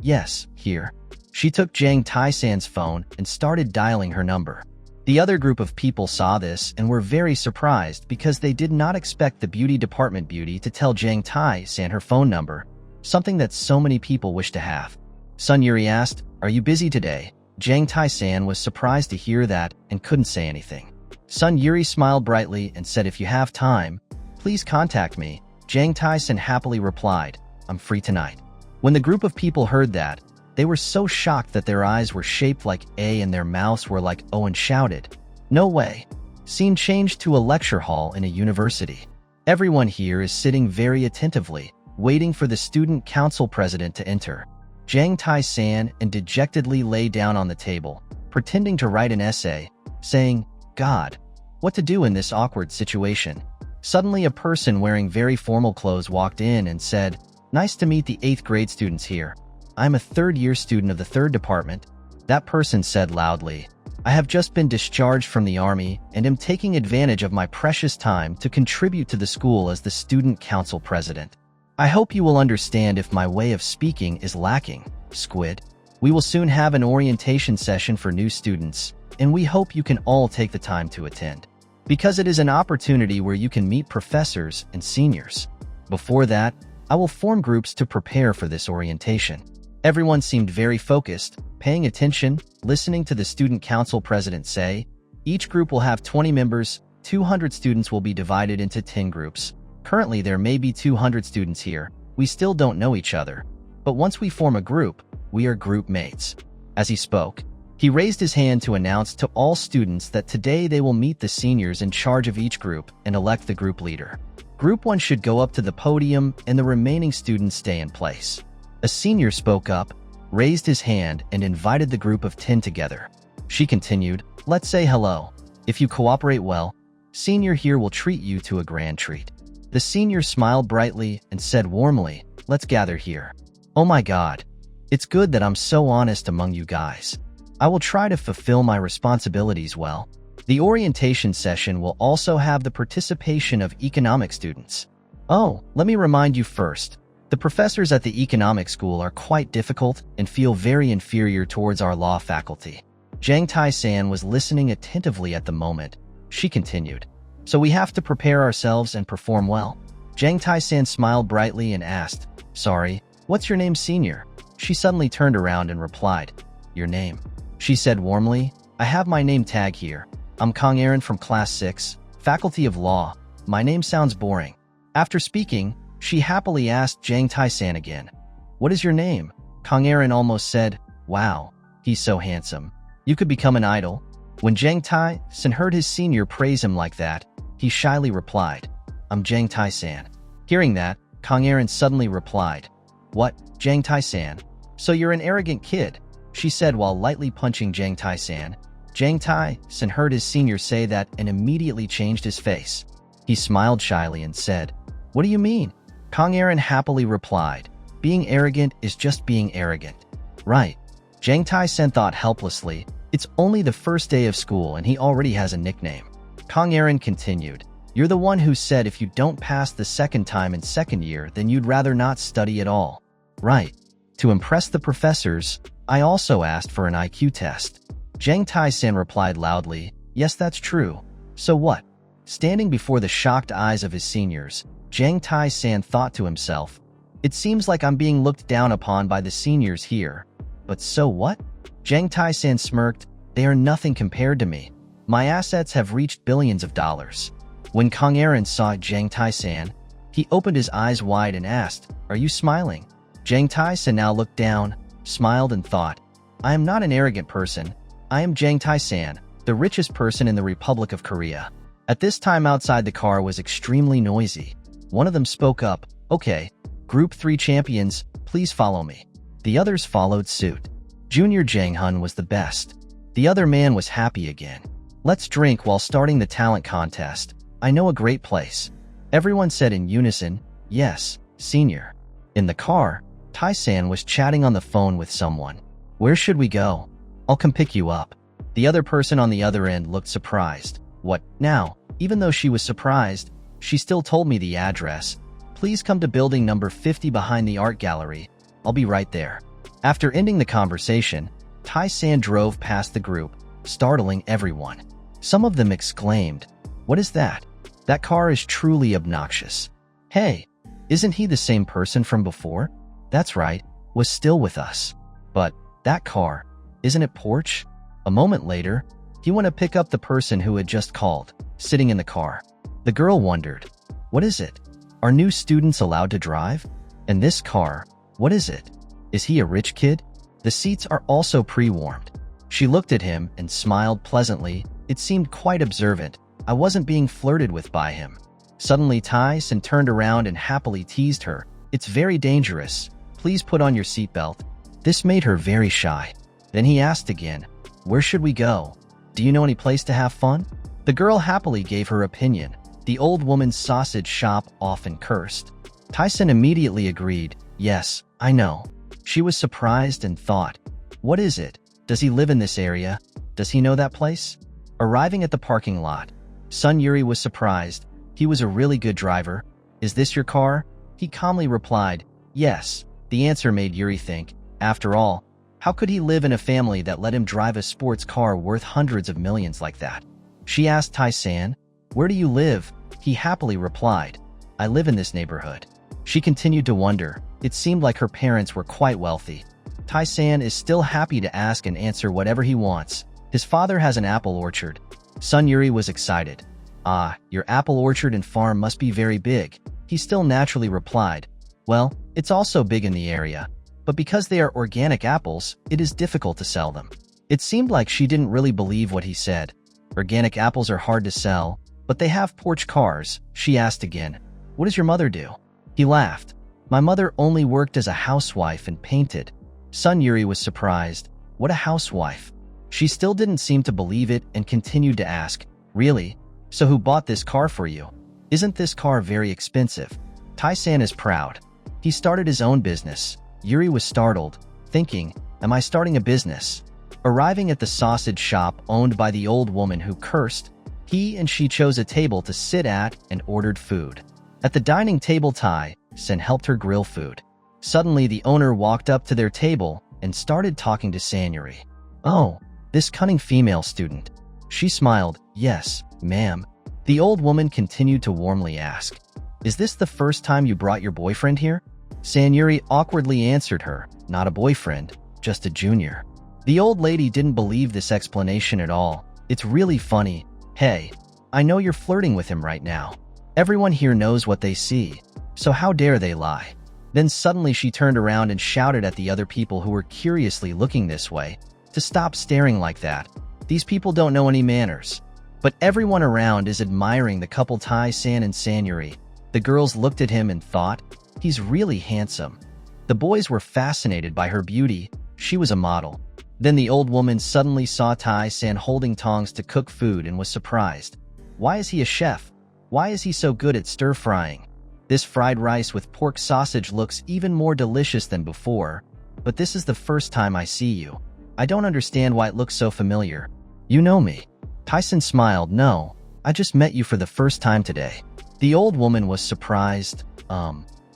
Yes, here." She took Jang Taesan's phone and started dialing her number. The other group of people saw this and were very surprised because they did not expect the beauty department beauty to tell Jang Taesan her phone number, something that so many people wish to have. Sun Yuri asked, "Are you busy today?" Jang Taesan was surprised to hear that and couldn't say anything. Sun Yuri smiled brightly and said, "If you have time, please contact me." Jang Taesan happily replied, "I'm free tonight." When the group of people heard that, they were so shocked that their eyes were shaped like A and their mouths were like O and shouted, "No way!" Scene changed to a lecture hall in a university. Everyone here is sitting very attentively, waiting for the student council president to enter. Jang Taesan and dejectedly lay down on the table, pretending to write an essay, saying, "God, what to do in this awkward situation?" Suddenly, a person wearing very formal clothes walked in and said, "Nice to meet the 8th grade students here. I'm a third-year student of the 3rd department." That person said loudly, "I have just been discharged from the army and am taking advantage of my precious time to contribute to the school as the student council president. I hope you will understand if my way of speaking is lacking, Squid. We will soon have an orientation session for new students, and we hope you can all take the time to attend, because it is an opportunity where you can meet professors and seniors. Before that, I will form groups to prepare for this orientation." Everyone seemed very focused, paying attention, listening to the student council president say, "Each group will have 20 members, 200 students will be divided into 10 groups. Currently there may be 200 students here. We still don't know each other. But once we form a group, we are group mates." As he spoke, he raised his hand to announce to all students that today they will meet the seniors in charge of each group and elect the group leader. Group 1 should go up to the podium and the remaining students stay in place. A senior spoke up, raised his hand, and invited the group of 10 together. She continued, "Let's say hello. If you cooperate well, senior here will treat you to a grand treat." The senior smiled brightly and said warmly, "Let's gather here. Oh my God. It's good that I'm so honest among you guys. I will try to fulfill my responsibilities well." The orientation session will also have the participation of economic students. Oh, let me remind you first. The professors at the economic school are quite difficult and feel very inferior towards our law faculty. Jang Taesan was listening attentively at the moment. She continued, "So we have to prepare ourselves and perform well?" Jang Taesan smiled brightly and asked, "Sorry, what's your name, senior?" She suddenly turned around and replied, "Your name?" She said warmly, "I have my name tag here. I'm Kang Aaron from Class 6, Faculty of Law. My name sounds boring." After speaking, she happily asked Jang Taesan again, "What is your name?" Kang Aaron almost said, "Wow, he's so handsome. You could become an idol." When Jang Taesan heard his senior praise him like that, he shyly replied, "I'm Jang Taesan." Hearing that, Kang Aaron suddenly replied, "What, Jang Taesan? So you're an arrogant kid," she said while lightly punching Jang Taesan. Jang Taesan heard his senior say that and immediately changed his face. He smiled shyly and said, "What do you mean?" Kang Aaron happily replied, "Being arrogant is just being arrogant." Right. Jang Taesan thought helplessly, it's only the first day of school and he already has a nickname. Kang Aaron continued, "You're the one who said if you don't pass the second time in second year, then you'd rather not study at all. Right. To impress the professors, I also asked for an IQ test." Jang Taesan replied loudly, "Yes, that's true. So what?" Standing before the shocked eyes of his seniors, Jang Taesan thought to himself, "It seems like I'm being looked down upon by the seniors here. But so what?" Jang Taesan smirked, "They are nothing compared to me. My assets have reached billions of dollars." When Kang Aaron saw Jang Taesan, he opened his eyes wide and asked, "Are you smiling?" Jang Taesan now looked down, smiled and thought, "I am not an arrogant person. I am Jang Taesan, the richest person in the Republic of Korea." At this time outside the car was extremely noisy. One of them spoke up, "Okay, Group 3 champions, please follow me." The others followed suit. Junior Jang Hun was the best. The other man was happy again. "Let's drink while starting the talent contest. I know a great place." Everyone said in unison, "Yes, senior." In the car, Taesan was chatting on the phone with someone. "Where should we go?" "I'll come pick you up." The other person on the other end looked surprised. "What, now?" Even though she was surprised, she still told me the address. "Please come to building number 50 behind the art gallery. I'll be right there." After ending the conversation, Taesan drove past the group, startling everyone. Some of them exclaimed, "What is that? That car is truly obnoxious. Hey, isn't he the same person from before?" "That's right, was still with us. But that car, isn't it Porsche?" A moment later, he went to pick up the person who had just called, sitting in the car. The girl wondered, "What is it? Are new students allowed to drive? And this car, what is it? Is he a rich kid?" The seats are also pre-warmed. She looked at him and smiled pleasantly. It seemed quite observant. I wasn't being flirted with by him. Suddenly Taesan turned around and happily teased her. "It's very dangerous. Please put on your seatbelt." This made her very shy. Then he asked again, "Where should we go? Do you know any place to have fun?" The girl happily gave her opinion. the old woman's sausage shop often cursed. Taesan immediately agreed, yes, I know. She was surprised and thought, what is it? Does he live in this area? Does he know that place? Arriving at the parking lot, Sun Yuri was surprised. He was a really good driver. Is this your car? He calmly replied, yes. The answer made Yuri think, after all, how could he live in a family that let him drive a sports car worth hundreds of millions like that? She asked Taesan, where do you live? He happily replied, I live in this neighborhood. She continued to wonder. It seemed like her parents were quite wealthy. Taesan is still happy to ask and answer whatever he wants. His father has an apple orchard. Sun Yuri was excited. Ah, your apple orchard and farm must be very big. He still naturally replied, well, it's also big in the area. But because they are organic apples, it is difficult to sell them. It seemed like she didn't really believe what he said. Organic apples are hard to sell, but they have porch cars. She asked again, what does your mother do? He laughed. My mother only worked as a housewife and painted. Sun Yuri was surprised. What a housewife. She still didn't seem to believe it and continued to ask, really? So who bought this car for you? Isn't this car very expensive? Taesan is proud. He started his own business. Yuri was startled, thinking, am I starting a business? Arriving at the sausage shop owned by the old woman who cursed, he and she chose a table to sit at and ordered food. At the dining table, Taesan helped her grill food. Suddenly, the owner walked up to their table and started talking to San Yuri. Oh, this cunning female student. She smiled. Yes, ma'am. The old woman continued to warmly ask, is this the first time you brought your boyfriend here? San Yuri awkwardly answered her, not a boyfriend, just a junior. The old lady didn't believe this explanation at all. It's really funny. Hey, I know you're flirting with him right now. Everyone here knows what they see, so how dare they lie? Then suddenly she turned around and shouted at the other people who were curiously looking this way to stop staring like that. These people don't know any manners. But everyone around is admiring the couple Taesan and San Yuri. The girls looked at him and thought, he's really handsome. The boys were fascinated by her beauty. She was a model. Then the old woman suddenly saw Taesan holding tongs to cook food and was surprised. Why is he a chef? Why is he so good at stir-frying? This fried rice with pork sausage looks even more delicious than before. But this is the first time I see you. I don't understand why it looks so familiar. You know me. Taesan smiled. No, I just met you for the first time today. The old woman was surprised.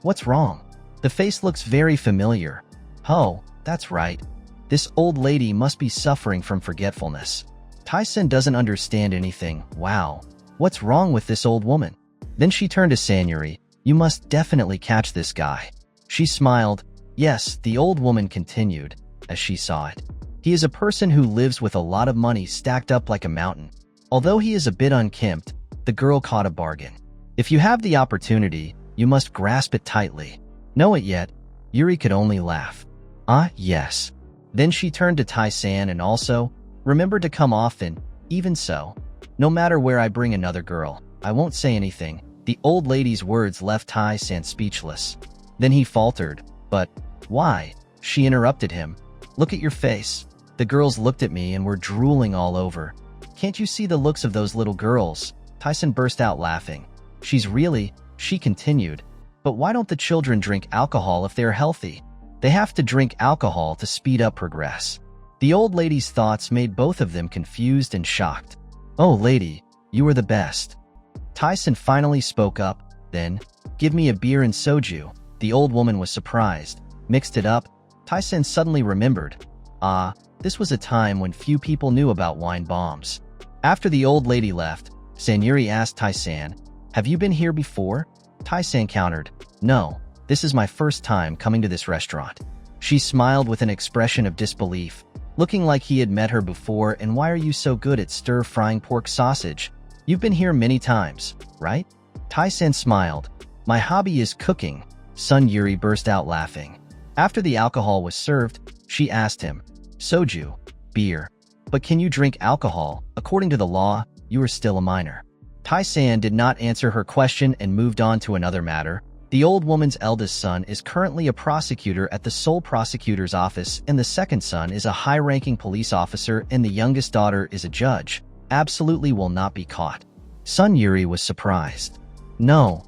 What's wrong? The face looks very familiar. Oh, that's right. This old lady must be suffering from forgetfulness. Taesan doesn't understand anything. Wow, what's wrong with this old woman? Then she turned to San Yuri. You must definitely catch this guy. She smiled. Yes, the old woman continued, as she saw it. He is a person who lives with a lot of money stacked up like a mountain. Although he is a bit unkempt, the girl caught a bargain. If you have the opportunity, you must grasp it tightly. Know it yet? Yuri could only laugh. Ah, yes. Then she turned to Taesan and also, remember to come often. Even so, no matter where I bring another girl, I won't say anything. The old lady's words left Taesan speechless. Then he faltered. But why? She interrupted him. Look at your face. The girls looked at me and were drooling all over. Can't you see the looks of those little girls? Taesan burst out laughing. She continued. But why don't the children drink alcohol if they are healthy? They have to drink alcohol to speed up progress. The old lady's thoughts made both of them confused and shocked. Oh, lady, you are the best. Taesan finally spoke up. Then, give me a beer and soju. The old woman was surprised. Mixed it up. Taesan suddenly remembered. Ah, this was a time when few people knew about wine bombs. After the old lady left, San Yuri asked Taesan, have you been here before? Taesan countered, no, this is my first time coming to this restaurant. She smiled with an expression of disbelief, looking like he had met her before. And why are you so good at stir-frying pork sausage? You've been here many times, right? Taesan smiled. My hobby is cooking. Sun Yuri burst out laughing. After the alcohol was served, she asked him, soju, beer. But can you drink alcohol? According to the law, you are still a minor. Taesan did not answer her question and moved on to another matter. The old woman's eldest son is currently a prosecutor at the Seoul prosecutor's office, and the second son is a high-ranking police officer, and the youngest daughter is a judge. Absolutely will not be caught. Son Yuri was surprised. No,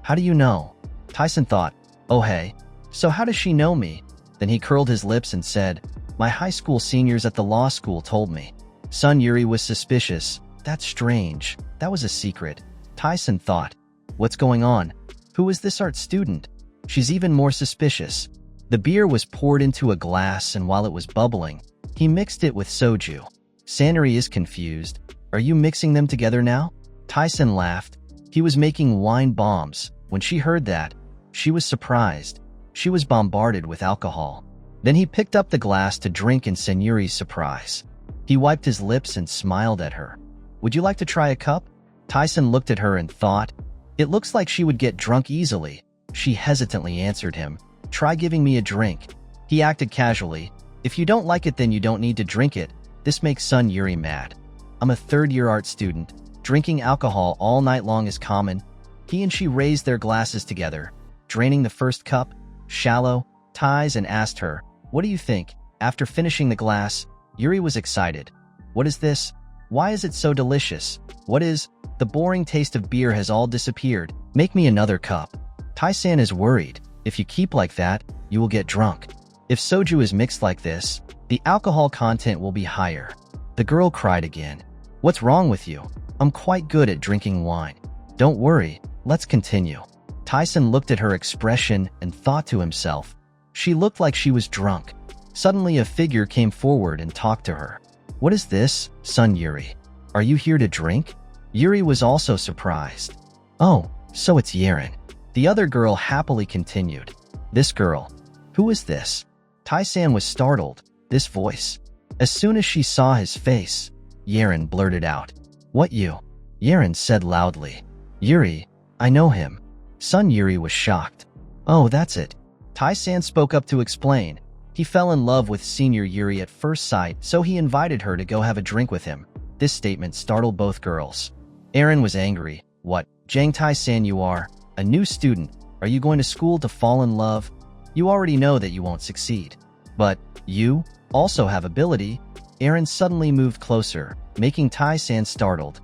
how do you know? Taesan thought, oh hey, so how does she know me? Then he curled his lips and said, my high school seniors at the law school told me. Son Yuri was suspicious. That's strange. That was a secret. Taesan thought, what's going on? Who is this art student? She's even more suspicious. The beer was poured into a glass, and while it was bubbling, he mixed it with soju. Sanri is confused. Are you mixing them together now? Taesan laughed. He was making wine bombs. When she heard that, she was surprised. She was bombarded with alcohol. Then he picked up the glass to drink in Senyuri's surprise. He wiped his lips and smiled at her. Would you like to try a cup? Taesan looked at her and thought, it looks like she would get drunk easily. She hesitantly answered him, try giving me a drink. He acted casually. If you don't like it, then you don't need to drink it. This makes Son Yuri mad. I'm a third-year art student. Drinking alcohol all night long is common. He and she raised their glasses together, draining the first cup, shallow, ties, and asked her, what do you think? After finishing the glass, Yuri was excited. What is this? Why is it so delicious? What is? The boring taste of beer has all disappeared. Make me another cup. Taesan is worried. If you keep like that, you will get drunk. If soju is mixed like this, the alcohol content will be higher. The girl cried again. What's wrong with you? I'm quite good at drinking wine. Don't worry, let's continue. Taesan looked at her expression and thought to himself, she looked like she was drunk. Suddenly a figure came forward and talked to her. What is this, Son Yuri? Are you here to drink? Yuri was also surprised. Oh, so it's Yeren. The other girl happily continued. This girl. Who is this? Taesan was startled. This voice. As soon as she saw his face, Yeren blurted out. What you? Yeren said loudly. Yuri, I know him. Son Yuri was shocked. Oh, that's it. Taesan spoke up to explain. He fell in love with senior Yuri at first sight, so he invited her to go have a drink with him. This statement startled both girls. Aaron was angry. What? Jang Taesan, you are a new student. Are you going to school to fall in love? You already know that you won't succeed. But you also have ability. Aaron suddenly moved closer, making Taesan startled.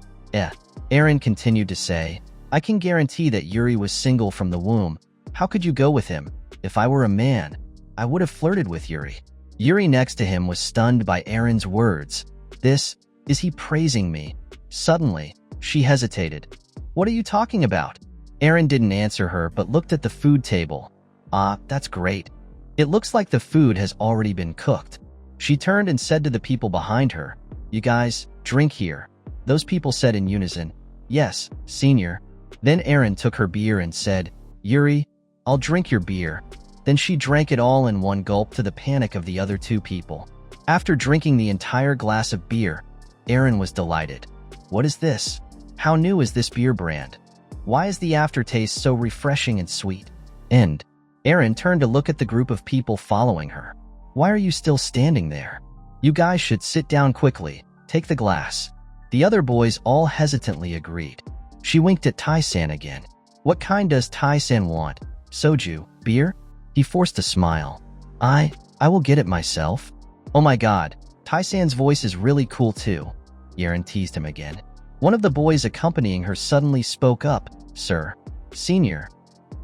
Aaron continued to say, I can guarantee that Yuri was single from the womb. How could you go with him? If I were a man, I would have flirted with Yuri. Yuri next to him was stunned by Aaron's words. Is he praising me? Suddenly, she hesitated. What are you talking about? Aaron didn't answer her but looked at the food table. Ah, that's great. It looks like the food has already been cooked. She turned and said to the people behind her, you guys, drink here. Those people said in unison, yes, senior. Then Aaron took her beer and said, Yuri, I'll drink your beer. Then she drank it all in one gulp to the panic of the other two people. After drinking the entire glass of beer, Aaron was delighted. What is this? How new is this beer brand? Why is the aftertaste so refreshing and sweet? Aaron turned to look at the group of people following her. Why are you still standing there? You guys should sit down quickly. Take the glass. The other boys all hesitantly agreed. She winked at Taesan again. What kind does Taesan want? Soju? Beer? He forced a smile. I will get it myself. Oh my god, Taesan's voice is really cool too. Yeren teased him again. One of the boys accompanying her suddenly spoke up. Sir. Senior.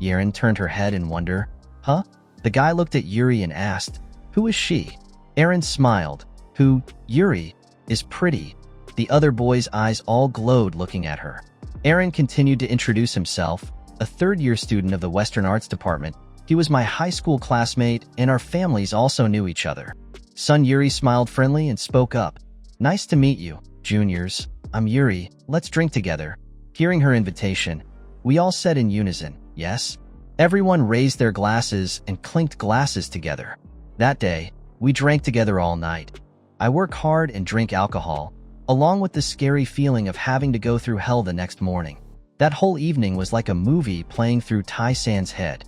Yeren turned her head in wonder. Huh? The guy looked at Yuri and asked, who is she? Aaron smiled. Who? Yuri is pretty. The other boy's eyes all glowed looking at her. Aaron continued to introduce himself, a third-year student of the Western Arts Department. He was my high school classmate, and our families also knew each other. Son Yuri smiled friendly and spoke up. Nice to meet you, juniors. I'm Yuri. Let's drink together. Hearing her invitation, we all said in unison, yes? Everyone raised their glasses and clinked glasses together. That day, we drank together all night. I work hard and drink alcohol, along with the scary feeling of having to go through hell the next morning. That whole evening was like a movie playing through Taesan's head.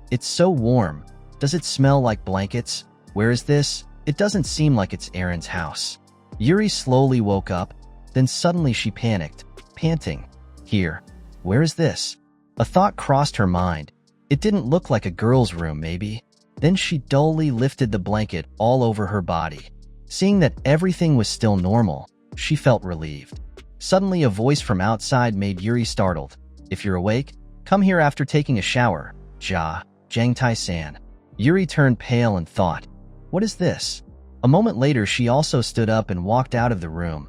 It's so warm. Does it smell like blankets? Where is this? It doesn't seem like it's Aaron's house. Yuri slowly woke up, then suddenly she panicked, panting. Here. Where is this? A thought crossed her mind. It didn't look like a girl's room, maybe. Then she dully lifted the blanket all over her body. Seeing that everything was still normal, she felt relieved. Suddenly, a voice from outside made Yuri startled. If you're awake, come here after taking a shower. Jang Taesan. Yuri turned pale and thought, what is this? A moment later, she also stood up and walked out of the room.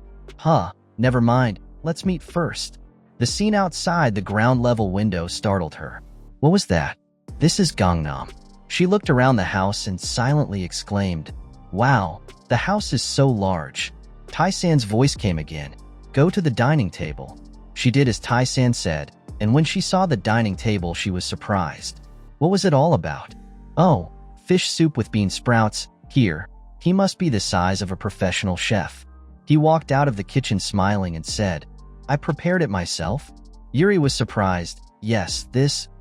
Never mind, let's meet first. The scene outside the ground-level window startled her. What was that? This is Gangnam. She looked around the house and silently exclaimed, wow, the house is so large. Taesan's voice came again. Go to the dining table. She did as Taesan said, and when she saw the dining table, she was surprised. What was it all about? Oh, fish soup with bean sprouts. Here, he must be the size of a professional chef. He walked out of the kitchen smiling and said, I prepared it myself. Yuri was surprised. Yes,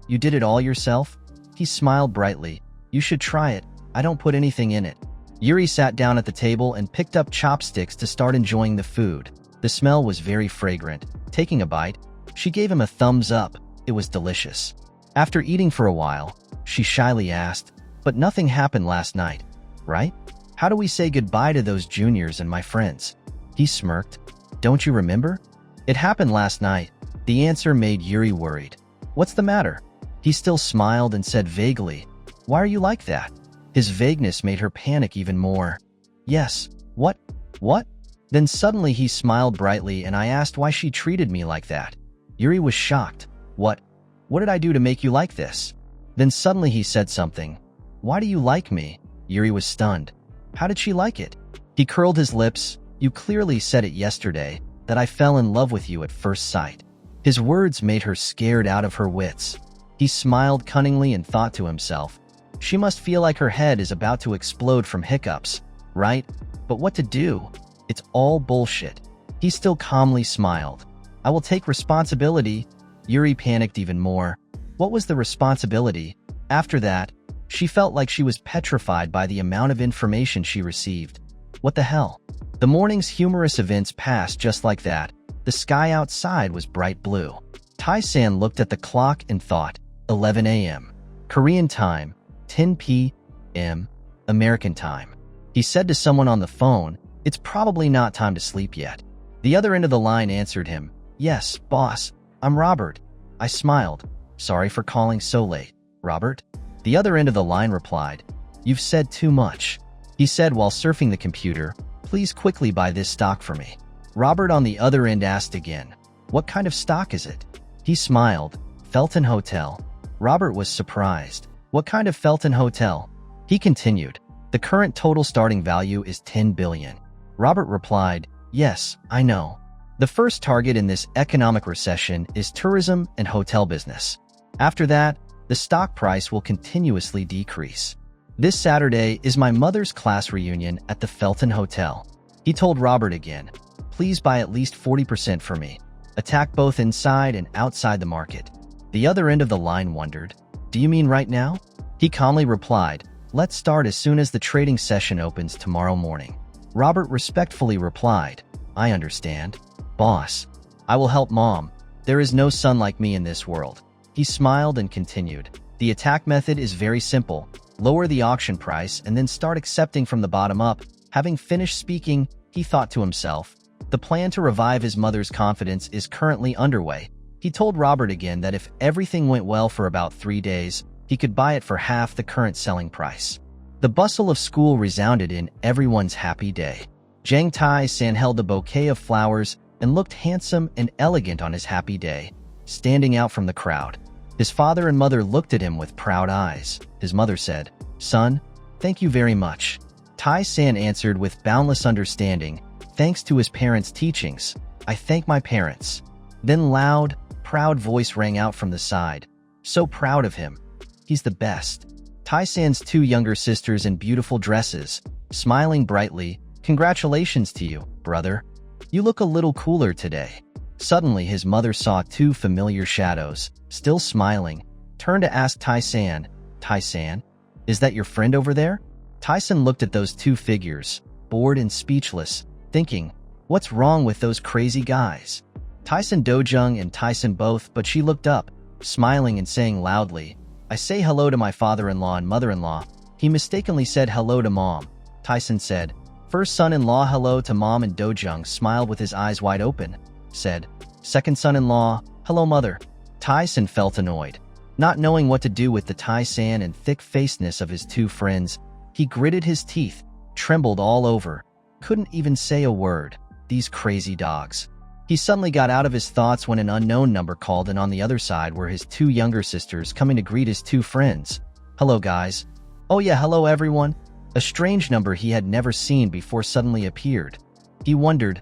you did it all yourself? He smiled brightly. You should try it. I don't put anything in it. Yuri sat down at the table and picked up chopsticks to start enjoying the food. The smell was very fragrant. Taking a bite, she gave him a thumbs up. It was delicious. After eating for a while, she shyly asked, but nothing happened last night, right? How do we say goodbye to those juniors and my friends? He smirked. Don't you remember? It happened last night. The answer made Yuri worried. What's the matter? He still smiled and said vaguely, why are you like that? His vagueness made her panic even more. Yes, what? Then suddenly he smiled brightly and I asked why she treated me like that. Yuri was shocked. What did I do to make you like this? Then suddenly he said something. Why do you like me? Yuri was stunned. How did she like it? He curled his lips. You clearly said it yesterday, that I fell in love with you at first sight. His words made her scared out of her wits. He smiled cunningly and thought to himself, she must feel like her head is about to explode from hiccups, right? But what to do? It's all bullshit. He still calmly smiled. I will take responsibility. Yuri panicked even more. What was the responsibility? After that, she felt like she was petrified by the amount of information she received. What the hell? The morning's humorous events passed just like that. The sky outside was bright blue. Taesan looked at the clock and thought, 11 a.m. Korean time, 10 p.m. American time. He said to someone on the phone, it's probably not time to sleep yet. The other end of the line answered him, yes, boss, I'm Robert. I smiled. Sorry for calling so late, Robert. The other end of the line replied, you've said too much. He said while surfing the computer, please quickly buy this stock for me. Robert on the other end asked again, what kind of stock is it? He smiled, Felton Hotel. Robert was surprised. What kind of Felton Hotel? He continued, the current total starting value is 10 billion. Robert replied, yes, I know. The first target in this economic recession is tourism and hotel business. After that, the stock price will continuously decrease. This Saturday is my mother's class reunion at the Felton Hotel. He told Robert again, please buy at least 40% for me. Attack both inside and outside the market. The other end of the line wondered, do you mean right now? He calmly replied, let's start as soon as the trading session opens tomorrow morning. Robert respectfully replied, I understand. Boss, I will help Mom. There is no son like me in this world. He smiled and continued. The attack method is very simple. Lower the auction price and then start accepting from the bottom up. Having finished speaking, he thought to himself, the plan to revive his mother's confidence is currently underway. He told Robert again that if everything went well for about 3 days, he could buy it for half the current selling price. The bustle of school resounded in everyone's happy day. Jang Taesan held a bouquet of flowers and looked handsome and elegant on his happy day, standing out from the crowd. His father and mother looked at him with proud eyes. His mother said, son, thank you very much. Taesan answered with boundless understanding, thanks to his parents' teachings, I thank my parents. Then loud, proud voice rang out from the side. So proud of him. He's the best. Taesan's 2 younger sisters in beautiful dresses, smiling brightly, congratulations to you, brother. You look a little cooler today. Suddenly his mother saw 2 familiar shadows, still smiling, turned to ask Taesan, Taesan, is that your friend over there? Taesan looked at those 2 figures, bored and speechless, thinking, what's wrong with those crazy guys? Taesan Dojung and Taesan both, but she looked up, smiling and saying loudly, I say hello to my father-in-law and mother-in-law. He mistakenly said hello to Mom. Taesan said, first son-in-law hello to Mom, and Dojung smiled with his eyes wide open. said, "Second son-in-law, hello mother." Taesan felt annoyed. Not knowing what to do with the Taesan and thick-facedness of his two friends, he gritted his teeth, trembled all over, couldn't even say a word. These crazy dogs. He suddenly got out of his thoughts when an unknown number called, and on the other side were his two younger sisters coming to greet his two friends. "Hello guys." "Oh yeah, hello everyone." A strange number he had never seen before suddenly appeared. He wondered,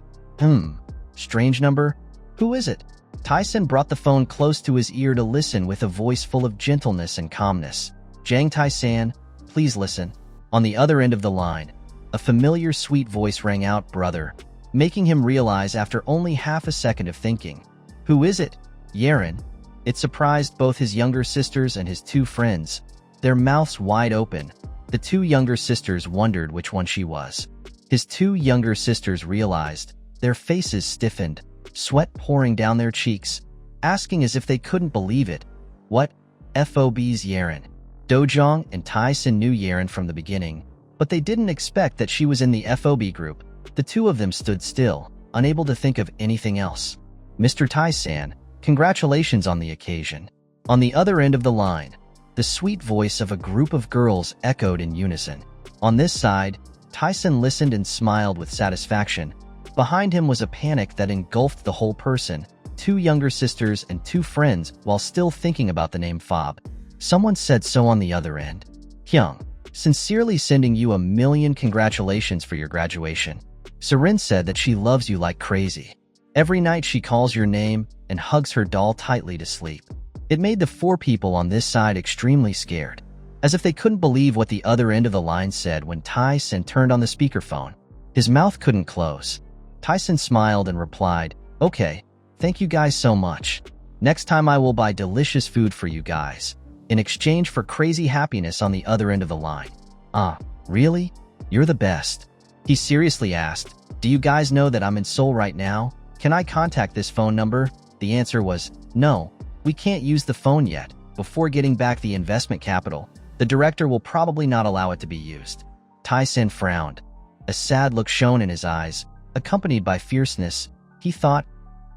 strange number? Who is it? Taesan brought the phone close to his ear to listen with a voice full of gentleness and calmness. "Jang Taesan, please listen." On the other end of the line, a familiar sweet voice rang out, "Brother," making him realize after only half a second of thinking. "Who is it?" "Yeren." It surprised both his younger sisters and his two friends. Their mouths wide open, the two younger sisters wondered which one she was. His two younger sisters realized, their faces stiffened, sweat pouring down their cheeks, asking as if they couldn't believe it. "What? FOB's Yeren." Dojong and Taesan knew Yeren from the beginning, but they didn't expect that she was in the FOB group. The two of them stood still, unable to think of anything else. "Mr. Taesan, congratulations on the occasion." On the other end of the line, the sweet voice of a group of girls echoed in unison. On this side, Taesan listened and smiled with satisfaction. Behind him was a panic that engulfed the whole person, two younger sisters and two friends, while still thinking about the name Fob. Someone said so on the other end. "Hyung, sincerely sending you a million congratulations for your graduation." Serin said that she loves you like crazy. Every night she calls your name and hugs her doll tightly to sleep. It made the four people on this side extremely scared, as if they couldn't believe what the other end of the line said when Taesan turned on the speakerphone. His mouth couldn't close. Taesan smiled and replied, "Okay, thank you guys so much. Next time I will buy delicious food for you guys," in exchange for crazy happiness on the other end of the line. "Ah, really? You're the best." He seriously asked, "Do you guys know that I'm in Seoul right now? Can I contact this phone number?" The answer was, "No, we can't use the phone yet. Before getting back the investment capital, the director will probably not allow it to be used." Taesan frowned. A sad look shone in his eyes, accompanied by fierceness. He thought,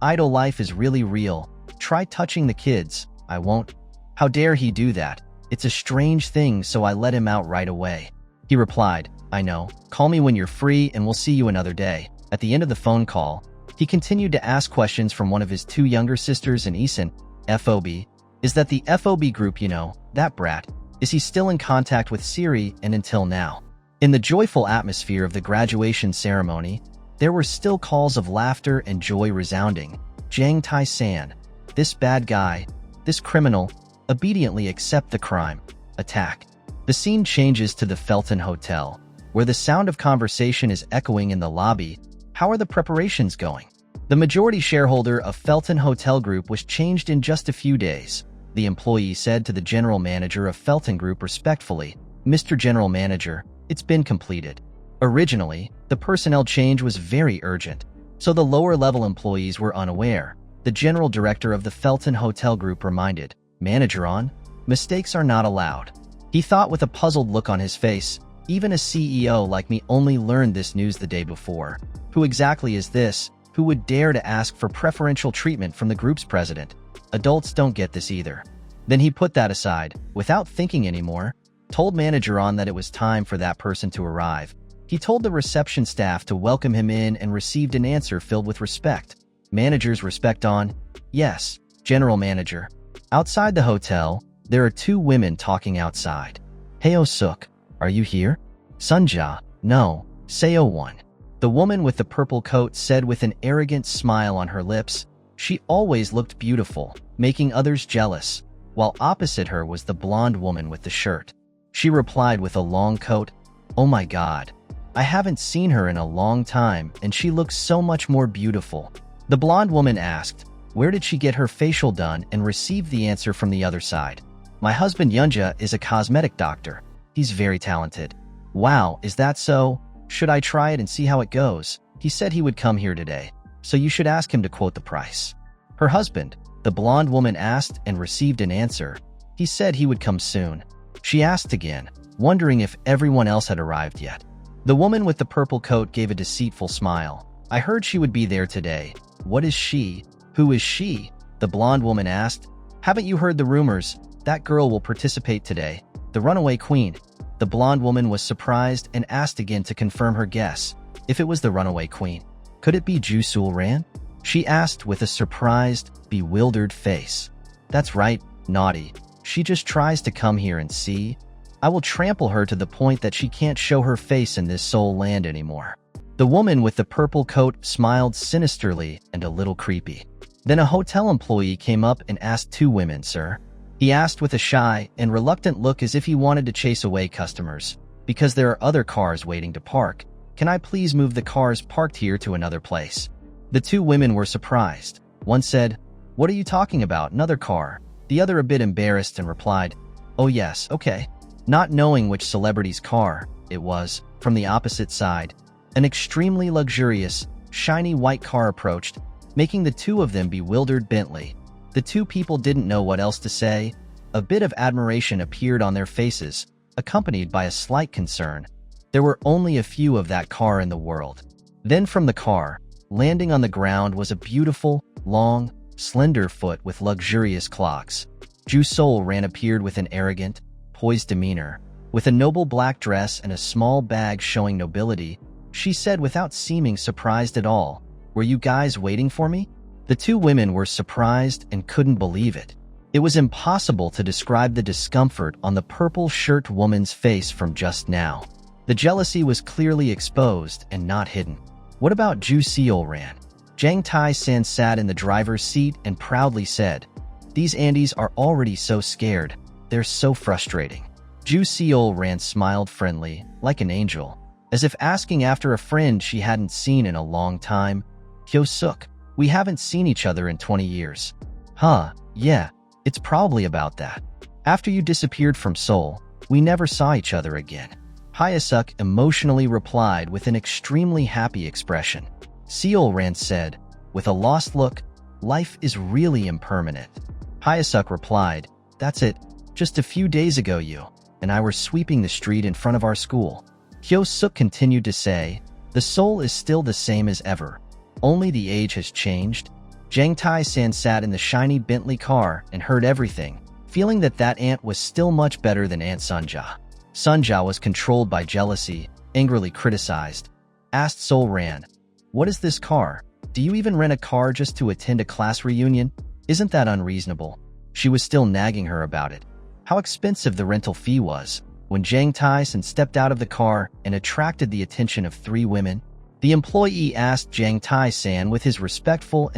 "Idol life is really real. Try touching the kids. I won't." How dare he do that? It's a strange thing, so I let him out right away. He replied, "I know. Call me when you're free and we'll see you another day." At the end of the phone call, he continued to ask questions from one of his two younger sisters and Isan. "FOB? Is that the FOB group you know? That brat? Is he still in contact with Siri?" And until now, in the joyful atmosphere of the graduation ceremony, there were still calls of laughter and joy resounding. Jang Taesan, this bad guy, this criminal, obediently accept the crime. Attack. The scene changes to the Felton Hotel, where the sound of conversation is echoing in the lobby. How are the preparations going? The majority shareholder of Felton Hotel Group was changed in just a few days. The employee said to the general manager of Felton Group respectfully, "Mr. General Manager, it's been completed." Originally, the personnel change was very urgent, so the lower-level employees were unaware. The general director of the Felton Hotel Group reminded, "Manager on, mistakes are not allowed." He thought with a puzzled look on his face, "Even a CEO like me only learned this news the day before. Who exactly is this? Who would dare to ask for preferential treatment from the group's president? Adults don't get this either." Then he put that aside, without thinking anymore, told manager on that it was time for that person to arrive. He told the reception staff to welcome him in and received an answer filled with respect. Manager's respect on, "Yes, General Manager." Outside the hotel, there are two women talking outside. "Heo Suk, are you here?" "Sunja, no, Seo-won." The woman with the purple coat said with an arrogant smile on her lips. She always looked beautiful, making others jealous, while opposite her was the blonde woman with the shirt. She replied with a long coat, "Oh my god, I haven't seen her in a long time and she looks so much more beautiful." The blonde woman asked, where did she get her facial done, and received the answer from the other side. "My husband Yunja is a cosmetic doctor. He's very talented." "Wow, is that so? Should I try it and see how it goes? He said he would come here today, so you should ask him to quote the price." Her husband, the blonde woman asked and received an answer. He said he would come soon. She asked again, wondering if everyone else had arrived yet. The woman with the purple coat gave a deceitful smile. "I heard she would be there today. What is she? Who is she? The blonde woman asked. Haven't you heard the rumors? That girl will participate today. The runaway queen. The blonde woman was surprised and asked again to confirm her guess. If it was the runaway queen, could it be Ju Sul-ran? She asked with a surprised, bewildered face. That's right, naughty. She just tries to come here and see. I will trample her to the point that she can't show her face in this Seoul land anymore. The woman with the purple coat smiled sinisterly and a little creepy. Then a hotel employee came up and asked two women, sir. He asked with a shy and reluctant look as if he wanted to chase away customers. Because there are other cars waiting to park, can I please move the cars parked here to another place? The two women were surprised. One said, What are you talking about, another car? The other a bit embarrassed and replied, Oh yes, okay. Not knowing which celebrity's car it was, from the opposite side, an extremely luxurious, shiny white car approached, making the two of them bewildered Bentley. The two people didn't know what else to say. A bit of admiration appeared on their faces, accompanied by a slight concern. There were only a few of that car in the world. Then from the car, landing on the ground was a beautiful, long, slender foot with luxurious clocks. Ju Sul-ran appeared with an arrogant, poised demeanor. With a noble black dress and a small bag showing nobility, she said without seeming surprised at all, Were you guys waiting for me? The two women were surprised and couldn't believe it. It was impossible to describe the discomfort on the purple shirt woman's face from just now. The jealousy was clearly exposed and not hidden. What about Ju Sul-ran? Jang Taesan sat in the driver's seat and proudly said, These Andes are already so scared. They're so frustrating. Ju Sul-ran smiled friendly, like an angel, as if asking after a friend she hadn't seen in a long time. Hyo-suk, we haven't seen each other in 20 years. Huh, yeah, it's probably about that. After you disappeared from Seoul, we never saw each other again. Hyo-suk emotionally replied with an extremely happy expression. Sul-ran said, with a lost look, Life is really impermanent. Hyo-suk replied, That's it. Just a few days ago you and I were sweeping the street in front of our school. Hyo-suk continued to say, The Seoul is still the same as ever. Only the age has changed. Jang Taesan sat in the shiny Bentley car and heard everything, feeling that aunt was still much better than Aunt Sunja. Sunja was controlled by jealousy, angrily criticized. Asked Sul-ran, What is this car? Do you even rent a car just to attend a class reunion? Isn't that unreasonable? She was still nagging her about it. How expensive the rental fee was. When Jang Taesan stepped out of the car and attracted the attention of three women, the employee asked Jang Taesan with his respectful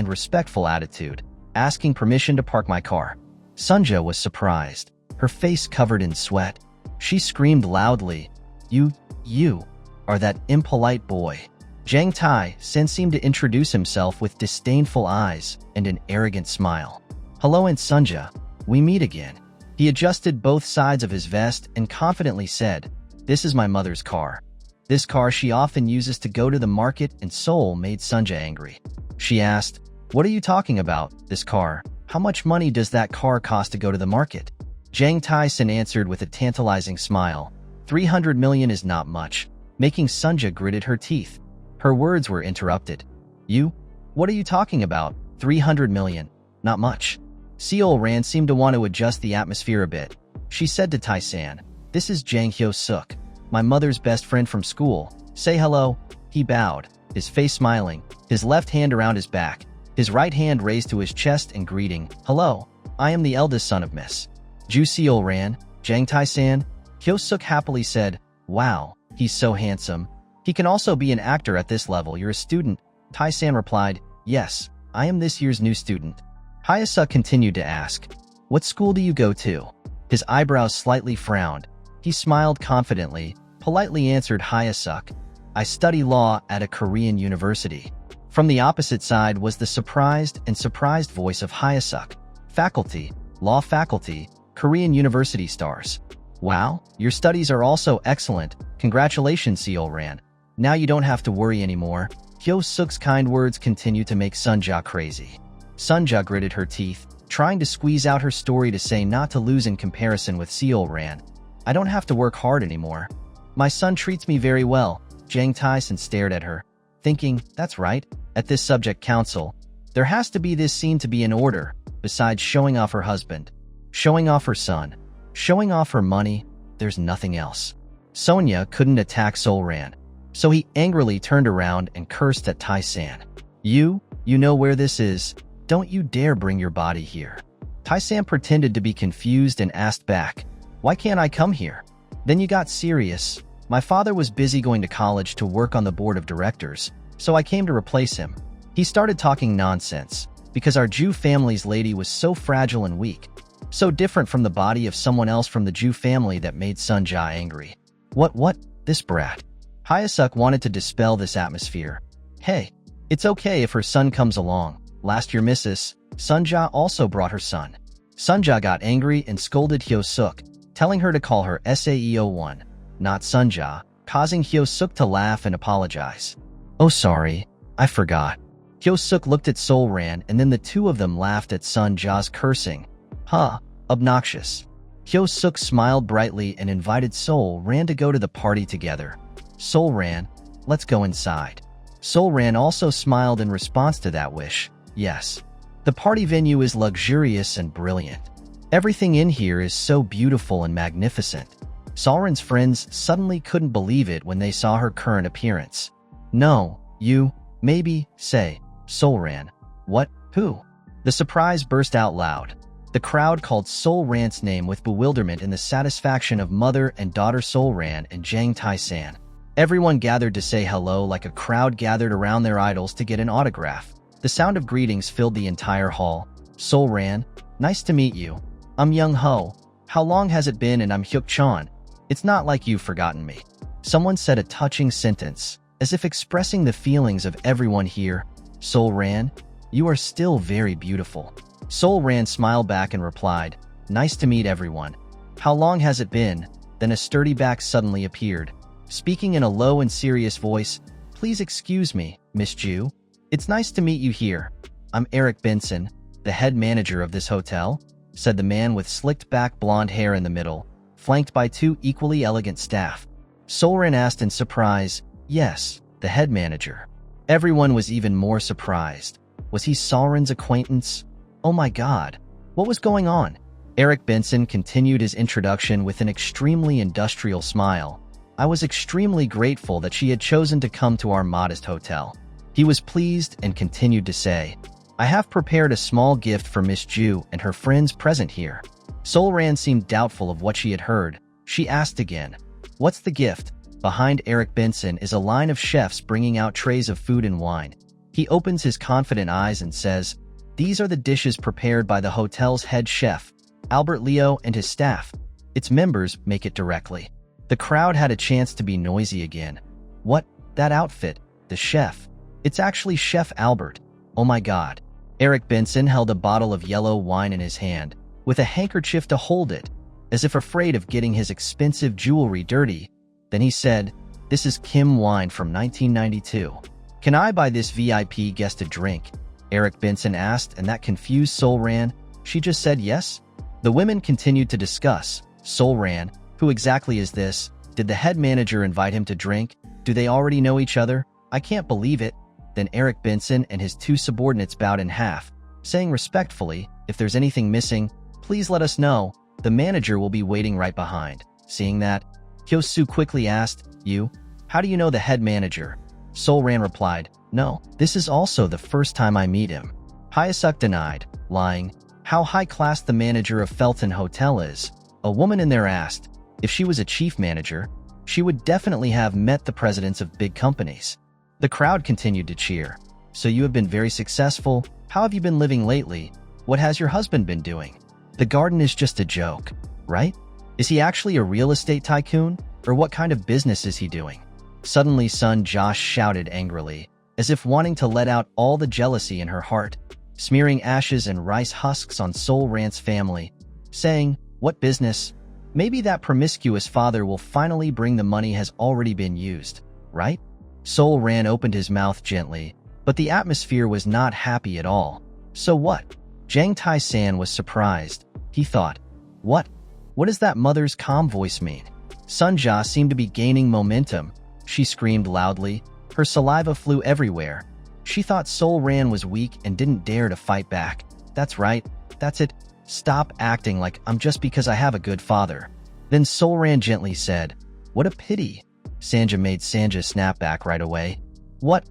attitude, asking permission to park my car. Sunja was surprised, her face covered in sweat. She screamed loudly, You are that impolite boy. Jang Taesan seemed to introduce himself with disdainful eyes and an arrogant smile. Hello, Aunt Sunja. We meet again. He adjusted both sides of his vest and confidently said, This is my mother's car. This car she often uses to go to the market in Seoul made Sunja angry. She asked, What are you talking about, this car? How much money does that car cost to go to the market? Jang Taesan answered with a tantalizing smile, 300 million is not much, making Sunja gritted her teeth. Her words were interrupted. You? What are you talking about? 300 million. Not much. Sul-ran seemed to want to adjust the atmosphere a bit. She said to Taesan, This is Jang Hyo-suk, my mother's best friend from school. Say hello. He bowed, his face smiling, his left hand around his back, his right hand raised to his chest and greeting, Hello, I am the eldest son of Miss Ju Sul-ran, Jang Taesan. Hyo-suk happily said, Wow, he's so handsome. He can also be an actor at this level. You're a student. Taesan replied, Yes, I am this year's new student. Hyo-suk continued to ask, What school do you go to? His eyebrows slightly frowned. He smiled confidently, politely answered Hyo-suk, I study law at a Korean university. From the opposite side was the surprised voice of Hyo-suk. Faculty, law faculty, Korean university stars. Wow, your studies are also excellent. Congratulations, Sul-ran. Now you don't have to worry anymore. Hyo-suk's kind words continued to make Sunja crazy. Sunja gritted her teeth, trying to squeeze out her story to say not to lose in comparison with Sul-ran. I don't have to work hard anymore. My son treats me very well. Jang Taesan stared at her, thinking, That's right. At this subject council, There has to be this scene to be in order, besides showing off her husband, showing off her son, showing off her money, there's nothing else. Sonia couldn't attack Solran, so he angrily turned around and cursed at Taesan. You know where this is, don't you dare bring your body here. Taesan pretended to be confused and asked back, why can't I come here? Then you got serious. My father was busy going to college to work on the board of directors, so I came to replace him. He started talking nonsense, because our Jew family's lady was so fragile and weak, so different from the body of someone else from the Jew family that made Sunja angry. What? This brat. Hyasuk wanted to dispel this atmosphere. Hey, it's okay if her son comes along. Last year Mrs. Sunja also brought her son. Sunja got angry and scolded Hyosuk, telling her to call her Saeo1, not Sunja, causing Hyosuk to laugh and apologize. Oh sorry, I forgot. Hyosuk looked at Solran and then the two of them laughed at Sunja's cursing. Huh, obnoxious. Hyosuk smiled brightly and invited Solran to go to the party together. Solran, let's go inside. Solran also smiled in response to that wish. Yes. The party venue is luxurious and brilliant. Everything in here is so beautiful and magnificent. Solran's friends suddenly couldn't believe it when they saw her current appearance. No, you, maybe, say, Solran. What? Who? The surprise burst out loud. The crowd called Solran's name with bewilderment in the satisfaction of mother and daughter Solran and Jang Taesan. Everyone gathered to say hello like a crowd gathered around their idols to get an autograph. The sound of greetings filled the entire hall. Solran, nice to meet you. I'm Young Ho. How long has it been and I'm Hyuk-chan. It's not like you've forgotten me. Someone said a touching sentence, as if expressing the feelings of everyone here. Solran, you are still very beautiful. Solran smiled back and replied, nice to meet everyone. How long has it been? Then a sturdy back suddenly appeared. Speaking in a low and serious voice, please excuse me, Miss Ju. It's nice to meet you here. I'm Eric Benson, the head manager of this hotel, said the man with slicked back blonde hair in the middle, flanked by two equally elegant staff. Solran asked in surprise, yes, the head manager. Everyone was even more surprised. Was he Solran's acquaintance? Oh my god, what was going on? Eric Benson continued his introduction with an extremely industrial smile. I was extremely grateful that she had chosen to come to our modest hotel. He was pleased and continued to say, I have prepared a small gift for Miss Ju and her friends present here. Solran seemed doubtful of what she had heard. She asked again, what's the gift? Behind Eric Benson is a line of chefs bringing out trays of food and wine. He opens his confident eyes and says, these are the dishes prepared by the hotel's head chef, Albert Leo, and his staff. Its members make it directly. The crowd had a chance to be noisy again. What? That outfit? The chef? It's actually Chef Albert. Oh my god. Eric Benson held a bottle of yellow wine in his hand, with a handkerchief to hold it, as if afraid of getting his expensive jewelry dirty. Then he said, this is Kim wine from 1992. Can I buy this VIP guest a drink? Eric Benson asked, and that confused Solran. She just said yes? The women continued to discuss. Solran, who exactly is this? Did the head manager invite him to drink? Do they already know each other? I can't believe it. Then Eric Benson and his two subordinates bowed in half, saying respectfully, if there's anything missing, please let us know. The manager will be waiting right behind. Seeing that, Hyosu quickly asked, you? How do you know the head manager? Solran replied, no, this is also the first time I meet him. Hyasuk denied, lying, how high-class the manager of Felton Hotel is. A woman in there asked, if she was a chief manager, she would definitely have met the presidents of big companies. The crowd continued to cheer. So you have been very successful. How have you been living lately? What has your husband been doing? The garden is just a joke, right? Is he actually a real estate tycoon? Or what kind of business is he doing? Suddenly, son Josh shouted angrily, as if wanting to let out all the jealousy in her heart, smearing ashes and rice husks on Solran's family, saying, what business? Maybe that promiscuous father will finally bring the money has already been used, right? Solran opened his mouth gently, but the atmosphere was not happy at all. So what? Jang Taesan was surprised. He thought, what? What does that mother's calm voice mean? Sunja seemed to be gaining momentum. She screamed loudly. Her saliva flew everywhere. She thought Sol Ran was weak and didn't dare to fight back. That's right. That's it. Stop acting like I'm just because I have a good father. Then Sol Ran gently said, "What a pity." Sanja made Sanja snap back right away. What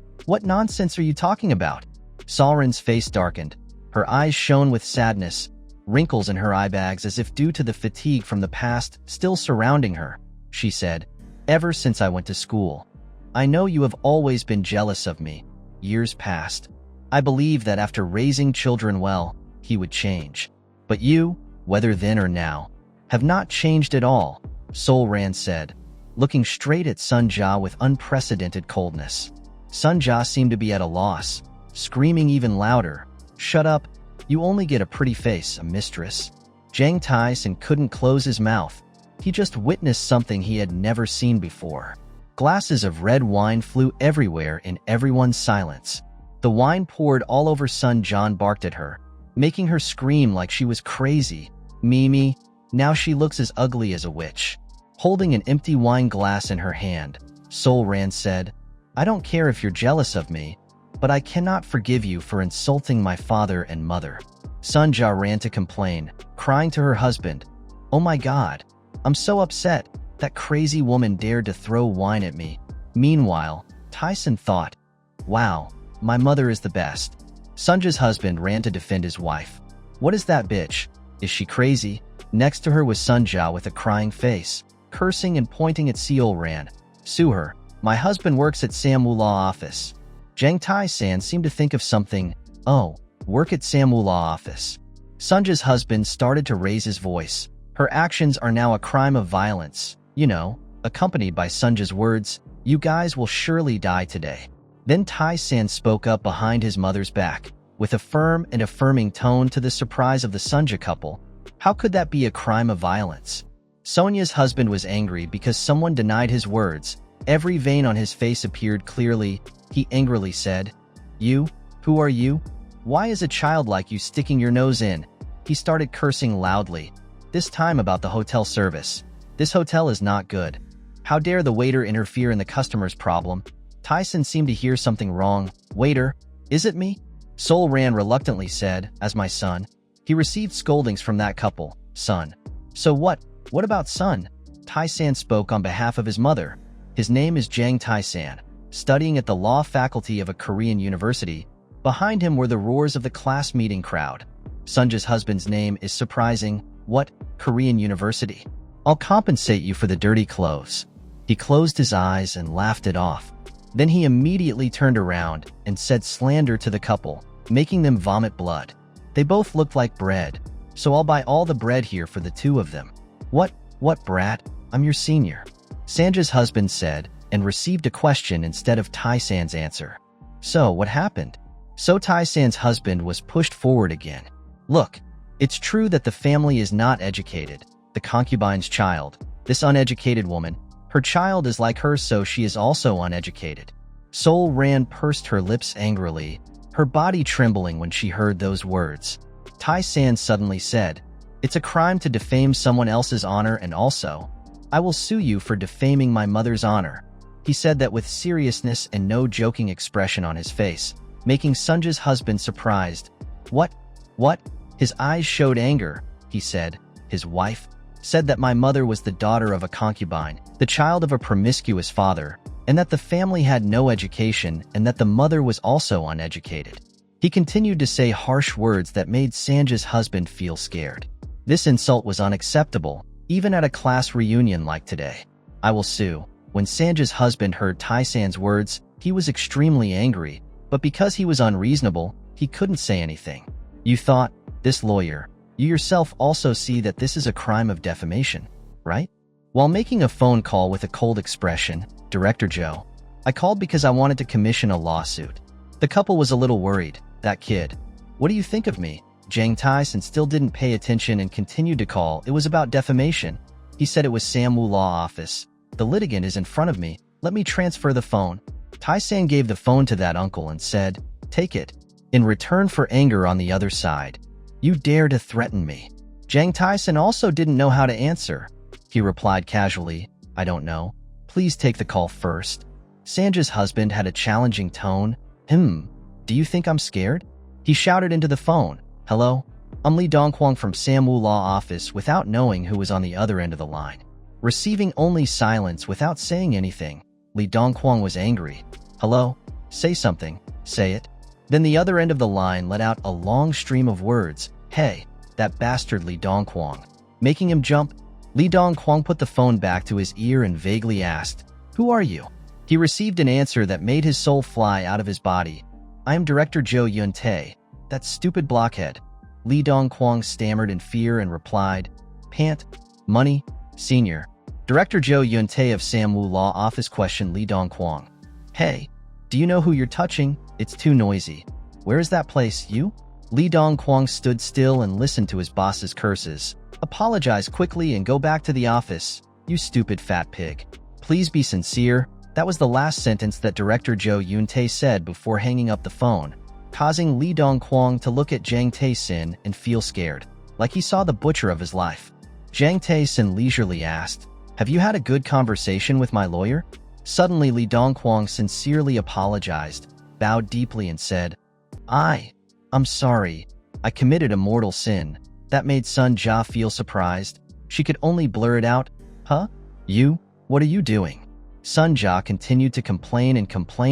nonsense are you talking about? Solran's face darkened. Her eyes shone with sadness, wrinkles in her eye bags as if due to the fatigue from the past still surrounding her. She said, "Ever since I went to school, I know you have always been jealous of me. Years passed. I believed that after raising children well, he would change. But you, whether then or now, have not changed at all," Sol Ran said, looking straight at Sun Ja with unprecedented coldness. Sun Ja seemed to be at a loss, screaming even louder, "Shut up! You only get a pretty face, a mistress." Jang Taesan couldn't close his mouth. He just witnessed something he had never seen before. Glasses of red wine flew everywhere in everyone's silence. The wine poured all over. Sun John barked at her, making her scream like she was crazy. "Mimi, now she looks as ugly as a witch." Holding an empty wine glass in her hand, Sol Ran said, "I don't care if you're jealous of me, but I cannot forgive you for insulting my father and mother." Sun Ja ran to complain, crying to her husband, "Oh my God, I'm so upset. That crazy woman dared to throw wine at me." Meanwhile, Taesan thought, "Wow, my mother is the best." Sunja's husband ran to defend his wife. "What is that bitch? Is she crazy?" Next to her was Sun Ja with a crying face, cursing and pointing at Sol Ran. "Sue her. My husband works at Samwoo Law office." Jang Taesan seemed to think of something. "Oh, work at Samwoo Law office." Sunja's husband started to raise his voice. "Her actions are now a crime of violence. You know," accompanied by Sunja's words, "You guys will surely die today." Then Taesan spoke up behind his mother's back, with a firm and affirming tone to the surprise of the Sunja couple. "How could that be a crime of violence?" Sonya's husband was angry because someone denied his words. Every vein on his face appeared clearly. He angrily said, "You? Who are you? Why is a child like you sticking your nose in?" He started cursing loudly, this time about the hotel service. "This hotel is not good. How dare the waiter interfere in the customer's problem?" Taesan seemed to hear something wrong. "Waiter, is it me?" Sol Ran reluctantly said, "As my son." He received scoldings from that couple. "Son. So what? What about son?" Taesan spoke on behalf of his mother. "His name is Jang Taesan, studying at the law faculty of a Korean university." Behind him were the roars of the class meeting crowd. Sunja's husband's name is surprising. "What? Korean university? I'll compensate you for the dirty clothes." He closed his eyes and laughed it off. Then he immediately turned around and said slander to the couple, making them vomit blood. "They both looked like bread, so I'll buy all the bread here for the two of them." What brat? I'm your senior," Sanja's husband said, and received a question instead of Taesan's answer. "So, what happened?" So Taesan's husband was pushed forward again. "Look, it's true that the family is not educated. The concubine's child, this uneducated woman, her child is like her, so she is also uneducated." Sol Ran pursed her lips angrily, her body trembling when she heard those words. Taesan suddenly said, "It's a crime to defame someone else's honor, and also, I will sue you for defaming my mother's honor." He said that with seriousness and no joking expression on his face, making Sunja's husband surprised. What? His eyes showed anger. He said, "His wife said that my mother was the daughter of a concubine, the child of a promiscuous father, and that the family had no education and that the mother was also uneducated." He continued to say harsh words that made Sanja's husband feel scared. This insult was unacceptable, even at a class reunion like today. "I will sue." When Sanja's husband heard Taesan's words, he was extremely angry, but because he was unreasonable, he couldn't say anything. "You thought, this lawyer, you yourself also see that this is a crime of defamation, right?" While making a phone call with a cold expression, Director Joe, "I called because I wanted to commission a lawsuit." The couple was a little worried. "That kid. What do you think of me?" Jang Taesan still didn't pay attention and continued to call. "It was about defamation. He said it was Samwoo Law office. The litigant is in front of me. Let me transfer the phone." Taesan gave the phone to that uncle and said, "Take it." In return for anger on the other side, "You dare to threaten me." Jang Taesan also didn't know how to answer. He replied casually, "I don't know. Please take the call first." Sanja's husband had a challenging tone. Do you think I'm scared? He shouted into the phone. Hello? I'm Lee Dongkwang from Samwoo Law Office without knowing who was on the other end of the line. Receiving only silence without saying anything, Lee Dongkwang was angry. Hello? Say something. Say it. Then the other end of the line let out a long stream of words. Hey, that bastard Lee Dongkwang. Making him jump, Lee Dongkwang put the phone back to his ear and vaguely asked, Who are you? He received an answer that made his soul fly out of his body. I am Director Jo Yun-tae, that stupid blockhead. Lee Dongkwang stammered in fear and replied, Pant, money, senior. Director Jo Yun-tae of Samwoo Law Office questioned Lee Dongkwang. Hey, do you know who you're touching? It's too noisy. Where is that place, you? Lee Dongkwang stood still and listened to his boss's curses. Apologize quickly and go back to the office, you stupid fat pig. Please be sincere. That was the last sentence that Director Jo Yun-tae said before hanging up the phone, causing Lee Dongkwang to look at Jang Taesan and feel scared, like he saw the butcher of his life. Jang Taesan leisurely asked, Have you had a good conversation with my lawyer? Suddenly Lee Dongkwang sincerely apologized, bowed deeply and said, I'm sorry. I committed a mortal sin. That made Sun Ja feel surprised. She could only blur it out. Huh? You? What are you doing? Sun Ja continued to complain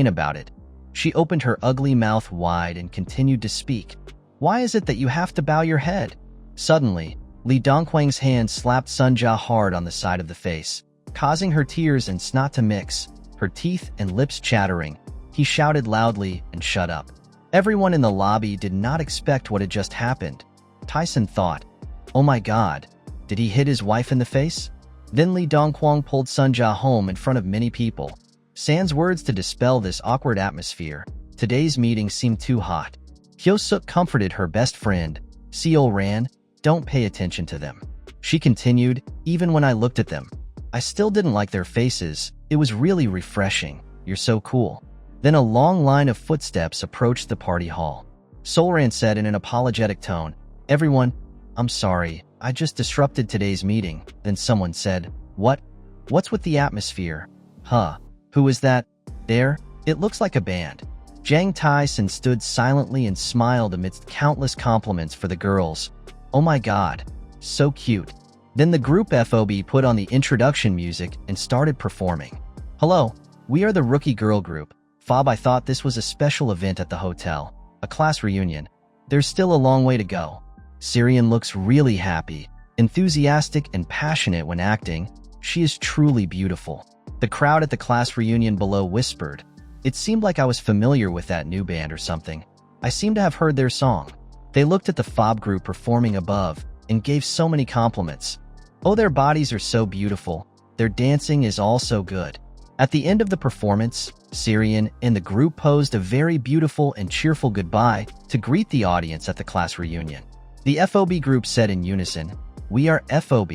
about it. She opened her ugly mouth wide and continued to speak. Why is it that you have to bow your head? Suddenly, Lee Dongkwang's hand slapped Sun Ja hard on the side of the face, causing her tears and snot to mix, her teeth and lips chattering. He shouted loudly and shut up. Everyone in the lobby did not expect what had just happened. Taesan thought, Oh my god, did he hit his wife in the face? Then Lee Dongkwang pulled Sun Ja home in front of many people. Sans words to dispel this awkward atmosphere. Today's meeting seemed too hot. Hyo-suk comforted her best friend. Seo Ran, don't pay attention to them. She continued, even when I looked at them, I still didn't like their faces. It was really refreshing. You're so cool. Then a long line of footsteps approached the party hall. Solran said in an apologetic tone, Everyone, I'm sorry, I just disrupted today's meeting. Then someone said, What? What's with the atmosphere? Huh? Who is that? There? It looks like a band. Jang Taesan stood silently and smiled amidst countless compliments for the girls. Oh my god, so cute. Then the group FOB put on the introduction music and started performing. Hello, we are the Rookie Girl Group. Fob, I thought this was a special event at the hotel, a class reunion. There's still a long way to go. Syrian looks really happy, enthusiastic and passionate when acting. She is truly beautiful. The crowd at the class reunion below whispered. It seemed like I was familiar with that new band or something. I seem to have heard their song. They looked at the FOB group performing above and gave so many compliments. Oh, their bodies are so beautiful. Their dancing is all so good. At the end of the performance, Syrian and the group posed a very beautiful and cheerful goodbye to greet the audience at the class reunion. The FOB group said in unison, We are FOB.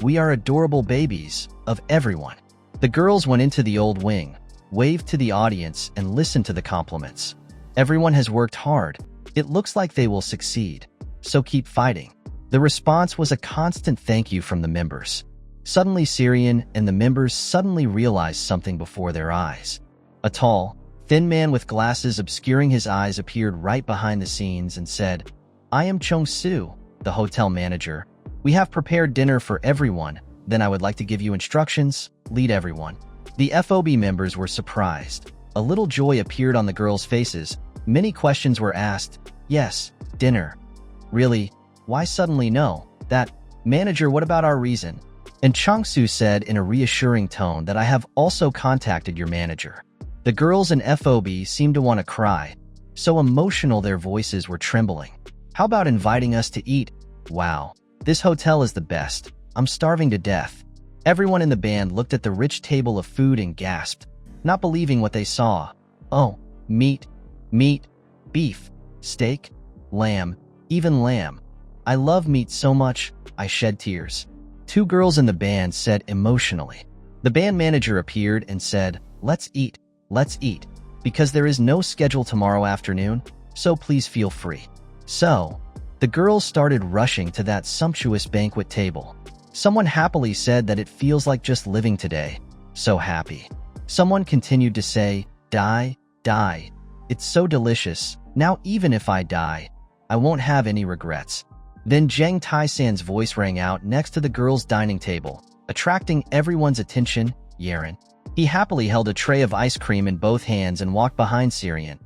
We are adorable babies of everyone. The girls went into the old wing, waved to the audience, and listened to the compliments. Everyone has worked hard. It looks like they will succeed. So keep fighting. The response was a constant thank you from the members. Suddenly, Syrian and the members suddenly realized something before their eyes. A tall, thin man with glasses obscuring his eyes appeared right behind the scenes and said, I am Chong-soo, the hotel manager. We have prepared dinner for everyone. Then I would like to give you instructions. Lead everyone. The FOB members were surprised. A little joy appeared on the girls' faces. Many questions were asked. Yes, dinner. Really? Why suddenly no? That, manager, what about our reason? And Chong-soo said in a reassuring tone that I have also contacted your manager. The girls in FOB seemed to want to cry. So emotional their voices were trembling. How about inviting us to eat? Wow, this hotel is the best. I'm starving to death. Everyone in the band looked at the rich table of food and gasped, not believing what they saw. Oh, meat, beef, steak, lamb, even lamb. I love meat so much, I shed tears. Two girls in the band said emotionally. The band manager appeared and said, let's eat, because there is no schedule tomorrow afternoon, so please feel free. So, the girls started rushing to that sumptuous banquet table. Someone happily said that it feels like just living today. So happy. Someone continued to say, die. It's so delicious. Now even if I die, I won't have any regrets. Then Jang Taesan's voice rang out next to the girls' dining table, attracting everyone's attention. Yaren. He happily held a tray of ice cream in both hands and walked behind Syrian.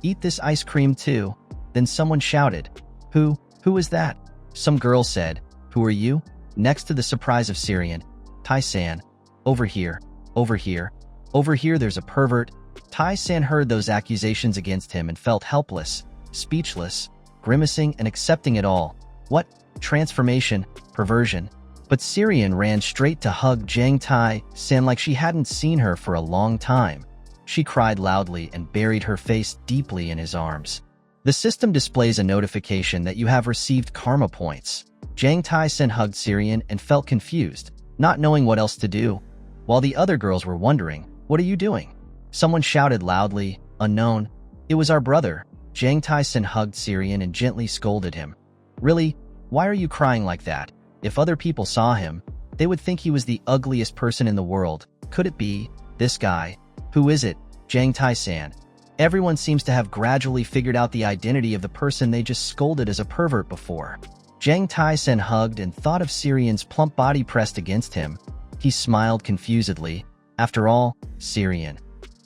Eat this ice cream too. Then someone shouted. Who is that? Some girl said. Who are you? Next to the surprise of Syrian. Taesan. Over here. Over here. Over here there's a pervert. Taesan heard those accusations against him and felt helpless, speechless, grimacing and accepting it all. What? Transformation, perversion. But Syrian ran straight to hug Jang Tae-san like she hadn't seen her for a long time. She cried loudly and buried her face deeply in his arms. The system displays a notification that you have received karma points. Jang Tae-san hugged Syrian and felt confused, not knowing what else to do. While the other girls were wondering, what are you doing? Someone shouted loudly, unknown. It was our brother. Jang Tae-san hugged Syrian and gently scolded him. Really? Why are you crying like that? If other people saw him, they would think he was the ugliest person in the world. Could it be this guy? Who is it? Jang Tae-san. Everyone seems to have gradually figured out the identity of the person they just scolded as a pervert before. Jang Tae-san hugged and thought of Syrian's plump body pressed against him. He smiled confusedly. After all, Syrian.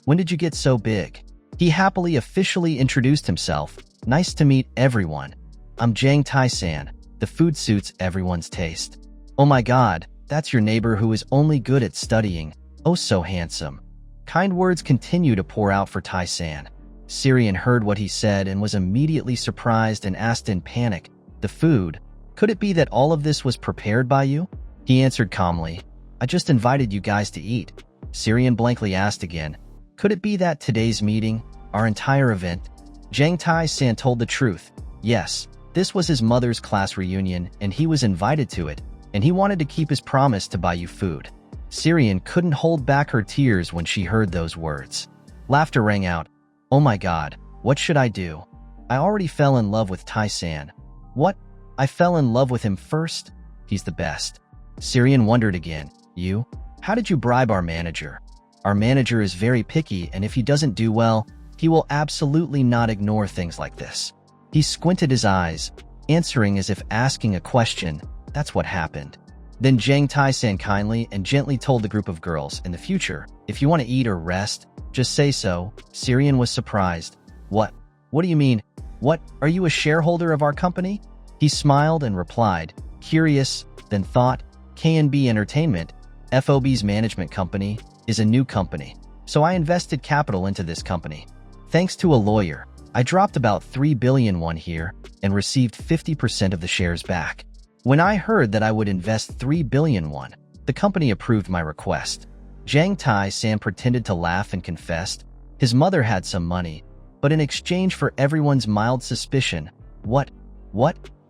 When did you get so big? He happily officially introduced himself. Nice to meet everyone. I'm Jang Tae-san. The food suits everyone's taste. Oh my god, that's your neighbor who is only good at studying. Oh so handsome. Kind words continue to pour out for Tae-san. Syrian heard what he said and was immediately surprised and asked in panic, the food? Could it be that all of this was prepared by you? He answered calmly, I just invited you guys to eat. Syrian blankly asked again, could it be that today's meeting, our entire event? Jang Tae-san told the truth. Yes, this was his mother's class reunion and he was invited to it, and he wanted to keep his promise to buy you food. Syrian couldn't hold back her tears when she heard those words. Laughter rang out. Oh my god, what should I do? I already fell in love with Tae-san. What? I fell in love with him first? He's the best. Syrian wondered again. You? How did you bribe our manager? Our manager is very picky, and if he doesn't do well, he will absolutely not ignore things like this. He squinted his eyes, answering as if asking a question. That's what happened. Then Jang Tae-san kindly and gently told the group of girls, in the future, if you want to eat or rest, just say so. Syrian was surprised. What? What do you mean? What? Are you a shareholder of our company? He smiled and replied, curious, then thought, K&B Entertainment, FOB's management company, is a new company, so I invested capital into this company. Thanks to a lawyer, I dropped about 3 billion won here and received 50% of the shares back. When I heard that I would invest 3 billion won, the company approved my request. Jang Tae-san pretended to laugh and confessed. His mother had some money, but in exchange for everyone's mild suspicion, what?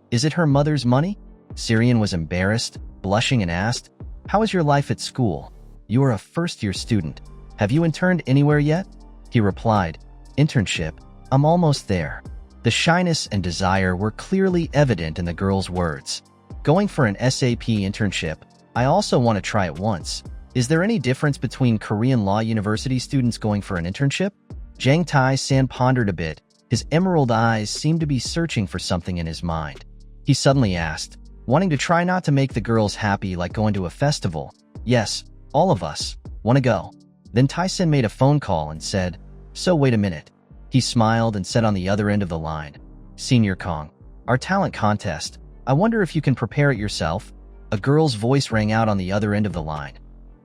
Is it her mother's money? Syrian was embarrassed, blushing and asked, how is your life at school? You are a first-year student. Have you interned anywhere yet? He replied, internship. I'm almost there. The shyness and desire were clearly evident in the girl's words. Going for an SAP internship, I also want to try it once. Is there any difference between Korean Law University students going for an internship? Jang Tae-san pondered a bit. His emerald eyes seemed to be searching for something in his mind. He suddenly asked, wanting to try not to make the girls happy like going to a festival. Yes, all of us. Want to go? Then Tae-san made a phone call and said, so wait a minute. He smiled and said on the other end of the line, Senior Kong, our talent contest. I wonder if you can prepare it yourself? A girl's voice rang out on the other end of the line.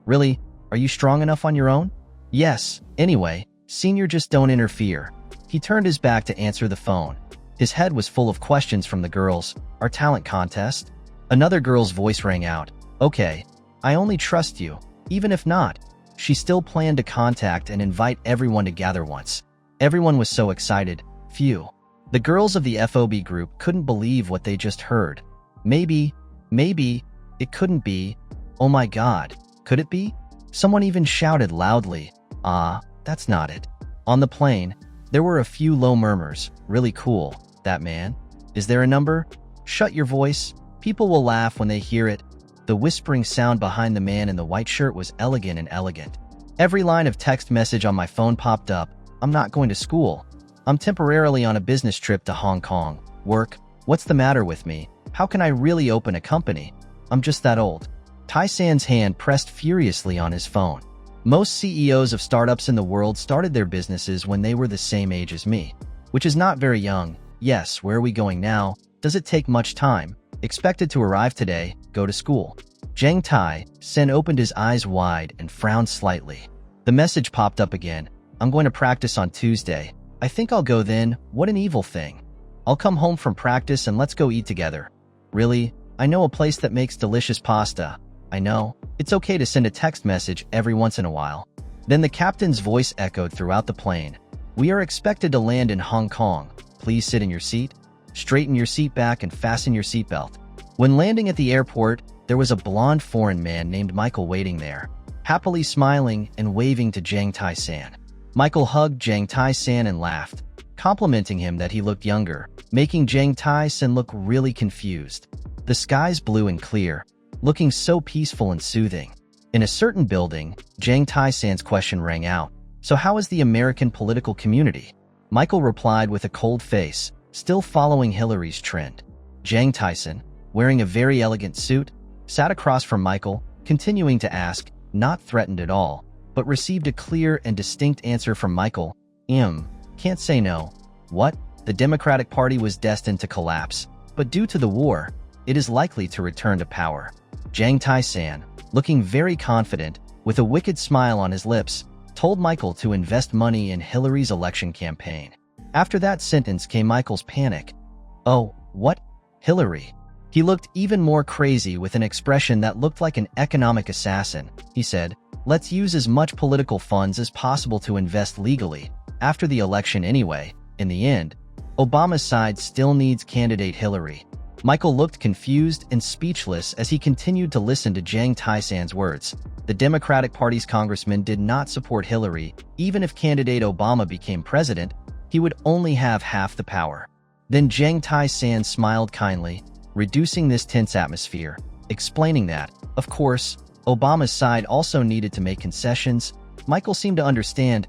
Really? Are you strong enough on your own? Yes. Anyway, Senior, just don't interfere. He turned his back to answer the phone. His head was full of questions from the girls. Our talent contest? Another girl's voice rang out. Okay, I only trust you. Even if not, she still planned to contact and invite everyone to gather once. Everyone was so excited. Phew. The girls of the FOB group couldn't believe what they just heard. Maybe, it couldn't be. Oh my god, could it be? Someone even shouted loudly. That's not it. On the plane, there were a few low murmurs. Really cool. That man? Is there a number? Shut your voice. People will laugh when they hear it. The whispering sound behind the man in the white shirt was elegant and elegant. Every line of text message on my phone popped up. I'm not going to school. I'm temporarily on a business trip to Hong Kong. Work? What's the matter with me? How can I really open a company? I'm just that old. Taesan's hand pressed furiously on his phone. Most CEOs of startups in the world started their businesses when they were the same age as me, which is not very young. Yes, where are we going now? Does it take much time? Expected to arrive today, go to school. Jang Taesan opened his eyes wide and frowned slightly. The message popped up again. I'm going to practice on Tuesday. I think I'll go then. What an evil thing. I'll come home from practice and let's go eat together. Really? I know a place that makes delicious pasta. I know. It's okay to send a text message every once in a while. Then the captain's voice echoed throughout the plane. We are expected to land in Hong Kong. Please sit in your seat. Straighten your seat back and fasten your seatbelt. When landing at the airport, there was a blonde foreign man named Michael waiting there, happily smiling and waving to Jang Taesan. Michael hugged Jang Taesan and laughed, complimenting him that he looked younger, making Jang Taesan look really confused. The skies blue and clear, looking so peaceful and soothing. In a certain building, Jang Taesan's question rang out. So how is the American political community? Michael replied with a cold face, still following Hillary's trend. Jang Taesan, wearing a very elegant suit, sat across from Michael, continuing to ask, not threatened at all, but received a clear and distinct answer from Michael. Can't say no. What? The Democratic Party was destined to collapse, but due to the war, it is likely to return to power. Jang Taesan, looking very confident, with a wicked smile on his lips, told Michael to invest money in Hillary's election campaign. After that sentence came Michael's panic. Oh, what? Hillary? He looked even more crazy with an expression that looked like an economic assassin. He said, let's use as much political funds as possible to invest legally. After the election anyway, in the end, Obama's side still needs candidate Hillary. Michael looked confused and speechless as he continued to listen to Jang Taesan's words. The Democratic Party's congressman did not support Hillary. Even if candidate Obama became president, he would only have half the power. Then Jang Taesan smiled kindly, reducing this tense atmosphere, explaining that, of course, Obama's side also needed to make concessions. Michael seemed to understand.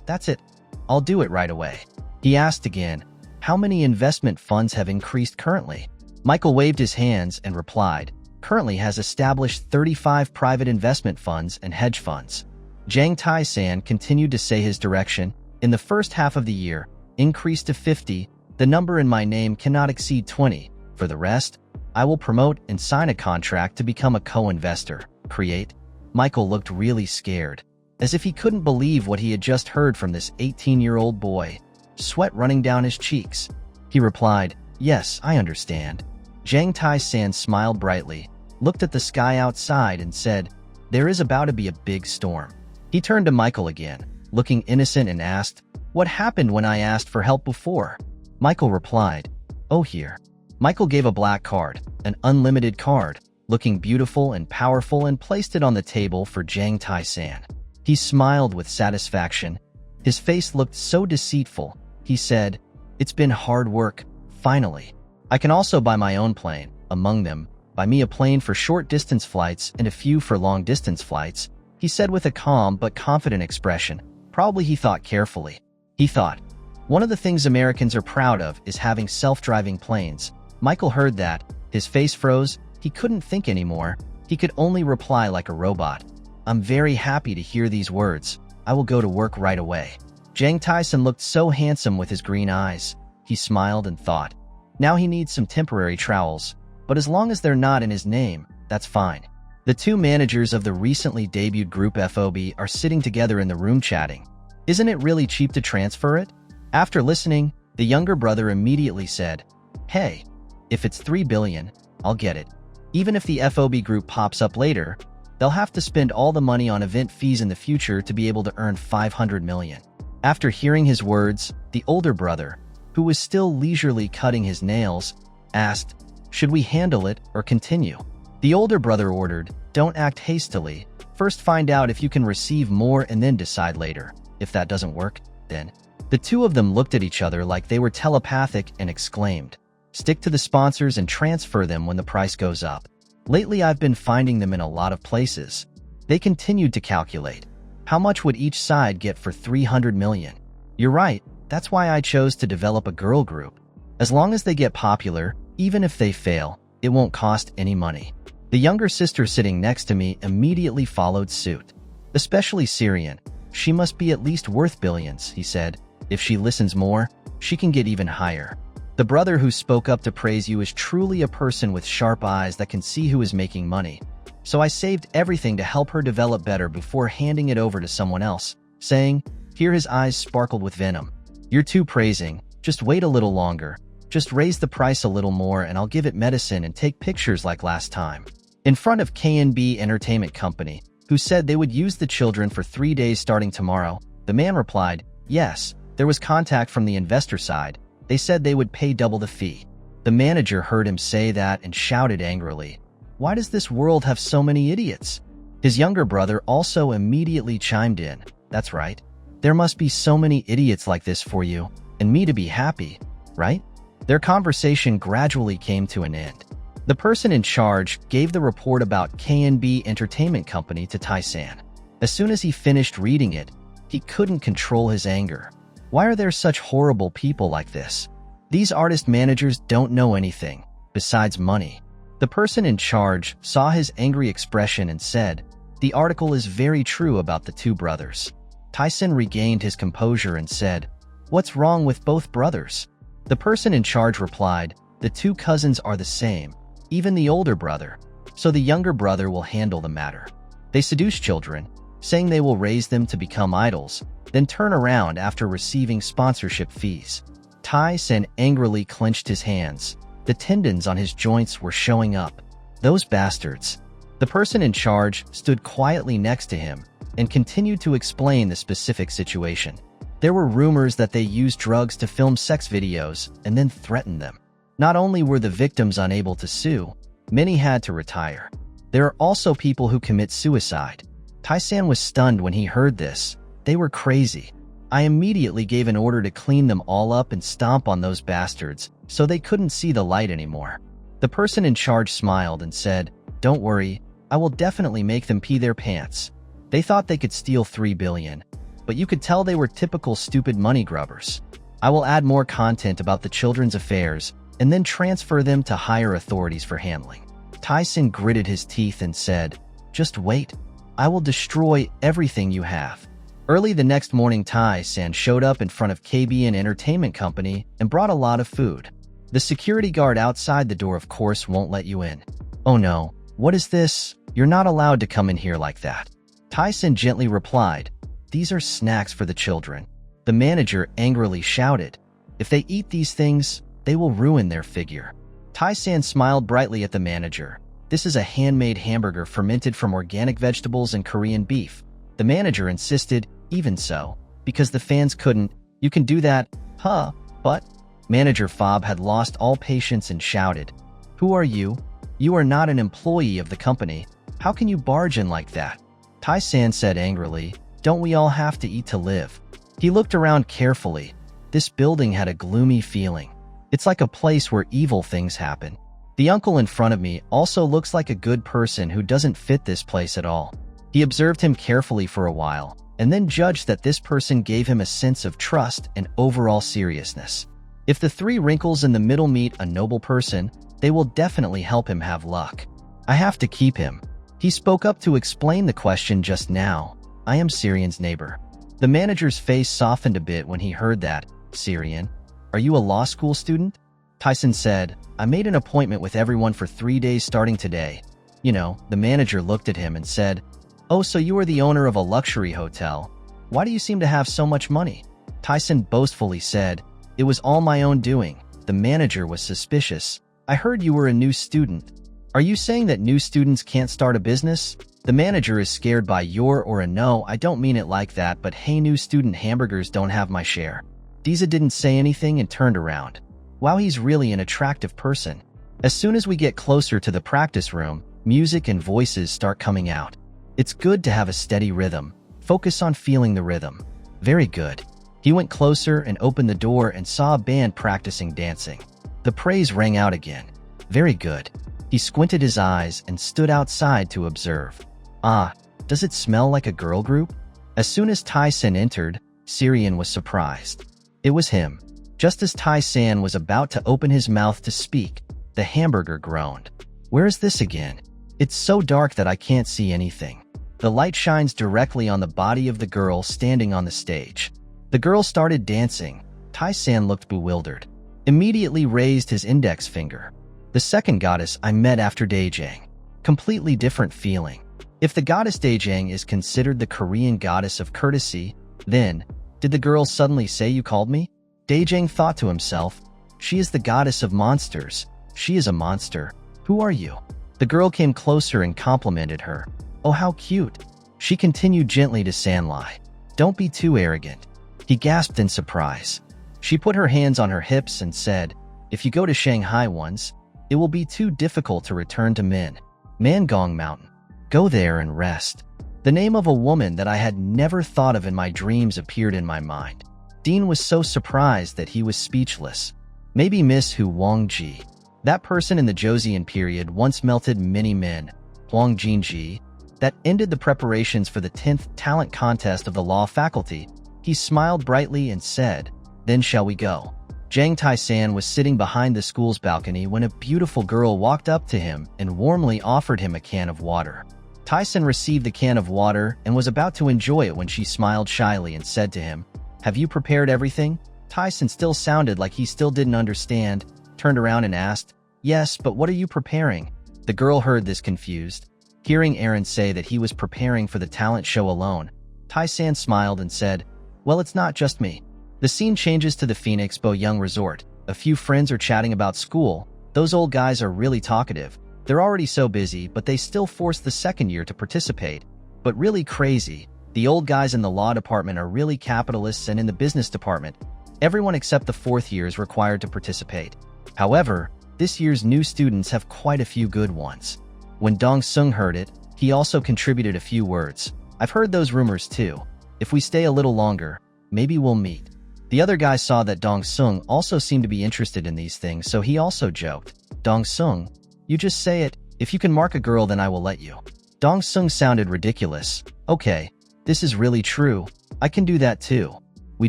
That's it. I'll do it right away. He asked again, how many investment funds have increased currently? Michael waved his hands and replied, currently has established 35 private investment funds and hedge funds. Jang Taesan continued to say his direction, in the first half of the year, increased to 50, the number in my name cannot exceed 20. For the rest, I will promote and sign a contract to become a co-investor. Create. Michael looked really scared, as if he couldn't believe what he had just heard from this 18-year-old boy, sweat running down his cheeks. He replied, yes, I understand. Jang Taesan smiled brightly, looked at the sky outside and said, there is about to be a big storm. He turned to Michael again, looking innocent and asked, what happened when I asked for help before? Michael replied, oh here. Michael gave a black card, an unlimited card, looking beautiful and powerful, and placed it on the table for Jang Taesan. He smiled with satisfaction. His face looked so deceitful. He said, it's been hard work, finally. I can also buy my own plane, among them, buy me a plane for short-distance flights and a few for long-distance flights, he said with a calm but confident expression. Probably he thought carefully. He thought, one of the things Americans are proud of is having self-driving planes. Michael heard that. His face froze. He couldn't think anymore. He could only reply like a robot. I'm very happy to hear these words. I will go to work right away. Jang Taesan looked so handsome with his green eyes. He smiled and thought, now he needs some temporary trowels, but as long as they're not in his name, that's fine. The two managers of the recently debuted group FOB are sitting together in the room chatting. Isn't it really cheap to transfer it? After listening, the younger brother immediately said, hey, if it's 3 billion, I'll get it. Even if the FOB group pops up later, they'll have to spend all the money on event fees in the future to be able to earn 500 million. After hearing his words, the older brother, who was still leisurely cutting his nails, asked, should we handle it or continue? The older brother ordered, don't act hastily. First find out if you can receive more and then decide later. If that doesn't work, then. The two of them looked at each other like they were telepathic and exclaimed, stick to the sponsors and transfer them when the price goes up. Lately I've been finding them in a lot of places. They continued to calculate. How much would each side get for 300 million? You're right, That's why I chose to develop a girl group. As long as they get popular, even if they fail, it won't cost any money. The younger sister sitting next to me immediately followed suit. Especially Syrian. She must be at least worth billions, he said. If she listens more, she can get even higher. The brother who spoke up to praise you is truly a person with sharp eyes that can see who is making money. So I saved everything to help her develop better before handing it over to someone else, saying, here his eyes sparkled with venom. You're too praising. Just wait a little longer. Just raise the price a little more and I'll give it medicine and take pictures like last time. In front of K&B Entertainment Company, who said they would use the children for 3 days starting tomorrow, the man replied, yes, there was contact from the investor side. They said they would pay double the fee. The manager heard him say that and shouted angrily, why does this world have so many idiots? His younger brother also immediately chimed in, that's right. There must be so many idiots like this for you, and me to be happy, right? Their conversation gradually came to an end. The person in charge gave the report about K&B Entertainment Company to Taesan. As soon as he finished reading it, he couldn't control his anger. Why are there such horrible people like this? These artist managers don't know anything, besides money. The person in charge saw his angry expression and said, the article is very true about the two brothers. Taesan regained his composure and said, what's wrong with both brothers? The person in charge replied, the two cousins are the same, even the older brother, so the younger brother will handle the matter. They seduce children, saying they will raise them to become idols, then turn around after receiving sponsorship fees. Taesan angrily clenched his hands. The tendons on his joints were showing up. Those bastards. The person in charge stood quietly next to him and continued to explain the specific situation. There were rumors that they used drugs to film sex videos and then threatened them. Not only were the victims unable to sue, many had to retire. There are also people who commit suicide. Taesan was stunned when he heard this. They were crazy. I immediately gave an order to clean them all up and stomp on those bastards so they couldn't see the light anymore. The person in charge smiled and said, don't worry, I will definitely make them pee their pants. They thought they could steal 3 billion, but you could tell they were typical stupid money grubbers. I will add more content about the children's affairs and then transfer them to higher authorities for handling. Taesan gritted his teeth and said, just wait. I will destroy everything you have. Early the next morning, Taesan showed up in front of KBN Entertainment Company and brought a lot of food. The security guard outside the door of course won't let you in. Oh no, what is this? You're not allowed to come in here like that. Taesan gently replied, these are snacks for the children. The manager angrily shouted, if they eat these things, they will ruin their figure. Taesan smiled brightly at the manager. This is a handmade hamburger fermented from organic vegetables and Korean beef. The manager insisted, even so, because the fans couldn't, you can do that, huh? But Manager Fob had lost all patience and shouted, who are you? You are not an employee of the company. How can you barge in like that? Taesan said angrily, don't we all have to eat to live? He looked around carefully. This building had a gloomy feeling. It's like a place where evil things happen. The uncle in front of me also looks like a good person who doesn't fit this place at all. He observed him carefully for a while, and then judged that this person gave him a sense of trust and overall seriousness. If the 3 wrinkles in the middle meet a noble person, they will definitely help him have luck. I have to keep him. He spoke up to explain the question just now. I am Syrian's neighbor. The manager's face softened a bit when he heard that. Syrian, are you a law school student? Taesan said, I made an appointment with everyone for 3 days starting today. You know, the manager looked at him and said, oh, so you are the owner of a luxury hotel. Why do you seem to have so much money? Taesan boastfully said, it was all my own doing. The manager was suspicious. I heard you were a new student. Are you saying that new students can't start a business? The manager is scared by your or a no, I don't mean it like that, but hey, new student hamburgers don't have my share. Diza didn't say anything and turned around. Wow, he's really an attractive person. As soon as we get closer to the practice room, music and voices start coming out. It's good to have a steady rhythm. Focus on feeling the rhythm. Very good. He went closer and opened the door and saw a band practicing dancing. The praise rang out again. Very good. He squinted his eyes and stood outside to observe. Ah, does it smell like a girl group? As soon as Taesan entered, Syrian was surprised. It was him. Just as Tae-san was about to open his mouth to speak, the hamburger groaned. Where is this again? It's so dark that I can't see anything. The light shines directly on the body of the girl standing on the stage. The girl started dancing. Tae-san looked bewildered. Immediately raised his index finger. The second goddess I met after Daejang. Completely different feeling. If the goddess Daejang is considered the Korean goddess of courtesy, then, did the girl suddenly say you called me? Daejang thought to himself, she is the goddess of monsters. She is a monster. Who are you? The girl came closer and complimented her. Oh, how cute. She continued gently to Sanlai. Don't be too arrogant. He gasped in surprise. She put her hands on her hips and said, if you go to Shanghai once, it will be too difficult to return to Mangong Mountain. Go there and rest. The name of a woman that I had never thought of in my dreams appeared in my mind. Dean was so surprised that he was speechless. Maybe Miss Hu Wangji. That person in the Joseon period once melted many men. Huang Jinji. That ended the preparations for the 10th talent contest of the law faculty. He smiled brightly and said, then shall we go? Jang Taesan was sitting behind the school's balcony when a beautiful girl walked up to him and warmly offered him a can of water. Taesan received the can of water and was about to enjoy it when she smiled shyly and said to him, have you prepared everything? Taesan still sounded like he still didn't understand, turned around and asked, yes, but what are you preparing? The girl heard this confused. Hearing Aaron say that he was preparing for the talent show alone, Taesan smiled and said, well, it's not just me. The scene changes to the Phoenix Boyoung Resort. A few friends are chatting about school. Those old guys are really talkative. They're already so busy, but they still force the second year to participate. But really crazy, the old guys in the law department are really capitalists, and in the business department, everyone except the fourth year is required to participate. However, this year's new students have quite a few good ones. When Dong-sung heard it, he also contributed a few words. I've heard those rumors too. If we stay a little longer, maybe we'll meet. The other guy saw that Dong-sung also seemed to be interested in these things, so he also joked. Dong-sung, you just say it. If you can mark a girl, then I will let you. Dong-sung sounded ridiculous. Okay, this is really true. I can do that too. We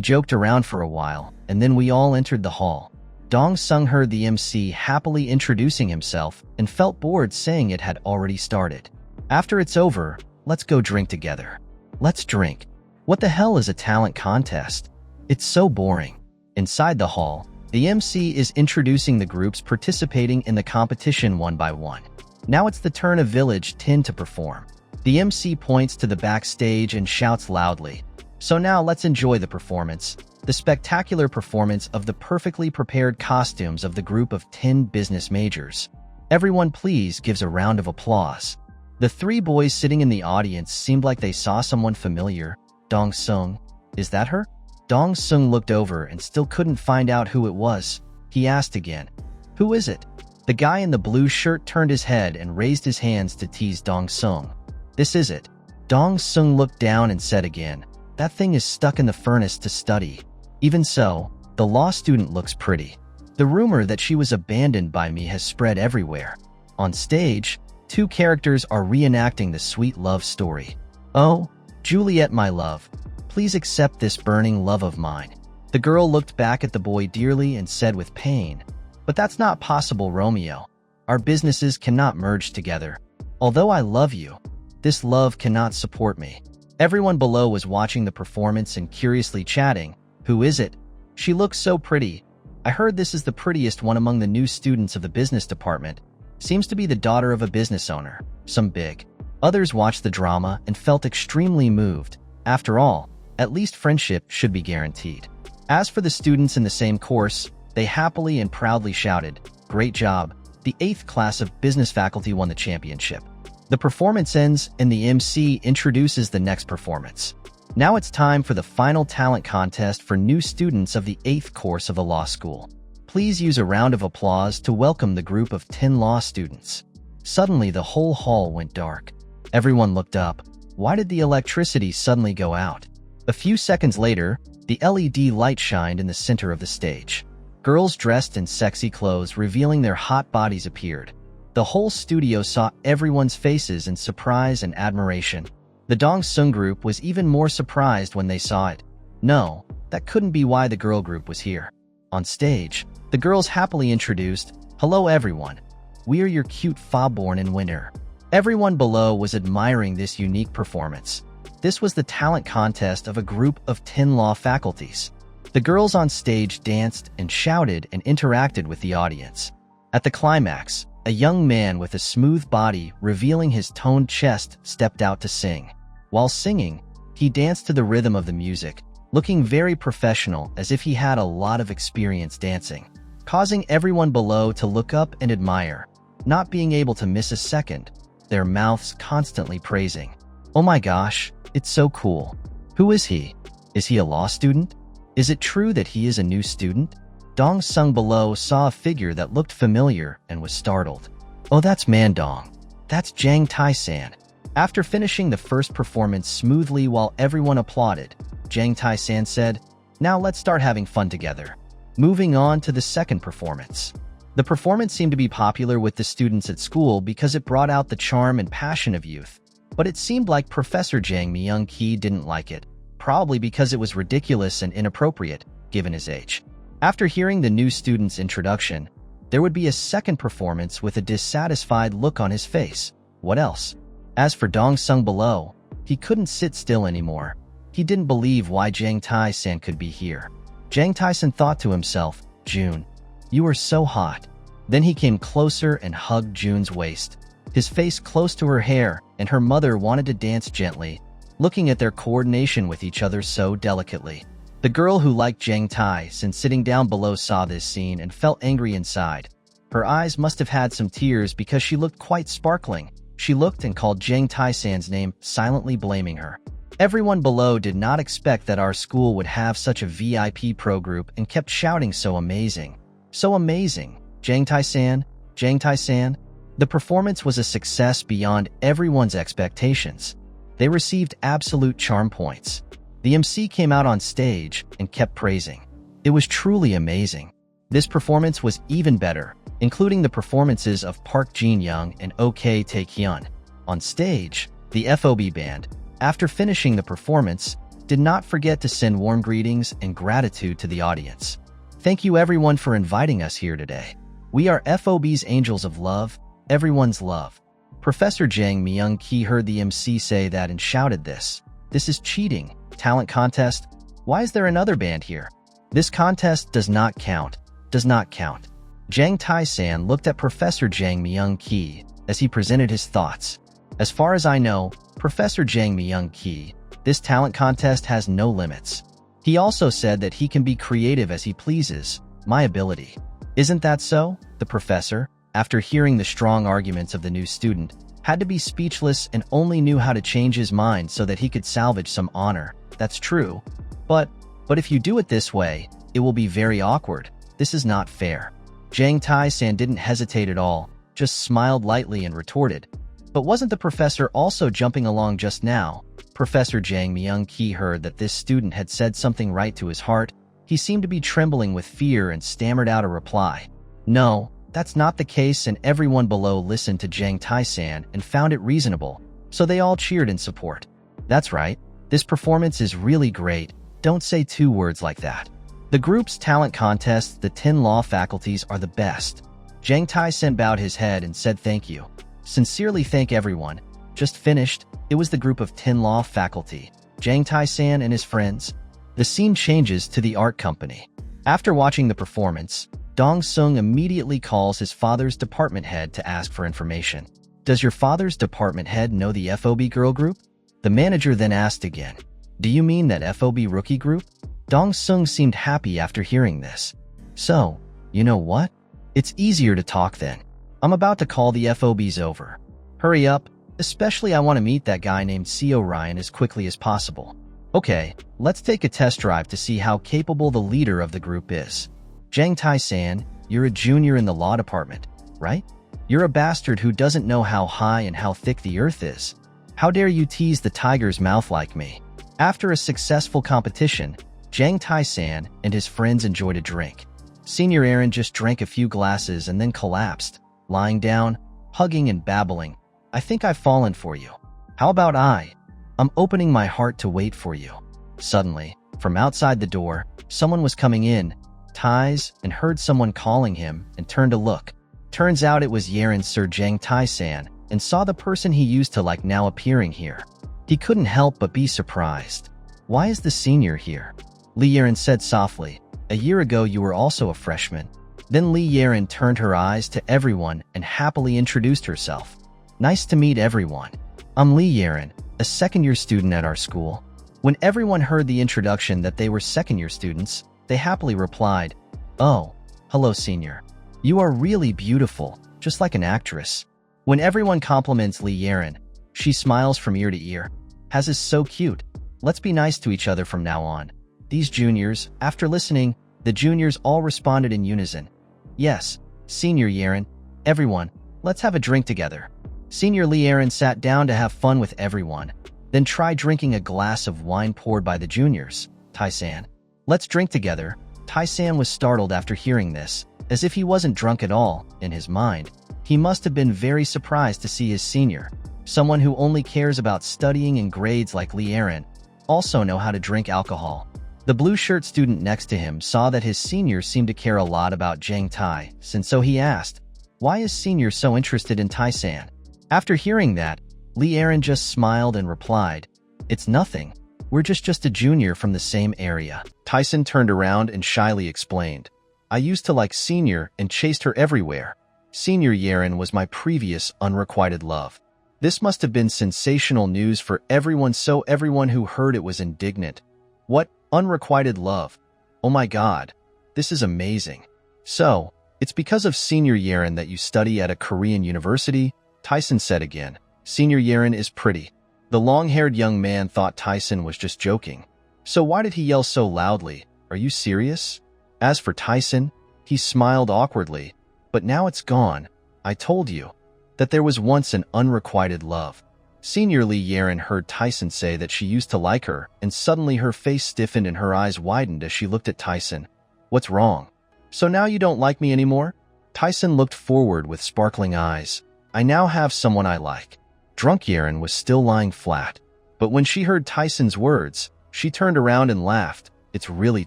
joked around for a while, and then we all entered the hall. Dong-sung heard the MC happily introducing himself and felt bored saying it had already started. After it's over, let's go drink together. Let's drink. What the hell is a talent contest? It's so boring. Inside the hall, the MC is introducing the groups participating in the competition one by one. Now it's the turn of Village 10 to perform. The MC points to the backstage and shouts loudly. So now let's enjoy the performance. The spectacular performance of the perfectly prepared costumes of the group of 10 business majors. Everyone please gives a round of applause. The three boys sitting in the audience seemed like they saw someone familiar. Dong-sung, is that her? Dong-sung looked over and still couldn't find out who it was. He asked again, who is it? The guy in the blue shirt turned his head and raised his hands to tease Dong-sung. This is it. Dong-sung looked down and said again, that thing is stuck in the furnace to study. Even so, the law student looks pretty. The rumor that she was abandoned by me has spread everywhere. On stage, two characters are reenacting the sweet love story. Oh, Juliet, my love, please accept this burning love of mine. The girl looked back at the boy dearly and said with pain, but that's not possible, Romeo. Our businesses cannot merge together. Although I love you, this love cannot support me. Everyone below was watching the performance and curiously chatting. Who is it? She looks so pretty. I heard this is the prettiest one among the new students of the business department. Seems to be the daughter of a business owner. Some big. Others watched the drama and felt extremely moved. After all, at least friendship should be guaranteed. As for the students in the same course, they happily and proudly shouted, great job. The 8th class of business faculty won the championship. The performance ends and the MC introduces the next performance. Now it's time for the final talent contest for new students of the 8th course of the law school. Please use a round of applause to welcome the group of 10 law students. Suddenly, the whole hall went dark. Everyone looked up. Why did the electricity suddenly go out? A few seconds later, the LED light shined in the center of the stage. Girls dressed in sexy clothes revealing their hot bodies appeared. The whole studio saw everyone's faces in surprise and admiration. The Dong-sung group was even more surprised when they saw it. No, that couldn't be why the girl group was here. On stage, the girls happily introduced, "Hello everyone. We're your cute fa-born and winner." Everyone below was admiring this unique performance. This was the talent contest of a group of 10 law faculties. The girls on stage danced and shouted and interacted with the audience. At the climax, a young man with a smooth body revealing his toned chest stepped out to sing. While singing, he danced to the rhythm of the music, looking very professional as if he had a lot of experience dancing, causing everyone below to look up and admire, not being able to miss a second, their mouths constantly praising. "Oh my gosh, it's so cool. Who is he? Is he a law student? Is it true that he is a new student?" Dong Sung below saw a figure that looked familiar and was startled. "Oh, that's Dong. That's Jang Taesan." After finishing the first performance smoothly while everyone applauded, Jang Taesan said, "Now let's start having fun together." Moving on to the second performance. The performance seemed to be popular with the students at school because it brought out the charm and passion of youth. But it seemed like Professor Jang Myung-ki didn't like it, probably because it was ridiculous and inappropriate, given his age. After hearing the new student's introduction, there would be a second performance with a dissatisfied look on his face. What else? As for Dong Sung below, he couldn't sit still anymore. He didn't believe why Jang Taesan could be here. Jang Taesan thought to himself, "June, you are so hot." Then he came closer and hugged June's waist, his face close to her hair, and her mother wanted to dance gently, looking at their coordination with each other so delicately. The girl who liked Jang Taesan sitting down below saw this scene and felt angry inside. Her eyes must have had some tears because she looked quite sparkling. She looked and called Jang Taesan's name, silently blaming her. Everyone below did not expect that our school would have such a VIP pro group and kept shouting, "So amazing! So amazing! Jang Taesan! Jang Taesan!" The performance was a success beyond everyone's expectations. They received absolute charm points. The MC came out on stage and kept praising. It was truly amazing. This performance was even better, including the performances of Park Jin-young and OK Taehyun. On stage, the FOB band, after finishing the performance, did not forget to send warm greetings and gratitude to the audience. "Thank you everyone for inviting us here today. We are FOB's Angels of Love, everyone's love." Professor Jang Myung-ki heard the MC say that and shouted this. "This is cheating. Talent contest? Why is there another band here? This contest does not count. Does not count." Jang Taesan looked at Professor Jang Myung-ki as he presented his thoughts. "As far as I know, Professor Jang Myung-ki, this talent contest has no limits." He also said that he can be creative as he pleases. "My ability." "Isn't that so?" The professor, after hearing the strong arguments of the new student, had to be speechless and only knew how to change his mind so that he could salvage some honor. "That's true. But if you do it this way, it will be very awkward. This is not fair." Jang Taesan didn't hesitate at all, just smiled lightly and retorted, "But wasn't the professor also jumping along just now?" Professor Jang Myung-ki heard that this student had said something right to his heart. He seemed to be trembling with fear and stammered out a reply. "No, that's not the case," and everyone below listened to Jang Taesan and found it reasonable, so they all cheered in support. "That's right. This performance is really great. Don't say two words like that." The group's talent contest, the 10 law faculties, are the best. Jang Taesan bowed his head and said thank you. "Sincerely thank everyone." Just finished, it was the group of 10 law faculty, Jang Taesan and his friends. The scene changes to the art company. After watching the performance, Dong Sung immediately calls his father's department head to ask for information. "Does your father's department head know the FOB girl group?" The manager then asked again. "Do you mean that FOB rookie group?" Dong Sung seemed happy after hearing this. "So, you know what? It's easier to talk then. I'm about to call the FOBs over. Hurry up, especially I want to meet that guy named Seo Ryan as quickly as possible." "Okay, let's take a test drive to see how capable the leader of the group is." "Jang Taesan, you're a junior in the law department, right? You're a bastard who doesn't know how high and how thick the earth is. How dare you tease the tiger's mouth like me?" After a successful competition, Jang Taesan and his friends enjoyed a drink. Senior Aaron just drank a few glasses and then collapsed, lying down, hugging and babbling. "I think I've fallen for you. How about I'm opening my heart to wait for you." Suddenly, From outside the door, someone was coming in, and heard someone calling him and turned to look. Turns out it was Yaren's Sir Jang Taesan, and saw the person he used to like now appearing here. He couldn't help but be surprised. "Why is the senior here?" Lee Yaren said softly. "A year ago you were also a freshman." Then Lee Yaren turned her eyes to everyone and happily introduced herself. "Nice to meet everyone. I'm Lee Yaren, a second-year student at our school." When everyone heard the introduction that they were second-year students, they happily replied, "Oh, hello senior. You are really beautiful, just like an actress." When everyone compliments Lee Yaren, she smiles from ear to ear. "Has is so cute. Let's be nice to each other from now on." These juniors, after listening, the juniors all responded in unison. "Yes, Senior Yaren. Everyone, let's have a drink together." Senior Lee Yaren sat down to have fun with everyone, then tried drinking a glass of wine poured by the juniors. "Taesan, let's drink together." Taesan was startled after hearing this, as if he wasn't drunk at all. In his mind, he must have been very surprised to see his senior, someone who only cares about studying and grades like Lee Yaren, also know how to drink alcohol. The blue shirt student next to him saw that his senior seemed to care a lot about Jang Taesan, so he asked, "Why is senior so interested in Taesan?" After hearing that, Lee Yaren just smiled and replied, "It's nothing. We're just a junior from the same area." Taesan turned around and shyly explained, "I used to like senior and chased her everywhere. Senior Yaren was my previous unrequited love." This must have been sensational news for everyone, so everyone who heard it was indignant. "What? Unrequited love? Oh my god, this is amazing. So, it's because of Senior Yaren that you study at a Korean university?" Taesan said again. "Senior Yaren is pretty." The long-haired young man thought Taesan was just joking. So why did he yell so loudly? "Are you serious?" As for Taesan, he smiled awkwardly. "But now it's gone. I told you that there was once an unrequited love." Senior Lee Yaren heard Taesan say that she used to like her, and suddenly her face stiffened and her eyes widened as she looked at Taesan. "What's wrong? So now you don't like me anymore?" Taesan looked forward with sparkling eyes. "I now have someone I like." Drunk Yaren was still lying flat, but when she heard Taesan's words, she turned around and laughed. "It's really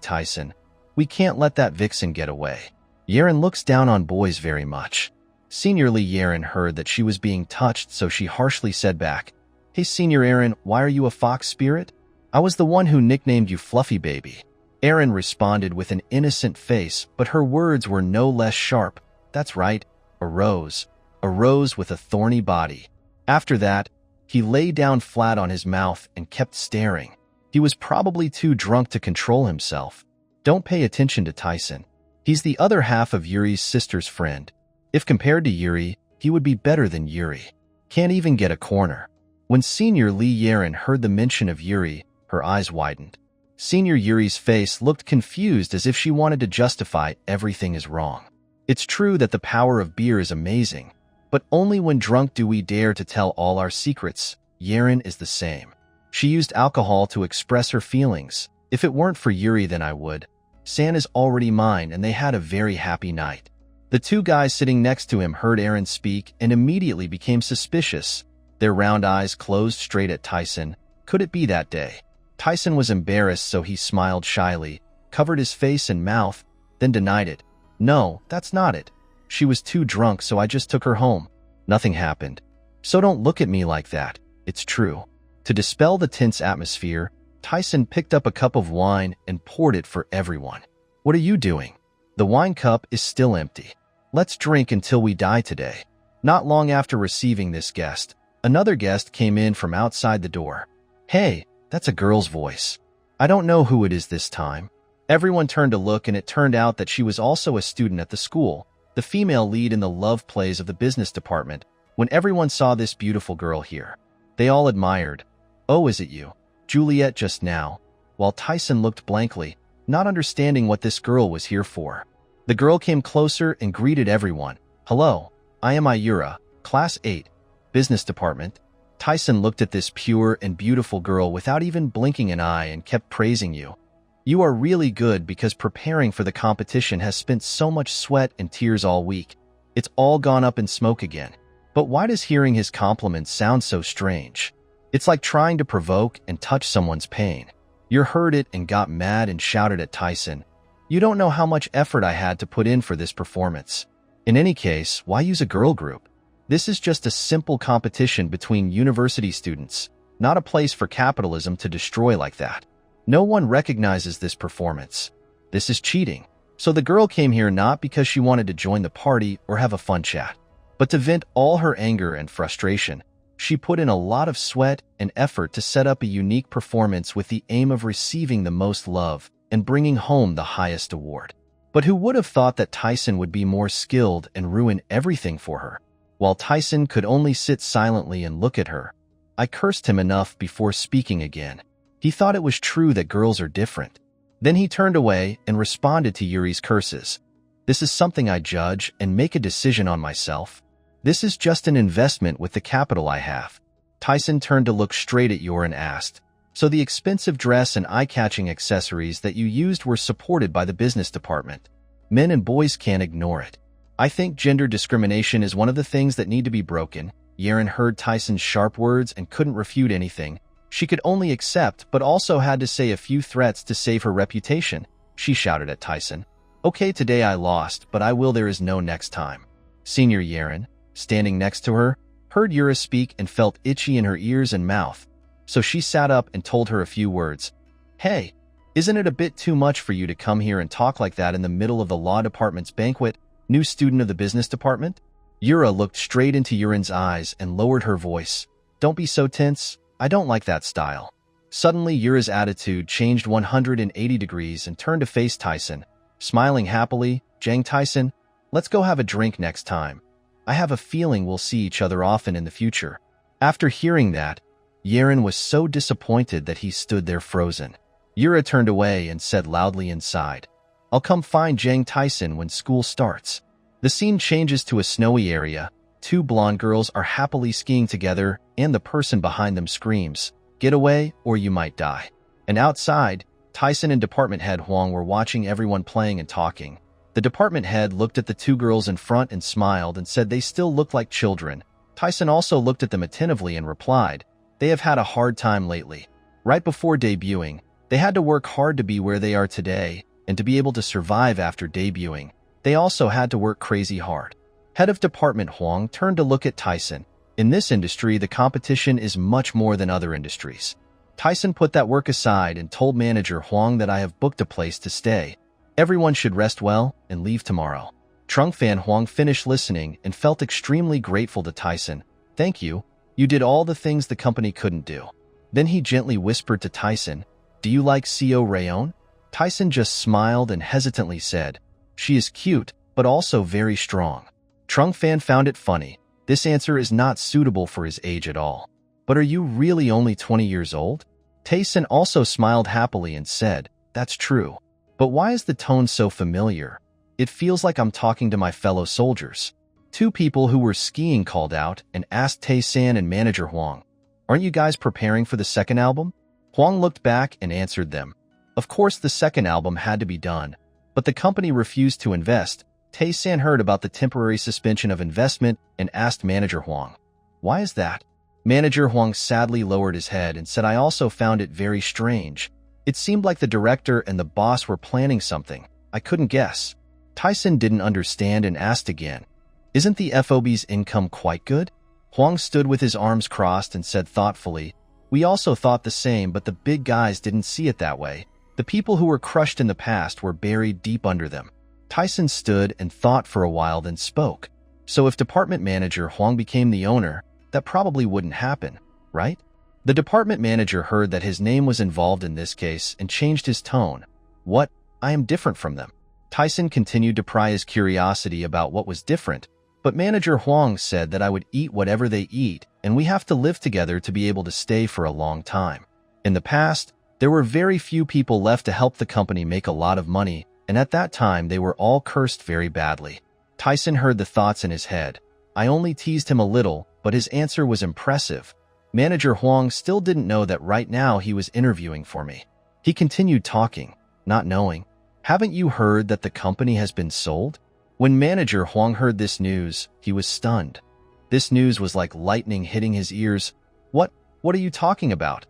Taesan. We can't let that vixen get away." Yaren looks down on boys very much. Senior Lee Yaren heard that she was being touched, so she harshly said back, "Hey Senior Aaron, why are you a fox spirit? I was the one who nicknamed you Fluffy Baby." Aaron responded with an innocent face, but her words were no less sharp. "That's right, a rose with a thorny body." After that, he lay down flat on his mouth and kept staring. He was probably too drunk to control himself. Don't pay attention to Taesan. He's the other half of Yuri's sister's friend. If compared to Yuri, he would be better than Yuri. Can't even get a corner. When Senior Lee Yaren heard the mention of Yuri, her eyes widened. Senior Yuri's face looked confused, as if she wanted to justify everything is wrong. It's true that the power of beer is amazing, but only when drunk do we dare to tell all our secrets. Yaren is the same. She used alcohol to express her feelings. If it weren't for Yuri, then I would. San is already mine, and they had a very happy night. The two guys sitting next to him heard Aaron speak and immediately became suspicious. Their round eyes closed straight at Taesan. Could it be that day? Taesan was embarrassed, so he smiled shyly, covered his face and mouth, then denied it. "No, that's not it. She was too drunk, so I just took her home. Nothing happened. So don't look at me like that. It's true." To dispel the tense atmosphere, Taesan picked up a cup of wine and poured it for everyone. "What are you doing? The wine cup is still empty. Let's drink until we die today." Not long after receiving this guest, another guest came in from outside the door. "Hey, that's a girl's voice. I don't know who it is this time." Everyone turned to look, and it turned out that she was also a student at the school, the female lead in the love plays of the business department. When everyone saw this beautiful girl here, they all admired. "Oh, is it you, Juliet, just now?" While Taesan looked blankly, not understanding what this girl was here for. The girl came closer and greeted everyone. "Hello, I am Ayura, Class 8, Business Department." Taesan looked at this pure and beautiful girl without even blinking an eye and kept praising you. "You are really good, because preparing for the competition has spent so much sweat and tears all week. It's all gone up in smoke again." But why does hearing his compliments sound so strange? It's like trying to provoke and touch someone's pain. You heard it and got mad and shouted at Taesan. You don't know how much effort I had to put in for this performance. In any case, why use a girl group? This is just a simple competition between university students, not a place for capitalism to destroy like that. No one recognizes this performance. This is cheating. So the girl came here not because she wanted to join the party or have a fun chat, but to vent all her anger and frustration. She put in a lot of sweat and effort to set up a unique performance with the aim of receiving the most love and bringing home the highest award. But who would have thought that Taesan would be more skilled and ruin everything for her? While Taesan could only sit silently and look at her, I cursed him enough before speaking again. He thought it was true that girls are different. Then he turned away and responded to Yuri's curses. This is something I judge and make a decision on myself. This is just an investment with the capital I have. Taesan turned to look straight at Yor and asked, so the expensive dress and eye-catching accessories that you used were supported by the business department. Men and boys can't ignore it. I think gender discrimination is one of the things that need to be broken. Yeren heard Taesan's sharp words and couldn't refute anything. She could only accept, but also had to say a few threats to save her reputation. She shouted at Taesan, "Okay, today I lost, but I will there is no next time." Senior Yeren, standing next to her, heard Yura speak and felt itchy in her ears and mouth. So she sat up and told her a few words. "Hey, isn't it a bit too much for you to come here and talk like that in the middle of the law department's banquet, new student of the business department?" Yura looked straight into Yuren's eyes and lowered her voice. "Don't be so tense. I don't like that style." Suddenly, Yura's attitude changed 180 degrees and turned to face Taesan. Smiling happily, "Jang Taesan, let's go have a drink next time. I have a feeling we'll see each other often in the future." After hearing that, Yeren was so disappointed that he stood there frozen. Yura turned away and said loudly inside, "I'll come find Jang Taesan when school starts." The scene changes to a snowy area. Two blonde girls are happily skiing together, and the person behind them screams, "Get away, or you might die." And outside, Taesan and department head Huang were watching everyone playing and talking. The department head looked at the two girls in front and smiled and said they still look like children. Taesan also looked at them attentively and replied, "They have had a hard time lately. Right before debuting, they had to work hard to be where they are today, and to be able to survive after debuting, they also had to work crazy hard." Head of department Huang turned to look at Taesan. In this industry, the competition is much more than other industries. Taesan put that work aside and told manager Huang that I have booked a place to stay. Everyone should rest well and leave tomorrow. Trung Fan Huang finished listening and felt extremely grateful to Taesan. "Thank you. You did all the things the company couldn't do." Then he gently whispered to Taesan, "Do you like Co Rayon?" Taesan just smiled and hesitantly said, "She is cute, but also very strong." Trung Fan found it funny. This answer is not suitable for his age at all. "But are you really only 20 years old?" Taesan also smiled happily and said, "That's true. But why is the tone so familiar? It feels like I'm talking to my fellow soldiers." Two people who were skiing called out and asked Taesan and manager Huang, "Aren't you guys preparing for the second album?" Huang looked back and answered them. Of course the second album had to be done, but the company refused to invest. Taesan heard about the temporary suspension of investment and asked manager Huang, "Why is that?" Manager Huang sadly lowered his head and said, "I also found it very strange. It seemed like the director and the boss were planning something. I couldn't guess." Taesan didn't understand and asked again, "Isn't the FOB's income quite good?" Huang stood with his arms crossed and said thoughtfully, "We also thought the same, but the big guys didn't see it that way. The people who were crushed in the past were buried deep under them." Taesan stood and thought for a while, then spoke. "So if department manager Huang became the owner, that probably wouldn't happen, right?" The department manager heard that his name was involved in this case and changed his tone. "What? I am different from them." Taesan continued to pry his curiosity about what was different, but manager Huang said that I would eat whatever they eat, and we have to live together to be able to stay for a long time. In the past, there were very few people left to help the company make a lot of money, and at that time they were all cursed very badly. Taesan heard the thoughts in his head. I only teased him a little, but his answer was impressive. Manager Huang still didn't know that right now he was interviewing for me. He continued talking, not knowing. "Haven't you heard that the company has been sold?" When manager Huang heard this news, he was stunned. This news was like lightning hitting his ears. What are you talking about?"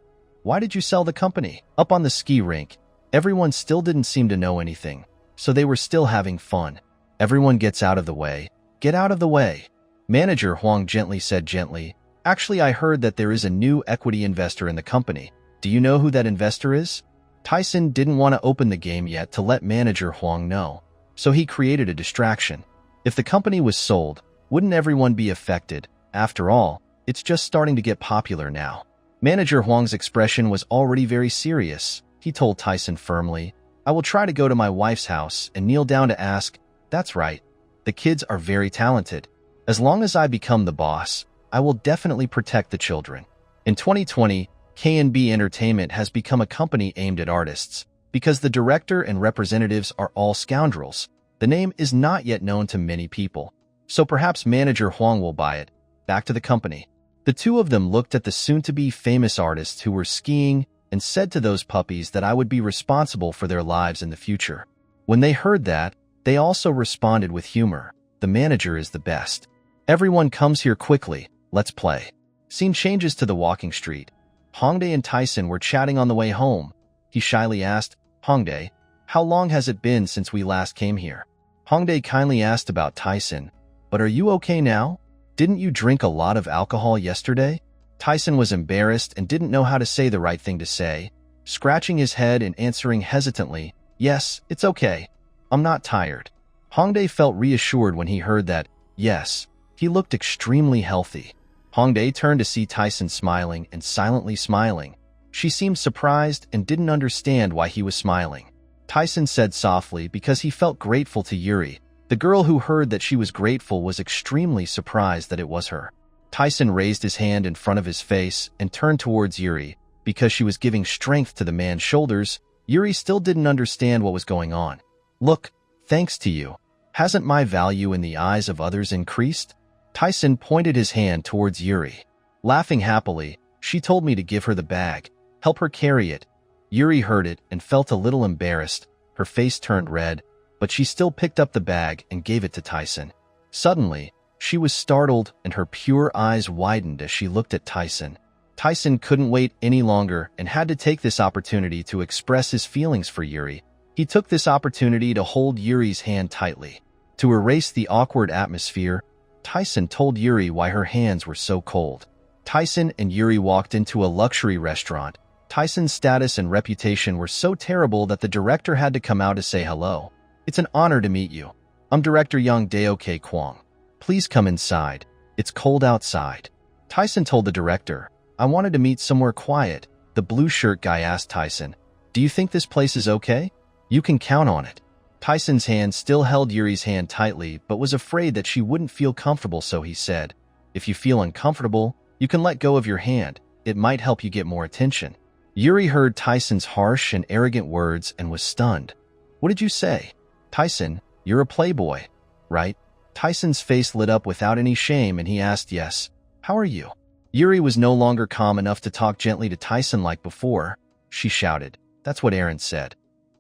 Why did you sell the company? Up on the ski rink, everyone still didn't seem to know anything, so they were still having fun. Everyone gets out of the way. Get out of the way. Manager Huang gently said gently, actually I heard that there is a new equity investor in the company. Do you know who that investor is? Taesan didn't want to open the game yet to let Manager Huang know, so he created a distraction. If the company was sold, wouldn't everyone be affected? After all, it's just starting to get popular now. Manager Huang's expression was already very serious. He told Taesan firmly, I will try to go to my wife's house and kneel down to ask. That's right. The kids are very talented. As long as I become the boss, I will definitely protect the children. In 2020, K&B Entertainment has become a company aimed at artists. Because the director and representatives are all scoundrels, the name is not yet known to many people. So perhaps Manager Huang will buy it. Back to the company. The two of them looked at the soon-to-be famous artists who were skiing and said to those puppies that I would be responsible for their lives in the future. When they heard that, they also responded with humor. The manager is the best. Everyone comes here quickly. Let's play. Scene changes to the walking street. Hongdae and Taesan were chatting on the way home. He shyly asked, Hongdae, how long has it been since we last came here? Hongdae kindly asked about Taesan, but are you okay now? Didn't you drink a lot of alcohol yesterday? Taesan was embarrassed and didn't know how to say the right thing to say, scratching his head and answering hesitantly, yes, it's okay. I'm not tired. Hongdae felt reassured when he heard that, yes, he looked extremely healthy. Hongdae turned to see Taesan smiling and silently smiling. She seemed surprised and didn't understand why he was smiling. Taesan said softly because he felt grateful to Yuri. The girl who heard that she was grateful was extremely surprised that it was her. Taesan raised his hand in front of his face and turned towards Yuri. Because she was giving strength to the man's shoulders, Yuri still didn't understand what was going on. Look, thanks to you. Hasn't my value in the eyes of others increased? Taesan pointed his hand towards Yuri. Laughing happily, she told me to give her the bag. Help her carry it. Yuri heard it and felt a little embarrassed. Her face turned red, but she still picked up the bag and gave it to Taesan. Suddenly, she was startled and her pure eyes widened as she looked at Taesan. Taesan couldn't wait any longer and had to take this opportunity to express his feelings for Yuri. He took this opportunity to hold Yuri's hand tightly. To erase the awkward atmosphere, Taesan told Yuri why her hands were so cold. Taesan and Yuri walked into a luxury restaurant. Taesan's status and reputation were so terrible that the director had to come out to say hello. It's an honor to meet you. I'm Director Yang Daeok Kwang. Please come inside. It's cold outside. Taesan told the director, I wanted to meet somewhere quiet. The blue shirt guy asked Taesan, do you think this place is okay? You can count on it. Taesan's hand still held Yuri's hand tightly, but was afraid that she wouldn't feel comfortable, so he said, if you feel uncomfortable, you can let go of your hand. It might help you get more attention. Yuri heard Taesan's harsh and arrogant words and was stunned. What did you say? Taesan, you're a playboy, right? Taesan's face lit up without any shame and he asked, yes. How are you? Yuri was no longer calm enough to talk gently to Taesan like before. She shouted, that's what Aaron said.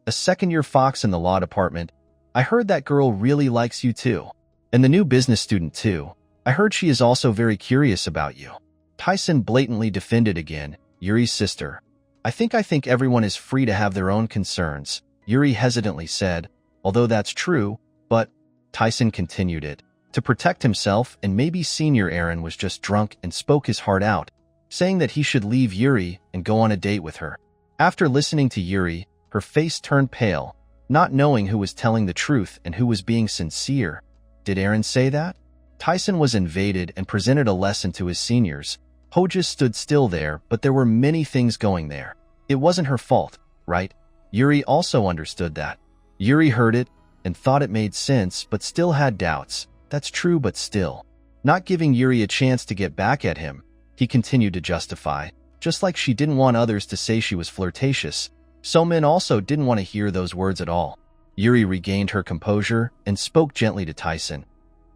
A second-year fox in the law department. I heard that girl really likes you too. And the new business student too. I heard she is also very curious about you. Taesan blatantly defended again, Yuri's sister. I think everyone is free to have their own concerns, Yuri hesitantly said, although that's true, but Taesan continued it. To protect himself and maybe Senior Aaron was just drunk and spoke his heart out, saying that he should leave Yuri and go on a date with her. After listening to Yuri, her face turned pale, not knowing who was telling the truth and who was being sincere. Did Aaron say that? Taesan was invaded and presented a lesson to his seniors. Ho just stood still there, but there were many things going there. It wasn't her fault, right? Yuri also understood that. Yuri heard it and thought it made sense, but still had doubts. That's true, but still. Not giving Yuri a chance to get back at him, he continued to justify. Just like she didn't want others to say she was flirtatious, so men also didn't want to hear those words at all. Yuri regained her composure and spoke gently to Taesan.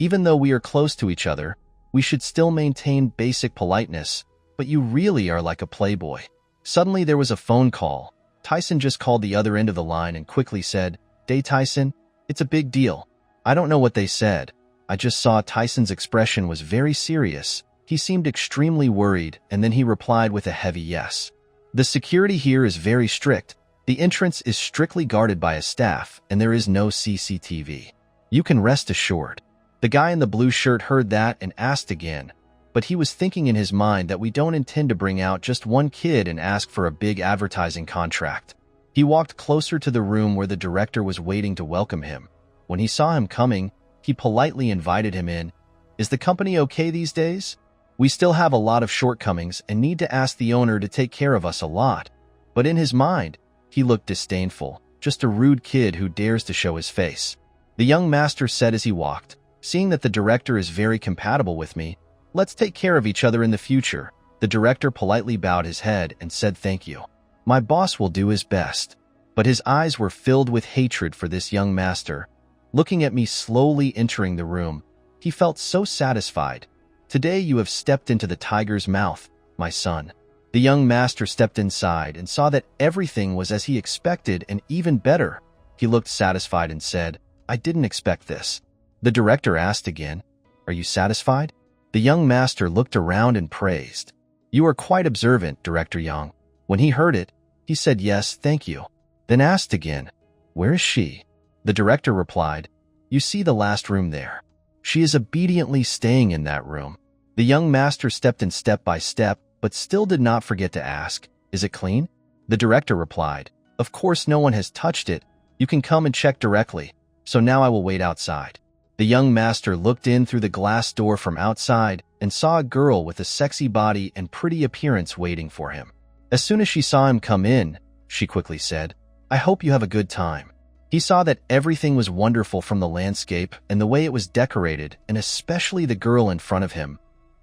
Even though we are close to each other, we should still maintain basic politeness, but you really are like a playboy. Suddenly there was a phone call. Taesan just called the other end of the line and quickly said, Dae Taesan, it's a big deal. I don't know what they said. I just saw Taesan's expression was very serious. He seemed extremely worried, and then he replied with a heavy yes. The security here is very strict. The entrance is strictly guarded by a staff, and there is no CCTV. You can rest assured." The guy in the blue shirt heard that and asked again, but he was thinking in his mind that we don't intend to bring out just one kid and ask for a big advertising contract. He walked closer to the room where the director was waiting to welcome him. When he saw him coming, he politely invited him in. "Is the company okay these days? We still have a lot of shortcomings and need to ask the owner to take care of us a lot." But in his mind, he looked disdainful, just a rude kid who dares to show his face. The young master said as he walked, "Seeing that the director is very compatible with me, let's take care of each other in the future." The director politely bowed his head and said thank you. "My boss will do his best." But his eyes were filled with hatred for this young master. Looking at me slowly entering the room, he felt so satisfied. "Today you have stepped into the tiger's mouth, my son." The young master stepped inside and saw that everything was as he expected and even better. He looked satisfied and said, "I didn't expect this." The director asked again, "Are you satisfied?" The young master looked around and praised. "You are quite observant, Director Yang." When he heard it, he said, "Yes, thank you." Then asked again, "Where is she?" The director replied, "You see the last room there. She is obediently staying in that room." The young master stepped in step by step, but still did not forget to ask, "Is it clean?" The director replied, "Of course no one has touched it. You can come and check directly. So now I will wait outside." The young master looked in through the glass door from outside and saw a girl with a sexy body and pretty appearance waiting for him. As soon as she saw him come in, she quickly said, "I hope you have a good time." He saw that everything was wonderful, from the landscape and the way it was decorated, and especially the girl in front of him.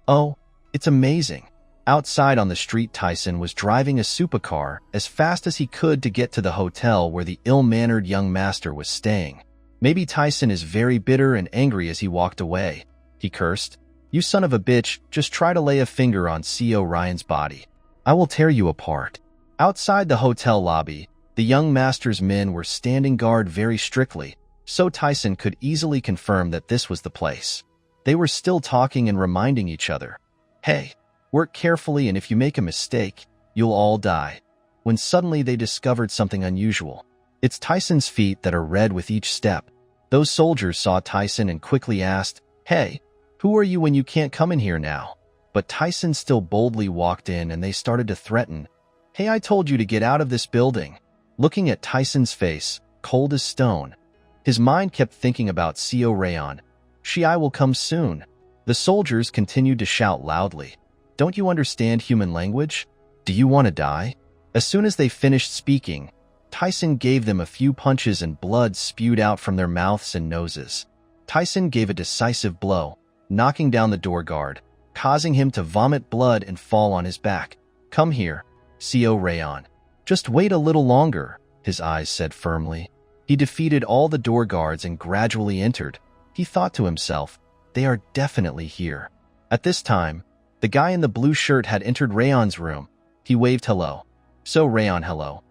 "Oh, it's amazing." Outside on the street, Taesan was driving a supercar as fast as he could to get to the hotel where the ill-mannered young master was staying. Maybe Taesan is very bitter and angry as he walked away. He cursed, "You son of a bitch, just try to lay a finger on CO Ryan's body. I will tear you apart." Outside the hotel lobby, the young master's men were standing guard very strictly, so Taesan could easily confirm that this was the place. They were still talking and reminding each other, "Hey, work carefully, and if you make a mistake, you'll all die." When suddenly they discovered something unusual. It's Taesan's feet that are red with each step. Those soldiers saw Taesan and quickly asked, "Hey, who are you when you can't come in here now?" But Taesan still boldly walked in, and they started to threaten, "Hey, I told you to get out of this building." Looking at Taesan's face, cold as stone, his mind kept thinking about CO Rayon. "I will come soon." The soldiers continued to shout loudly, "Don't you understand human language? Do you want to die?" As soon as they finished speaking, Taesan gave them a few punches and blood spewed out from their mouths and noses. Taesan gave a decisive blow, knocking down the door guard, causing him to vomit blood and fall on his back. "Come here, CO Rayon. Just wait a little longer," his eyes said firmly. He defeated all the door guards and gradually entered. He thought to himself, "They are definitely here." At this time, the guy in the blue shirt had entered Rayon's room. He waved hello. "So Rayon, hello."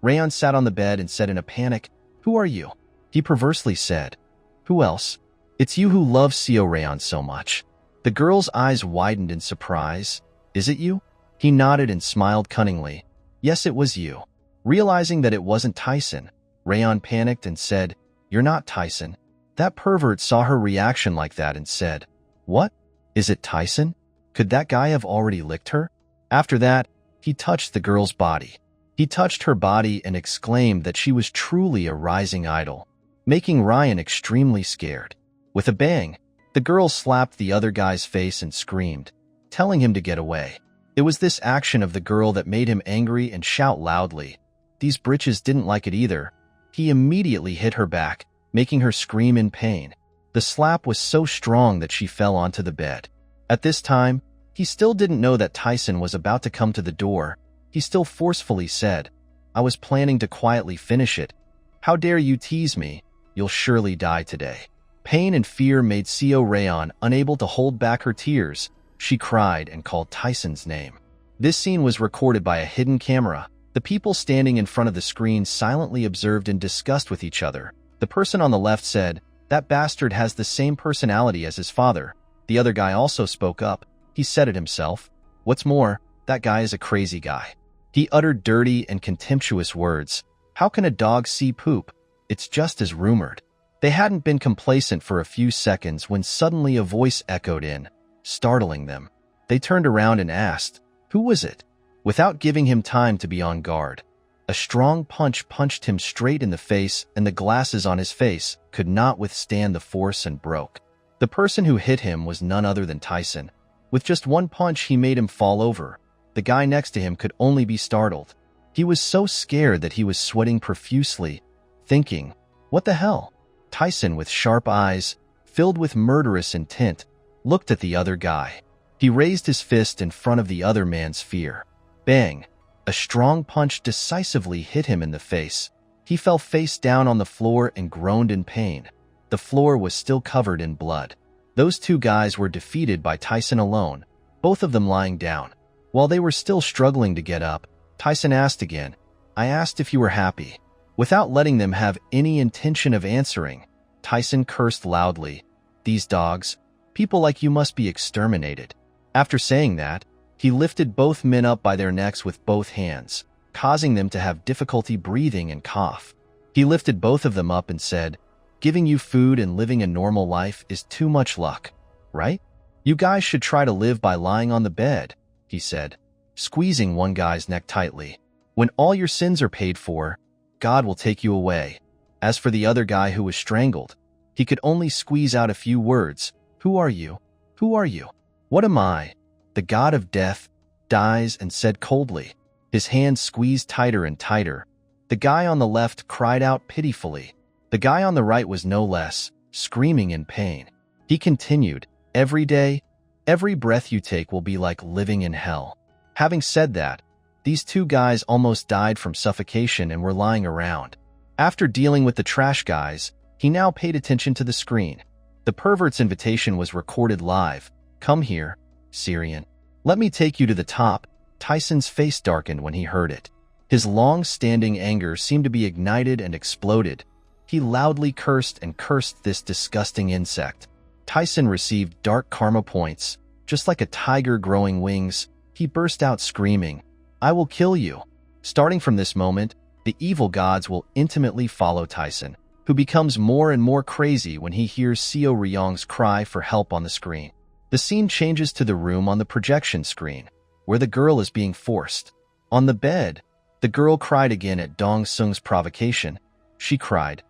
Rayon sat on the bed and said in a panic, "Who are you?" He perversely said, "Who else? It's you who loves CO Rayon so much." The girl's eyes widened in surprise. "Is it you?" He nodded and smiled cunningly. "Yes, it was you." Realizing that it wasn't Taesan, Rayon panicked and said, "You're not Taesan." That pervert saw her reaction like that and said, "What? Is it Taesan? Could that guy have already licked her?" After that, he touched the girl's body. He touched her body and exclaimed that she was truly a rising idol, making Ryan extremely scared. With a bang, the girl slapped the other guy's face and screamed, telling him to get away. It was this action of the girl that made him angry and shout loudly. These britches didn't like it either. He immediately hit her back, making her scream in pain. The slap was so strong that she fell onto the bed. At this time, he still didn't know that Taesan was about to come to the door. He still forcefully said, "I was planning to quietly finish it. How dare you tease me? You'll surely die today." Pain and fear made CO Rayon unable to hold back her tears. She cried and called Taesan's name. This scene was recorded by a hidden camera. The people standing in front of the screen silently observed in disgust with each other. The person on the left said, "That bastard has the same personality as his father." The other guy also spoke up. He said it himself. "What's more, that guy is a crazy guy. He uttered dirty and contemptuous words. How can a dog see poop? It's just as rumored. They hadn't been complacent for a few seconds when suddenly a voice echoed in, startling them. They turned around and asked, "Who was it?" Without giving him time to be on guard, a strong punch punched him straight in the face, and the glasses on his face could not withstand the force and broke. The person who hit him was none other than Taesan. With just one punch, he made him fall over. The guy next to him could only be startled. He was so scared that he was sweating profusely, thinking, "What the hell?" Taesan, with sharp eyes, filled with murderous intent, looked at the other guy. He raised his fist in front of the other man's fear. Bang! A strong punch decisively hit him in the face. He fell face down on the floor and groaned in pain. The floor was still covered in blood. Those two guys were defeated by Taesan alone, both of them lying down. While they were still struggling to get up, Taesan asked again, "I asked if you were happy." Without letting them have any intention of answering, Taesan cursed loudly. "These dogs, people like you must be exterminated." After saying that, he lifted both men up by their necks with both hands, causing them to have difficulty breathing and cough. He lifted both of them up and said, "Giving you food and living a normal life is too much luck, right? You guys should try to live by lying on the bed," he said, squeezing one guy's neck tightly. "When all your sins are paid for, God will take you away." As for the other guy who was strangled, he could only squeeze out a few words. "Who are you? Who are you? What am I?" The god of death dies and said coldly. His hand squeezed tighter and tighter. The guy on the left cried out pitifully. The guy on the right was no less, screaming in pain. He continued, "Every day, every breath you take will be like living in hell." Having said that, these two guys almost died from suffocation and were lying around. After dealing with the trash guys, he now paid attention to the screen. The pervert's invitation was recorded live. "Come here, Syrian. Let me take you to the top." Taesan's face darkened when he heard it. His long-standing anger seemed to be ignited and exploded. He loudly cursed and cursed this disgusting insect. Taesan received dark karma points. Just like a tiger growing wings, he burst out screaming, "I will kill you." Starting from this moment, the evil gods will intimately follow Taesan, who becomes more and more crazy when he hears Seo Ryong's cry for help on the screen. The scene changes to the room on the projection screen, where the girl is being forced. On the bed, the girl cried again at Dong Sung's provocation. She cried,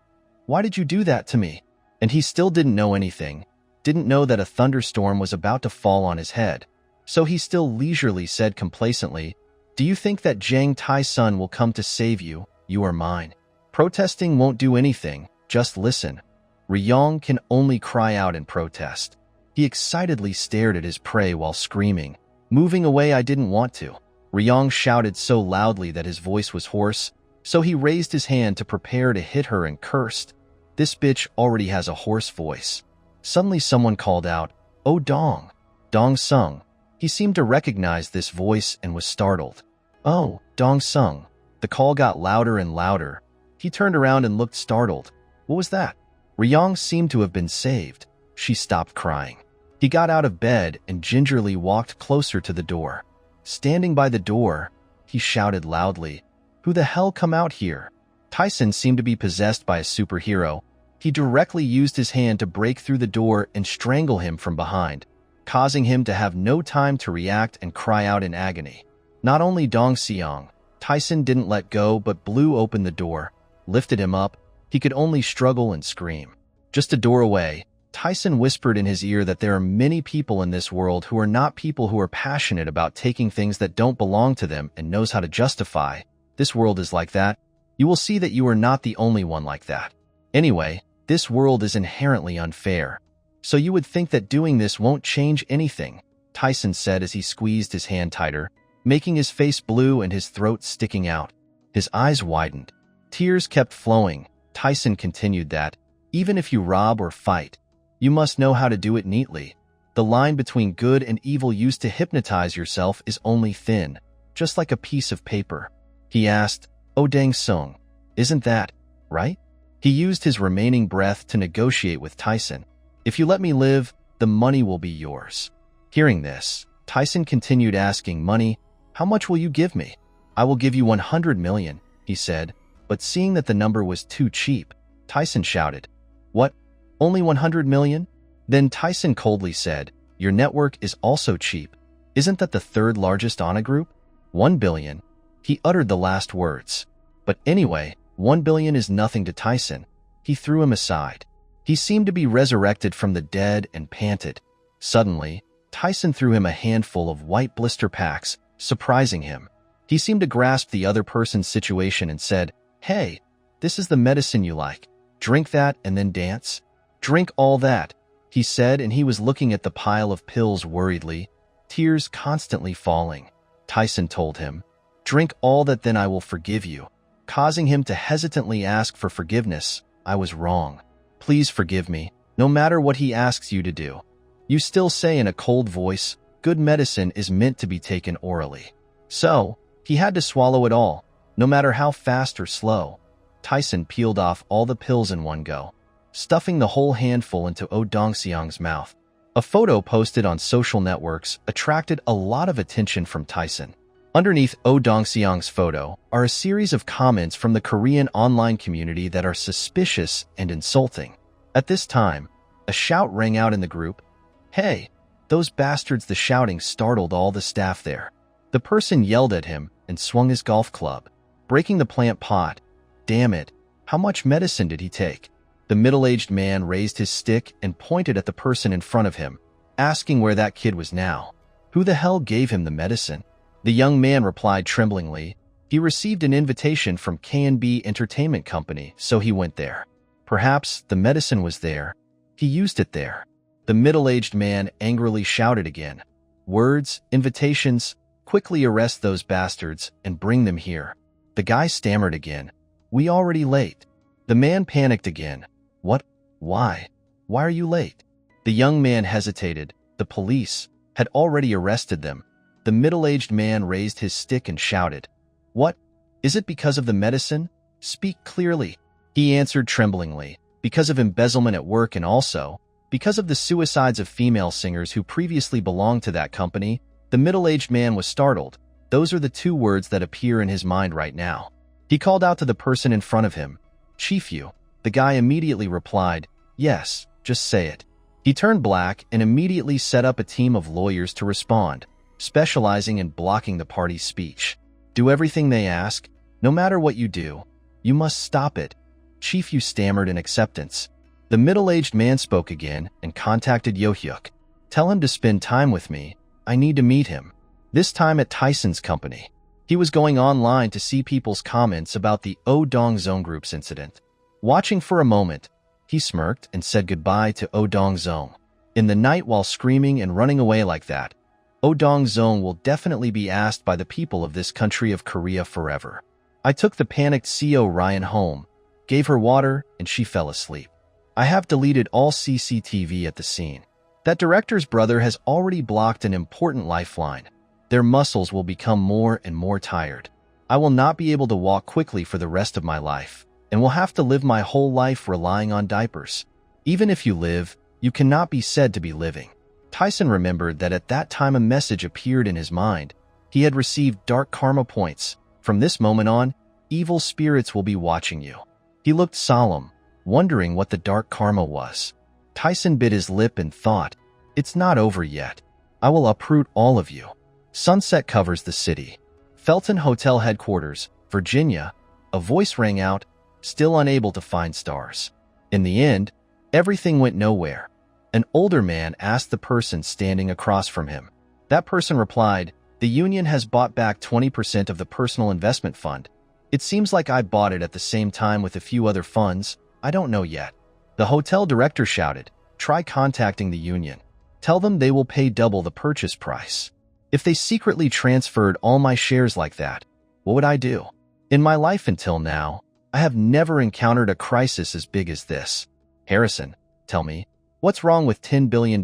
"Why did you do that to me?" And he still didn't know anything, didn't know that a thunderstorm was about to fall on his head. So he still leisurely said complacently, "Do you think that Jang Taesan will come to save you? You are mine. Protesting won't do anything, just listen." Ryong can only cry out in protest. He excitedly stared at his prey while screaming, "Moving away, I didn't want to." Ryong shouted so loudly that his voice was hoarse, so he raised his hand to prepare to hit her and cursed, "This bitch already has a hoarse voice." Suddenly someone called out, "Oh Dong." Dong Sung. He seemed to recognize this voice and was startled. "Oh, Dong Sung." The call got louder and louder. He turned around and looked startled. What was that? Ryong seemed to have been saved. She stopped crying. He got out of bed and gingerly walked closer to the door. Standing by the door, he shouted loudly, "Who the hell come out here?" Taesan seemed to be possessed by a superhero. He directly used his hand to break through the door and strangle him from behind, causing him to have no time to react and cry out in agony. Not only Dong Seong, Taesan didn't let go but blew open the door, lifted him up. He could only struggle and scream. Just a door away, Taesan whispered in his ear that there are many people in this world who are not people who are passionate about taking things that don't belong to them and knows how to justify. This world is like that. You will see that you are not the only one like that. Anyway, this world is inherently unfair. So you would think that doing this won't change anything, Taesan said as he squeezed his hand tighter, making his face blue and his throat sticking out. His eyes widened. Tears kept flowing. Taesan continued that, even if you rob or fight, you must know how to do it neatly. The line between good and evil used to hypnotize yourself is only thin, just like a piece of paper. He asked, "Oh Dang Sung, isn't that right?" He used his remaining breath to negotiate with Taesan. "If you let me live, the money will be yours." Hearing this, Taesan continued asking, "Money? How much will you give me?" I will give you 100 million, he said, but seeing that the number was too cheap, Taesan shouted, "What? Only 100 million? Then Taesan coldly said, "Your network is also cheap. Isn't that the third largest Ana group? 1 billion. He uttered the last words. But anyway, 1 billion is nothing to Taesan. He threw him aside. He seemed to be resurrected from the dead and panted. Suddenly, Taesan threw him a handful of white blister packs, surprising him. He seemed to grasp the other person's situation and said, "Hey, this is the medicine you like. Drink that and then dance. Drink all that," he said, and he was looking at the pile of pills worriedly, tears constantly falling. Taesan told him, "Drink all that, then I will forgive you," causing him to hesitantly ask for forgiveness. "I was wrong. Please forgive me, no matter what he asks you to do." You still say in a cold voice, "Good medicine is meant to be taken orally." So, he had to swallow it all, no matter how fast or slow. Taesan peeled off all the pills in one go, stuffing the whole handful into Oh Dong-seong's mouth. A photo posted on social networks attracted a lot of attention from Taesan. Underneath Oh Dong-seong's photo are a series of comments from the Korean online community that are suspicious and insulting. At this time, a shout rang out in the group, "Hey, those bastards!" The shouting startled all the staff there. The person yelled at him and swung his golf club, breaking the plant pot. "Damn it, how much medicine did he take?" The middle-aged man raised his stick and pointed at the person in front of him, asking where that kid was now. "Who the hell gave him the medicine?" The young man replied tremblingly, "He received an invitation from K&B Entertainment Company, so he went there. Perhaps the medicine was there. He used it there." The middle-aged man angrily shouted again, "Words, invitations, quickly arrest those bastards and bring them here." The guy stammered again, "We already late." The man panicked again. "What? Why? Why are you late?" The young man hesitated. The police had already arrested them. The middle-aged man raised his stick and shouted, "What? Is it because of the medicine? Speak clearly." He answered tremblingly, "Because of embezzlement at work and also because of the suicides of female singers who previously belonged to that company." The middle-aged man was startled. Those are the two words that appear in his mind right now. He called out to the person in front of him, "Chief you." The guy immediately replied, "Yes, just say it." He turned black and immediately set up a team of lawyers to respond, specializing in blocking the party's speech. "Do everything they ask. No matter what you do, you must stop it." Chief Yu stammered in acceptance. The middle-aged man spoke again and contacted Yo-hyuk. "Tell him to spend time with me. I need to meet him." This time at Taesan's company. He was going online to see people's comments about the Oh Dong-seong group's incident. Watching for a moment, he smirked and said goodbye to Oh Dong-seong. In the night while screaming and running away like that, Oh Dong-seong will definitely be asked by the people of this country of Korea forever. I took the panicked CO Ryan home, gave her water, and she fell asleep. I have deleted all CCTV at the scene. That director's brother has already blocked an important lifeline. Their muscles will become more and more tired. I will not be able to walk quickly for the rest of my life, and will have to live my whole life relying on diapers. Even if you live, you cannot be said to be living. Taesan remembered that at that time a message appeared in his mind. He had received dark karma points. From this moment on, evil spirits will be watching you. He looked solemn, wondering what the dark karma was. Taesan bit his lip and thought, "It's not over yet. I will uproot all of you." Sunset covers the city. Felton Hotel headquarters, Virginia. A voice rang out, still unable to find stars. In the end, everything went nowhere. An older man asked the person standing across from him. That person replied, "The union has bought back 20% of the personal investment fund. It seems like I bought it at the same time with a few other funds. I don't know yet." The hotel director shouted, "Try contacting the union. Tell them they will pay double the purchase price." If they secretly transferred all my shares like that, what would I do? In my life until now, I have never encountered a crisis as big as this. Harrison, tell me, what's wrong with $10 billion,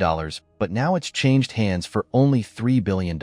but now it's changed hands for only $3 billion?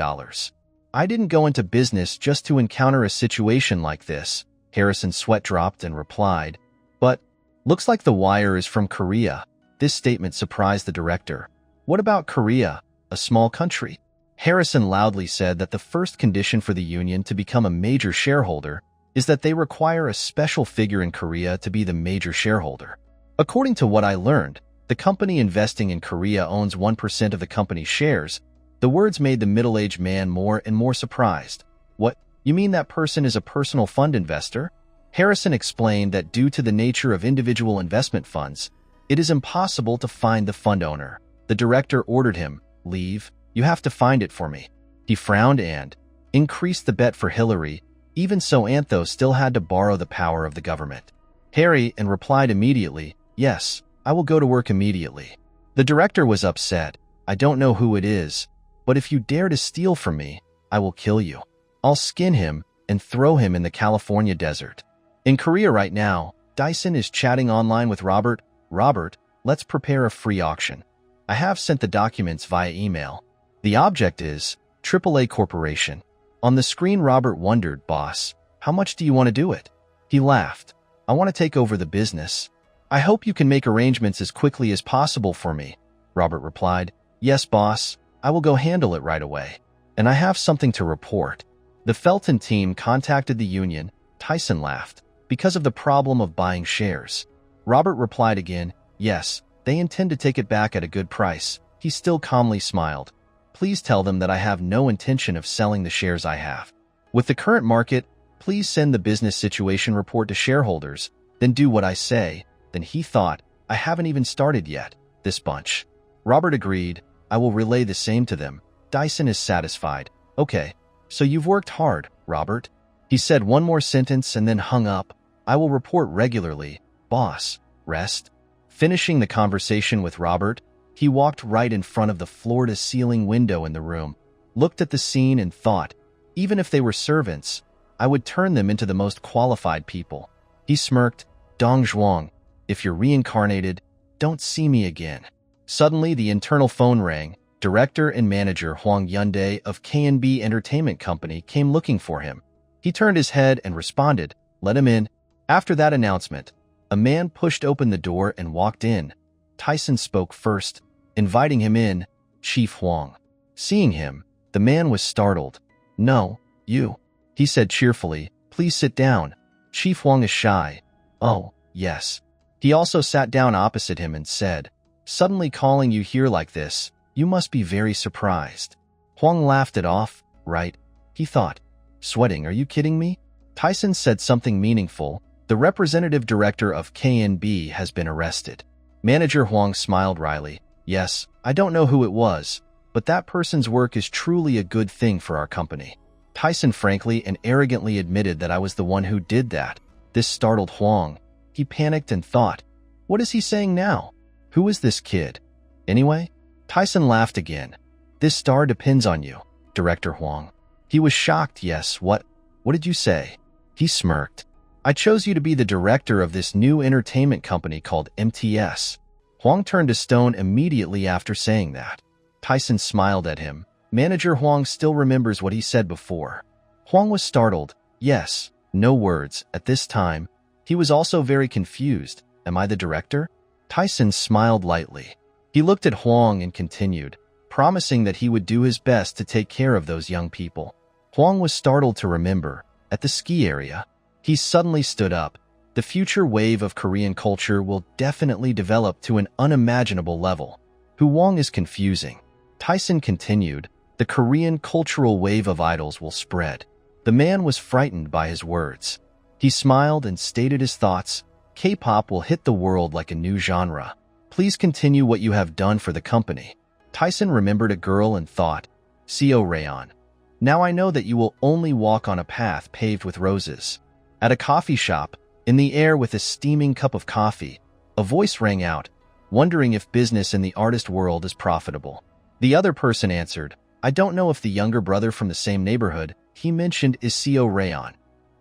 I didn't go into business just to encounter a situation like this. Harrison's sweat dropped and replied, "But, looks like the wire is from Korea." This statement surprised the director. "What about Korea, a small country?" Harrison loudly said that the first condition for the union to become a major shareholder is that they require a special figure in Korea to be the major shareholder. According to what I learned, the company investing in Korea owns 1% of the company's shares. The words made the middle-aged man more and more surprised. What, you mean that person is a personal fund investor? Harrison explained that due to the nature of individual investment funds, it is impossible to find the fund owner. The director ordered him, "Leave, you have to find it for me." He frowned and increased the bet for Hillary. Even so, Antho still had to borrow the power of the government. Harry and replied immediately, "Yes, I will go to work immediately." The director was upset. "I don't know who it is, but if you dare to steal from me, I will kill you. I'll skin him and throw him in the California desert." In Korea right now, Dyson is chatting online with Robert. "Robert, let's prepare a free auction. I have sent the documents via email. The object is AAA Corporation." On the screen, Robert wondered, "Boss, how much do you want to do it?" He laughed. "I want to take over the business. I hope you can make arrangements as quickly as possible for me." Robert replied, "Yes, boss, I will go handle it right away. And I have something to report." The Felton team contacted the union. Tyson laughed. "Because of the problem of buying shares." Robert replied again, "Yes, they intend to take it back at a good price." He still calmly smiled. "Please tell them that I have no intention of selling the shares I have. With the current market, please send the business situation report to shareholders, then do what I say." Then he thought, "I haven't even started yet, this bunch." Robert agreed, "I will relay the same to them." Dyson is satisfied. "Okay, so you've worked hard, Robert." He said one more sentence and then hung up. "I will report regularly, boss. Rest." Finishing the conversation with Robert, he walked right in front of the floor-to-ceiling window in the room, looked at the scene and thought, "Even if they were servants, I would turn them into the most qualified people." He smirked, "Dong Zhuang, if you're reincarnated, don't see me again." Suddenly, the internal phone rang. Director and manager Hwang Hyundai of K&B Entertainment Company came looking for him. He turned his head and responded, "Let him in." After that announcement, a man pushed open the door and walked in. Tyson spoke first, inviting him in, "Chief Hwang." Seeing him, the man was startled. "No, you," he said cheerfully. "Please sit down." Chief Hwang is shy. "Oh, yes." He also sat down opposite him and said, "Suddenly calling you here like this, you must be very surprised." Hwang laughed it off. "Right," he thought. "Sweating, are you kidding me?" Tyson said something meaningful. "The representative director of K&B has been arrested." Manager Hwang smiled wryly. "Yes, I don't know who it was, but that person's work is truly a good thing for our company." Tyson frankly and arrogantly admitted that I was the one who did that. This startled Hwang. He panicked and thought, "What is he saying now? Who is this kid? Anyway?" Tyson laughed again. "This star depends on you, Director Hwang." He was shocked. "Yes, what did you say?" He smirked. "I chose you to be the director of this new entertainment company called MTS." Hwang turned to stone immediately after saying that. Tyson smiled at him. Manager Hwang still remembers what he said before. Hwang was startled. Yes, no words. At this time, he was also very confused. "Am I the director?" Tyson smiled lightly. He looked at Hwang and continued, promising that he would do his best to take care of those young people. Hwang was startled to remember, at the ski area, he suddenly stood up. The future wave of Korean culture will definitely develop to an unimaginable level. Hwang is confusing. Tyson continued, the Korean cultural wave of idols will spread. The man was frightened by his words. He smiled and stated his thoughts. K-pop will hit the world like a new genre. Please continue what you have done for the company. Tyson remembered a girl and thought, Seo Rayon. Now I know that you will only walk on a path paved with roses. At a coffee shop, in the air with a steaming cup of coffee, a voice rang out, wondering if business in the artist world is profitable. The other person answered, I don't know if the younger brother from the same neighborhood he mentioned is Seo Rayon.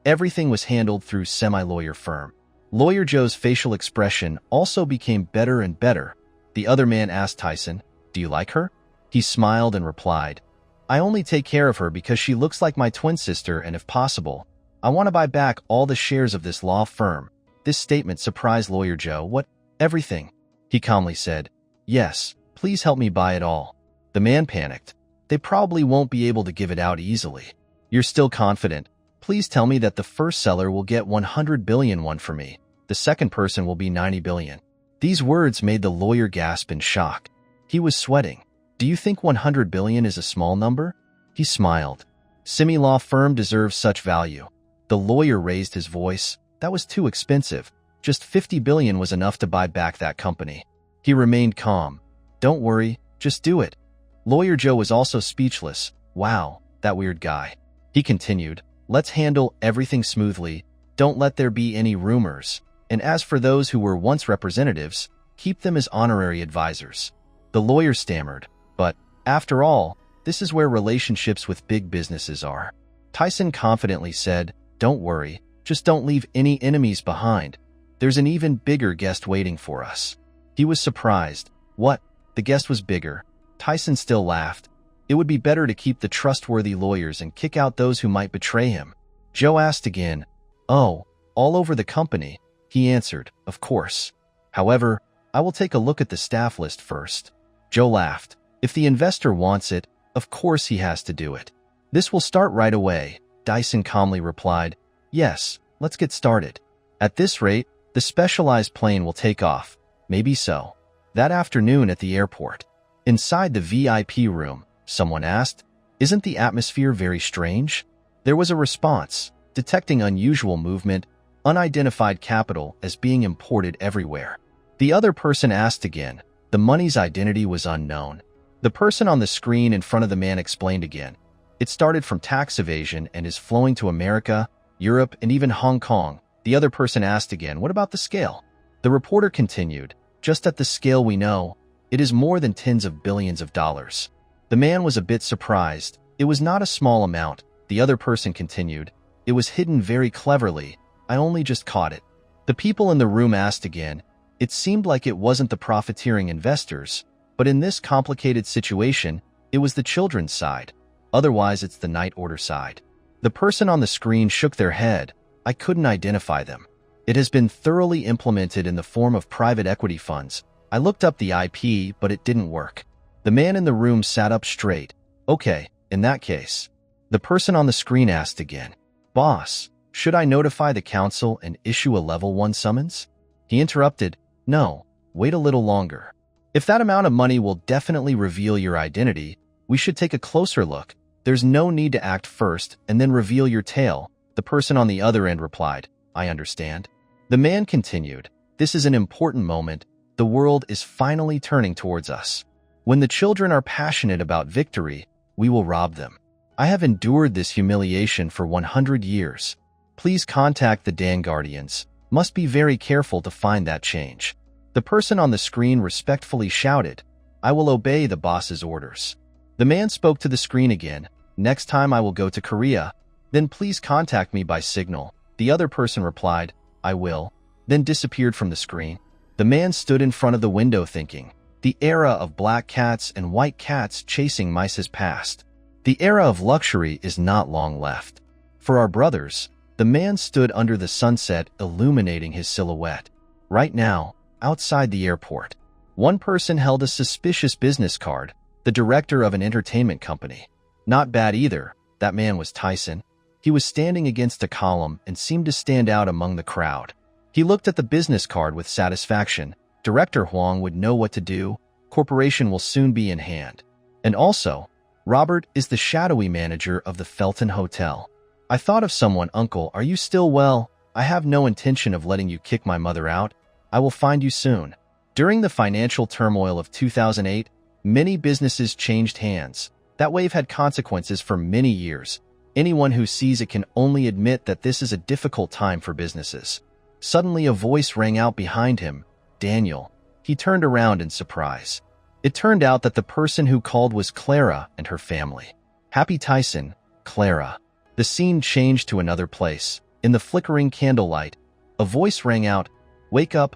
Everything was handled through semi-lawyer firm. Lawyer Joe's facial expression also became better and better. The other man asked Tyson, do you like her? He smiled and replied, I only take care of her because she looks like my twin sister and if possible, I want to buy back all the shares of this law firm. This statement surprised Lawyer Joe. What? Everything? He calmly said, yes, please help me buy it all. The man panicked. They probably won't be able to give it out easily. You're still confident. Please tell me that the first seller will get 100 billion won for me. The second person will be 90 billion. These words made the lawyer gasp in shock. He was sweating. Do you think 100 billion is a small number? He smiled. Simi law firm deserves such value. The lawyer raised his voice. That was too expensive. Just 50 billion was enough to buy back that company. He remained calm. Don't worry, just do it. Lawyer Joe was also speechless. Wow, that weird guy. He continued, let's handle everything smoothly. Don't let there be any rumors. And as for those who were once representatives, keep them as honorary advisors. The lawyer stammered, but, after all, this is where relationships with big businesses are. Taesan confidently said, don't worry, just don't leave any enemies behind. There's an even bigger guest waiting for us. He was surprised. What? The guest was bigger. Taesan still laughed. It would be better to keep the trustworthy lawyers and kick out those who might betray him. Joe asked again. Oh, all over the company? He answered, of course. However, I will take a look at the staff list first. Joe laughed. If the investor wants it, of course he has to do it. This will start right away, Dyson calmly replied. Yes, let's get started. At this rate, the specialized plane will take off. Maybe so. That afternoon at the airport. Inside the VIP room, someone asked, isn't the atmosphere very strange? There was a response, detecting unusual movement, unidentified capital as being imported everywhere. The other person asked again. The money's identity was unknown. The person on the screen in front of the man explained again. It started from tax evasion and is flowing to America, Europe, and even Hong Kong. The other person asked again, what about the scale? The reporter continued, just at the scale we know, it is more than tens of billions of dollars. The man was a bit surprised. It was not a small amount. The other person continued, it was hidden very cleverly. I only just caught it. The people in the room asked again. It seemed like it wasn't the profiteering investors, but in this complicated situation, it was the children's side. Otherwise, it's the night order side. The person on the screen shook their head. I couldn't identify them. It has been thoroughly implemented in the form of private equity funds. I looked up the IP, but it didn't work. The man in the room sat up straight. Okay, in that case. The person on the screen asked again. Boss, should I notify the council and issue a level 1 summons? He interrupted. No, wait a little longer. If that amount of money will definitely reveal your identity, we should take a closer look. There's no need to act first and then reveal your tail. The person on the other end replied, I understand. The man continued, this is an important moment. The world is finally turning towards us. When the children are passionate about victory, we will rob them. I have endured this humiliation for 100 years. Please contact the Dan Guardians. Must be very careful to find that change. The person on the screen respectfully shouted, I will obey the boss's orders. The man spoke to the screen again. Next time I will go to Korea. Then please contact me by signal. The other person replied, I will, then disappeared from the screen. The man stood in front of the window thinking, the era of black cats and white cats chasing mice has passed. The era of luxury is not long left. For our brothers, the man stood under the sunset illuminating his silhouette. Right now, outside the airport, one person held a suspicious business card, the director of an entertainment company. Not bad either, that man was Taesan. He was standing against a column and seemed to stand out among the crowd. He looked at the business card with satisfaction. Director Huang would know what to do. Corporation will soon be in hand. And also, Robert is the shadowy manager of the Felton Hotel. I thought of someone, Uncle, are you still well? I have no intention of letting you kick my mother out. I will find you soon. During the financial turmoil of 2008, many businesses changed hands. That wave had consequences for many years. Anyone who sees it can only admit that this is a difficult time for businesses. Suddenly a voice rang out behind him. Daniel. He turned around in surprise. It turned out that the person who called was Clara and her family. Happy Taesan, Clara. The scene changed to another place. In the flickering candlelight, a voice rang out, wake up,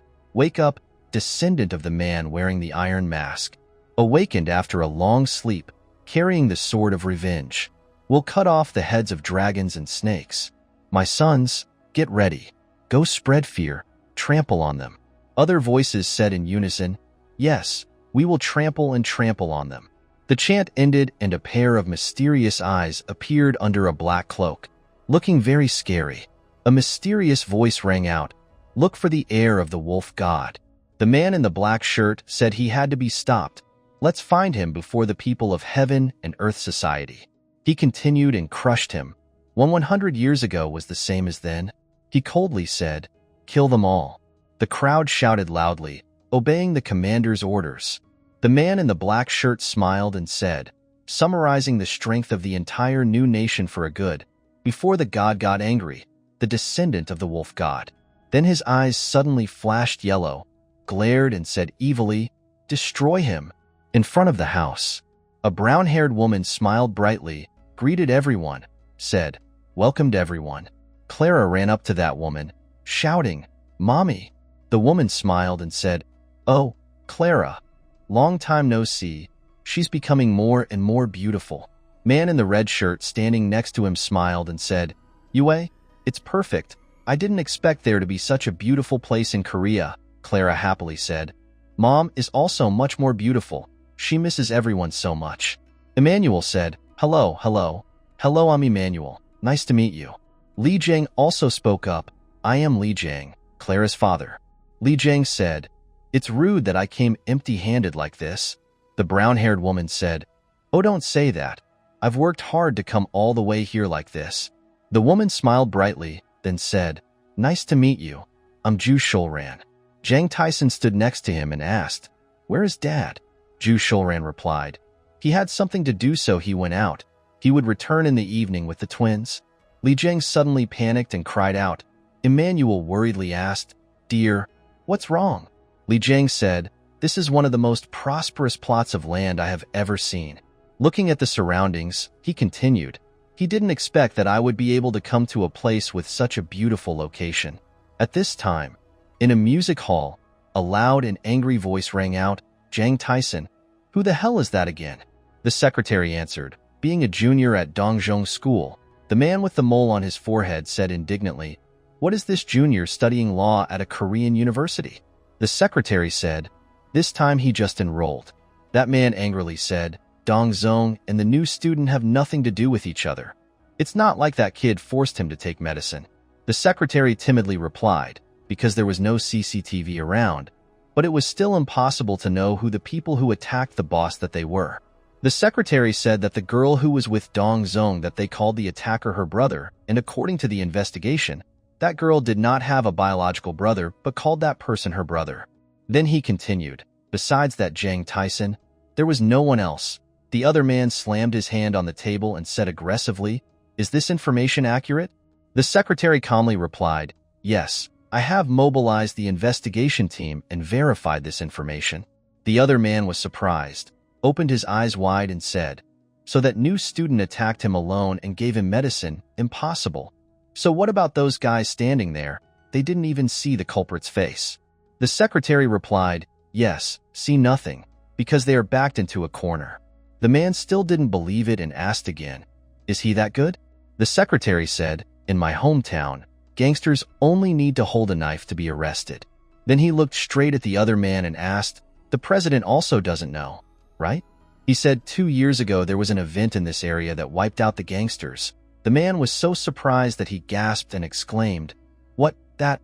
descendant of the man wearing the iron mask. Awakened after a long sleep, carrying the sword of revenge. Will cut off the heads of dragons and snakes. My sons, get ready. Go spread fear, trample on them. Other voices said in unison, yes, we will trample and trample on them. The chant ended and a pair of mysterious eyes appeared under a black cloak, looking very scary. A mysterious voice rang out, "Look for the heir of the wolf god." The man in the black shirt said he had to be stopped. "Let's find him before the people of Heaven and Earth Society." He continued and crushed him. When 100 years ago was the same as then, he coldly said, "Kill them all." The crowd shouted loudly, obeying the commander's orders. The man in the black shirt smiled and said, summarizing the strength of the entire new nation for a good, "Before the god got angry, the descendant of the wolf god." Then his eyes suddenly flashed yellow, glared and said evilly, "Destroy him." In front of the house, a brown-haired woman smiled brightly, greeted everyone, said, "Welcomed everyone." Clara ran up to that woman, shouting, "Mommy." The woman smiled and said, "Oh, Clara. Long time no see. She's becoming more and more beautiful." Man in the red shirt standing next to him smiled and said, "Yue, it's perfect. I didn't expect there to be such a beautiful place in Korea," Clara happily said. "Mom is also much more beautiful. She misses everyone so much." Emmanuel said, "Hello, hello. Hello, I'm Emmanuel. Nice to meet you." Li Jiang also spoke up. "I am Li Jiang, Clara's father." Li Jiang said, "It's rude that I came empty-handed like this." The brown-haired woman said, "Oh, don't say that. I've worked hard to come all the way here like this." The woman smiled brightly, then said, "Nice to meet you. I'm Zhu Shulran." Jang Taesan stood next to him and asked, "Where is Dad?" Zhu Shulran replied, "He had something to do, so he went out. He would return in the evening with the twins." Li Jiang suddenly panicked and cried out. Emmanuel worriedly asked, "Dear, what's wrong?" Li Jiang said, "This is one of the most prosperous plots of land I have ever seen." Looking at the surroundings, he continued, "He didn't expect that I would be able to come to a place with such a beautiful location." At this time, in a music hall, a loud and angry voice rang out, "Jang Taesan, who the hell is that again?" The secretary answered, "Being a junior at Dongzhong School." The man with the mole on his forehead said indignantly, "What is this junior studying law at a Korean university?" The secretary said, "This time he just enrolled." That man angrily said, "Dongzhong and the new student have nothing to do with each other. It's not like that kid forced him to take medicine." The secretary timidly replied, because there was no CCTV around, but it was still impossible to know who the people who attacked the boss that they were. The secretary said that the girl who was with Dong Zong that they called the attacker her brother, and according to the investigation, that girl did not have a biological brother but called that person her brother. Then he continued, "Besides that Jang Taesan, there was no one else." The other man slammed his hand on the table and said aggressively, "Is this information accurate?" The secretary calmly replied, "Yes, I have mobilized the investigation team and verified this information." The other man was surprised, opened his eyes wide and said, "So that new student attacked him alone and gave him medicine? Impossible. So what about those guys standing there? They didn't even see the culprit's face." The secretary replied, "Yes, see nothing, because they are backed into a corner." The man still didn't believe it and asked again, "Is he that good?" The secretary said, "In my hometown, gangsters only need to hold a knife to be arrested." Then he looked straight at the other man and asked, "The president also doesn't know, right?" He said 2 years ago there was an event in this area that wiped out the gangsters. The man was so surprised that he gasped and exclaimed, "What, that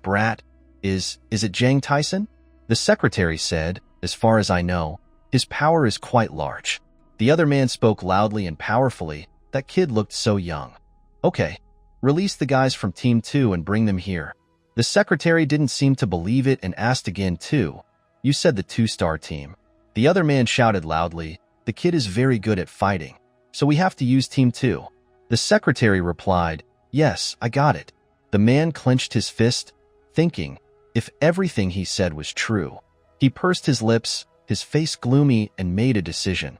brat? Is it Jang Taesan?" The secretary said, "As far as I know, his power is quite large." The other man spoke loudly and powerfully. That kid looked so young. "Okay, release the guys from Team 2 and bring them here." The secretary didn't seem to believe it and asked again too, "You said the 2-star team." The other man shouted loudly, "The kid is very good at fighting, so we have to use Team 2. The secretary replied, "Yes, I got it." The man clenched his fist, thinking, if everything he said was true. He pursed his lips, his face gloomy, and made a decision.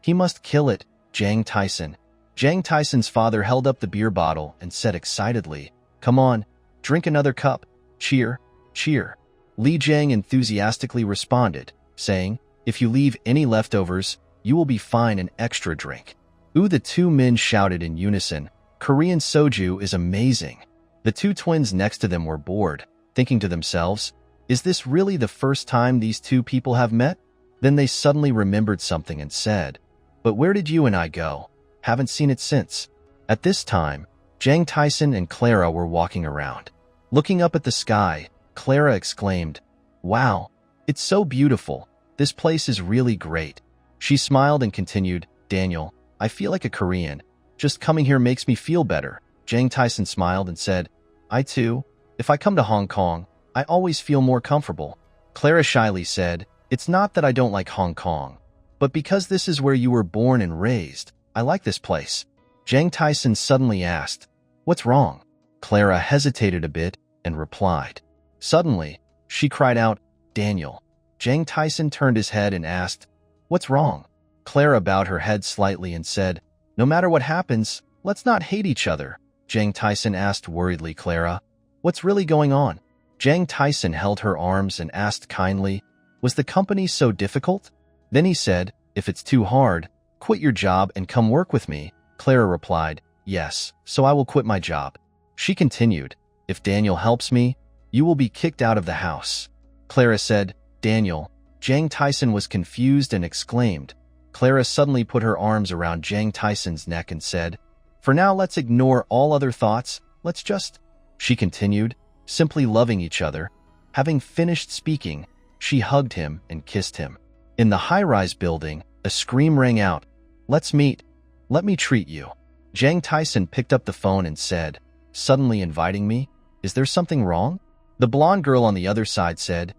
He must kill it, Jang Taesan. Jang Taesan's father held up the beer bottle and said excitedly, "Come on, drink another cup. Cheer, cheer." Li Jiang enthusiastically responded, saying, "If you leave any leftovers, you will be fine an extra drink." "Ooh," the two men shouted in unison. "Korean soju is amazing." The two twins next to them were bored, thinking to themselves, "Is this really the first time these two people have met?" Then they suddenly remembered something and said, "But where did you and I go? Haven't seen it since." At this time, Jang Taesan and Clara were walking around. Looking up at the sky, Clara exclaimed, "Wow, it's so beautiful. This place is really great." She smiled and continued, "Daniel, I feel like a Korean. Just coming here makes me feel better." Jang Taesan smiled and said, "I too. If I come to Hong Kong, I always feel more comfortable." Clara shyly said, "It's not that I don't like Hong Kong, but because this is where you were born and raised, I like this place." Jang Taesan suddenly asked, "What's wrong?" Clara hesitated a bit and replied. Suddenly, she cried out, "Daniel." Jang Taesan turned his head and asked, "What's wrong?" Clara bowed her head slightly and said, "No matter what happens, let's not hate each other." Jang Taesan asked worriedly, "Clara, what's really going on?" Jang Taesan held her arms and asked kindly, "Was the company so difficult?" Then he said, "If it's too hard, quit your job and come work with me." Clara replied, "Yes, so I will quit my job." She continued, "If Daniel helps me, you will be kicked out of the house." Clara said, "Daniel." Jang Taesan was confused and exclaimed. Clara suddenly put her arms around Jang Taesan's neck and said, "For now, let's ignore all other thoughts. Let's just—" She continued, "simply loving each other." Having finished speaking, she hugged him and kissed him. In the high-rise building, a scream rang out, "Let's meet. Let me treat you." Jang Taesan picked up the phone and said, suddenly inviting me, "Is there something wrong?" The blonde girl on the other side said,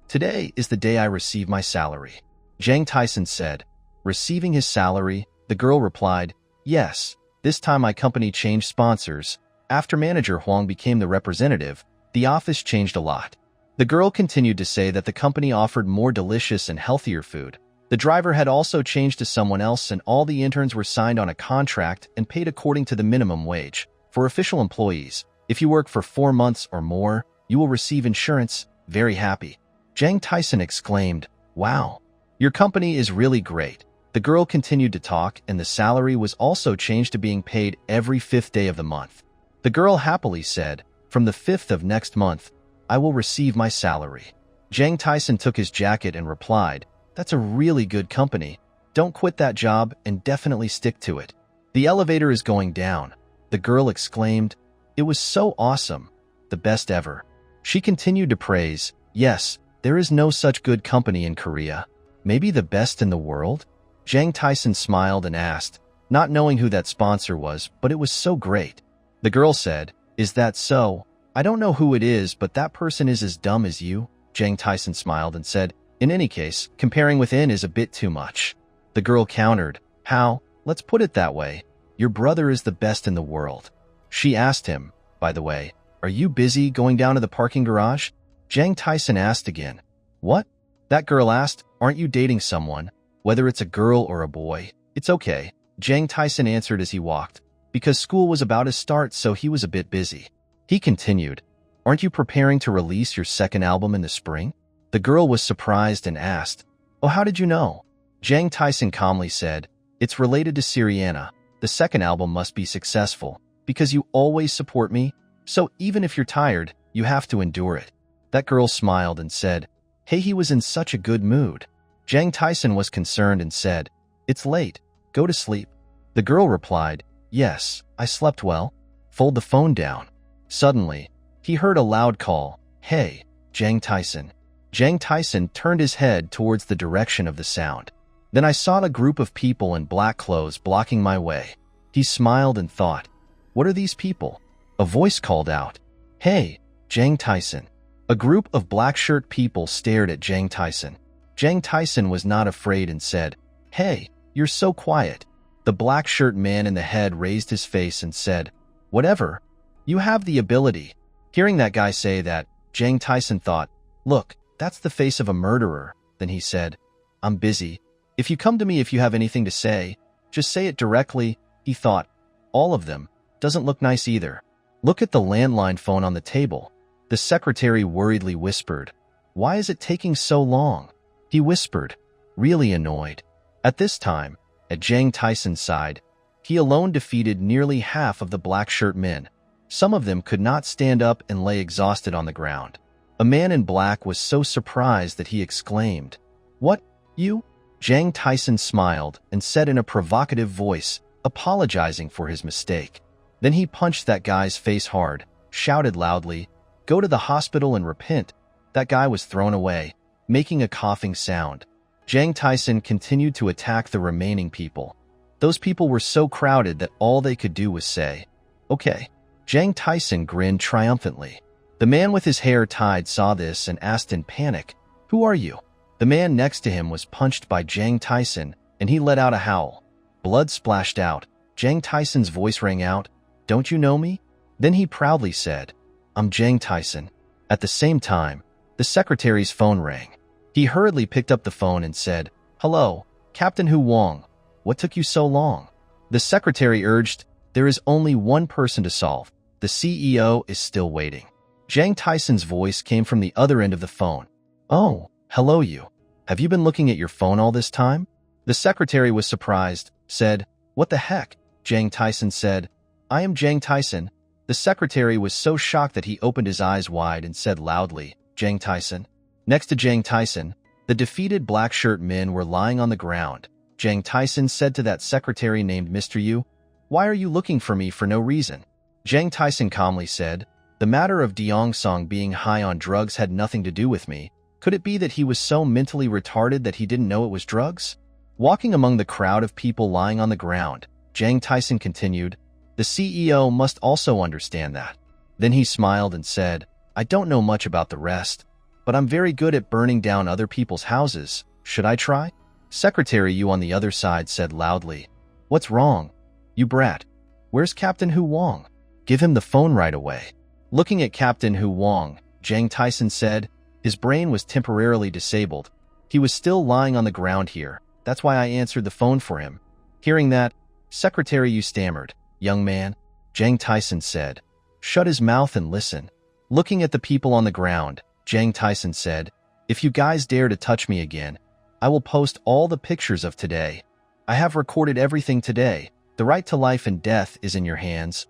"Today is the day I receive my salary." Jang Taesan said, "Receiving his salary?" The girl replied, "Yes, this time my company changed sponsors. After manager Huang became the representative, the office changed a lot." The girl continued to say that the company offered more delicious and healthier food. The driver had also changed to someone else, and all the interns were signed on a contract and paid according to the minimum wage. For official employees, if you work for 4 months or more, you will receive insurance. Very happy. Jang Taesan exclaimed, "Wow, your company is really great." The girl continued to talk, and the salary was also changed to being paid every 5th day of the month. The girl happily said, "From the 5th of next month, I will receive my salary." Jang Taesan took his jacket and replied, "That's a really good company. Don't quit that job and definitely stick to it." "The elevator is going down," the girl exclaimed. "It was so awesome. The best ever." She continued to praise, "Yes, there is no such good company in Korea. Maybe the best in the world?" Jang Taesan smiled and asked, not knowing who that sponsor was, but it was so great. The girl said, "Is that so? I don't know who it is, but that person is as dumb as you." Jang Taesan smiled and said, "In any case, comparing within is a bit too much." The girl countered, "How? Let's put it that way. Your brother is the best in the world." She asked him, "By the way, are you busy going down to the parking garage?" Jang Taesan asked again. "What?" That girl asked, "Aren't you dating someone? Whether it's a girl or a boy, it's okay." Jang Taesan answered as he walked, because school was about to start, so he was a bit busy. He continued, "Aren't you preparing to release your second album in the spring?" The girl was surprised and asked, "Oh, how did you know?" Jang Taesan calmly said, "It's related to Syriana. The second album must be successful, because you always support me, so even if you're tired, you have to endure it." That girl smiled and said, "Hey, he was in such a good mood." Jang Taesan was concerned and said, "It's late. Go to sleep." The girl replied, "Yes, I slept well. Fold the phone down." Suddenly, he heard a loud call, "Hey, Jang Taesan." Jang Taesan turned his head towards the direction of the sound. Then I saw a group of people in black clothes blocking my way. He smiled and thought, "What are these people?" A voice called out, "Hey, Jang Taesan." A group of black-shirt people stared at Jang Taesan. Jang Taesan was not afraid and said, "Hey, you're so quiet." The black-shirt man in the head raised his face and said, "Whatever. You have the ability." Hearing that guy say that, Jang Taesan thought, "Look, that's the face of a murderer." Then he said, "I'm busy. If you come to me if you have anything to say, just say it directly." He thought, "All of them. Doesn't look nice either." "Look at the landline phone on the table." The secretary worriedly whispered, "Why is it taking so long?" He whispered, really annoyed. At this time, at Jang Taesan's side, he alone defeated nearly half of the black-shirt men. Some of them could not stand up and lay exhausted on the ground. A man in black was so surprised that he exclaimed, What? You? Jang Taesan smiled and said in a provocative voice, apologizing for his mistake. Then he punched that guy's face hard, shouted loudly, "Go to the hospital and repent." That guy was thrown away, making a coughing sound. Jang Taesan continued to attack the remaining people. Those people were so crowded that all they could do was say, "Okay." Jang Taesan grinned triumphantly. The man with his hair tied saw this and asked in panic, "Who are you?" The man next to him was punched by Jang Taesan, and he let out a howl. Blood splashed out. Jang Taesan's voice rang out, "Don't you know me?" Then he proudly said, "I'm Jang Taesan." At the same time, the secretary's phone rang. He hurriedly picked up the phone and said, "Hello, Captain Hu Wong. What took you so long?" The secretary urged, "There is only one person to solve. The CEO is still waiting." Jang Taesan's voice came from the other end of the phone. "Oh, hello you. Have you been looking at your phone all this time?" The secretary was surprised, said, "What the heck?" Jang Taesan said, "I am Jang Taesan." The secretary was so shocked that he opened his eyes wide and said loudly, "Jang Taesan." Next to Jang Taesan, the defeated black shirt men were lying on the ground. Jang Taesan said to that secretary named Mr. Yu, "Why are you looking for me for no reason?" Jang Taesan calmly said, "The matter of Deong-song being high on drugs had nothing to do with me. Could it be that he was so mentally retarded that he didn't know it was drugs?" Walking among the crowd of people lying on the ground, Jang Taesan continued, "The CEO must also understand that." Then he smiled and said, "I don't know much about the rest, but I'm very good at burning down other people's houses. Should I try?" Secretary Yu on the other side said loudly, "What's wrong? You brat. Where's Captain Hu Wong? Give him the phone right away." Looking at Captain Hu Wong, Jang Taesan said, "His brain was temporarily disabled. He was still lying on the ground here. That's why I answered the phone for him." Hearing that, Secretary Yu stammered, "Young man," Jang Taesan said, "shut his mouth and listen." Looking at the people on the ground, Jang Taesan said, "If you guys dare to touch me again, I will post all the pictures of today. I have recorded everything today. The right to life and death is in your hands."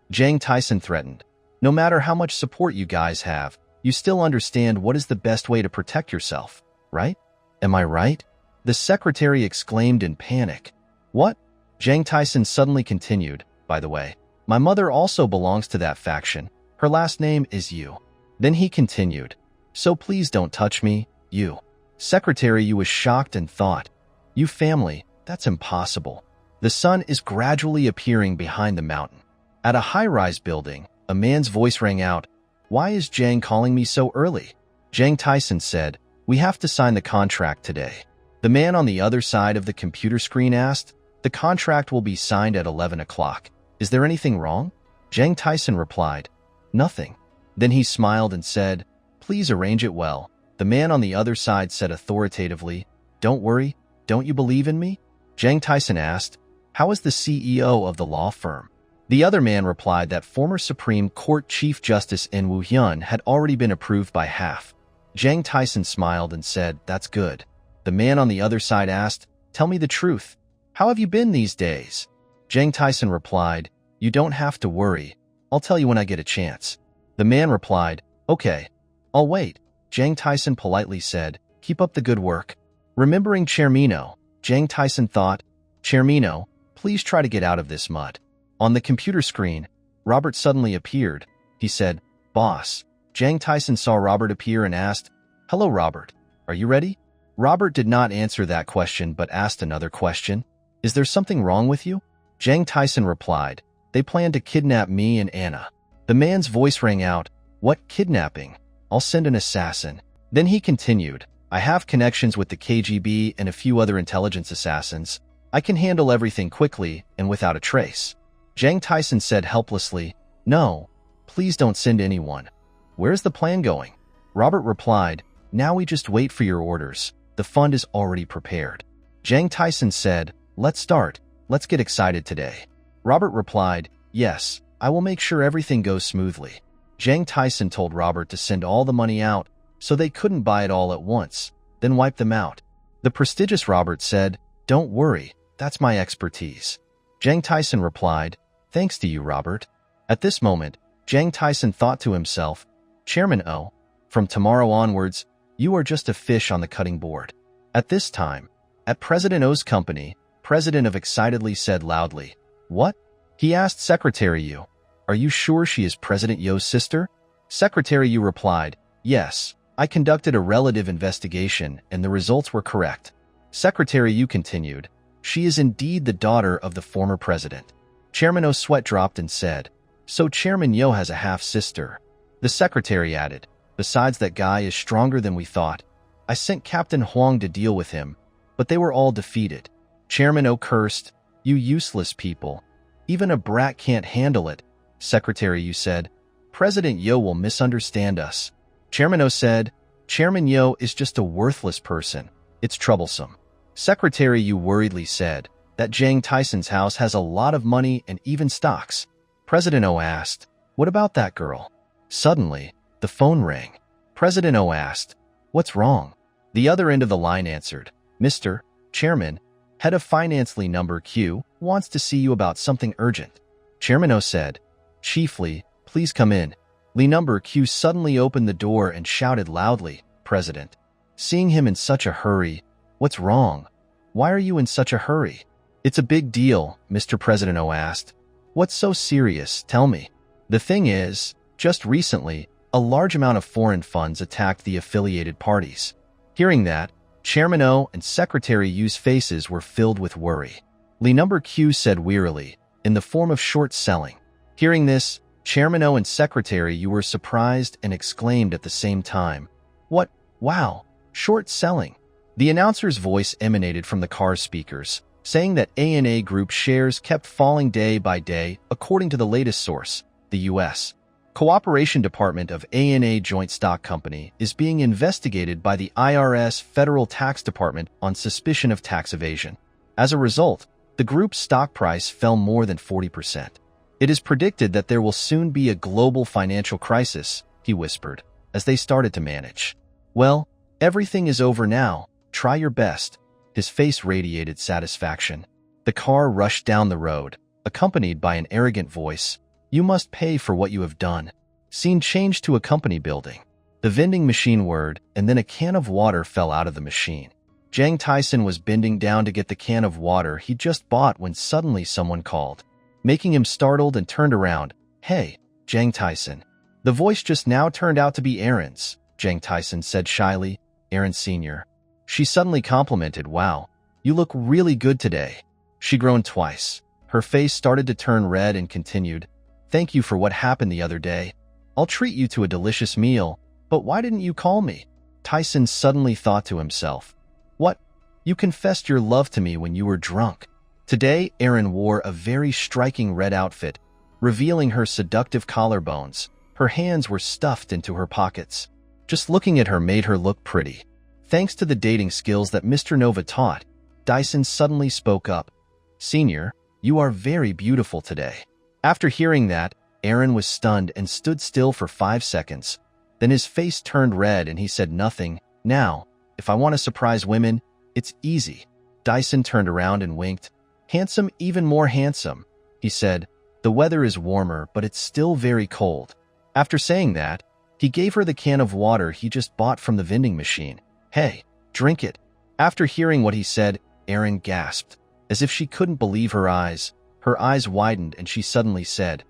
Jang Taesan threatened, "No matter how much support you guys have, you still understand what is the best way to protect yourself, right? Am I right?" The secretary exclaimed in panic. "What?" Jang Taesan suddenly continued, "By the way, my mother also belongs to that faction. Her last name is Yu." Then he continued, "So please don't touch me, Yu." Secretary Yu was shocked and thought, "You family, that's impossible." The sun is gradually appearing behind the mountain. At a high-rise building, a man's voice rang out, "Why is Jang calling me so early?" Jang Taesan said, "We have to sign the contract today." The man on the other side of the computer screen asked, "The contract will be signed at 11 o'clock. Is there anything wrong?" Jang Taesan replied, "Nothing." Then he smiled and said, "Please arrange it well." The man on the other side said authoritatively, "Don't worry, don't you believe in me?" Jang Taesan asked, "How is the CEO of the law firm?" The other man replied that former Supreme Court Chief Justice In Woo-hyun had already been approved by half. Jang Taesan smiled and said, "That's good." The man on the other side asked, "Tell me the truth. How have you been these days?" Jang Taesan replied, "You don't have to worry. I'll tell you when I get a chance." The man replied, "Okay, I'll wait." Jang Taesan politely said, "Keep up the good work." Remembering Chermino, Jang Taesan thought, "Chermino, please try to get out of this mud." On the computer screen, Robert suddenly appeared. He said, "Boss." Jang Taesan saw Robert appear and asked, "Hello, Robert. Are you ready?" Robert did not answer that question but asked another question. "Is there something wrong with you?" Jang Taesan replied, "They plan to kidnap me and Anna." The man's voice rang out, "What kidnapping? I'll send an assassin." Then he continued, "I have connections with the KGB and a few other intelligence assassins. I can handle everything quickly and without a trace." Jang Taesan said helplessly, "No, please don't send anyone. Where's the plan going?" Robert replied, "Now we just wait for your orders. The fund is already prepared." Jang Taesan said, "Let's start. Let's get excited today." Robert replied, "Yes, I will make sure everything goes smoothly." Jang Taesan told Robert to send all the money out so they couldn't buy it all at once, then wipe them out. The prestigious Robert said, "Don't worry, that's my expertise." Jang Taesan replied, "Thanks to you, Robert." At this moment, Jang Taesan thought to himself, "Chairman O, from tomorrow onwards, you are just a fish on the cutting board. At this time, at President O's company, President of excitedly said loudly, "What?" He asked Secretary Yu, "Are you sure she is President Yo's sister?" Secretary Yu replied, "Yes, I conducted a relative investigation and the results were correct." Secretary Yu continued, "She is indeed the daughter of the former president." Chairman O's sweat dropped and said, "So Chairman Yo has a half-sister." The secretary added, "Besides, that guy is stronger than we thought. I sent Captain Huang to deal with him, but they were all defeated." Chairman O cursed, "You useless people. Even a brat can't handle it." Secretary Yu said, "President Yo will misunderstand us." Chairman O said, "Chairman Yo is just a worthless person. It's troublesome." Secretary Yu worriedly said that Jang Taesan's house has a lot of money and even stocks. President O asked, "What about that girl?" Suddenly, the phone rang. President O asked, "What's wrong?" The other end of the line answered, "Mr. Chairman, head of finance Lee number Q wants to see you about something urgent." Chairman O said, "Chiefly, please come in." Lee number Q suddenly opened the door and shouted loudly, "President." Seeing him in such a hurry, "What's wrong? Why are you in such a hurry?" "It's a big deal," Mr. President O asked. "What's so serious? Tell me." "The thing is, just recently, a large amount of foreign funds attacked the affiliated parties." Hearing that, Chairman O and Secretary Yu's faces were filled with worry. Lee number Q said wearily, "In the form of short selling." Hearing this, Chairman O and Secretary Yu were surprised and exclaimed at the same time, "What? Wow, short selling." The announcer's voice emanated from the car speakers, saying that ANA Group shares kept falling day by day according to the latest source, the U.S. Cooperation Department of ANA Joint Stock Company is being investigated by the IRS Federal Tax Department on suspicion of tax evasion. As a result, the group's stock price fell more than 40%. "It is predicted that there will soon be a global financial crisis," he whispered, as they started to manage. "Well, everything is over now. Try your best." His face radiated satisfaction. The car rushed down the road, accompanied by an arrogant voice, "You must pay for what you have done." Scene changed to a company building. The vending machine whirred, and then a can of water fell out of the machine. Jang Taesan was bending down to get the can of water he just bought when suddenly someone called, making him startled and turned around. "Hey, Jang Taesan." The voice just now turned out to be Aaron's, Jang Taesan said shyly, "Aaron Sr." She suddenly complimented, "Wow, you look really good today." She groaned twice. Her face started to turn red and continued, "Thank you for what happened the other day. I'll treat you to a delicious meal, but why didn't you call me?" Taesan suddenly thought to himself, "What? You confessed your love to me when you were drunk." Today, Aaron wore a very striking red outfit, revealing her seductive collarbones. Her hands were stuffed into her pockets. Just looking at her made her look pretty. Thanks to the dating skills that Mr. Nova taught, Dyson suddenly spoke up, "Senior, you are very beautiful today." After hearing that, Aaron was stunned and stood still for 5 seconds. Then his face turned red and he said nothing. "Now, if I want to surprise women, it's easy." Dyson turned around and winked. "Handsome, even more handsome," he said. "The weather is warmer, but it's still very cold." After saying that, he gave her the can of water he just bought from the vending machine. "Hey, drink it." After hearing what he said, Aaron gasped, as if she couldn't believe her eyes. Her eyes widened and she suddenly said,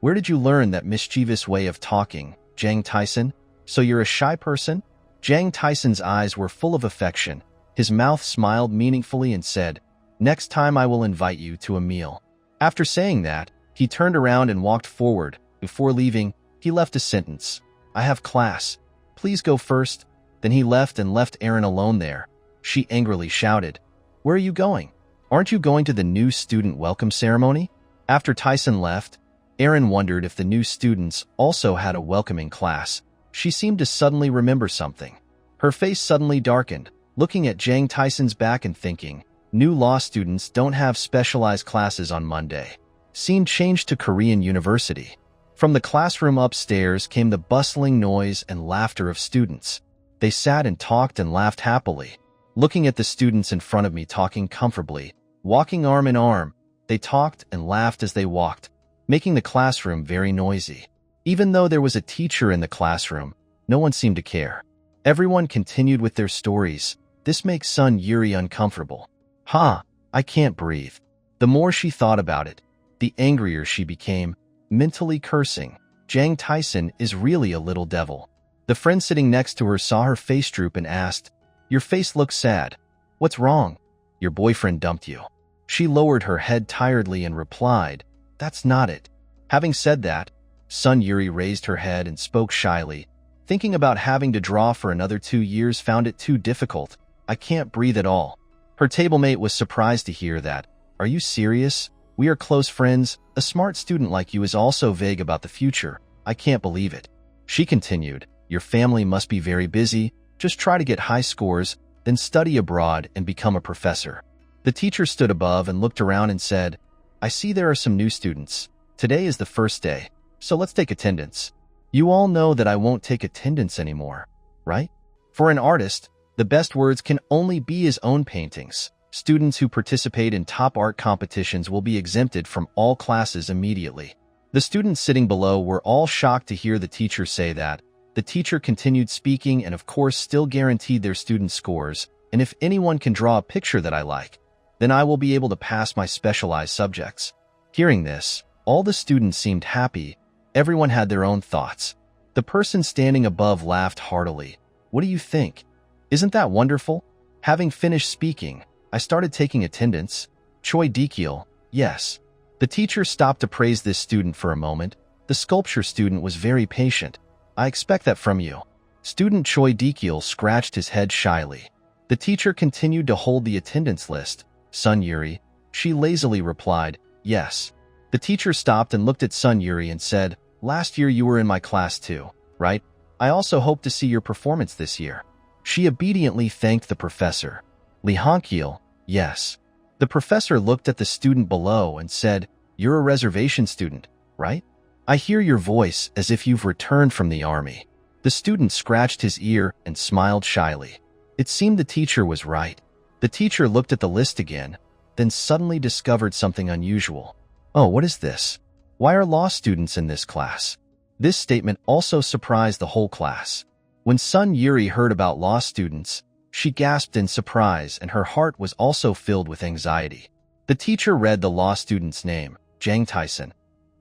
"Where did you learn that mischievous way of talking, Jang Taesan? So you're a shy person?" Jang Taesan's eyes were full of affection. His mouth smiled meaningfully and said, "Next time I will invite you to a meal." After saying that, he turned around and walked forward. Before leaving, he left a sentence, "I have class. Please go first." Then he left and left Aaron alone there. She angrily shouted, "Where are you going? Aren't you going to the new student welcome ceremony?" After Tyson left, Aaron wondered if the new students also had a welcoming class. She seemed to suddenly remember something. Her face suddenly darkened, looking at Jang Taesan's back and thinking, new law students don't have specialized classes on Monday. Scene changed to Korean University. From the classroom upstairs came the bustling noise and laughter of students. They sat and talked and laughed happily. Looking at the students in front of me talking comfortably, walking arm in arm, they talked and laughed as they walked, making the classroom very noisy. Even though there was a teacher in the classroom, no one seemed to care. Everyone continued with their stories. This makes Sun Yuri uncomfortable. I can't breathe. The more she thought about it, the angrier she became, mentally cursing. Jang Taesan is really a little devil. The friend sitting next to her saw her face droop and asked, "Your face looks sad. What's wrong?" "Your boyfriend dumped you." She lowered her head tiredly and replied, "That's not it." Having said that, Sun Yuri raised her head and spoke shyly. Thinking about having to draw for another 2 years found it too difficult. "I can't breathe at all." Her tablemate was surprised to hear that. "Are you serious? We are close friends. A smart student like you is also vague about the future. I can't believe it." She continued, "Your family must be very busy. Just try to get high scores, then study abroad and become a professor." The teacher stood above and looked around and said, "I see there are some new students. Today is the first day, so let's take attendance. You all know that I won't take attendance anymore, right? For an artist, the best words can only be his own paintings. Students who participate in top art competitions will be exempted from all classes immediately." The students sitting below were all shocked to hear the teacher say that. The teacher continued speaking and of course still guaranteed their students' scores, "And if anyone can draw a picture that I like, then I will be able to pass my specialized subjects." Hearing this, all the students seemed happy. Everyone had their own thoughts. The person standing above laughed heartily. "What do you think? Isn't that wonderful?" Having finished speaking, I started taking attendance. Choi Dekiel, yes. The teacher stopped to praise this student for a moment. The sculpture student was very patient. "I expect that from you." Student Choi Dekiel scratched his head shyly. The teacher continued to hold the attendance list. "Sun Yuri," she lazily replied, "Yes." The teacher stopped and looked at Sun Yuri and said, "Last year you were in my class too, right? I also hope to see your performance this year." She obediently thanked the professor. Lee Hankiel, yes. The professor looked at the student below and said, "You're a reservation student, right? I hear your voice as if you've returned from the army." The student scratched his ear and smiled shyly. It seemed the teacher was right. The teacher looked at the list again, then suddenly discovered something unusual. "Oh, what is this? Why are law students in this class?" This statement also surprised the whole class. When Sun Yuri heard about law students, she gasped in surprise and her heart was also filled with anxiety. The teacher read the law student's name, Jang Taesan.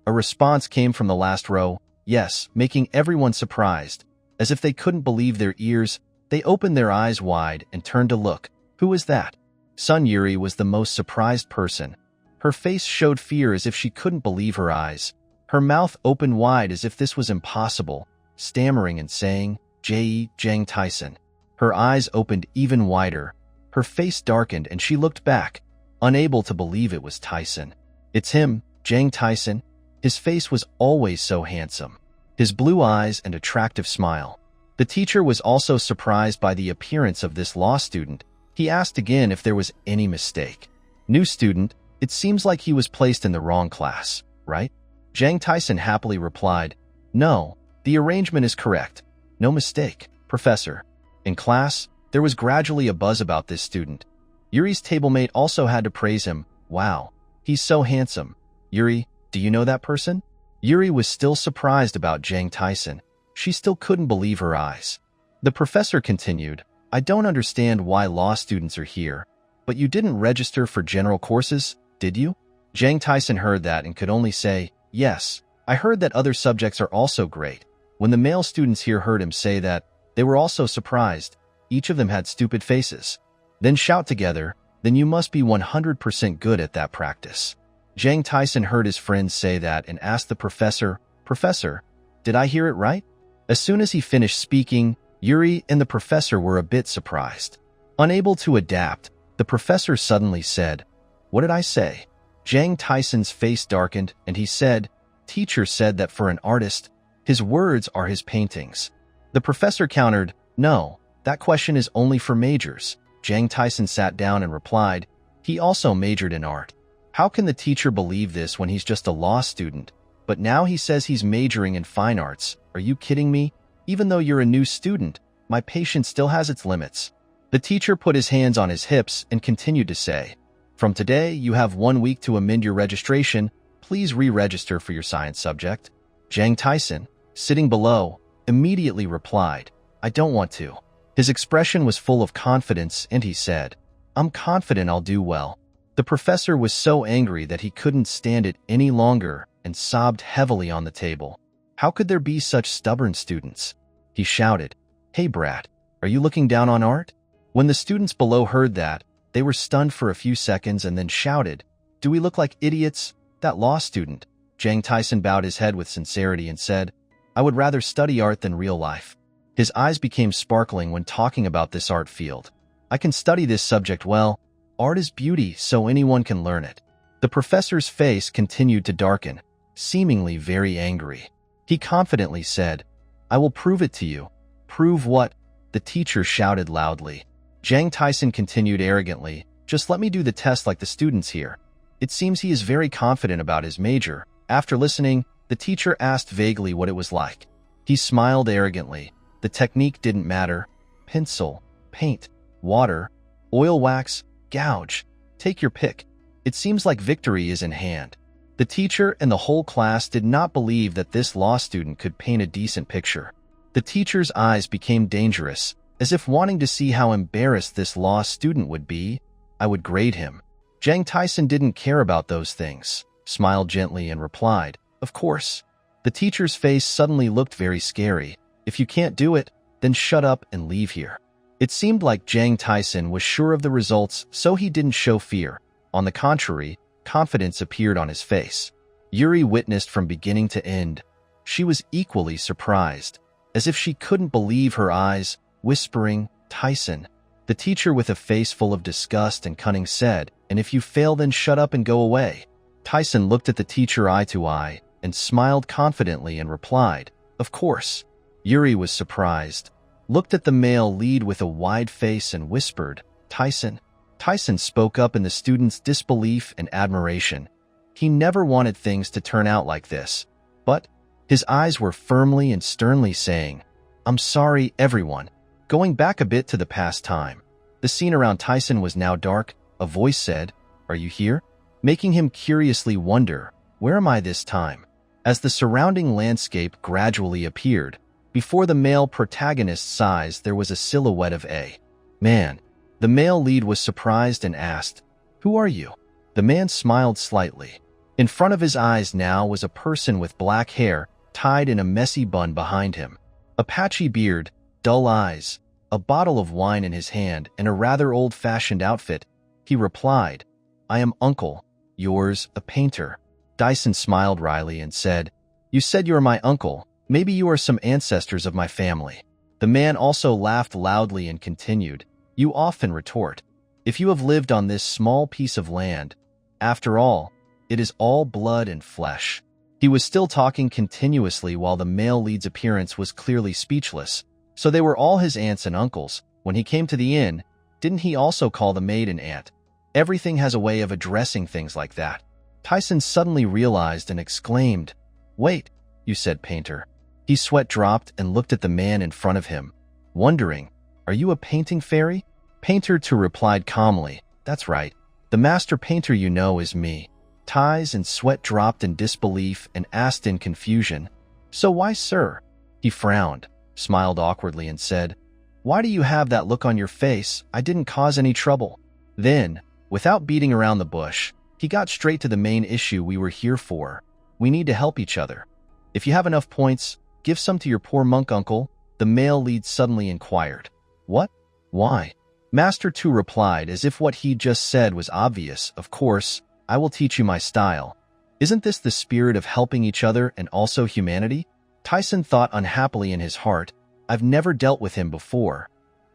A response came from the last row, "Yes," making everyone surprised. As if they couldn't believe their ears, they opened their eyes wide and turned to look. Who was that? Sun Yuri was the most surprised person. Her face showed fear as if she couldn't believe her eyes. Her mouth opened wide as if this was impossible, stammering and saying, Jang Taesan." Her eyes opened even wider. Her face darkened and she looked back, unable to believe it was Taesan. "It's him, Jang Taesan." His face was always so handsome. His blue eyes and attractive smile. The teacher was also surprised by the appearance of this law student. He asked again if there was any mistake. "New student, it seems like he was placed in the wrong class, right?" Jang Taesan happily replied, "No, the arrangement is correct. No mistake, professor." In class, there was gradually a buzz about this student. Yuri's tablemate also had to praise him. "Wow, he's so handsome. Yuri, do you know that person?" Yuri was still surprised about Jang Taesan. She still couldn't believe her eyes. The professor continued, "I don't understand why law students are here, but you didn't register for general courses, did you?" Jang Taesan heard that and could only say, "Yes, I heard that other subjects are also great." When the male students here heard him say that, they were also surprised. Each of them had stupid faces. Then shout together, "Then you must be 100% good at that practice." Jang Taesan heard his friends say that and asked the professor, "Professor, did I hear it right?" As soon as he finished speaking, Yuri and the professor were a bit surprised. Unable to adapt, the professor suddenly said, "What did I say?" Jang Taesan's face darkened and he said, "Teacher said that for an artist, his words are his paintings." The professor countered, "No, that question is only for majors." Jang Taesan sat down and replied, "He also majored in art." How can the teacher believe this when he's just a law student? But now he says he's majoring in fine arts. Are you kidding me? Even though you're a new student, my patience still has its limits. The teacher put his hands on his hips and continued to say, "From today, you have 1 week to amend your registration. Please re-register for your science subject." Jang Taesan, sitting below, immediately replied, "I don't want to." His expression was full of confidence, and he said, "I'm confident I'll do well." The professor was so angry that he couldn't stand it any longer and sobbed heavily on the table. How could there be such stubborn students? He shouted, "Hey brat, are you looking down on art?" When the students below heard that, they were stunned for a few seconds and then shouted, "Do we look like idiots? That law student." Jang Taesan bowed his head with sincerity and said, "I would rather study art than real life." His eyes became sparkling when talking about this art field. "I can study this subject well. Art is beauty, so anyone can learn it." The professor's face continued to darken, seemingly very angry. He confidently said, "I will prove it to you." "Prove what?" the teacher shouted loudly. Jang Taesan continued arrogantly, "Just let me do the test like the students here." It seems he is very confident about his major. After listening, the teacher asked vaguely what it was like. He smiled arrogantly. The technique didn't matter. Pencil, paint, water, oil wax, gouge. Take your pick. It seems like victory is in hand. The teacher and the whole class did not believe that this law student could paint a decent picture. The teacher's eyes became dangerous, as if wanting to see how embarrassed this law student would be. "I would grade him." Jang Taesan didn't care about those things, smiled gently and replied, "Of course." The teacher's face suddenly looked very scary. "If you can't do it, then shut up and leave here." It seemed like Jang Taesan was sure of the results, so he didn't show fear. On the contrary, confidence appeared on his face. Yuri witnessed from beginning to end. She was equally surprised, as if she couldn't believe her eyes, whispering, "Taesan." The teacher, with a face full of disgust and cunning, said, "And if you fail, then shut up and go away." Taesan looked at the teacher eye to eye and smiled confidently and replied, "Of course." Yuri was surprised, looked at the male lead with a wide face and whispered, "Taesan." Taesan spoke up in the student's disbelief and admiration. He never wanted things to turn out like this, but his eyes were firmly and sternly saying, "I'm sorry, everyone." Going back a bit to the past time, the scene around Taesan was now dark. A voice said, "Are you here?" making him curiously wonder, "Where am I this time?" As the surrounding landscape gradually appeared, before the male protagonist's eyes there was a silhouette of a man. The male lead was surprised and asked, "Who are you?" The man smiled slightly. In front of his eyes now was a person with black hair tied in a messy bun behind him, a patchy beard, dull eyes, a bottle of wine in his hand, and a rather old-fashioned outfit. He replied, "I am Uncle, yours, a painter." Dyson smiled wryly and said, "You said you are my uncle. Maybe you are some ancestors of my family." The man also laughed loudly and continued, "You often retort, if you have lived on this small piece of land. After all, it is all blood and flesh." He was still talking continuously while the male lead's appearance was clearly speechless. So they were all his aunts and uncles. When he came to the inn, didn't he also call the maid an aunt? Everything has a way of addressing things like that. Taesan suddenly realized and exclaimed, "Wait, you said painter." His sweat dropped and looked at the man in front of him, wondering, "Are you a painting fairy?" Painter too replied calmly, "That's right. The master painter you know is me." Ties and sweat dropped in disbelief and asked in confusion, "So why, sir?" He frowned, smiled awkwardly and said, "Why do you have that look on your face? I didn't cause any trouble." Then, without beating around the bush, he got straight to the main issue we were here for. We need to help each other. If you have enough points, give some to your poor monk uncle, the male lead suddenly inquired. "What? Why?" Master Tu replied as if what he just said was obvious. "Of course, I will teach you my style. Isn't this the spirit of helping each other and also humanity?" Taesan thought unhappily in his heart, "I've never dealt with him before.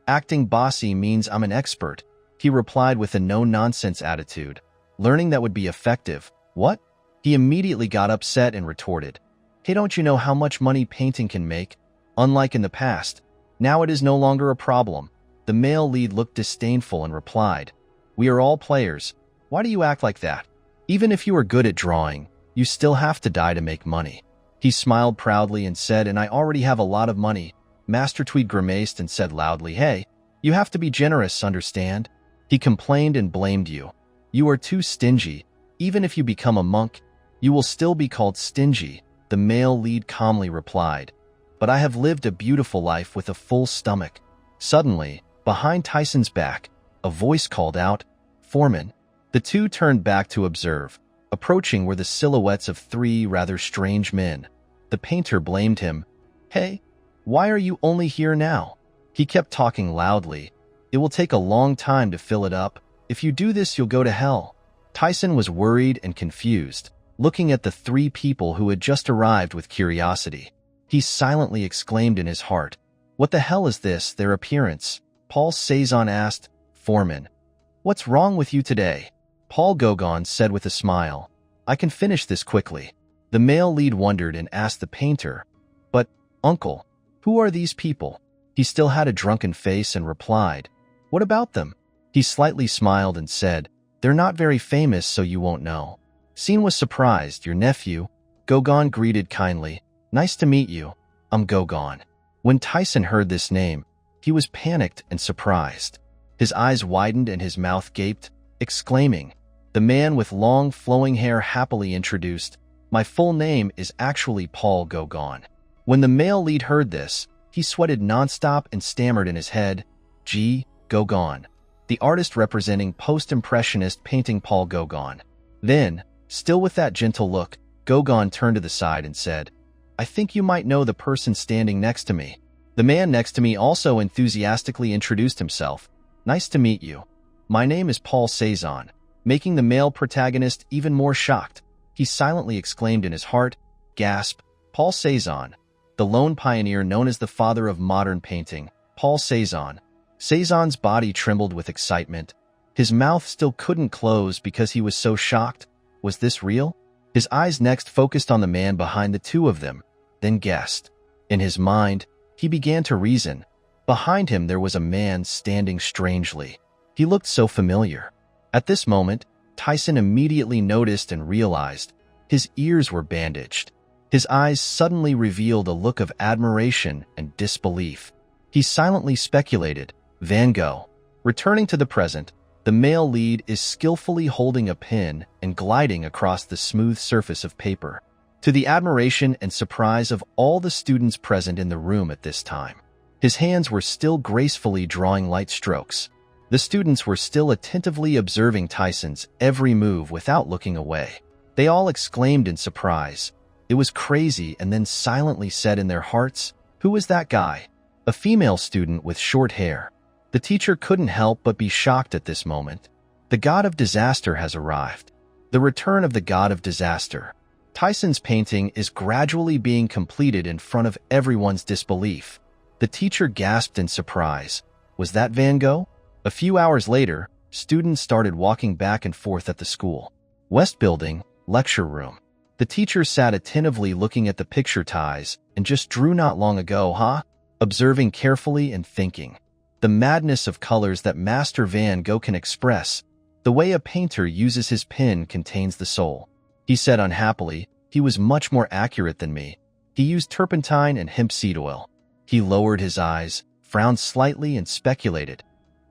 Acting bossy means I'm an expert." He replied with a no-nonsense attitude. Learning that would be effective. "What?" He immediately got upset and retorted, "Hey, don't you know how much money painting can make? Unlike in the past, now it is no longer a problem." The male lead looked disdainful and replied, "We are all players. Why do you act like that? Even if you are good at drawing, you still have to die to make money." He smiled proudly and said, "And I already have a lot of money." Master Tweed grimaced and said loudly, "Hey, you have to be generous, understand?" He complained and blamed you. "You are too stingy. Even if you become a monk, you will still be called stingy." The male lead calmly replied, "But I have lived a beautiful life with a full stomach." Suddenly, behind Tyson's back, a voice called out, "Foreman." The two turned back to observe. Approaching were the silhouettes of three rather strange men. The painter blamed him. "Hey, why are you only here now?" He kept talking loudly. "It will take a long time to fill it up. If you do this, you'll go to hell." Tyson was worried and confused, looking at the three people who had just arrived with curiosity. He silently exclaimed in his heart, "What the hell is this, their appearance?" Paul Cézanne asked, "Foreman, what's wrong with you today?" Paul Gauguin said with a smile, "I can finish this quickly." The male lead wondered and asked the painter, "But, uncle, who are these people?" He still had a drunken face and replied, "What about them?" He slightly smiled and said, "They're not very famous, so you won't know." Scene was surprised. "Your nephew?" Gauguin greeted kindly. "Nice to meet you. I'm Gauguin." When Tyson heard this name, he was panicked and surprised. His eyes widened and his mouth gaped, exclaiming. The man with long, flowing hair happily introduced, "My full name is actually Paul Gauguin." When the male lead heard this, he sweated nonstop and stammered in his head, "G. Gauguin, the artist representing post-impressionist painting Paul Gauguin." Then, still with that gentle look, Gauguin turned to the side and said, "I think you might know the person standing next to me." The man next to me also enthusiastically introduced himself. "Nice to meet you. My name is Paul Cézanne," making the male protagonist even more shocked. He silently exclaimed in his heart, "Gasp, Paul Cézanne, the lone pioneer known as the father of modern painting, Paul Cézanne." Cézanne's body trembled with excitement. His mouth still couldn't close because he was so shocked. Was this real? His eyes next focused on the man behind the two of them, then guessed. In his mind, he began to reason. Behind him there was a man standing strangely. He looked so familiar. At this moment, Tyson immediately noticed and realized his ears were bandaged. His eyes suddenly revealed a look of admiration and disbelief. He silently speculated, Van Gogh. Returning to the present, the male lead is skillfully holding a pen and gliding across the smooth surface of paper, to the admiration and surprise of all the students present in the room at this time. His hands were still gracefully drawing light strokes. The students were still attentively observing Tyson's every move without looking away. They all exclaimed in surprise. It was crazy, and then silently said in their hearts, "Who is that guy?" A female student with short hair. The teacher couldn't help but be shocked at this moment. The god of disaster has arrived. The return of the god of disaster. Tyson's painting is gradually being completed in front of everyone's disbelief. The teacher gasped in surprise. Was that Van Gogh? A few hours later, students started walking back and forth at the school. West Building, lecture room. The teacher sat attentively looking at the picture ties and just drew not long ago, huh? Observing carefully and thinking. The madness of colors that Master Van Gogh can express. The way a painter uses his pen contains the soul. He said unhappily, he was much more accurate than me. He used turpentine and hemp seed oil. He lowered his eyes, frowned slightly, and speculated.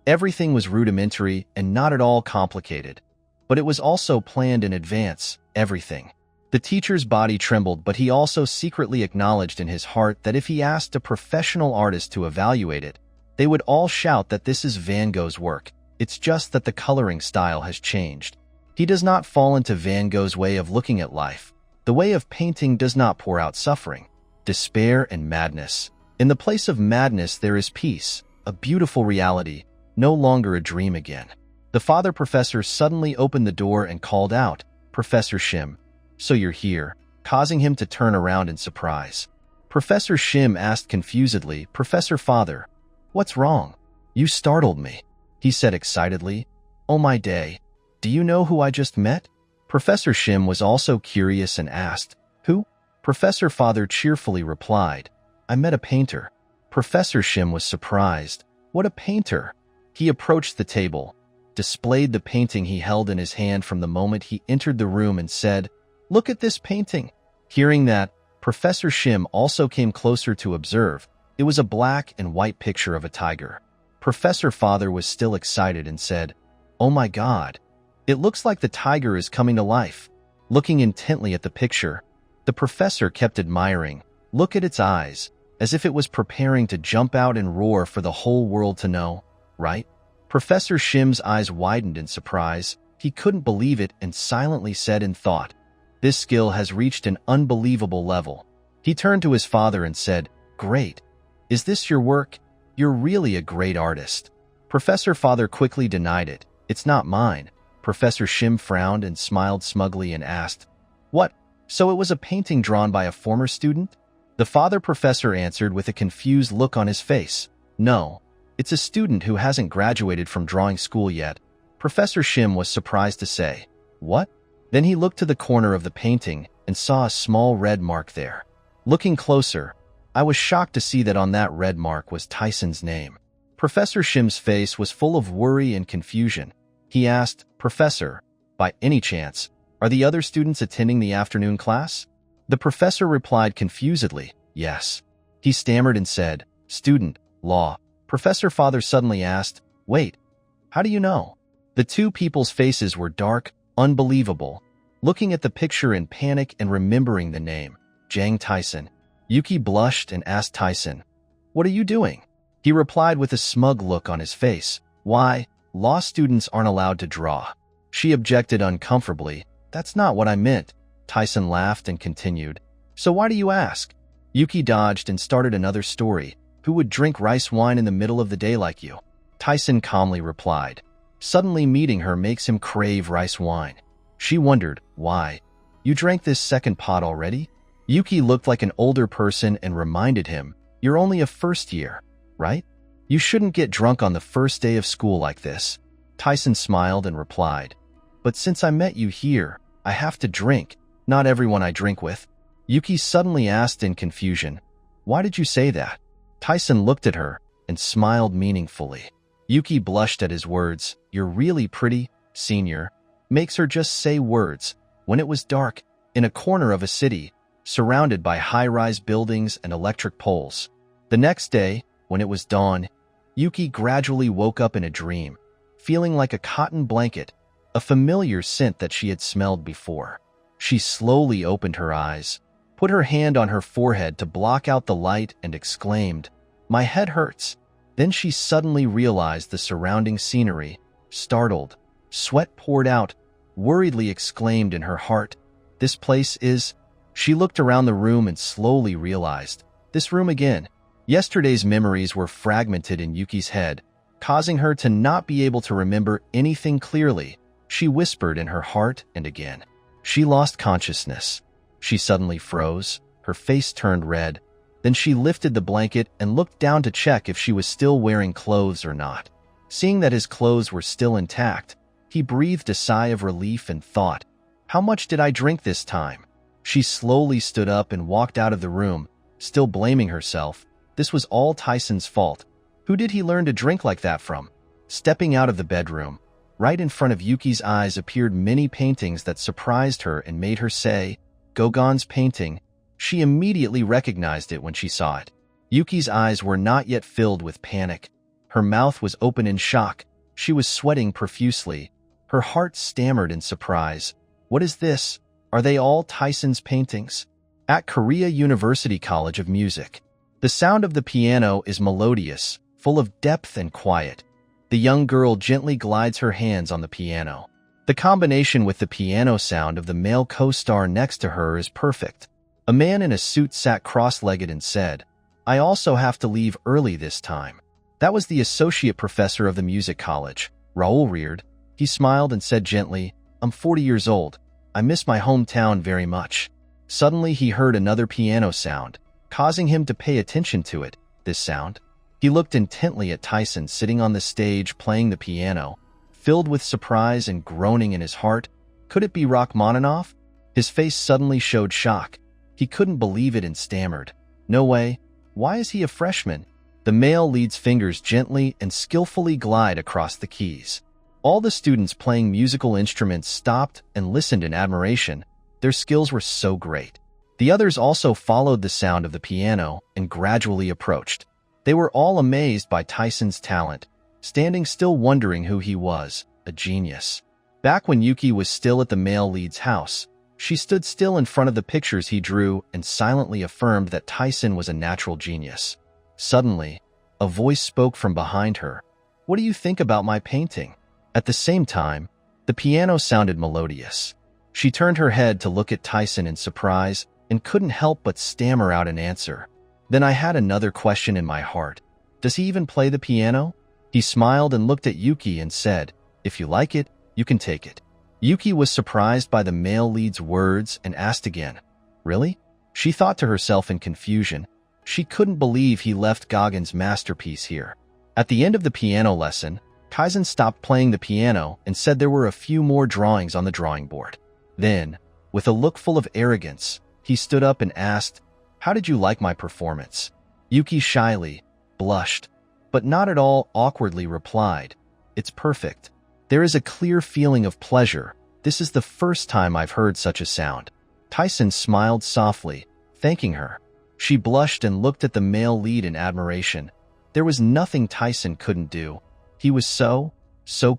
Everything was rudimentary and not at all complicated. But it was also planned in advance, everything. The teacher's body trembled, but he also secretly acknowledged in his heart that if he asked a professional artist to evaluate it, they would all shout that this is Van Gogh's work. It's just that the coloring style has changed. He does not fall into Van Gogh's way of looking at life. The way of painting does not pour out suffering, despair, and madness. In the place of madness there is peace, a beautiful reality, no longer a dream again. The father professor suddenly opened the door and called out, "Professor Shim, so you're here," causing him to turn around in surprise. Professor Shim asked confusedly, "Professor Father, what's wrong? You startled me," he said excitedly. "Oh my day, do you know who I just met?" Professor Shim was also curious and asked, "Who?" Professor Father cheerfully replied, "I met a painter." Professor Shim was surprised. What a painter! He approached the table, displayed the painting he held in his hand from the moment he entered the room and said, "Look at this painting." Hearing that, Professor Shim also came closer to observe. It was a black and white picture of a tiger. Professor Father was still excited and said, "Oh my God, it looks like the tiger is coming to life." Looking intently at the picture, the professor kept admiring. "Look at its eyes. as if it was preparing to jump out and roar for the whole world to know, right? Professor Shim's eyes widened in surprise. He couldn't believe it and silently said in thought, "This skill has reached an unbelievable level." He turned to his father and said, "Great. Is this your work? You're really a great artist." Professor Father quickly denied it. "It's not mine." Professor Shim frowned and smiled smugly and asked, "What? So it was a painting drawn by a former student?" The father professor answered with a confused look on his face, "No, it's a student who hasn't graduated from drawing school yet." Professor Shim was surprised to say, "What?" Then he looked to the corner of the painting and saw a small red mark there. Looking closer, I was shocked to see that on that red mark was Taeson's name. Professor Shim's face was full of worry and confusion. He asked, "Professor, by any chance, are the other students attending the afternoon class?" The professor replied confusedly, "Yes." He stammered and said, "Student, law." Professor Father suddenly asked, "Wait, how do you know?" The two people's faces were dark, unbelievable, looking at the picture in panic and remembering the name, Jang Taesan. Yuki blushed and asked Taesan, "What are you doing?" He replied with a smug look on his face, "Why, law students aren't allowed to draw." She objected uncomfortably, "That's not what I meant." Taesan laughed and continued, "So why do you ask?" Yuki dodged and started another story. "Who would drink rice wine in the middle of the day like you?" Taesan calmly replied. Suddenly meeting her makes him crave rice wine. She wondered, "Why? You drank this second pot already?" Yuki looked like an older person and reminded him, "You're only a first year, right? You shouldn't get drunk on the first day of school like this." Taesan smiled and replied, "But since I met you here, I have to drink. Not everyone I drink with." Yuki suddenly asked in confusion, "Why did you say that?" Taesan looked at her and smiled meaningfully. Yuki blushed at his words. "You're really pretty, senior." Makes her just say words. When it was dark, in a corner of a city, surrounded by high-rise buildings and electric poles. The next day, when it was dawn, Yuki gradually woke up in a dream, feeling like a cotton blanket, a familiar scent that she had smelled before. She slowly opened her eyes, put her hand on her forehead to block out the light, and exclaimed, "My head hurts." Then she suddenly realized the surrounding scenery. Startled, sweat poured out, worriedly exclaimed in her heart, "This place is..." She looked around the room and slowly realized, this room again. Yesterday's memories were fragmented in Yuki's head, causing her to not be able to remember anything clearly. She whispered in her heart, and again. She lost consciousness. She suddenly froze, her face turned red. Then she lifted the blanket and looked down to check if she was still wearing clothes or not. Seeing that his clothes were still intact, he breathed a sigh of relief and thought, "How much did I drink this time?" She slowly stood up and walked out of the room, still blaming herself. This was all Taesan's fault. Who did he learn to drink like that from? Stepping out of the bedroom, right in front of Yuki's eyes appeared many paintings that surprised her and made her say, "Gauguin's painting." She immediately recognized it when she saw it. Yuki's eyes were not yet filled with panic. Her mouth was open in shock. She was sweating profusely. Her heart stammered in surprise. "What is this? Are they all Taesan's paintings?" At Korea University College of Music, the sound of the piano is melodious, full of depth and quiet. The young girl gently glides her hands on the piano. The combination with the piano sound of the male co-star next to her is perfect. A man in a suit sat cross-legged and said, "I also have to leave early this time." That was the associate professor of the music college, Raoul Reard. He smiled and said gently, "I'm 40 years old. I miss my hometown very much." Suddenly he heard another piano sound, causing him to pay attention to it. This sound? He looked intently at Taesan sitting on the stage playing the piano, filled with surprise and groaning in his heart. Could it be Rachmaninoff? His face suddenly showed shock. He couldn't believe it and stammered, "No way. Why is he a freshman?" The male lead's fingers gently and skillfully glide across the keys. All the students playing musical instruments stopped and listened in admiration. Their skills were so great. The others also followed the sound of the piano and gradually approached. They were all amazed by Taesan's talent, standing still wondering who he was, a genius. Back when Yuki was still at the male lead's house, She stood still in front of the pictures he drew and silently affirmed that Taesan was a natural genius. Suddenly, a voice spoke from behind her. "What do you think about my painting?" At the same time, the piano sounded melodious. She turned her head to look at Taesan in surprise and couldn't help but stammer out an answer. Then I had another question in my heart. Does he even play the piano? He smiled and looked at Yuki and said, "If you like it, you can take it." Yuki was surprised by the male lead's words and asked again, "Really?" She thought to herself in confusion. She couldn't believe he left Gauguin's masterpiece here. At the end of the piano lesson, Kaizen stopped playing the piano and said there were a few more drawings on the drawing board. Then, with a look full of arrogance, he stood up and asked, "How did you like my performance?" Yuki shyly blushed, but not at all awkwardly replied, "It's perfect." There is a clear feeling of pleasure. This is the first time I've heard such a sound. Taesan smiled softly, thanking her. She blushed and looked at the male lead in admiration. There was nothing Taesan couldn't do. He was so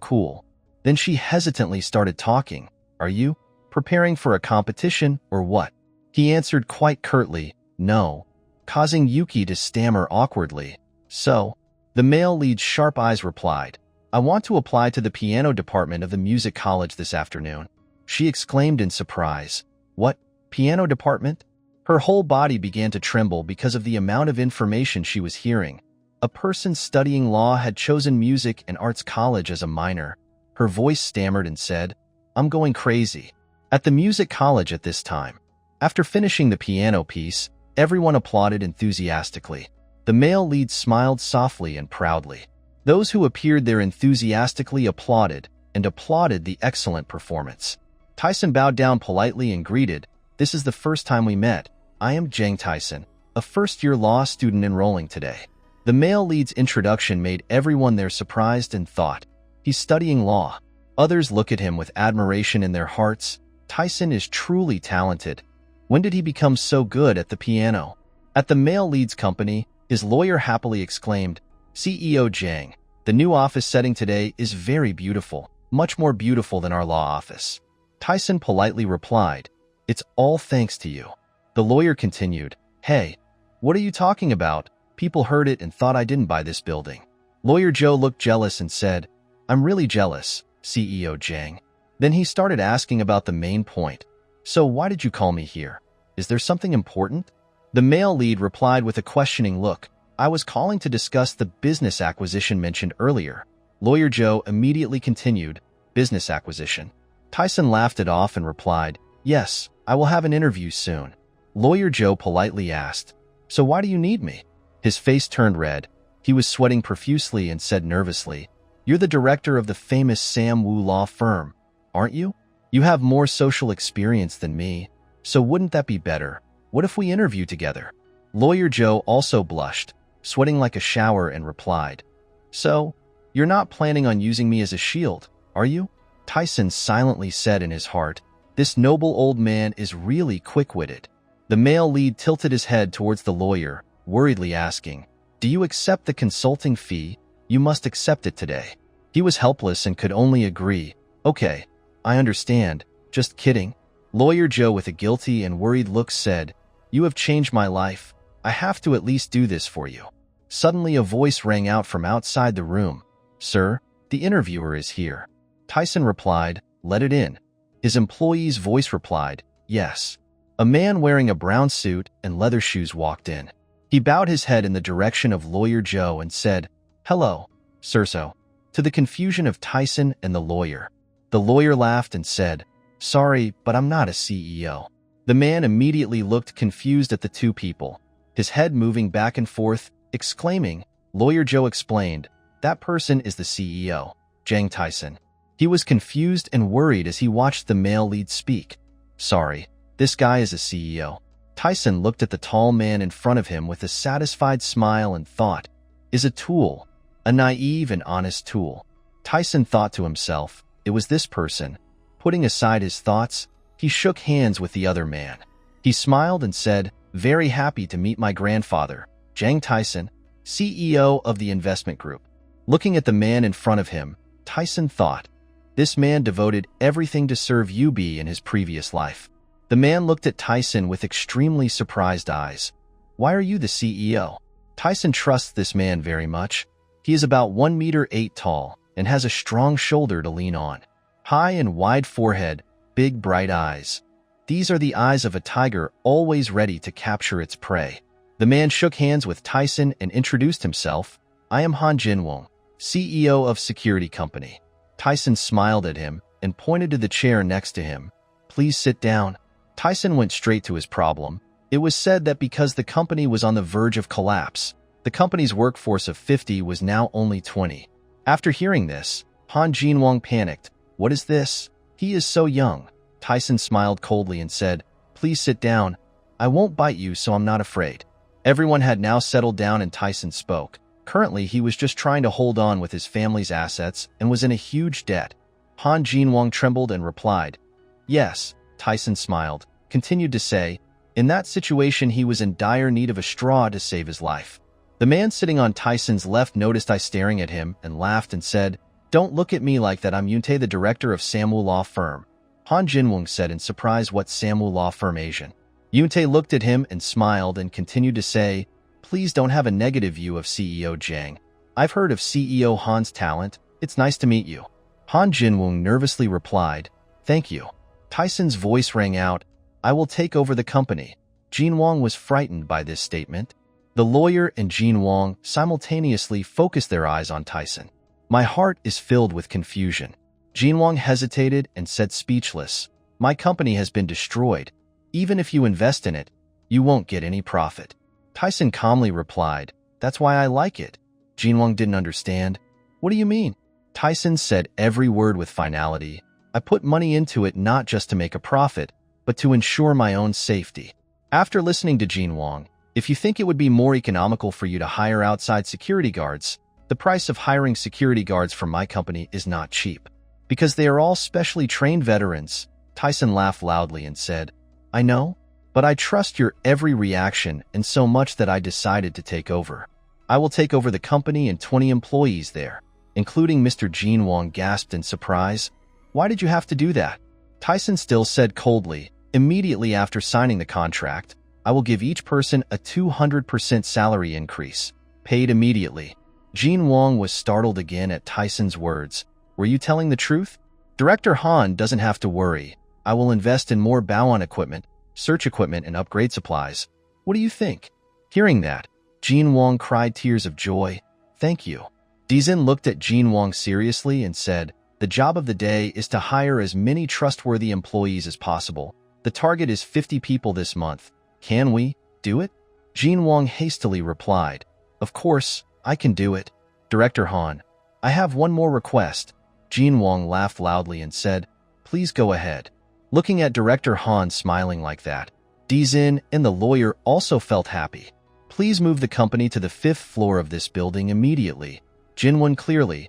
cool. Then she hesitantly started talking. "Are you preparing for a competition or what?" He answered quite curtly, "No," causing Yuki to stammer awkwardly. "So?" The male lead's sharp eyes replied, "I want to apply to the piano department of the music college this afternoon." She exclaimed in surprise, "What? Piano department?" Her whole body began to tremble because of the amount of information she was hearing. A person studying law had chosen music and arts college as a minor. Her voice stammered and said, "I'm going crazy." At the music college at this time. After finishing the piano piece, everyone applauded enthusiastically. The male lead smiled softly and proudly. Those who appeared there enthusiastically applauded the excellent performance. Taesan bowed down politely and greeted, "This is the first time we met. I am Jang Taesan, a first-year law student enrolling today." The male lead's introduction made everyone there surprised and thought, "He's studying law." Others look at him with admiration in their hearts. Taesan is truly talented. When did he become so good at the piano? At the male lead's company, his lawyer happily exclaimed, "CEO Jang, the new office setting today is very beautiful, much more beautiful than our law office." Taesan politely replied, "It's all thanks to you." The lawyer continued, "Hey, what are you talking about? People heard it and thought I didn't buy this building." Lawyer Joe looked jealous and said, "I'm really jealous, CEO Jang." Then he started asking about the main point. "So why did you call me here? Is there something important?" The male lead replied with a questioning look, "I was calling to discuss the business acquisition mentioned earlier." Lawyer Joe immediately continued, "Business acquisition?" Taesan laughed it off and replied, "Yes, I will have an interview soon." Lawyer Joe politely asked, "So why do you need me?" His face turned red. He was sweating profusely and said nervously, "You're the director of the famous Sam Woo law firm, aren't you? You have more social experience than me, so wouldn't that be better? What if we interview together?" Lawyer Joe also blushed, sweating like a shower, and replied, "So, you're not planning on using me as a shield, are you?" Taesan silently said in his heart, "This noble old man is really quick-witted." The male lead tilted his head towards the lawyer, worriedly asking, "Do you accept the consulting fee? You must accept it today." He was helpless and could only agree, "Okay, I understand. Just kidding." Lawyer Joe, with a guilty and worried look, said, "You have changed my life. I have to at least do this for you." Suddenly a voice rang out from outside the room. "Sir, the interviewer is here." Taesan replied, "Let it in." His employee's voice replied, "Yes." A man wearing a brown suit and leather shoes walked in. He bowed his head in the direction of Lawyer Joe and said, "Hello, sir." So, to the confusion of Taesan and the lawyer laughed and said, "Sorry, but I'm not a CEO." The man immediately looked confused at the two people, his head moving back and forth, exclaiming. Lawyer Joe explained, "That person is the CEO, Jang Taesan." He was confused and worried as he watched the male lead speak. "Sorry, this guy is a CEO." Taesan looked at the tall man in front of him with a satisfied smile and thought, "Is a tool, a naive and honest tool." Taesan thought to himself, it was this person. Putting aside his thoughts, he shook hands with the other man. He smiled and said, "Very happy to meet my grandfather, Jang Taesan, CEO of the investment group." Looking at the man in front of him, Taesan thought, this man devoted everything to serve UB in his previous life. The man looked at Taesan with extremely surprised eyes. Why are you the CEO? Taesan trusts this man very much. He is about 1 meter 8 tall and has a strong shoulder to lean on. High and wide forehead, big bright eyes. These are the eyes of a tiger always ready to capture its prey. The man shook hands with Taesan and introduced himself. I am Han Jinwon, CEO of security company. Taesan smiled at him and pointed to the chair next to him. Please sit down. Taesan went straight to his problem. It was said that because the company was on the verge of collapse, the company's workforce of 50 was now only 20. After hearing this, Han Jinwon panicked. What is this? He is so young. Taesan smiled coldly and said, Please sit down. I won't bite you, so I'm not afraid. Everyone had now settled down and Taesan spoke. Currently, he was just trying to hold on with his family's assets and was in a huge debt. Han Jinwon trembled and replied, Yes. Taesan smiled, continued to say, in that situation he was in dire need of a straw to save his life. The man sitting on Taesan's left noticed I staring at him and laughed and said, Don't look at me like that, I'm Yoontae, the director of Samwoo Law Firm. Han Jinwon said in surprise, What Samwoo Law Firm, Asian? Yoontae looked at him and smiled and continued to say, Please don't have a negative view of CEO Jang. I've heard of CEO Han's talent. It's nice to meet you. Han Jinwon nervously replied, Thank you. Taesan's voice rang out, I will take over the company. Jinwon was frightened by this statement. The lawyer and Jinwon simultaneously focused their eyes on Taesan. My heart is filled with confusion. Jinwon hesitated and said, speechless. My company has been destroyed. Even if you invest in it, you won't get any profit. Taesan calmly replied, That's why I like it. Jinwon didn't understand. What do you mean? Taesan said every word with finality. I put money into it not just to make a profit, but to ensure my own safety. After listening to Jinwon, if you think it would be more economical for you to hire outside security guards, the price of hiring security guards from my company is not cheap. Because they are all specially trained veterans. Taesan laughed loudly and said, I know, but I trust your every reaction and so much that I decided to take over. I will take over the company and 20 employees there, including Mr. Jinwon gasped in surprise. Why did you have to do that? Taesan still said coldly, immediately after signing the contract, I will give each person a 200% salary increase, paid immediately. Jinwon was startled again at Taesan's words. Were you telling the truth? Director Han doesn't have to worry. I will invest in more Baoan equipment, search equipment, and upgrade supplies. What do you think? Hearing that, Jinwon cried tears of joy. Thank you. Dizin looked at Jinwon seriously and said, The job of the day is to hire as many trustworthy employees as possible. The target is 50 people this month. Can we do it? Jinwon hastily replied, Of course, I can do it. Director Han, I have one more request. Jinwon laughed loudly and said, Please go ahead. Looking at Director Han smiling like that, Dizin and the lawyer also felt happy. Please move the company to the 5th floor of this building immediately. Jinwon clearly.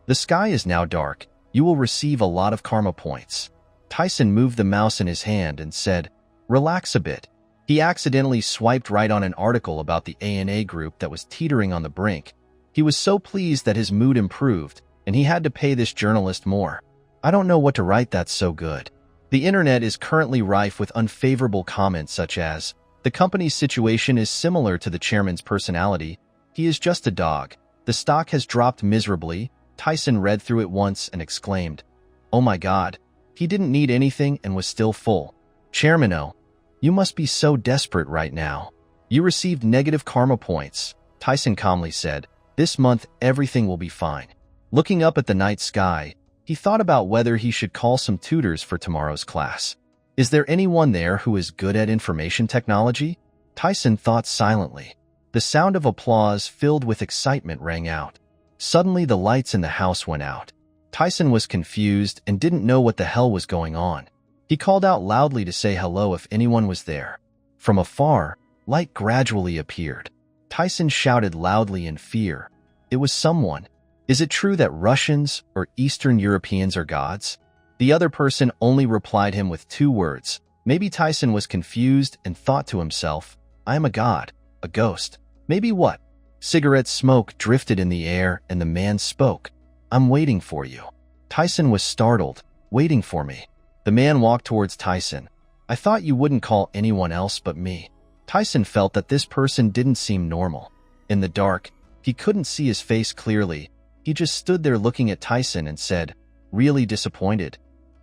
The sky is now dark. You will receive a lot of karma points. Taesan moved the mouse in his hand and said, Relax a bit. He accidentally swiped right on an article about the ANA group that was teetering on the brink. He was so pleased that his mood improved, and he had to pay this journalist more. I don't know what to write that's so good. The internet is currently rife with unfavorable comments such as, the company's situation is similar to the chairman's personality. He is just a dog. The stock has dropped miserably. Taesan read through it once and exclaimed, Oh my God. He didn't need anything and was still full. Chairman O, you must be so desperate right now. You received negative karma points. Taesan calmly said, This month everything will be fine. Looking up at the night sky, he thought about whether he should call some tutors for tomorrow's class. Is there anyone there who is good at information technology? Taesan thought silently. The sound of applause filled with excitement rang out. Suddenly the lights in the house went out. Taesan was confused and didn't know what the hell was going on. He called out loudly to say hello if anyone was there. From afar, light gradually appeared. Taesan shouted loudly in fear. It was someone. Is it true that Russians or Eastern Europeans are gods? The other person only replied him with 2 words. Maybe Taesan was confused and thought to himself, I am a god, a ghost. Maybe what? Cigarette smoke drifted in the air and the man spoke. I'm waiting for you. Taesan was startled. Waiting for me. The man walked towards Taesan. I thought you wouldn't call anyone else but me. Taesan felt that this person didn't seem normal. In the dark, he couldn't see his face clearly. He just stood there looking at Taesan and said, "Really disappointed."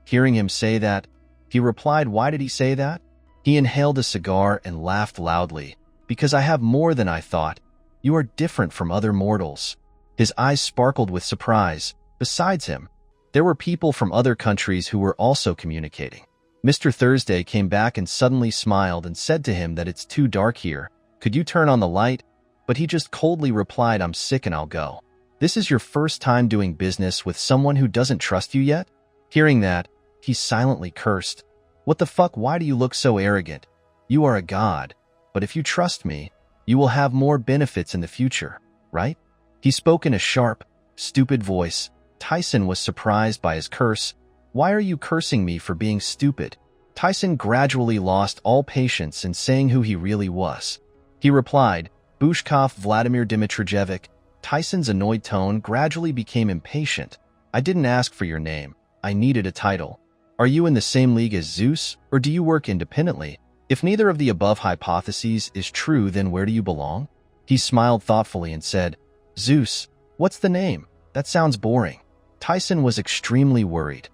Hearing him say that, he replied, "Why did he say that?" He inhaled a cigar and laughed loudly. "Because I have more than I thought. You are different from other mortals." His eyes sparkled with surprise. Besides him, there were people from other countries who were also communicating. Mr. Thursday came back and suddenly smiled and said to him that it's too dark here. Could you turn on the light? But he just coldly replied, "I'm sick and I'll go." This is your first time doing business with someone who doesn't trust you yet? Hearing that, he silently cursed. "What the fuck? Why do you look so arrogant? You are a god, but if you trust me, you will have more benefits in the future, right?" He spoke in a sharp, stupid voice. Taesan was surprised by his curse. "Why are you cursing me for being stupid?" Taesan gradually lost all patience in saying who he really was. He replied, "Bushkov Vladimir Dmitrijevic." Taesan's annoyed tone gradually became impatient. "I didn't ask for your name. I needed a title. Are you in the same league as Zeus, or do you work independently? If neither of the above hypotheses is true, then where do you belong?" He smiled thoughtfully and said, "Zeus. What's the name? That sounds boring." Taesan was extremely worried.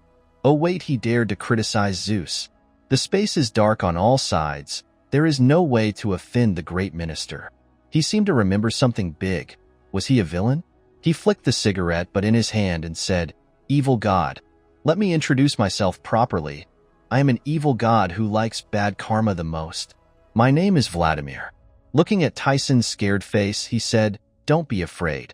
Oh wait, he dared to criticize Zeus. The space is dark on all sides. There is no way to offend the great minister. He seemed to remember something big. Was he a villain? He flicked the cigarette but in his hand and said, "Evil god. Let me introduce myself properly. I am an evil god who likes bad karma the most. My name is Vladimir." Looking at Taesan's scared face, he said, "Don't be afraid.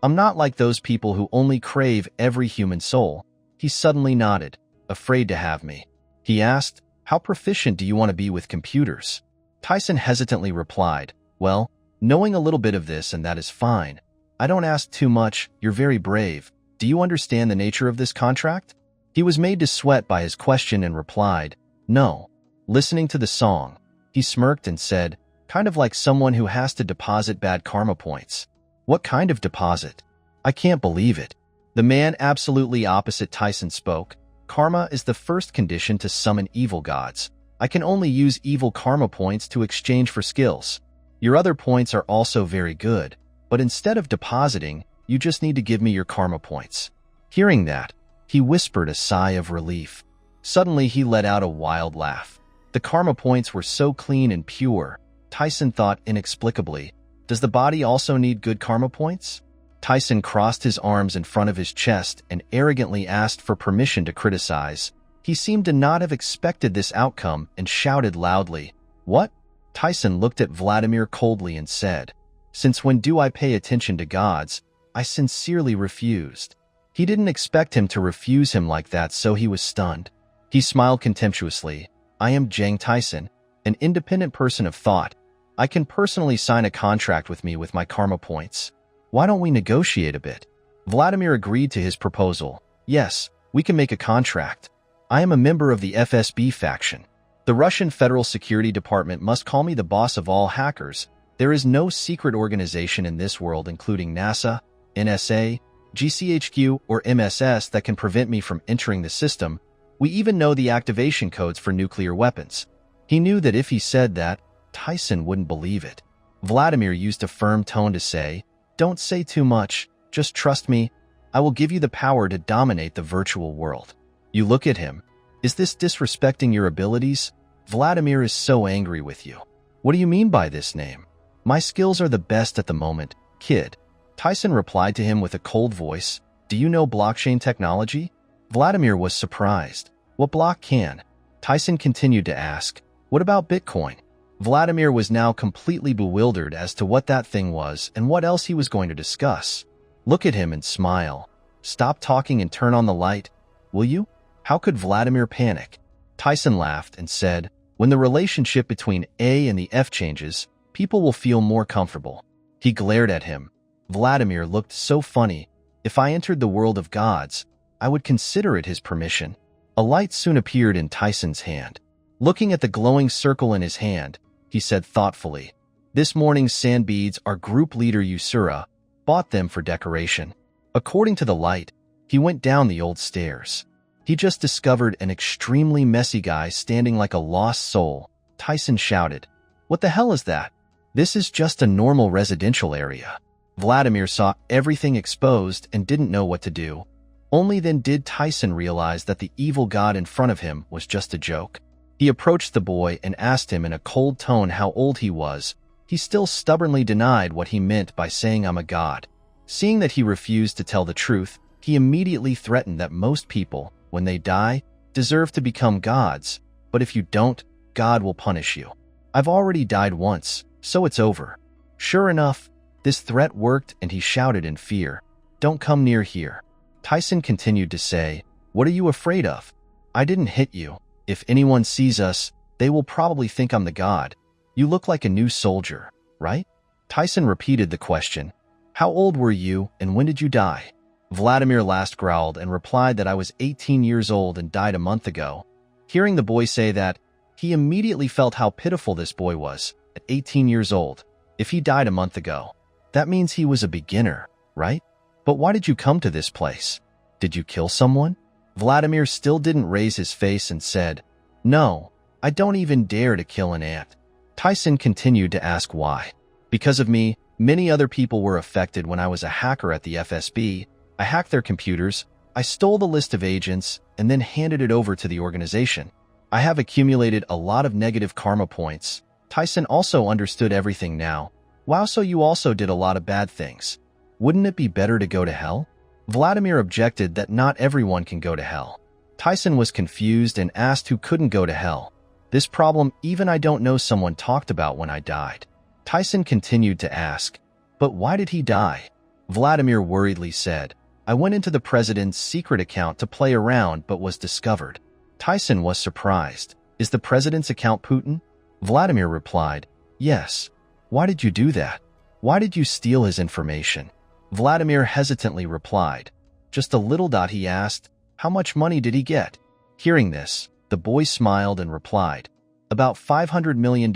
I'm not like those people who only crave every human soul." He suddenly nodded. "Afraid to have me?" He asked, "How proficient do you want to be with computers?" Taesan hesitantly replied, "Well, knowing a little bit of this and that is fine. I don't ask too much. You're very brave. Do you understand the nature of this contract?" He was made to sweat by his question and replied, "No." Listening to the song, he smirked and said, "Kind of like someone who has to deposit bad karma points." "What kind of deposit?" "I can't believe it." The man absolutely opposite Taesan spoke. "Karma is the first condition to summon evil gods. I can only use evil karma points to exchange for skills. Your other points are also very good, but instead of depositing, you just need to give me your karma points." Hearing that, he whispered a sigh of relief. Suddenly, he let out a wild laugh. The karma points were so clean and pure. Taesan thought inexplicably, "Does the body also need good karma points?" Taesan crossed his arms in front of his chest and arrogantly asked for permission to criticize. He seemed to not have expected this outcome and shouted loudly, "What?" Taesan looked at Vladimir coldly and said, "Since when do I pay attention to gods? I sincerely refused." He didn't expect him to refuse him like that, so he was stunned. He smiled contemptuously. "I am Jang Taesan, an independent person of thought. I can personally sign a contract with me with my karma points. Why don't we negotiate a bit?" Vladimir agreed to his proposal. "Yes, we can make a contract. I am a member of the FSB faction. The Russian Federal Security Department must call me the boss of all hackers. There is no secret organization in this world, including NASA, NSA, GCHQ, or MSS, that can prevent me from entering the system. We even know the activation codes for nuclear weapons." He knew that if he said that, Taesan wouldn't believe it. Vladimir used a firm tone to say, "Don't say too much. Just trust me. I will give you the power to dominate the virtual world." You look at him. Is this disrespecting your abilities? Vladimir is so angry with you. "What do you mean by this name?" "My skills are the best at the moment, kid." Taesan replied to him with a cold voice, "Do you know blockchain technology?" Vladimir was surprised. "What block can?" Taesan continued to ask, "What about Bitcoin?" Vladimir was now completely bewildered as to what that thing was and what else he was going to discuss. Look at him and smile. "Stop talking and turn on the light, will you?" How could Vladimir panic? Taesan laughed and said, "When the relationship between A and the F changes, people will feel more comfortable." He glared at him. Vladimir looked so funny. If I entered the world of gods, I would consider it his permission. A light soon appeared in Taesan's hand. Looking at the glowing circle in his hand, he said thoughtfully, "This morning's sand beads our group leader Usura bought them for decoration." According to the light, he went down the old stairs. He just discovered an extremely messy guy standing like a lost soul. Taesan shouted. What the hell is that? This is just a normal residential area. Vladimir saw everything exposed and didn't know what to do. Only then did Taesan realize that the evil god in front of him was just a joke. He approached the boy and asked him in a cold tone how old he was. He still stubbornly denied what he meant by saying I'm a god. Seeing that he refused to tell the truth, he immediately threatened that most people, when they die, deserve to become gods, but if you don't, God will punish you. I've already died once, so it's over. Sure enough, this threat worked and he shouted in fear, Don't come near here. Taesan continued to say, What are you afraid of? I didn't hit you. If anyone sees us, they will probably think I'm the god. You look like a new soldier, right? Taesan repeated the question. How old were you and when did you die? Vladimir last growled and replied that I was 18 years old and died a month ago. Hearing the boy say that, he immediately felt how pitiful this boy was. At 18 years old, if he died a month ago, that means he was a beginner, right? But why did you come to this place? Did you kill someone? Vladimir still didn't raise his face and said, No, I don't even dare to kill an ant. Taesan continued to ask why. Because of me, many other people were affected when I was a hacker at the FSB. I hacked their computers, I stole the list of agents, and then handed it over to the organization. I have accumulated a lot of negative karma points. Taesan also understood everything now. Wow, so you also did a lot of bad things. Wouldn't it be better to go to hell? Vladimir objected that not everyone can go to hell. Taesan was confused and asked who couldn't go to hell. This problem even I don't know someone talked about when I died. Taesan continued to ask, But why did he die? Vladimir worriedly said, I went into the president's secret account to play around but was discovered. Taesan was surprised. Is the president's account Putin? Vladimir replied, Yes. Why did you do that? Why did you steal his information? Vladimir hesitantly replied, Just a little. He asked, How much money did he get? Hearing this, the boy smiled and replied, About $500 million.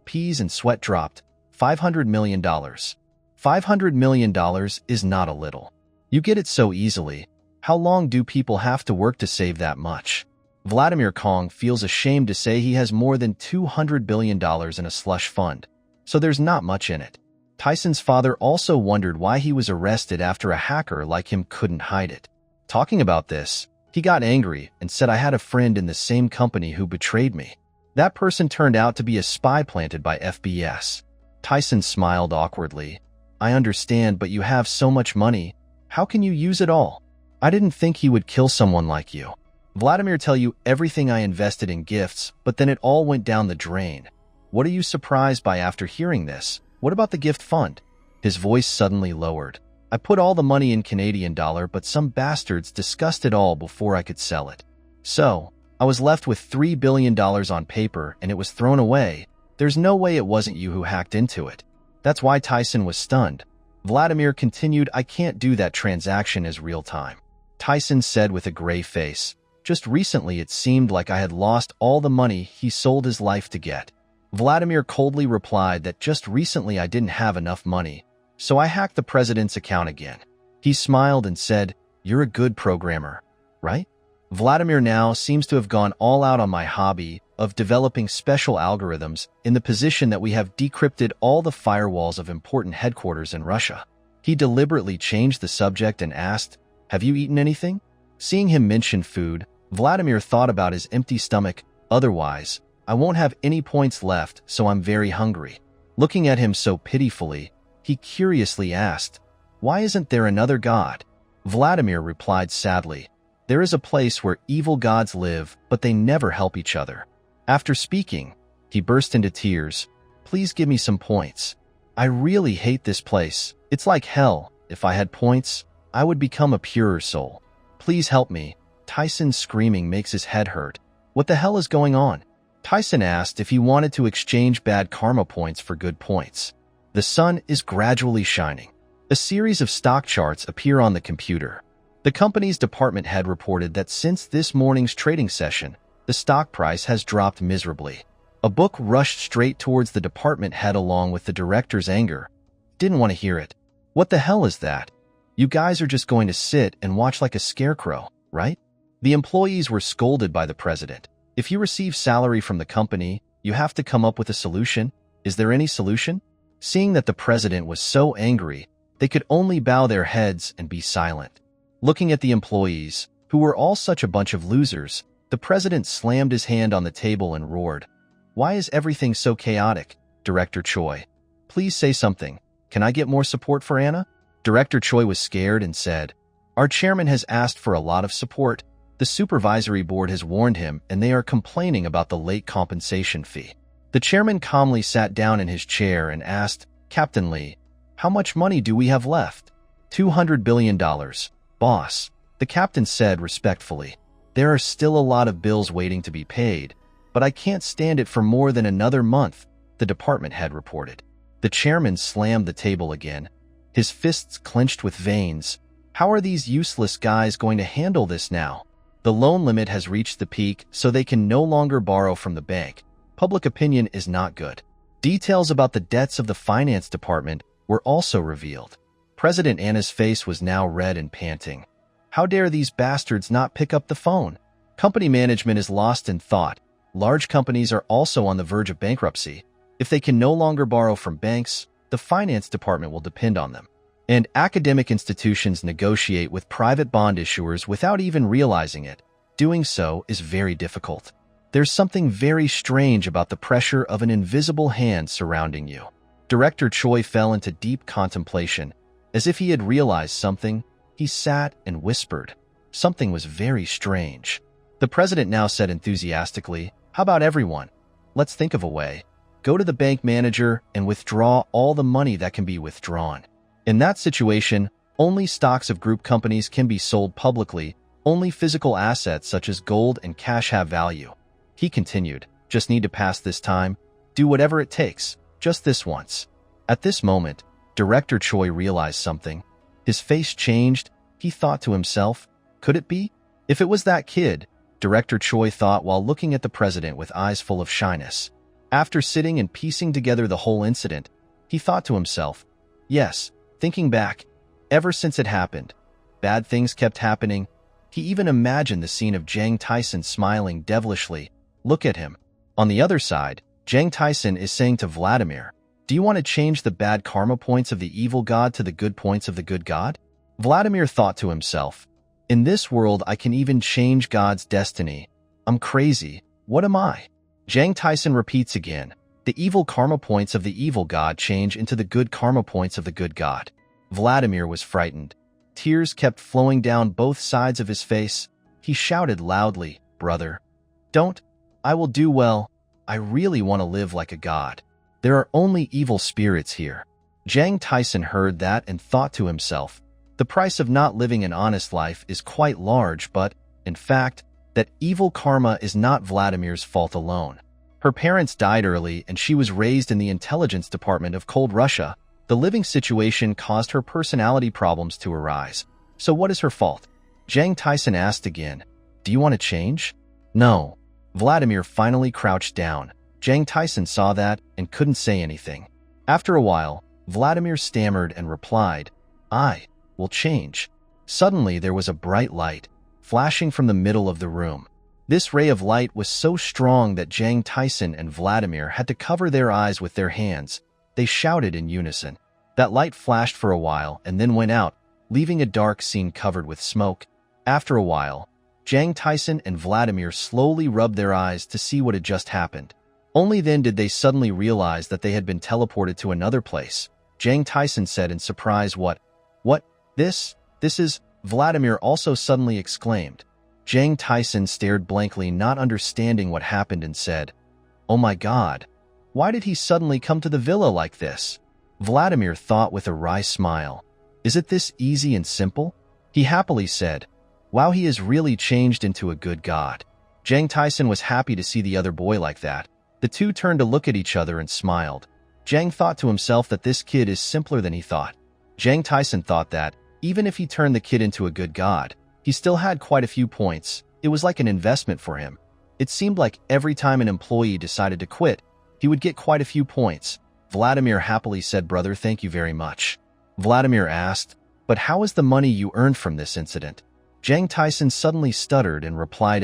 Peas and sweat dropped. $500 million. $500 million is not a little. You get it so easily. How long do people have to work to save that much? Vladimir Kong feels ashamed to say he has more than $200 billion in a slush fund, so there's not much in it. Taesan's father also wondered why he was arrested after a hacker like him couldn't hide it. Talking about this, he got angry and said I had a friend in the same company who betrayed me. That person turned out to be a spy planted by FBS. Taesan smiled awkwardly. I understand, but you have so much money. How can you use it all? I didn't think he would kill someone like you. Vladimir tell you everything I invested in gifts, but then it all went down the drain. What are you surprised by after hearing this? What about the gift fund? His voice suddenly lowered. I put all the money in Canadian dollar, but some bastards discussed it all before I could sell it. So, I was left with $3 billion on paper and it was thrown away. There's no way it wasn't you who hacked into it. That's why Taesan was stunned. Vladimir continued, I can't do that transaction as real time. Taesan said with a gray face, Just recently it seemed like I had lost all the money he sold his life to get. Vladimir coldly replied that just recently I didn't have enough money, so I hacked the president's account again. He smiled and said, You're a good programmer, right? Vladimir now seems to have gone all out on my hobby of developing special algorithms in the position that we have decrypted all the firewalls of important headquarters in Russia. He deliberately changed the subject and asked, Have you eaten anything? Seeing him mention food, Vladimir thought about his empty stomach. Otherwise, I won't have any points left, so I'm very hungry. Looking at him so pitifully, he curiously asked, Why isn't there another god? Vladimir replied sadly, There is a place where evil gods live, but they never help each other. After speaking, he burst into tears. Please give me some points. I really hate this place. It's like hell. If I had points, I would become a purer soul. Please help me. Taesan's screaming makes his head hurt. What the hell is going on? Taesan asked if he wanted to exchange bad karma points for good points. The sun is gradually shining. A series of stock charts appear on the computer. The company's department head reported that since this morning's trading session, the stock price has dropped miserably. A book rushed straight towards the department head along with the director's anger. Didn't want to hear it. What the hell is that? You guys are just going to sit and watch like a scarecrow, right? The employees were scolded by the president. If you receive salary from the company, you have to come up with a solution. Is there any solution? Seeing that the president was so angry, they could only bow their heads and be silent. Looking at the employees, who were all such a bunch of losers, the president slammed his hand on the table and roared, "Why is everything so chaotic? Director Choi, please say something. Can I get more support for Anna?" Director Choi was scared and said, "Our chairman has asked for a lot of support. The supervisory board has warned him and they are complaining about the late compensation fee." The chairman calmly sat down in his chair and asked, "Captain Lee, how much money do we have left?" $200 billion, boss, the captain said respectfully. "There are still a lot of bills waiting to be paid, but I can't stand it for more than another month," the department head reported. The chairman slammed the table again, his fists clenched with veins. How are these useless guys going to handle this now? The loan limit has reached the peak, so they can no longer borrow from the bank. Public opinion is not good. Details about the debts of the finance department were also revealed. President Anna's face was now red and panting. How dare these bastards not pick up the phone? Company management is lost in thought. Large companies are also on the verge of bankruptcy. If they can no longer borrow from banks, the finance department will depend on them. And academic institutions negotiate with private bond issuers without even realizing it. Doing so is very difficult. There's something very strange about the pressure of an invisible hand surrounding you. Director Choi fell into deep contemplation. As if he had realized something, he sat and whispered. Something was very strange. The president now said enthusiastically, "How about everyone? Let's think of a way. Go to the bank manager and withdraw all the money that can be withdrawn. In that situation, only stocks of group companies can be sold publicly. Only physical assets such as gold and cash have value." He continued, "Just need to pass this time. Do whatever it takes, just this once." At this moment, Director Choi realized something. His face changed. He thought to himself, could it be? If it was that kid, Director Choi thought while looking at the president with eyes full of shyness. After sitting and piecing together the whole incident, he thought to himself, yes, thinking back, ever since it happened, bad things kept happening. He even imagined the scene of Jang Taesan smiling devilishly. Look at him. On the other side, Jang Taesan is saying to Vladimir, "Do you want to change the bad karma points of the evil god to the good points of the good god?" Vladimir thought to himself, "In this world I can even change God's destiny. I'm crazy. What am I?" Jang Taesan repeats again, "The evil karma points of the evil god change into the good karma points of the good god." Vladimir was frightened. Tears kept flowing down both sides of his face. He shouted loudly, "Brother, don't. I will do well. I really want to live like a god. There are only evil spirits here." Jang Taesan heard that and thought to himself, the price of not living an honest life is quite large, but, in fact, that evil karma is not Vladimir's fault alone. Her parents died early and she was raised in the intelligence department of cold Russia. The living situation caused her personality problems to arise. So what is her fault? Jang Taesan asked again, "Do you want to change?" "No." Vladimir finally crouched down. Jang Taesan saw that and couldn't say anything. After a while, Vladimir stammered and replied, "I will change." Suddenly there was a bright light, flashing from the middle of the room. This ray of light was so strong that Jang Taesan and Vladimir had to cover their eyes with their hands. They shouted in unison. That light flashed for a while and then went out, leaving a dark scene covered with smoke. After a while, Jang Taesan and Vladimir slowly rubbed their eyes to see what had just happened. Only then did they suddenly realize that they had been teleported to another place. Jang Taesan said in surprise, What? This is," Vladimir also suddenly exclaimed. Jang Taesan stared blankly, not understanding what happened, and said, "Oh my god, why did he suddenly come to the villa like this?" Vladimir thought with a wry smile. "Is it this easy and simple?" He happily said, "Wow, he has really changed into a good god." Jang Taesan was happy to see the other boy like that. The two turned to look at each other and smiled. Jang thought to himself that this kid is simpler than he thought. Jang Taesan thought that, even if he turned the kid into a good god, he still had quite a few points. It was like an investment for him. It seemed like every time an employee decided to quit, he would get quite a few points. Vladimir happily said, "Brother, thank you very much." Vladimir asked, "But how is the money you earned from this incident?" Jang Taesan suddenly stuttered and replied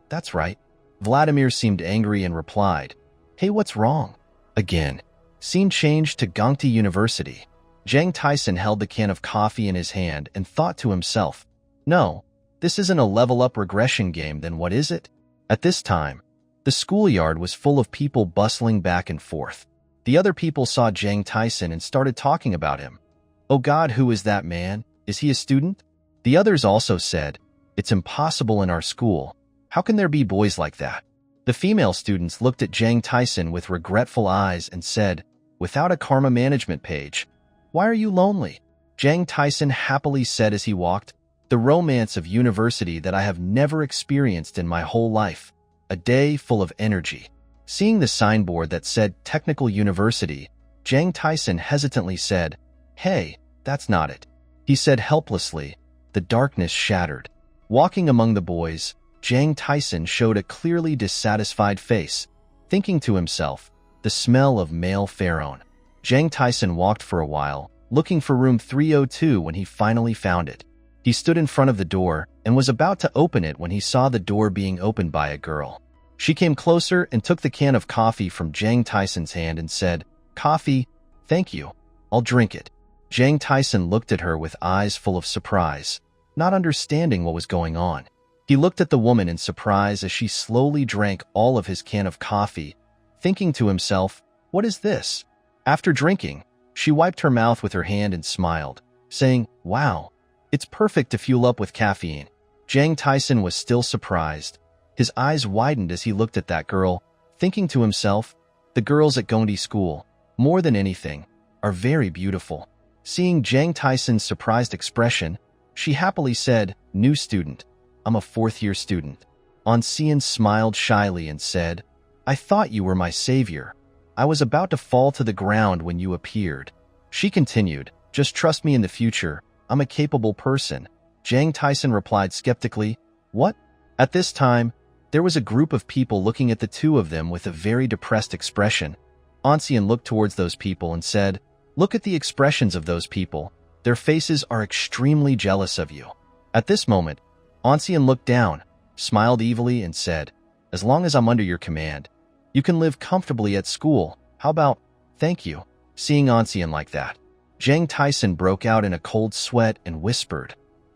that's right. Vladimir seemed angry and replied, hey, what's wrong? Again. Scene changed to Gangti University. Jang Taesan held the can of coffee in his hand and thought to himself, no, this isn't a level-up regression game, then what is it? At this time, the schoolyard was full of people bustling back and forth. The other people saw Jang Taesan and started talking about him. Oh God, who is that man? Is he a student? The others also said, it's impossible in our school. How can there be boys like that? The female students looked at Jang Taesan with regretful eyes and said, without a karma management page, why are you lonely? Jang Taesan happily said as he walked, the romance of university that I have never experienced in my whole life. A day full of energy. Seeing the signboard that said Technical University, Jang Taesan hesitantly said, hey, that's not it. He said helplessly. The darkness shattered. Walking among the boys, Jang Taesan showed a clearly dissatisfied face, thinking to himself, the smell of male pherone. Jang Taesan walked for a while, looking for room 302 when he finally found it. He stood in front of the door and was about to open it when he saw the door being opened by a girl. She came closer and took the can of coffee from Jang Taesan's hand and said, coffee, thank you, I'll drink it. Jang Taesan looked at her with eyes full of surprise, not understanding what was going on. He looked at the woman in surprise as she slowly drank all of his can of coffee, thinking to himself, what is this? After drinking, she wiped her mouth with her hand and smiled, saying, wow, it's perfect to fuel up with caffeine. Jang Taesan was still surprised. His eyes widened as he looked at that girl, thinking to himself, the girls at Gongdi School, more than anything, are very beautiful. Seeing Jang Taesan's surprised expression, she happily said, new student. I'm a fourth-year student. On Sian smiled shyly and said, I thought you were my savior. I was about to fall to the ground when you appeared. She continued, just trust me in the future. I'm a capable person. Jang Taesan replied skeptically, what? At this time, there was a group of people looking at the two of them with a very depressed expression. Ancien looked towards those people and said, look at the expressions of those people. Their faces are extremely jealous of you. At this moment, Ancien looked down, smiled evilly and said, as long as I'm under your command, you can live comfortably at school. How about, thank you? Seeing Ancien like that, Jang Taesan broke out in a cold sweat and whispered,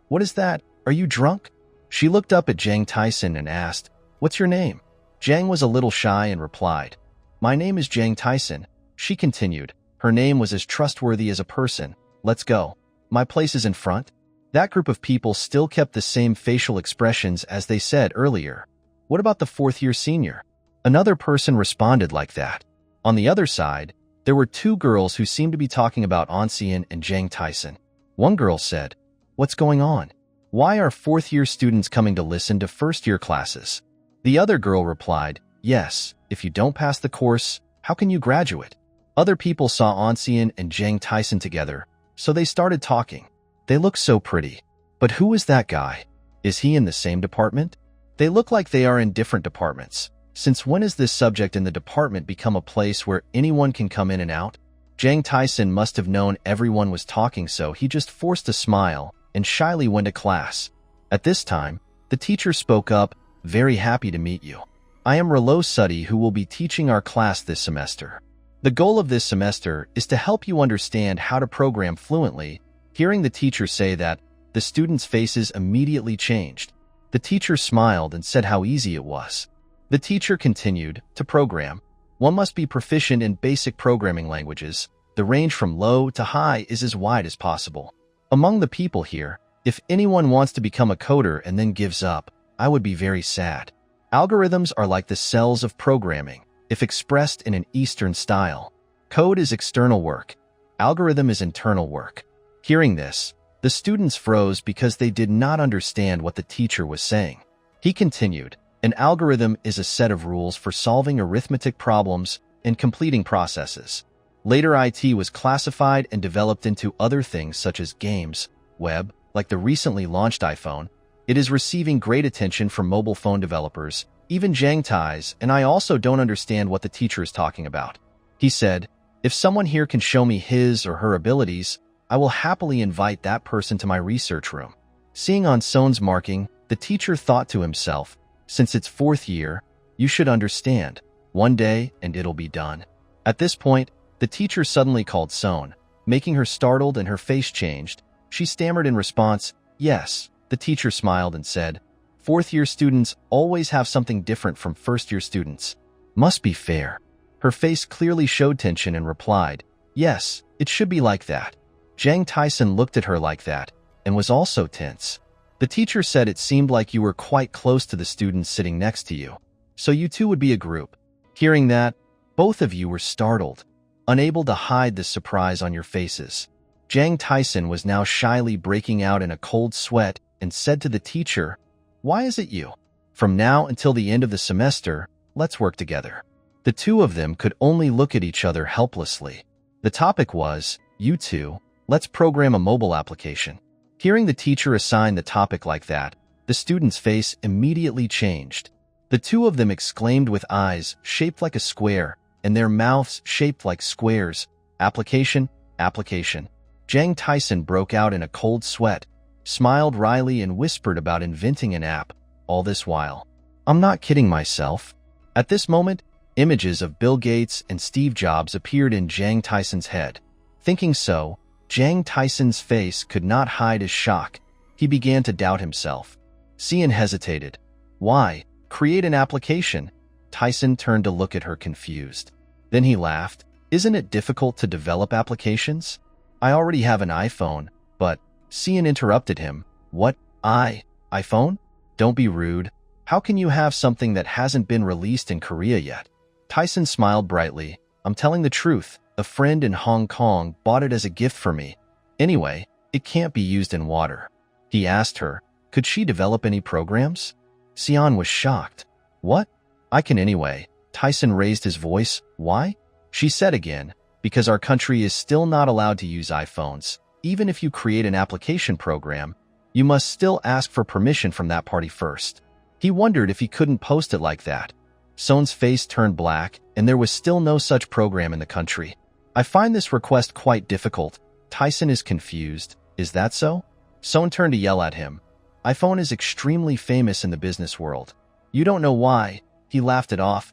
what is that? Are you drunk? She looked up at Jang Taesan and asked, what's your name? Jang was a little shy and replied, my name is Jang Taesan. She continued, her name was as trustworthy as a person. Let's go. My place is in front. That group of people still kept the same facial expressions as they said earlier. What about the fourth-year senior? Another person responded like that. On the other side, there were two girls who seemed to be talking about Ancien and Jang Taesan. One girl said, what's going on? Why are fourth-year students coming to listen to first-year classes? The other girl replied, yes, if you don't pass the course, how can you graduate? Other people saw Ancien and Jang Taesan together, so they started talking. They look so pretty. But who is that guy? Is he in the same department? They look like they are in different departments. Since when has this subject in the department become a place where anyone can come in and out? Jang Taesan must have known everyone was talking, so he just forced a smile and shyly went to class. At this time, the teacher spoke up, very happy to meet you. I am Relo Suddy, who will be teaching our class this semester. The goal of this semester is to help you understand how to program fluently. Hearing the teacher say that, the students' faces immediately changed. The teacher smiled and said how easy it was. The teacher continued, to program, one must be proficient in basic programming languages. The range from low to high is as wide as possible. Among the people here, if anyone wants to become a coder and then gives up, I would be very sad. Algorithms are like the cells of programming, if expressed in an Eastern style. Code is external work. Algorithm is internal work. Hearing this, the students froze because they did not understand what the teacher was saying. He continued, an algorithm is a set of rules for solving arithmetic problems and completing processes. Later, IT was classified and developed into other things such as games, web, like the recently launched iPhone. It is receiving great attention from mobile phone developers, even Jang Taes, and I also don't understand what the teacher is talking about. He said, if someone here can show me his or her abilities, I will happily invite that person to my research room. Seeing on Son's marking, the teacher thought to himself, since it's 4th year, you should understand. One day, and it'll be done. At this point, the teacher suddenly called Son, making her startled and her face changed. She stammered in response, yes. The teacher smiled and said, 4th-year students always have something different from 1st-year students. Must be fair. Her face clearly showed tension and replied, yes, it should be like that. Jang Taesan looked at her like that, and was also tense. The teacher said it seemed like you were quite close to the students sitting next to you, so you two would be a group. Hearing that, both of you were startled, unable to hide the surprise on your faces. Jang Taesan was now shyly breaking out in a cold sweat and said to the teacher, why is it you? From now until the end of the semester, let's work together. The two of them could only look at each other helplessly. The topic was, you two, let's program a mobile application. Hearing the teacher assign the topic like that, the student's face immediately changed. The two of them exclaimed with eyes shaped like a square and their mouths shaped like squares, application, application. Jang Taesan broke out in a cold sweat, smiled wryly and whispered about inventing an app, all this while. I'm not kidding myself. At this moment, images of Bill Gates and Steve Jobs appeared in Jang Taesan's head. Thinking so, Jang Taesan's face could not hide his shock. He began to doubt himself. Sian hesitated. Why? Create an application. Taesan turned to look at her confused. Then he laughed. Isn't it difficult to develop applications? I already have an iPhone, but... Sian interrupted him. What? iPhone? Don't be rude. How can you have something that hasn't been released in Korea yet? Taesan smiled brightly. I'm telling the truth. A friend in Hong Kong bought it as a gift for me. Anyway, it can't be used in water. He asked her, could she develop any programs? Sian was shocked. What? I can anyway. Taesan raised his voice. Why? She said again, because our country is still not allowed to use iPhones. Even if you create an application program, you must still ask for permission from that party first. He wondered if he couldn't post it like that. Son's face turned black, and there was still no such program in the country. I find this request quite difficult. Taesan is confused. Is that so? Son turned to yell at him. iPhone is extremely famous in the business world. You don't know why. He laughed it off.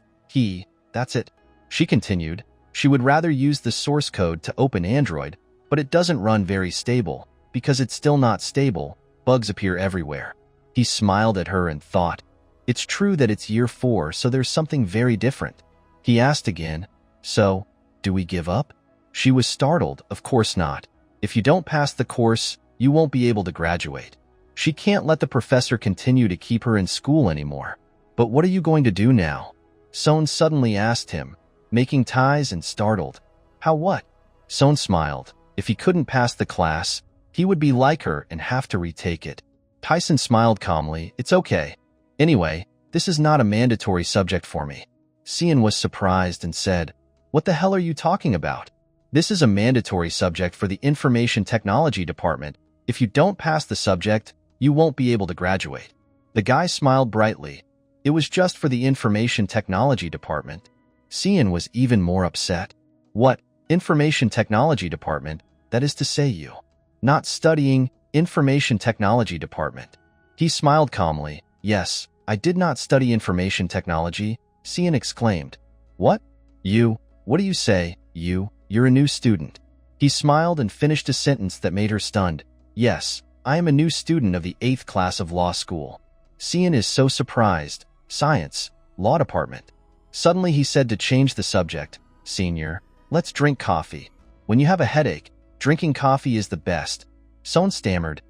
That's it. She continued. She would rather use the source code to open Android, but it doesn't run very stable. Because it's still not stable, bugs appear everywhere. He smiled at her and thought, it's true that it's year 4, so there's something very different. He asked again, so, do we give up? She was startled. Of course not. If you don't pass the course, you won't be able to graduate. She can't let the professor continue to keep her in school anymore. But what are you going to do now? Son suddenly asked him, making ties and startled. How what? Son smiled. If he couldn't pass the class, he would be like her and have to retake it. Taesan smiled calmly. It's okay. Anyway, this is not a mandatory subject for me. Sian was surprised and said, what the hell are you talking about? This is a mandatory subject for the information technology department. If you don't pass the subject, you won't be able to graduate. The guy smiled brightly. It was just for the information technology department. Sian was even more upset. What? Information technology department? That is to say you. Not studying information technology department. He smiled calmly. Yes, I did not study information technology, Sian exclaimed. What? You? What do you say, you? You're a new student. He smiled and finished a sentence that made her stunned. Yes, I am a new student of the 8th class of law school. Sian is so surprised. Science, law department. Suddenly he said to change the subject. Senior, let's drink coffee. When you have a headache, drinking coffee is the best. Son stammered.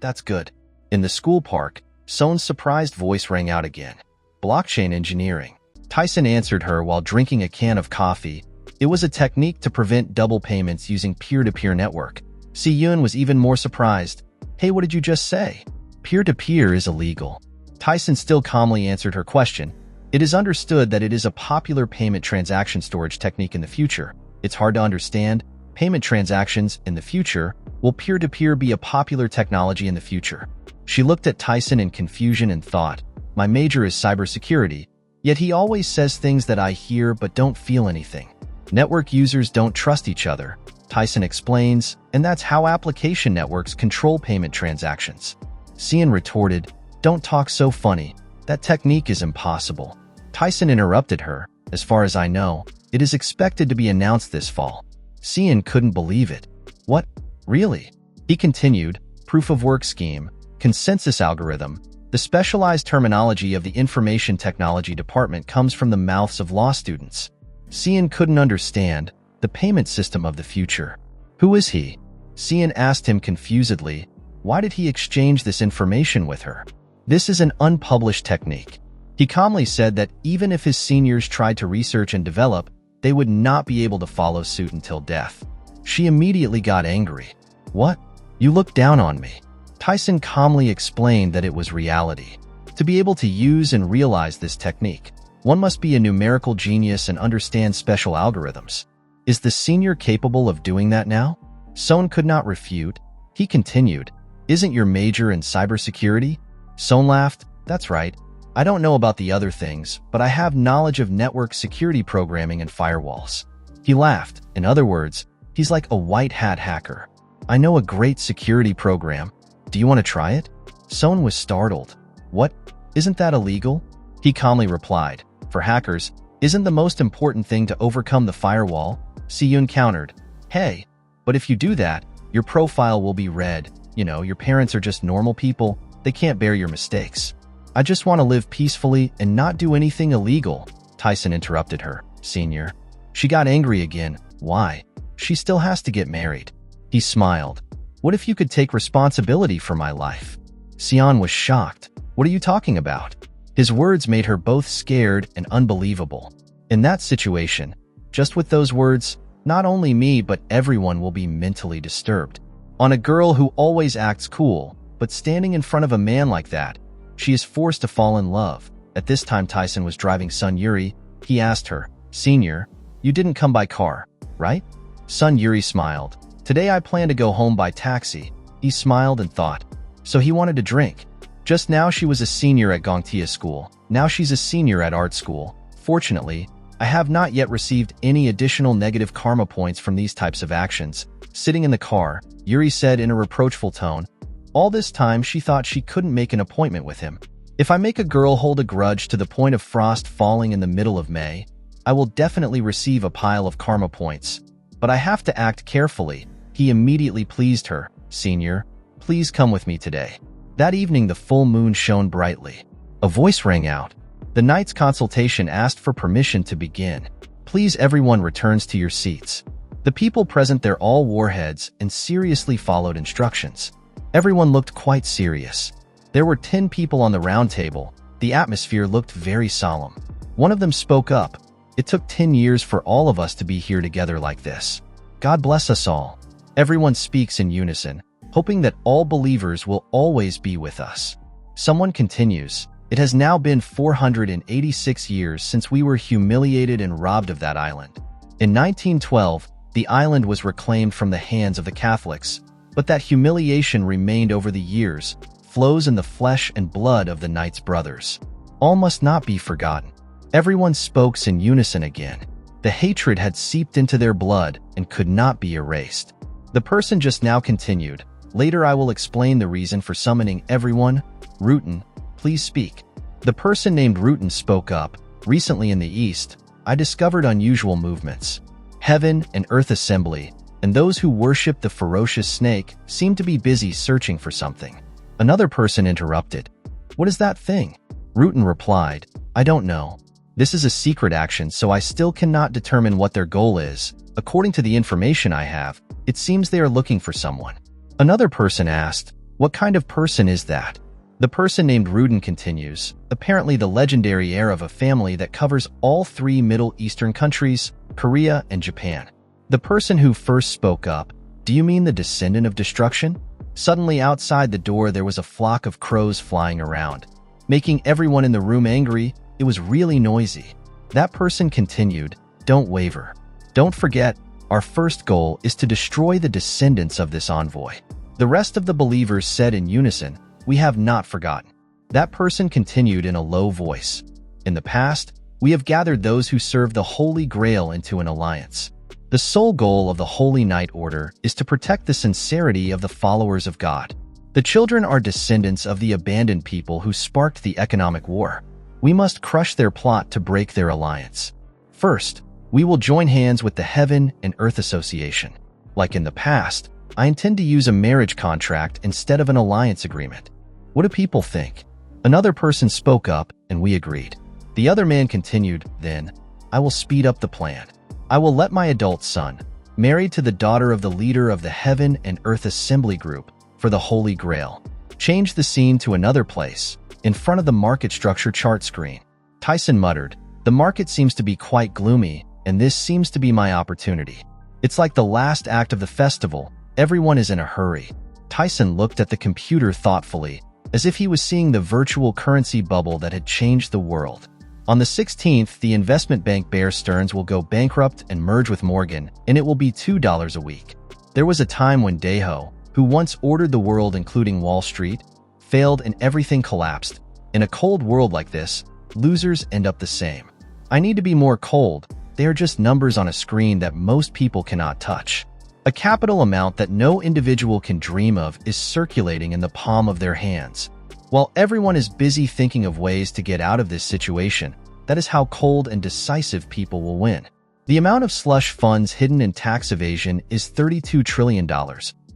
That's good. In the school park, Son's surprised voice rang out again. Blockchain engineering. Taesan answered her while drinking a can of coffee. It was a technique to prevent double payments using peer-to-peer network. Si-Yun was even more surprised. Hey, what did you just say? Peer-to-peer is illegal. Taesan still calmly answered her question. It is understood that it is a popular payment transaction storage technique in the future. It's hard to understand. Payment transactions in the future. Will peer-to-peer be a popular technology in the future? She looked at Taesan in confusion and thought, my major is cybersecurity, yet he always says things that I hear but don't feel anything. Network users don't trust each other, Taesan explains, and that's how application networks control payment transactions. Cian retorted, "Don't talk so funny. That technique is impossible." Taesan interrupted her. "As far as I know, it is expected to be announced this fall." Cian couldn't believe it. "What? Really?" He continued, "Proof of work scheme, consensus algorithm. The specialized terminology of the information technology department comes from the mouths of law students." Cian couldn't understand. The payment system of the future. Who is he? Cian asked him confusedly. Why did he exchange this information with her? This is an unpublished technique. He calmly said that even if his seniors tried to research and develop, they would not be able to follow suit until death. She immediately got angry. "What? You look down on me." Taesan calmly explained that it was reality. To be able to use and realize this technique, one must be a numerical genius and understand special algorithms. Is the senior capable of doing that now? Son could not refute. He continued, "Isn't your major in cybersecurity?" Son laughed. "That's right. I don't know about the other things, but I have knowledge of network security programming and firewalls." He laughed. "In other words, he's like a white hat hacker. I know a great security program. Do you want to try it?" Son was startled. "What? Isn't that illegal?" He calmly replied, "For hackers, isn't the most important thing to overcome the firewall?" Siyun countered, "Hey, but if you do that, your profile will be red. You know, your parents are just normal people. They can't bear your mistakes." "I just want to live peacefully and not do anything illegal," Taesan interrupted her. "Senior." She got angry again. "Why? She still has to get married." He smiled. "What if you could take responsibility for my life?" Sion was shocked. "What are you talking about?" His words made her both scared and unbelievable. In that situation, just with those words, not only me but everyone will be mentally disturbed. On a girl who always acts cool, but standing in front of a man like that, she is forced to fall in love. At this time Taesan was driving son Yuri. He asked her, "Senior, you didn't come by car, right?" Son Yuri smiled. "Today I plan to go home by taxi." He smiled and thought, so he wanted to drink. Just now she was a senior at Gongtia school. Now she's a senior at art school. Fortunately, I have not yet received any additional negative karma points from these types of actions. Sitting in the car, Yuri said in a reproachful tone. All this time she thought she couldn't make an appointment with him. "If I make a girl hold a grudge to the point of frost falling in the middle of May, I will definitely receive a pile of karma points. But I have to act carefully." He immediately pleased her. "Senior, please come with me today." That evening the full moon shone brightly. A voice rang out. The knight's consultation asked for permission to begin. "Please everyone returns to your seats." The people present there all wore heads and seriously followed instructions. Everyone looked quite serious. There were 10 people on the round table. The atmosphere looked very solemn. One of them spoke up. "It took 10 years for all of us to be here together like this. God bless us all." Everyone speaks in unison, hoping that all believers will always be with us. Someone continues, "It has now been 486 years since we were humiliated and robbed of that island. In 1912, the island was reclaimed from the hands of the Catholics, but that humiliation remained over the years, flows in the flesh and blood of the knight's brothers. All must not be forgotten." Everyone spoke in unison again. The hatred had seeped into their blood and could not be erased. The person just now continued, "Later I will explain the reason for summoning everyone. Rutan, please speak." The person named Rutan spoke up. "Recently in the East, I discovered unusual movements. Heaven and Earth Assembly, and those who worship the ferocious snake seem to be busy searching for something." Another person interrupted. "What is that thing?" Rutan replied, "I don't know. This is a secret action, so I still cannot determine what their goal is. According to the information I have, it seems they are looking for someone." Another person asked, "What kind of person is that?" The person named Rutan continues, "Apparently the legendary heir of a family that covers all 3 Middle Eastern countries, Korea and Japan." The person who first spoke up, "Do you mean the descendant of destruction?" Suddenly outside the door there was a flock of crows flying around, making everyone in the room angry. It was really noisy. That person continued, "Don't waver. Don't forget, our first goal is to destroy the descendants of this envoy." The rest of the believers said in unison, "We have not forgotten." That person continued in a low voice, "In the past, We have gathered those who serve the Holy Grail into an alliance. The sole goal of the Holy Knight Order is to protect the sincerity of the followers of God. The children are descendants of the abandoned people who sparked the economic war. We must crush their plot to break their alliance. First, we will join hands with the Heaven and Earth Association. Like in the past, I intend to use a marriage contract instead of an alliance agreement. What do people think? Another person spoke up, and we agreed. The other man continued, then, I will speed up the plan. I will let my adult son, married to the daughter of the leader of the Heaven and Earth Assembly Group for the Holy Grail, change the scene to another place, in front of the market structure chart screen. Taesan muttered, the market seems to be quite gloomy, and this seems to be my opportunity. It's like the last act of the festival. Everyone is in a hurry. Taesan looked at the computer thoughtfully, as if he was seeing the virtual currency bubble that had changed the world. On the 16th, the investment bank Bear Stearns will go bankrupt and merge with Morgan, and it will be $2 a week. There was a time when Daeho, who once ordered the world including Wall Street, failed and everything collapsed. In a cold world like this, losers end up the same. I need to be more cold. They are just numbers on a screen that most people cannot touch. A capital amount that no individual can dream of is circulating in the palm of their hands. While everyone is busy thinking of ways to get out of this situation, that is how cold and decisive people will win. The amount of slush funds hidden in tax evasion is $32 trillion,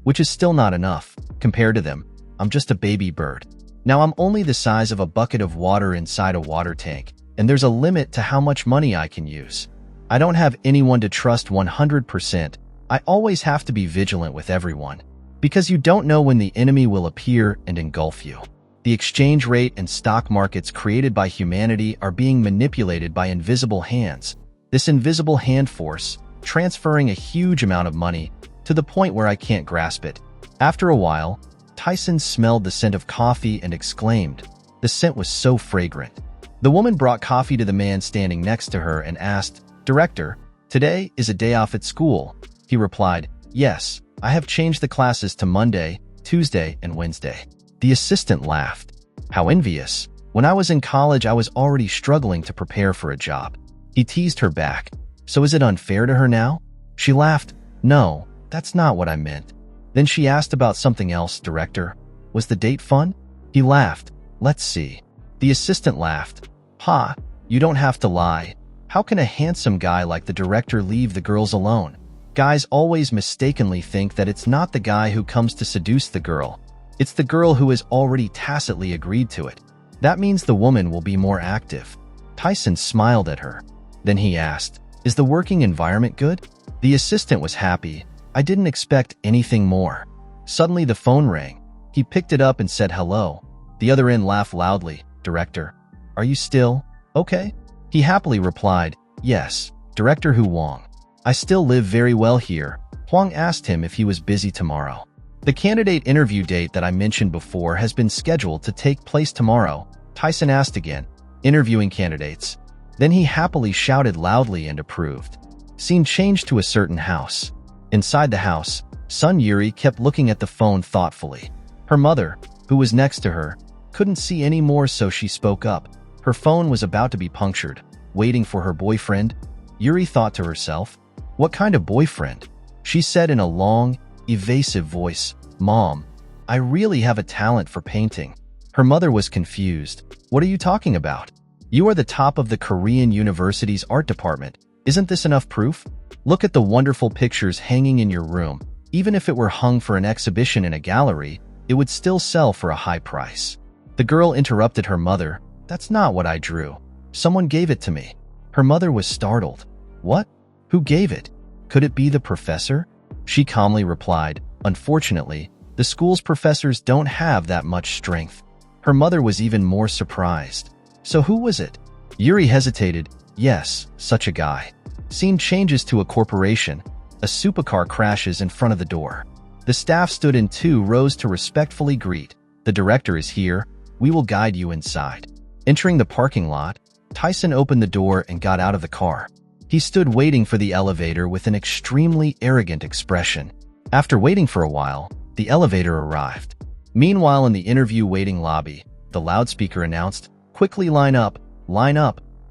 which is still not enough. Compared to them, I'm just a baby bird. Now I'm only the size of a bucket of water inside a water tank, and there's a limit to how much money I can use. I don't have anyone to trust 100%. I always have to be vigilant with everyone, because you don't know when the enemy will appear and engulf you. The exchange rate and stock markets created by humanity are being manipulated by invisible hands. This invisible hand force, transferring a huge amount of money to the point where I can't grasp it. After a while, Taesan smelled the scent of coffee and exclaimed. The scent was so fragrant. The woman brought coffee to the man standing next to her and asked, Director, today is a day off at school. He replied, Yes, I have changed the classes to Monday, Tuesday, and Wednesday. The assistant laughed. How envious. When I was in college, I was already struggling to prepare for a job. He teased her back. So is it unfair to her now? She laughed. No, that's not what I meant. Then she asked about something else, Director. Was the date fun? He laughed. Let's see. The assistant laughed. Ha, you don't have to lie. How can a handsome guy like the director leave the girls alone? Guys always mistakenly think that it's not the guy who comes to seduce the girl. It's the girl who has already tacitly agreed to it. That means the woman will be more active. Taesan smiled at her. Then he asked, Is the working environment good? The assistant was happy. I didn't expect anything more. Suddenly the phone rang. He picked it up and said hello. The other end laughed loudly. Director, are you still okay? He happily replied, Yes, Director Hu Wang. I still live very well here. Huang asked him if he was busy tomorrow. The candidate interview date that I mentioned before has been scheduled to take place tomorrow. Taesan asked again, interviewing candidates. Then he happily shouted loudly and approved. Scene changed to a certain house. Inside the house, son Yuri kept looking at the phone thoughtfully. Her mother, who was next to her, couldn't see any more, so she spoke up. Her phone was about to be punctured. Waiting for her boyfriend? Yuri thought to herself, What kind of boyfriend? She said in a long, evasive voice, Mom, I really have a talent for painting. Her mother was confused. What are you talking about? You are the top of the Korean University's art department. Isn't this enough proof? Look at the wonderful pictures hanging in your room. Even if it were hung for an exhibition in a gallery, it would still sell for a high price. The girl interrupted her mother. That's not what I drew. Someone gave it to me. Her mother was startled. What? Who gave it? Could it be the professor? She calmly replied, Unfortunately, the school's professors don't have that much strength. Her mother was even more surprised. So who was it? Yuri hesitated. Yes, such a guy. Scene changes to a corporation. A supercar crashes in front of the door. The staff stood in 2 rows to respectfully greet. The director is here. We will guide you inside. Entering the parking lot, Taesan opened the door and got out of the car. He stood waiting for the elevator with an extremely arrogant expression. After waiting for a while, the elevator arrived. Meanwhile, in the interview waiting lobby, the loudspeaker announced, Quickly line up,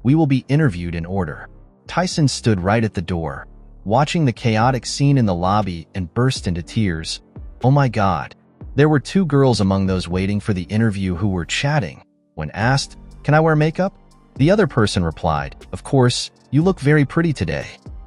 We will be interviewed in order." Taesan stood right at the door, watching the chaotic scene in the lobby, and burst into tears. Oh my God. There were two girls among those waiting for the interview who were chatting. When asked, "Can I wear makeup?" the other person replied, "Of course, you look very pretty today."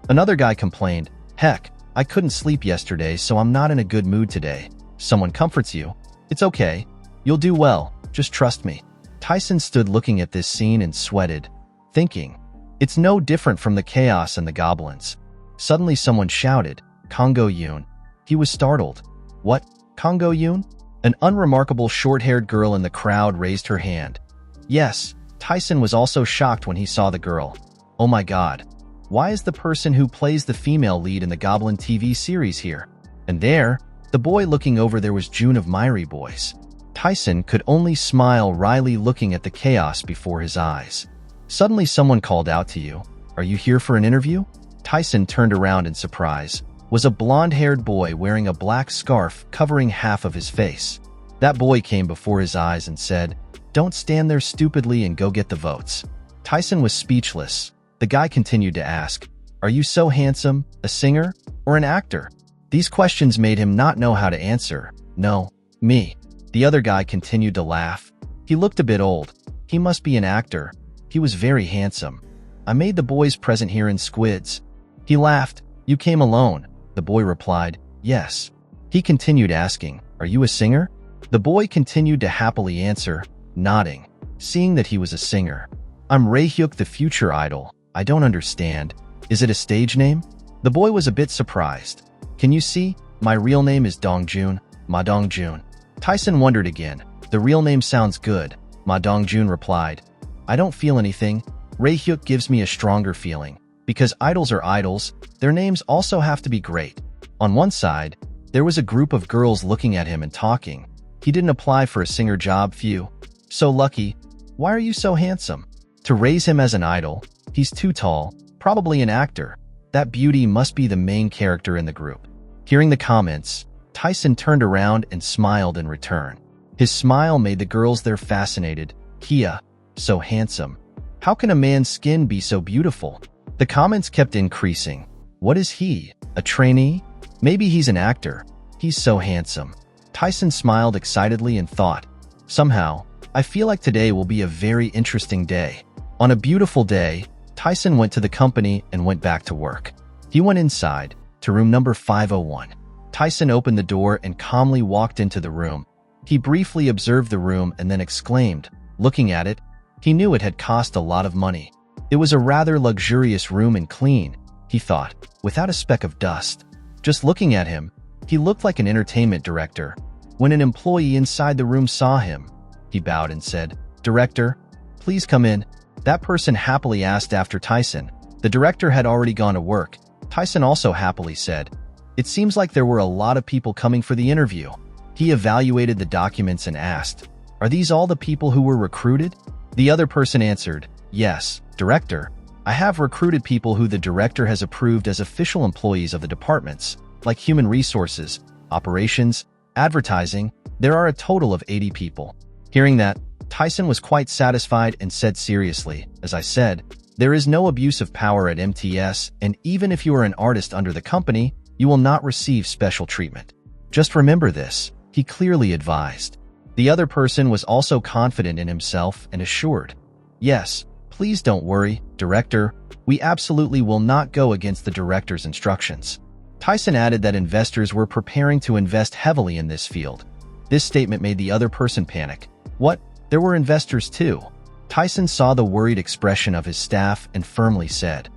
Another guy complained, "Heck, I couldn't sleep yesterday, so I'm not in a good mood today." Someone comforts you. "It's okay. You'll do well. Just trust me." Taesan stood looking at this scene and sweated, thinking, it's no different from the chaos and the goblins. Suddenly someone shouted, "Kongo Yoon." He was startled. "What? Kongo Yoon?" An unremarkable short-haired girl in the crowd raised her hand. Yes, Taesan was also shocked when he saw the girl. Oh my God. Why is the person who plays the female lead in the Goblin TV series here? And there, the boy looking over there was June of Myri Boys. Taesan could only smile wryly looking at the chaos before his eyes. Suddenly someone called out to you, "Are you here for an interview?" Taesan turned around in surprise. Was a blonde-haired boy wearing a black scarf covering half of his face. That boy came before his eyes and said, "Don't stand there stupidly and go get the votes." Taesan was speechless. The guy continued to ask, "Are you so handsome, a singer, or an actor?" These questions made him not know how to answer. "No, me." The other guy continued to laugh. He looked a bit old. He must be an actor. He was very handsome. "I made the boys present here in Squids." He laughed. "You came alone?" The boy replied, "Yes." He continued asking, "Are you a singer?" The boy continued to happily answer, nodding, seeing that he was a singer. "I'm Raehyuk, the future idol. I don't understand. Is it a stage name?" The boy was a bit surprised. "Can you see? My real name is Dongjun, Ma Dongjun." Taesan wondered again. "The real name sounds good," Ma Dongjun replied. "I don't feel anything. Raehyuk gives me a stronger feeling. Because idols are idols, their names also have to be great." On one side, there was a group of girls looking at him and talking. "He didn't apply for a singer job, phew. So lucky. Why are you so handsome?" To raise him as an idol, he's too tall, probably an actor. That beauty must be the main character in the group. Hearing the comments, Taesan turned around and smiled in return. His smile made the girls there fascinated. "Kia, so handsome. How can a man's skin be so beautiful?" The comments kept increasing. "What is he? A trainee? Maybe he's an actor. He's so handsome." Taesan smiled excitedly and thought, "Somehow, I feel like today will be a very interesting day." On a beautiful day, Taesan went to the company and went back to work. He went inside, to room number 501. Taesan opened the door and calmly walked into the room. He briefly observed the room and then exclaimed, looking at it, he knew it had cost a lot of money. It was a rather luxurious room and clean, he thought, without a speck of dust. Just looking at him, he looked like an entertainment director. When an employee inside the room saw him, he bowed and said, "Director, please come in." That person happily asked after Taesan. The director had already gone to work. Taesan also happily said, "It seems like there were a lot of people coming for the interview." He evaluated the documents and asked, "Are these all the people who were recruited?" The other person answered, "Yes, Director. I have recruited people who the director has approved as official employees of the departments, like human resources, operations, advertising. There are a total of 80 people." Hearing that, Taesan was quite satisfied and said seriously, "As I said, there is no abuse of power at MTS, and even if you are an artist under the company, you will not receive special treatment. Just remember this," he clearly advised. The other person was also confident in himself and assured, "Yes, please don't worry, Director. We absolutely will not go against the director's instructions." Taesan added that investors were preparing to invest heavily in this field. This statement made the other person panic. What? There were investors too? Taesan saw the worried expression of his staff and firmly said,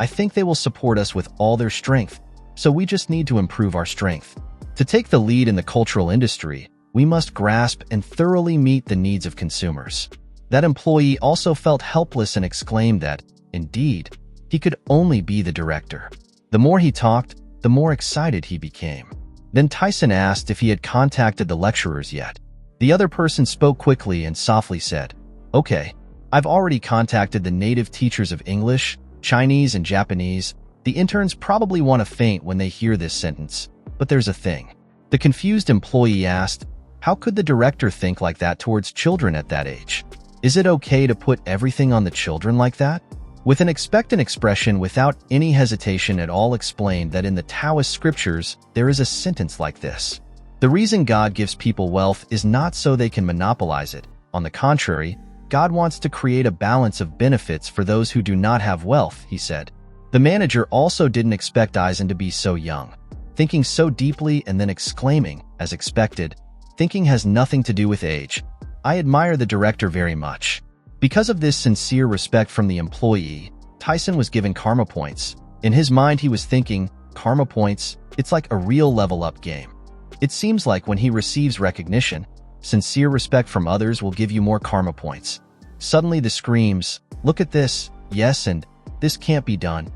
"I think they will support us with all their strength, so we just need to improve our strength. To take the lead in the cultural industry, we must grasp and thoroughly meet the needs of consumers." That employee also felt helpless and exclaimed that, indeed, he could only be the director. The more he talked, the more excited he became. Then Taesan asked if he had contacted the lecturers yet. The other person spoke quickly and softly said, "Okay, I've already contacted the native teachers of English, Chinese, and Japanese. The interns probably want to faint when they hear this sentence, but there's a thing." The confused employee asked, "How could the director think like that towards children at that age? Is it okay to put everything on the children like that? With an expectant expression without any hesitation at all explained that in the Taoist scriptures, there is a sentence like this. The reason God gives people wealth is not so they can monopolize it. On the contrary, God wants to create a balance of benefits for those who do not have wealth, he said. The manager also didn't expect Eisen to be so young, thinking so deeply and then exclaiming, as expected, thinking has nothing to do with age. I admire the director very much. Because of this sincere respect from the employee, Taesan was given karma points. In his mind, he was thinking, karma points, it's like a real level-up game. It seems like when he receives recognition, sincere respect from others will give you more karma points. Suddenly the screams, look at this, yes, and this can't be done,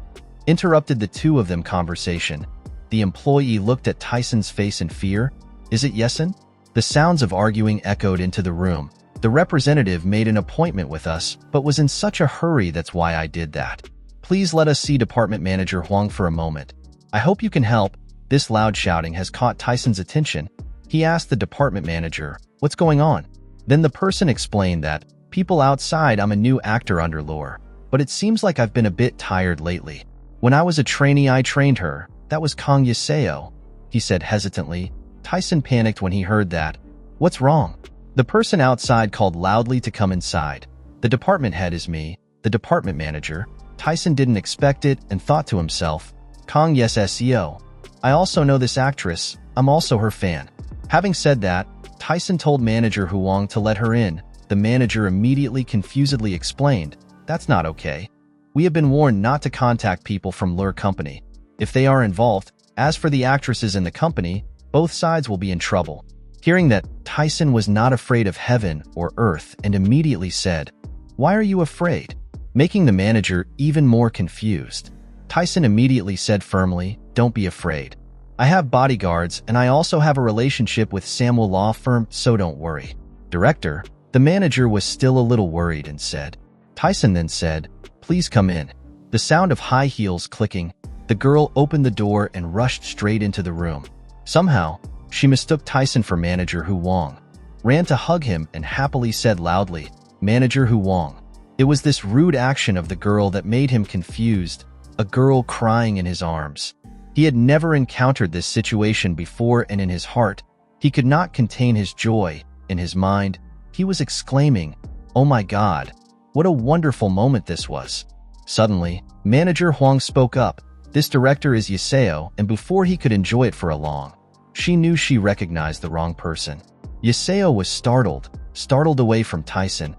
interrupted the two of them conversation. The employee looked at Taesan's face in fear. Is it yesin? The sounds of arguing echoed into the room. The representative made an appointment with us, but was in such a hurry, that's why I did that. Please let us see Department Manager Huang for a moment. I hope you can help. This loud shouting has caught Taesan's attention. He asked the department manager, what's going on? Then the person explained that, people outside, I'm a new actor under lore, but it seems like I've been a bit tired lately. When I was a trainee, I trained her. That was Kang Yaseo, he said hesitantly. Taesan panicked when he heard that. What's wrong? The person outside called loudly to come inside. The department head is me, the department manager. Taesan didn't expect it and thought to himself, Kang Yaseo. I also know this actress, I'm also her fan. Having said that, Taesan told manager Huang to let her in. The manager immediately confusedly explained, that's not okay. We have been warned not to contact people from Lure Company. If they are involved, as for the actresses in the company, both sides will be in trouble. Hearing that, Taesan was not afraid of heaven or earth and immediately said, why are you afraid? Making the manager even more confused. Taesan immediately said firmly, don't be afraid. I have bodyguards and I also have a relationship with Samuel Law Firm, so don't worry. Director, the manager was still a little worried and said. Taesan then said, please come in. The sound of high heels clicking, the girl opened the door and rushed straight into the room. Somehow, she mistook Taesan for Manager Huang, ran to hug him and happily said loudly, Manager Huang. It was this rude action of the girl that made him confused, a girl crying in his arms. He had never encountered this situation before and in his heart, he could not contain his joy. In his mind, he was exclaiming, oh my God, what a wonderful moment this was. Suddenly, Manager Huang spoke up, this director is Yaseo, and before he could enjoy it for a long, she knew she recognized the wrong person. Yaseo was startled away from Taesan.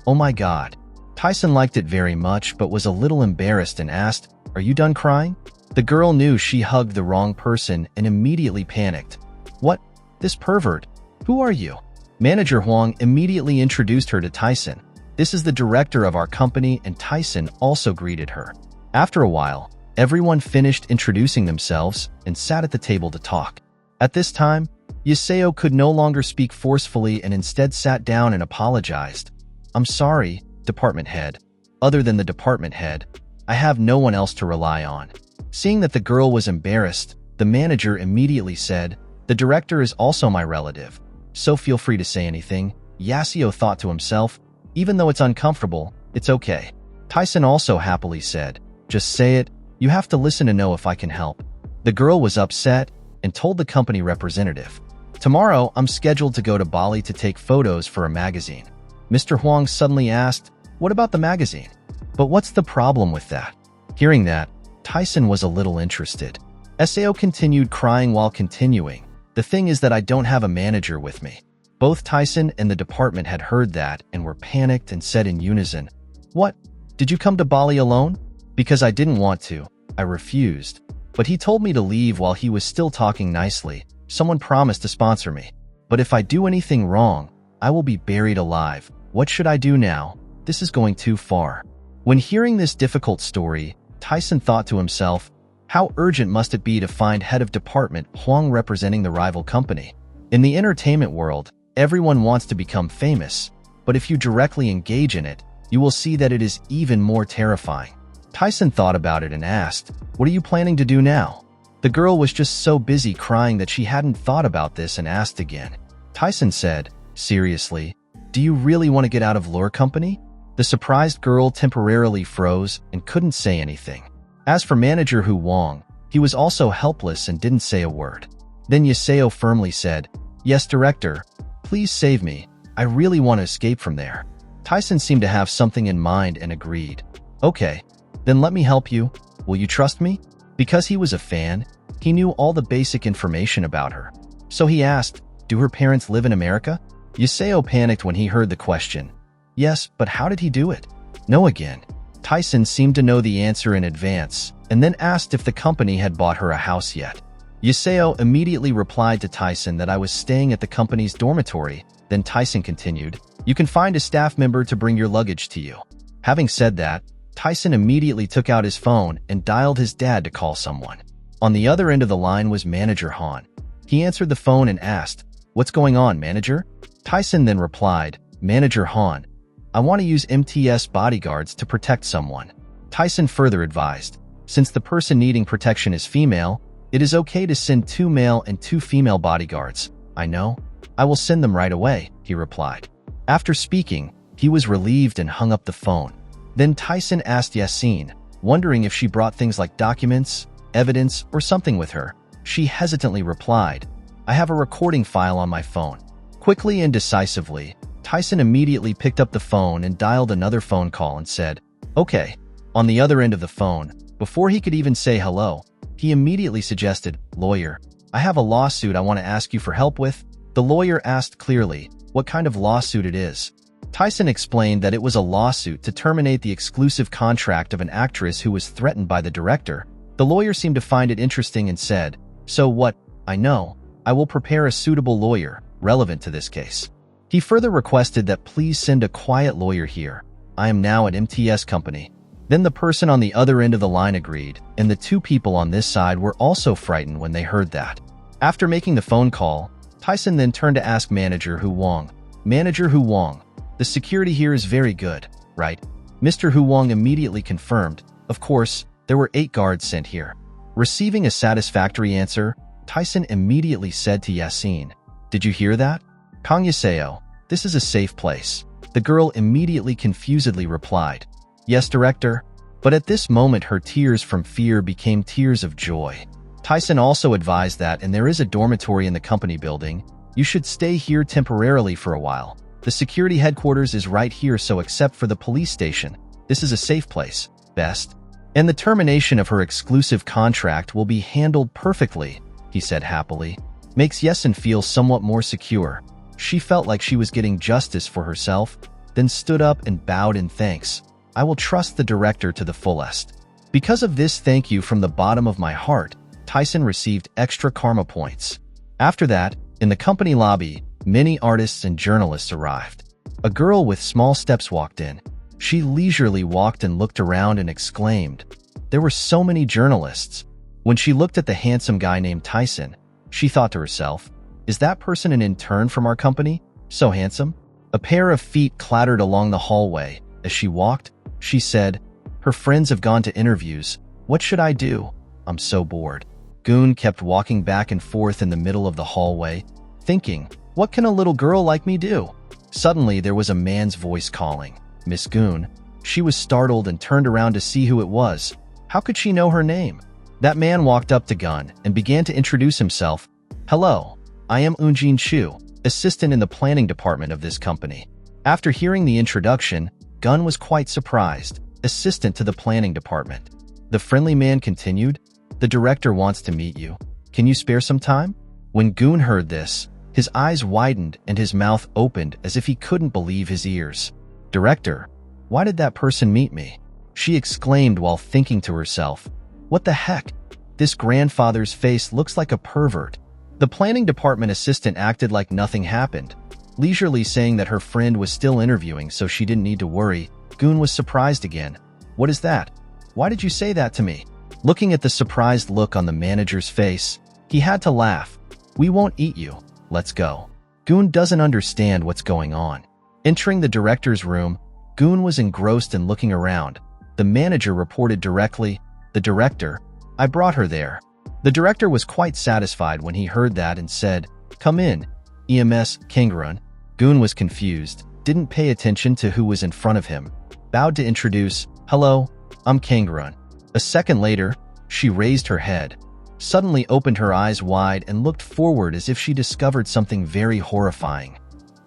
Oh my God. Taesan liked it very much but was a little embarrassed and asked, are you done crying? The girl knew she hugged the wrong person and immediately panicked. What? This pervert? Who are you? Manager Huang immediately introduced her to Taesan. This is the director of our company, and Taesan also greeted her. After a while, everyone finished introducing themselves and sat at the table to talk. At this time, Yaseo could no longer speak forcefully and instead sat down and apologized. I'm sorry, department head. Other than the department head, I have no one else to rely on. Seeing that the girl was embarrassed, the manager immediately said, the director is also my relative, so feel free to say anything. Yaseo thought to himself, even though it's uncomfortable, it's okay. Taesan also happily said, just say it, you have to listen to know if I can help. The girl was upset and told the company representative, tomorrow I'm scheduled to go to Bali to take photos for a magazine. Mr. Huang suddenly asked, what about the magazine? But what's the problem with that? Hearing that, Taesan was a little interested. Sao continued crying while continuing. The thing is that I don't have a manager with me. Both Taesan and the department had heard that and were panicked and said in unison, what? Did you come to Bali alone? Because I didn't want to. I refused. But he told me to leave while he was still talking nicely. Someone promised to sponsor me. But if I do anything wrong, I will be buried alive. What should I do now? This is going too far. When hearing this difficult story, Taesan thought to himself, how urgent must it be to find head of department Huang representing the rival company? In the entertainment world, everyone wants to become famous, but if you directly engage in it, you will see that it is even more terrifying. Taesan thought about it and asked, what are you planning to do now? The girl was just so busy crying that she hadn't thought about this and asked again. Taesan said, seriously, Do you really want to get out of lure company? The surprised girl temporarily froze and couldn't say anything. As for manager Hu Wong, he was also helpless and didn't say a word. Then Yaseo firmly said, "Yes, director, please save me. I really want to escape from there." Taesan seemed to have something in mind and agreed. "Okay, then let me help you. Will you trust me?" Because he was a fan, he knew all the basic information about her. So he asked, "Do her parents live in America?" Yaseo panicked when he heard the question. "Yes, but how did he do it?" "No" again. Taesan seemed to know the answer in advance, and then asked if the company had bought her a house yet. Yaseo immediately replied to Taesan that I was staying at the company's dormitory. Then Taesan continued, "You can find a staff member to bring your luggage to you." Having said that, Taesan immediately took out his phone and dialed his dad to call someone. On the other end of the line was Manager Han. He answered the phone and asked, "What's going on, manager?" Taesan then replied, "Manager Han, I want to use MTS bodyguards to protect someone." Taesan further advised, "Since the person needing protection is female, it is okay to send 2 male and 2 female bodyguards." "I know. I will send them right away," he replied. After speaking, he was relieved and hung up the phone. Then Taesan asked Yasin, wondering if she brought things like documents, evidence, or something with her. She hesitantly replied, "I have a recording file on my phone." Quickly and decisively, Taesan immediately picked up the phone and dialed another phone call and said, "Okay." On the other end of the phone, before he could even say hello, he immediately suggested, "Lawyer, I have a lawsuit I want to ask you for help with." The lawyer asked clearly what kind of lawsuit it is. Taesan explained that it was a lawsuit to terminate the exclusive contract of an actress who was threatened by the director. The lawyer seemed to find it interesting and said, "So what? I know. I will prepare a suitable lawyer relevant to this case." He further requested that please send a quiet lawyer here. "I am now at MTS company." Then the person on the other end of the line agreed, and the 2 people on this side were also frightened when they heard that. After making the phone call, Taesan then turned to ask Manager Hu Wong, "Manager Hu Wong, the security here is very good, right?" Mr. Hu Wong immediately confirmed, "Of course, there were 8 guards sent here." Receiving a satisfactory answer, Taesan immediately said to Yasin, "Did you hear that? Kang Yaseo, this is a safe place." The girl immediately confusedly replied, "Yes, director." But at this moment her tears from fear became tears of joy. Taesan also advised that, and there is a dormitory in the company building, you should stay here temporarily for a while. The security headquarters is right here, so except for the police station, this is a safe place, best. And the termination of her exclusive contract will be handled perfectly, he said happily. Makes Yesin feel somewhat more secure. She felt like she was getting justice for herself, then stood up and bowed in thanks. "I will trust the director to the fullest." Because of this thank you from the bottom of my heart, Taesan received extra karma points. After that, in the company lobby, many artists and journalists arrived. A girl with small steps walked in. She leisurely walked and looked around and exclaimed, "There were so many journalists." When she looked at the handsome guy named Taesan, she thought to herself, "Is that person an intern from our company? So handsome?" A pair of feet clattered along the hallway. As she walked, she said, "Her friends have gone to interviews. What should I do? I'm so bored." Goon kept walking back and forth in the middle of the hallway, thinking, "What can a little girl like me do?" Suddenly, there was a man's voice calling, "Miss Goon." She was startled and turned around to see who it was. How could she know her name? That man walked up to Gun and began to introduce himself. "Hello, I am Unjin Chu, assistant in the planning department of this company." After hearing the introduction, Gun was quite surprised. Assistant to the planning department. The friendly man continued, "The director wants to meet you. Can you spare some time?" When Goon heard this, his eyes widened and his mouth opened as if he couldn't believe his ears. "Director, why did that person meet me?" she exclaimed while thinking to herself, "What the heck? This grandfather's face looks like a pervert." The planning department assistant acted like nothing happened, leisurely saying that her friend was still interviewing, so she didn't need to worry. Goon was surprised again. "What is that? Why did you say that to me?" Looking at the surprised look on the manager's face, he had to laugh. "We won't eat you. Let's go." Goon doesn't understand what's going on. Entering the director's room, Goon was engrossed and looking around. The manager reported directly, "The director, I brought her there." The director was quite satisfied when he heard that and said, "Come in, EMS Kangaroo." Goon was confused. didn't pay attention to who was in front of him, bowed to introduce, "Hello, I'm Kangaroo." A second later, she raised her head, suddenly opened her eyes wide and looked forward as if she discovered something very horrifying.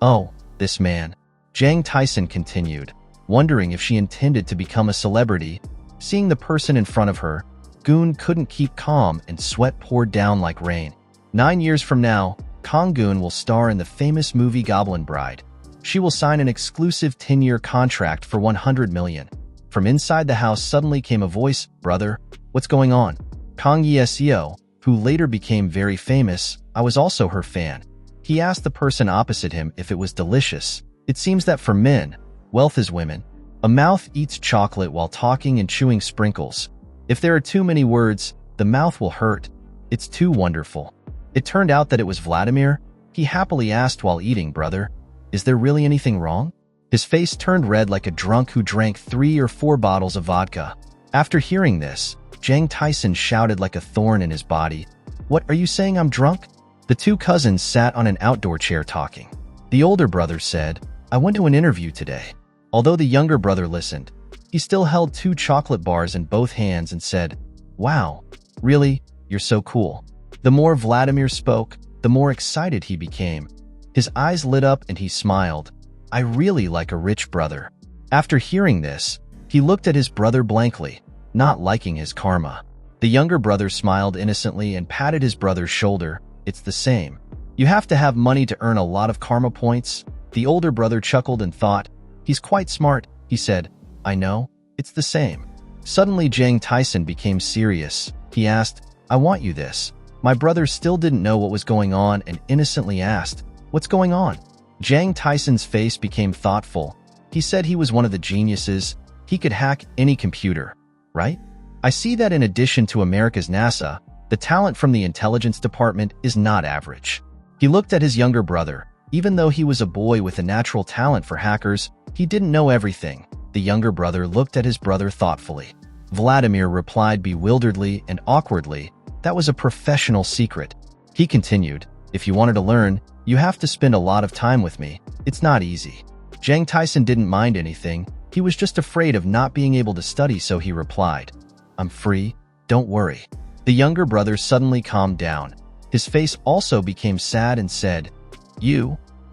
"Oh, this man," Jang Taesan continued, wondering if she intended to become a celebrity. Seeing the person in front of her, Goon couldn't keep calm and sweat poured down like rain. 9 years from now, Kang-goon will star in the famous movie Goblin Bride. She will sign an exclusive 10-year contract for 100 million. From inside the house suddenly came a voice, "Brother, what's going on?" Kang Yeseo, who later became very famous, I was also her fan. He asked the person opposite him if it was delicious. It seems that for men, wealth is women. A mouth eats chocolate while talking and chewing sprinkles. If there are too many words, the mouth will hurt. It's too wonderful. It turned out that it was Vladimir. He happily asked while eating, "Brother, is there really anything wrong?" His face turned red like a drunk who drank 3 or 4 bottles of vodka. After hearing this, Jang Taesan shouted like a thorn in his body, "What, are you saying I'm drunk?" The two cousins sat on an outdoor chair talking. The older brother said, "I went to an interview today." Although the younger brother listened, he still held 2 chocolate bars in both hands and said, "Wow, really? You're so cool." The more Vladimir spoke, the more excited he became. His eyes lit up and he smiled. "I really like a rich brother." After hearing this, he looked at his brother blankly, not liking his karma. The younger brother smiled innocently and patted his brother's shoulder. "It's the same. You have to have money to earn a lot of karma points." The older brother chuckled and thought, "He's quite smart." He said, "I know, it's the same." Suddenly Jang Taesan became serious. He asked, "I want you this." My brother still didn't know what was going on and innocently asked, "What's going on?" Jang Taesan's face became thoughtful. He said he was one of the geniuses. He could hack any computer, right? "I see that in addition to America's NASA, the talent from the intelligence department is not average." He looked at his younger brother. Even though he was a boy with a natural talent for hackers, he didn't know everything. The younger brother looked at his brother thoughtfully. Vladimir replied bewilderedly and awkwardly, "That was a professional secret." He continued, "If you wanted to learn, you have to spend a lot of time with me. It's not easy." Jang Taesan didn't mind anything. He was just afraid of not being able to study, so he replied, "I'm free, don't worry." The younger brother suddenly calmed down. His face also became sad and said,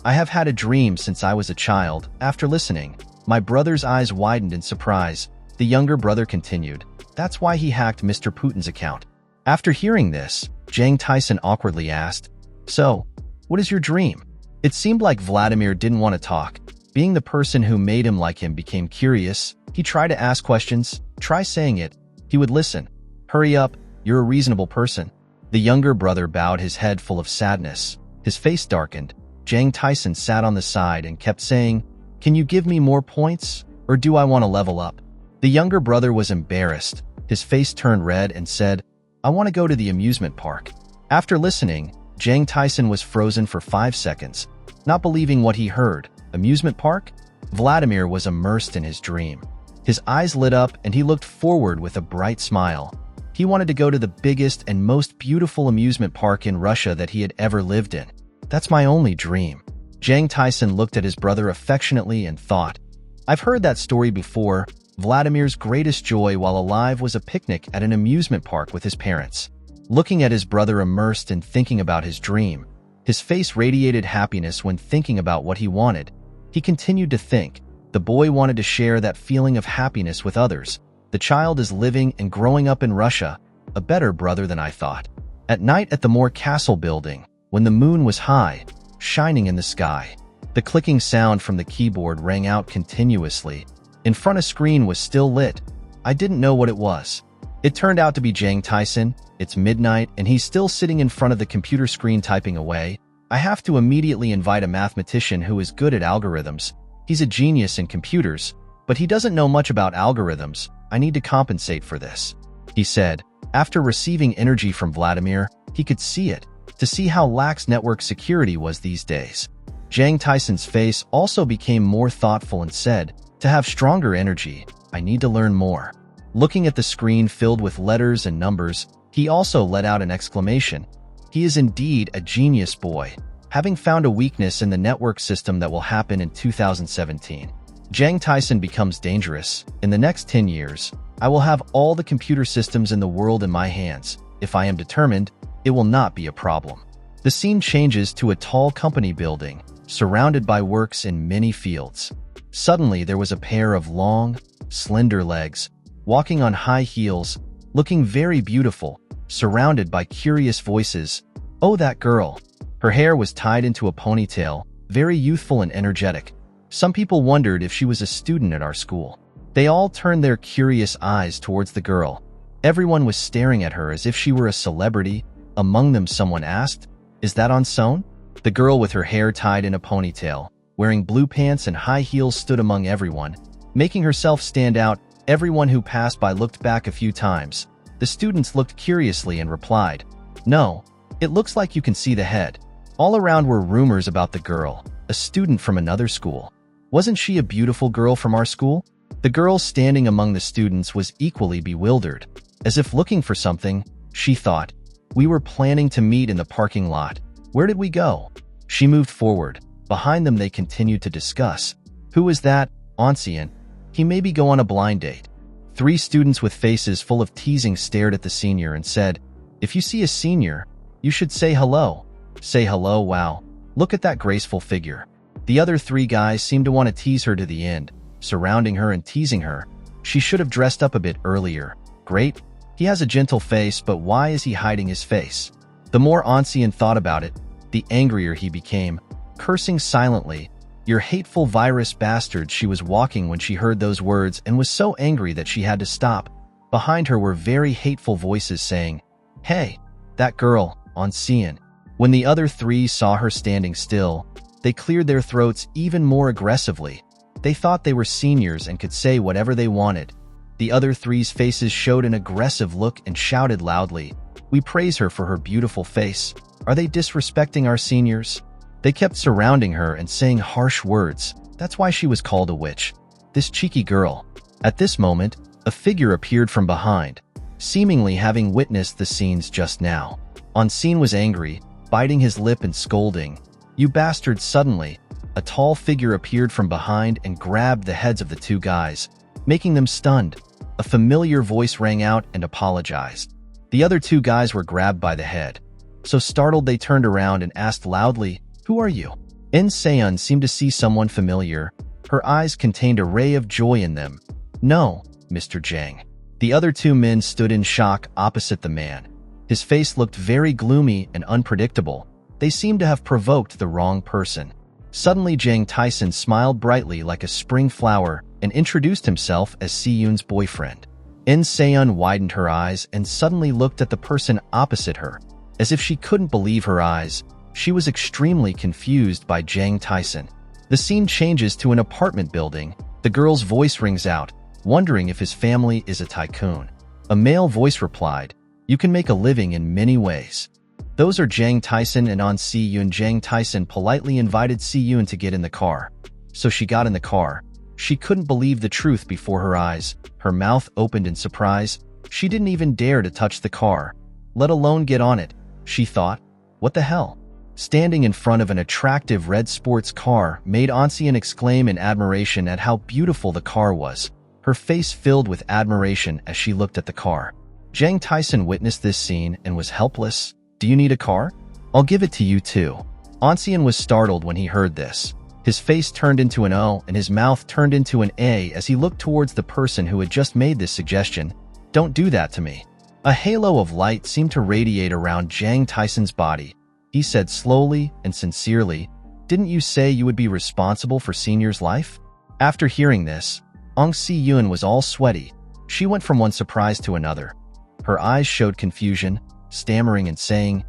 I have had a dream since I was a child." After listening, my brother's eyes widened in surprise. The younger brother continued, "That's why he hacked Mr. Putin's account." After hearing this, Jang Taesan awkwardly asked, "So, what is your dream?" It seemed like Vladimir didn't want to talk. Being the person who made him like him became curious. He tried to ask questions. Try saying it. He would listen. "Hurry up, you're a reasonable person." The younger brother bowed his head full of sadness. His face darkened. Jang Taesan sat on the side and kept saying, "Can you give me more points? Or do I want to level up?" The younger brother was embarrassed. His face turned red and said, "I want to go to the amusement park." After listening, Jang Taesan was frozen for 5 seconds, not believing what he heard. Amusement park? Vladimir was immersed in his dream. His eyes lit up and he looked forward with a bright smile. He wanted to go to the biggest and most beautiful amusement park in Russia that he had ever lived in. "That's my only dream." Jang Taesan looked at his brother affectionately and thought, "I've heard that story before." Vladimir's greatest joy while alive was a picnic at an amusement park with his parents. Looking at his brother immersed in thinking about his dream, his face radiated happiness when thinking about what he wanted. He continued to think. The boy wanted to share that feeling of happiness with others. The child is living and growing up in Russia, a better brother than I thought. At night at the Moore Castle building, when the moon was high, shining in the sky, the clicking sound from the keyboard rang out continuously. In front a screen was still lit. I didn't know what it was. It turned out to be Jang Taesan. It's midnight and he's still sitting in front of the computer screen typing away. I have to immediately invite a mathematician who is good at algorithms. He's a genius in computers, but he doesn't know much about algorithms. I need to compensate for this," he said. After receiving energy from Vladimir, he could see it, to see how lax network security was these days. Jang Taesan's face also became more thoughtful and said, "To have stronger energy, I need to learn more." Looking at the screen filled with letters and numbers, he also let out an exclamation. He is indeed a genius boy. having found a weakness in the network system that will happen in 2017. Jang Taesan becomes dangerous. In the next 10 years, I will have all the computer systems in the world in my hands. If I am determined, it will not be a problem. The scene changes to a tall company building, surrounded by works in many fields. Suddenly, there was a pair of long, slender legs, walking on high heels, looking very beautiful, surrounded by curious voices. Oh, that girl! Her hair was tied into a ponytail, very youthful and energetic. Some people wondered if she was a student at our school. They all turned their curious eyes towards the girl. Everyone was staring at her as if she were a celebrity. Among them, someone asked, "Is that Onseon?" The girl with her hair tied in a ponytail, wearing blue pants and high heels, stood among everyone, making herself stand out. Everyone who passed by looked back a few times. The students looked curiously and replied, "No, it looks like you can see the head." All around were rumors about the girl, a student from another school. Wasn't she a beautiful girl from our school? The girl standing among the students was equally bewildered. As if looking for something, she thought, "We were planning to meet in the parking lot. Where did we go?" She moved forward. Behind them, they continued to discuss. "Who is that? Onseon? He maybe go on a blind date." 3 students with faces full of teasing stared at the senior and said, "If you see a senior, you should say hello." "Say hello, wow. Look at that graceful figure." The other 3 guys seemed to want to tease her to the end, surrounding her and teasing her. "She should have dressed up a bit earlier." "Great. He has a gentle face, but why is he hiding his face?" The more Onseon thought about it, the angrier he became, cursing silently. "Your hateful virus bastard." She was walking when she heard those words and was so angry that she had to stop. Behind her were very hateful voices saying, "Hey, that girl, Onseon." When the other 3 saw her standing still, they cleared their throats even more aggressively. They thought they were seniors and could say whatever they wanted. The other 3's faces showed an aggressive look and shouted loudly, "We praise her for her beautiful face. Are they disrespecting our seniors?" They kept surrounding her and saying harsh words. That's why she was called a witch. This cheeky girl. At this moment, a figure appeared from behind, seemingly having witnessed the scenes just now. Onseon was angry, biting his lip and scolding, "You bastard!" Suddenly, a tall figure appeared from behind and grabbed the heads of the 2 guys, making them stunned. A familiar voice rang out and apologized. The other 2 guys were grabbed by the head. So startled, they turned around and asked loudly, "Who are you?" In-seon seemed to see someone familiar. Her eyes contained a ray of joy in them. "No, Mr. Jang." The other 2 men stood in shock opposite the man. His face looked very gloomy and unpredictable. They seemed to have provoked the wrong person. Suddenly, Jang Taesan smiled brightly like a spring flower and introduced himself as Si-yoon's boyfriend. In-seon widened her eyes and suddenly looked at the person opposite her, as if she couldn't believe her eyes. She was extremely confused by Jang Taesan. The scene changes to an apartment building. The girl's voice rings out, wondering if his family is a tycoon. A male voice replied, "You can make a living in many ways." Those are Jang Taesan and On Si-yoon. Jang Taesan politely invited Si-yoon to get in the car. So she got in the car. She couldn't believe the truth before her eyes. Her mouth opened in surprise. She didn't even dare to touch the car, let alone get on it. She thought, "What the hell?" Standing in front of an attractive red sports car made Onseon exclaim in admiration at how beautiful the car was. Her face filled with admiration as she looked at the car. Jang Taesan witnessed this scene and was helpless. "Do you need a car? I'll give it to you too." Onseon was startled when he heard this. His face turned into an O and his mouth turned into an A as he looked towards the person who had just made this suggestion. "Don't do that to me." A halo of light seemed to radiate around Jang Taesan's body. He said slowly and sincerely, "Didn't you say you would be responsible for Senior's life?" After hearing this, Ong Si-yoon was all sweaty. She went from one surprise to another. Her eyes showed confusion, stammering and saying,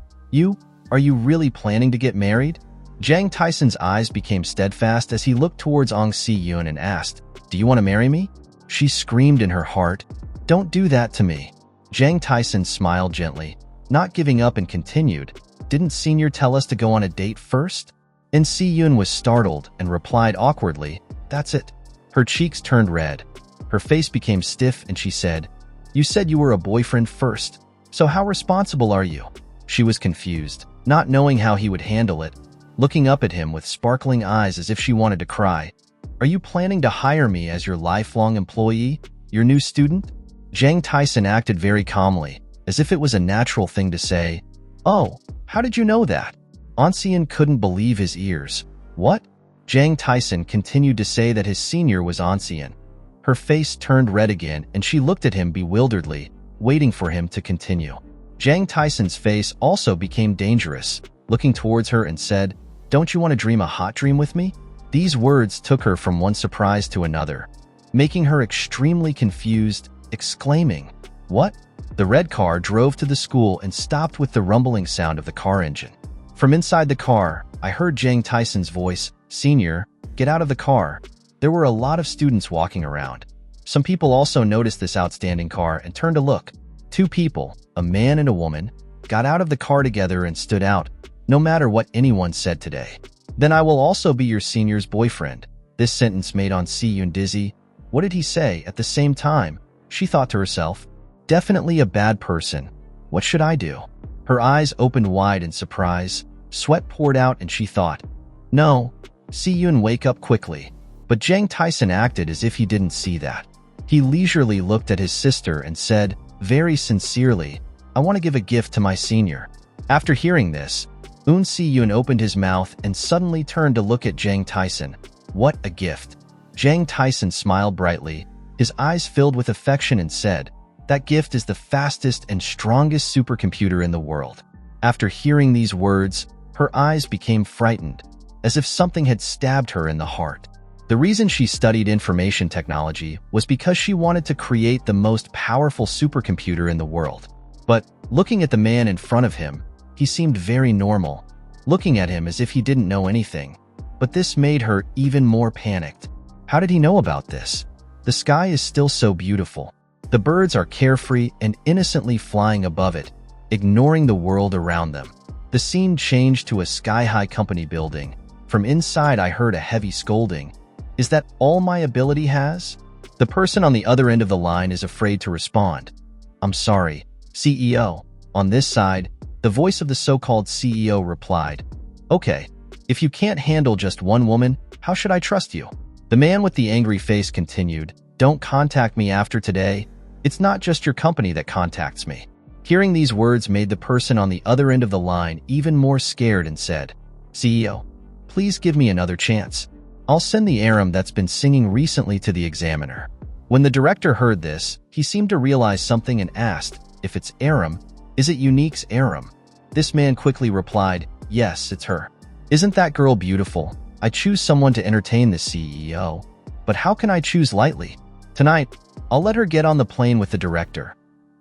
Are you really planning to get married?" Jang Taesan's eyes became steadfast as he looked towards Ong Si-yoon and asked, "Do you want to marry me?" She screamed in her heart, "Don't do that to me." Jang Taesan smiled gently, not giving up, and continued, "Didn't Senior tell us to go on a date first?" And Si-yoon was startled and replied awkwardly, "That's it." Her cheeks turned red. Her face became stiff and she said, "You said you were a boyfriend first, so how responsible are you?" She was confused, not knowing how he would handle it. looking up at him with sparkling eyes as if she wanted to cry. "Are you planning to hire me as your lifelong employee, your new student?" Jang Taesan acted very calmly, as if it was a natural thing to say. "Oh, how did you know that?" Onsian couldn't believe his ears. "What?" Jang Taesan continued to say that his senior was Onsian. Her face turned red again and she looked at him bewilderedly, waiting for him to continue. Jang Taesan's face also became dangerous, looking towards her and said, "Don't you want to dream a hot dream with me?" These words took her from one surprise to another, making her extremely confused, exclaiming, "What?" The red car drove to the school and stopped with the rumbling sound of the car engine. From inside the car, I heard Jang Taesan's voice, "Senior, get out of the car." There were a lot of students walking around. Some people also noticed this outstanding car and turned to look. Two people, a man and a woman, got out of the car together and stood out, no matter what anyone said today. "Then I will also be your senior's boyfriend." This sentence made On Si-yoon dizzy. What did he say at the same time? She thought to herself, definitely a bad person. What should I do? Her eyes opened wide in surprise. Sweat poured out and she thought, "No, Si-yoon, wake up quickly." But Jang Taesan acted as if he didn't see that. He leisurely looked at his sister and said, very sincerely, "I want to give a gift to my senior." After hearing this, Eun Si-yoon opened his mouth and suddenly turned to look at Jang Taesan. "What a gift." Jang Taesan smiled brightly, his eyes filled with affection and said, "That gift is the fastest and strongest supercomputer in the world." After hearing these words, her eyes became frightened, as if something had stabbed her in the heart. The reason she studied information technology was because she wanted to create the most powerful supercomputer in the world. But looking at the man in front of him, he seemed very normal, looking at him as if he didn't know anything. But this made her even more panicked. How did he know about this? The sky is still so beautiful. The birds are carefree and innocently flying above it, ignoring the world around them. The scene changed to a sky-high company building. From inside, I heard a heavy scolding. "Is that all my ability has?" The person on the other end of the line is afraid to respond. "I'm sorry, CEO." On this side, the voice of the so-called CEO replied, "Okay, if you can't handle just one woman, how should I trust you?" The man with the angry face continued, "Don't contact me after today. It's not just your company that contacts me." Hearing these words made the person on the other end of the line even more scared and said, "CEO, please give me another chance. I'll send the aram that's been singing recently to the examiner." When the director heard this, he seemed to realize something and asked, "If it's aram, is it Unique's aram?" This man quickly replied, "Yes, it's her." "Isn't that girl beautiful? I choose someone to entertain the CEO. But how can I choose lightly? Tonight, I'll let her get on the plane with the director."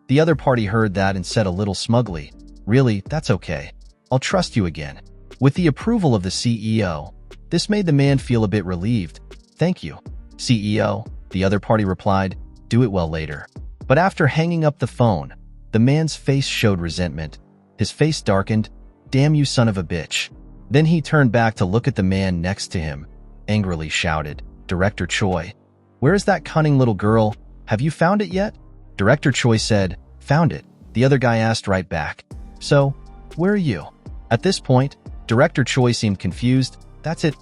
The other party heard that and said a little smugly, "Really, that's okay. I'll trust you again." With the approval of the CEO, this made the man feel a bit relieved. "Thank you, CEO," the other party replied, "Do it well later." But after hanging up the phone, the man's face showed resentment. His face darkened. "Damn you, son of a bitch." Then he turned back to look at the man next to him, angrily shouted, "Director Choi, where is that cunning little girl? Have you found it yet?" Director Choi said, "Found it." The other guy asked right back, "So, where are you?" At this point, Director Choi seemed confused. "That's it."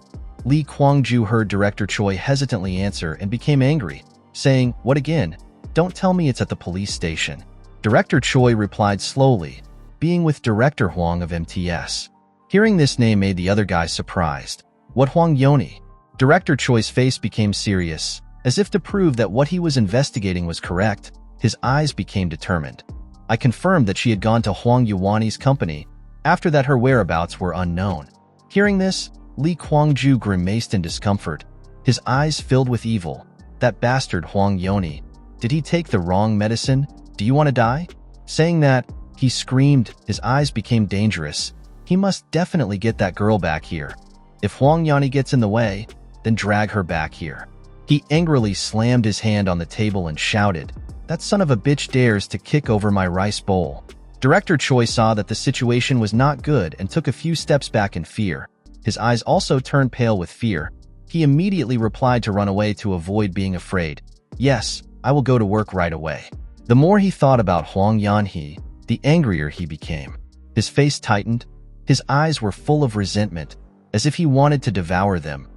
Lee Kwang-ju heard Director Choi hesitantly answer and became angry, saying, "What again? Don't tell me it's at the police station." Director Choi replied slowly, "Being with Director Huang of MTS." Hearing this name made the other guy surprised. "What Huang Yoni?" Director Choi's face became serious, as if to prove that what he was investigating was correct. His eyes became determined. "I confirmed that she had gone to Huang Yuani's company. After that, her whereabouts were unknown." Hearing this, Lee Kwang-ju grimaced in discomfort. His eyes filled with evil. "That bastard Huang Yoni. Did he take the wrong medicine? Do you want to die?" Saying that, he screamed. His eyes became dangerous. "He must definitely get that girl back here. If Huang Yoni gets in the way, then drag her back here." He angrily slammed his hand on the table and shouted, "That son of a bitch dares to kick over my rice bowl." Director Choi saw that the situation was not good and took a few steps back in fear. His eyes also turned pale with fear. He immediately replied to run away to avoid being afraid. "Yes, I will go to work right away." The more he thought about Huang Yanhee, the angrier he became. His face tightened. His eyes were full of resentment. as if he wanted to devour them.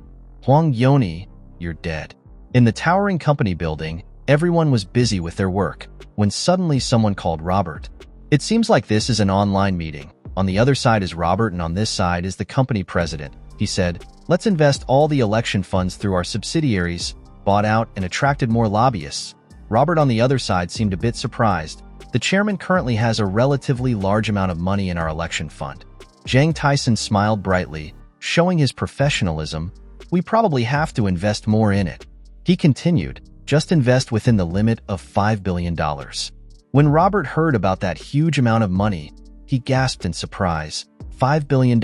Huang Yoni, you're dead. In the towering company building, everyone was busy with their work, when suddenly someone called Robert. It seems like this is an online meeting. On the other side is Robert and on this side is the company president. He said, let's invest all the election funds through our subsidiaries, bought out and attracted more lobbyists. Robert on the other side seemed a bit surprised. The chairman currently has a relatively large amount of money in our election fund. Jang Taesan smiled brightly, showing his professionalism. We probably have to invest more in it. He continued, just invest within the limit of $5 billion. When Robert heard about that huge amount of money, he gasped in surprise. $5 billion.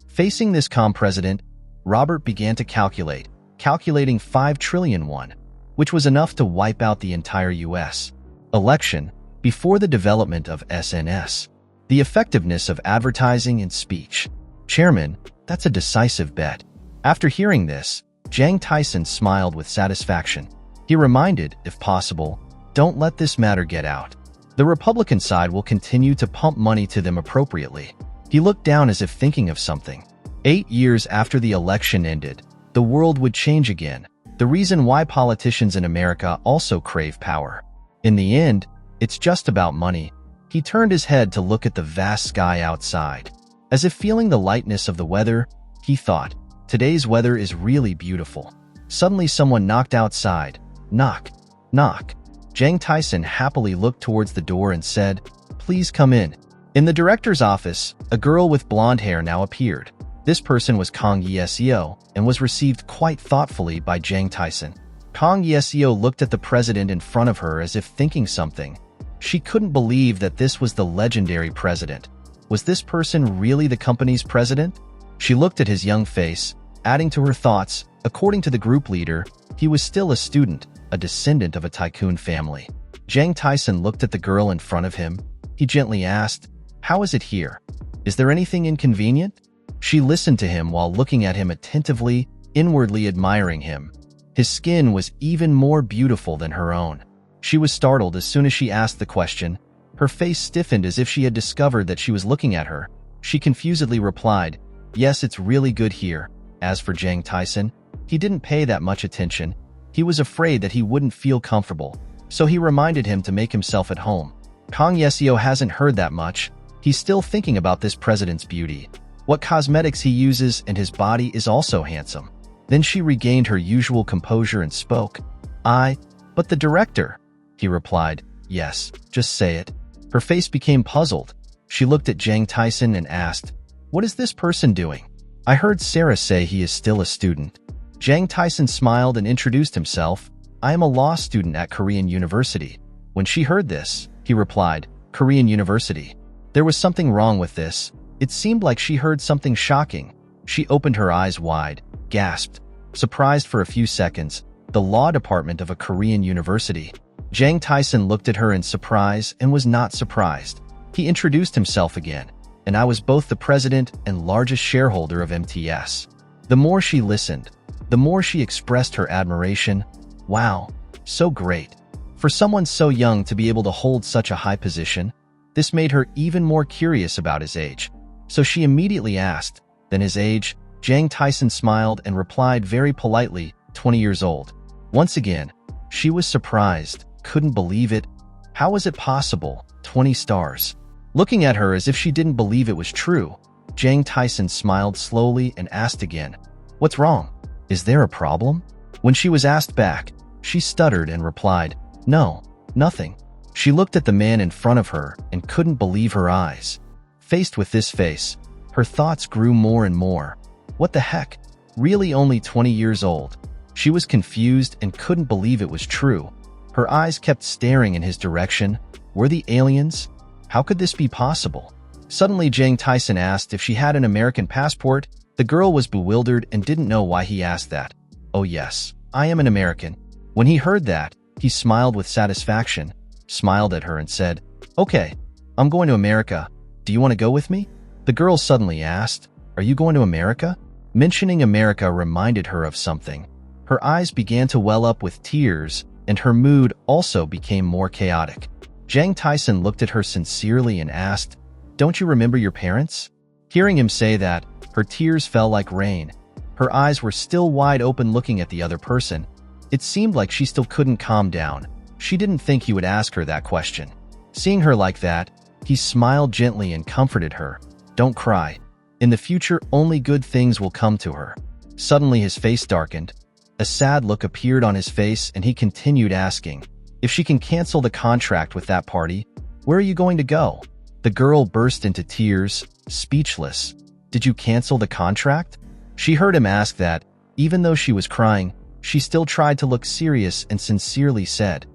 Facing this calm president, Robert began to calculating 5 trillion won, which was enough to wipe out the entire U.S. election before the development of SNS. The effectiveness of advertising and speech. Chairman, that's a decisive bet. After hearing this, Jang Taesan smiled with satisfaction. He reminded, if possible, don't let this matter get out. The Republican side will continue to pump money to them appropriately. He looked down as if thinking of something. 8 years after the election ended, the world would change again. The reason why politicians in America also crave power. In the end, it's just about money. He turned his head to look at the vast sky outside. As if feeling the lightness of the weather, he thought, today's weather is really beautiful. Suddenly someone knocked outside. Knock, knock. Jang Taesan happily looked towards the door and said, please come in. In the director's office, a girl with blonde hair now appeared. This person was Kang Yeseo and was received quite thoughtfully by Jang Taesan. Kang Yeseo looked at the president in front of her as if thinking something. She couldn't believe that this was the legendary president. Was this person really the company's president? She looked at his young face, adding to her thoughts, according to the group leader, he was still a student, a descendant of a tycoon family. Jang Taesan looked at the girl in front of him. He gently asked, how is it here? Is there anything inconvenient? She listened to him while looking at him attentively, inwardly admiring him. His skin was even more beautiful than her own. She was startled as soon as she asked the question. Her face stiffened as if she had discovered that she was looking at her. She confusedly replied, yes, it's really good here. As for Jang Taesan, he didn't pay that much attention. He was afraid that he wouldn't feel comfortable, so he reminded him to make himself at home. Kang Yeseo hasn't heard that much. He's still thinking about this president's beauty. What cosmetics he uses, and his body is also handsome. Then she regained her usual composure and spoke. But the director. He replied, yes, just say it. Her face became puzzled. She looked at Jang Taesan and asked, what is this person doing? I heard Sarah say he is still a student. Jang Taesan smiled and introduced himself. I am a law student at Korean University. When she heard this, he replied, Korean University. There was something wrong with this. It seemed like she heard something shocking. She opened her eyes wide, gasped, surprised for a few seconds. The law department of a Korean university. Jang Taesan looked at her in surprise and was not surprised. He introduced himself again, and I was both the president and largest shareholder of MTS. The more she listened, the more she expressed her admiration. Wow, so great. For someone so young to be able to hold such a high position, this made her even more curious about his age. So she immediately asked, then his age? Jang Taesan smiled and replied very politely, 20 years old. Once again, she was surprised, couldn't believe it. How was it possible? 20 stars. Looking at her as if she didn't believe it was true, Jang Taesan smiled slowly and asked again, what's wrong? Is there a problem? When she was asked back, she stuttered and replied, no, nothing. She looked at the man in front of her and couldn't believe her eyes. Faced with this face, her thoughts grew more and more. What the heck? Really only 20 years old. She was confused and couldn't believe it was true. Her eyes kept staring in his direction. Were the aliens? How could this be possible? Suddenly Jang Taesan asked if she had an American passport. The girl was bewildered and didn't know why he asked that. Oh yes, I am an American. When he heard that, he smiled with satisfaction, smiled at her and said, okay, I'm going to America. Do you want to go with me? The girl suddenly asked, are you going to America? Mentioning America reminded her of something. Her eyes began to well up with tears, and her mood also became more chaotic. Jang Taesan looked at her sincerely and asked, don't you remember your parents? Hearing him say that, Her tears fell like rain. Her eyes were still wide open looking at the other person. It seemed like she still couldn't calm down. She didn't think he would ask her that question. Seeing her like that, he smiled gently and comforted her. Don't cry. In the future, only good things will come to her. Suddenly his face darkened. A sad look appeared on his face and he continued asking, if she can cancel the contract with that party, where are you going to go? The girl burst into tears, speechless. Did you cancel the contract? She heard him ask that. Even though she was crying, she still tried to look serious and sincerely said,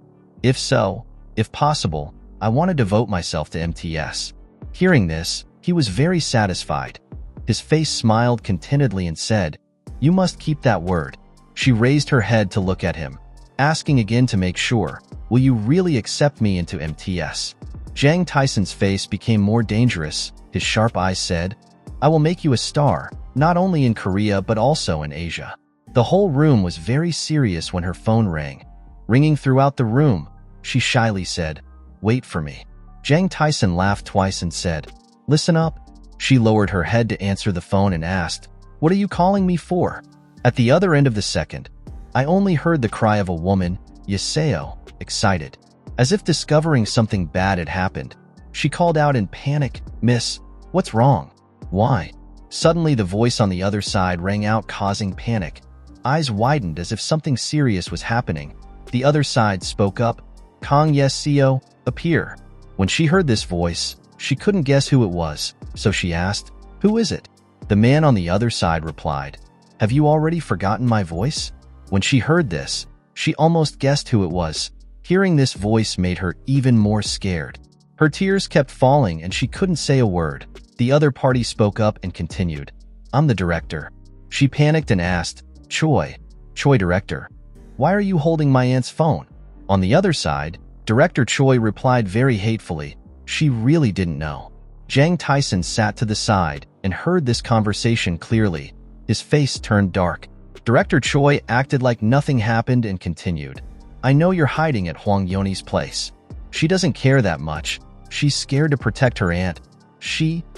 if so, if possible, I want to devote myself to MTS. Hearing this, he was very satisfied. His face smiled contentedly and said, you must keep that word. She raised her head to look at him, asking again to make sure, will you really accept me into MTS? Jang Taesan's face became more dangerous. His sharp eyes said, I will make you a star, not only in Korea but also in Asia. The whole room was very serious when her phone rang. Ringing throughout the room, she shyly said, wait for me. Jang Taesan laughed twice and said, listen up. She lowered her head to answer the phone and asked, what are you calling me for? At the other end of the second, I only heard the cry of a woman, Yaseo, excited. As if discovering something bad had happened, she called out in panic, Miss, what's wrong? Why? Suddenly the voice on the other side rang out, causing panic. Eyes widened as if something serious was happening. The other side spoke up, Kang Yaseo, appear. When she heard this voice, she couldn't guess who it was, so she asked, who is it? The man on the other side replied, have you already forgotten my voice? When she heard this, she almost guessed who it was. Hearing this voice made her even more scared. Her tears kept falling and she couldn't say a word. The other party spoke up and continued, I'm the director. She panicked and asked, Choi director, why are you holding my aunt's phone? On the other side, Director Choi replied very hatefully, she really didn't know. Jang Taesan sat to the side and heard this conversation clearly. His face turned dark. Director Choi acted like nothing happened and continued, I know you're hiding at Hwang Yoni's place. She doesn't care that much. She's scared to protect her aunt.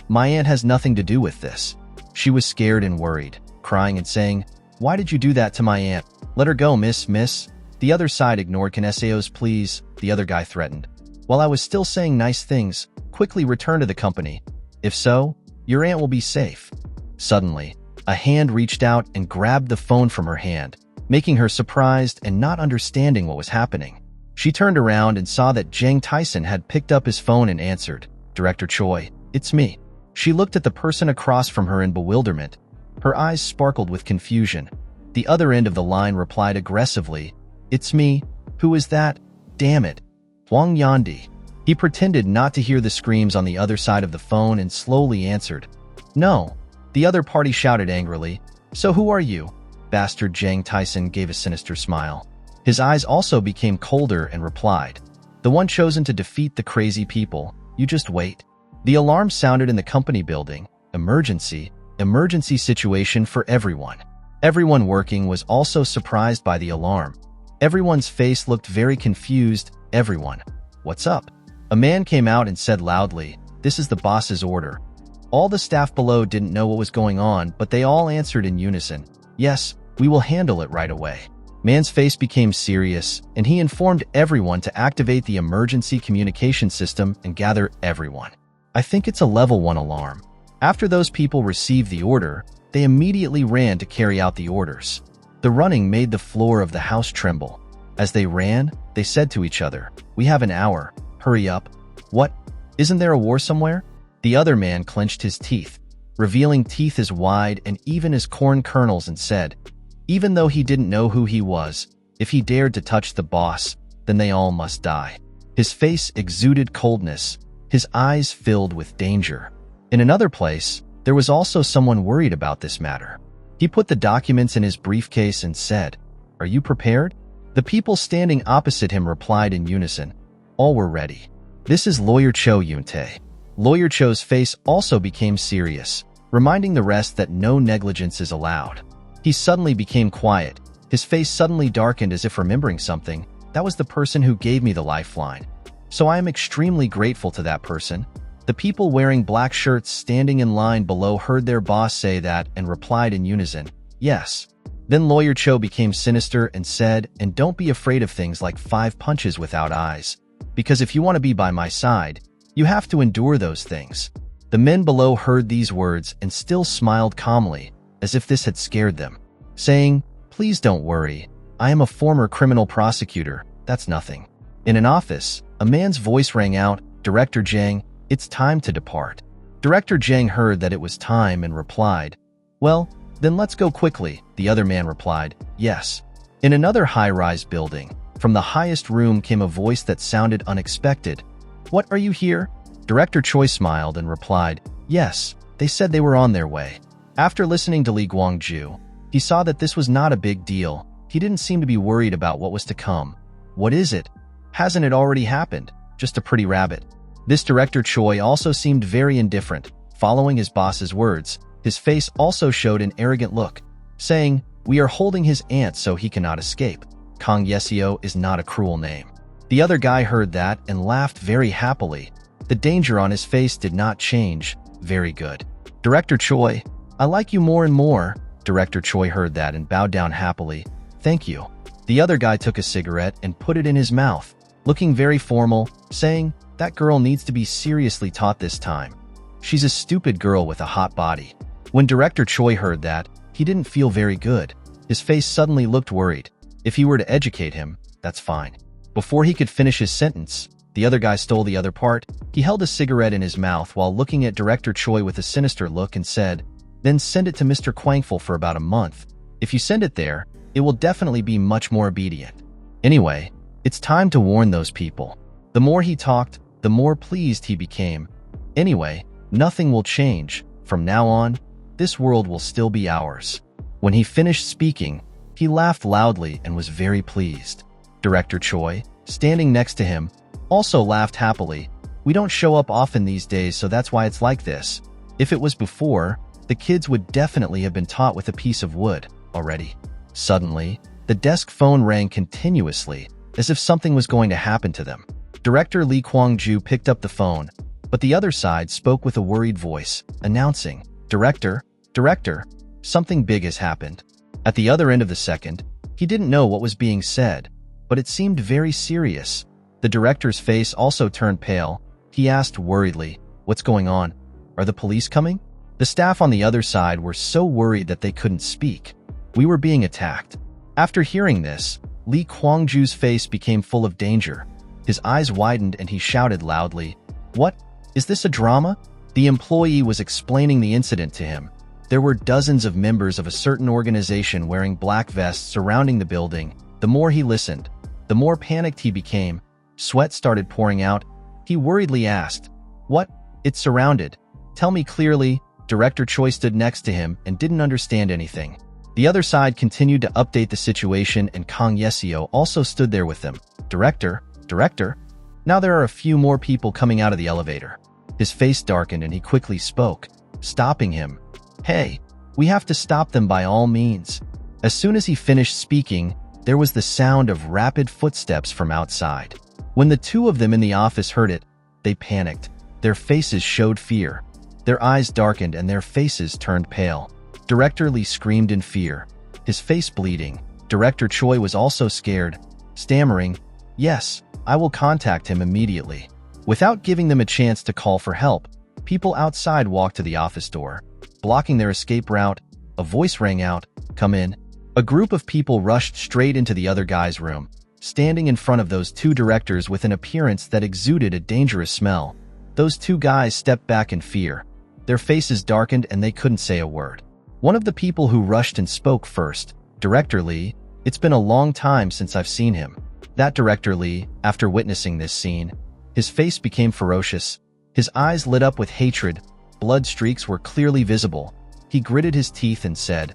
My aunt has nothing to do with this. She was scared and worried, crying and saying, why did you do that to my aunt? Let her go, miss. The other side ignored Kaneseo's pleas. The other guy threatened. While I was still saying nice things, quickly return to the company. If so, your aunt will be safe. Suddenly, a hand reached out and grabbed the phone from her hand, making her surprised and not understanding what was happening. She turned around and saw that Jang Taesan had picked up his phone and answered, Director Choi, it's me. She looked at the person across from her in bewilderment. Her eyes sparkled with confusion. The other end of the line replied aggressively, it's me. Who is that? Damn it. Hwang Yandi. He pretended not to hear the screams on the other side of the phone and slowly answered, no. The other party shouted angrily, so who are you? Bastard. Jang Taesan gave a sinister smile. His eyes also became colder and replied, the one chosen to defeat the crazy people. You just wait. The alarm sounded in the company building. Emergency situation for everyone. Everyone working was also surprised by the alarm. Everyone's face looked very confused. Everyone, what's up? A man came out and said loudly, this is the boss's order. All the staff below didn't know what was going on, but they all answered in unison, yes, we will handle it right away. Man's face became serious, and he informed everyone to activate the emergency communication system and gather everyone. I think it's a level 1 alarm. After those people received the order, they immediately ran to carry out the orders. The running made the floor of the house tremble. As they ran, they said to each other, we have an hour, hurry up. What? Isn't there a war somewhere? The other man clenched his teeth, revealing teeth as wide and even as corn kernels, and said, even though he didn't know who he was, if he dared to touch the boss, then they all must die. His face exuded coldness, his eyes filled with danger. In another place, there was also someone worried about this matter. He put the documents in his briefcase and said, are you prepared? The people standing opposite him replied in unison, all were ready. This is Lawyer Cho Yoon-tae. Lawyer Cho's face also became serious, reminding the rest that no negligence is allowed. He suddenly became quiet. His face suddenly darkened as if remembering something. That was the person who gave me the lifeline. So I am extremely grateful to that person. The people wearing black shirts standing in line below heard their boss say that and replied in unison, yes. Then Lawyer Cho became sinister and said, and don't be afraid of things like 5 punches without eyes. Because if you want to be by my side, you have to endure those things. The men below heard these words and still smiled calmly, as if this had scared them, saying, please don't worry. I am a former criminal prosecutor. That's nothing. In an office, a man's voice rang out, Director Jang, it's time to depart. Director Jang heard that it was time and replied, well, then let's go quickly. The other man replied, yes. In another high-rise building, from the highest room came a voice that sounded unexpected. What, are you here? Director Choi smiled and replied, yes, they said they were on their way. After listening to Lee Guangju, he saw that this was not a big deal. He didn't seem to be worried about what was to come. What is it? Hasn't it already happened? Just a pretty rabbit. This Director Choi also seemed very indifferent. Following his boss's words, his face also showed an arrogant look, saying, we are holding his aunt so he cannot escape. Kang Yeseo is not a cruel name. The other guy heard that and laughed very happily. The danger on his face did not change. Very good. Director Choi, I like you more and more. Director Choi heard that and bowed down happily. Thank you. The other guy took a cigarette and put it in his mouth, looking very formal, saying, that girl needs to be seriously taught this time. She's a stupid girl with a hot body. When Director Choi heard that, he didn't feel very good. His face suddenly looked worried. If he were to educate him, that's fine. Before he could finish his sentence, the other guy stole the other part. He held a cigarette in his mouth while looking at Director Choi with a sinister look and said, then send it to Mr. Kwangful for about a month. If you send it there, it will definitely be much more obedient. Anyway, it's time to warn those people. The more he talked, the more pleased he became. Anyway, nothing will change. From now on, this world will still be ours. When he finished speaking, he laughed loudly and was very pleased. Director Choi, standing next to him, also laughed happily. We don't show up often these days, so that's why it's like this. If it was before, the kids would definitely have been taught with a piece of wood already. Suddenly, the desk phone rang continuously, as if something was going to happen to them. Director Lee Kwangju picked up the phone, but the other side spoke with a worried voice, announcing, Director, something big has happened. At the other end of the second, he didn't know what was being said, but it seemed very serious. The director's face also turned pale. He asked worriedly, what's going on? Are the police coming? The staff on the other side were so worried that they couldn't speak. We were being attacked. After hearing this, Lee Kwangju's face became full of danger. His eyes widened and he shouted loudly, what? Is this a drama? The employee was explaining the incident to him. There were dozens of members of a certain organization wearing black vests surrounding the building. The more he listened, the more panicked he became. Sweat started pouring out. He worriedly asked, what? It's surrounded. Tell me clearly. Director Choi stood next to him and didn't understand anything. The other side continued to update the situation and Kang Yeseo also stood there with them. Director? Now there are a few more people coming out of the elevator. His face darkened and he quickly spoke, stopping him. Hey, we have to stop them by all means. As soon as he finished speaking, there was the sound of rapid footsteps from outside. When the two of them in the office heard it, they panicked. Their faces showed fear. Their eyes darkened and their faces turned pale. Director Lee screamed in fear, his face bleeding. Director Choi was also scared, stammering, yes, I will contact him immediately. Without giving them a chance to call for help, people outside walked to the office door. Blocking their escape route, a voice rang out, come in. A group of people rushed straight into the other guy's room, standing in front of those two directors with an appearance that exuded a dangerous smell. Those two guys stepped back in fear. Their faces darkened and they couldn't say a word. One of the people who rushed and spoke first, Director Lee, it's been a long time since I've seen him. That Director Lee, after witnessing this scene, his face became ferocious. His eyes lit up with hatred. Blood streaks were clearly visible. He gritted his teeth and said,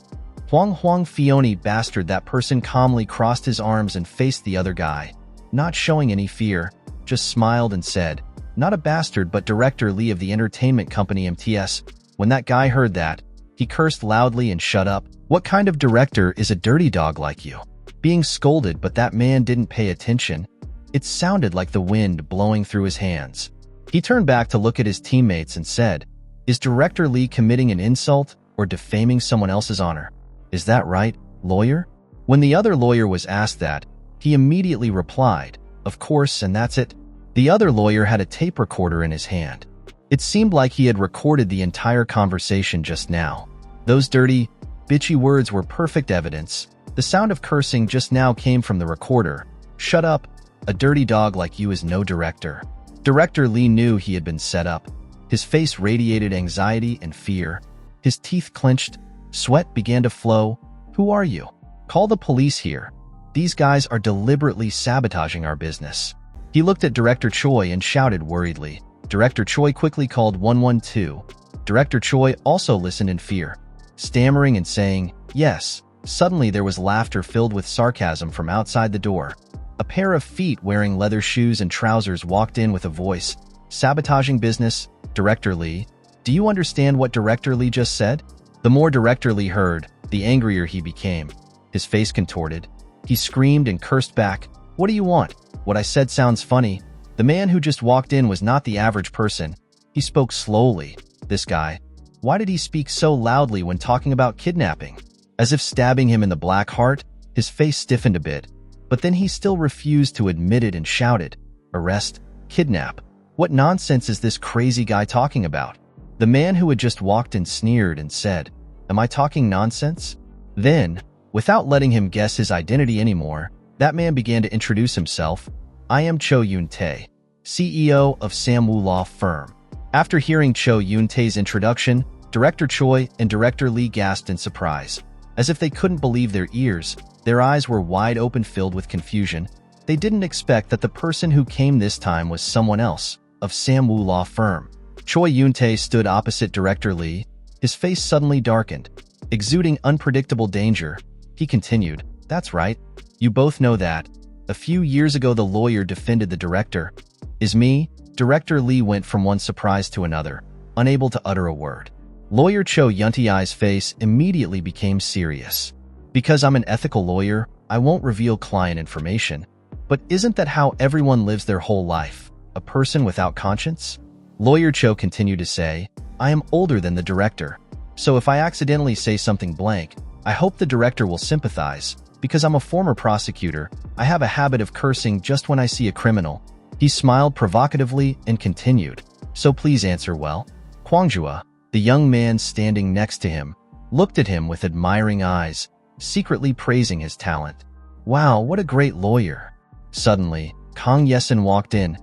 Huang Fioni bastard. That person calmly crossed his arms and faced the other guy, not showing any fear, just smiled and said, not a bastard but Director Lee of the entertainment company MTS. When that guy heard that, he cursed loudly and shut up. What kind of director is a dirty dog like you? Being scolded, but that man didn't pay attention. It sounded like the wind blowing through his hands. He turned back to look at his teammates and said, "Is Director Lee committing an insult or defaming someone else's honor? Is that right, lawyer?" When the other lawyer was asked that, he immediately replied, "Of course, and that's it." The other lawyer had a tape recorder in his hand. It seemed like he had recorded the entire conversation just now. Those dirty, bitchy words were perfect evidence. The sound of cursing just now came from the recorder. "Shut up. A dirty dog like you is no director." Director Lee knew he had been set up. His face radiated anxiety and fear. His teeth clenched. Sweat began to flow. "Who are you? Call the police here. These guys are deliberately sabotaging our business." He looked at Director Choi and shouted worriedly. Director Choi quickly called 112. Director Choi also listened in fear, stammering and saying, "Yes." Suddenly there was laughter filled with sarcasm from outside the door. A pair of feet wearing leather shoes and trousers walked in with a voice. "Sabotaging business, Director Lee. Do you understand what Director Lee just said?" The more Director Lee heard, the angrier he became. His face contorted. He screamed and cursed back. "What do you want? What I said sounds funny." The man who just walked in was not the average person. He spoke slowly. This guy. Why did he speak so loudly when talking about kidnapping? As if stabbing him in the black heart, his face stiffened a bit. But then he still refused to admit it and shouted, "Arrest, kidnap. What nonsense is this crazy guy talking about?" The man who had just walked in sneered and said, "Am I talking nonsense?" Then, without letting him guess his identity anymore, that man began to introduce himself. "I am Cho Yoon-tae, CEO of Samwoo Law Firm." After hearing Cho Yoon-tae's introduction, Director Choi and Director Lee gasped in surprise. As if they couldn't believe their ears, their eyes were wide open, filled with confusion. They didn't expect that the person who came this time was someone else, of Samwoo Law Firm. Choi Yoon-tae stood opposite Director Lee. His face suddenly darkened. Exuding unpredictable danger, he continued, "That's right. You both know that. A few years ago the lawyer defended the director. Is me?" Director Lee went from one surprise to another, unable to utter a word. Lawyer Cho Yoon-tae's face immediately became serious. "Because I'm an ethical lawyer, I won't reveal client information. But isn't that how everyone lives their whole life? A person without conscience?" Lawyer Cho continued to say, "I am older than the director. So if I accidentally say something blank, I hope the director will sympathize. Because I'm a former prosecutor, I have a habit of cursing just when I see a criminal." He smiled provocatively and continued, "So please answer well." Kwangjua, the young man standing next to him, looked at him with admiring eyes, secretly praising his talent. "Wow, what a great lawyer." Suddenly, Kang Yesin walked in.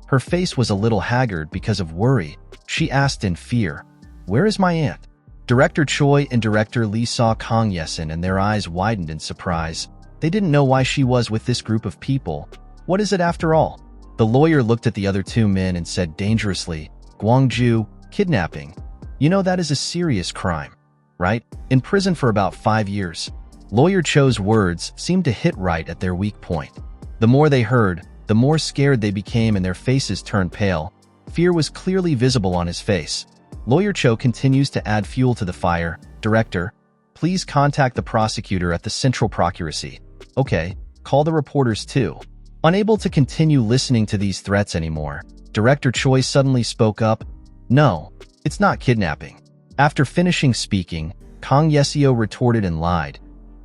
Her face was a little haggard because of worry. She asked in fear, "Where is my aunt?" Director Choi and Director Lee saw Kang Yesin and their eyes widened in surprise. They didn't know why she was with this group of people. What is it after all? The lawyer looked at the other two men and said dangerously, "Gwangju, kidnapping. You know that is a serious crime, right? In prison for about 5 years." Lawyer Cho's words seemed to hit right at their weak point. The more they heard, the more scared they became and their faces turned pale. Fear was clearly visible on his face. Lawyer Cho continues to add fuel to the fire. "Director, please contact the prosecutor at the Central Procuracy." "Okay, call the reporters too." Unable to continue listening to these threats anymore, Director Choi suddenly spoke up, "No, it's not kidnapping." After finishing speaking, Kang Yeseo retorted and lied.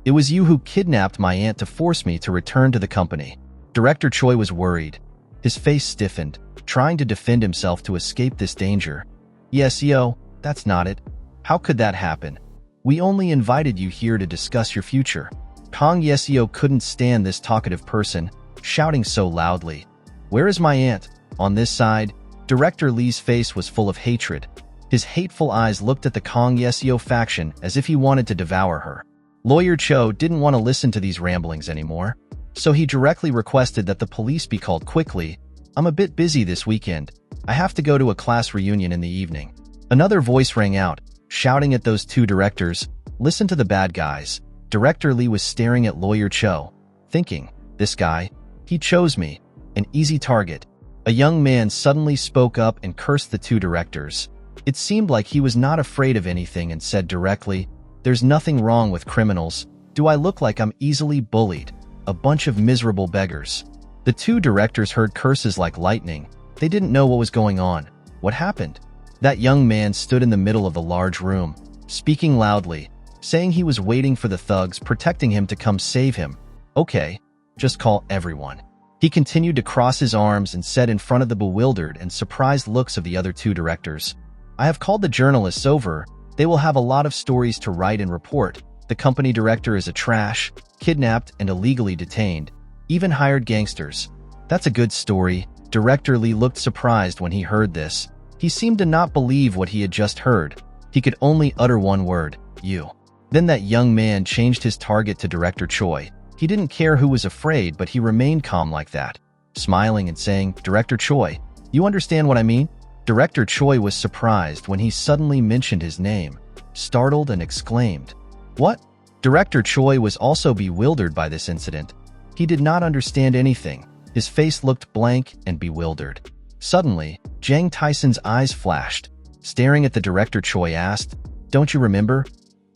"It was you who kidnapped my aunt to force me to return to the company." Director Choi was worried. His face stiffened, trying to defend himself to escape this danger. "Yeseo, that's not it. How could that happen? We only invited you here to discuss your future." Kang Yeseo couldn't stand this talkative person, shouting so loudly. "Where is my aunt?" On this side, Director Lee's face was full of hatred. His hateful eyes looked at the Kang Yeseo faction as if he wanted to devour her. Lawyer Cho didn't want to listen to these ramblings anymore, so he directly requested that the police be called quickly. "I'm a bit busy this weekend. I have to go to a class reunion in the evening." Another voice rang out, shouting at those two directors, "Listen to the bad guys." Director Lee was staring at Lawyer Cho, thinking, "This guy, he chose me, an easy target." A young man suddenly spoke up and cursed the two directors. It seemed like he was not afraid of anything and said directly, "There's nothing wrong with criminals. Do I look like I'm easily bullied? A bunch of miserable beggars." The two directors heard curses like lightning. They didn't know what was going on. What happened? That young man stood in the middle of the large room, speaking loudly, saying he was waiting for the thugs protecting him to come save him. Okay, just call everyone. He continued to cross his arms and said in front of the bewildered and surprised looks of the other two directors, I have called the journalists over. They will have a lot of stories to write and report. The company director is a trash, kidnapped and illegally detained, even hired gangsters. That's a good story. Director Lee looked surprised when he heard this. He seemed to not believe what he had just heard. He could only utter one word, you. Then that young man changed his target to Director Choi. He didn't care who was afraid, but he remained calm like that, smiling and saying, Director Choi, you understand what I mean? Director Choi was surprised when he suddenly mentioned his name, startled and exclaimed, What? Director Choi was also bewildered by this incident. He did not understand anything. His face looked blank and bewildered. Suddenly, Jang Taesan's eyes flashed. Staring at the Director Choi asked, Don't you remember?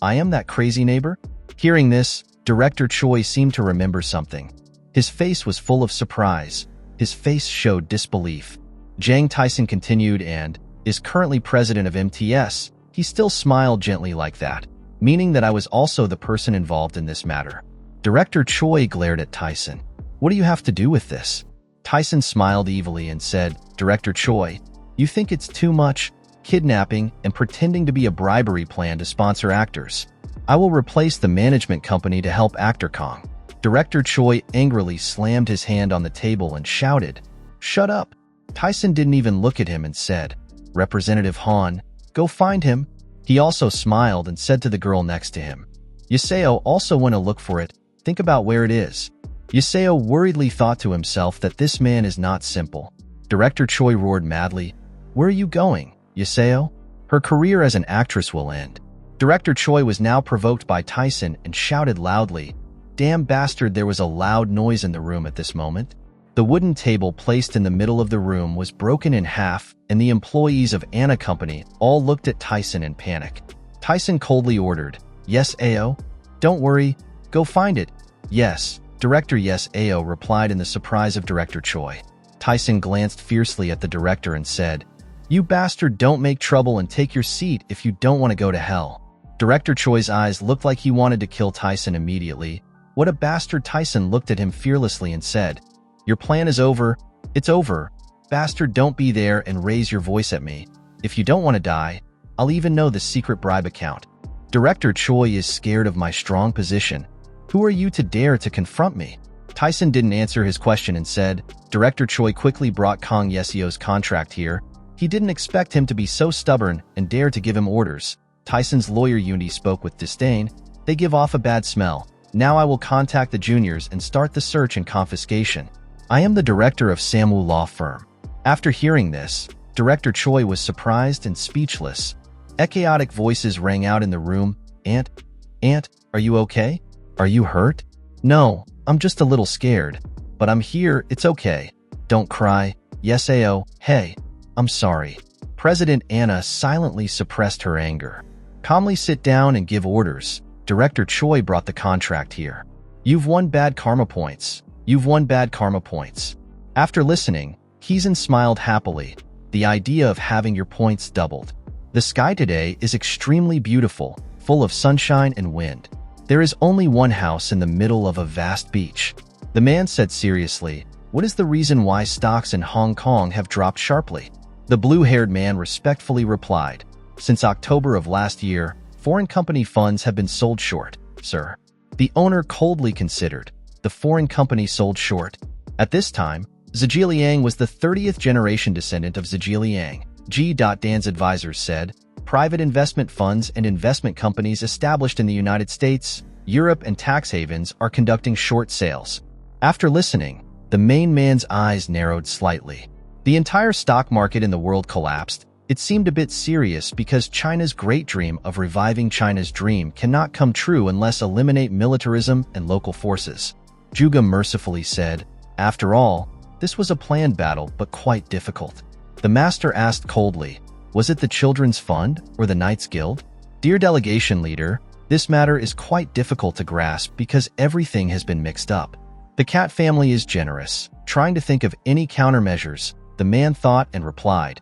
I am that crazy neighbor? Hearing this, Director Choi seemed to remember something. His face was full of surprise. His face showed disbelief. Jang Taesan continued and is currently president of MTS. He still smiled gently like that, meaning that I was also the person involved in this matter. Director Choi glared at Taesan. What do you have to do with this? Taesan smiled evilly and said, Director Choi, you think it's too much? Kidnapping and pretending to be a bribery plan to sponsor actors. I will replace the management company to help Actor Kong. Director Choi angrily slammed his hand on the table and shouted, Shut up. Taesan didn't even look at him and said, Representative Han, go find him. He also smiled and said to the girl next to him, Yaseo also want to look for it. Think about where it is. Yaseo worriedly thought to himself that this man is not simple. Director Choi roared madly, Where are you going, Yaseo? Her career as an actress will end. Director Choi was now provoked by Taesan and shouted loudly, Damn bastard! There was a loud noise in the room at this moment. The wooden table placed in the middle of the room was broken in half, and the employees of Anna Company all looked at Taesan in panic. Taesan coldly ordered, Yes, Ao? Don't worry, go find it. Yes, Director Yes, Ao replied in the surprise of Director Choi. Taesan glanced fiercely at the director and said, You bastard, don't make trouble and take your seat if you don't want to go to hell. Director Choi's eyes looked like he wanted to kill Taesan immediately. What a bastard! Taesan looked at him fearlessly and said, Your plan is over. It's over. Bastard, don't be there and raise your voice at me. If you don't want to die, I'll even know the secret bribe account. Director Choi is scared of my strong position. Who are you to dare to confront me? Taesan didn't answer his question and said, Director Choi quickly brought Kang Yeseo's contract here. He didn't expect him to be so stubborn and dare to give him orders. Taesan's lawyer Yuni spoke with disdain. They give off a bad smell. Now I will contact the juniors and start the search and confiscation. I am the director of Samwoo Law Firm. After hearing this, Director Choi was surprised and speechless. Chaotic voices rang out in the room. Aunt, are you okay? Are you hurt? No, I'm just a little scared. But I'm here, it's okay. Don't cry. Yes, Ao, hey, I'm sorry. President Anna silently suppressed her anger. Calmly sit down and give orders. Director Choi brought the contract here. You've won bad karma points. You've won bad karma points. After listening, Heesun smiled happily. The idea of having your points doubled. The sky today is extremely beautiful, full of sunshine and wind. There is only one house in the middle of a vast beach. The man said seriously, What is the reason why stocks in Hong Kong have dropped sharply? The blue-haired man respectfully replied, Since October of last year, foreign company funds have been sold short, sir. The owner coldly considered. The foreign company sold short. At this time, Zhejiang was the 30th generation descendant of Zhejiang. G. Dan's advisors said, private investment funds and investment companies established in the United States, Europe, and tax havens are conducting short sales. After listening, the main man's eyes narrowed slightly. The entire stock market in the world collapsed. It seemed a bit serious because China's great dream of reviving China's dream cannot come true unless eliminate militarism and local forces. Juga mercifully said, After all, this was a planned battle but quite difficult. The master asked coldly, Was it the Children's Fund or the Knights Guild? Dear delegation leader, this matter is quite difficult to grasp because everything has been mixed up. The cat family is generous, trying to think of any countermeasures, The man thought and replied,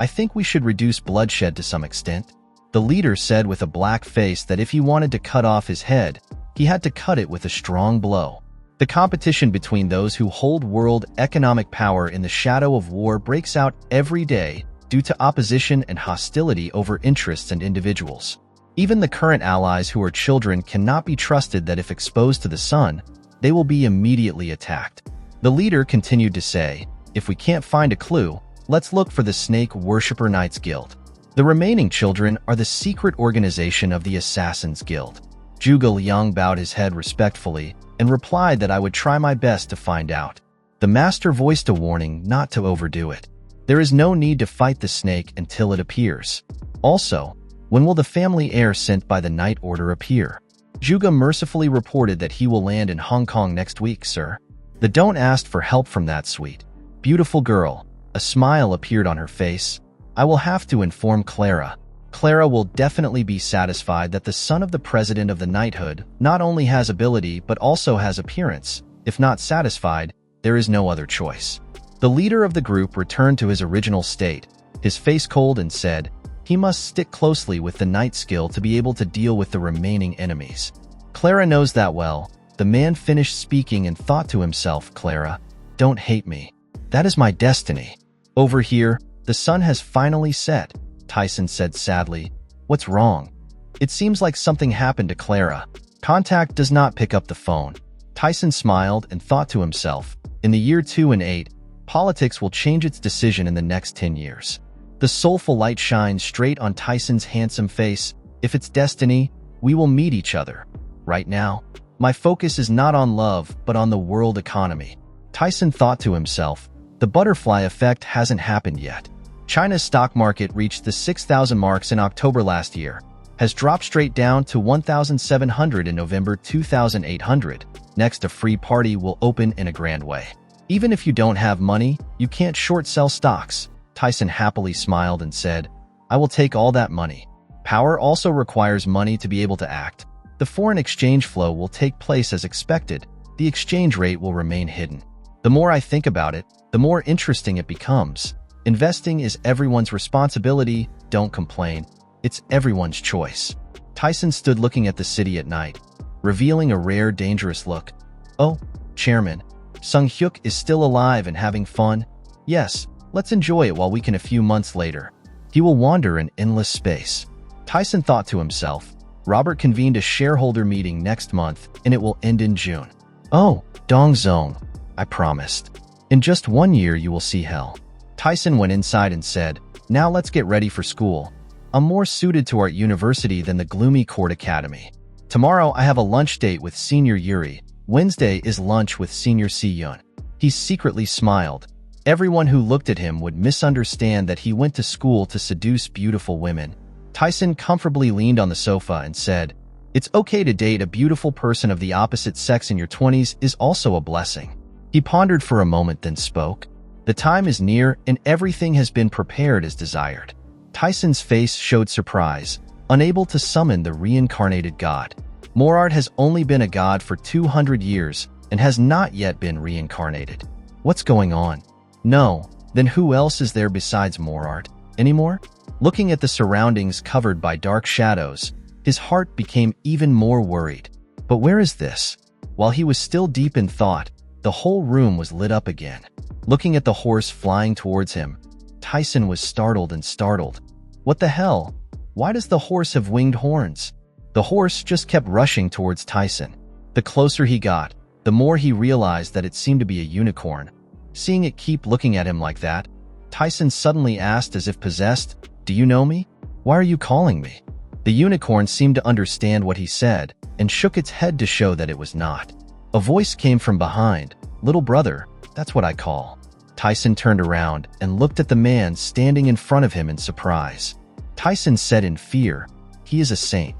"I think we should reduce bloodshed to some extent." The leader said with a black face that if he wanted to cut off his head, he had to cut it with a strong blow. The competition between those who hold world economic power in the shadow of war breaks out every day due to opposition and hostility over interests and individuals. Even the current allies who are children cannot be trusted that if exposed to the sun, they will be immediately attacked. The leader continued to say, "If we can't find a clue, let's look for the Snake Worshipper Knights Guild. The remaining children are the secret organization of the Assassins Guild." Zhuge Liang bowed his head respectfully and replied that I would try my best to find out. The master voiced a warning not to overdo it. There is no need to fight the snake until it appears. Also, when will the family heir sent by the Night Order appear? Zhuge mercifully reported that he will land in Hong Kong next week, sir. The don't asked for help from that sweet, beautiful girl. A smile appeared on her face. I will have to inform Clara. Clara will definitely be satisfied that the son of the president of the knighthood not only has ability but also has appearance. If not satisfied, there is no other choice. The leader of the group returned to his original state, his face cold, and said, he must stick closely with the knight skill to be able to deal with the remaining enemies. Clara knows that well. The man finished speaking and thought to himself, Clara, don't hate me. That is my destiny. Over here, the sun has finally set, Taesan said sadly. What's wrong? It seems like something happened to Clara. Contact does not pick up the phone. Taesan smiled and thought to himself, in the year 2008, politics will change its decision in the next 10 years. The soulful light shines straight on Taesan's handsome face. If it's destiny, we will meet each other. Right now, my focus is not on love, but on the world economy. Taesan thought to himself, the butterfly effect hasn't happened yet. China's stock market reached the 6,000 marks in October last year, has dropped straight down to 1,700 in November 2,800. Next, a free party will open in a grand way. Even if you don't have money, you can't short sell stocks. Taesan happily smiled and said, I will take all that money. Power also requires money to be able to act. The foreign exchange flow will take place as expected. The exchange rate will remain hidden. The more I think about it, the more interesting it becomes. Investing is everyone's responsibility. Don't complain. It's everyone's choice. Taesan stood looking at the city at night, revealing a rare, dangerous look. Oh, Chairman, Sung Hyuk is still alive and having fun. Yes, let's enjoy it while we can. A few months later, he will wander in endless space. Taesan thought to himself, Robert convened a shareholder meeting next month and it will end in June. Oh, Dongzong, I promised. In just 1 year you will see hell. Taesan went inside and said, now let's get ready for school. I'm more suited to art university than the gloomy court academy. Tomorrow I have a lunch date with Senior Yuri. Wednesday is lunch with Senior Si-yun. He secretly smiled. Everyone who looked at him would misunderstand that he went to school to seduce beautiful women. Taesan comfortably leaned on the sofa and said, it's okay to date a beautiful person of the opposite sex in your 20s is also a blessing. He pondered for a moment, then spoke. The time is near and everything has been prepared as desired. Taesan's face showed surprise, unable to summon the reincarnated god. Morart has only been a god for 200 years and has not yet been reincarnated. What's going on? No, then who else is there besides Morart? Anymore? Looking at the surroundings covered by dark shadows, his heart became even more worried. But where is this? While he was still deep in thought, the whole room was lit up again. Looking at the horse flying towards him, Taesan was startled. What the hell? Why does the horse have winged horns? The horse just kept rushing towards Taesan. The closer he got, the more he realized that it seemed to be a unicorn. Seeing it keep looking at him like that, Taesan suddenly asked as if possessed, do you know me? Why are you calling me? The unicorn seemed to understand what he said and shook its head to show that it was not. A voice came from behind. Little brother, that's what I call. Taesan turned around and looked at the man standing in front of him in surprise. Taesan said in fear, he is a saint.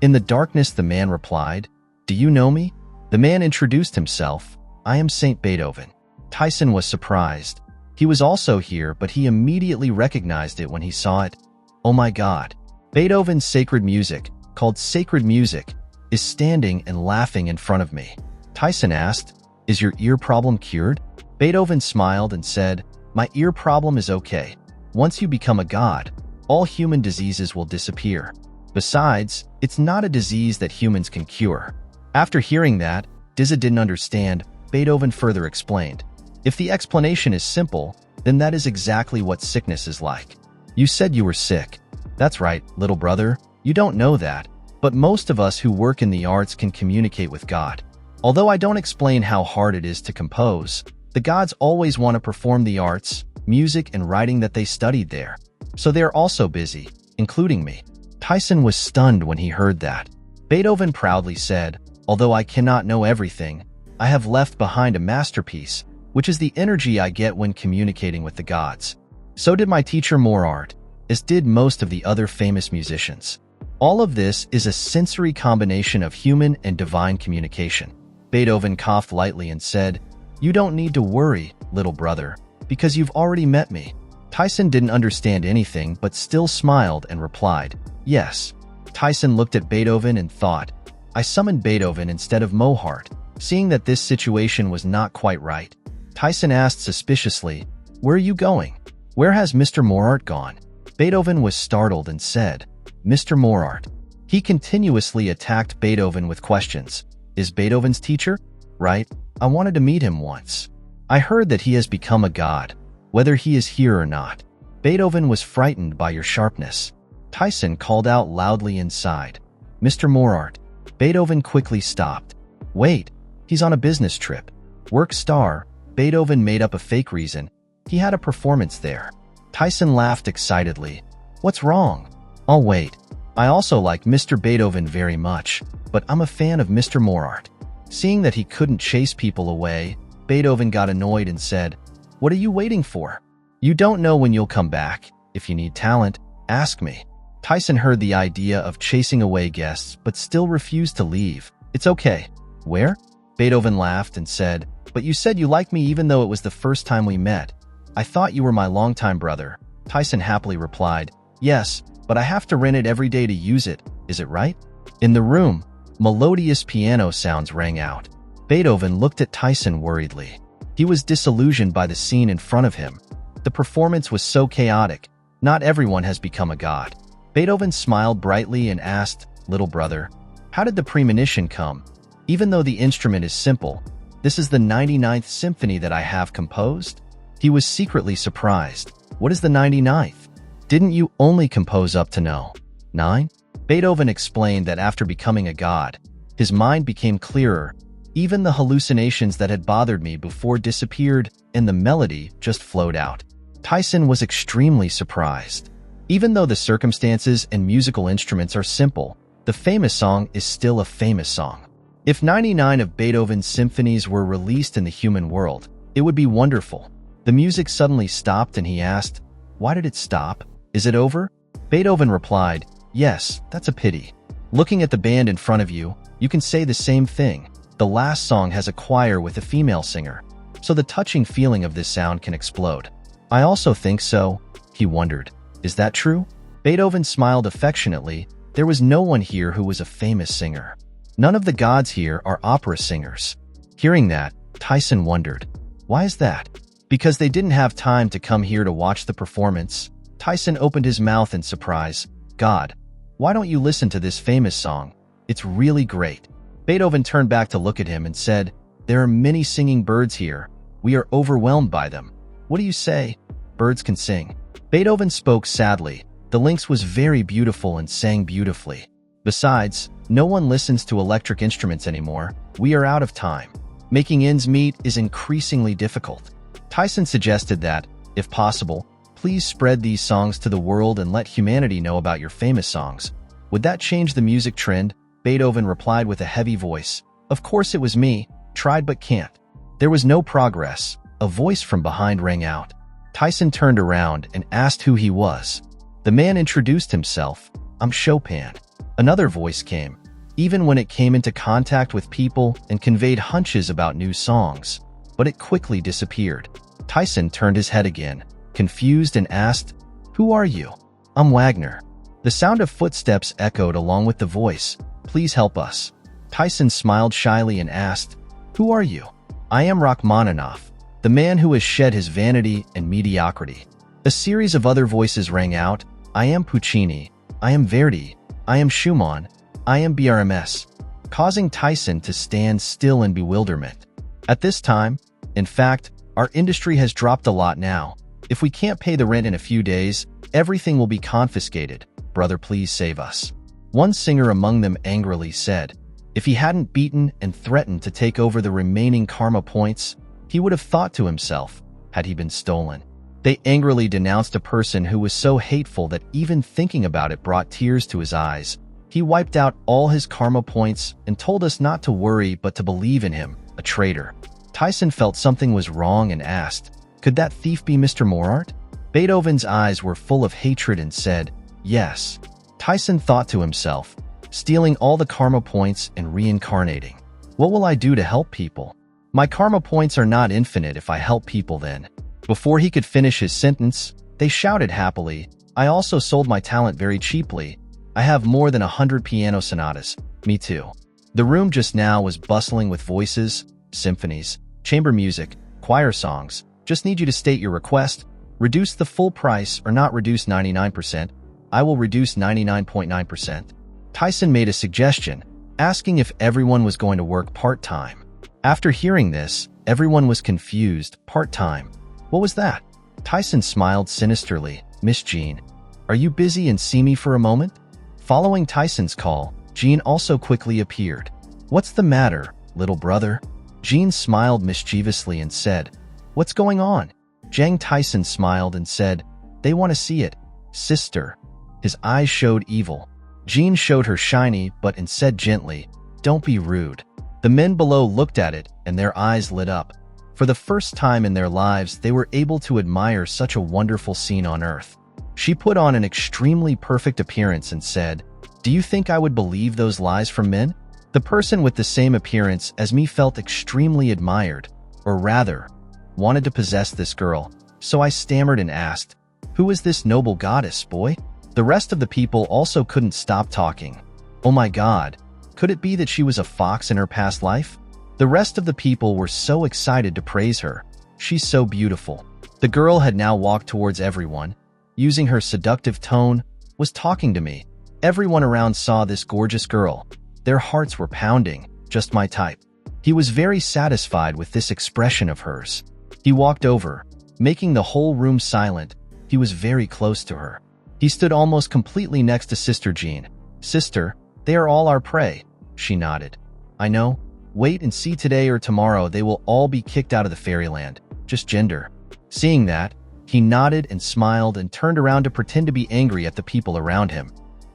In the darkness, the man replied, do you know me? The man introduced himself, I am Saint Beethoven. Taesan was surprised. He was also here, but he immediately recognized it when he saw it. Oh my God. Beethoven's sacred music, called Sacred Music, is standing and laughing in front of me. Taesan asked, is your ear problem cured? Beethoven smiled and said, My ear problem is okay. Once you become a god, all human diseases will disappear. Besides, it's not a disease that humans can cure. After hearing that, Dizza didn't understand. Beethoven further explained. If the explanation is simple, then that is exactly what sickness is like. You said you were sick. That's right, little brother. You don't know that. But most of us who work in the arts can communicate with God. Although I don't explain how hard it is to compose, the gods always want to perform the arts, music, and writing that they studied there. So they're also busy, including me. Taesan was stunned when he heard that. Beethoven proudly said, although I cannot know everything, I have left behind a masterpiece, which is the energy I get when communicating with the gods. So did my teacher Morart, as did most of the other famous musicians. All of this is a sensory combination of human and divine communication. Beethoven coughed lightly and said, You don't need to worry, little brother, because you've already met me. Taesan didn't understand anything but still smiled and replied, Yes. Taesan looked at Beethoven and thought, I summoned Beethoven instead of Mohart. Seeing that this situation was not quite right, Taesan asked suspiciously, Where are you going? Where has Mr. Morart gone? Beethoven was startled and said, Mr. Morart. He continuously attacked Beethoven with questions. Is Beethoven's teacher? Right, I wanted to meet him once. I heard that he has become a god, whether he is here or not. Beethoven was frightened by your sharpness. Taesan called out loudly inside. Mr. Morart. Beethoven quickly stopped. Wait, he's on a business trip. Work star. Beethoven made up a fake reason. He had a performance there. Taesan laughed excitedly. What's wrong? I'll wait. I also like Mr. Beethoven very much, but I'm a fan of Mr. Morart. Seeing that he couldn't chase people away, Beethoven got annoyed and said, What are you waiting for? You don't know when you'll come back. If you need talent, ask me. Taesan heard the idea of chasing away guests but still refused to leave. It's okay. Where? Beethoven laughed and said, But you said you liked me even though it was the first time we met. I thought you were my longtime brother. Taesan happily replied, Yes, but I have to rent it every day to use it. Is it right? In the room, melodious piano sounds rang out. Beethoven looked at Taesan worriedly. He was disillusioned by the scene in front of him. The performance was so chaotic. Not everyone has become a god. Beethoven smiled brightly and asked, Little brother, how did the premonition come? Even though the instrument is simple, this is the 99th symphony that I have composed? He was secretly surprised. What is the 99th? Didn't you only compose up to no. 9? Beethoven explained that after becoming a god, his mind became clearer. Even the hallucinations that had bothered me before disappeared and the melody just flowed out. Taesan was extremely surprised. Even though the circumstances and musical instruments are simple, the famous song is still a famous song. If 99 of Beethoven's symphonies were released in the human world, it would be wonderful. The music suddenly stopped and he asked, Why did it stop? Is it over? Beethoven replied, Yes, that's a pity. Looking at the band in front of you, you can say the same thing. The last song has a choir with a female singer, so the touching feeling of this sound can explode. I also think so, he wondered. Is that true? Beethoven smiled affectionately. There was no one here who was a famous singer. None of the gods here are opera singers. Hearing that, Taesan wondered, Why is that? Because they didn't have time to come here to watch the performance. Taesan opened his mouth in surprise. God, why don't you listen to this famous song? It's really great. Beethoven turned back to look at him and said, There are many singing birds here. We are overwhelmed by them. What do you say? Birds can sing. Beethoven spoke sadly. The lynx was very beautiful and sang beautifully. Besides, no one listens to electric instruments anymore. We are out of time. Making ends meet is increasingly difficult. Taesan suggested that, if possible, please spread these songs to the world and let humanity know about your famous songs. Would that change the music trend? Beethoven replied with a heavy voice. Of course it was me. Tried but can't. There was no progress. A voice from behind rang out. Taesan turned around and asked who he was. The man introduced himself. I'm Chopin. Another voice came. Even when it came into contact with people and conveyed hunches about new songs. But it quickly disappeared. Taesan turned his head again, confused, and asked, Who are you? I'm Wagner. The sound of footsteps echoed along with the voice. Please help us. Taesan smiled shyly and asked, Who are you? I am Rachmaninoff. the man who has shed his vanity and mediocrity. A series of other voices rang out, I am Puccini, I am Verdi, I am Schumann, I am BRMS, causing Taesan to stand still in bewilderment. At this time, in fact, our industry has dropped a lot now. If we can't pay the rent in a few days, everything will be confiscated. Brother, please save us. One singer among them angrily said, if he hadn't beaten and threatened to take over the remaining karma points, he would have thought to himself, had he been stolen. They angrily denounced a person who was so hateful that even thinking about it brought tears to his eyes. He wiped out all his karma points and told us not to worry but to believe in him, a traitor. Taesan felt something was wrong and asked, could that thief be Mr. Morart? Beethoven's eyes were full of hatred and said, yes. Taesan thought to himself, stealing all the karma points and reincarnating. What will I do to help people? My karma points are not infinite if I help people then. Before he could finish his sentence, they shouted happily, I also sold my talent very cheaply. I have more than 100 piano sonatas. Me too. The room just now was bustling with voices, symphonies, chamber music, choir songs. Just need you to state your request. Reduce the full price or not reduce 99%. I will reduce 99.9%. Taesan made a suggestion, asking if everyone was going to work part-time. After hearing this, everyone was confused. Part-time. What was that? Taesan smiled sinisterly. Miss Jean, are you busy and see me for a moment? Following Taesan's call, Jean also quickly appeared. What's the matter, little brother? Jean smiled mischievously and said, what's going on? Jang Taesan smiled and said, they want to see it, sister. His eyes showed evil. Jean showed her shiny but and said gently, don't be rude. The men below looked at it and their eyes lit up. For the first time in their lives, they were able to admire such a wonderful scene on earth. She put on an extremely perfect appearance and said, do you think I would believe those lies from men? The person with the same appearance as me felt extremely admired, or rather, wanted to possess this girl, so I stammered and asked, who is this noble goddess, boy? The rest of the people also couldn't stop talking. Oh my God, could it be that she was a fox in her past life? The rest of the people were so excited to praise her. She's so beautiful. The girl had now walked towards everyone, using her seductive tone, was talking to me. Everyone around saw this gorgeous girl. Their hearts were pounding, just my type. He was very satisfied with this expression of hers. He walked over, making the whole room silent. He was very close to her. He stood almost completely next to Sister Jean. Sister, they are all our prey. She nodded. I know. Wait and see, today or tomorrow they will all be kicked out of the fairyland. Just gender. Seeing that, he nodded and smiled and turned around to pretend to be angry at the people around him.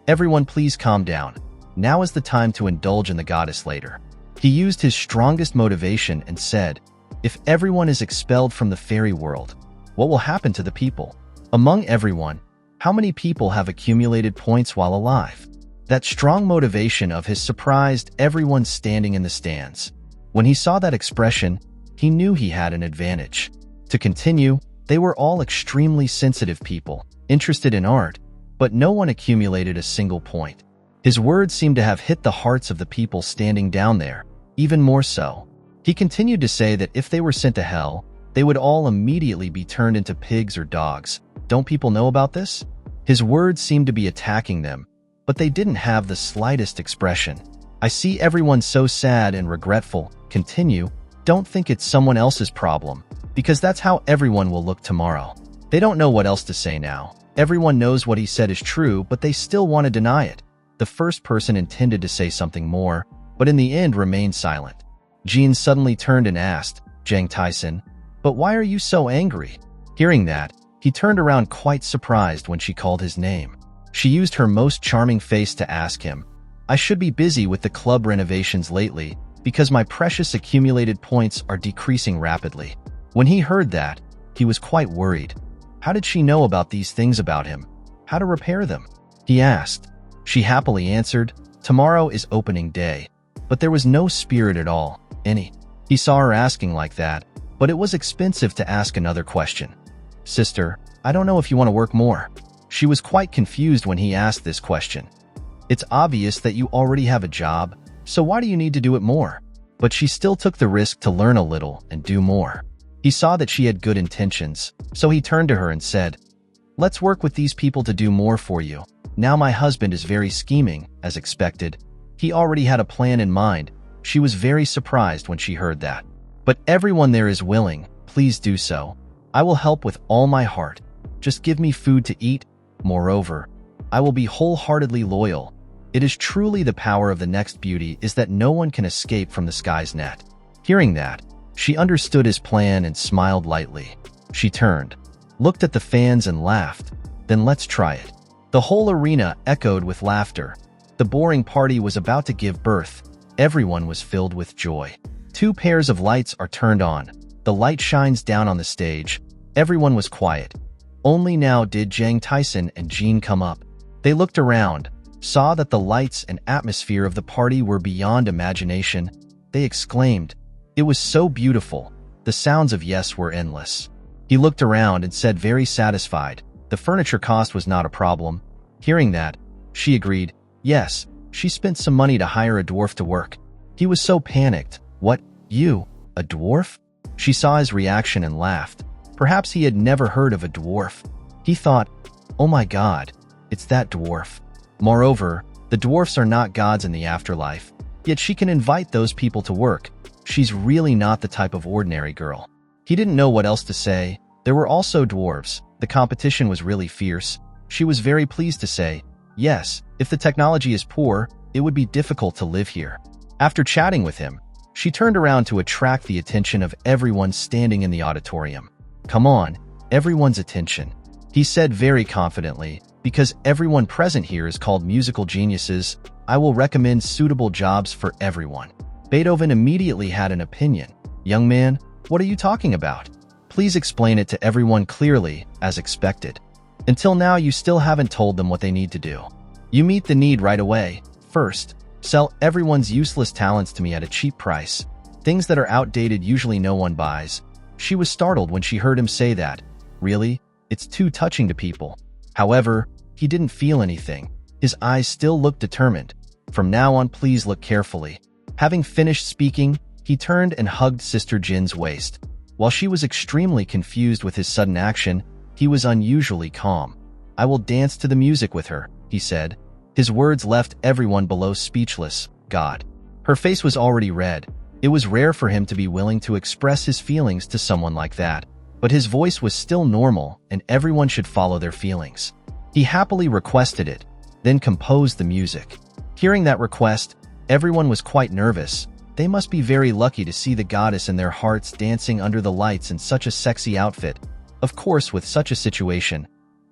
Everyone please calm down. Now is the time to indulge in the goddess later. He used his strongest motivation and said, if everyone is expelled from the fairy world, what will happen to the people? Among everyone, how many people have accumulated points while alive? That strong motivation of his surprised everyone standing in the stands. When he saw that expression, he knew he had an advantage. To continue, they were all extremely sensitive people, interested in art, but no one accumulated a single point. His words seemed to have hit the hearts of the people standing down there, even more so. He continued to say that if they were sent to hell, they would all immediately be turned into pigs or dogs. Don't people know about this? His words seemed to be attacking them, but they didn't have the slightest expression. I see everyone so sad and regretful. Continue. Don't think it's someone else's problem, because that's how everyone will look tomorrow. They don't know what else to say now. Everyone knows what he said is true, but they still want to deny it. The first person intended to say something more, but in the end remained silent. Jean suddenly turned and asked, Jang Taesan, but why are you so angry? Hearing that, he turned around quite surprised when she called his name. She used her most charming face to ask him, I should be busy with the club renovations lately because my precious accumulated points are decreasing rapidly. When he heard that, he was quite worried. How did she know about these things about him? How to repair them? He asked. She happily answered, tomorrow is opening day. But there was no spirit at all, any. He saw her asking like that, but it was expensive to ask another question. Sister, I don't know if you want to work more. She was quite confused when he asked this question. It's obvious that you already have a job, so why do you need to do it more? But she still took the risk to learn a little and do more. He saw that she had good intentions, so he turned to her and said, "Let's work with these people to do more for you. Now my husband is very scheming, as expected. He already had a plan in mind." She was very surprised when she heard that. "But everyone there is willing. Please do so. I will help with all my heart. Just give me food to eat. Moreover, I will be wholeheartedly loyal. It is truly the power of the next beauty is that no one can escape from the sky's net." Hearing that, she understood his plan and smiled lightly. She turned, looked at the fans and laughed. "Then let's try it." The whole arena echoed with laughter. The boring party was about to give birth. Everyone was filled with joy. 2 pairs of lights are turned on. The light shines down on the stage. Everyone was quiet. Only now did Jang Taesan and Jean come up. They looked around, saw that the lights and atmosphere of the party were beyond imagination. They exclaimed, "It was so beautiful." The sounds of yes were endless. He looked around and said, very satisfied, the furniture cost was not a problem. Hearing that, she agreed. Yes, she spent some money to hire a dwarf to work. He was so panicked. "What, you, a dwarf?" She saw his reaction and laughed. Perhaps he had never heard of a dwarf. He thought, "Oh my god, it's that dwarf." Moreover, the dwarfs are not gods in the afterlife, yet she can invite those people to work. She's really not the type of ordinary girl. He didn't know what else to say. There were also dwarves. The competition was really fierce. She was very pleased to say, "Yes, if the technology is poor, it would be difficult to live here." After chatting with him, she turned around to attract the attention of everyone standing in the auditorium. "Come on, everyone's attention," he said very confidently. "Because everyone present here is called musical geniuses, I will recommend suitable jobs for everyone." Beethoven immediately had an opinion. "Young man, what are you talking about? Please explain it to everyone clearly, as expected. Until now, you still haven't told them what they need to do. You meet the need right away. First, sell everyone's useless talents to me at a cheap price. Things that are outdated usually no one buys." She was startled when she heard him say that. Really? It's too touching to people. However, he didn't feel anything. His eyes still looked determined. "From now on, please look carefully." Having finished speaking, he turned and hugged Sister Jin's waist. While she was extremely confused with his sudden action, he was unusually calm. "I will dance to the music with her," he said. His words left everyone below speechless. God. Her face was already red. It was rare for him to be willing to express his feelings to someone like that. But his voice was still normal, and everyone should follow their feelings. He happily requested it, then composed the music. Hearing that request, everyone was quite nervous. They must be very lucky to see the goddess in their hearts dancing under the lights in such a sexy outfit. Of course, with such a situation.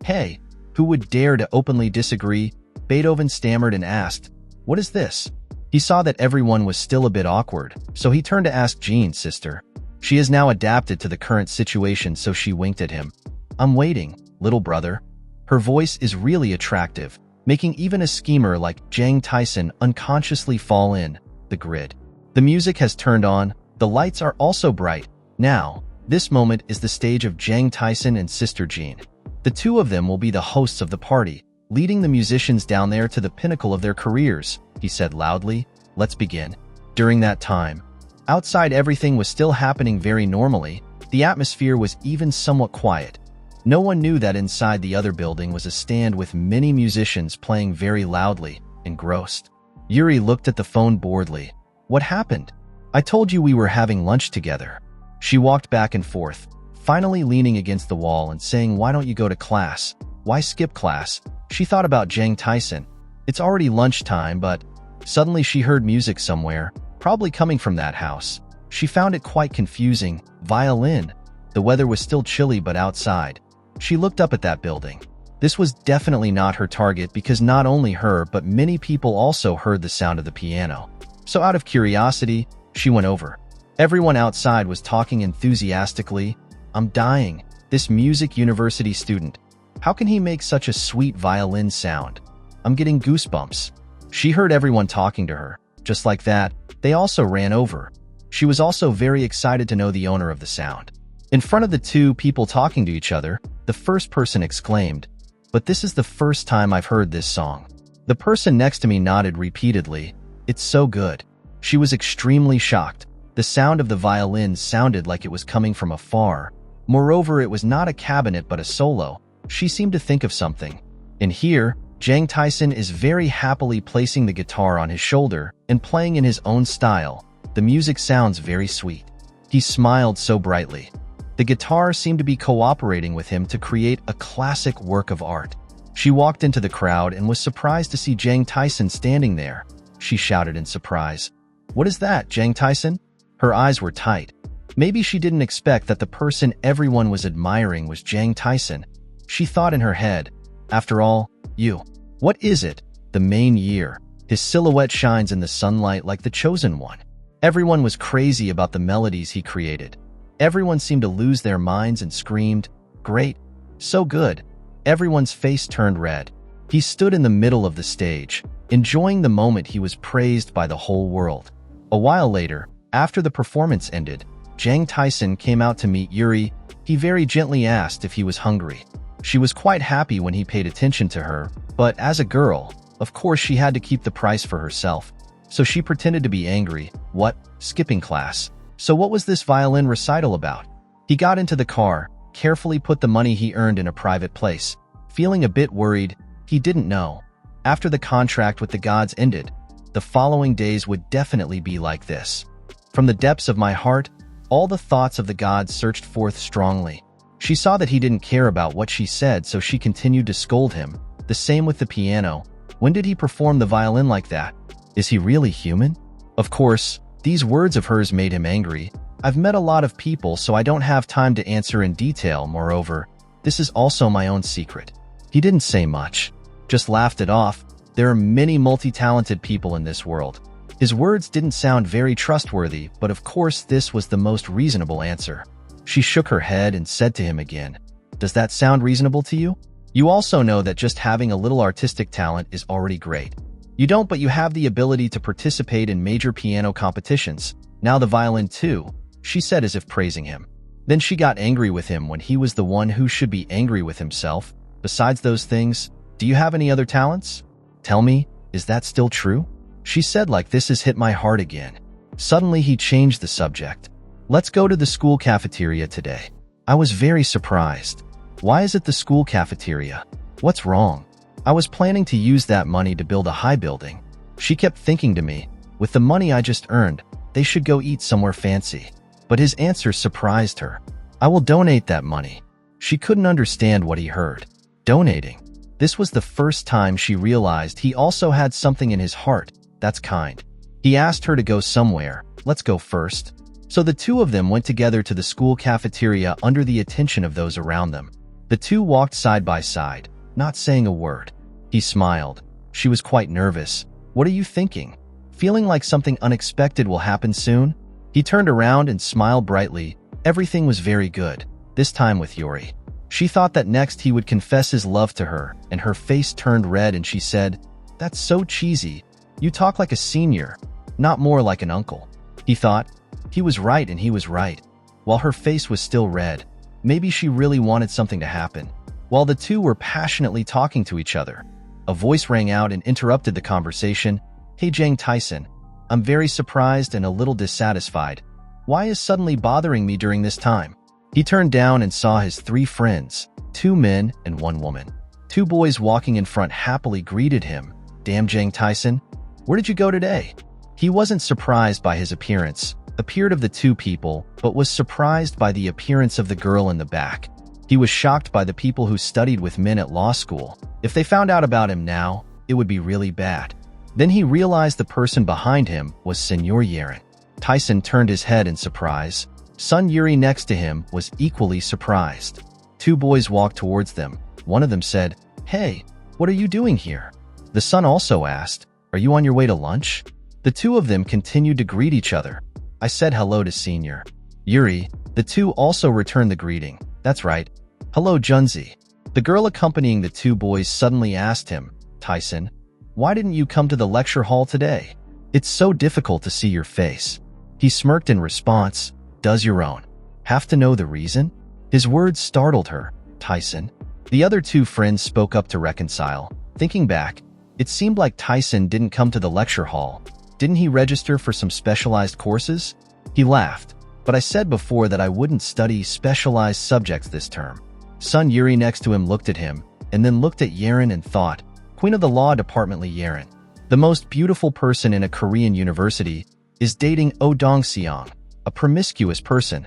"Hey, who would dare to openly disagree?" Beethoven stammered and asked, "What is this?" He saw that everyone was still a bit awkward, so he turned to ask Jean's sister. She has now adapted to the current situation, so she winked at him. "I'm waiting, little brother." Her voice is really attractive, making even a schemer like Jang Taesan unconsciously fall in the grid. The music has turned on. The lights are also bright. Now, this moment is the stage of Jang Taesan and Sister Jean. The two of them will be the hosts of the party, leading the musicians down there to the pinnacle of their careers. He said loudly, "Let's begin." During that time, outside everything was still happening very normally. The atmosphere was even somewhat quiet. No one knew that inside the other building was a stand with many musicians playing very loudly, engrossed. Yuri looked at the phone boredly. "What happened? I told you we were having lunch together." She walked back and forth, finally leaning against the wall and saying, "Why don't you go to class? Why skip class?" She thought about Jang Taesan. It's already lunchtime, but suddenly she heard music somewhere, probably coming from that house. She found it quite confusing. Violin. The weather was still chilly, but outside. She looked up at that building. This was definitely not her target because not only her, but many people also heard the sound of the piano. So out of curiosity, she went over. Everyone outside was talking enthusiastically. "I'm dying. This music university student. How can he make such a sweet violin sound? I'm getting goosebumps." She heard everyone talking to her. Just like that, they also ran over. She was also very excited to know the owner of the sound. In front of the two people talking to each other, the first person exclaimed, "But this is the first time I've heard this song." The person next to me nodded repeatedly. "It's so good." She was extremely shocked. The sound of the violin sounded like it was coming from afar. Moreover, it was not a cabinet but a solo. She seemed to think of something. And here, Jang Taesan is very happily placing the guitar on his shoulder and playing in his own style. The music sounds very sweet. He smiled so brightly. The guitar seemed to be cooperating with him to create a classic work of art. She walked into the crowd and was surprised to see Jang Taesan standing there. She shouted in surprise, "What is that, Jang Taesan?" Her eyes were tight. Maybe she didn't expect that the person everyone was admiring was Jang Taesan. She thought in her head, "After all, you. What is it? The main year. His silhouette shines in the sunlight like the chosen one." Everyone was crazy about the melodies he created. Everyone seemed to lose their minds and screamed, "Great! So good!" Everyone's face turned red. He stood in the middle of the stage, enjoying the moment. He was praised by the whole world. A while later, after the performance ended, Jang Taesan came out to meet Yuri. He very gently asked if he was hungry. She was quite happy when he paid attention to her, but as a girl, of course she had to keep the price for herself. So she pretended to be angry. "What? Skipping class? So what was this violin recital about?" He got into the car, carefully put the money he earned in a private place. Feeling a bit worried, he didn't know. After the contract with the gods ended, the following days would definitely be like this. From the depths of my heart, all the thoughts of the gods surged forth strongly. She saw that he didn't care about what she said, so she continued to scold him. The same with the piano. When did he perform the violin like that? Is he really human? Of course, these words of hers made him angry. I've met a lot of people, so I don't have time to answer in detail. Moreover, this is also my own secret. He didn't say much, just laughed it off. There are many multi-talented people in this world. His words didn't sound very trustworthy, but of course this was the most reasonable answer. She shook her head and said to him again, "Does that sound reasonable to you? You also know that just having a little artistic talent is already great. You don't, but you have the ability to participate in major piano competitions. Now the violin too," she said as if praising him. Then she got angry with him when he was the one who should be angry with himself. "Besides those things, do you have any other talents? Tell me, is that still true?" She said like this has hit my heart again. Suddenly he changed the subject. "Let's go to the school cafeteria today." I was very surprised. "Why is it the school cafeteria? What's wrong?" "I was planning to use that money to build a high building." She kept thinking to me, "With the money I just earned, they should go eat somewhere fancy." But his answer surprised her. "I will donate that money." She couldn't understand what he heard. Donating. This was the first time she realized he also had something in his heart. That's kind. He asked her to go somewhere. "Let's go first." So the two of them went together to the school cafeteria under the attention of those around them. The two walked side by side, not saying a word. He smiled. She was quite nervous. "What are you thinking? Feeling like something unexpected will happen soon?" He turned around and smiled brightly. Everything was very good, this time with Yuri. She thought that next he would confess his love to her, and her face turned red and she said, "That's so cheesy. You talk like a senior, not more like an uncle." He thought, he was right and he was right. While her face was still red, maybe she really wanted something to happen. While the two were passionately talking to each other, a voice rang out and interrupted the conversation. "Hey Jang Taesan, I'm very surprised and a little dissatisfied. Why is suddenly bothering me during this time?" He turned down and saw his three friends, 2 men and 1 woman. 2 boys walking in front happily greeted him. "Damn Jang Taesan, where did you go today?" He wasn't surprised by his appearance, appeared of the 2 people, but was surprised by the appearance of the girl in the back. He was shocked by the people who studied with men at law school. If they found out about him now, it would be really bad. Then he realized the person behind him was Senor Yeren. Taesan turned his head in surprise. Son Yuri next to him was equally surprised. 2 boys walked towards them. One of them said, "Hey, what are you doing here?" The son also asked, "Are you on your way to lunch?" The 2 of them continued to greet each other. I said hello to Senior Yuri. The 2 also returned the greeting. "That's right. Hello, Junzi." The girl accompanying the 2 boys suddenly asked him, "Taesan, why didn't you come to the lecture hall today? It's so difficult to see your face." He smirked in response. "Does your own have to know the reason?" His words startled her. "Taesan." The other 2 friends spoke up to reconcile. Thinking back, it seemed like Taesan didn't come to the lecture hall. Didn't he register for some specialized courses? He laughed. But I said before that I wouldn't study specialized subjects this term. Son Yuri next to him looked at him, and then looked at Yeren and thought, Queen of the Law Department Lee Yeren. The most beautiful person in a Korean university is dating Oh Dong-seong, a promiscuous person.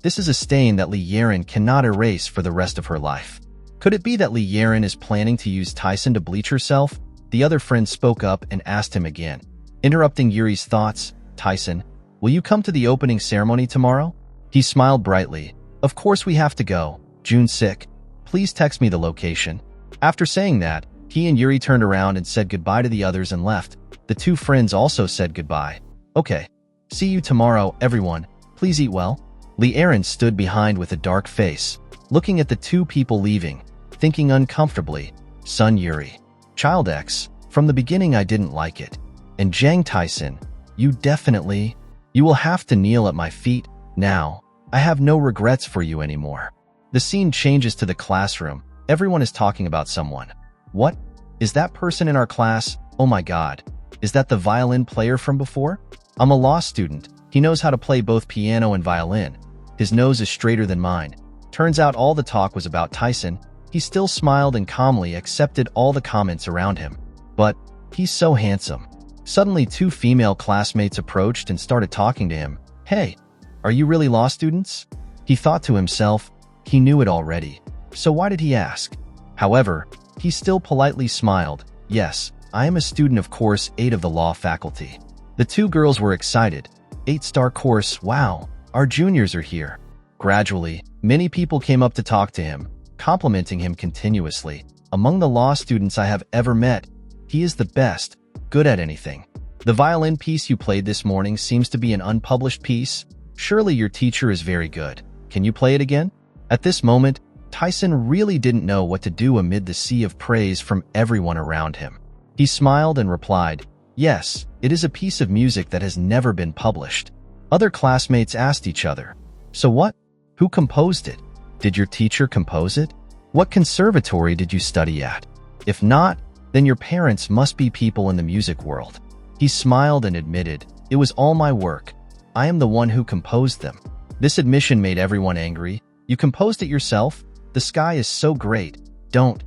This is a stain that Lee Yeren cannot erase for the rest of her life. Could it be that Lee Yeren is planning to use Taesan to bleach herself? The other friend spoke up and asked him again. Interrupting Yuri's thoughts, Taesan, will you come to the opening ceremony tomorrow? He smiled brightly. Of course we have to go. June's sick. Please text me the location. After saying that, he and Yuri turned around and said goodbye to the others and left. The two friends also said goodbye. Okay. See you tomorrow, everyone. Please eat well. Lee Yeren stood behind with a dark face, looking at the two people leaving, thinking uncomfortably, Son Yuri. Child X, from the beginning I didn't like it. And Jang Taesan, you will have to kneel at my feet, now. I have no regrets for you anymore. The scene changes to the classroom. Everyone is talking about someone. What? Is that person in our class? Oh my god. Is that the violin player from before? I'm a law student. He knows how to play both piano and violin. His nose is straighter than mine. Turns out all the talk was about Taesan. He still smiled and calmly accepted all the comments around him. But he's so handsome. Suddenly, two female classmates approached and started talking to him. Hey, are you really law students? He thought to himself, he knew it already. So why did he ask? However, he still politely smiled. Yes, I am a student of course 8 of the law faculty. The two girls were excited. 8-star course, wow, our juniors are here. Gradually, many people came up to talk to him, complimenting him continuously. Among the law students I have ever met, he is the best. Good at anything. The violin piece you played this morning seems to be an unpublished piece. Surely your teacher is very good. Can you play it again? At this moment, Taesan really didn't know what to do amid the sea of praise from everyone around him. He smiled and replied, yes, it is a piece of music that has never been published. Other classmates asked each other, so what? Who composed it? Did your teacher compose it? What conservatory did you study at? If not, then your parents must be people in the music world. He smiled and admitted, it was all my work. I am the one who composed them. This admission made everyone angry. You composed it yourself? The sky is so great. Don't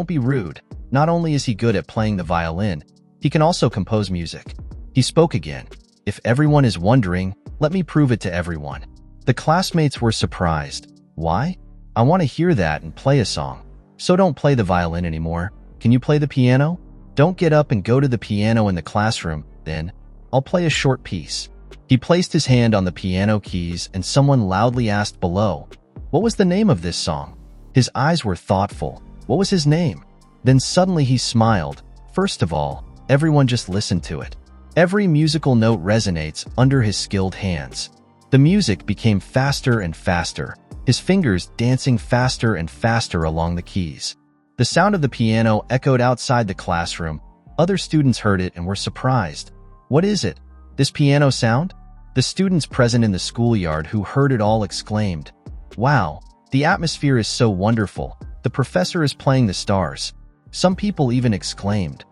be rude. Not only is he good at playing the violin, he can also compose music. He spoke again. If everyone is wondering, let me prove it to everyone. The classmates were surprised. Why? I want to hear that and play a song. So don't play the violin anymore. Can you play the piano? Don't get up and go to the piano in the classroom, then. I'll play a short piece. He placed his hand on the piano keys and someone loudly asked below, what was the name of this song? His eyes were thoughtful. What was his name? Then suddenly he smiled. First of all, everyone just listened to it. Every musical note resonates under his skilled hands. The music became faster and faster, his fingers dancing faster and faster along the keys. The sound of the piano echoed outside the classroom. Other students heard it and were surprised. What is it? This piano sound? The students present in the schoolyard who heard it all exclaimed, wow, the atmosphere is so wonderful. The professor is playing the stars. Some people even exclaimed,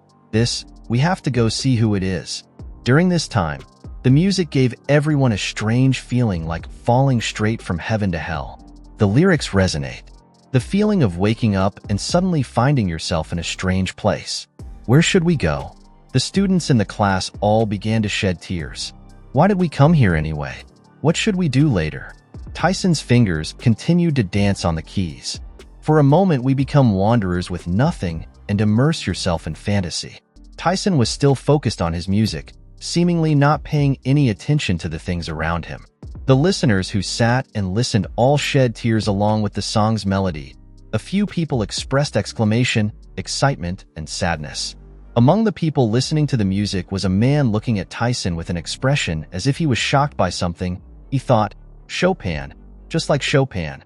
we have to go see who it is. During this time, the music gave everyone a strange feeling like falling straight from heaven to hell. The lyrics resonate. The feeling of waking up and suddenly finding yourself in a strange place. Where should we go? The students in the class all began to shed tears. Why did we come here anyway? What should we do later? Taesan's fingers continued to dance on the keys. For a moment we become wanderers with nothing and immerse yourself in fantasy. Taesan was still focused on his music, seemingly not paying any attention to the things around him. The listeners who sat and listened all shed tears along with the song's melody. A few people expressed exclamation, excitement, and sadness. Among the people listening to the music was a man looking at Taesan with an expression as if he was shocked by something. He thought, Chopin, just like Chopin.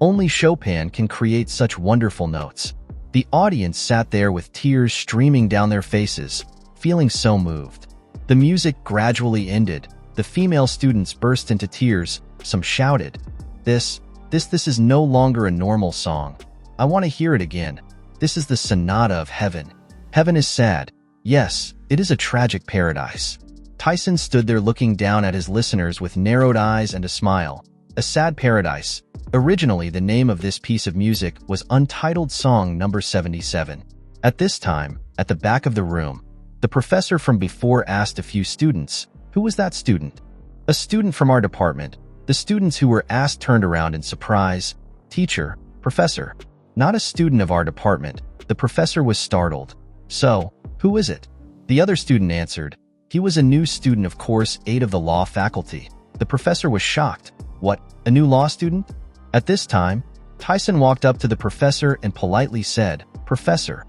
Only Chopin can create such wonderful notes. The audience sat there with tears streaming down their faces, feeling so moved. The music gradually ended. The female students burst into tears. Some shouted, This is no longer a normal song. I want to hear it again. This is the sonata of heaven. Heaven is sad. Yes, it is a tragic paradise. Taesan stood there looking down at his listeners with narrowed eyes and a smile. A Sad Paradise. Originally, the name of this piece of music was Untitled Song Number 77. At this time, at the back of the room, the professor from before asked a few students, "Who was that student?" "A student from our department." The students who were asked turned around in surprise. "Teacher, professor." "Not a student of our department." The professor was startled. "So, who is it?" The other student answered. "He was a new student of course 8 of the law faculty." The professor was shocked. "What, a new law student?" At this time, Taesan walked up to the professor and politely said, "Professor,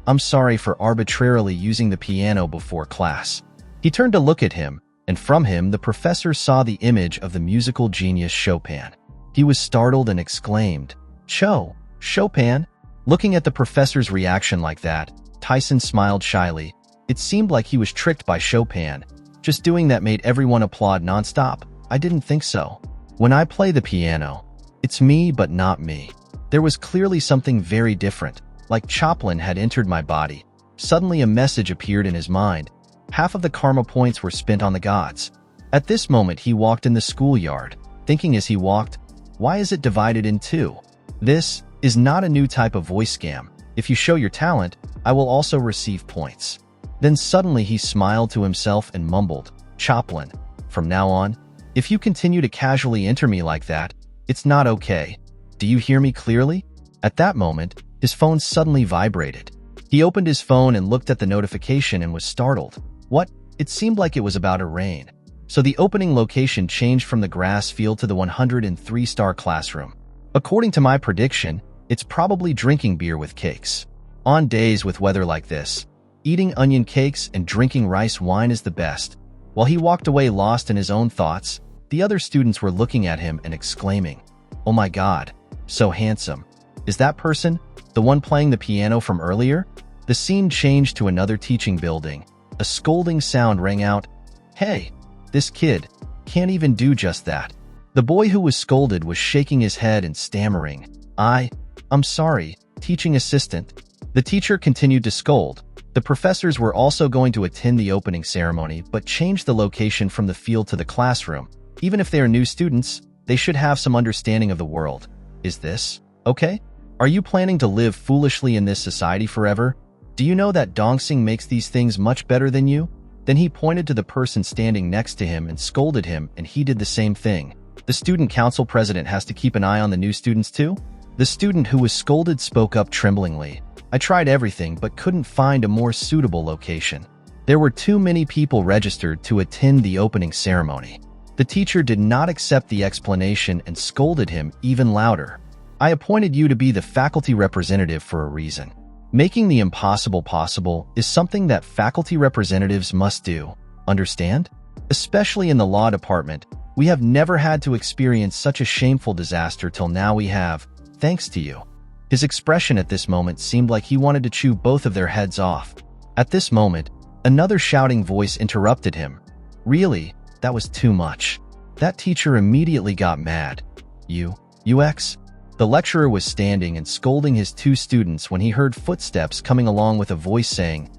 I'm sorry for arbitrarily using the piano before class." He turned to look at him, and from him the professor saw the image of the musical genius Chopin. He was startled and exclaimed, Chopin?" Looking at the professor's reaction like that, Taesan smiled shyly. It seemed like he was tricked by Chopin. Just doing that made everyone applaud nonstop. "I didn't think so. When I play the piano, it's me but not me." There was clearly something very different, like Chaplin had entered my body. Suddenly a message appeared in his mind. Half of the karma points were spent on the gods. At this moment he walked in the schoolyard, thinking as he walked, "Why is it divided in two? This is not a new type of voice scam. If you show your talent, I will also receive points." Then suddenly he smiled to himself and mumbled, "Chaplin, from now on, if you continue to casually enter me like that, it's not okay. Do you hear me clearly?" At that moment, his phone suddenly vibrated. He opened his phone and looked at the notification and was startled. What? It seemed like it was about to rain. So the opening location changed from the grass field to the 103-star classroom. According to my prediction, it's probably drinking beer with cakes. On days with weather like this, eating onion cakes and drinking rice wine is the best. While he walked away lost in his own thoughts, the other students were looking at him and exclaiming, "Oh my God, so handsome. Is that person the one playing the piano from earlier?" The scene changed to another teaching building. A scolding sound rang out. "Hey, this kid can't even do just that." The boy who was scolded was shaking his head and stammering, I'm sorry, teaching assistant." The teacher continued to scold. The professors were also going to attend the opening ceremony but changed the location from the field to the classroom. Even if they are new students, they should have some understanding of the world. Is this okay? Are you planning to live foolishly in this society forever? Do you know that Dongsing makes these things much better than you? Then he pointed to the person standing next to him and scolded him, and he did the same thing. The student council president has to keep an eye on the new students too? The student who was scolded spoke up tremblingly. "I tried everything but couldn't find a more suitable location. There were too many people registered to attend the opening ceremony." The teacher did not accept the explanation and scolded him even louder. "I appointed you to be the faculty representative for a reason. Making the impossible possible is something that faculty representatives must do. Understand? Especially in the law department, we have never had to experience such a shameful disaster till now we have, thanks to you." His expression at this moment seemed like he wanted to chew both of their heads off. At this moment, another shouting voice interrupted him. "Really? That was too much." That teacher immediately got mad. UX? The lecturer was standing and scolding his two students when he heard footsteps coming along with a voice saying,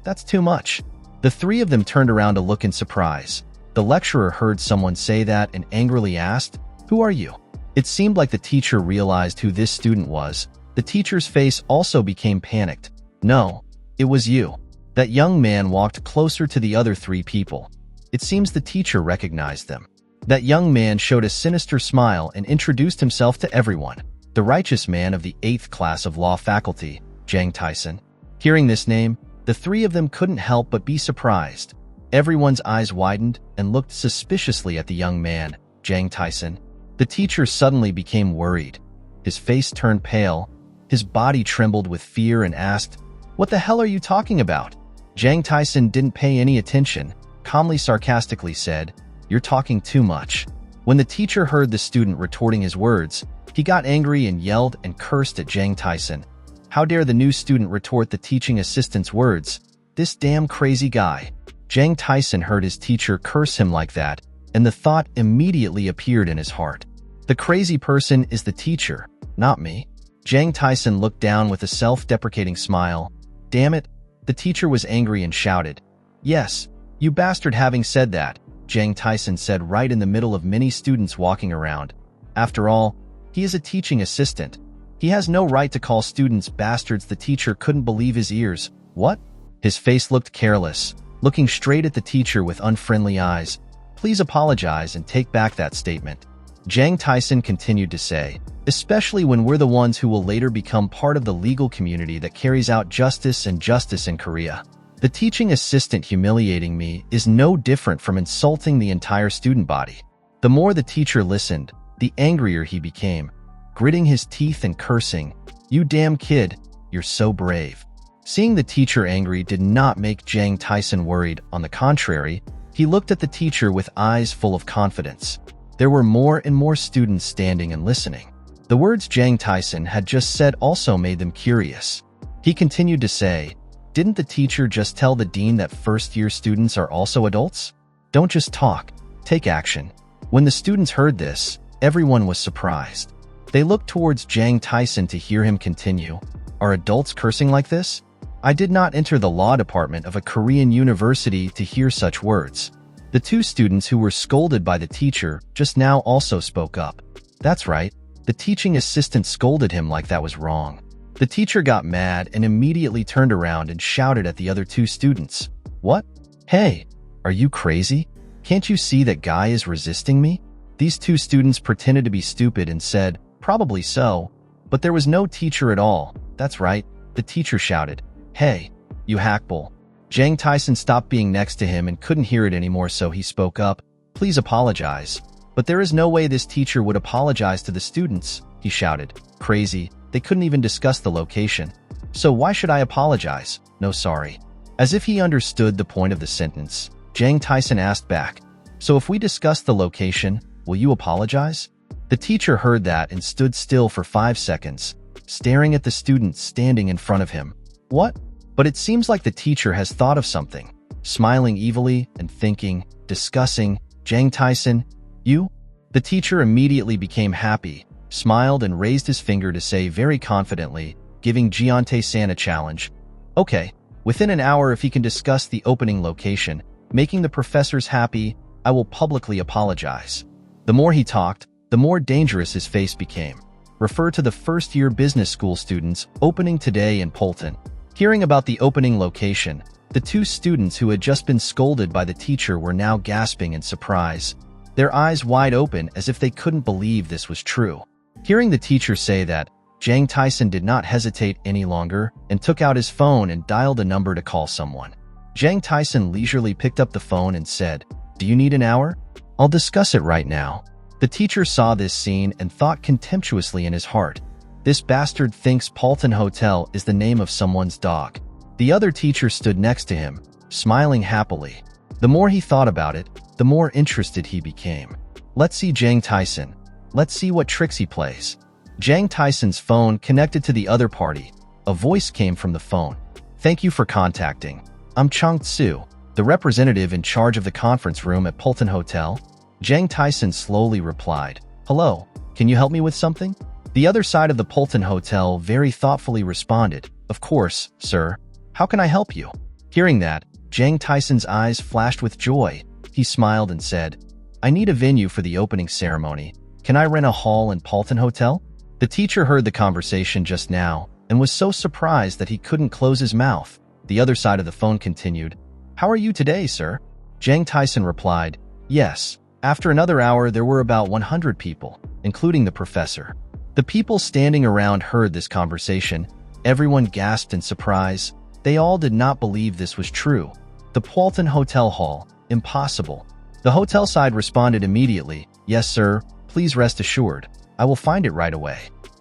That's too much." The three of them turned around to look in surprise. The lecturer heard someone say that and angrily asked, "Who are you?" It seemed like the teacher realized who this student was. The teacher's face also became panicked. "No, it was you." That young man walked closer to the other three people. It seems the teacher recognized them. That young man showed a sinister smile and introduced himself to everyone. The righteous man of the 8th class of law faculty, Jang Taesan. Hearing this name, the three of them couldn't help but be surprised. Everyone's eyes widened and looked suspiciously at the young man, Jang Taesan. The teacher suddenly became worried. His face turned pale. His body trembled with fear and asked, "What the hell are you talking about?" Jang Taesan didn't pay any attention, calmly sarcastically said, "You're talking too much." When the teacher heard the student retorting his words, he got angry and yelled and cursed at Jang Taesan. How dare the new student retort the teaching assistant's words? This damn crazy guy. Jang Taesan heard his teacher curse him like that, and the thought immediately appeared in his heart. The crazy person is the teacher, not me. Jang Taesan looked down with a self-deprecating smile. Damn it. The teacher was angry and shouted, "Yes, You bastard. Having said that, Jang Taesan said right in the middle of many students walking around. After all, he is a teaching assistant. He has no right to call students bastards. The teacher couldn't believe his ears. What? His face looked careless, looking straight at the teacher with unfriendly eyes. Please apologize and take back that statement. Jang Taesan continued to say, especially when we're the ones who will later become part of the legal community that carries out justice and justice in Korea. The teaching assistant humiliating me is no different from insulting the entire student body. The more the teacher listened, the angrier he became, gritting his teeth and cursing, "You damn kid, you're so brave." Seeing the teacher angry did not make Jang Taesan worried. On the contrary, he looked at the teacher with eyes full of confidence. There were more and more students standing and listening. The words Jang Taesan had just said also made them curious. He continued to say, "Didn't the teacher just tell the dean that first-year students are also adults? Don't just talk, take action." When the students heard this, everyone was surprised. They looked towards Jang Taesan to hear him continue. "Are adults cursing like this? I did not enter the law department of a Korean university to hear such words." The two students who were scolded by the teacher just now also spoke up. That's right, the teaching assistant scolded him like that was wrong. The teacher got mad and immediately turned around and shouted at the other two students. "What? Hey, are you crazy? Can't you see that guy is resisting me?" These two students pretended to be stupid and said, "Probably so." But there was no teacher at all. That's right, the teacher shouted, "Hey, you hackbull." Jang Taesan stopped being next to him and couldn't hear it anymore, so he spoke up. "Please apologize." "But there is no way this teacher would apologize to the students," he shouted. "Crazy, they couldn't even discuss the location. So why should I apologize? No, sorry." As if he understood the point of the sentence, Jang Taesan asked back, "So if we discuss the location, will you apologize?" The teacher heard that and stood still for 5 seconds, staring at the students standing in front of him. "What?" But it seems like the teacher has thought of something. Smiling evilly and thinking, discussing, "Jang Taesan, you?" The teacher immediately became happy, smiled and raised his finger to say very confidently, giving Jang Taesan a challenge. "Okay, within an hour if he can discuss the opening location, making the professors happy, I will publicly apologize." The more he talked, the more dangerous his face became. Refer to the first-year business school students opening today in Polton. Hearing about the opening location, the two students who had just been scolded by the teacher were now gasping in surprise, their eyes wide open as if they couldn't believe this was true. Hearing the teacher say that, Jang Taesan did not hesitate any longer and took out his phone and dialed a number to call someone. Jang Taesan leisurely picked up the phone and said, "Do you need an hour? I'll discuss it right now." The teacher saw this scene and thought contemptuously in his heart, "This bastard thinks Polton Hotel is the name of someone's dog." The other teacher stood next to him, smiling happily. The more he thought about it, the more interested he became. Let's see Jang Taesan. Let's see what tricks he plays. Jang Taesan's phone connected to the other party. A voice came from the phone. "Thank you for contacting. I'm Chung Tsu, the representative in charge of the conference room at Polton Hotel." Jang Taesan slowly replied, "Hello, can you help me with something?" The other side of the Polton Hotel very thoughtfully responded, "Of course, sir. How can I help you?" Hearing that, Jang Taesan's eyes flashed with joy. He smiled and said, "I need a venue for the opening ceremony. Can I rent a hall in Polton Hotel?" The teacher heard the conversation just now and was so surprised that he couldn't close his mouth. The other side of the phone continued, "How are you today, sir?" Jang Taesan replied, "Yes." After another hour, there were about 100 people, including the professor. The people standing around heard this conversation. Everyone gasped in surprise. They all did not believe this was true. The Polton Hotel Hall, impossible. The hotel side responded immediately, "Yes, sir, please rest assured. I will find it right away."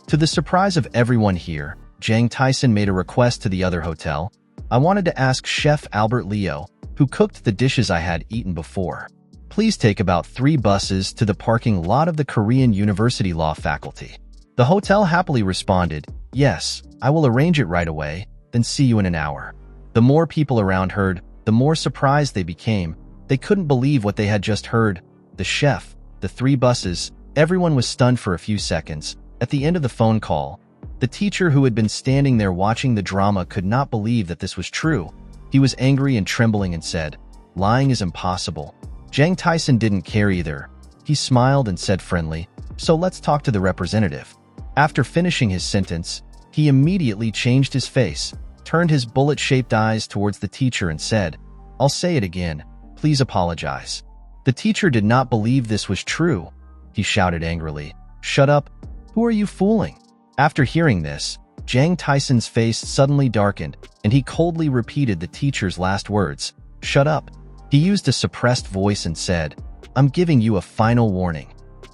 To the surprise of everyone here, Jang Taesan made a request to the other hotel. "I wanted to ask Chef Albert Leo, who cooked the dishes I had eaten before. Please take about 3 buses to the parking lot of the Korean University Law faculty." The hotel happily responded, "Yes, I will arrange it right away, then see you in an hour." The more people around heard, the more surprised they became. They couldn't believe what they had just heard. The chef, the 3 buses, everyone was stunned for a few seconds. At the end of the phone call, the teacher who had been standing there watching the drama could not believe that this was true. He was angry and trembling and said, Lying is impossible. Jang Taesan didn't care either. He smiled and said friendly, "So let's talk to the representative." After finishing his sentence, he immediately changed his face, turned his bullet-shaped eyes towards the teacher and said, "I'll say it again. Please apologize." The teacher did not believe this was true. He shouted angrily, "Shut up! Who are you fooling?" After hearing this, Jang Taesan's face suddenly darkened, and he coldly repeated the teacher's last words, "Shut up." He used a suppressed voice and said, "I'm giving you a final warning."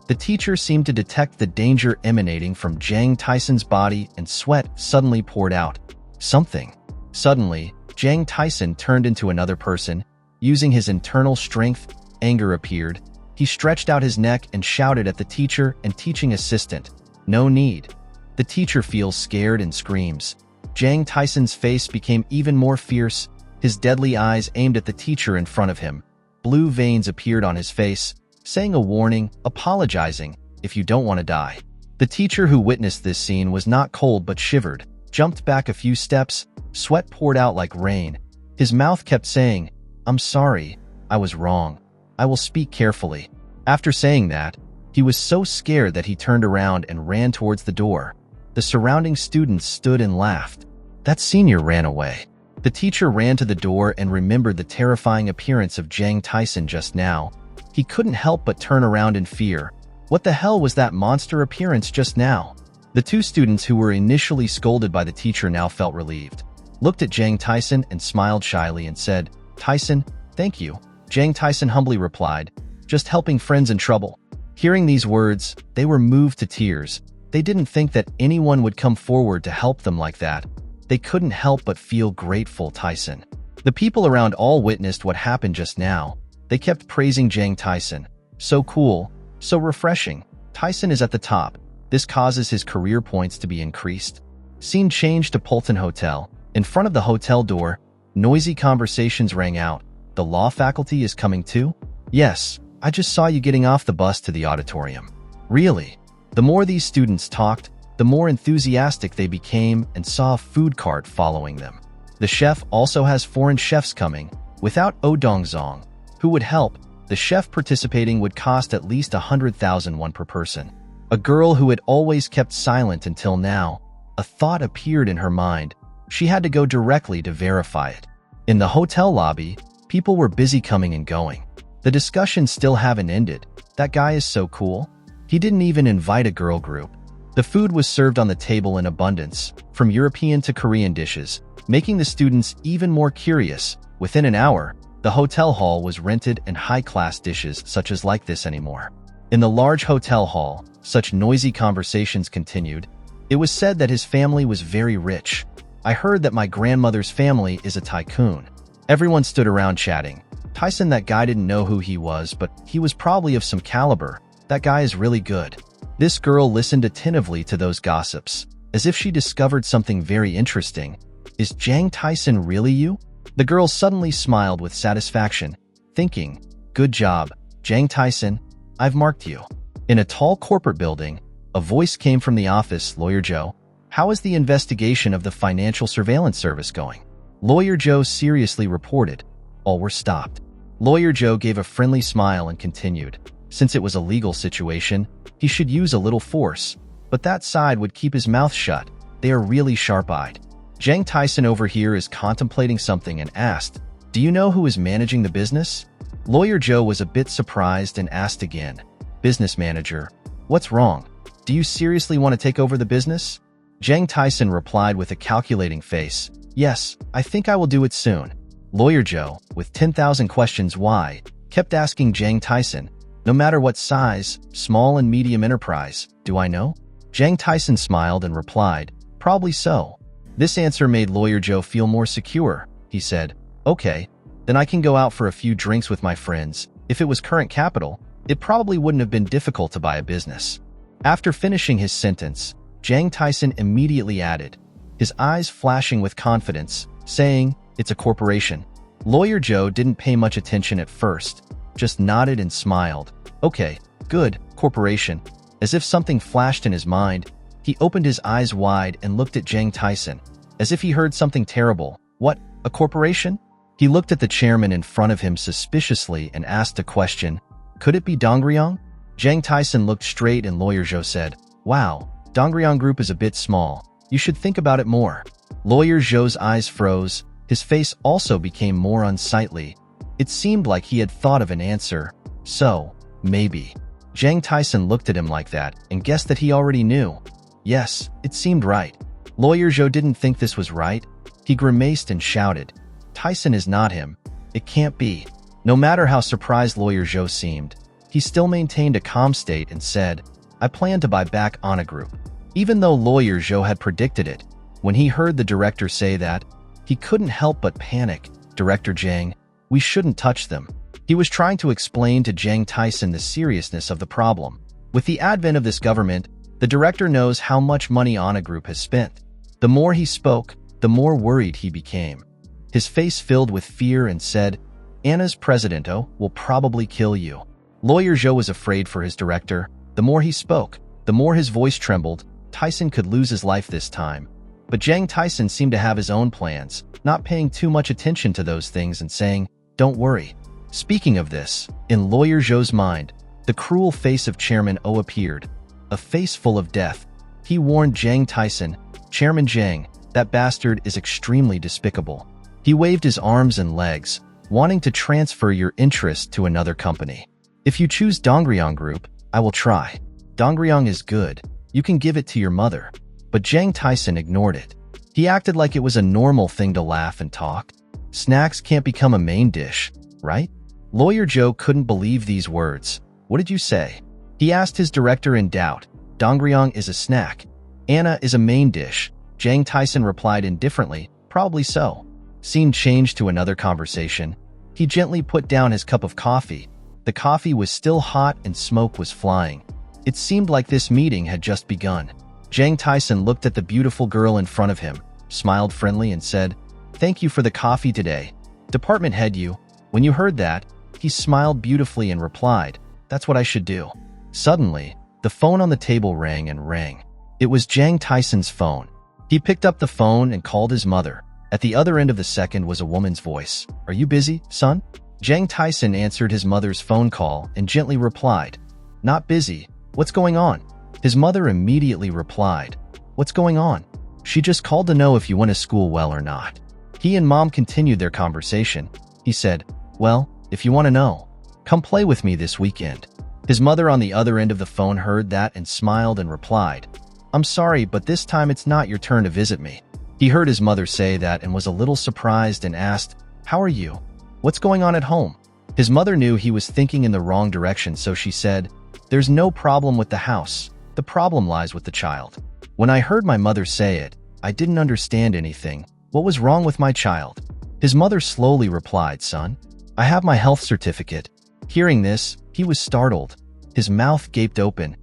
The teacher seemed to detect the danger emanating from Jang Taesan's body, and sweat suddenly poured out. Something. Suddenly, Jang Taesan turned into another person. Using his internal strength, anger appeared. He stretched out his neck and shouted at the teacher and teaching assistant, "No need." The teacher feels scared and screams. Jang Taesan's face became even more fierce, his deadly eyes aimed at the teacher in front of him. Blue veins appeared on his face, saying a warning, apologizing, "If you don't want to die." The teacher who witnessed this scene was not cold but shivered, jumped back a few steps, sweat poured out like rain. His mouth kept saying, "I'm sorry, I was wrong. I will speak carefully." After saying that, he was so scared that he turned around and ran towards the door. The surrounding students stood and laughed. That senior ran away. The teacher ran to the door and remembered the terrifying appearance of Jang Taesan just now. He couldn't help but turn around in fear. What the hell was that monster appearance just now? The two students who were initially scolded by the teacher now felt relieved, looked at Jang Taesan and smiled shyly and said, "Taesan, thank you." Jang Taesan humbly replied, "Just helping friends in trouble." Hearing these words, they were moved to tears. They didn't think that anyone would come forward to help them like that. They couldn't help but feel grateful. Taesan. The people around all witnessed what happened just now. They kept praising Jang Taesan. "So cool, so refreshing. Taesan is at the top. This causes his career points to be increased." Scene changed to Polton Hotel. In front of the hotel door, noisy conversations rang out. "The law faculty is coming too?" "Yes, I just saw you getting off the bus to the auditorium." "Really?" The more these students talked, the more enthusiastic they became and saw a food cart following them. The chef also has foreign chefs coming, without Oh Dong-zong, who would help. The chef participating would cost at least 100,000 won per person. A girl who had always kept silent until now, a thought appeared in her mind. She had to go directly to verify it. In the hotel lobby, people were busy coming and going. The discussions still haven't ended. "That guy is so cool. He didn't even invite a girl group." The food was served on the table in abundance, from European to Korean dishes, making the students even more curious. Within an hour, the hotel hall was rented and high-class dishes such as like this anymore. In the large hotel hall, such noisy conversations continued. It was said that his family was very rich. "I heard that my grandmother's family is a tycoon." Everyone stood around chatting. Taesan, that guy didn't know who he was, but he was probably of some caliber. "That guy is really good." This girl listened attentively to those gossips, as if she discovered something very interesting. "Is Jang Taesan really you?" The girl suddenly smiled with satisfaction, thinking, "Good job, Jang Taesan. I've marked you." In a tall corporate building, a voice came from the office. "Lawyer Joe, how is the investigation of the Financial Surveillance Service going?" Lawyer Joe seriously reported, "All were stopped." Lawyer Joe gave a friendly smile and continued, "Since it was a legal situation, he should use a little force, but that side would keep his mouth shut. They are really sharp-eyed." Jang Taesan over here is contemplating something and asked, "Do you know who is managing the business?" Lawyer Joe was a bit surprised and asked again, "Business manager, what's wrong? Do you seriously want to take over the business?" Jang Taesan replied with a calculating face, "Yes, I think I will do it soon." Lawyer Joe, with 10,000 questions why, kept asking Jang Taesan, "No matter what size, small and medium enterprise, do I know?" Jang Taesan smiled and replied, "Probably so." This answer made Lawyer Joe feel more secure. He said, "Okay, then I can go out for a few drinks with my friends. If it was current capital, it probably wouldn't have been difficult to buy a business." After finishing his sentence, Jang Taesan immediately added, his eyes flashing with confidence, saying, "It's a corporation." Lawyer Joe didn't pay much attention at first, just nodded and smiled. "Okay, good, corporation." As if something flashed in his mind, he opened his eyes wide and looked at Jang Taesan, as if he heard something terrible. "What, a corporation?" He looked at the chairman in front of him suspiciously and asked a question. Could it be Dongryong? Jang Taesan looked straight and Lawyer Zhou said, "Wow, Dongryong Group is a bit small. You should think about it more." Lawyer Zhou's eyes froze. His face also became more unsightly. It seemed like he had thought of an answer. So, maybe. Jang Taesan looked at him like that and guessed that he already knew. Yes, it seemed right. Lawyer Zhou didn't think this was right. He grimaced and shouted, "Taesan is not him. It can't be." No matter how surprised Lawyer Zhou seemed, he still maintained a calm state and said, "I plan to buy back Anna Group." Even though Lawyer Zhou had predicted it, when he heard the director say that, he couldn't help but panic. "Director Jang, we shouldn't touch them." He was trying to explain to Jang Taesan the seriousness of the problem. With the advent of this government, the director knows how much money Anna Group has spent. The more he spoke, the more worried he became. His face filled with fear and said, "Anna's presidento will probably kill you." Lawyer Zhou was afraid for his director. The more he spoke, the more his voice trembled. Taesan could lose his life this time. But Jang Taesan seemed to have his own plans, not paying too much attention to those things and saying, "Don't worry." Speaking of this, in Lawyer Zhou's mind, the cruel face of Chairman O appeared, a face full of death. He warned Jang Taesan, "Chairman Jang, that bastard is extremely despicable." He waved his arms and legs, wanting to transfer your interest to another company. "If you choose Dongryong Group, I will try. Dongryong is good. You can give it to your mother." But Jang Taesan ignored it. He acted like it was a normal thing to laugh and talk. Snacks can't become a main dish, right? Lawyer Zhou couldn't believe these words. "What did you say?" He asked his director in doubt. "Dongryong is a snack. Anna is a main dish." Jang Taesan replied indifferently, "Probably so." Scene changed to another conversation. He gently put down his cup of coffee. The coffee was still hot and smoke was flying. It seemed like this meeting had just begun. Jang Taesan looked at the beautiful girl in front of him, smiled friendly and said, "Thank you for the coffee today. Department head you." When you heard that, he smiled beautifully and replied, "That's what I should do." Suddenly, the phone on the table rang and rang. It was Jang Taesan's phone. He picked up the phone and called his mother. At the other end of the second was a woman's voice. "Are you busy, son?" Jang Taesan answered his mother's phone call and gently replied, "Not busy. What's going on?" His mother immediately replied, "What's going on?" "She just called to know if you went to school well or not." He and mom continued their conversation. He said, "Well, if you want to know, come play with me this weekend." His mother on the other end of the phone heard that and smiled and replied, "I'm sorry, but this time it's not your turn to visit me." He heard his mother say that and was a little surprised and asked, "How are you? What's going on at home?" His mother knew he was thinking in the wrong direction, so she said, "There's no problem with the house. The problem lies with the child." When I heard my mother say it, I didn't understand anything. What was wrong with my child? His mother slowly replied, "Son, I have my health certificate." Hearing this, he was startled. His mouth gaped open.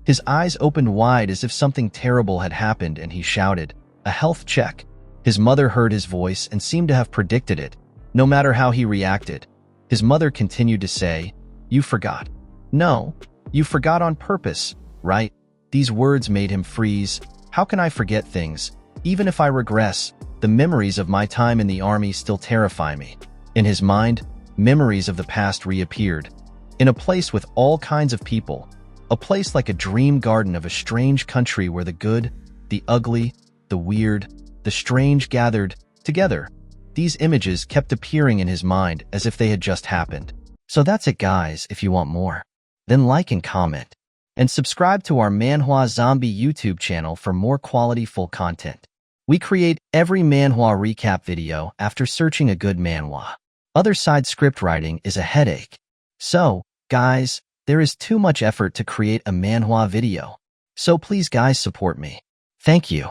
His eyes opened wide as if something terrible had happened, and he shouted, "A health check." His mother heard his voice and seemed to have predicted it. No matter how he reacted, his mother continued to say, "You forgot." "No, you forgot on purpose, right?" These words made him freeze. "How can I forget things? Even if I regress, the memories of my time in the army still terrify me." In his mind, memories of the past reappeared. In a place with all kinds of people, a place like a dream garden of a strange country where the good, the ugly, the weird, the strange gathered together. These images kept appearing in his mind as if they had just happened. So that's it, guys. If you want more, then like and comment. And subscribe to our Manhwa Zombie YouTube channel for more quality full content. We create every manhwa recap video after searching a good manhwa. Other side script writing is a headache. So, guys, there is too much effort to create a manhwa video. So please guys support me. Thank you.